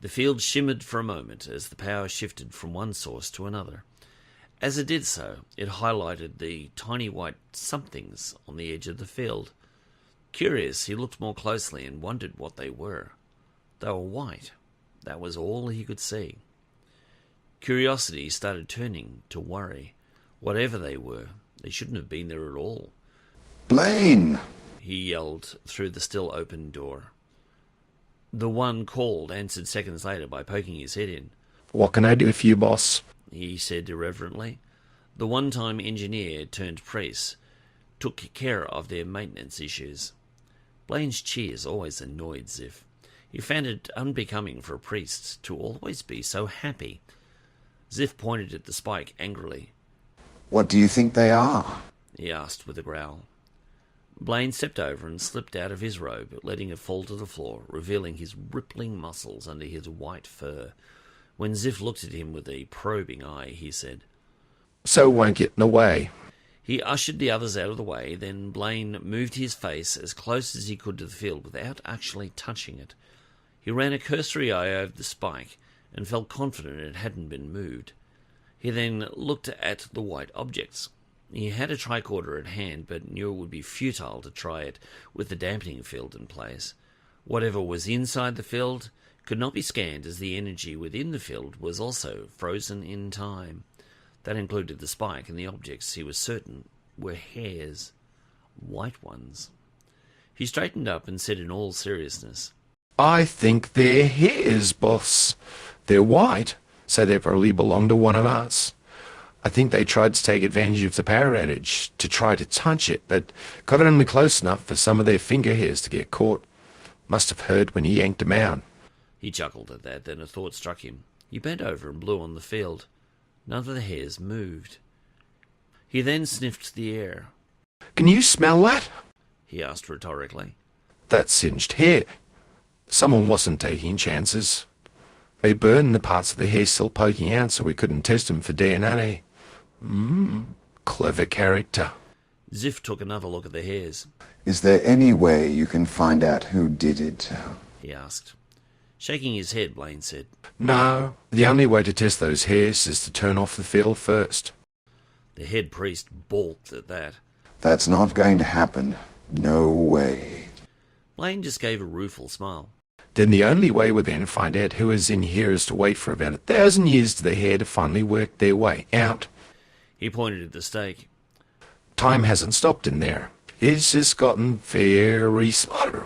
[SPEAKER 1] The field shimmered for a moment as the power shifted from one source to another. As it did so, it highlighted the tiny white somethings on the edge of the field. Curious, he looked more closely and wondered what they were. They were white. That was all he could see. Curiosity started turning to worry. Whatever they were, they shouldn't have been there at all.
[SPEAKER 22] Blaine!
[SPEAKER 1] He yelled through the still open door. The one called answered seconds later by poking his head in.
[SPEAKER 18] "What can I do for you, boss?"
[SPEAKER 1] he said irreverently. The one-time engineer turned priest took care of their maintenance issues. Blaine's cheers always annoyed Ziff. He found it unbecoming for a priest to always be so happy. Ziff pointed at the spike angrily.
[SPEAKER 22] What do you think they are?
[SPEAKER 1] He asked with a growl. Blaine stepped over and slipped out of his robe, letting it fall to the floor, revealing his rippling muscles under his white fur. When Ziff looked at him with a probing eye, he said,
[SPEAKER 18] "So won't get in the way."
[SPEAKER 1] He ushered the others out of the way, then Blaine moved his face as close as he could to the field without actually touching it. He ran a cursory eye over the spike and felt confident it hadn't been moved. He then looked at the white objects. He had a tricorder at hand, but knew it would be futile to try it with the dampening field in place. Whatever was inside the field could not be scanned, as the energy within the field was also frozen in time. That included the spike and the objects he was certain were hairs. White ones. He straightened up and said in all seriousness,
[SPEAKER 18] "I think they're hairs, boss. They're white, so they probably belong to one of us. I think they tried to take advantage of the power outage to try to touch it, but got it only close enough for some of their finger hairs to get caught. Must have heard when he yanked them out."
[SPEAKER 1] He chuckled at that, then a thought struck him. He bent over and blew on the field. None of the hairs moved. He then sniffed the air.
[SPEAKER 18] "Can you smell that?"
[SPEAKER 1] he asked rhetorically.
[SPEAKER 18] "That's singed hair. Someone wasn't taking chances. They burned the parts of the hair still poking out so we couldn't test them for DNA. clever character.
[SPEAKER 1] Ziff took another look at the hairs.
[SPEAKER 22] Is there any way you can find out who did it?
[SPEAKER 1] He asked. Shaking his head, Blaine said.
[SPEAKER 18] No, the only way to test those hairs is to turn off the field first.
[SPEAKER 1] The head priest balked at that.
[SPEAKER 22] That's not going to happen. No way.
[SPEAKER 1] Blaine just gave a rueful smile.
[SPEAKER 18] Then the only way we're going to find out who is in here is to wait for about 1,000 years to the hair to finally work their way out.
[SPEAKER 1] He pointed at the stake.
[SPEAKER 18] Time hasn't stopped in there. It's just gotten very slow.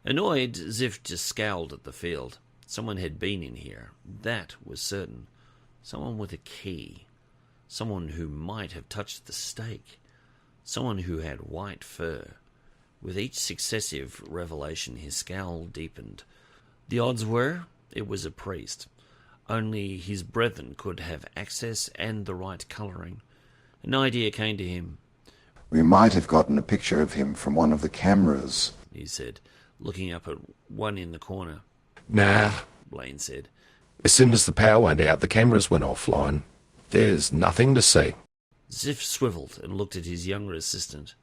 [SPEAKER 1] Annoyed, Ziff just scowled at the field. Someone had been in here. That was certain. Someone with a key. Someone who might have touched the stake. Someone who had white fur. With each successive revelation, his scowl deepened. The odds were it was a priest. Only his brethren could have access and the right colouring. An idea came to him.
[SPEAKER 22] We might have gotten a picture of him from one of the cameras,
[SPEAKER 1] he said, looking up at one in the corner.
[SPEAKER 18] Nah,
[SPEAKER 1] Blaine said.
[SPEAKER 18] As soon as the power went out, the cameras went offline. There's nothing to see.
[SPEAKER 1] Ziff swiveled and looked at his younger assistant.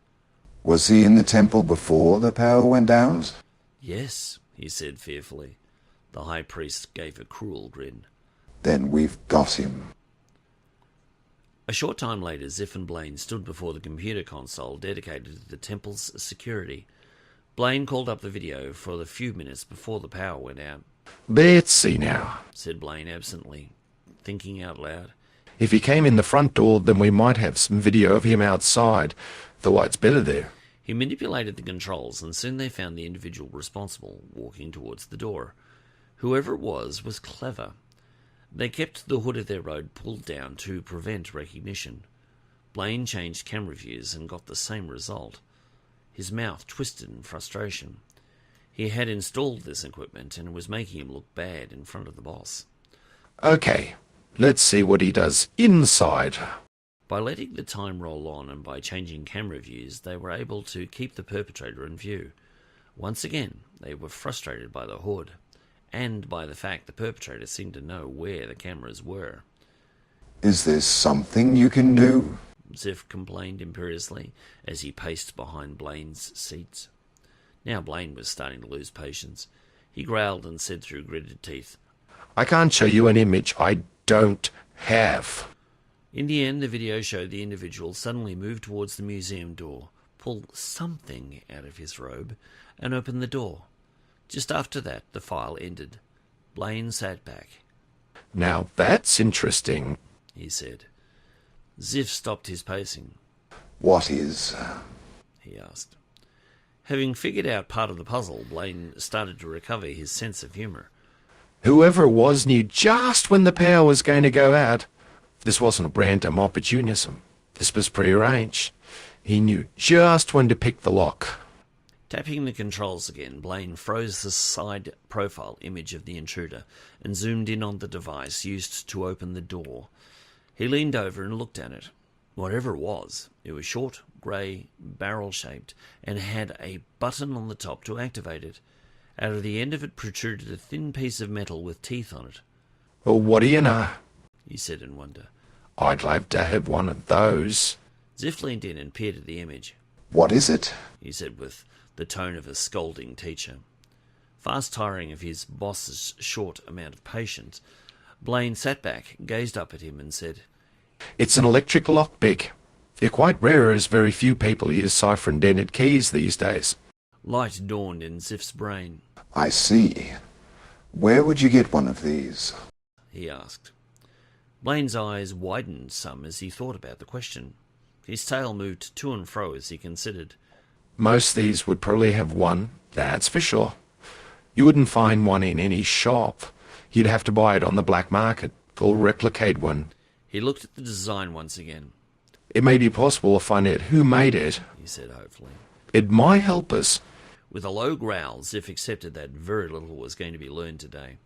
[SPEAKER 22] Was he in the temple before the power went out?
[SPEAKER 1] Yes, he said fearfully. The high priest gave a cruel grin.
[SPEAKER 22] Then we've got him.
[SPEAKER 1] A short time later, Ziff and Blaine stood before the computer console dedicated to the temple's security. Blaine called up the video for the few minutes before the power went out.
[SPEAKER 18] Let's see now,
[SPEAKER 1] said Blaine absently, thinking out loud.
[SPEAKER 18] If he came in the front door, then we might have some video of him outside. The light's better there.
[SPEAKER 1] He manipulated the controls, and soon they found the individual responsible, walking towards the door. Whoever it was clever. They kept the hood of their robe pulled down to prevent recognition. Blaine changed camera views and got the same result. His mouth twisted in frustration. He had installed this equipment, and it was making him look bad in front of the boss.
[SPEAKER 18] Okay, let's see what he does inside.
[SPEAKER 1] By letting the time roll on and by changing camera views, they were able to keep the perpetrator in view. Once again, they were frustrated by the hood, and by the fact the perpetrator seemed to know where the cameras were.
[SPEAKER 22] Is there something you can do?
[SPEAKER 1] Ziff complained imperiously as he paced behind Blaine's seats. Now Blaine was starting to lose patience. He growled and said through gritted teeth,
[SPEAKER 18] I can't show you an image I don't have.
[SPEAKER 1] In the end, the video showed the individual suddenly move towards the museum door, pull something out of his robe, and open the door. Just after that, the file ended. Blaine sat back.
[SPEAKER 18] Now that's interesting,
[SPEAKER 1] he said. Ziff stopped his pacing.
[SPEAKER 22] What is?
[SPEAKER 1] He asked. Having figured out part of the puzzle, Blaine started to recover his sense of humour.
[SPEAKER 18] Whoever it was knew just when the power was going to go out. This wasn't a random opportunism. This was prearranged. He knew just when to pick the lock.
[SPEAKER 1] Tapping the controls again, Blaine froze the side profile image of the intruder and zoomed in on the device used to open the door. He leaned over and looked at it. Whatever it was short, grey, barrel-shaped, and had a button on the top to activate it. Out of the end of it protruded a thin piece of metal with teeth on it.
[SPEAKER 18] Well, what do you know?
[SPEAKER 1] He said in wonder.
[SPEAKER 18] I'd love to have one of those.
[SPEAKER 1] Ziff leaned in and peered at the image.
[SPEAKER 22] What is it?
[SPEAKER 1] He said with the tone of a scolding teacher. Fast tiring of his boss's short amount of patience, Blaine sat back, gazed up at him and said,
[SPEAKER 18] It's an electric lockpick. They're quite rare as very few people use cipher-indented keys these days.
[SPEAKER 1] Light dawned in Ziff's brain.
[SPEAKER 22] I see. Where would you get one of these?
[SPEAKER 1] He asked. Blaine's eyes widened some as he thought about the question. His tail moved to and fro as he considered.
[SPEAKER 18] Most these would probably have one, that's for sure. You wouldn't find one in any shop. You'd have to buy it on the black market or replicate one.
[SPEAKER 1] He looked at the design once again.
[SPEAKER 18] It may be possible to find out who made it,
[SPEAKER 1] he said hopefully.
[SPEAKER 18] It might help us.
[SPEAKER 1] With a low growl, Ziff accepted that very little was going to be learned today.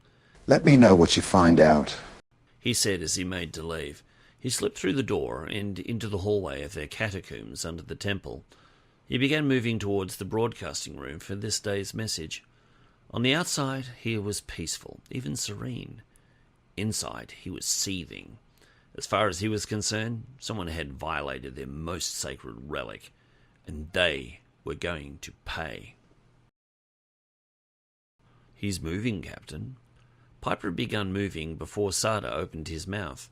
[SPEAKER 22] Let me know what you find out,
[SPEAKER 1] he said as he made to leave. He slipped through the door and into the hallway of their catacombs under the temple. He began moving towards the broadcasting room for this day's message. On the outside, he was peaceful, even serene. Inside, he was seething. As far as he was concerned, someone had violated their most sacred relic, and they were going to pay. He's moving, Captain. Piper had begun moving before Sarda opened his mouth.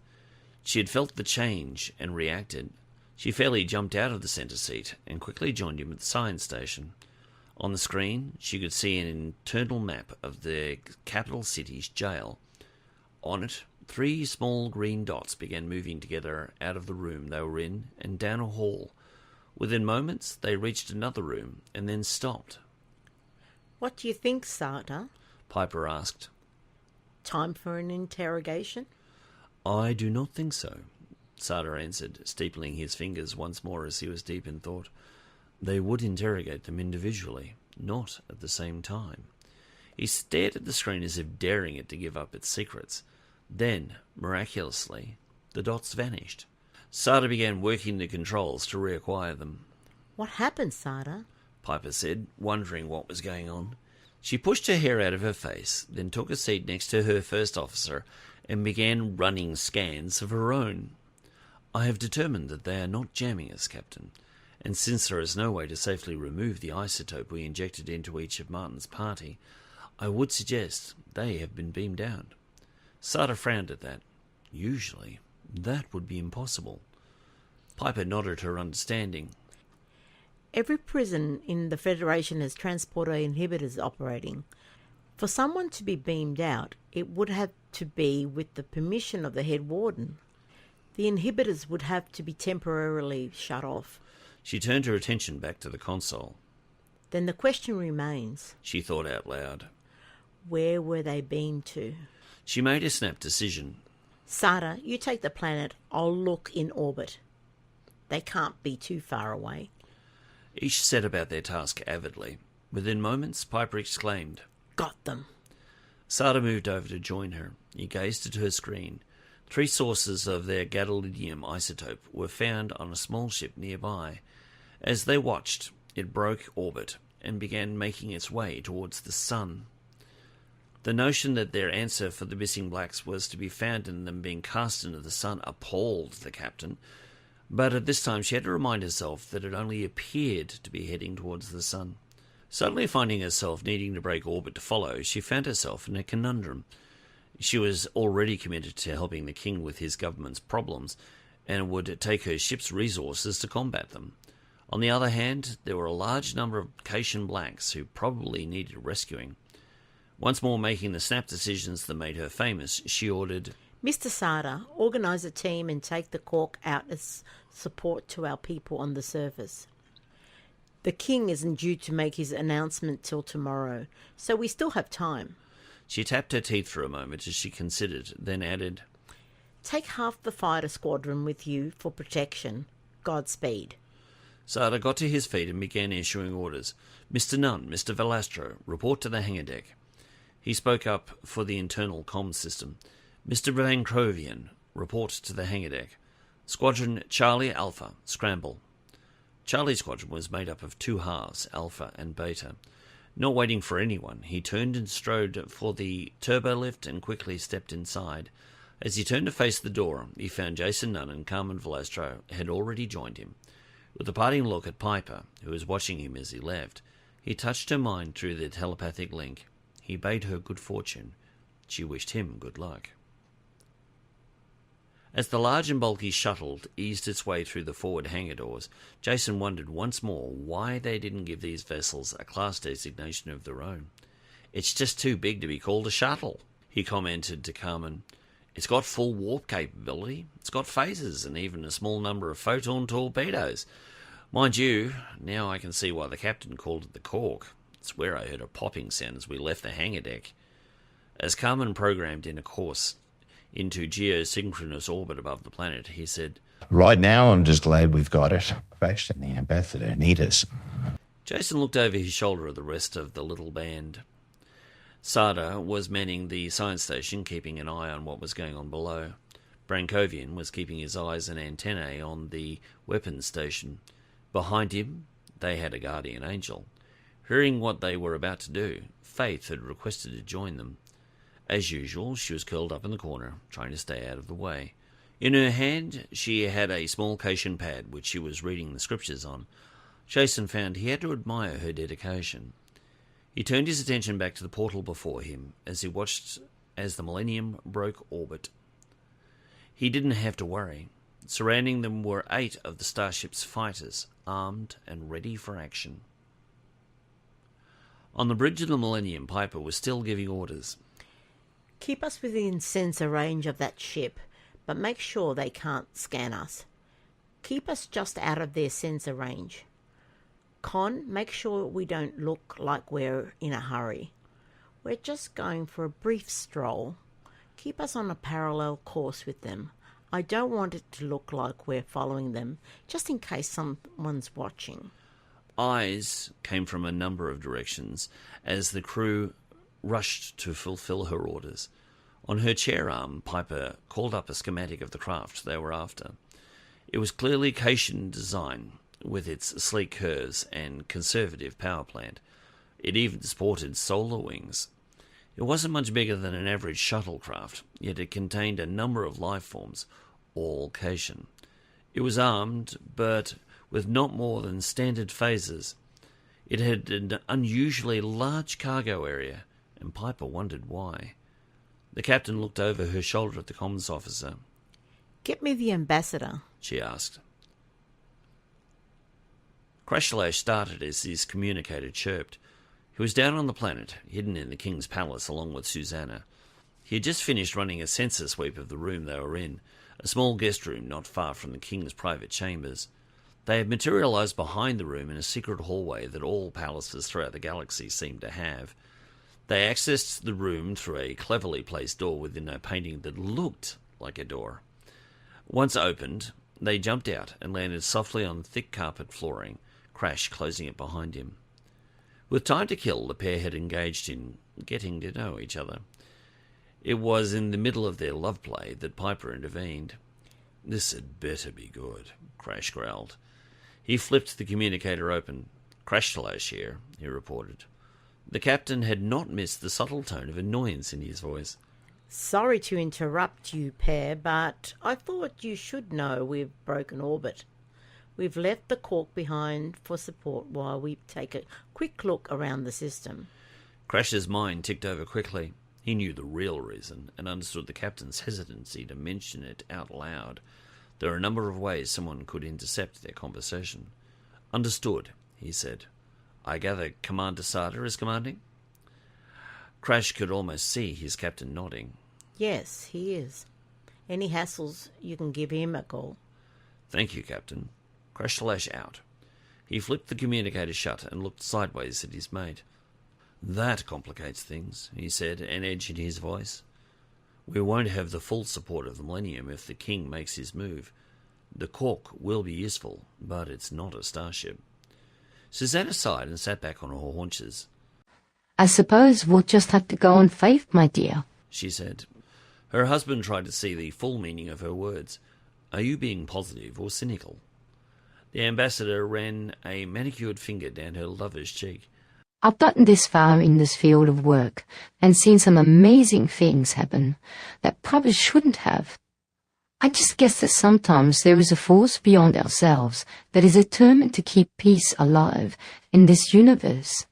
[SPEAKER 1] She had felt the change and reacted. She fairly jumped out of the centre seat and quickly joined him at the science station. On the screen, she could see an internal map of the capital city's jail. On it, 3 small green dots began moving together out of the room they were in and down a hall. Within moments, they reached another room and then stopped.
[SPEAKER 3] What do you think, Sarda?
[SPEAKER 1] Piper asked.
[SPEAKER 3] Time for an interrogation?
[SPEAKER 1] I do not think so, Sarda answered, steepling his fingers once more as he was deep in thought. They would interrogate them individually, not at the same time. He stared at the screen as if daring it to give up its secrets. Then, miraculously, the dots vanished. Sarda began working the controls to reacquire them.
[SPEAKER 3] What happened, Sarda?
[SPEAKER 1] Piper said, wondering what was going on. She pushed her hair out of her face, then took a seat next to her first officer and began running scans of her own. I have determined that they are not jamming us, Captain, and since there is no way to safely remove the isotope we injected into each of Martin's party, I would suggest they have been beamed out. Sarda frowned at that. Usually, that would be impossible. Piper nodded her understanding.
[SPEAKER 3] Every prison in the Federation has transporter inhibitors operating. For someone to be beamed out, it would have to be with the permission of the head warden. The inhibitors would have to be temporarily shut off.
[SPEAKER 1] She turned her attention back to the console.
[SPEAKER 3] Then the question remains,
[SPEAKER 1] she thought out loud.
[SPEAKER 3] Where were they beamed to?
[SPEAKER 1] She made a snap decision.
[SPEAKER 3] Sarda, you take the planet. I'll look in orbit. They can't be too far away.
[SPEAKER 1] Each set about their task avidly. Within moments, Piper exclaimed,
[SPEAKER 3] Got them.
[SPEAKER 1] Sarda moved over to join her. He gazed at her screen. 3 sources of their gadolinium isotope were found on a small ship nearby. As they watched, it broke orbit and began making its way towards the sun. The notion that their answer for the missing blacks was to be found in them being cast into the sun appalled the captain, but at this time she had to remind herself that it only appeared to be heading towards the sun. Suddenly finding herself needing to break orbit to follow, she found herself in a conundrum. She was already committed to helping the king with his government's problems, and would take her ship's resources to combat them. On the other hand, there were a large number of Caitian blacks who probably needed rescuing. Once more making the snap decisions that made her famous, she ordered,
[SPEAKER 3] Mr. Sarda, organise a team and take the cork out as support to our people on the surface. The king isn't due to make his announcement till tomorrow, so we still have time.
[SPEAKER 1] She tapped her teeth for a moment as she considered, then added,
[SPEAKER 3] Take half the fighter squadron with you for protection. Godspeed.
[SPEAKER 1] Sarda got to his feet and began issuing orders. Mr. Nunn, Mr. Velastro, report to the hangar deck. He spoke up for the internal comms system. Mr. Van Crovian, report to the hangar deck. Squadron Charlie Alpha, scramble. Charlie's squadron was made up of 2 halves, Alpha and Beta. Not waiting for anyone, he turned and strode for the turbolift and quickly stepped inside. As he turned to face the door, he found Jason Nunn and Carmen Velastro had already joined him. With a parting look at Piper, who was watching him as he left, he touched her mind through the telepathic link. He bade her good fortune. She wished him good luck. As the large and bulky shuttle eased its way through the forward hangar doors, Jason wondered once more why they didn't give these vessels a class designation of their own. It's just too big to be called a shuttle, he commented to Carmen. It's got full warp capability, it's got phasers, and even a small number of photon torpedoes. Mind you, now I can see why the captain called it the cork. It's where I heard a popping sound as we left the hangar deck. As Carmen programmed in a course into geosynchronous orbit above the planet, he said,
[SPEAKER 8] Right now, I'm just glad we've got it. Bastion, the ambassador, need us.
[SPEAKER 1] Jason looked over his shoulder at the rest of the little band. Sarda was manning the science station, keeping an eye on what was going on below. Brankovian was keeping his eyes and antennae on the weapons station. Behind him, they had a guardian angel. Hearing what they were about to do, Faith had requested to join them. As usual, she was curled up in the corner, trying to stay out of the way. In her hand she had a small Caitian pad which she was reading the scriptures on. Jason found he had to admire her dedication. He turned his attention back to the portal before him as he watched as the Millennium broke orbit. He didn't have to worry. Surrounding them were 8 of the starship's fighters, armed and ready for action. On the bridge of the Millennium, Piper was still giving orders.
[SPEAKER 3] Keep us within sensor range of that ship, but make sure they can't scan us. Keep us just out of their sensor range. Con, make sure we don't look like we're in a hurry. We're just going for a brief stroll. Keep us on a parallel course with them. I don't want it to look like we're following them, just in case someone's watching.
[SPEAKER 1] Eyes came from a number of directions as the crew rushed to fulfill her orders. On her chair arm, Piper called up a schematic of the craft they were after. It was clearly Caitian design, with its sleek curves and conservative power plant. It even sported solar wings. It wasn't much bigger than an average shuttlecraft, yet it contained a number of life forms, all Caitian. It was armed, but with not more than standard phasers. It had an unusually large cargo area, and Piper wondered why. The captain looked over her shoulder at the comms officer.
[SPEAKER 3] Get me the ambassador,
[SPEAKER 1] she asked. Krashtallash started as his communicator chirped. He was down on the planet, hidden in the king's palace along with Susanna. He had just finished running a sensor sweep of the room they were in, a small guest room not far from the king's private chambers. They had materialized behind the room in a secret hallway that all palaces throughout the galaxy seemed to have. They accessed the room through a cleverly placed door within a painting that looked like a door. Once opened, they jumped out and landed softly on thick carpet flooring, Crash closing it behind him. With time to kill, the pair had engaged in getting to know each other. It was in the middle of their love play that Piper intervened. "This had better be good," Crash growled. He flipped the communicator open. "Krashtallash here," he reported. The captain had not missed the subtle tone of annoyance in his voice.
[SPEAKER 3] Sorry to interrupt you, pair, but I thought you should know we've broken orbit. We've left the cork behind for support while we take a quick look around the system.
[SPEAKER 1] Crash's mind ticked over quickly. He knew the real reason and understood the captain's hesitancy to mention it out loud. There are a number of ways someone could intercept their conversation. "Understood," he said. "I gather Commander Sarda is commanding?" Crash could almost see his captain nodding.
[SPEAKER 3] Yes, he is. Any hassles, you can give him a call.
[SPEAKER 1] "Thank you, Captain." Krashtallash out. He flipped the communicator shut and looked sideways at his mate. "That complicates things," he said, an edge in his voice. "We won't have the full support of the Millennium if the king makes his move. The cork will be useful, but it's not a starship." Susanna sighed and sat back on her haunches.
[SPEAKER 6] I suppose we'll just have to go on faith, my dear,
[SPEAKER 1] she said. Her husband tried to see the full meaning of her words. "Are you being positive or cynical?" The ambassador ran a manicured finger down her lover's cheek.
[SPEAKER 6] I've gotten this far in this field of work and seen some amazing things happen that probably shouldn't have. I just guess that sometimes there is a force beyond ourselves that is determined to keep peace alive in this universe.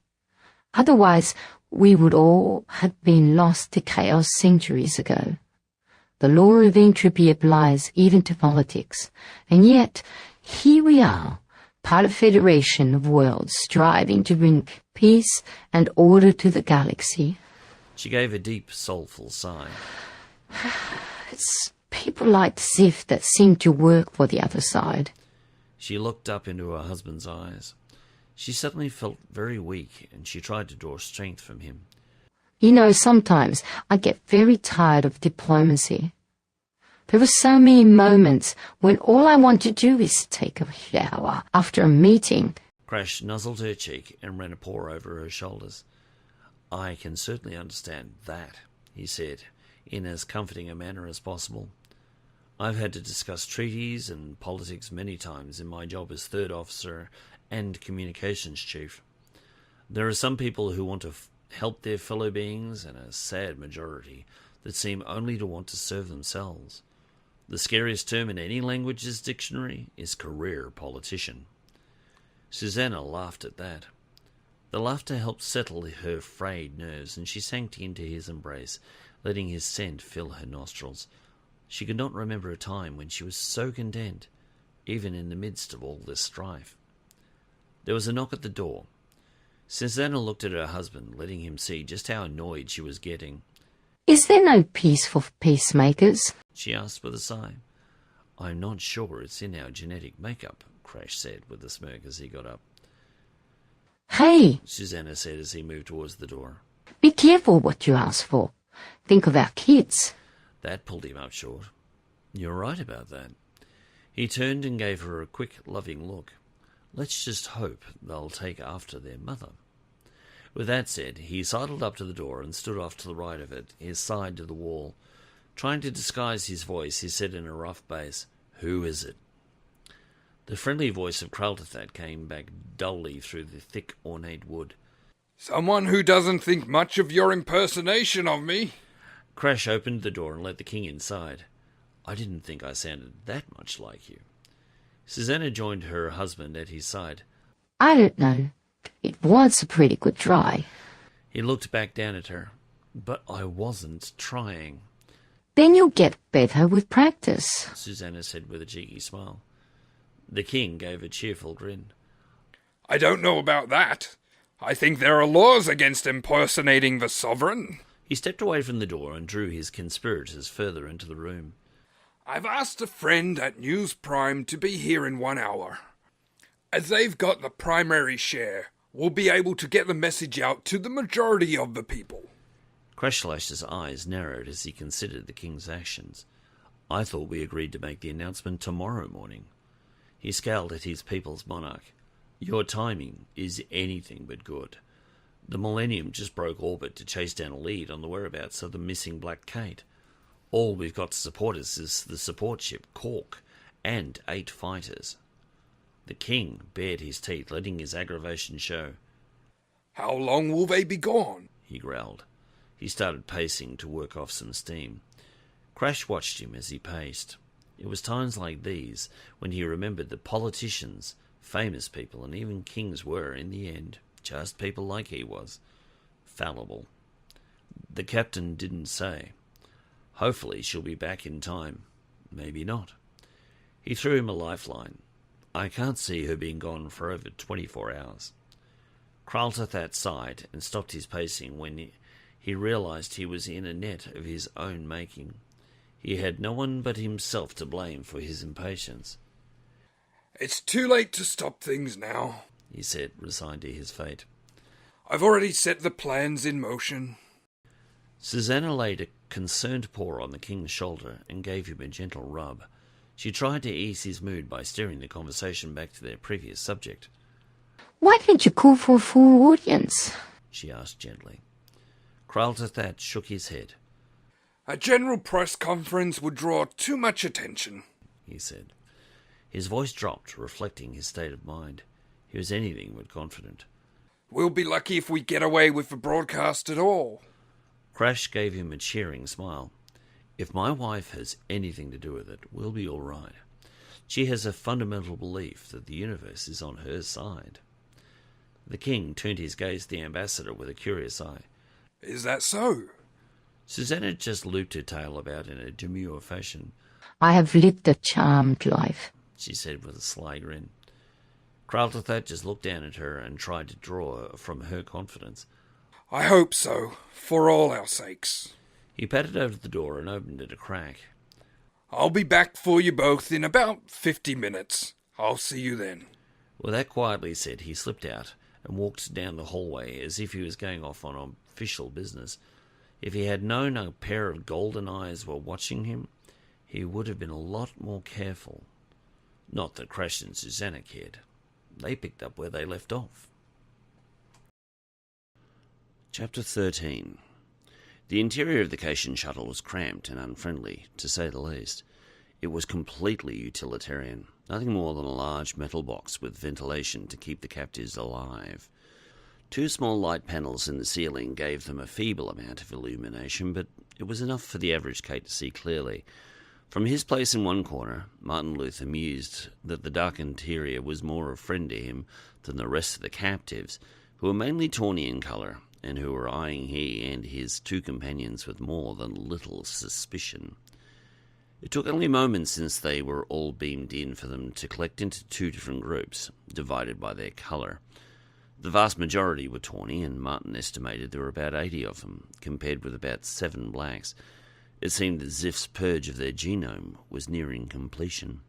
[SPEAKER 6] Otherwise, we would all have been lost to chaos centuries ago. The law of entropy applies even to politics, and yet here we are, part of a federation of worlds striving to bring peace and order to the galaxy.
[SPEAKER 1] She gave a deep, soulful sigh.
[SPEAKER 6] It's people like Ziff that seem to work for the other side.
[SPEAKER 1] She looked up into her husband's eyes. She suddenly felt very weak, and she tried to draw strength from him.
[SPEAKER 6] You know, sometimes I get very tired of diplomacy. There are so many moments when all I want to do is take a shower after a meeting.
[SPEAKER 1] Crash nuzzled her cheek and ran a paw over her shoulders. "I can certainly understand that," he said, in as comforting a manner as possible. "I've had to discuss treaties and politics many times in my job as third officer and communications chief. There are some people who want to help their fellow beings and a sad majority that seem only to want to serve themselves. The scariest term in any language's dictionary is career politician. Susanna laughed at that. The laughter helped settle her frayed nerves, and she sank into his embrace, letting his scent fill her nostrils. She could not remember a time when she was so content, even in the midst of all this strife. There was a knock at the door. Susanna looked at her husband, letting him see just how annoyed she was getting.
[SPEAKER 6] Is there no peace for peacemakers?
[SPEAKER 1] She asked with a sigh. I'm not sure it's in our genetic makeup, Crash said with a smirk as he got up.
[SPEAKER 6] Hey,
[SPEAKER 1] Susanna said as he moved towards the door.
[SPEAKER 6] Be careful what you ask for. Think of our kids.
[SPEAKER 1] That pulled him up short. You're right about that. He turned and gave her a quick, loving look. Let's just hope they'll take after their mother. With that said, he sidled up to the door and stood off to the right of it, his side to the wall. Trying to disguise his voice, he said in a rough bass, Who is it? The friendly voice of Kraltathat came back dully through the thick, ornate wood.
[SPEAKER 14] Someone who doesn't think much of your impersonation of me.
[SPEAKER 1] Crash opened the door and let the king inside. I didn't think I sounded that much like you. Susanna joined her husband at his side.
[SPEAKER 6] I don't know. It was a pretty good try.
[SPEAKER 1] He looked back down at her. But I wasn't trying.
[SPEAKER 6] Then you'll get better with practice,
[SPEAKER 1] Susanna said with a cheeky smile. The king gave a cheerful grin.
[SPEAKER 14] I don't know about that. I think there are laws against impersonating the sovereign.
[SPEAKER 1] He stepped away from the door and drew his conspirators further into the room.
[SPEAKER 14] I've asked a friend at News Prime to be here in 1 hour. As they've got the primary share, we'll be able to get the message out to the majority of the people.
[SPEAKER 1] Krashtallash's eyes narrowed as he considered the king's actions. I thought we agreed to make the announcement tomorrow morning. He scowled at his people's monarch. Your timing is anything but good. The Millennium just broke orbit to chase down a lead on the whereabouts of the missing Black Cait. All we've got to support us is the support ship Cork and 8 fighters. The king bared his teeth, letting his aggravation show.
[SPEAKER 14] How long will they be gone?
[SPEAKER 1] He growled. He started pacing to work off some steam. Crash watched him as he paced. It was times like these when he remembered that politicians, famous people, and even kings were, in the end, just people like he was. Fallible. The captain didn't say. Hopefully she'll be back in time. Maybe not. He threw him a lifeline. I can't see her being gone for over 24 hours. Kraltathat sighed and stopped his pacing when he realized he was in a net of his own making. He had no one but himself to blame for his impatience.
[SPEAKER 14] It's too late to stop things now,
[SPEAKER 1] he said, resigned to his fate.
[SPEAKER 14] I've already set the plans in motion.
[SPEAKER 1] Susanna laid a concerned paw on the king's shoulder and gave him a gentle rub. She tried to ease his mood by steering the conversation back to their previous subject.
[SPEAKER 6] Why didn't you call for a full audience?
[SPEAKER 1] She asked gently. Kraltathat shook his head.
[SPEAKER 14] A general press conference would draw too much attention,
[SPEAKER 1] he said. His voice dropped, reflecting his state of mind. He was anything but confident.
[SPEAKER 14] We'll be lucky if we get away with the broadcast at all.
[SPEAKER 1] Crash gave him a cheering smile. If my wife has anything to do with it, we'll be all right. She has a fundamental belief that the universe is on her side. The king turned his gaze to the ambassador with a curious eye.
[SPEAKER 14] Is that so?
[SPEAKER 1] Susanna just looped her tail about in a demure fashion.
[SPEAKER 6] I have lived a charmed life,
[SPEAKER 1] she said with a sly grin. Kraltathat just looked down at her and tried to draw from her confidence.
[SPEAKER 14] I hope so, for all our sakes.
[SPEAKER 1] He patted over the door and opened it a crack.
[SPEAKER 14] I'll be back for you both in about 50 minutes. I'll see you then.
[SPEAKER 1] With that quietly said, he slipped out and walked down the hallway as if he was going off on official business. If he had known a pair of golden eyes were watching him, he would have been a lot more careful. Not that Crash and Susanna cared. They picked up where they left off. Chapter 13. The interior of the Cation shuttle was cramped and unfriendly, to say the least. It was completely utilitarian, nothing more than a large metal box with ventilation to keep the captives alive. 2 small light panels in the ceiling gave them a feeble amount of illumination, but it was enough for the average Cait to see clearly. From his place in one corner, Martin Luther mused that the dark interior was more a friend to him than the rest of the captives, who were mainly tawny in colour, and who were eyeing he and his two companions with more than little suspicion. It took only moments since they were all beamed in for them to collect into two different groups, divided by their colour. The vast majority were tawny, and Martin estimated there were about 80 of them, compared with about 7 blacks. It seemed that Zif's purge of their genome was nearing completion.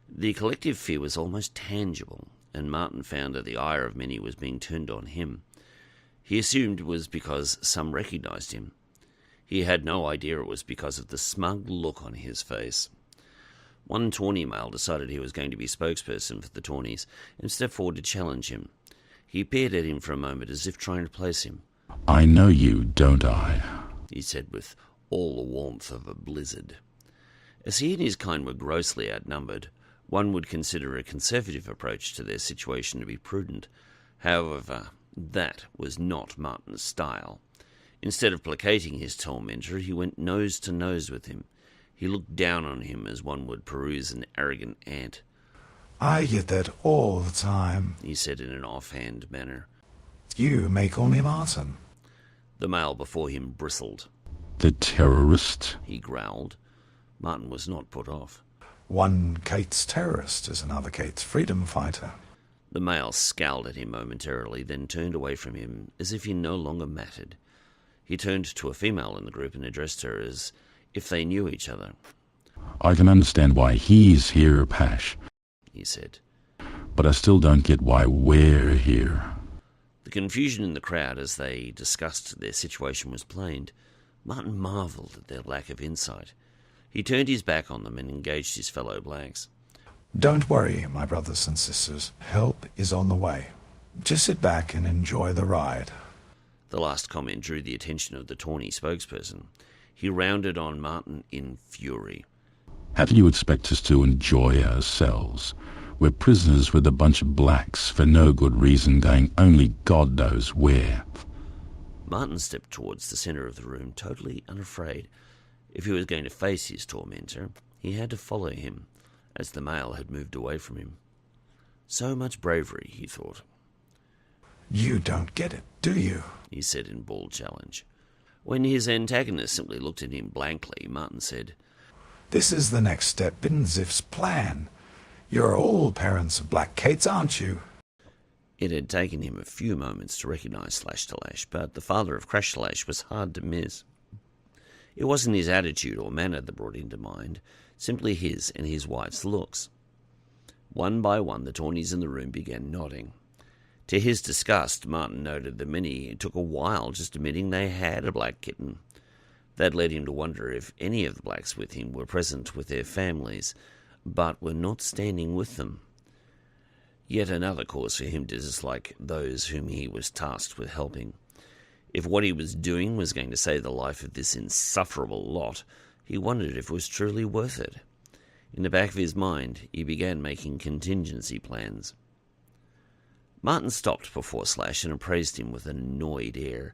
[SPEAKER 1] The collective fear was almost tangible, and Martin found that the ire of many was being turned on him. He assumed it was because some recognised him. He had no idea it was because of the smug look on his face. One tawny male decided he was going to be spokesperson for the tawnies and stepped forward to challenge him. He peered at him for a moment as if trying to place him.
[SPEAKER 2] "I know you, don't I?"
[SPEAKER 1] he said with all the warmth of a blizzard. As he and his kind were grossly outnumbered, one would consider a conservative approach to their situation to be prudent. However, that was not Martin's style. Instead of placating his tormentor, he went nose to nose with him. He looked down on him as one would peruse an arrogant ant.
[SPEAKER 23] "I get that all the time,"
[SPEAKER 1] he said in an offhand manner.
[SPEAKER 23] "You may call me Martin."
[SPEAKER 1] The male before him bristled.
[SPEAKER 2] "The terrorist?"
[SPEAKER 1] he growled. Martin was not put off.
[SPEAKER 23] "One Cait's terrorist is another Cait's freedom fighter."
[SPEAKER 1] The male scowled at him momentarily, then turned away from him as if he no longer mattered. He turned to a female in the group and addressed her as if they knew each other.
[SPEAKER 2] "I can understand why he's here, Pash,"
[SPEAKER 1] he said.
[SPEAKER 2] "but I still don't get why we're here."
[SPEAKER 1] The confusion in the crowd as they discussed their situation was plain. Martin marvelled at their lack of insight. He turned his back on them and engaged his fellow blacks.
[SPEAKER 23] "Don't worry, my brothers and sisters. Help is on the way. Just sit back and enjoy the ride."
[SPEAKER 1] The last comment drew the attention of the tawny spokesperson. He rounded on Martin in fury.
[SPEAKER 2] "How do you expect us to enjoy ourselves? We're prisoners with a bunch of blacks for no good reason going only God knows where."
[SPEAKER 1] Martin stepped towards the centre of the room, totally unafraid. If he was going to face his tormentor, he had to follow him, as the male had moved away from him. So much bravery, he thought.
[SPEAKER 23] "You don't get it, do you?"
[SPEAKER 1] he said in bald challenge. When his antagonist simply looked at him blankly, Martin said,
[SPEAKER 23] "This is the next step in Zif's plan. You're all parents of black Caits, aren't you?"
[SPEAKER 1] It had taken him a few moments to recognise Pashtallash, but the father of Krashtallash was hard to miss. It wasn't his attitude or manner that brought him to mind, simply his and his wife's looks. One by one, the tawnies in the room began nodding. To his disgust, Martin noted that many took a while just admitting they had a black kitten. That led him to wonder if any of the blacks with him were present with their families, but were not standing with them. Yet another cause for him to dislike those whom he was tasked with helping. If what he was doing was going to save the life of this insufferable lot, he wondered if it was truly worth it. In the back of his mind, he began making contingency plans. Martin stopped before Slash and appraised him with an annoyed air.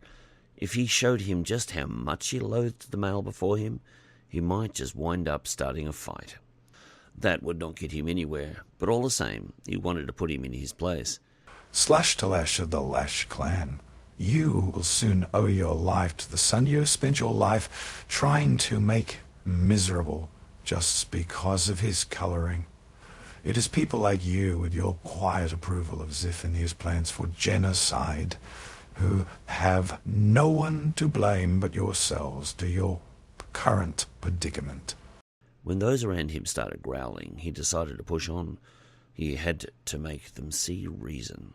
[SPEAKER 1] If he showed him just how much he loathed the male before him, he might just wind up starting a fight. That would not get him anywhere, but all the same, he wanted to put him in his place.
[SPEAKER 23] "Slashtallash of the Lash clan, you will soon owe your life to the son you spent your life trying to make miserable just because of his colouring. It is people like you, with your quiet approval of Zif and his plans for genocide, who have no one to blame but yourselves to your current predicament."
[SPEAKER 1] When those around him started growling, he decided to push on. He had to make them see reason.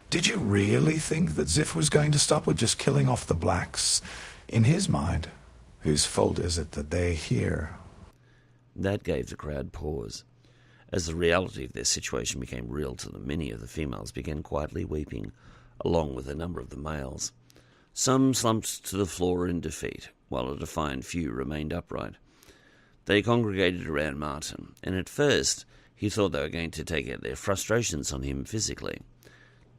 [SPEAKER 23] "Did you really think that Zif was going to stop with just killing off the blacks? In his mind, whose fault is it that they're here?"
[SPEAKER 1] That gave the crowd pause. As the reality of their situation became real to them, many of the females began quietly weeping, along with a number of the males. Some slumped to the floor in defeat, while a defiant few remained upright. They congregated around Martin, and at first he thought they were going to take out their frustrations on him physically.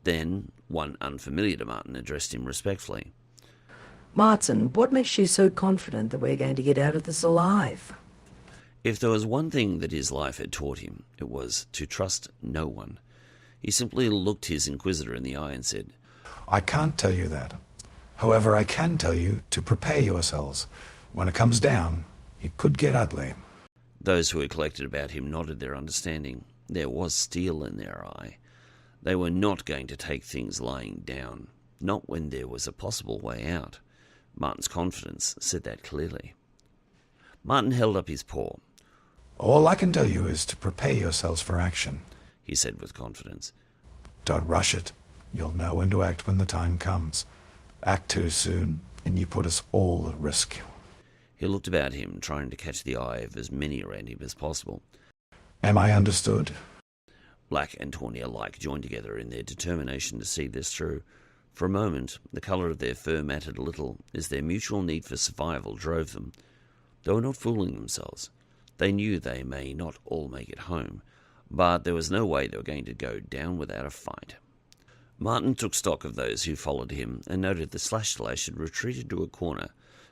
[SPEAKER 1] Then, one unfamiliar to Martin addressed him respectfully.
[SPEAKER 21] "Martin, what makes you so confident that we're going to get out of this alive?"
[SPEAKER 1] If there was one thing that his life had taught him, it was to trust no one. He simply looked his inquisitor in the eye and said,
[SPEAKER 23] I can't tell you that. However, I can tell you to prepare yourselves. When it comes down, it could get ugly.
[SPEAKER 1] Those who had collected about him nodded their understanding. There was steel in their eye. They were not going to take things lying down, not when there was a possible way out. Martin's confidence said that clearly. Martin held up his paw.
[SPEAKER 23] All I can tell you is to prepare yourselves for action,
[SPEAKER 1] he said with confidence.
[SPEAKER 23] Don't rush it. You'll know when to act when the time comes. Act too soon, and you put us all at risk.
[SPEAKER 1] He looked about him, trying to catch the eye of as many around him as possible.
[SPEAKER 23] Am I understood?
[SPEAKER 1] Black and tawny alike joined together in their determination to see this through. For a moment, the colour of their fur mattered a little, as their mutual need for survival drove them. They were not fooling themselves. They knew they may not all make it home, but there was no way they were going to go down without a fight. Martin took stock of those who followed him and noted that Krashtallash had retreated to a corner,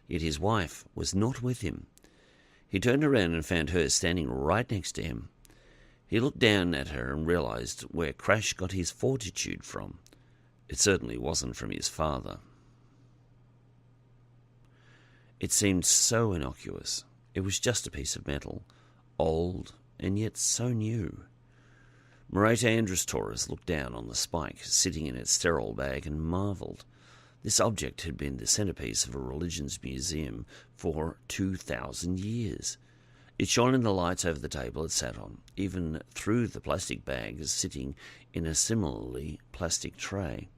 [SPEAKER 1] yet his wife was not with him. He turned around and found her standing right next to him. He looked down at her and realized where Crash got his fortitude from. It certainly wasn't from his father. It seemed so innocuous. It was just a piece of metal, old and yet so new. Merete AndrusTaurus looked down on the spike sitting in its sterile bag and marvelled. This object had been the centrepiece of a religion's museum for 2,000 years. It shone in the lights over the table it sat on, even through the plastic bag sitting in a similarly plastic tray.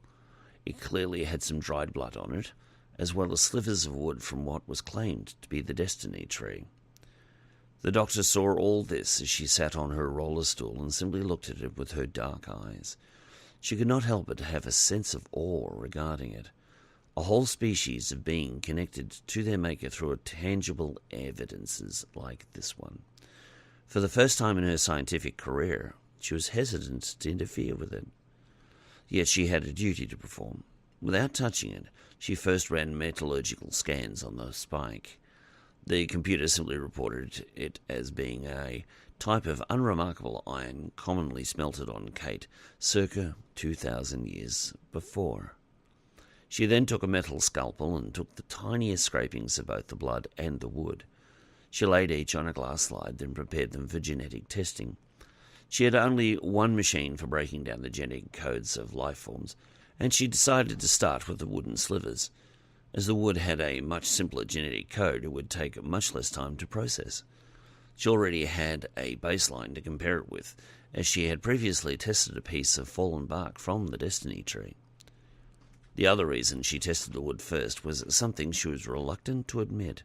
[SPEAKER 1] It clearly had some dried blood on it, as well as slivers of wood from what was claimed to be the destiny tree. The doctor saw all this as she sat on her roller stool and simply looked at it with her dark eyes. She could not help but have a sense of awe regarding it. A whole species of being connected to their maker through tangible evidences like this one. For the first time in her scientific career, she was hesitant to interfere with it. Yet she had a duty to perform. Without touching it, she first ran metallurgical scans on the spike. The computer simply reported it as being a type of unremarkable iron commonly smelted on Cait circa 2,000 years before. She then took a metal scalpel and took the tiniest scrapings of both the blood and the wood. She laid each on a glass slide, then prepared them for genetic testing. She had only one machine for breaking down the genetic codes of life forms, and she decided to start with the wooden slivers. As the wood had a much simpler genetic code, it would take much less time to process. She already had a baseline to compare it with, as she had previously tested a piece of fallen bark from the destiny tree. The other reason she tested the wood first was something she was reluctant to admit.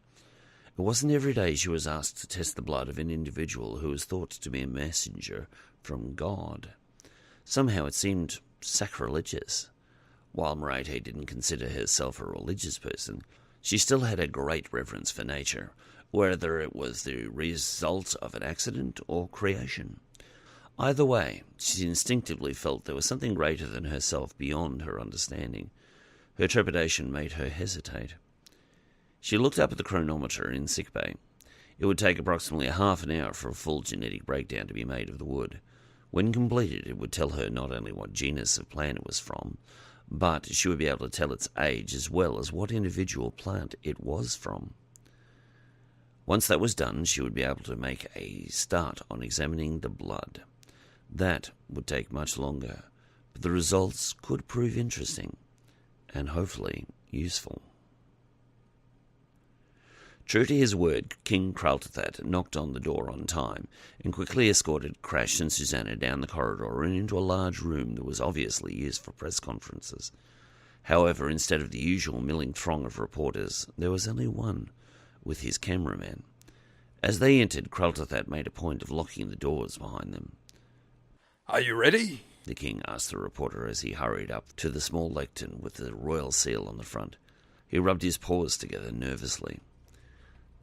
[SPEAKER 1] It wasn't every day she was asked to test the blood of an individual who was thought to be a messenger from God. Somehow it seemed sacrilegious. While Merete didn't consider herself a religious person, she still had a great reverence for nature, whether it was the result of an accident or creation. Either way, she instinctively felt there was something greater than herself beyond her understanding. Her trepidation made her hesitate. She looked up at the chronometer in sickbay. It would take approximately half an hour for a full genetic breakdown to be made of the wood. When completed, it would tell her not only what genus of plant it was from, but she would be able to tell its age as well as what individual plant it was from. Once that was done, she would be able to make a start on examining the blood. That would take much longer, but the results could prove interesting and hopefully useful. True to his word, King Kraltathat knocked on the door on time and quickly escorted Crash and Susanna down the corridor and into a large room that was obviously used for press conferences. However, instead of the usual milling throng of reporters, there was only one, with his cameraman. As they entered, Kraltathat made a point of locking the doors behind them.
[SPEAKER 14] Are you ready?
[SPEAKER 1] The king asked the reporter as he hurried up to the small lectern with the royal seal on the front. He rubbed his paws together nervously.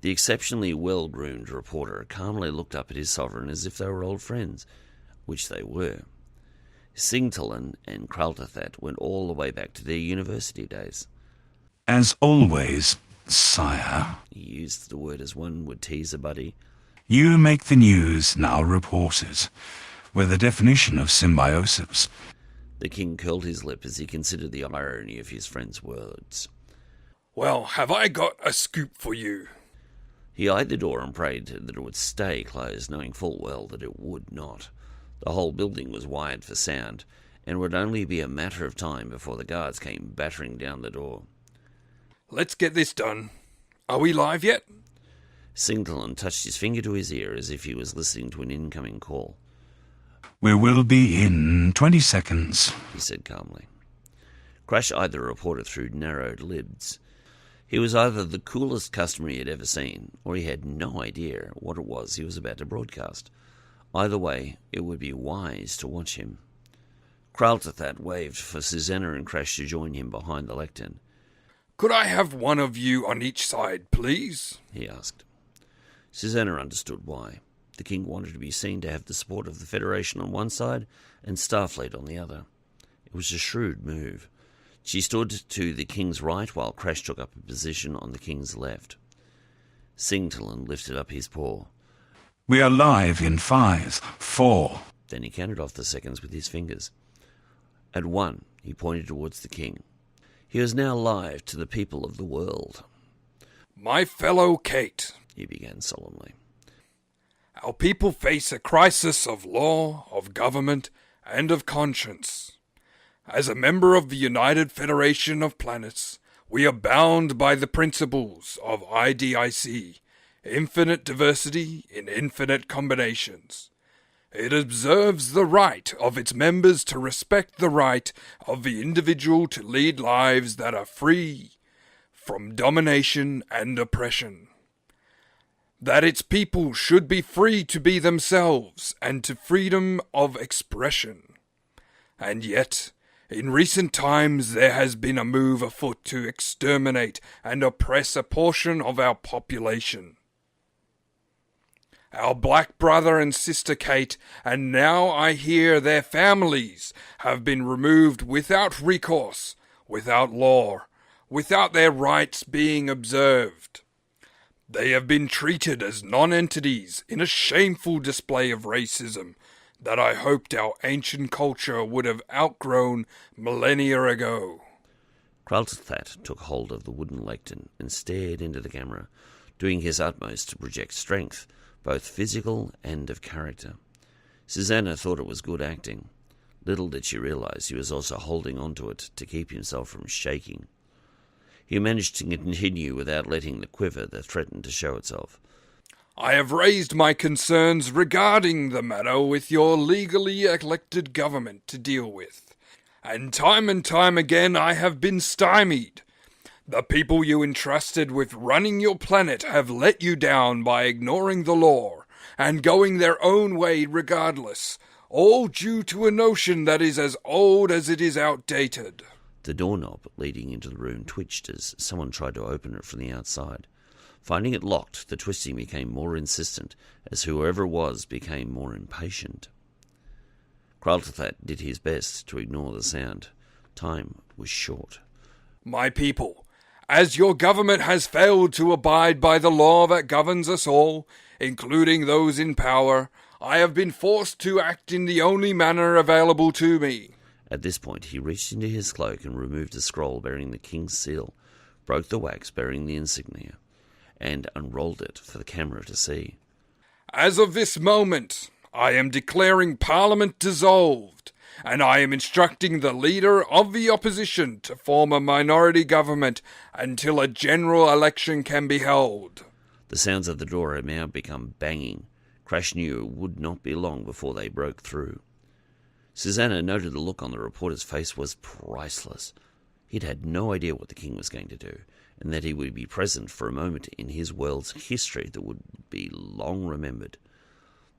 [SPEAKER 1] The exceptionally well-groomed reporter calmly looked up at his sovereign as if they were old friends, which they were. Singtalan and Kraltathat went all the way back to their university days.
[SPEAKER 2] As always, sire.
[SPEAKER 1] He used the word as one would tease a buddy.
[SPEAKER 2] You make the news, now report it. We're the definition of symbiosis.
[SPEAKER 1] The king curled his lip as he considered the irony of his friend's words.
[SPEAKER 14] Well, have I got a scoop for you?
[SPEAKER 1] He eyed the door and prayed that it would stay closed, knowing full well that it would not. The whole building was wired for sound, and would only be a matter of time before the guards came battering down the door.
[SPEAKER 14] Let's get this done. Are we live yet?
[SPEAKER 1] Singleton touched his finger to his ear as if he was listening to an incoming call.
[SPEAKER 2] We will be in 20 seconds,
[SPEAKER 1] he said calmly. Crash eyed the reporter through narrowed lids. He was either the coolest customer he had ever seen, or he had no idea what it was he was about to broadcast. Either way, it would be wise to watch him. Kraltathat waved for Susanna and Crash to join him behind the lectern.
[SPEAKER 14] Could I have one of you on each side, please?
[SPEAKER 1] He asked. Susanna understood why. The king wanted to be seen to have the support of the Federation on one side and Starfleet on the other. It was a shrewd move. She stood to the king's right while Crash took up a position on the king's left. Singleton lifted up his paw.
[SPEAKER 2] We are live in 5, 4.
[SPEAKER 1] Then he counted off the seconds with his fingers. At 1, he pointed towards the king. He was now live to the people of the world.
[SPEAKER 14] My fellow Cait,
[SPEAKER 1] he began solemnly.
[SPEAKER 14] Our people face a crisis of law, of government, and of conscience. As a member of the United Federation of Planets, we are bound by the principles of IDIC, infinite diversity in infinite combinations. It observes the right of its members to respect the right of the individual to lead lives that are free from domination and oppression. That its people should be free to be themselves and to freedom of expression. And yet, in recent times there has been a move afoot to exterminate and oppress a portion of our population. Our black brother and sister Cait, and now I hear their families, have been removed without recourse, without law, without their rights being observed. They have been treated as non-entities in a shameful display of racism that I hoped our ancient culture would have outgrown millennia ago.
[SPEAKER 1] Kraltathat took hold of the wooden lectern and stared into the camera, doing his utmost to project strength, both physical and of character. Susanna thought it was good acting. Little did she realize he was also holding onto it to keep himself from shaking. He managed to continue without letting the quiver that threatened to show itself.
[SPEAKER 14] I have raised my concerns regarding the matter with your legally elected government to deal with, and time again I have been stymied. The people you entrusted with running your planet have let you down by ignoring the law and going their own way regardless, all due to a notion that is as old as it is outdated.
[SPEAKER 1] The doorknob leading into the room twitched as someone tried to open it from the outside. Finding it locked, the twisting became more insistent as whoever it was became more impatient. Kraltathat did his best to ignore the sound. Time was short.
[SPEAKER 14] My people, as your government has failed to abide by the law that governs us all, including those in power, I have been forced to act in the only manner available to me.
[SPEAKER 1] At this point, he reached into his cloak and removed a scroll bearing the king's seal, broke the wax bearing the insignia, and unrolled it for the camera to see.
[SPEAKER 14] As of this moment, I am declaring Parliament dissolved, and I am instructing the leader of the opposition to form a minority government until a general election can be held.
[SPEAKER 1] The sounds of the door had now become banging. Crash knew it would not be long before they broke through. Susanna noted the look on the reporter's face was priceless. He'd had no idea what the king was going to do, and that he would be present for a moment in his world's history that would be long remembered.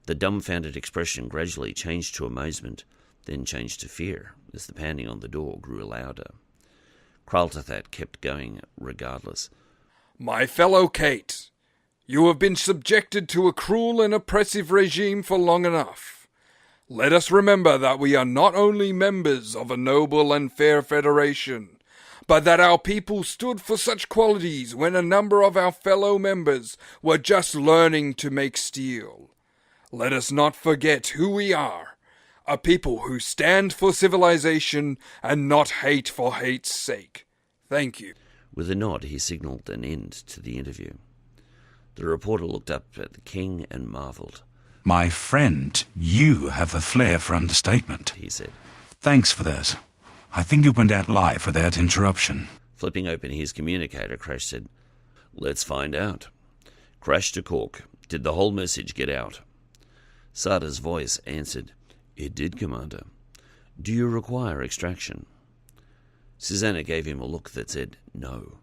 [SPEAKER 1] The dumbfounded expression gradually changed to amazement, then changed to fear as the pounding on the door grew louder. Kraltathat kept going regardless.
[SPEAKER 14] My fellow Cait, you have been subjected to a cruel and oppressive regime for long enough. Let us remember that we are not only members of a noble and fair federation, but that our people stood for such qualities when a number of our fellow members were just learning to make steel. Let us not forget who we are, a people who stand for civilization and not hate for hate's sake. Thank you.
[SPEAKER 1] With a nod, he signalled an end to the interview. The reporter looked up at the king and marvelled.
[SPEAKER 13] My friend, you have a flair for understatement,
[SPEAKER 1] he said.
[SPEAKER 13] Thanks for that. I think you went out live without interruption.
[SPEAKER 1] Flipping open his communicator, Crash said, Let's find out. Crash to Cork. Did the whole message get out? Sarda's voice answered, It did, Commander. Do you require extraction? Susanna gave him a look that said, No.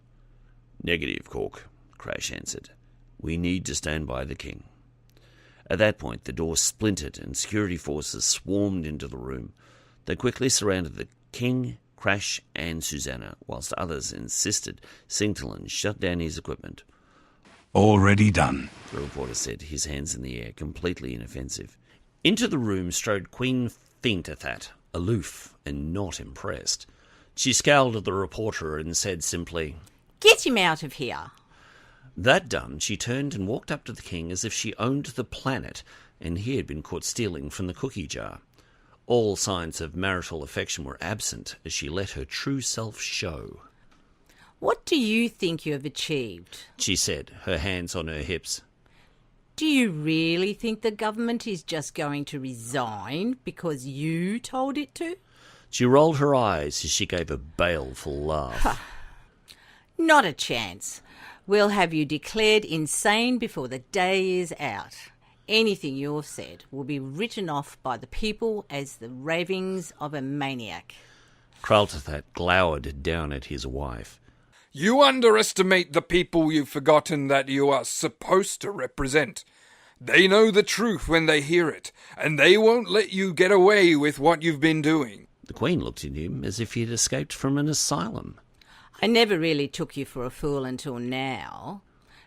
[SPEAKER 1] Negative, Cork, Crash answered. We need to stand by the king. At that point, the door splintered and security forces swarmed into the room. They quickly surrounded the king, Crash, and Susanna, whilst others insisted Singleton shut down his equipment.
[SPEAKER 13] Already done,
[SPEAKER 1] the reporter said, his hands in the air, completely inoffensive. Into the room strode Queen Feentathat, aloof and not impressed. She scowled at the reporter and said simply,
[SPEAKER 19] Get him out of here.
[SPEAKER 1] That done, she turned and walked up to the king as if she owned the planet and he had been caught stealing from the cookie jar. All signs of marital affection were absent as she let her true self show.
[SPEAKER 19] What do you think you have achieved?
[SPEAKER 1] She said, her hands on her hips.
[SPEAKER 19] Do you really think the government is just going to resign because you told it to?
[SPEAKER 1] She rolled her eyes as she gave a baleful laugh.
[SPEAKER 19] Not a chance. We'll have you declared insane before the day is out. Anything you've said will be written off by the people as the ravings of a maniac.
[SPEAKER 1] Kraltathat glowered down at his wife.
[SPEAKER 14] You underestimate the people you've forgotten that you are supposed to represent. They know the truth when they hear it, and they won't let you get away with what you've been doing.
[SPEAKER 1] The Queen looked at him as if he had escaped from an asylum.
[SPEAKER 19] I never really took you for a fool until now.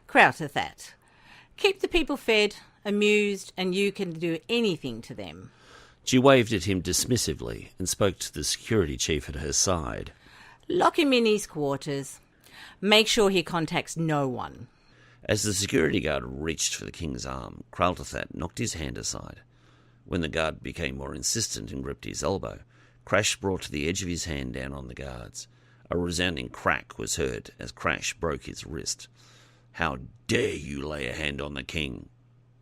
[SPEAKER 19] Kraltathat, keep the people fed, amused, and you can do anything to them.
[SPEAKER 1] She waved at him dismissively and spoke to the security chief at her side.
[SPEAKER 19] Lock him in his quarters. Make sure he contacts no one.
[SPEAKER 1] As the security guard reached for the king's arm, Kraltathat knocked his hand aside. When the guard became more insistent and gripped his elbow, Crash brought the edge of his hand down on the guard's. A resounding crack was heard as Crash broke his wrist. How dare you lay a hand on the king?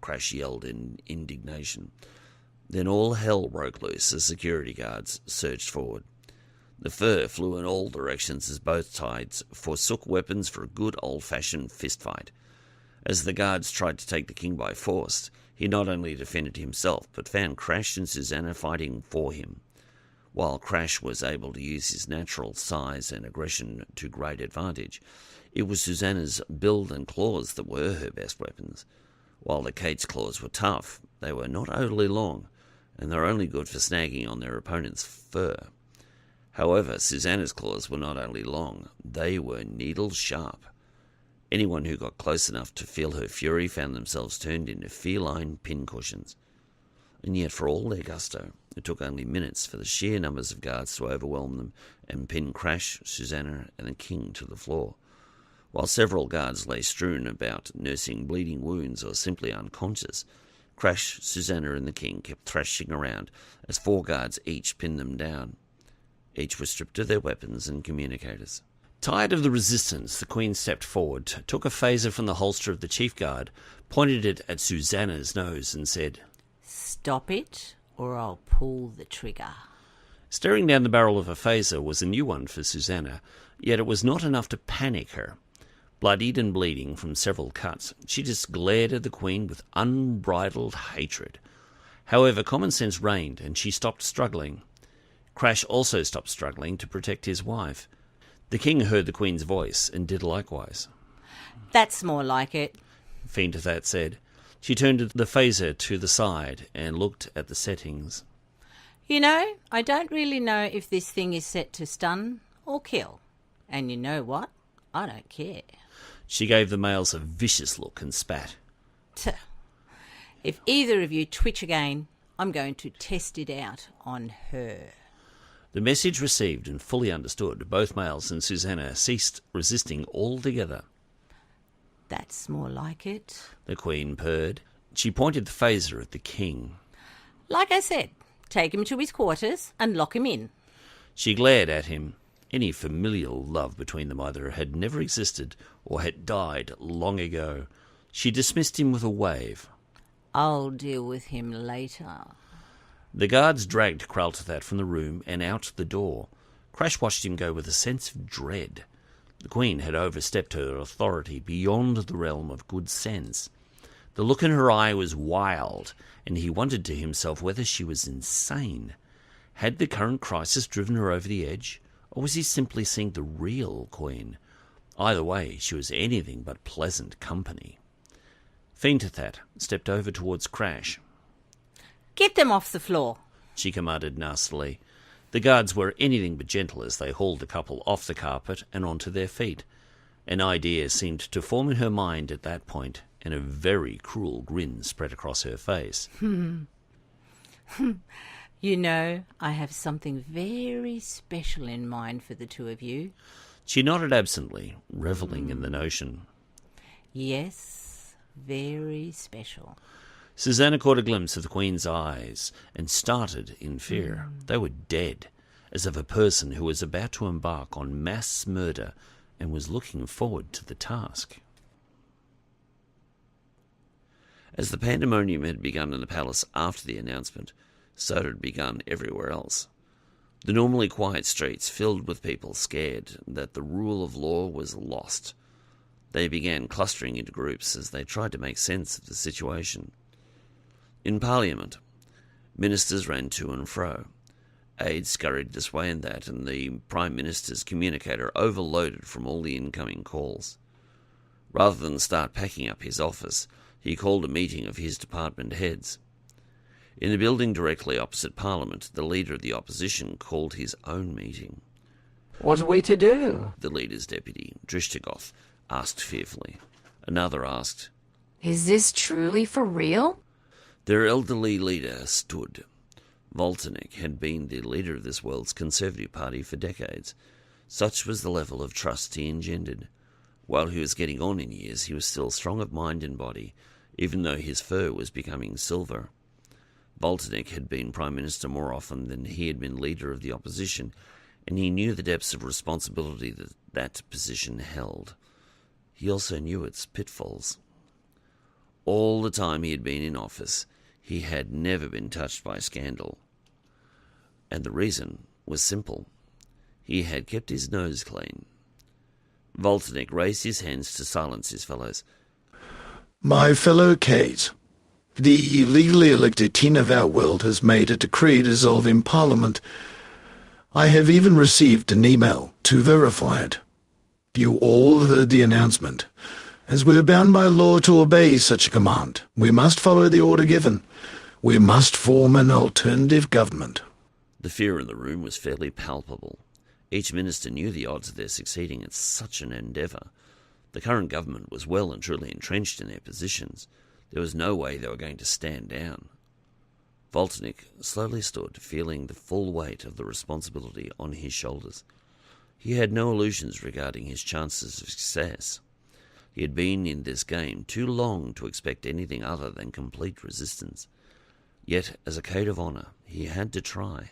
[SPEAKER 1] Crash yelled in indignation. Then all hell broke loose as security guards surged forward. The fur flew in all directions as both sides forsook weapons for a good old-fashioned fistfight. As the guards tried to take the king by force, he not only defended himself, but found Crash and Susanna fighting for him. While Crash was able to use his natural size and aggression to great advantage, it was Susanna's build and claws that were her best weapons. While the Cait's claws were tough, they were not overly long, and they were only good for snagging on their opponent's fur. However, Susanna's claws were not only long, they were needle-sharp. Anyone who got close enough to feel her fury found themselves turned into feline pincushions. And yet, for all their gusto, it took only minutes for the sheer numbers of guards to overwhelm them and pin Crash, Susanna, and the king to the floor. While several guards lay strewn about, nursing bleeding wounds or simply unconscious, Crash, Susanna, and the king kept thrashing around as 4 guards each pinned them down. Each were stripped of their weapons and communicators. Tired of the resistance, the queen stepped forward, took a phaser from the holster of the chief guard, pointed it at Susanna's nose, and said,
[SPEAKER 19] Stop it, or I'll pull the trigger.
[SPEAKER 1] Staring down the barrel of a phaser was a new one for Susanna, yet it was not enough to panic her. Bloodied and bleeding from several cuts, she just glared at the queen with unbridled hatred. However, common sense reigned, and she stopped struggling. Crash also stopped struggling to protect his wife. The king heard the queen's voice and did likewise.
[SPEAKER 19] That's more like it,
[SPEAKER 1] Feentathat said. She turned the phaser to the side and looked at the settings.
[SPEAKER 19] You know, I don't really know if this thing is set to stun or kill. And you know what? I don't care.
[SPEAKER 1] She gave the males a vicious look and spat.
[SPEAKER 19] If either of you twitch again, I'm going to test it out on her.
[SPEAKER 1] The message received and fully understood, both Miles and Susanna ceased resisting altogether.
[SPEAKER 19] That's more like it.
[SPEAKER 1] The Queen purred. She pointed the phaser at the king.
[SPEAKER 19] Like I said, take him to his quarters and lock him in.
[SPEAKER 1] She glared at him. Any familial love between them either had never existed or had died long ago. She dismissed him with a wave.
[SPEAKER 19] I'll deal with him later.
[SPEAKER 1] The guards dragged Kraltathat from the room and out the door. Crash watched him go with a sense of dread. The Queen had overstepped her authority beyond the realm of good sense. The look in her eye was wild, and he wondered to himself whether she was insane. Had the current crisis driven her over the edge, or was he simply seeing the real Queen? Either way, she was anything but pleasant company. Feentathat stepped over towards Crash.
[SPEAKER 19] Get them off the floor,
[SPEAKER 1] she commanded nastily. The guards were anything but gentle as they hauled the couple off the carpet and onto their feet. An idea seemed to form in her mind at that point, and a very cruel grin spread across her face.
[SPEAKER 19] You know, I have something very special in mind for the two of you.
[SPEAKER 1] She nodded absently, revelling in the notion.
[SPEAKER 19] Yes, very special.
[SPEAKER 1] Susanna caught a glimpse of the Queen's eyes and started in fear. They were dead, as of a person who was about to embark on mass murder and was looking forward to the task. As the pandemonium had begun in the palace after the announcement, so it had begun everywhere else. The normally quiet streets filled with people scared that the rule of law was lost. They began clustering into groups as they tried to make sense of the situation. In Parliament, ministers ran to and fro. Aides scurried this way and that, and the Prime Minister's communicator overloaded from all the incoming calls. Rather than start packing up his office, he called a meeting of his department heads. In the building directly opposite Parliament, the leader of the opposition called his own meeting.
[SPEAKER 10] What are we to do?
[SPEAKER 1] The leader's deputy, Drishtagoth, asked fearfully. Another asked,
[SPEAKER 21] Is this truly for real?
[SPEAKER 1] Their elderly leader stood. Voltanik had been the leader of this world's Conservative Party for decades. Such was the level of trust he engendered. While he was getting on in years, he was still strong of mind and body, even though his fur was becoming silver. Voltanik had been Prime Minister more often than he had been leader of the opposition, and he knew the depths of responsibility that that position held. He also knew its pitfalls. All the time he had been in office, he had never been touched by scandal. And the reason was simple. He had kept his nose clean. Voltanik raised his hands to silence his fellows.
[SPEAKER 23] My fellow Cait, the legally elected Teen of our world has made a decree dissolving Parliament. I have even received an email to verify it. You all heard the announcement. As we are bound by law to obey such a command, we must follow the order given. We must form an alternative government.
[SPEAKER 1] The fear in the room was fairly palpable. Each minister knew the odds of their succeeding in such an endeavour. The current government was well and truly entrenched in their positions. There was no way they were going to stand down. Voltanik slowly stood, feeling the full weight of the responsibility on his shoulders. He had no illusions regarding his chances of success. He had been in this game too long to expect anything other than complete resistance. Yet, as a code of honour, he had to try.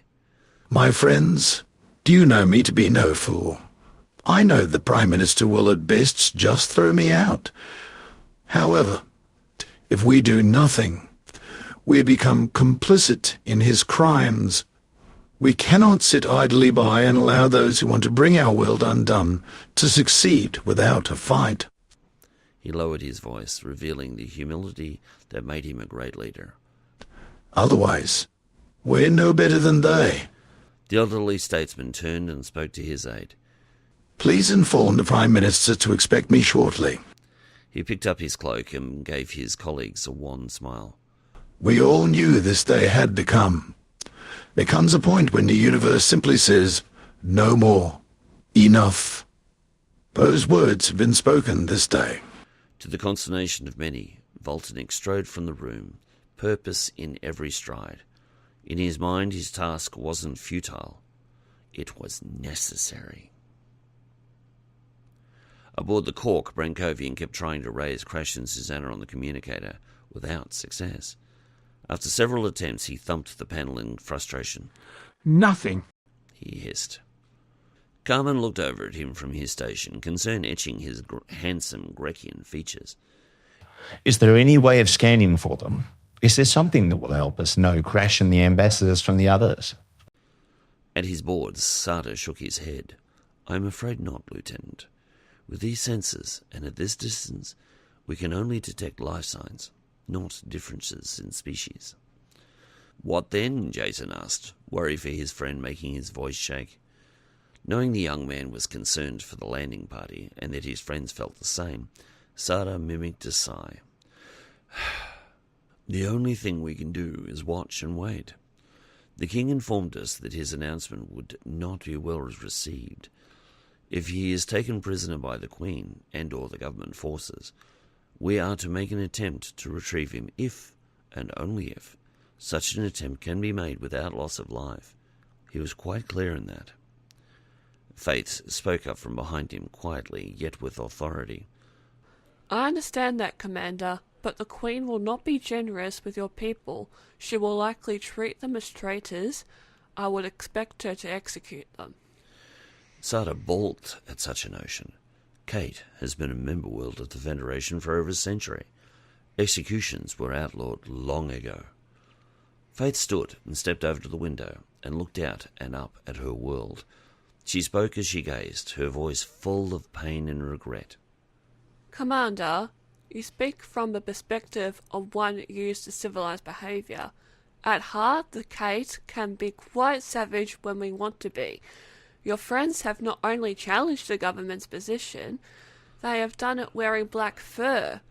[SPEAKER 23] My friends, do you know me to be no fool? I know the Prime Minister will at best just throw me out. However, if we do nothing, we become complicit in his crimes. We cannot sit idly by and allow those who want to bring our world undone to succeed without a fight.
[SPEAKER 1] He lowered his voice, revealing the humility that made him a great leader.
[SPEAKER 23] Otherwise, we're no better than they.
[SPEAKER 1] The elderly statesman turned and spoke to his aide.
[SPEAKER 23] Please inform the Prime Minister to expect me shortly.
[SPEAKER 1] He picked up his cloak and gave his colleagues a wan smile.
[SPEAKER 23] We all knew this day had to come. There comes a point when the universe simply says, no more, enough. Those words have been spoken this day.
[SPEAKER 1] To the consternation of many, Voltanik strode from the room, purpose in every stride. In his mind, his task wasn't futile. It was necessary. Aboard the Cork, Brankovian kept trying to raise Crash and Susanna on the communicator, without success. After several attempts, he thumped the panel in frustration.
[SPEAKER 12] Nothing,
[SPEAKER 1] he hissed. Carmen looked over at him from his station, concern etching his handsome Grecian features.
[SPEAKER 8] Is there any way of scanning for them? Is there something that will help us know Crash and the ambassadors from the others?
[SPEAKER 1] At his board, Sarda shook his head. I'm afraid not, Lieutenant. With these sensors, and at this distance, we can only detect life signs, not differences in species. What then? Jason asked, worry for his friend making his voice shake. Knowing the young man was concerned for the landing party, and that his friends felt the same, Sarda mimicked a sigh. The only thing we can do is watch and wait. The king informed us that his announcement would not be well received. If he is taken prisoner by the Queen and or the government forces, we are to make an attempt to retrieve him if, and only if, such an attempt can be made without loss of life. He was quite clear in that. Faith spoke up from behind him quietly, yet with authority.
[SPEAKER 11] I understand that, Commander, but the Queen will not be generous with your people. She will likely treat them as traitors. I would expect her to execute them.
[SPEAKER 1] Sarda balked at such a notion. Cait has been a member world of the Federation for over a century. Executions were outlawed long ago. Faith stood and stepped over to the window and looked out and up at her world. She spoke as she gazed, her voice full of pain and regret.
[SPEAKER 11] Commander, you speak from the perspective of one used to civilized behavior. At heart, the Cait can be quite savage when we want to be. Your friends have not only challenged the government's position, they have done it wearing black fur.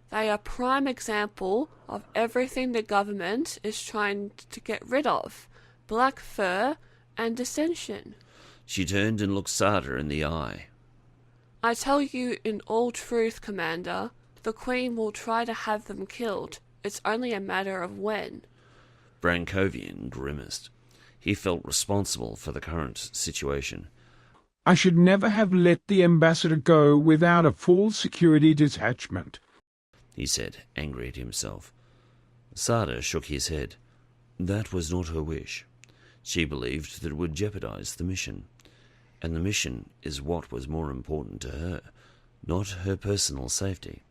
[SPEAKER 11] They are prime example of everything the government is trying to get rid of. Black fur and dissension.
[SPEAKER 1] She turned and looked Sarda in the eye.
[SPEAKER 11] I tell you in all truth, Commander, the Queen will try to have them killed. It's only a matter of when.
[SPEAKER 1] Brankovian grimaced. He felt responsible for the current situation.
[SPEAKER 12] I should never have let the ambassador go without a full security detachment,
[SPEAKER 1] he said, angry at himself. Sarda shook his head. That was not her wish. She believed that it would jeopardize the mission. And the mission is what was more important to her, not her personal safety.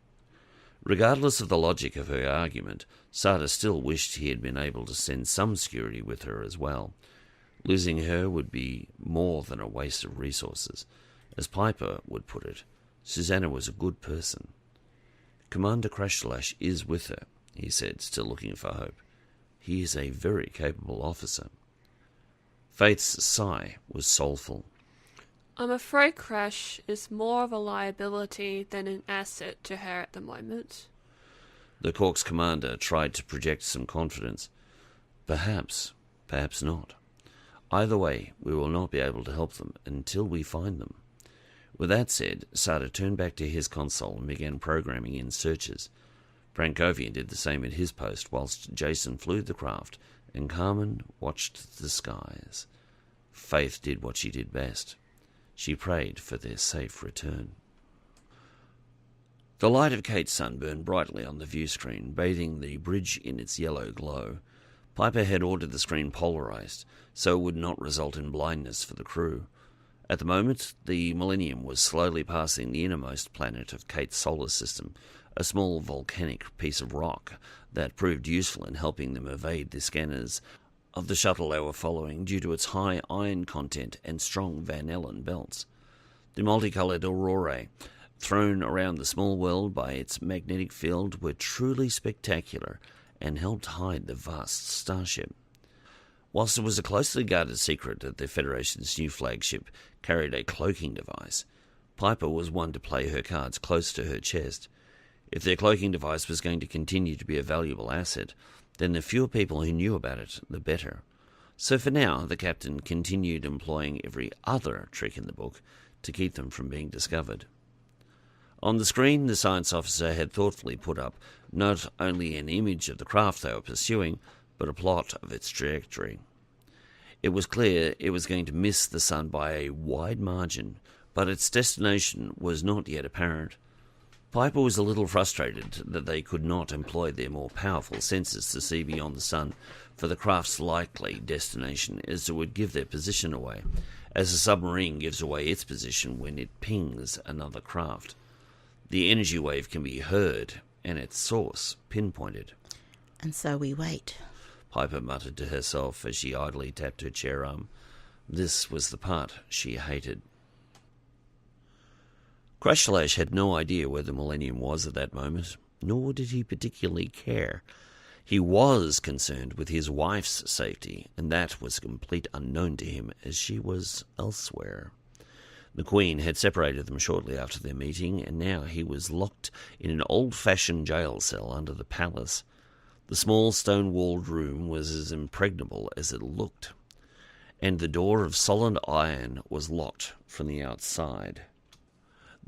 [SPEAKER 1] Regardless of the logic of her argument, Sarda still wished he had been able to send some security with her as well. Losing her would be more than a waste of resources. As Piper would put it, Susanna was a good person. Commander Krashtallash is with her, he said, still looking for hope. He is a very capable officer. Faith's sigh was soulful.
[SPEAKER 11] I'm afraid Crash is more of a liability than an asset to her at the moment.
[SPEAKER 1] The Cork's commander tried to project some confidence. Perhaps, perhaps not. Either way, we will not be able to help them until we find them. With that said, Sarda turned back to his console and began programming in searches. Brankovian did the same at his post, whilst Jason flew the craft and Carmen watched the skies. Faith did what she did best. She prayed for their safe return. The light of Cait's sun burned brightly on the view screen, bathing the bridge in its yellow glow. Piper had ordered the screen polarized, so it would not result in blindness for the crew. At the moment, the Millennium was slowly passing the innermost planet of Cait's solar system, a small volcanic piece of rock that proved useful in helping them evade the scanners of the shuttle they were following due to its high iron content and strong Van Allen belts. The multicolored aurorae thrown around the small world by its magnetic field were truly spectacular and helped hide the vast starship. Whilst it was a closely guarded secret that the Federation's new flagship carried a cloaking device, Piper was one to play her cards close to her chest. If their cloaking device was going to continue to be a valuable asset, then the fewer people who knew about it, the better. So for now, the captain continued employing every other trick in the book to keep them from being discovered. On the screen, the science officer had thoughtfully put up not only an image of the craft they were pursuing, but a plot of its trajectory. It was clear it was going to miss the sun by a wide margin, but its destination was not yet apparent. Piper was a little frustrated that they could not employ their more powerful senses to see beyond the sun for the craft's likely destination, as it would give their position away, as a submarine gives away its position when it pings another craft. The energy wave can be heard and its source pinpointed.
[SPEAKER 3] And so we wait.
[SPEAKER 1] Piper muttered to herself as she idly tapped her chair arm. This was the part she hated. Krashtallash had no idea where the Millennium was at that moment, nor did he particularly care. He was concerned with his wife's safety, and that was a complete unknown to him, as she was elsewhere. The Queen had separated them shortly after their meeting, and now he was locked in an old-fashioned jail cell under the palace. The small stone-walled room was as impregnable as it looked, and the door of solid iron was locked from the outside.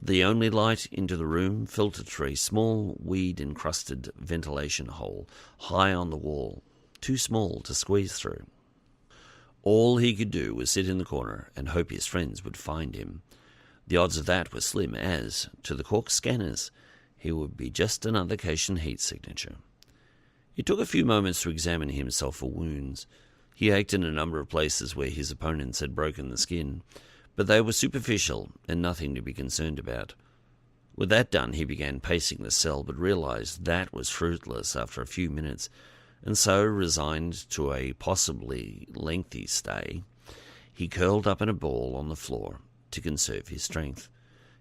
[SPEAKER 1] The only light into the room filtered through a small weed-encrusted ventilation hole high on the wall, too small to squeeze through. All he could do was sit in the corner and hope his friends would find him. The odds of that were slim as, to the Cork scanners, he would be just another Cation heat signature. It took a few moments to examine himself for wounds. He ached in a number of places where his opponents had broken the skin, but they were superficial and nothing to be concerned about. With that done, he began pacing the cell, but realized that was fruitless after a few minutes, and so, resigned to a possibly lengthy stay, he curled up in a ball on the floor to conserve his strength.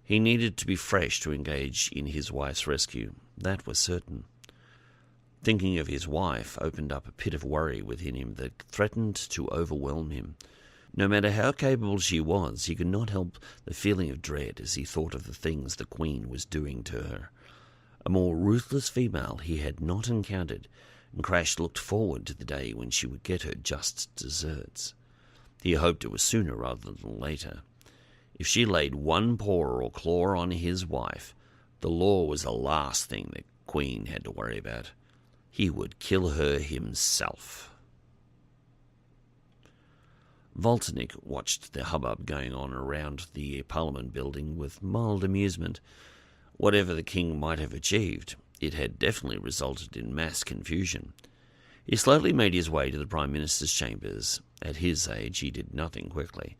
[SPEAKER 1] He needed to be fresh to engage in his wife's rescue, that was certain. Thinking of his wife opened up a pit of worry within him that threatened to overwhelm him. No matter how capable she was, he could not help the feeling of dread as he thought of the things the Queen was doing to her. A more ruthless female he had not encountered, and Crash looked forward to the day when she would get her just desserts. He hoped it was sooner rather than later. If she laid one paw or claw on his wife, the law was the last thing the Queen had to worry about. He would kill her himself. Voltanic watched the hubbub going on around the Parliament building with mild amusement. Whatever the king might have achieved, it had definitely resulted in mass confusion. He slowly made his way to the Prime Minister's chambers. At his age, he did nothing quickly,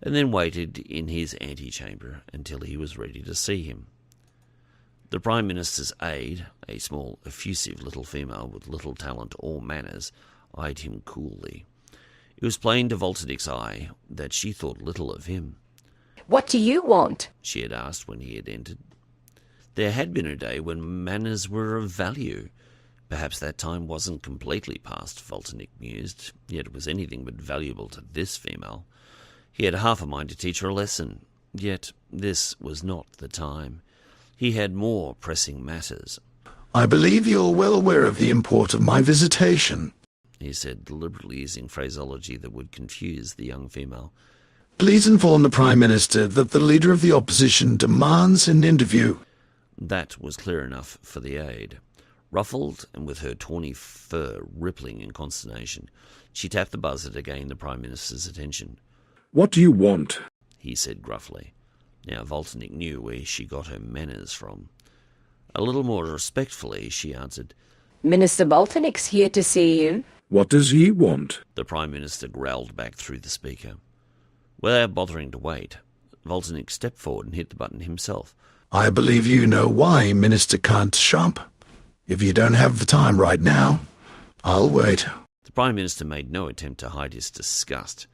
[SPEAKER 1] and then waited in his antechamber until he was ready to see him. The Prime Minister's aide, a small, effusive little female with little talent or manners, eyed him coolly. It was plain to Voltanic's eye that she thought little of him.
[SPEAKER 4] What do you want?
[SPEAKER 1] She had asked when he had entered. There had been a day when manners were of value. Perhaps that time wasn't completely past, Voltanic mused, yet it was anything but valuable to this female. He had half a mind to teach her a lesson, yet this was not the time. He had more pressing matters.
[SPEAKER 23] I believe you're well aware of the import of my visitation,
[SPEAKER 1] he said, deliberately using phraseology that would confuse the young female.
[SPEAKER 23] Please inform the Prime Minister that the Leader of the Opposition demands an interview.
[SPEAKER 1] That was clear enough for the aide. Ruffled and with her tawny fur rippling in consternation, she tapped the buzzer to gain the Prime Minister's attention.
[SPEAKER 12] What do you want?
[SPEAKER 1] He said gruffly. Now Voltanic knew where she got her manners from. A little more respectfully, she answered,
[SPEAKER 4] Minister Voltanic's here to see you.
[SPEAKER 12] What does he want?
[SPEAKER 1] The Prime Minister growled back through the speaker. Without bothering to wait, Voltanic stepped forward and hit the button himself.
[SPEAKER 23] I believe you know why, Minister can't shop. If you don't have the time right now, I'll wait.
[SPEAKER 1] The Prime Minister made no attempt to hide his disgust.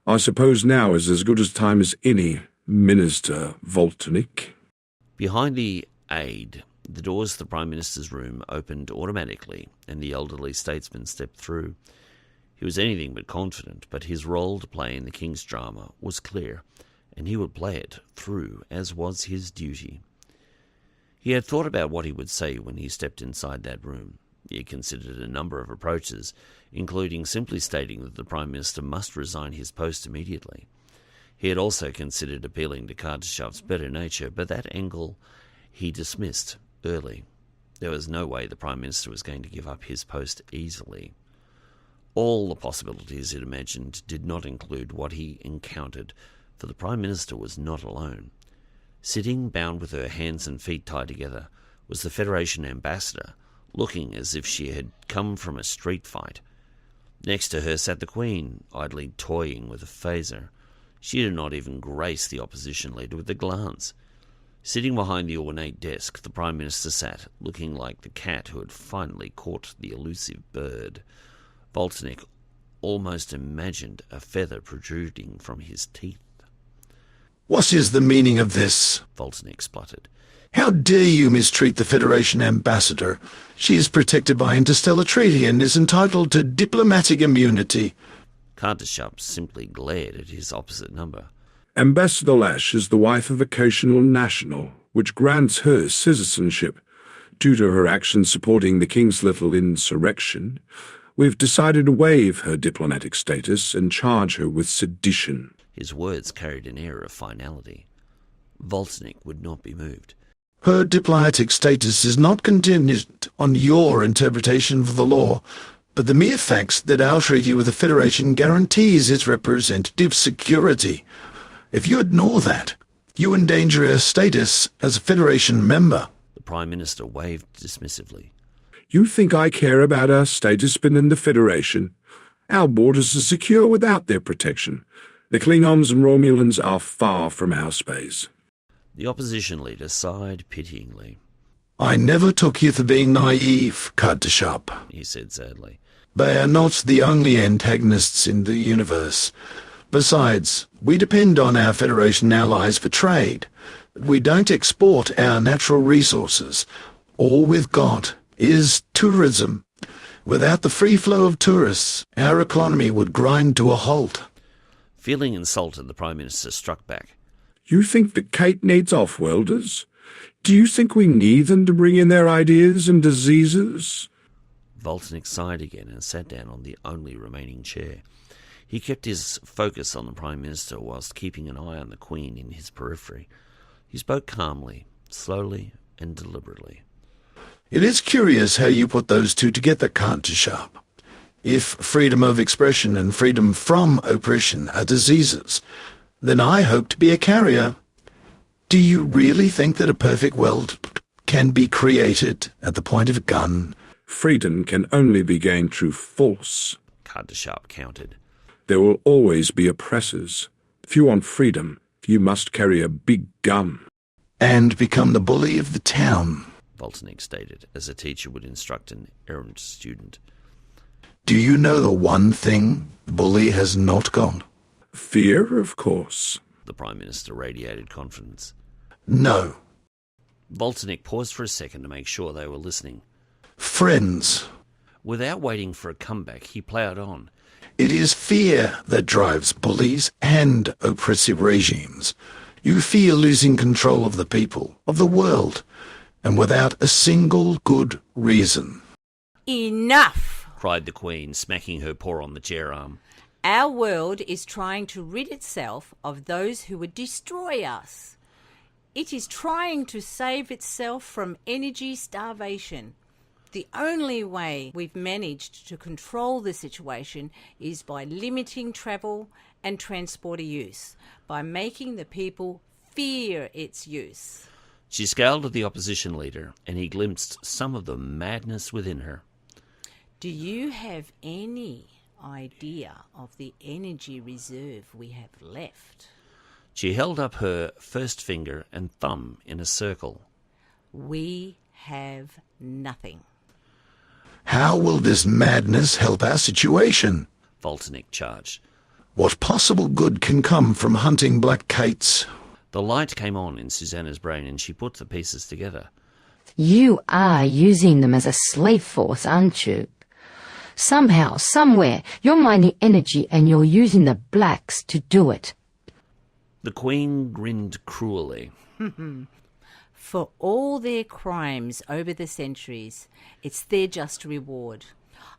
[SPEAKER 12] I suppose now is as good a time as any, Minister Voltanic.
[SPEAKER 1] Behind the aide, the doors of the Prime Minister's room opened automatically, and the elderly statesman stepped through. He was anything but confident, but his role to play in the King's drama was clear, and he would play it through, as was his duty. He had thought about what he would say when he stepped inside that room. He had considered a number of approaches, including simply stating that the Prime Minister must resign his post immediately. He had also considered appealing to Kraltathat's better nature, but that angle he dismissed early. There was no way the Prime Minister was going to give up his post easily. All the possibilities he'd imagined did not include what he encountered, for the Prime Minister was not alone. Sitting, bound with her hands and feet tied together, was the Federation ambassador, looking as if she had come from a street fight. Next to her sat the Queen, idly toying with a phaser. She did not even grace the opposition leader with a glance. Sitting behind the ornate desk, the Prime Minister sat, looking like the cat who had finally caught the elusive bird. Voltnik almost imagined a feather protruding from his teeth.
[SPEAKER 18] What is the meaning of this?
[SPEAKER 1] Voltnik spluttered.
[SPEAKER 18] How dare you mistreat the Federation ambassador? She is protected by interstellar treaty and is entitled to diplomatic immunity.
[SPEAKER 1] Kraltathat simply glared at his opposite number.
[SPEAKER 12] Ambassador Lash is the wife of a Kotional national, which grants her citizenship. Due to her actions supporting the King's little insurrection, we've decided to waive her diplomatic status and charge her with sedition.
[SPEAKER 1] His words carried an air of finality. Voltnik would not be moved.
[SPEAKER 18] Her diplomatic status is not contingent on your interpretation of the law, but the mere fact that our treaty with the Federation guarantees its representative security. If you ignore that, you endanger her status as a Federation member.
[SPEAKER 1] The Prime Minister waved dismissively.
[SPEAKER 12] You think I care about our status within the Federation? Our borders are secure without their protection. The Klingons and Romulans are far from our space.
[SPEAKER 1] The opposition leader sighed pityingly.
[SPEAKER 18] I never took you for being naive, Kraltathat,
[SPEAKER 1] he said sadly.
[SPEAKER 18] They are not the only antagonists in the universe. Besides, we depend on our Federation allies for trade. We don't export our natural resources. All we've got is tourism. Without the free flow of tourists, our economy would grind to a halt.
[SPEAKER 1] Feeling insulted, the Prime Minister struck back.
[SPEAKER 12] You think that Cait needs off-worlders? Do you think we need them to bring in their ideas and diseases?
[SPEAKER 1] Voltnik sighed again and sat down on the only remaining chair. He kept his focus on the Prime Minister whilst keeping an eye on the Queen in his periphery. He spoke calmly, slowly and deliberately.
[SPEAKER 18] It is curious how you put those two together, Kraltathat. If freedom of expression and freedom from oppression are diseases, then I hope to be a carrier. Do you really think that a perfect world can be created at the point of a gun?
[SPEAKER 12] Freedom can only be gained through force.
[SPEAKER 1] Kraltathat countered.
[SPEAKER 12] There will always be oppressors. If you want freedom, you must carry a big gun.
[SPEAKER 18] And become the bully of the town,
[SPEAKER 1] Voltnik stated, as a teacher would instruct an errant student.
[SPEAKER 18] Do you know the one thing the bully has not got?
[SPEAKER 12] Fear, of course.
[SPEAKER 1] The Prime Minister radiated confidence.
[SPEAKER 18] No.
[SPEAKER 1] Voltnik paused for a second to make sure they were listening.
[SPEAKER 18] Friends.
[SPEAKER 1] Without waiting for a comeback, he ploughed on.
[SPEAKER 18] It is fear that drives bullies and oppressive regimes. You fear losing control of the people, of the world, and without a single good reason.
[SPEAKER 19] Enough!
[SPEAKER 1] Cried the Queen, smacking her paw on the chair arm.
[SPEAKER 19] Our world is trying to rid itself of those who would destroy us. It is trying to save itself from energy starvation. The only way we've managed to control the situation is by limiting travel and transporter use, by making the people fear its use.
[SPEAKER 1] She scowled at the opposition leader, and he glimpsed some of the madness within her.
[SPEAKER 19] Do you have any idea of the energy reserve we have left?
[SPEAKER 1] She held up her first finger and thumb in a circle.
[SPEAKER 19] We have nothing.
[SPEAKER 18] How will this madness help our situation?
[SPEAKER 1] Voltnik charged.
[SPEAKER 18] What possible good can come from hunting black Caits?
[SPEAKER 1] The light came on in Susanna's brain, and she put the pieces together.
[SPEAKER 6] You are using them as a slave force, aren't you? Somehow, somewhere, you're mining energy and you're using the blacks to do it.
[SPEAKER 1] The Queen grinned cruelly.
[SPEAKER 19] For all their crimes over the centuries, it's their just reward.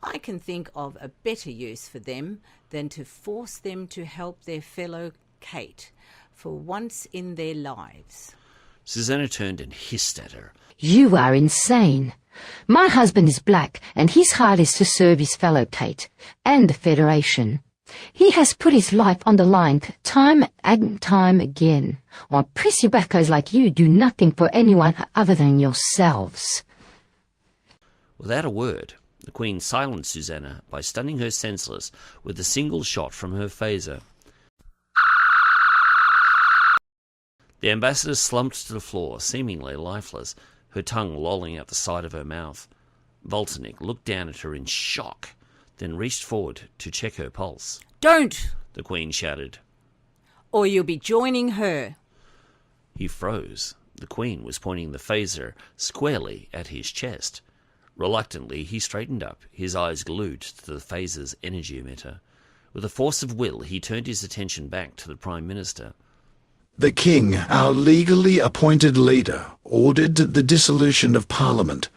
[SPEAKER 19] I can think of a better use for them than to force them to help their fellow Cait for once in their lives.
[SPEAKER 1] Susanna turned and hissed at her.
[SPEAKER 6] You are insane. My husband is black, and his heart is to serve his fellow Cait and the Federation. He has put his life on the line time and time again, while prissy backos like you do nothing for anyone other than yourselves.
[SPEAKER 1] Without a word, the Queen silenced Susanna by stunning her senseless with a single shot from her phaser. The ambassador slumped to the floor, seemingly lifeless, her tongue lolling out the side of her mouth. Voltnik looked down at her in shock, then reached forward to check her pulse.
[SPEAKER 19] Don't!
[SPEAKER 1] The Queen shouted.
[SPEAKER 19] Or you'll be joining her.
[SPEAKER 1] He froze. The Queen was pointing the phaser squarely at his chest. Reluctantly, he straightened up, his eyes glued to the phaser's energy emitter. With a force of will, he turned his attention back to the Prime Minister.
[SPEAKER 23] The King, our legally appointed leader, ordered the dissolution of Parliament.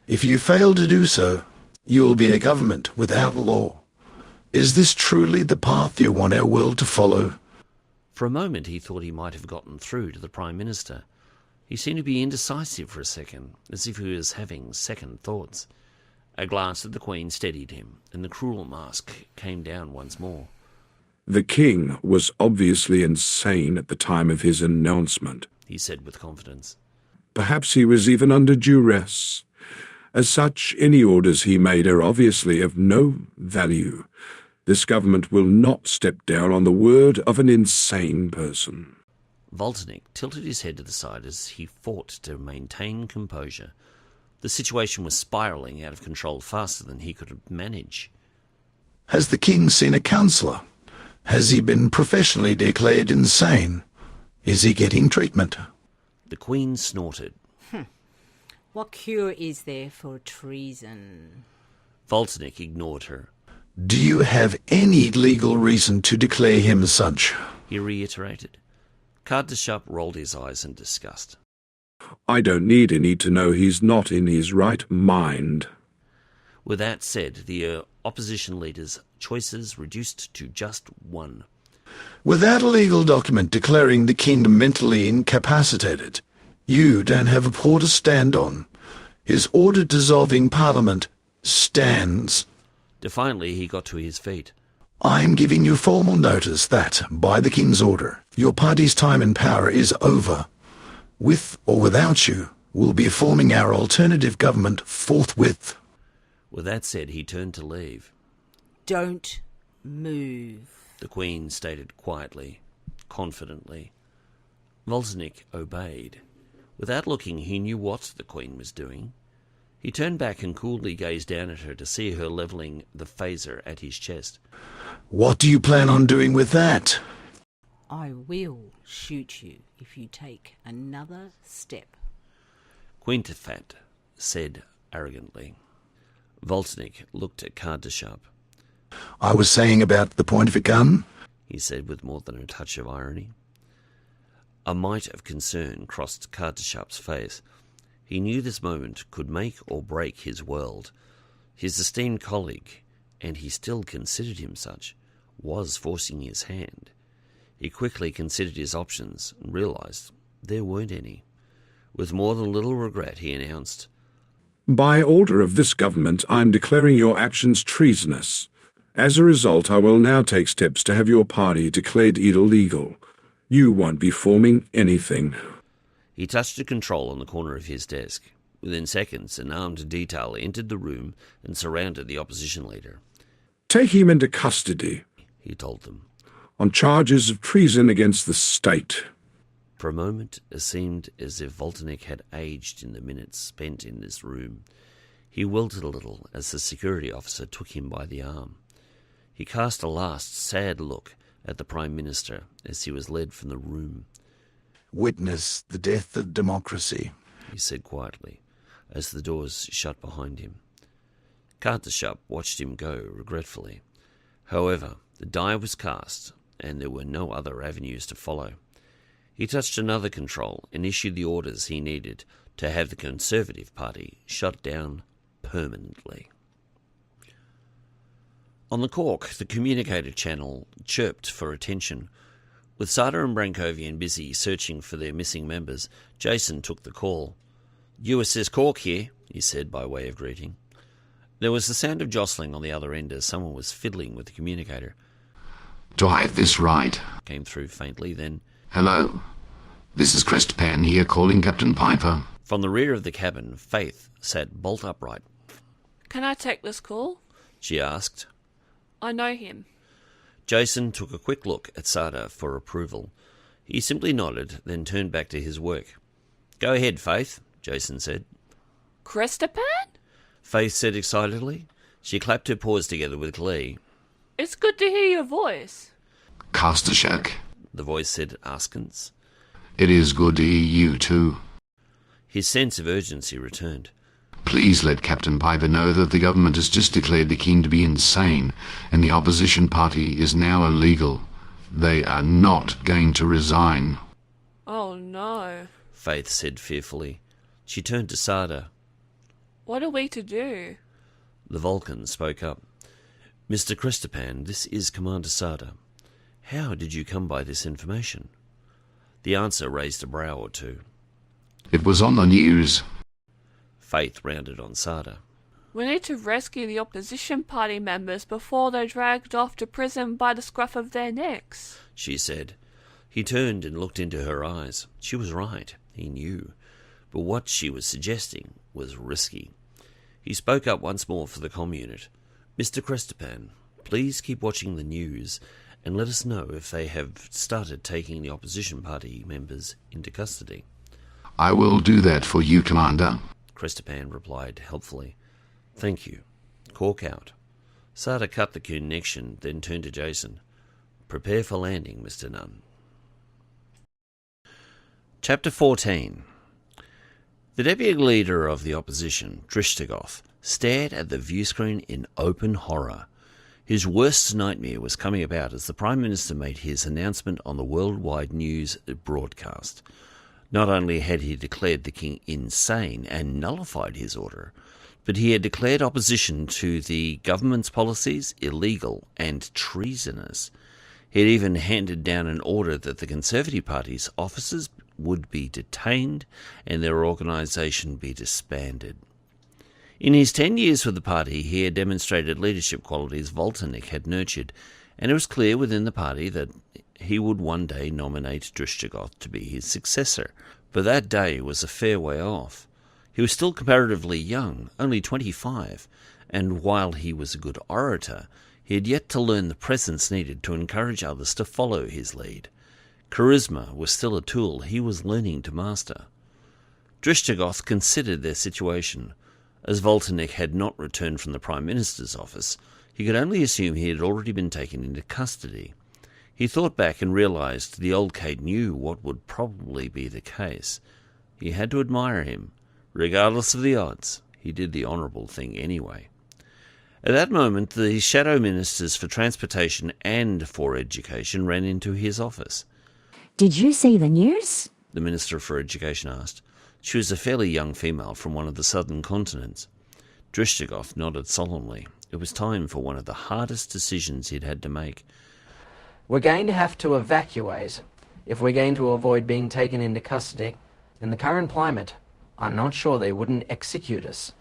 [SPEAKER 23] If you fail to do so, you will be a government without law. Is this truly the path you want our world to follow?
[SPEAKER 1] For a moment he thought he might have gotten through to the Prime Minister. He seemed to be indecisive for a second, as if he was having second thoughts. A glance at the Queen steadied him, and the cruel mask came down once more.
[SPEAKER 12] The king was obviously insane at the time of his announcement,
[SPEAKER 1] he said with confidence.
[SPEAKER 12] Perhaps he was even under duress. As such, any orders he made are obviously of no value. This government will not step down on the word of an insane person.
[SPEAKER 1] Voltnik tilted his head to the side as he fought to maintain composure. The situation was spiralling out of control faster than he could manage.
[SPEAKER 23] Has the King seen a counsellor? Has he been professionally declared insane? Is he getting treatment?
[SPEAKER 1] The Queen snorted.
[SPEAKER 19] What cure is there for treason?
[SPEAKER 1] Voltnik ignored her.
[SPEAKER 23] Do you have any legal reason to declare him such?
[SPEAKER 1] He reiterated. Kraltathat rolled his eyes in disgust.
[SPEAKER 12] I don't need any to know he's not in his right mind.
[SPEAKER 1] With that said, the opposition leader's choices reduced to just one.
[SPEAKER 23] Without a legal document declaring the King mentally incapacitated, you don't have a paw to stand on. His order dissolving Parliament stands.
[SPEAKER 1] Defiantly, he got to his feet.
[SPEAKER 23] I am giving you formal notice that, by the King's order, your party's time in power is over. With or without you, we'll be forming our alternative government forthwith.
[SPEAKER 1] With that said, he turned to leave.
[SPEAKER 19] Don't move,
[SPEAKER 1] the Queen stated quietly, confidently. Voltnik obeyed. Without looking, he knew what the Queen was doing. He turned back and coolly gazed down at her to see her levelling the phaser at his chest.
[SPEAKER 23] What do you plan on doing with that?
[SPEAKER 19] I will shoot you if you take another step,
[SPEAKER 1] Kintabung said arrogantly. Voltnik looked at Kraltathat.
[SPEAKER 23] I was saying about the point of a gun,
[SPEAKER 1] he said with more than a touch of irony. A mite of concern crossed Kraltathat's face. He knew this moment could make or break his world. His esteemed colleague, and he still considered him such, was forcing his hand. He quickly considered his options and realized there weren't any. With more than a little regret, he announced,
[SPEAKER 12] By order of this government, I am declaring your actions treasonous. As a result, I will now take steps to have your party declared illegal. You won't be forming anything.
[SPEAKER 1] He touched a control on the corner of his desk. Within seconds, an armed detail entered the room and surrounded the opposition leader.
[SPEAKER 12] Take him into custody,
[SPEAKER 1] he told them,
[SPEAKER 12] on charges of treason against the state.
[SPEAKER 1] For a moment, it seemed as if Voltnik had aged in the minutes spent in this room. He wilted a little as the security officer took him by the arm. He cast a last sad look at the Prime Minister as he was led from the room.
[SPEAKER 23] Witness the death of democracy,
[SPEAKER 1] he said quietly, as the doors shut behind him. Kraltathat watched him go regretfully. However, the die was cast, and there were no other avenues to follow. He touched another control and issued the orders he needed to have the Conservative Party shut down permanently. On the Cork, the communicator channel chirped for attention. With Sarda and Brankovian busy searching for their missing members, Jason took the call. USS Cork here, he said by way of greeting. There was the sound of jostling on the other end as someone was fiddling with the communicator.
[SPEAKER 18] Do I have this right?
[SPEAKER 1] Came through faintly, then...
[SPEAKER 18] Hello? This is Crestpan here calling Captain Piper.
[SPEAKER 1] From the rear of the cabin, Faith sat bolt upright.
[SPEAKER 11] Can I take this call?
[SPEAKER 1] She asked.
[SPEAKER 11] I know him.
[SPEAKER 1] Jason took a quick look at Sarda for approval. He simply nodded, then turned back to his work. Go ahead, Faith, Jason said.
[SPEAKER 11] Krestapan?
[SPEAKER 1] Faith said excitedly. She clapped her paws together with glee.
[SPEAKER 11] It's good to hear your voice.
[SPEAKER 18] Krashtallach,
[SPEAKER 1] the voice said askance.
[SPEAKER 18] It is good to hear you too.
[SPEAKER 1] His sense of urgency returned.
[SPEAKER 18] Please let Captain Piper know that the government has just declared the king to be insane, and the opposition party is now illegal. They are not going to resign.
[SPEAKER 11] Oh no,
[SPEAKER 1] Faith said fearfully. She turned to Sarda.
[SPEAKER 11] What are we to do?
[SPEAKER 1] The Vulcan spoke up. Mr. Kristapan, this is Commander Sarda. How did you come by this information? The answer raised a brow or two.
[SPEAKER 18] It was on the news.
[SPEAKER 1] Faith rounded on Sarda.
[SPEAKER 11] We need to rescue the opposition party members before they're dragged off to prison by the scruff of their necks,
[SPEAKER 1] she said. He turned and looked into her eyes. She was right, he knew. But what she was suggesting was risky. He spoke up once more for the comm unit. Mr. Kristapan, please keep watching the news and let us know if they have started taking the opposition party members into custody.
[SPEAKER 18] I will do that for you, Commander.
[SPEAKER 1] Kristapan replied helpfully. Thank you. Cork out. Sarda cut the connection, then turned to Jason. Prepare for landing, Mr. Nunn. Chapter 14. The deputy leader of the opposition, Drishtagoth, stared at the viewscreen in open horror. His worst nightmare was coming about as the Prime Minister made his announcement on the worldwide news broadcast. Not only had he declared the king insane and nullified his order, but he had declared opposition to the government's policies illegal and treasonous. He had even handed down an order that the Conservative Party's officers would be detained and their organisation be disbanded. In his 10 years with the party, he had demonstrated leadership qualities Voltanik had nurtured, and it was clear within the party that he would one day nominate Drishtagoth to be his successor. But that day was a fair way off. He was still comparatively young, only 25, and while he was a good orator, he had yet to learn the presence needed to encourage others to follow his lead. Charisma was still a tool he was learning to master. Drishtagoth considered their situation. As Voltanik had not returned from the Prime Minister's office, he could only assume he had already been taken into custody. He thought back and realised the old Cait knew what would probably be the case. He had to admire him. Regardless of the odds, he did the honourable thing anyway. At that moment, the shadow ministers for transportation and for education ran into his office.
[SPEAKER 15] Did you see the news?
[SPEAKER 1] The Minister for Education asked. She was a fairly young female from one of the southern continents. Drishtagoth nodded solemnly. It was time for one of the hardest decisions he'd had to make.
[SPEAKER 10] We're going to have to evacuate if we're going to avoid being taken into custody. In the current climate, I'm not sure they wouldn't execute us.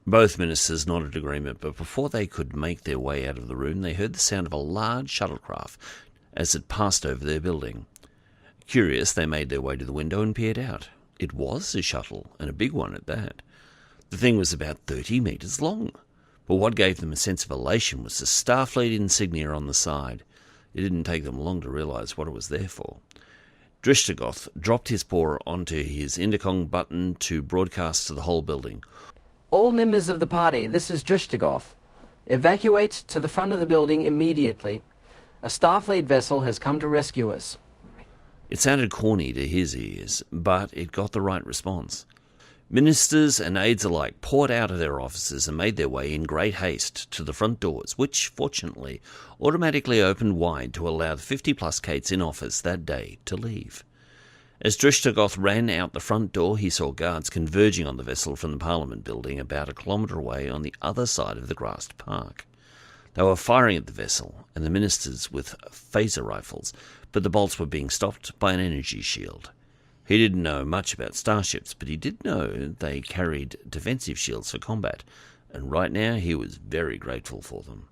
[SPEAKER 1] Both ministers nodded agreement, but before they could make their way out of the room, they heard the sound of a large shuttlecraft as it passed over their building. Curious, they made their way to the window and peered out. It was a shuttle, and a big one at that. The thing was about 30 metres long, but what gave them a sense of elation was the Starfleet insignia on the side. It didn't take them long to realise what it was there for. Drishtagoth dropped his paw onto his intercom button to broadcast to the whole building.
[SPEAKER 10] All members of the party, this is Drishtagoth. Evacuate to the front of the building immediately. A Starfleet vessel has come to rescue us.
[SPEAKER 1] It sounded corny to his ears, but it got the right response. Ministers and aides alike poured out of their offices and made their way in great haste to the front doors, which, fortunately, automatically opened wide to allow the 50-plus Caits in office that day to leave. As Drishtagoth ran out the front door, he saw guards converging on the vessel from the Parliament building about a kilometre away on the other side of the grassed park. They were firing at the vessel and the ministers with phaser rifles, but the bolts were being stopped by an energy shield. He didn't know much about starships, but he did know they carried defensive shields for combat, and right now he was very grateful for them.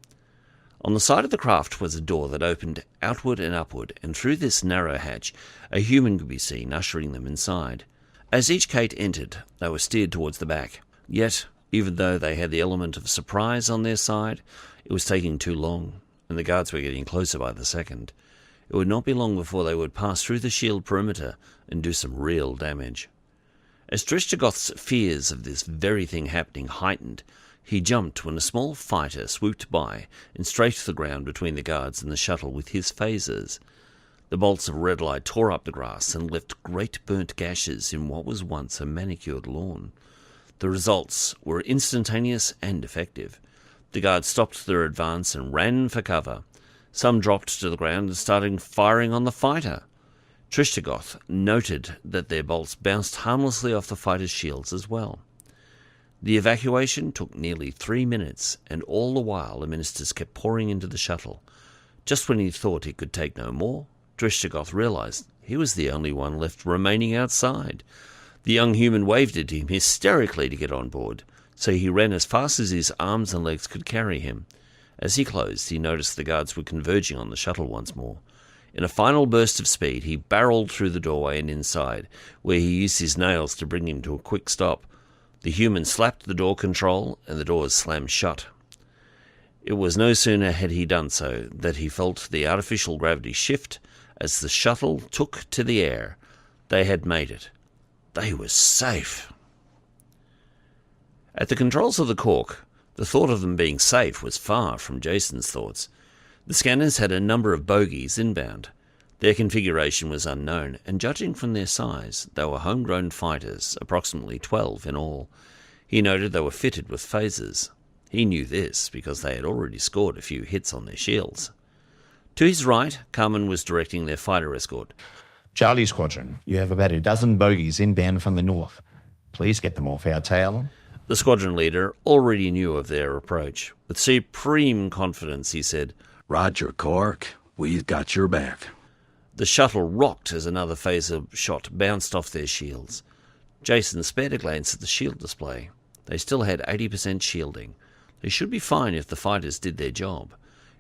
[SPEAKER 1] On the side of the craft was a door that opened outward and upward, and through this narrow hatch a human could be seen ushering them inside. As each Cait entered, they were steered towards the back. Yet, even though they had the element of surprise on their side, it was taking too long, and the guards were getting closer by the second. It would not be long before they would pass through the shield perimeter and do some real damage. As Trishtagoth's fears of this very thing happening heightened, he jumped when a small fighter swooped by and straight to the ground between the guards and the shuttle with his phasers. The bolts of red light tore up the grass and left great burnt gashes in what was once a manicured lawn. The results were instantaneous and effective. The guards stopped their advance and ran for cover. Some dropped to the ground and started firing on the fighter. Trishtagoth noted that their bolts bounced harmlessly off the fighter's shields as well. The evacuation took nearly 3 minutes, and all the while the ministers kept pouring into the shuttle. Just when he thought he could take no more, Trishtagoth realized he was the only one left remaining outside. The young human waved at him hysterically to get on board, so he ran as fast as his arms and legs could carry him. As he closed, he noticed the guards were converging on the shuttle once more. In a final burst of speed, he barreled through the doorway and inside, where he used his nails to bring him to a quick stop. The human slapped the door control, and the doors slammed shut. It was no sooner had he done so that he felt the artificial gravity shift as the shuttle took to the air. They had made it. They were safe. At the controls of the Cork, the thought of them being safe was far from Jason's thoughts. The scanners had a number of bogies inbound. Their configuration was unknown, and judging from their size, they were homegrown fighters, approximately 12 in all. He noted they were fitted with phasers. He knew this because they had already scored a few hits on their shields. To his right, Carmen was directing their fighter escort.
[SPEAKER 8] Charlie Squadron, you have about a dozen bogies inbound from the north. Please get them off our tail.
[SPEAKER 1] The squadron leader already knew of their approach. With supreme confidence, he said,
[SPEAKER 13] "Roger, Cork. We've got your back."
[SPEAKER 1] The shuttle rocked as another phaser shot bounced off their shields. Jason spared a glance at the shield display. They still had 80% shielding. They should be fine if the fighters did their job.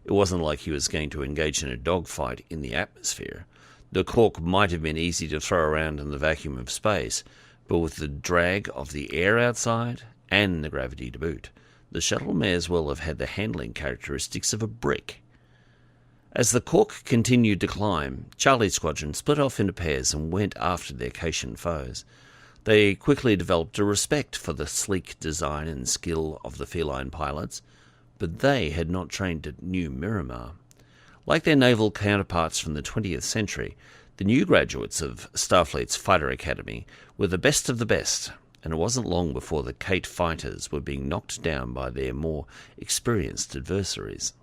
[SPEAKER 1] It wasn't like he was going to engage in a dogfight in the atmosphere. The Cork might have been easy to throw around in the vacuum of space, but with the drag of the air outside and the gravity to boot, the shuttle may as well have had the handling characteristics of a brick. As the Cork continued to climb, Charlie's squadron split off into pairs and went after their Caitian foes. They quickly developed a respect for the sleek design and skill of the feline pilots, but they had not trained at New Miramar. Like their naval counterparts from the 20th century, the new graduates of Starfleet's Fighter Academy were the best of the best, and it wasn't long before the Cait fighters were being knocked down by their more experienced adversaries.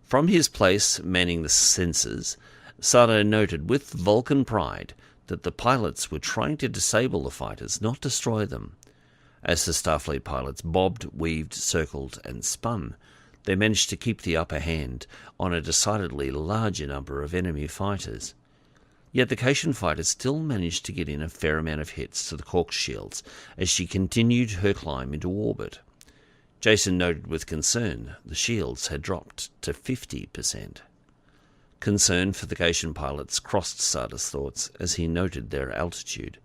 [SPEAKER 1] From his place manning the sensors, Sarda noted with Vulcan pride that the pilots were trying to disable the fighters, not destroy them. As the Starfleet pilots bobbed, weaved, circled, and spun, they managed to keep the upper hand on a decidedly larger number of enemy fighters. Yet the Caitian fighter still managed to get in a fair amount of hits to the Cork's shields as she continued her climb into orbit. Jason noted with concern the shields had dropped to 50%. Concern for the Caitian pilots crossed Sarda's thoughts as he noted their altitude.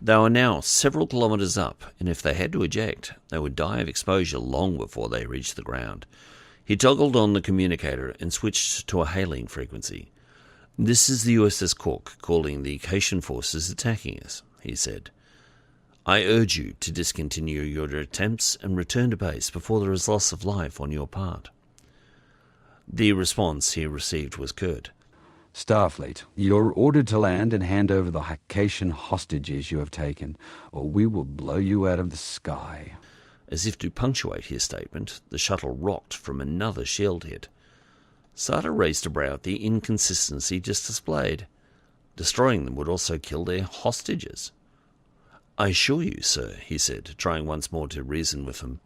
[SPEAKER 1] They were now several kilometres up, and if they had to eject, they would die of exposure long before they reached the ground. He toggled on the communicator and switched to a hailing frequency. "This is the USS Cork calling the Caitian forces attacking us," he said. "I urge you to discontinue your attempts and return to base before there is loss of life on your part." The response he received was curt.
[SPEAKER 13] "Starfleet, you're ordered to land and hand over the Caitian hostages you have taken, or we will blow you out of the sky."
[SPEAKER 1] As if to punctuate his statement, the shuttle rocked from another shield hit. Sarda raised a brow at the inconsistency just displayed. Destroying them would also kill their hostages. "I assure you, sir," he said, trying once more to reason with them,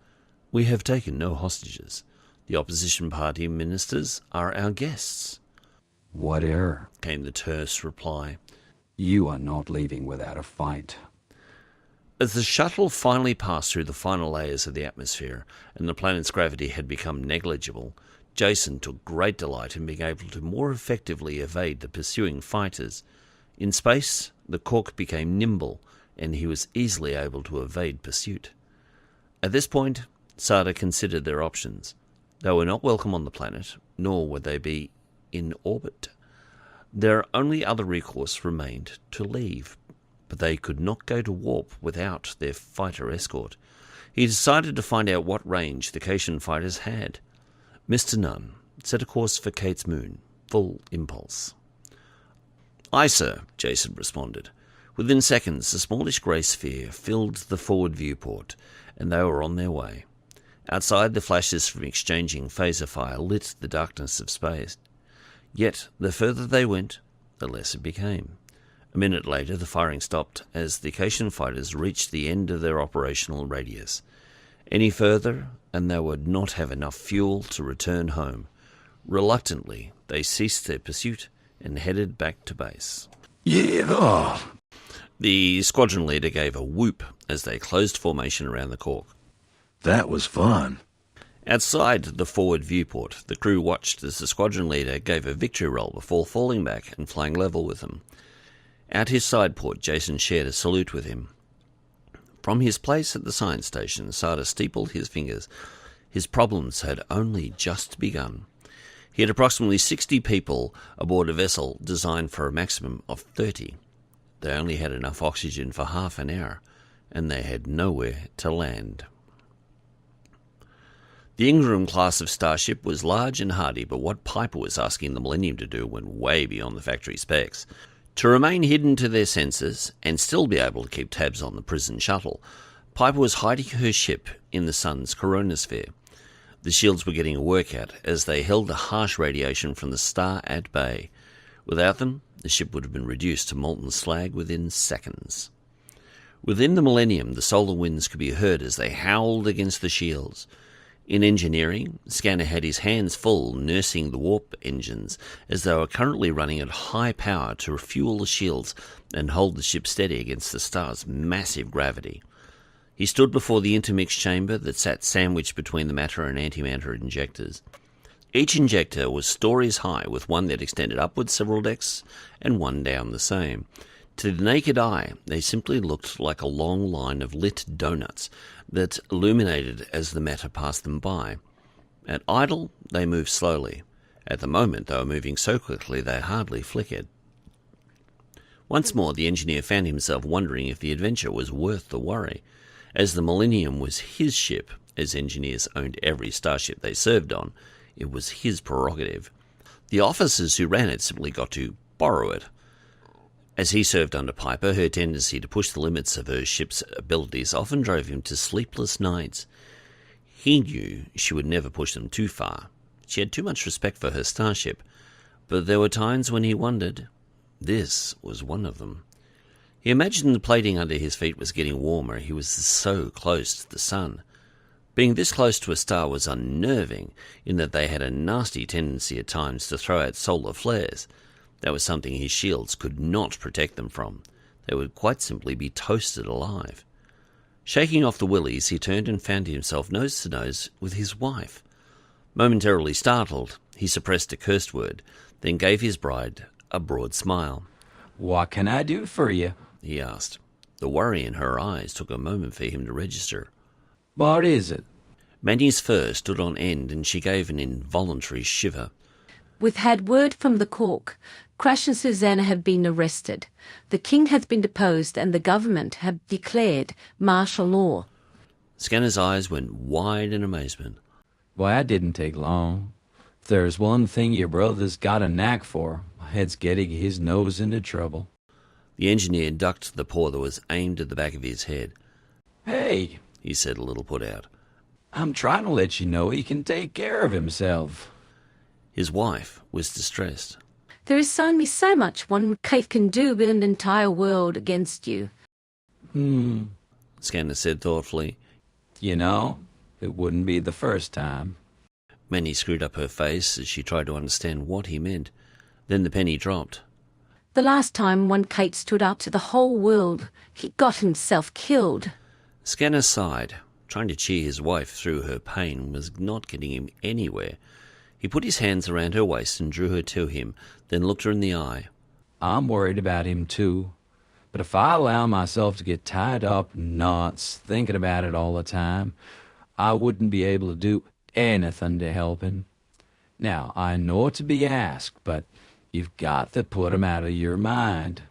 [SPEAKER 1] "we have taken no hostages. The opposition party ministers are our guests.
[SPEAKER 13] What error?
[SPEAKER 1] Came the terse reply.
[SPEAKER 13] You are not leaving without a fight.
[SPEAKER 1] As the shuttle finally passed through the final layers of the atmosphere and the planet's gravity had become negligible, Jason took great delight in being able to more effectively evade the pursuing fighters. In space, the cork became nimble, and he was easily able to evade pursuit. At this point, Sarda considered their options. They were not welcome on the planet, nor would they be in orbit. Their only other recourse remained to leave, but they could not go to warp without their fighter escort. He decided to find out what range the Caitian fighters had. Mr. Nunn set a course for Cait's moon, full impulse. "Aye, sir," Jason responded. Within seconds, the smallish grey sphere filled the forward viewport, and they were on their way. Outside, the flashes from exchanging phaser fire lit the darkness of space. Yet, the further they went, the less it became. A minute later, the firing stopped as the Caitian fighters reached the end of their operational radius. Any further, and they would not have enough fuel to return home. Reluctantly, they ceased their pursuit and headed back to base.
[SPEAKER 23] Yeah!
[SPEAKER 1] The squadron leader gave a whoop as they closed formation around the cork.
[SPEAKER 23] That was fun.
[SPEAKER 1] Outside the forward viewport, the crew watched as the squadron leader gave a victory roll before falling back and flying level with them. At his side port, Jason shared a salute with him. From his place at the science station, Sarda steepled his fingers. His problems had only just begun. He had approximately 60 people aboard a vessel designed for a maximum of 30. They only had enough oxygen for half an hour, and they had nowhere to land. The Ingram class of starship was large and hardy, but what Piper was asking the Millennium to do went way beyond the factory specs. To remain hidden to their senses and still be able to keep tabs on the prison shuttle, Piper was hiding her ship in the sun's coronosphere. The shields were getting a workout as they held the harsh radiation from the star at bay. Without them, the ship would have been reduced to molten slag within seconds. Within the Millennium, the solar winds could be heard as they howled against the shields. In engineering, Scanner had his hands full nursing the warp engines as they were currently running at high power to refuel the shields and hold the ship steady against the star's massive gravity. He stood before the intermix chamber that sat sandwiched between the matter and antimatter injectors. Each injector was stories high, with one that extended upwards several decks and one down the same. To the naked eye, they simply looked like a long line of lit donuts that illuminated as the matter passed them by. At idle, they moved slowly. At the moment, they were moving so quickly they hardly flickered. Once more, the engineer found himself wondering if the adventure was worth the worry. As the Millennium was his ship, as engineers owned every starship they served on, it was his prerogative. The officers who ran it simply got to borrow it. As he served under Piper, her tendency to push the limits of her ship's abilities often drove him to sleepless nights. He knew she would never push them too far. She had too much respect for her starship, but there were times when he wondered. This was one of them. He imagined the plating under his feet was getting warmer. He was so close to the sun. Being this close to a star was unnerving, in that they had a nasty tendency at times to throw out solar flares. That was something his shields could not protect them from. They would quite simply be toasted alive. Shaking off the willies, he turned and found himself nose to nose with his wife. Momentarily startled, he suppressed a cursed word, then gave his bride a broad smile.
[SPEAKER 5] "What can I do for you?"
[SPEAKER 1] he asked. The worry in her eyes took a moment for him to register.
[SPEAKER 5] "What is it?"
[SPEAKER 1] Manny's fur stood on end, and she gave an involuntary shiver.
[SPEAKER 4] We've had word from the Cork. Crash and Susanna have been arrested. The king has been deposed and the government have declared martial law.
[SPEAKER 1] Scanner's eyes went wide in amazement.
[SPEAKER 5] Why, that didn't take long. If there's one thing your brother's got a knack for, it's getting his nose into trouble.
[SPEAKER 1] The engineer ducked the paw that was aimed at the back of his head.
[SPEAKER 5] "Hey,"
[SPEAKER 1] he said, a little put out.
[SPEAKER 5] "I'm trying to let you know he can take care of himself."
[SPEAKER 1] His wife was distressed.
[SPEAKER 4] There is only so much one Cait can do with an entire world against you.
[SPEAKER 1] Scanner said thoughtfully.
[SPEAKER 5] You know, it wouldn't be the first time.
[SPEAKER 1] Manny screwed up her face as she tried to understand what he meant. Then the penny dropped.
[SPEAKER 4] The last time one Cait stood up to the whole world, he got himself killed.
[SPEAKER 1] Scanner sighed. Trying to cheer his wife through her pain was not getting him anywhere. He put his hands around her waist and drew her to him, then looked her in the eye.
[SPEAKER 5] I'm worried about him too. But if I allow myself to get tied up in knots, thinking about it all the time, I wouldn't be able to do anything to help him. Now, I know to be asked, but you've got to put him out of your mind.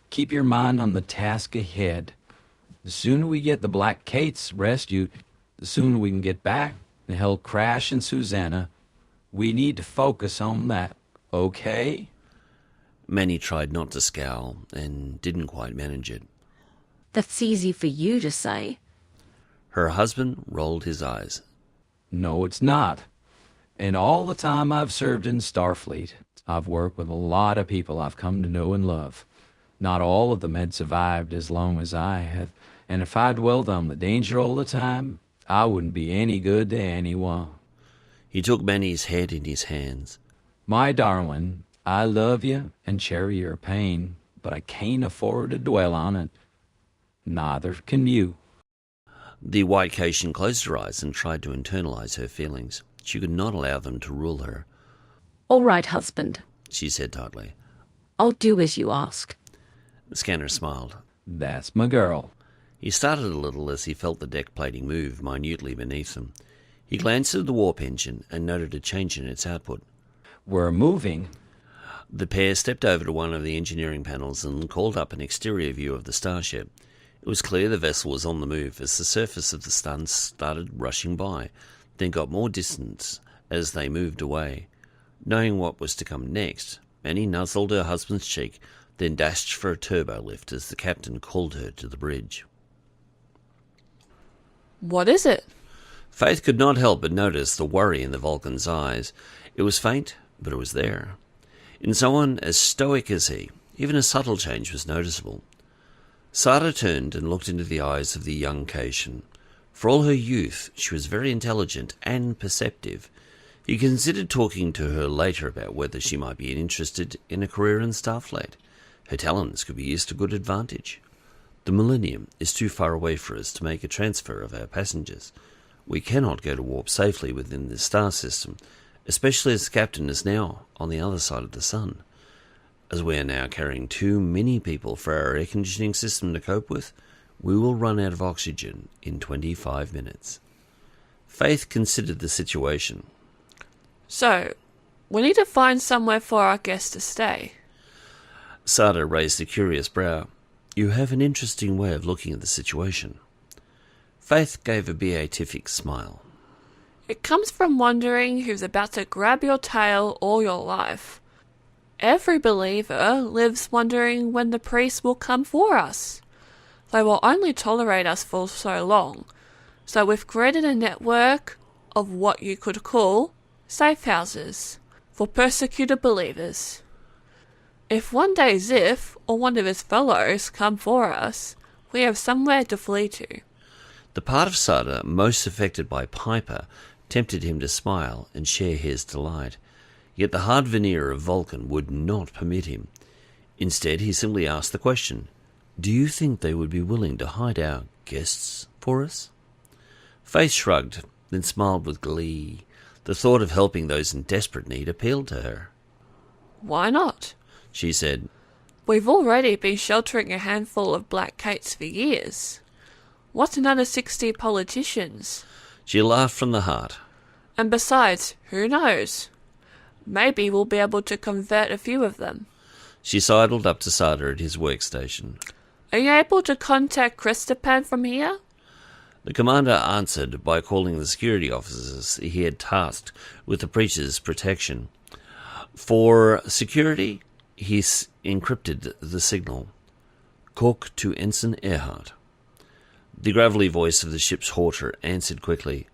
[SPEAKER 5] Keep your mind on the task ahead. The sooner we get the Black Caits rescued, the sooner we can get back and help Crash and Susanna. We need to focus on that, okay?
[SPEAKER 1] Manny tried not to scowl and didn't quite manage it.
[SPEAKER 4] That's easy for you to say.
[SPEAKER 1] Her husband rolled his eyes.
[SPEAKER 5] No, it's not. In all the time I've served in Starfleet, I've worked with a lot of people I've come to know and love. Not all of them had survived as long as I have, and if I dwelled on the danger all the time, I wouldn't be any good to anyone.
[SPEAKER 1] He took Manny's head in his hands.
[SPEAKER 5] My darling, I love you and share your pain, but I can't afford to dwell on it. Neither can you.
[SPEAKER 1] The White Caitian closed her eyes and tried to internalize her feelings. She could not allow them to rule her.
[SPEAKER 4] All right, husband,
[SPEAKER 1] she said tightly.
[SPEAKER 4] I'll do as you ask.
[SPEAKER 1] The scanner smiled.
[SPEAKER 5] That's my girl.
[SPEAKER 1] He started a little as he felt the deck plating move minutely beneath them. He glanced at the warp engine and noted a change in its output.
[SPEAKER 5] We're moving.
[SPEAKER 1] The pair stepped over to one of the engineering panels and called up an exterior view of the starship. It was clear the vessel was on the move as the surface of the sun started rushing by, then got more distant as they moved away. Knowing what was to come next, Manny nuzzled her husband's cheek, then dashed for a turbo lift as the captain called her to the bridge.
[SPEAKER 11] What is it?
[SPEAKER 1] Faith could not help but notice the worry in the Vulcan's eyes. It was faint, but it was there. In someone as stoic as he, even a subtle change was noticeable. Sarda turned and looked into the eyes of the young Caitian. For all her youth, she was very intelligent and perceptive. He considered talking to her later about whether she might be interested in a career in Starfleet. Her talents could be used to good advantage. The Millennium is too far away for us to make a transfer of our passengers. We cannot go to warp safely within this star system, especially as the captain is now on the other side of the sun. As we are now carrying too many people for our air conditioning system to cope with, we will run out of oxygen in 25 minutes. Faith considered the situation.
[SPEAKER 11] So, we need to find somewhere for our guests to stay.
[SPEAKER 1] Sarda raised a curious brow. You have an interesting way of looking at the situation. Faith gave a beatific smile.
[SPEAKER 11] It comes from wondering who's about to grab your tail all your life. Every believer lives wondering when the priest will come for us. They will only tolerate us for so long, so we've created a network of what you could call safe houses for persecuted believers. If one day Ziff or one of his fellows come for us, we have somewhere to flee to.
[SPEAKER 1] The part of Sarda most affected by Piper tempted him to smile and share his delight. Yet the hard veneer of Vulcan would not permit him. Instead, he simply asked the question, do you think they would be willing to hide our guests for us? Faith shrugged, then smiled with glee. The thought of helping those in desperate need appealed to her.
[SPEAKER 11] Why not?
[SPEAKER 1] She said.
[SPEAKER 11] We've already been sheltering a handful of Black Caits for years. What's another 60 politicians?
[SPEAKER 1] She laughed from the heart.
[SPEAKER 11] And besides, who knows? Maybe we'll be able to convert a few of them.
[SPEAKER 1] She sidled up to Sarda at his workstation.
[SPEAKER 11] Are you able to contact Kristofoli from here?
[SPEAKER 1] The commander answered by calling the security officers he had tasked with the preacher's protection. For security, he encrypted the signal. Cork to Ensign Earhart. The gravelly voice of the ship's horter answered quickly.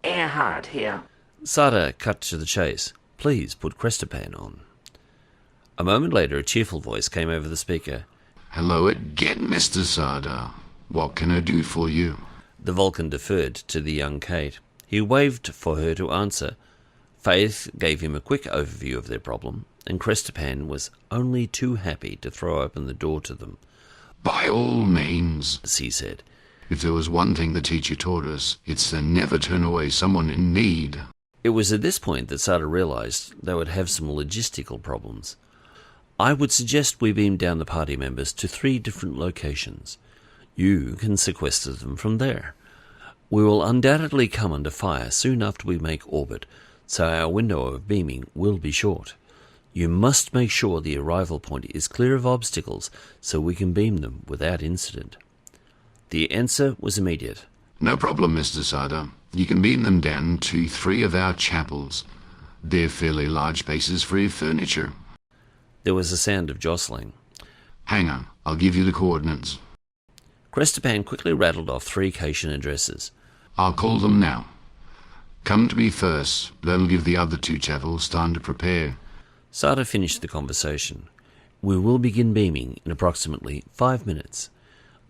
[SPEAKER 21] Earhart here.
[SPEAKER 1] Sarda cut to the chase. Please put Kristofoli on. A moment later, a cheerful voice came over the speaker.
[SPEAKER 18] Hello again, Mr. Sarda. What can I do for you?
[SPEAKER 1] The Vulcan deferred to the young Cait. He waved for her to answer. Faith gave him a quick overview of their problem, and Krestapan was only too happy to throw open the door to them.
[SPEAKER 18] By all means,
[SPEAKER 1] he said.
[SPEAKER 18] If there was one thing the teacher taught us, it's to never turn away someone in need.
[SPEAKER 1] It was at this point that Sarda realised they would have some logistical problems. I would suggest we beam down the party members to 3 different locations. You can sequester them from there. We will undoubtedly come under fire soon after we make orbit, so our window of beaming will be short. You must make sure the arrival point is clear of obstacles so we can beam them without incident. The answer was immediate.
[SPEAKER 18] No problem, Mr. Sarda. You can beam them down to 3 of our chapels. They're fairly large spaces for your furniture.
[SPEAKER 1] There was a sound of jostling.
[SPEAKER 18] Hang on, I'll give you the coordinates.
[SPEAKER 1] Krestapan quickly rattled off 3 Caitian addresses.
[SPEAKER 18] I'll call them now. Come to me first. That'll give the other 2 chapels time to prepare.
[SPEAKER 1] Sarda finished the conversation. We will begin beaming in approximately 5 minutes.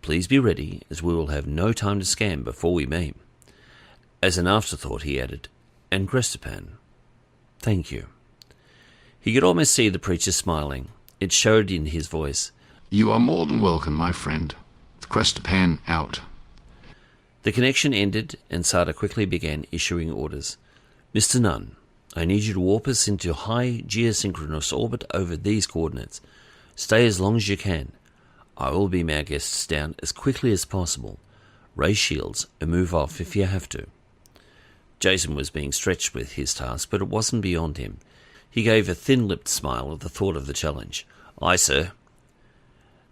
[SPEAKER 1] Please be ready, as we will have no time to scan before we beam. As an afterthought, he added, and Krestapan, thank you. He could almost see the preacher smiling. It showed in his voice.
[SPEAKER 18] You are more than welcome, my friend. Krestapan out.
[SPEAKER 1] The connection ended, and Sarda quickly began issuing orders. Mr. Nunn, I need you to warp us into high geosynchronous orbit over these coordinates. Stay as long as you can. I will beam our guests down as quickly as possible. Raise shields and move off if you have to. Jason was being stretched with his task, but it wasn't beyond him. He gave a thin-lipped smile at the thought of the challenge. Aye, sir.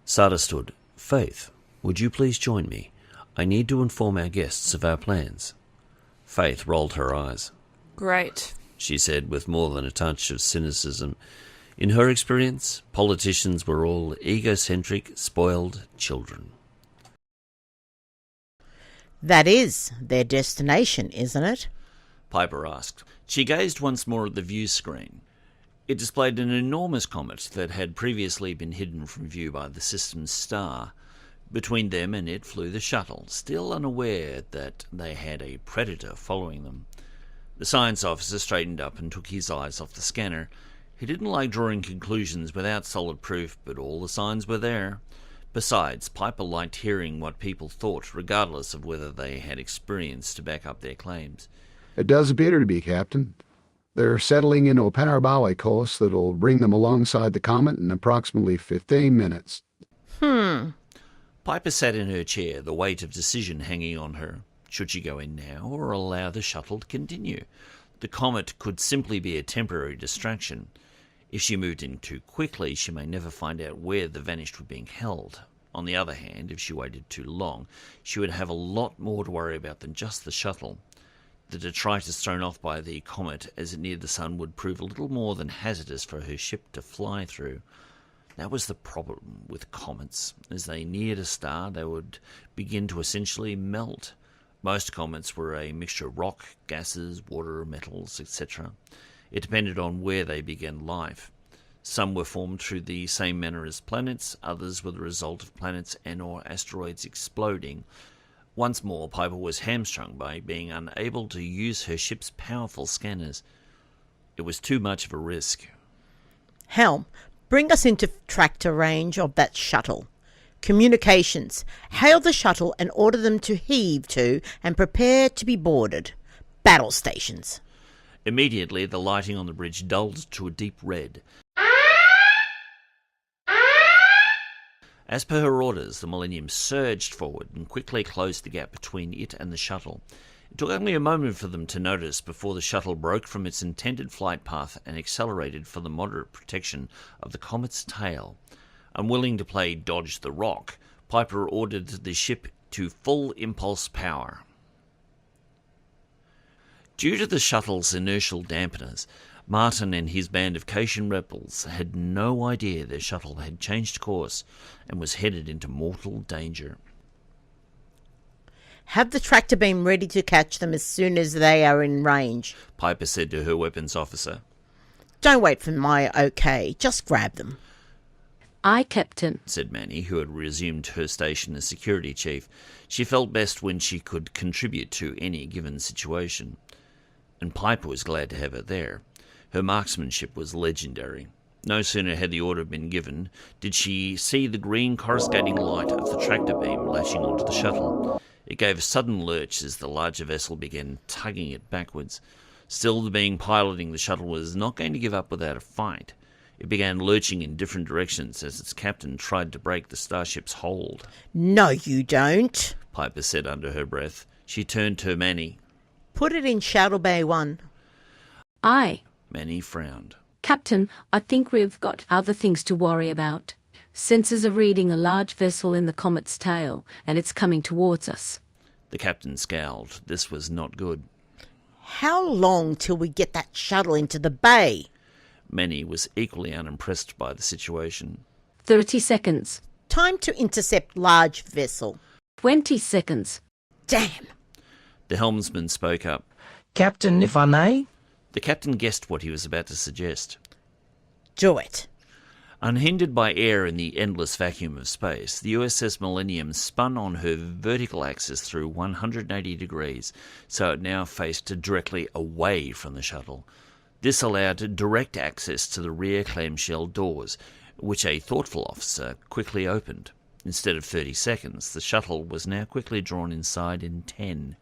[SPEAKER 1] Sarda stood. Faith, would you please join me? I need to inform our guests of our plans. Faith rolled her eyes.
[SPEAKER 11] Great,
[SPEAKER 1] she said with more than a touch of cynicism. In her experience, politicians were all egocentric, spoiled children.
[SPEAKER 3] That is their destination, isn't it?
[SPEAKER 1] Piper asked. She gazed once more at the view screen. It displayed an enormous comet that had previously been hidden from view by the system's star. Between them and it flew the shuttle, still unaware that they had a predator following them. The science officer straightened up and took his eyes off the scanner. He didn't like drawing conclusions without solid proof, but all the signs were there. Besides, Piper liked hearing what people thought, regardless of whether they had experience to back up their claims.
[SPEAKER 16] It does appear to be, Captain. They're settling into a parabolic course that'll bring them alongside the comet in approximately 15 minutes.
[SPEAKER 1] Piper sat in her chair, the weight of decision hanging on her. Should she go in now or allow the shuttle to continue? The comet could simply be a temporary distraction. If she moved in too quickly, she may never find out where the vanished were being held. On the other hand, if she waited too long, she would have a lot more to worry about than just the shuttle. The detritus thrown off by the comet as it neared the sun would prove a little more than hazardous for her ship to fly through. That was the problem with comets. As they neared a star, they would begin to essentially melt. Most comets were a mixture of rock, gases, water, metals, etc. It depended on where they began life. Some were formed through the same manner as planets, others were the result of planets and or asteroids exploding. Once more, Piper was hamstrung by being unable to use her ship's powerful scanners. It was too much of a risk.
[SPEAKER 3] Helm, bring us into tractor range of that shuttle. Communications. Hail the shuttle and order them to heave to and prepare to be boarded. Battle stations.
[SPEAKER 1] Immediately, the lighting on the bridge dulled to a deep red. As per her orders, the Millennium surged forward and quickly closed the gap between it and the shuttle. It took only a moment for them to notice before the shuttle broke from its intended flight path and accelerated for the moderate protection of the comet's tail. Unwilling to play dodge the rock, Piper ordered the ship to full impulse power. Due to the shuttle's inertial dampeners, Martin and his band of Caitian rebels had no idea their shuttle had changed course and was headed into mortal danger.
[SPEAKER 3] Have the tractor beam ready to catch them as soon as they are in range,
[SPEAKER 1] Piper said to her weapons officer.
[SPEAKER 3] Don't wait for my okay, just grab them.
[SPEAKER 4] Aye, Captain,
[SPEAKER 1] said Manny, who had resumed her station as security chief. She felt best when she could contribute to any given situation. and Piper was glad to have her there. Her marksmanship was legendary. No sooner had the order been given did she see the green coruscating light of the tractor beam lashing onto the shuttle. It gave a sudden lurch as the larger vessel began tugging it backwards. Still, the being piloting the shuttle was not going to give up without a fight. It began lurching in different directions as its captain tried to break the starship's hold.
[SPEAKER 3] "No, you don't,"
[SPEAKER 1] Piper said under her breath. She turned to Manny.
[SPEAKER 3] "Put it in Shadow Bay 1.
[SPEAKER 4] Aye.
[SPEAKER 1] Manny frowned.
[SPEAKER 4] Captain, I think we've got other things to worry about. Sensors are reading a large vessel in the comet's tail, and it's coming towards us."
[SPEAKER 1] The captain scowled. This was not good.
[SPEAKER 3] "How long till we get that shuttle into the bay?"
[SPEAKER 1] Manny was equally unimpressed by the situation.
[SPEAKER 4] 30 seconds.
[SPEAKER 3] "Time to intercept large vessel."
[SPEAKER 4] 20 seconds.
[SPEAKER 3] "Damn."
[SPEAKER 1] The helmsman spoke up.
[SPEAKER 10] "Captain, if I may?"
[SPEAKER 1] The captain guessed what he was about to suggest.
[SPEAKER 3] "Do it."
[SPEAKER 1] Unhindered by air in the endless vacuum of space, the USS Millennium spun on her vertical axis through 180 degrees, so it now faced directly away from the shuttle. This allowed direct access to the rear clamshell doors, which a thoughtful officer quickly opened. Instead of 30 seconds, the shuttle was now quickly drawn inside in 10.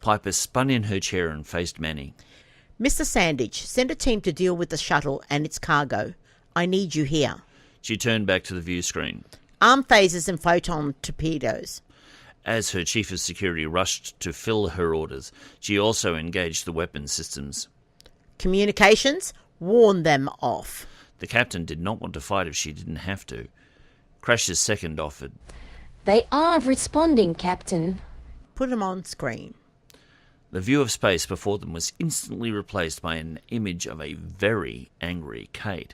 [SPEAKER 1] Piper spun in her chair and faced Manny.
[SPEAKER 3] "Mr. Sandage, send a team to deal with the shuttle and its cargo. I need you here."
[SPEAKER 1] She turned back to the view screen.
[SPEAKER 3] "Arm phasers and photon torpedoes."
[SPEAKER 1] As her chief of security rushed to fill her orders, she also engaged the weapons systems.
[SPEAKER 3] "Communications, warn them off."
[SPEAKER 1] The captain did not want to fight if she didn't have to. Crash's second offered.
[SPEAKER 4] They are responding, Captain.
[SPEAKER 3] "Put them on screen."
[SPEAKER 1] The view of space before them was instantly replaced by an image of a very angry Cait.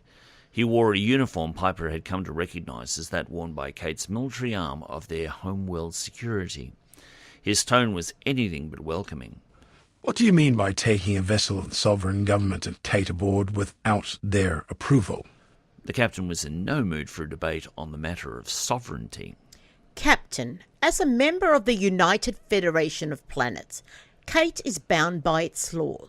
[SPEAKER 1] He wore a uniform Piper had come to recognise as that worn by Cait's military arm of their homeworld security. His tone was anything but welcoming.
[SPEAKER 23] "What do you mean by taking a vessel of the sovereign government and Cait aboard without their approval?"
[SPEAKER 1] The captain was in no mood for a debate on the matter of sovereignty.
[SPEAKER 3] "Captain, as a member of the United Federation of Planets, Cait is bound by its law.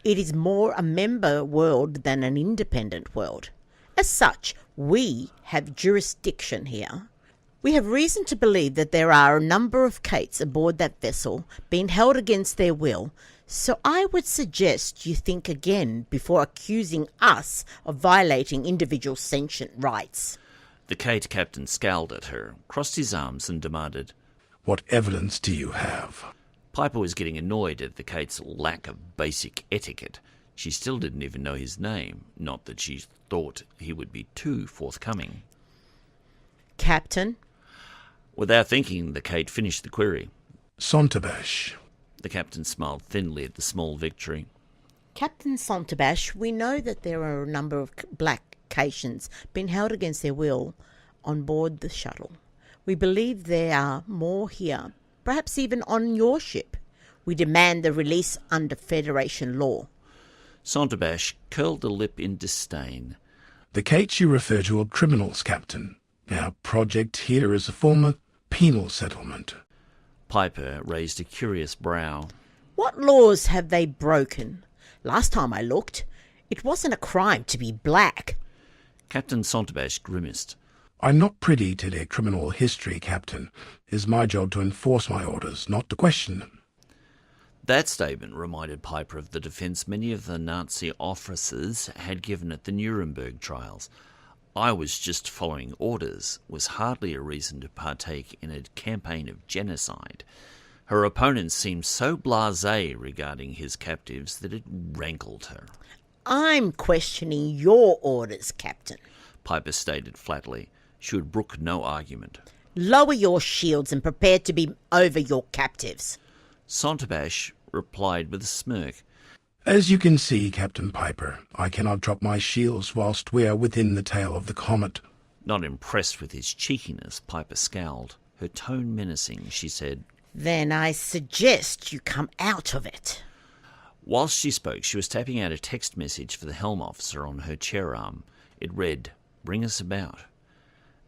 [SPEAKER 3] It is more a member world than an independent world. As such, we have jurisdiction here. We have reason to believe that there are a number of Caits aboard that vessel being held against their will, so I would suggest you think again before accusing us of violating individual sentient rights."
[SPEAKER 1] The Cait captain scowled at her, crossed his arms and demanded,
[SPEAKER 23] "What evidence do you have?"
[SPEAKER 1] Piper was getting annoyed at the Cait's lack of basic etiquette. She still didn't even know his name, not that she thought he would be too forthcoming.
[SPEAKER 3] "Captain?"
[SPEAKER 1] Without thinking, the Cait finished the query.
[SPEAKER 23] "Sontabash."
[SPEAKER 1] The captain smiled thinly at the small victory.
[SPEAKER 3] "Captain Sontabash, we know that there are a number of black Caitians being held against their will on board the shuttle. We believe there are more here, perhaps even on your ship. We demand the release under Federation law."
[SPEAKER 1] Sontabash curled a lip in disdain.
[SPEAKER 23] "The Caits you refer to are criminals, Captain. Our project here is a former penal settlement."
[SPEAKER 1] Piper raised a curious brow.
[SPEAKER 3] "What laws have they broken? Last time I looked, it wasn't a crime to be black."
[SPEAKER 1] Captain Sontabash grimaced.
[SPEAKER 23] "I'm not privy to their criminal history, Captain. It is my job to enforce my orders, not to question them."
[SPEAKER 1] That statement reminded Piper of the defence many of the Nazi officers had given at the Nuremberg trials. "I was just following orders" was hardly a reason to partake in a campaign of genocide. Her opponent seemed so blasé regarding his captives that it rankled her.
[SPEAKER 3] "I'm questioning your orders, Captain."
[SPEAKER 1] Piper stated flatly. She would brook no argument.
[SPEAKER 3] "Lower your shields and prepare to be over your captives."
[SPEAKER 1] Sontabash replied with a smirk.
[SPEAKER 23] "As you can see, Captain Piper, I cannot drop my shields whilst we are within the tail of the comet."
[SPEAKER 1] Not impressed with his cheekiness, Piper scowled. Her tone menacing, she said,
[SPEAKER 3] "Then I suggest you come out of it."
[SPEAKER 1] Whilst she spoke, she was tapping out a text message for the helm officer on her chair arm. It read, "Bring us about."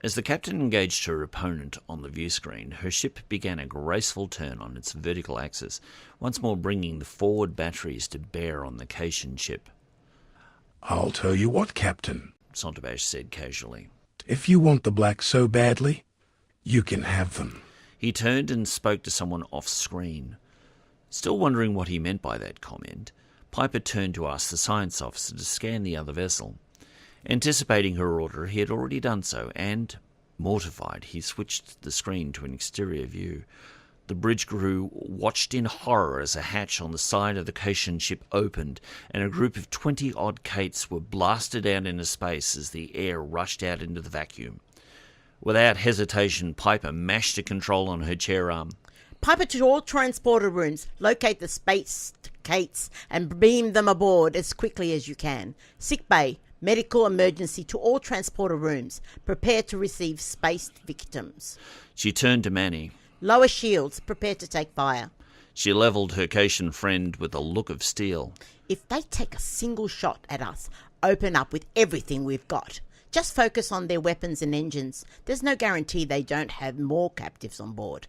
[SPEAKER 1] As the captain engaged her opponent on the view screen, her ship began a graceful turn on its vertical axis, once more bringing the forward batteries to bear on the Caitian ship.
[SPEAKER 7] "I'll tell you what, Captain,"
[SPEAKER 1] Sontabash said casually.
[SPEAKER 7] "if you want the blacks so badly, you can have them."
[SPEAKER 1] He turned and spoke to someone off-screen. Still wondering what he meant by that comment, Piper turned to ask the science officer to scan the other vessel. Anticipating her order, he had already done so, and, mortified, he switched the screen to an exterior view. The bridge crew watched in horror as a hatch on the side of the Caitian ship opened, and a group of 20-odd Caits were blasted out into space as the air rushed out into the vacuum. Without hesitation, Piper mashed a control on her chair arm.
[SPEAKER 3] Piper to all transporter rooms. Locate the spaced Caits and beam them aboard as quickly as you can. Sick bay. Medical emergency to all transporter rooms. Prepare to receive spaced victims.
[SPEAKER 1] She turned to Manny.
[SPEAKER 3] Lower shields. Prepare to take fire.
[SPEAKER 1] She levelled her Caitian friend with a look of steel.
[SPEAKER 3] If they take a single shot at us, open up with everything we've got. Just focus on their weapons and engines. There's no guarantee they don't have more captives on board.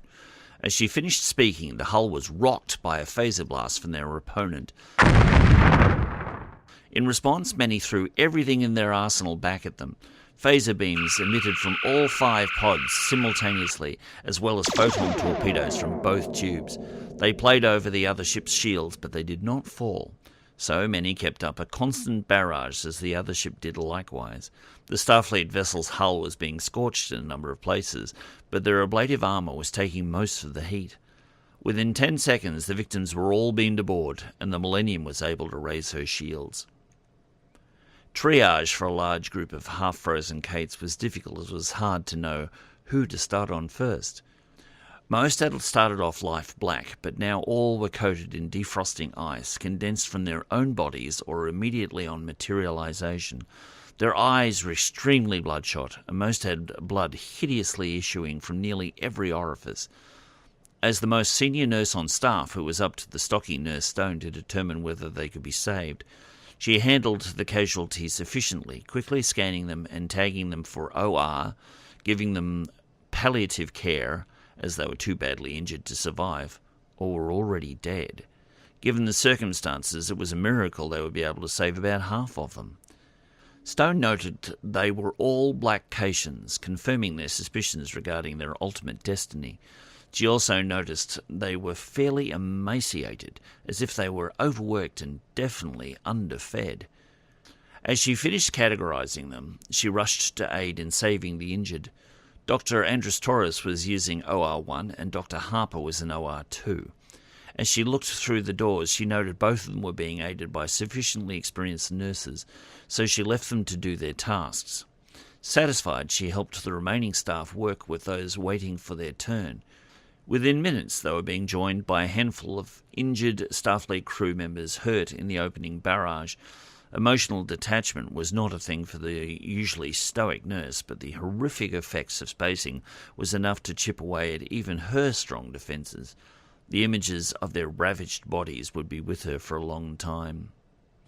[SPEAKER 1] As she finished speaking, the hull was rocked by a phaser blast from their opponent. In response, Manny threw everything in their arsenal back at them. Phaser beams emitted from all 5 pods simultaneously, as well as photon torpedoes from both tubes. They played over the other ship's shields, but they did not fall. So Manny kept up a constant barrage as the other ship did likewise. The Starfleet vessel's hull was being scorched in a number of places, but their ablative armour was taking most of the heat. Within 10 seconds, the victims were all beamed aboard, and the Millennium was able to raise her shields. Triage for a large group of half-frozen Caits was difficult, as it was hard to know who to start on first. Most had started off life black, but now all were coated in defrosting ice, condensed from their own bodies or immediately on materialization. Their eyes were extremely bloodshot, and most had blood hideously issuing from nearly every orifice. As the most senior nurse on staff, it was up to the stocky Nurse Stone to determine whether they could be saved. She handled the casualties efficiently, quickly scanning them and tagging them for OR, giving them palliative care, as they were too badly injured to survive, or were already dead. Given the circumstances, it was a miracle they would be able to save about half of them. Stone noted they were all black Caitians, confirming their suspicions regarding their ultimate destiny. She also noticed they were fairly emaciated, as if they were overworked and definitely underfed. As she finished categorizing them, she rushed to aid in saving the injured. Dr. AndrusTaurus was using OR1 and Dr. Harper was in OR2. As she looked through the doors, she noted both of them were being aided by sufficiently experienced nurses, so she left them to do their tasks. Satisfied, she helped the remaining staff work with those waiting for their turn. Within minutes, they were being joined by a handful of injured Starfleet crew members hurt in the opening barrage. Emotional detachment was not a thing for the usually stoic nurse, but the horrific effects of spacing was enough to chip away at even her strong defences. The images of their ravaged bodies would be with her for a long time.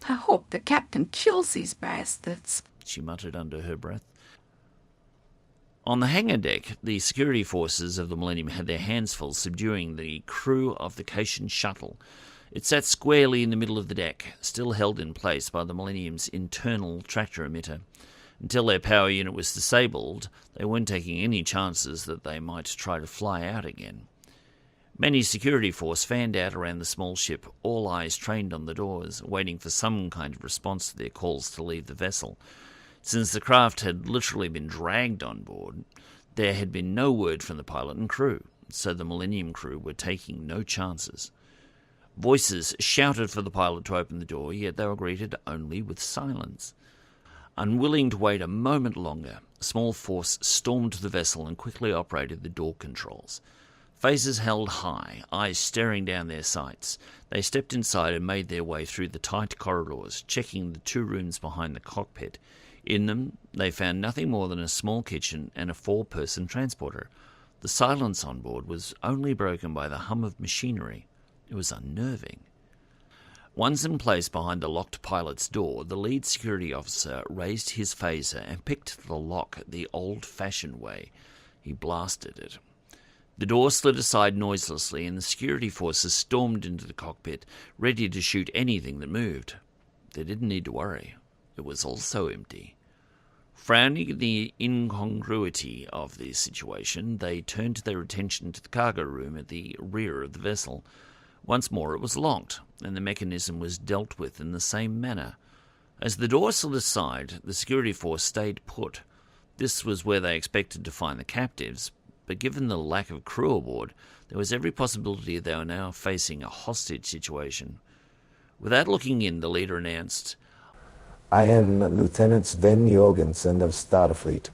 [SPEAKER 21] "I hope the captain kills these bastards,"
[SPEAKER 1] she muttered under her breath. On the hangar deck, the security forces of the Millennium had their hands full subduing the crew of the Caitian shuttle. It sat squarely in the middle of the deck, still held in place by the Millennium's internal tractor emitter. Until their power unit was disabled, they weren't taking any chances that they might try to fly out again. Many security force fanned out around the small ship, all eyes trained on the doors, waiting for some kind of response to their calls to leave the vessel. Since the craft had literally been dragged on board, there had been no word from the pilot and crew, so the Millennium crew were taking no chances. Voices shouted for the pilot to open the door, yet they were greeted only with silence. Unwilling to wait a moment longer, a small force stormed the vessel and quickly operated the door controls. Faces held high, eyes staring down their sights. They stepped inside and made their way through the tight corridors, checking the 2 rooms behind the cockpit. In them, they found nothing more than a small kitchen and a 4-person transporter. The silence on board was only broken by the hum of machinery. It was unnerving. Once in place behind the locked pilot's door, the lead security officer raised his phaser and picked the lock the old-fashioned way. He blasted it. The door slid aside noiselessly, and the security forces stormed into the cockpit, ready to shoot anything that moved. They didn't need to worry. It was all so empty. Frowning at the incongruity of the situation, they turned their attention to the cargo room at the rear of the vessel. Once more it was locked, and the mechanism was dealt with in the same manner. As the door slid aside, the security force stayed put. This was where they expected to find the captives, but given the lack of crew aboard, there was every possibility they were now facing a hostage situation. Without looking in, the leader announced,
[SPEAKER 9] "I am Lieutenant Sven Jorgensen of Starfleet.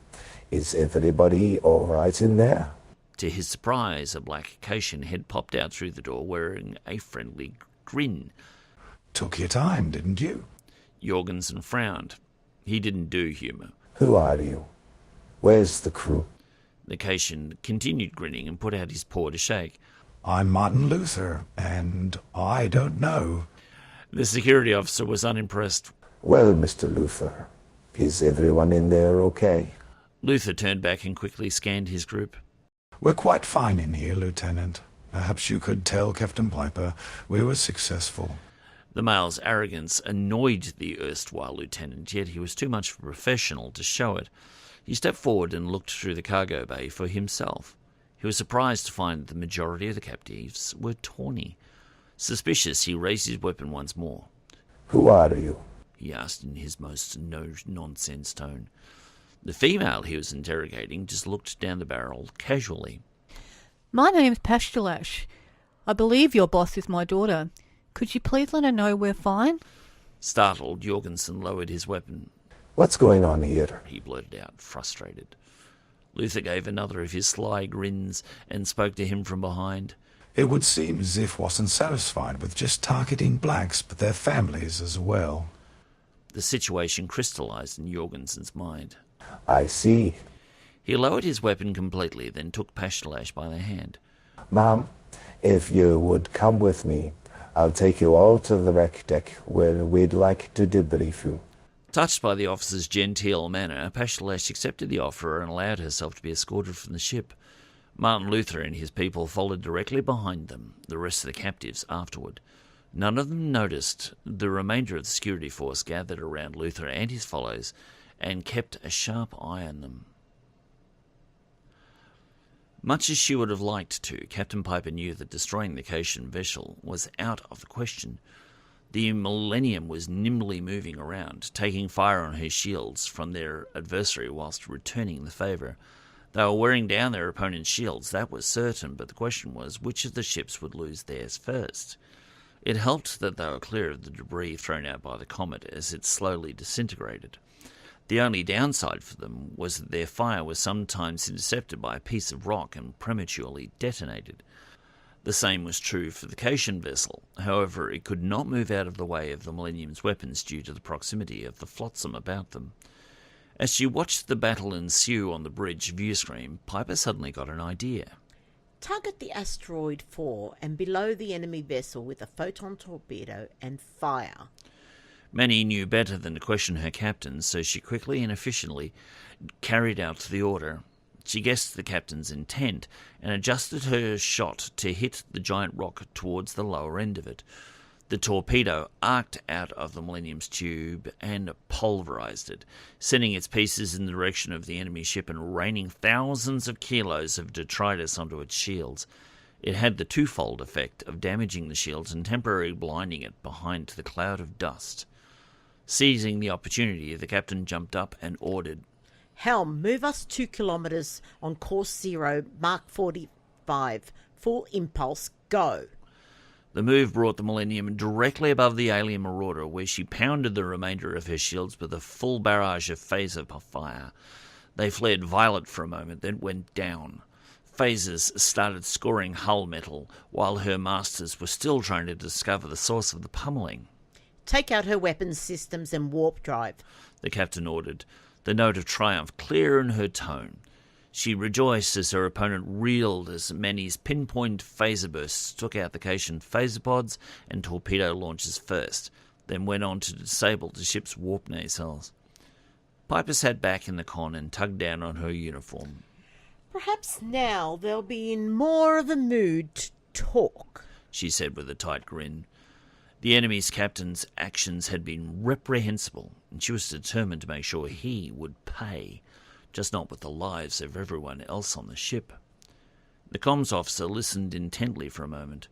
[SPEAKER 9] Is everybody all right in there?"
[SPEAKER 1] To his surprise, a black Caucasian head popped out through the door wearing a friendly grin.
[SPEAKER 23] "Took your time, didn't you?"
[SPEAKER 1] Jorgensen frowned. He didn't do humour.
[SPEAKER 9] "Who are you? Where's the crew?"
[SPEAKER 1] The Caucasian continued grinning and put out his paw to shake.
[SPEAKER 23] "I'm Martin Luther, and I don't know."
[SPEAKER 1] The security officer was unimpressed.
[SPEAKER 9] "Well, Mr. Luther, is everyone in there okay?"
[SPEAKER 1] Luther turned back and quickly scanned his group.
[SPEAKER 23] "We're quite fine in here, Lieutenant. Perhaps you could tell Captain Piper we were successful."
[SPEAKER 1] The male's arrogance annoyed the erstwhile lieutenant, yet he was too much of a professional to show it. He stepped forward and looked through the cargo bay for himself. He was surprised to find the majority of the captives were tawny. Suspicious, he raised his weapon once more.
[SPEAKER 9] "Who are you?"
[SPEAKER 1] he asked in his most no-nonsense tone. The female he was interrogating just looked down the barrel casually.
[SPEAKER 17] "My name's Pashtallash. I believe your boss is my daughter. Could you please let her know we're fine?"
[SPEAKER 1] Startled, Jorgensen lowered his weapon.
[SPEAKER 9] "What's going on here?"
[SPEAKER 1] he blurted out, frustrated. Luther gave another of his sly grins and spoke to him from behind.
[SPEAKER 23] "It would seem as if wasn't satisfied with just targeting blacks, but their families as well."
[SPEAKER 1] The situation crystallized in Jorgensen's mind.
[SPEAKER 9] "I see."
[SPEAKER 1] He lowered his weapon completely, then took Pashtallash by the hand.
[SPEAKER 9] "Ma'am, if you would come with me, I'll take you all to the wreck deck where we'd like to debrief you."
[SPEAKER 1] Touched by the officer's genteel manner, Pashtallash accepted the offer and allowed herself to be escorted from the ship. Martin Luther and his people followed directly behind them, the rest of the captives afterward. None of them noticed. The remainder of the security force gathered around Luther and his fellows and kept a sharp eye on them. Much as she would have liked to, Captain Piper knew that destroying the Caucasian vessel was out of the question. The Millennium was nimbly moving around, taking fire on her shields from their adversary whilst returning the favour. They were wearing down their opponent's shields, that was certain, but the question was which of the ships would lose theirs first. It helped that they were clear of the debris thrown out by the comet as it slowly disintegrated. The only downside for them was that their fire was sometimes intercepted by a piece of rock and prematurely detonated. The same was true for the Caucasian vessel. However, it could not move out of the way of the Millennium's weapons due to the proximity of the flotsam about them. As she watched the battle ensue on the bridge view screen, Piper suddenly got an idea.
[SPEAKER 3] Target the asteroid 4 and below the enemy vessel with a photon torpedo and fire.
[SPEAKER 1] Manny knew better than to question her captain, so she quickly and efficiently carried out the order. She guessed the captain's intent and adjusted her shot to hit the giant rock towards the lower end of it. The torpedo arced out of the Millennium's tube and pulverized it, sending its pieces in the direction of the enemy ship and raining thousands of kilos of detritus onto its shields. It had the twofold effect of damaging the shields and temporarily blinding it behind the cloud of dust. Seizing the opportunity, the captain jumped up and ordered,
[SPEAKER 3] "Helm, move us 2 kilometres on course 0, Mark 45. Full impulse, go."
[SPEAKER 1] The move brought the Millennium directly above the alien marauder, where she pounded the remainder of her shields with a full barrage of phaser fire. They flared violet for a moment, then went down. Phasers started scoring hull metal, while her masters were still trying to discover the source of the pummeling.
[SPEAKER 3] "Take out her weapons systems and warp drive,"
[SPEAKER 1] the captain ordered, the note of triumph clear in her tone. She rejoiced as her opponent reeled as Manny's pinpoint phaser bursts took out the Caitian phaser pods and torpedo launchers first, then went on to disable the ship's warp nacelles. Piper sat back in the con and tugged down on her uniform.
[SPEAKER 3] Perhaps now they'll be in more of a mood to talk,
[SPEAKER 1] she said with a tight grin. The enemy's captain's actions had been reprehensible, and she was determined to make sure he would pay, just not with the lives of everyone else on the ship. The comms officer listened intently for a moment.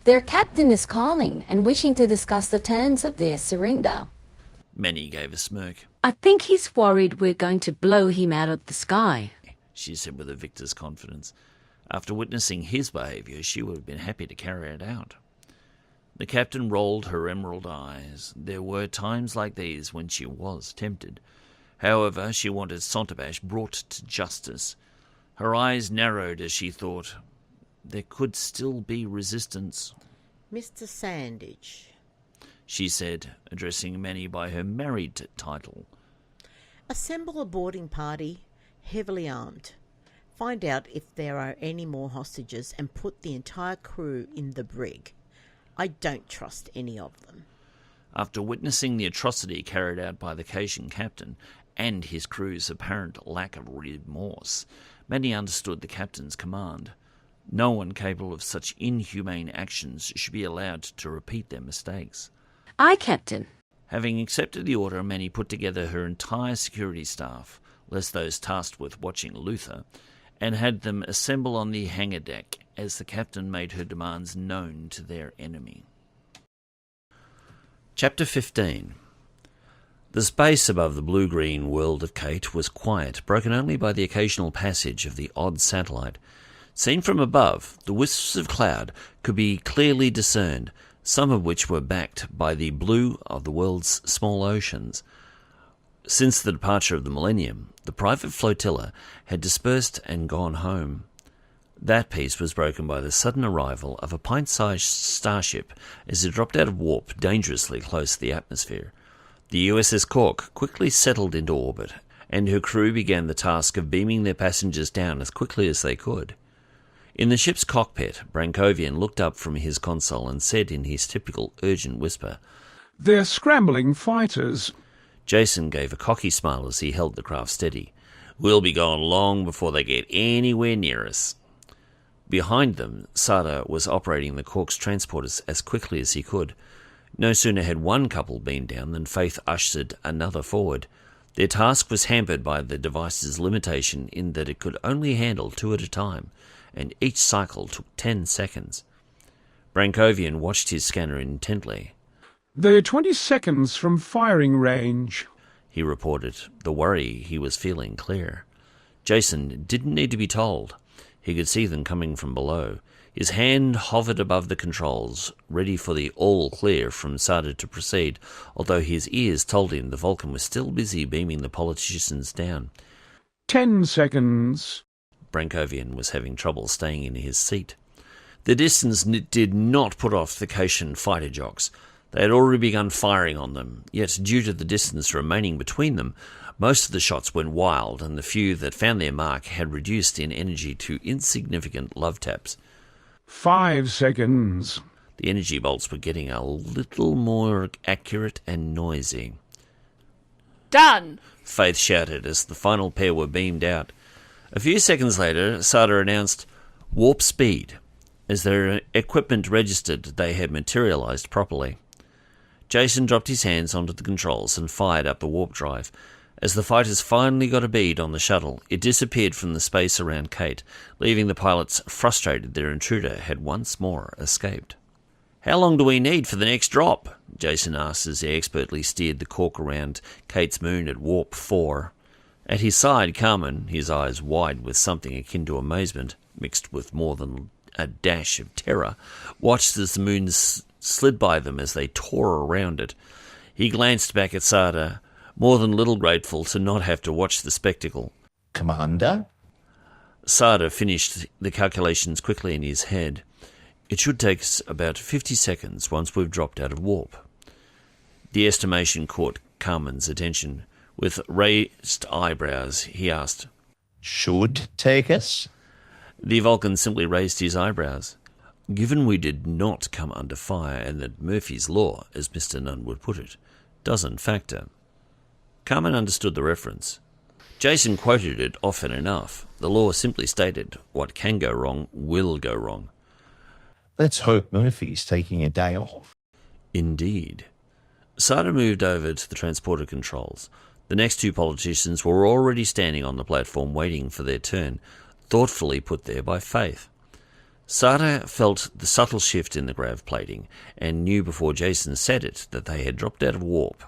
[SPEAKER 21] Their captain is calling and wishing to discuss the terms of their surrender.
[SPEAKER 1] Manny gave a smirk.
[SPEAKER 4] I think he's worried we're going to blow him out of the sky,
[SPEAKER 1] she said with a victor's confidence. After witnessing his behaviour, she would have been happy to carry it out. The captain rolled her emerald eyes. There were times like these when she was tempted. However, she wanted Sontabash brought to justice. Her eyes narrowed as she thought, there could still be resistance.
[SPEAKER 3] Mr. Sandage,
[SPEAKER 1] she said, addressing Manny by her married title.
[SPEAKER 3] Assemble a boarding party, heavily armed. Find out if there are any more hostages and put the entire crew in the brig. I don't trust any of them.
[SPEAKER 1] After witnessing the atrocity carried out by the Caitian captain and his crew's apparent lack of remorse, Manny understood the captain's command. No one capable of such inhumane actions should be allowed to repeat their mistakes.
[SPEAKER 4] Aye, Captain.
[SPEAKER 1] Having accepted the order, Manny put together her entire security staff, less those tasked with watching Luther, and had them assemble on the hangar deck as the captain made her demands known to their enemy. Chapter 15. The space above the blue-green world of Cait was quiet, broken only by the occasional passage of the odd satellite. Seen from above, the wisps of cloud could be clearly discerned, some of which were backed by the blue of the world's small oceans. Since the departure of the Millennium, the private flotilla had dispersed and gone home. That peace was broken by the sudden arrival of a pint-sized starship as it dropped out of warp dangerously close to the atmosphere. The USS Cork quickly settled into orbit, and her crew began the task of beaming their passengers down as quickly as they could. In the ship's cockpit, Brankovian looked up from his console and said in his typical urgent whisper,
[SPEAKER 12] "They're scrambling fighters."
[SPEAKER 1] Jason gave a cocky smile as he held the craft steady. "We'll be gone long before they get anywhere near us." Behind them, Sarda was operating the Cork's transporters as quickly as he could. No sooner had one couple beamed down than Faith ushered another forward. Their task was hampered by the device's limitation in that it could only handle 2 at a time, and each cycle took 10 seconds. Brankovian watched his scanner intently.
[SPEAKER 12] "They're 20 seconds from firing range,"
[SPEAKER 1] he reported, the worry he was feeling clear. Jason didn't need to be told. He could see them coming from below. His hand hovered above the controls, ready for the all-clear from Sarda to proceed, although his ears told him the Vulcan was still busy beaming the politicians down.
[SPEAKER 12] 10 seconds.
[SPEAKER 1] Brankovian was having trouble staying in his seat. The distance did not put off the Caitian fighter jocks. They had already begun firing on them, yet due to the distance remaining between them, most of the shots went wild, and the few that found their mark had reduced in energy to insignificant love taps.
[SPEAKER 12] 5 seconds.
[SPEAKER 1] The energy bolts were getting a little more accurate and noisy.
[SPEAKER 11] "Done!"
[SPEAKER 1] Faith shouted as the final pair were beamed out. A few seconds later, Sarda announced warp speed. As their equipment registered, they had materialized properly. Jason dropped his hands onto the controls and fired up the warp drive. As the fighters finally got a bead on the shuttle, it disappeared from the space around Cait, leaving the pilots frustrated their intruder had once more escaped. "How long do we need for the next drop?" Jason asked as he expertly steered the Cork around Cait's moon at warp 4. At his side, Carmen, his eyes wide with something akin to amazement, mixed with more than a dash of terror, watched as the moon slid by them as they tore around it. He glanced back at Sarda, more than little grateful to not have to watch the spectacle.
[SPEAKER 8] "Commander?"
[SPEAKER 1] Sarda finished the calculations quickly in his head. "It should take us about 50 seconds once we've dropped out of warp." The estimation caught Carmen's attention. With raised eyebrows, he asked,
[SPEAKER 8] should take us?
[SPEAKER 1] The Vulcan simply raised his eyebrows. Given we did not come under fire and that Murphy's Law, as Mr. Nunn would put it, doesn't factor. Carmen understood the reference. Jason quoted it often enough. The law simply stated, what can go wrong will go wrong.
[SPEAKER 8] Let's hope Murphy's taking a day off.
[SPEAKER 1] Indeed. Sarda moved over to the transporter controls. The next two politicians were already standing on the platform waiting for their turn, thoughtfully put there by Faith. Sarda felt the subtle shift in the grav plating and knew before Jason said it that they had dropped out of warp.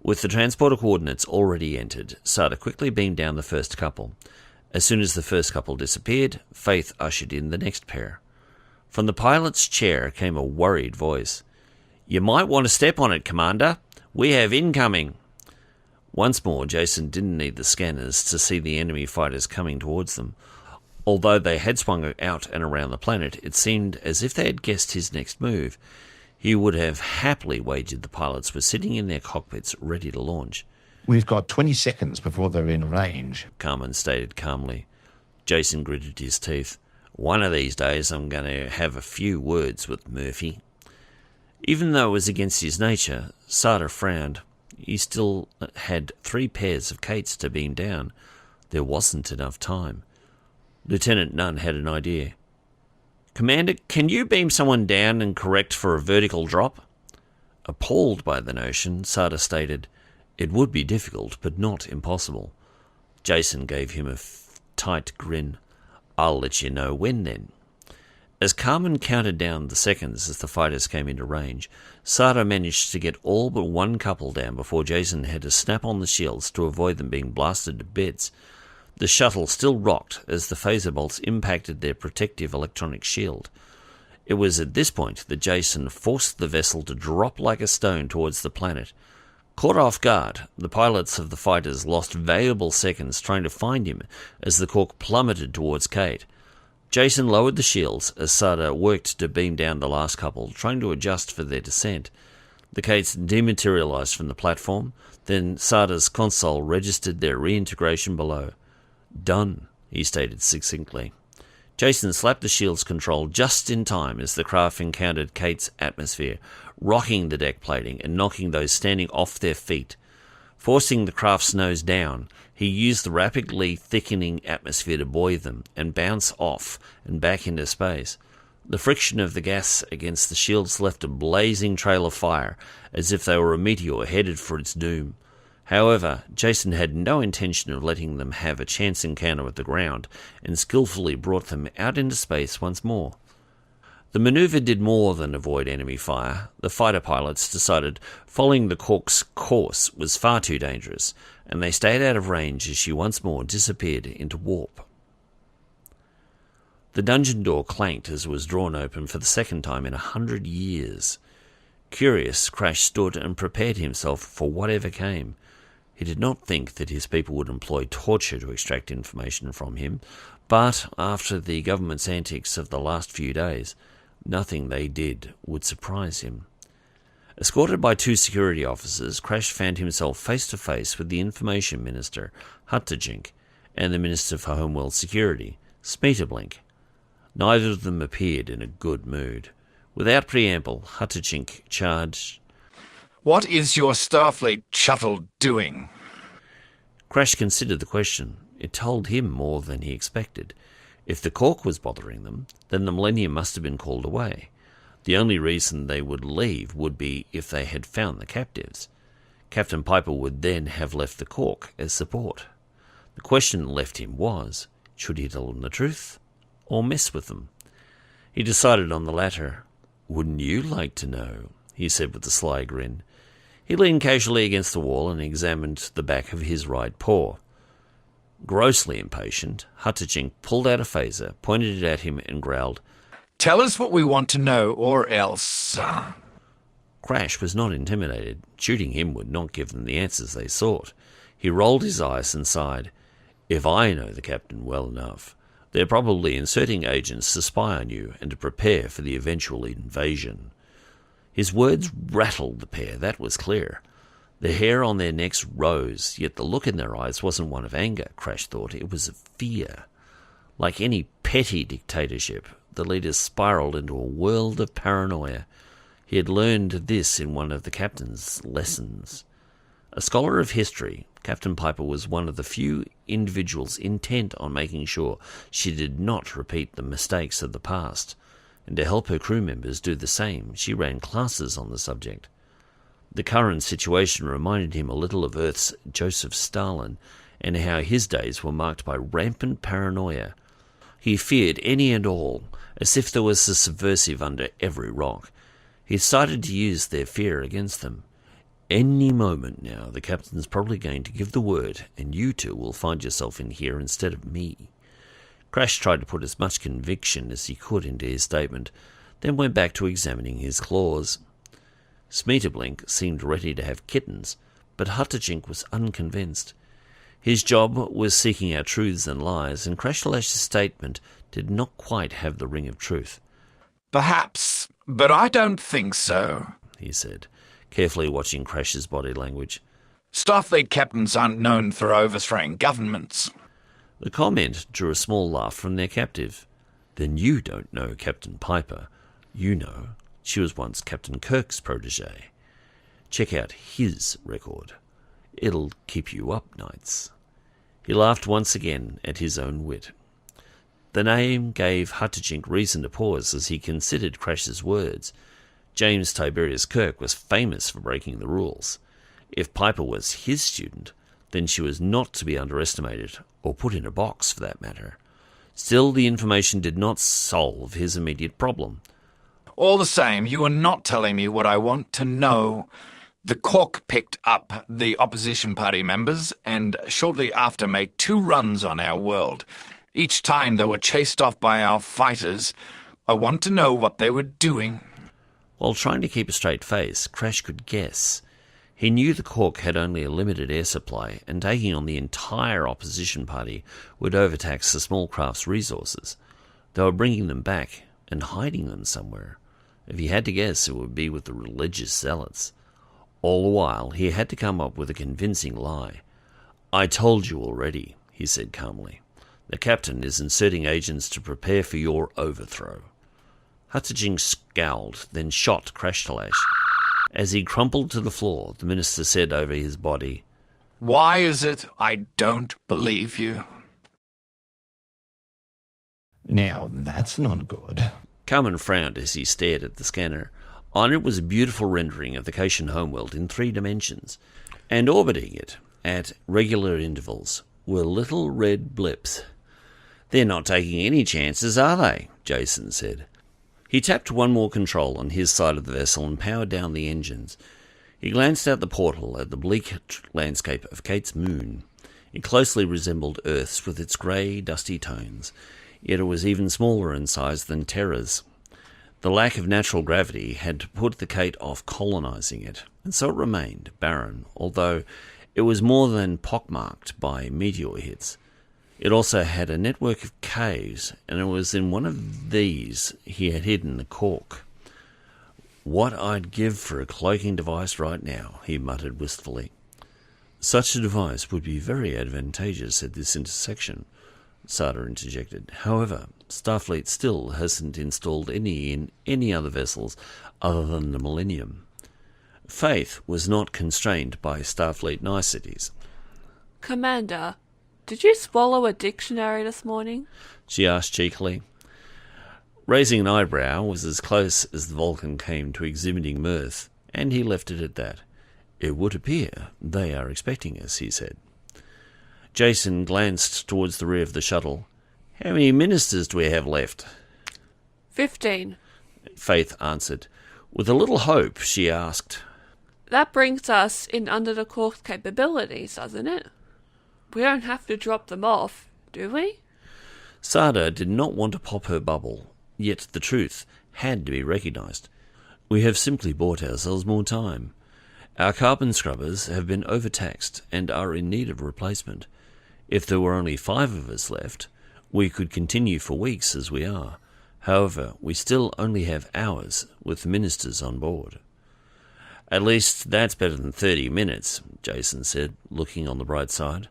[SPEAKER 1] With the transporter coordinates already entered, Sarda quickly beamed down the first couple. As soon as the first couple disappeared, Faith ushered in the next pair. From the pilot's chair came a worried voice. "You might want to step on it, Commander. We have incoming." Once more, Jason didn't need the scanners to see the enemy fighters coming towards them. Although they had swung out and around the planet, it seemed as if they had guessed his next move. He would have happily wagered the pilots were sitting in their cockpits ready to launch.
[SPEAKER 8] We've got 20 seconds before they're in range,
[SPEAKER 1] Carmen stated calmly. Jason gritted his teeth. One of these days I'm going to have a few words with Murphy. Even though it was against his nature, Sarda frowned. He still had 3 pairs of Caits to beam down. There wasn't enough time. Lieutenant Nunn had an idea. "Commander, can you beam someone down and correct for a vertical drop?" Appalled by the notion, Sarda stated, "It would be difficult, but not impossible." Jason gave him a tight grin. "I'll let you know when, then." As Carmen counted down the seconds as the fighters came into range, Sarda managed to get all but one couple down before Jason had to snap on the shields to avoid them being blasted to bits. The shuttle still rocked as the phaser bolts impacted their protective electronic shield. It was at this point that Jason forced the vessel to drop like a stone towards the planet. Caught off guard, the pilots of the fighters lost valuable seconds trying to find him as the cork plummeted towards Cait. Jason lowered the shields as Sarda worked to beam down the last couple, trying to adjust for their descent. The Caits dematerialized from the platform, then Sarda's console registered their reintegration below. "Done," he stated succinctly. Jason slapped the shield's control just in time as the craft encountered Cait's atmosphere, rocking the deck plating and knocking those standing off their feet. Forcing the craft's nose down, he used the rapidly thickening atmosphere to buoy them and bounce off and back into space. The friction of the gas against the shields left a blazing trail of fire, as if they were a meteor headed for its doom. However, Jason had no intention of letting them have a chance encounter with the ground, and skillfully brought them out into space once more. The maneuver did more than avoid enemy fire. The fighter pilots decided following the cork's course was far too dangerous, and they stayed out of range as she once more disappeared into warp. The dungeon door clanked as it was drawn open for the second time in 100 years. Curious, Crash stood and prepared himself for whatever came. He did not think that his people would employ torture to extract information from him, but after the government's antics of the last few days, nothing they did would surprise him. Escorted by 2 security officers, Crash found himself face to face with the Information Minister, Huttajink, and the Minister for Homeworld Security, Smeetablink. Neither of them appeared in a good mood. Without preamble, Huttajink charged,
[SPEAKER 18] "What is your Starfleet shuttle doing?"
[SPEAKER 1] Crash considered the question. It told him more than he expected. If the cork was bothering them, then the Millennium must have been called away. The only reason they would leave would be if they had found the captives. Captain Piper would then have left the cork as support. The question left him was, should he tell them the truth, or mess with them? He decided on the latter. "Wouldn't you like to know?" he said with a sly grin. He leaned casually against the wall and examined the back of his right paw. Grossly impatient, Huttajink pulled out a phaser, pointed it at him, and growled,
[SPEAKER 18] "Tell us what we want to know, or else."
[SPEAKER 1] Crash was not intimidated. Shooting him would not give them the answers they sought. He rolled his eyes and sighed. "If I know the captain well enough, they're probably inserting agents to spy on you and to prepare for the eventual invasion." His words rattled the pair, that was clear. The hair on their necks rose, yet the look in their eyes wasn't one of anger, Crash thought. It was of fear. Like any petty dictatorship, the leaders spiraled into a world of paranoia. He had learned this in one of the captain's lessons. A scholar of history, Captain Piper was one of the few individuals intent on making sure she did not repeat the mistakes of the past, and to help her crew members do the same, she ran classes on the subject. The current situation reminded him a little of Earth's Joseph Stalin, and how his days were marked by rampant paranoia. He feared any and all, as if there was a subversive under every rock. He decided to use their fear against them. Any moment now, the captain's probably going to give the word, and you two will find yourself in here instead of me. Crash tried to put as much conviction as he could into his statement, then went back to examining his claws. Smeaterblink seemed ready to have kittens, but Hutterjink was unconvinced. His job was seeking out truths and lies, and Krashtallash's statement did not quite have the ring of truth.
[SPEAKER 2] Perhaps, but I don't think so,
[SPEAKER 1] he said, carefully watching Crash's body language.
[SPEAKER 2] Starfleet captains aren't known for overthrowing governments.
[SPEAKER 1] The comment drew a small laugh from their captive. Then you don't know Captain Piper. You know, she was once Captain Kirk's protege. Check out his record. It'll keep you up nights. He laughed once again at his own wit. The name gave Hutterjink reason to pause as he considered Crash's words. James Tiberius Kirk was famous for breaking the rules. If Piper was his student, then she was not to be underestimated, or put in a box for that matter. Still, the information did not solve his immediate problem.
[SPEAKER 2] All the same, you are not telling me what I want to know. The Cork picked up the opposition party members and shortly after made 2 runs on our world. Each time they were chased off by our fighters. I want to know what they were doing.
[SPEAKER 1] While trying to keep a straight face, Crash could guess. He knew the Cork had only a limited air supply, and taking on the entire opposition party would overtax the small craft's resources. They were bringing them back and hiding them somewhere. If he had to guess, it would be with the religious zealots. All the while, he had to come up with a convincing lie. I told you already, he said calmly. The captain is inserting agents to prepare for your overthrow. Hutterjink scowled, then shot Krashtallash. As he crumpled to the floor, the minister said over his body,
[SPEAKER 2] Why is it I don't believe you?
[SPEAKER 8] Now, that's not good.
[SPEAKER 1] Carmen frowned as he stared at the scanner. On it was a beautiful rendering of the Cation homeworld in 3 dimensions, and orbiting it, at regular intervals, were little red blips. They're not taking any chances, are they? Jason said. He tapped one more control on his side of the vessel and powered down the engines. He glanced out the portal at the bleak landscape of Cait's moon. It closely resembled Earth's with its grey, dusty tones, yet it was even smaller in size than Terra's. The lack of natural gravity had put the Cait off colonising it, and so it remained barren, although it was more than pockmarked by meteor hits. It also had a network of caves, and it was in one of these he had hidden the Cork. What I'd give for a cloaking device right now, he muttered wistfully. Such a device would be very advantageous at this intersection, Sarda interjected. However, Starfleet still hasn't installed any in any other vessels other than the Millennium. Faith was not constrained by Starfleet niceties.
[SPEAKER 11] Commander, did you swallow a dictionary this morning?
[SPEAKER 1] She asked cheekily. Raising an eyebrow was as close as the Vulcan came to exhibiting mirth, and he left it at that. It would appear they are expecting us, he said. Jason glanced towards the rear of the shuttle. How many ministers do we have left?
[SPEAKER 11] 15.
[SPEAKER 1] Faith answered. With a little hope, she asked,
[SPEAKER 11] That brings us in under the Cork's capabilities, doesn't it? We don't have to drop them off, do we?
[SPEAKER 1] Sarda did not want to pop her bubble, yet the truth had to be recognised. We have simply bought ourselves more time. Our carbon scrubbers have been overtaxed and are in need of replacement. If there were only 5 of us left, we could continue for weeks as we are. However, we still only have hours with ministers on board. At least that's better than 30 minutes, Jason said, looking on the bright side.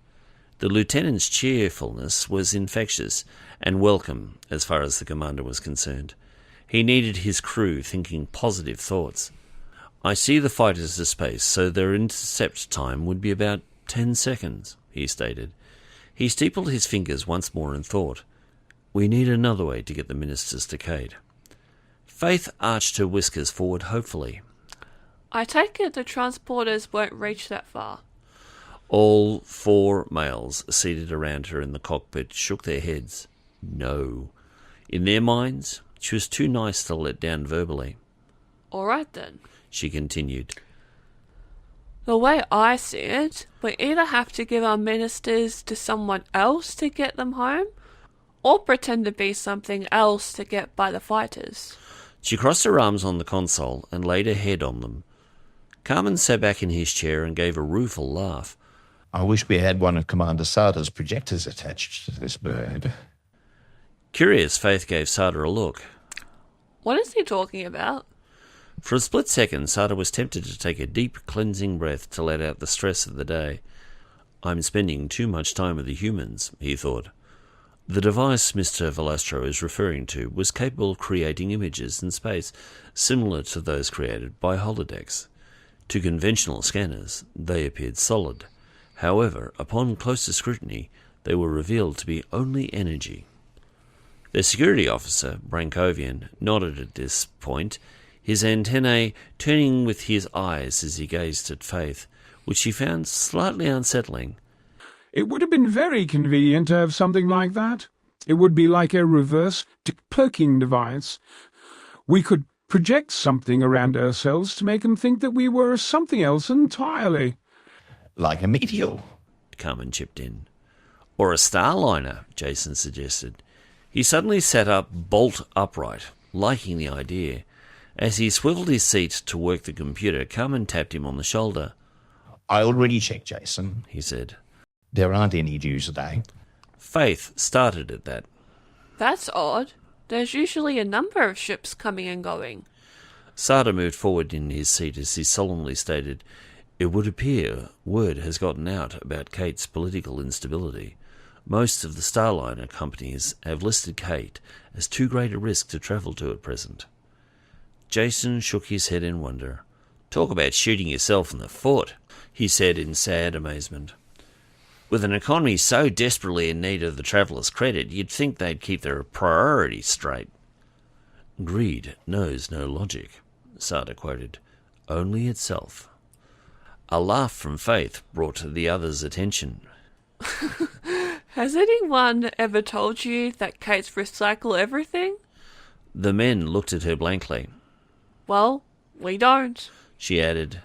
[SPEAKER 1] The lieutenant's cheerfulness was infectious and welcome as far as the commander was concerned. He needed his crew thinking positive thoughts. I see the fighters to space, so their intercept time would be about 10 seconds, he stated. He steepled his fingers once more and thought, we need another way to get the ministers to Cait. Faith arched her whiskers forward hopefully.
[SPEAKER 11] I take it the transporters won't reach that far.
[SPEAKER 1] All 4 males seated around her in the cockpit shook their heads. No. In their minds, she was too nice to let down verbally.
[SPEAKER 11] All right then,
[SPEAKER 1] she continued.
[SPEAKER 11] The way I see it, we either have to give our ministers to someone else to get them home, or pretend to be something else to get by the fighters.
[SPEAKER 1] She crossed her arms on the console and laid her head on them. Carmen sat back in his chair and gave a rueful laugh.
[SPEAKER 8] I wish we had one of Commander Sarda's projectors attached to this bird.
[SPEAKER 1] Curious, Faith gave Sarda a look.
[SPEAKER 11] What is he talking about?
[SPEAKER 1] For a split second, Sarda was tempted to take a deep, cleansing breath to let out the stress of the day. I'm spending too much time with the humans, he thought. The device Mr. Velastro is referring to was capable of creating images in space similar to those created by holodecks. To conventional scanners, they appeared solid. However, upon closer scrutiny, they were revealed to be only energy. Their security officer, Brankovian, nodded at this point, his antennae turning with his eyes as he gazed at Faith, which he found slightly unsettling.
[SPEAKER 12] It would have been very convenient to have something like that. It would be like a reverse cloaking device. We could project something around ourselves to make them think that we were something else entirely.
[SPEAKER 8] Like a meteor,
[SPEAKER 1] Carmen chipped in. Or a starliner, Jason suggested. He suddenly sat up bolt upright, liking the idea. As he swiveled his seat to work the computer, Carmen tapped him on the shoulder.
[SPEAKER 8] I already checked, Jason,
[SPEAKER 1] he said.
[SPEAKER 8] There aren't any due today.
[SPEAKER 1] Faith started at that.
[SPEAKER 11] That's odd. There's usually a number of ships coming and going.
[SPEAKER 1] Sarda moved forward in his seat as he solemnly stated, It would appear word has gotten out about Cait's political instability. Most of the Starliner companies have listed Cait as too great a risk to travel to at present. Jason shook his head in wonder. Talk about shooting yourself in the foot, he said in sad amazement. With an economy so desperately in need of the travellers' credit, you'd think they'd keep their priorities straight. Greed knows no logic, Sarda quoted, only itself. A laugh from Faith brought the other's attention.
[SPEAKER 11] Has anyone ever told you that Cait's recycle everything?
[SPEAKER 1] The men looked at her blankly.
[SPEAKER 11] Well, we don't,
[SPEAKER 1] she added.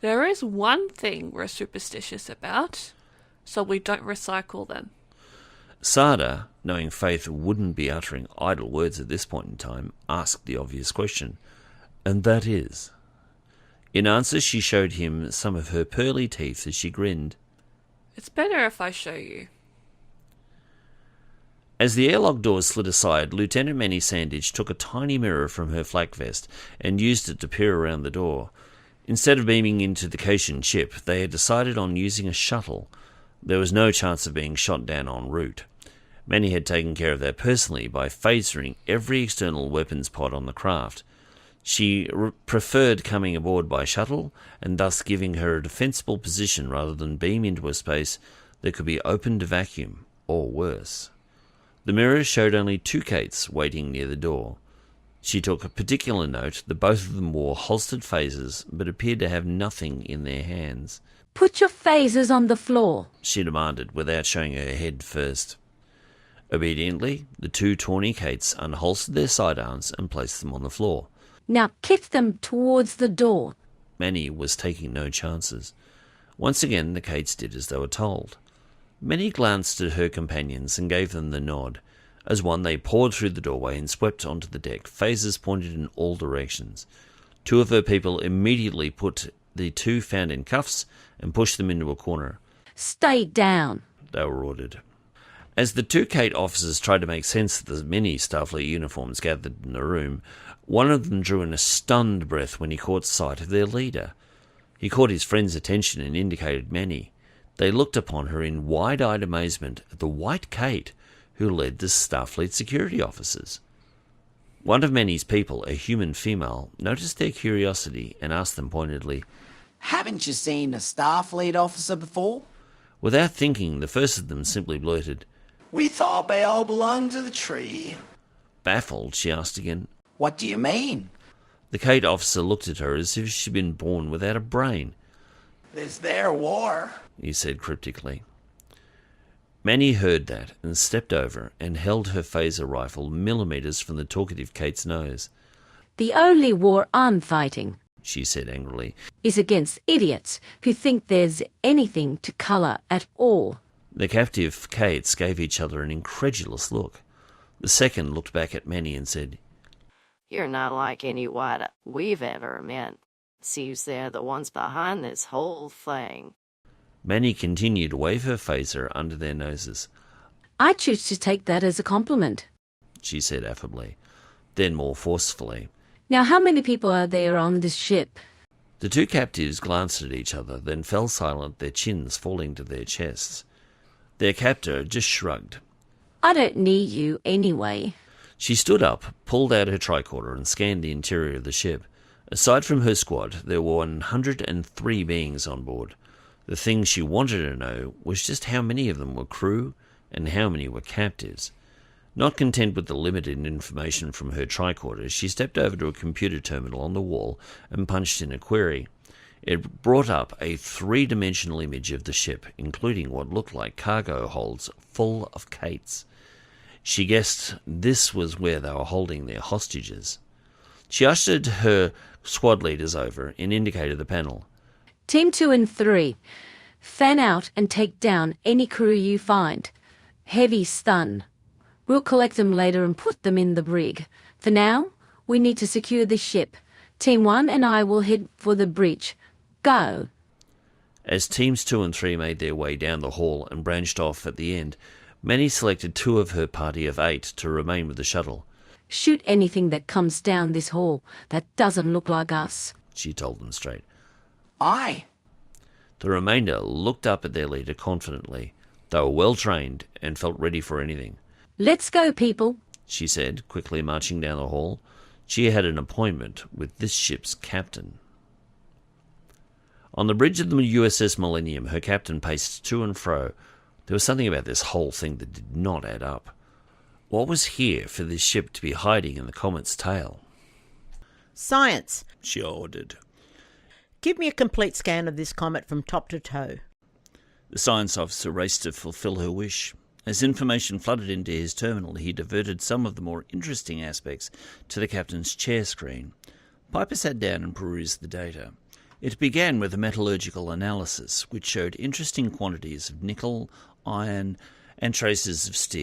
[SPEAKER 11] There is one thing we're superstitious about, so we don't recycle them.
[SPEAKER 1] Sarda, knowing Faith wouldn't be uttering idle words at this point in time, asked the obvious question, and that is? In answer, she showed him some of her pearly teeth as she grinned.
[SPEAKER 11] It's better if I show you.
[SPEAKER 1] As the airlock doors slid aside, Lieutenant Manny Sandage took a tiny mirror from her flak vest and used it to peer around the door. Instead of beaming into the Caitian ship, they had decided on using a shuttle. There was no chance of being shot down en route. Manny had taken care of that personally by phasering every external weapons pod on the craft. She preferred coming aboard by shuttle, and thus giving her a defensible position rather than beam into a space that could be open to vacuum, or worse. The mirror showed only 2 Caits waiting near the door. She took a particular note that both of them wore holstered phasers, but appeared to have nothing in their hands.
[SPEAKER 4] Put your phasers on the floor,
[SPEAKER 1] she demanded, without showing her head first. Obediently, the 2 tawny Caits unholstered their sidearms and placed them on the floor.
[SPEAKER 4] Now kick them towards the door.
[SPEAKER 1] Manny was taking no chances. Once again, the Caits did as they were told. Manny glanced at her companions and gave them the nod. As one, they poured through the doorway and swept onto the deck, phasers pointed in all directions. 2 of her people immediately put the 2 found in cuffs and pushed them into a corner.
[SPEAKER 4] Stay down,
[SPEAKER 1] they were ordered. As the two Cait officers tried to make sense of the many Starfleet uniforms gathered in the room, one of them drew in a stunned breath when he caught sight of their leader. He caught his friend's attention and indicated Manny. They looked upon her in wide-eyed amazement at the white Cait who led the Starfleet security officers. One of Manny's people, a human female, noticed their curiosity and asked them pointedly,
[SPEAKER 14] "Haven't you seen a Starfleet officer before?"
[SPEAKER 1] Without thinking, the first of them simply blurted,
[SPEAKER 14] "We thought they all belonged to the tree."
[SPEAKER 1] Baffled, she asked again,
[SPEAKER 14] "What do you mean?"
[SPEAKER 1] The Cait officer looked at her as if she'd been born without a brain.
[SPEAKER 14] "It's their war,"
[SPEAKER 1] he said cryptically. Manny heard that and stepped over and held her phaser rifle millimetres from the talkative Cait's nose.
[SPEAKER 4] The only war I'm fighting,
[SPEAKER 1] she said angrily,
[SPEAKER 4] is against idiots who think there's anything to colour at all.
[SPEAKER 1] The captive Caits gave each other an incredulous look. The second looked back at Manny and said,
[SPEAKER 20] "You're not like any white we've ever met. Seems they're the ones behind this whole thing."
[SPEAKER 1] Manny continued to wave her phaser under their noses.
[SPEAKER 4] I choose to take that as a compliment,
[SPEAKER 1] she said affably, then more forcefully.
[SPEAKER 4] Now how many people are there on this ship?
[SPEAKER 1] The two captives glanced at each other, then fell silent, their chins falling to their chests. Their captor just shrugged.
[SPEAKER 4] I don't need you anyway.
[SPEAKER 1] She stood up, pulled out her tricorder and scanned the interior of the ship. Aside from her squad, there were 103 beings on board. The thing she wanted to know was just how many of them were crew and how many were captives. Not content with the limited information from her tricorder, she stepped over to a computer terminal on the wall and punched in a query. It brought up a three-dimensional image of the ship, including what looked like cargo holds full of Caits. She guessed this was where they were holding their hostages. She ushered her squad leaders over and indicated the panel.
[SPEAKER 4] Team 2 and 3, fan out and take down any crew you find. Heavy stun. We'll collect them later and put them in the brig. For now, we need to secure the ship. Team 1 and I will head for the breach. Go.
[SPEAKER 1] As Teams 2 and 3 made their way down the hall and branched off at the end, Manny selected 2 of her party of 8 to remain with the shuttle.
[SPEAKER 4] Shoot anything that comes down this hall that doesn't look like us,
[SPEAKER 1] she told them straight.
[SPEAKER 14] "Aye."
[SPEAKER 1] The remainder looked up at their leader confidently. They were well trained and felt ready for anything.
[SPEAKER 4] Let's go, people,
[SPEAKER 1] she said, quickly marching down the hall. She had an appointment with this ship's captain. On the bridge of the USS Millennium, her captain paced to and fro. There was something about this whole thing that did not add up. What was here for this ship to be hiding in the comet's tail?
[SPEAKER 3] Science,
[SPEAKER 1] she ordered.
[SPEAKER 3] Give me a complete scan of this comet from top to toe.
[SPEAKER 1] The science officer raced to fulfill her wish. As information flooded into his terminal, he diverted some of the more interesting aspects to the captain's chair screen. Piper sat down and perused the data. It began with a metallurgical analysis, which showed interesting quantities of nickel, iron, and traces of steel.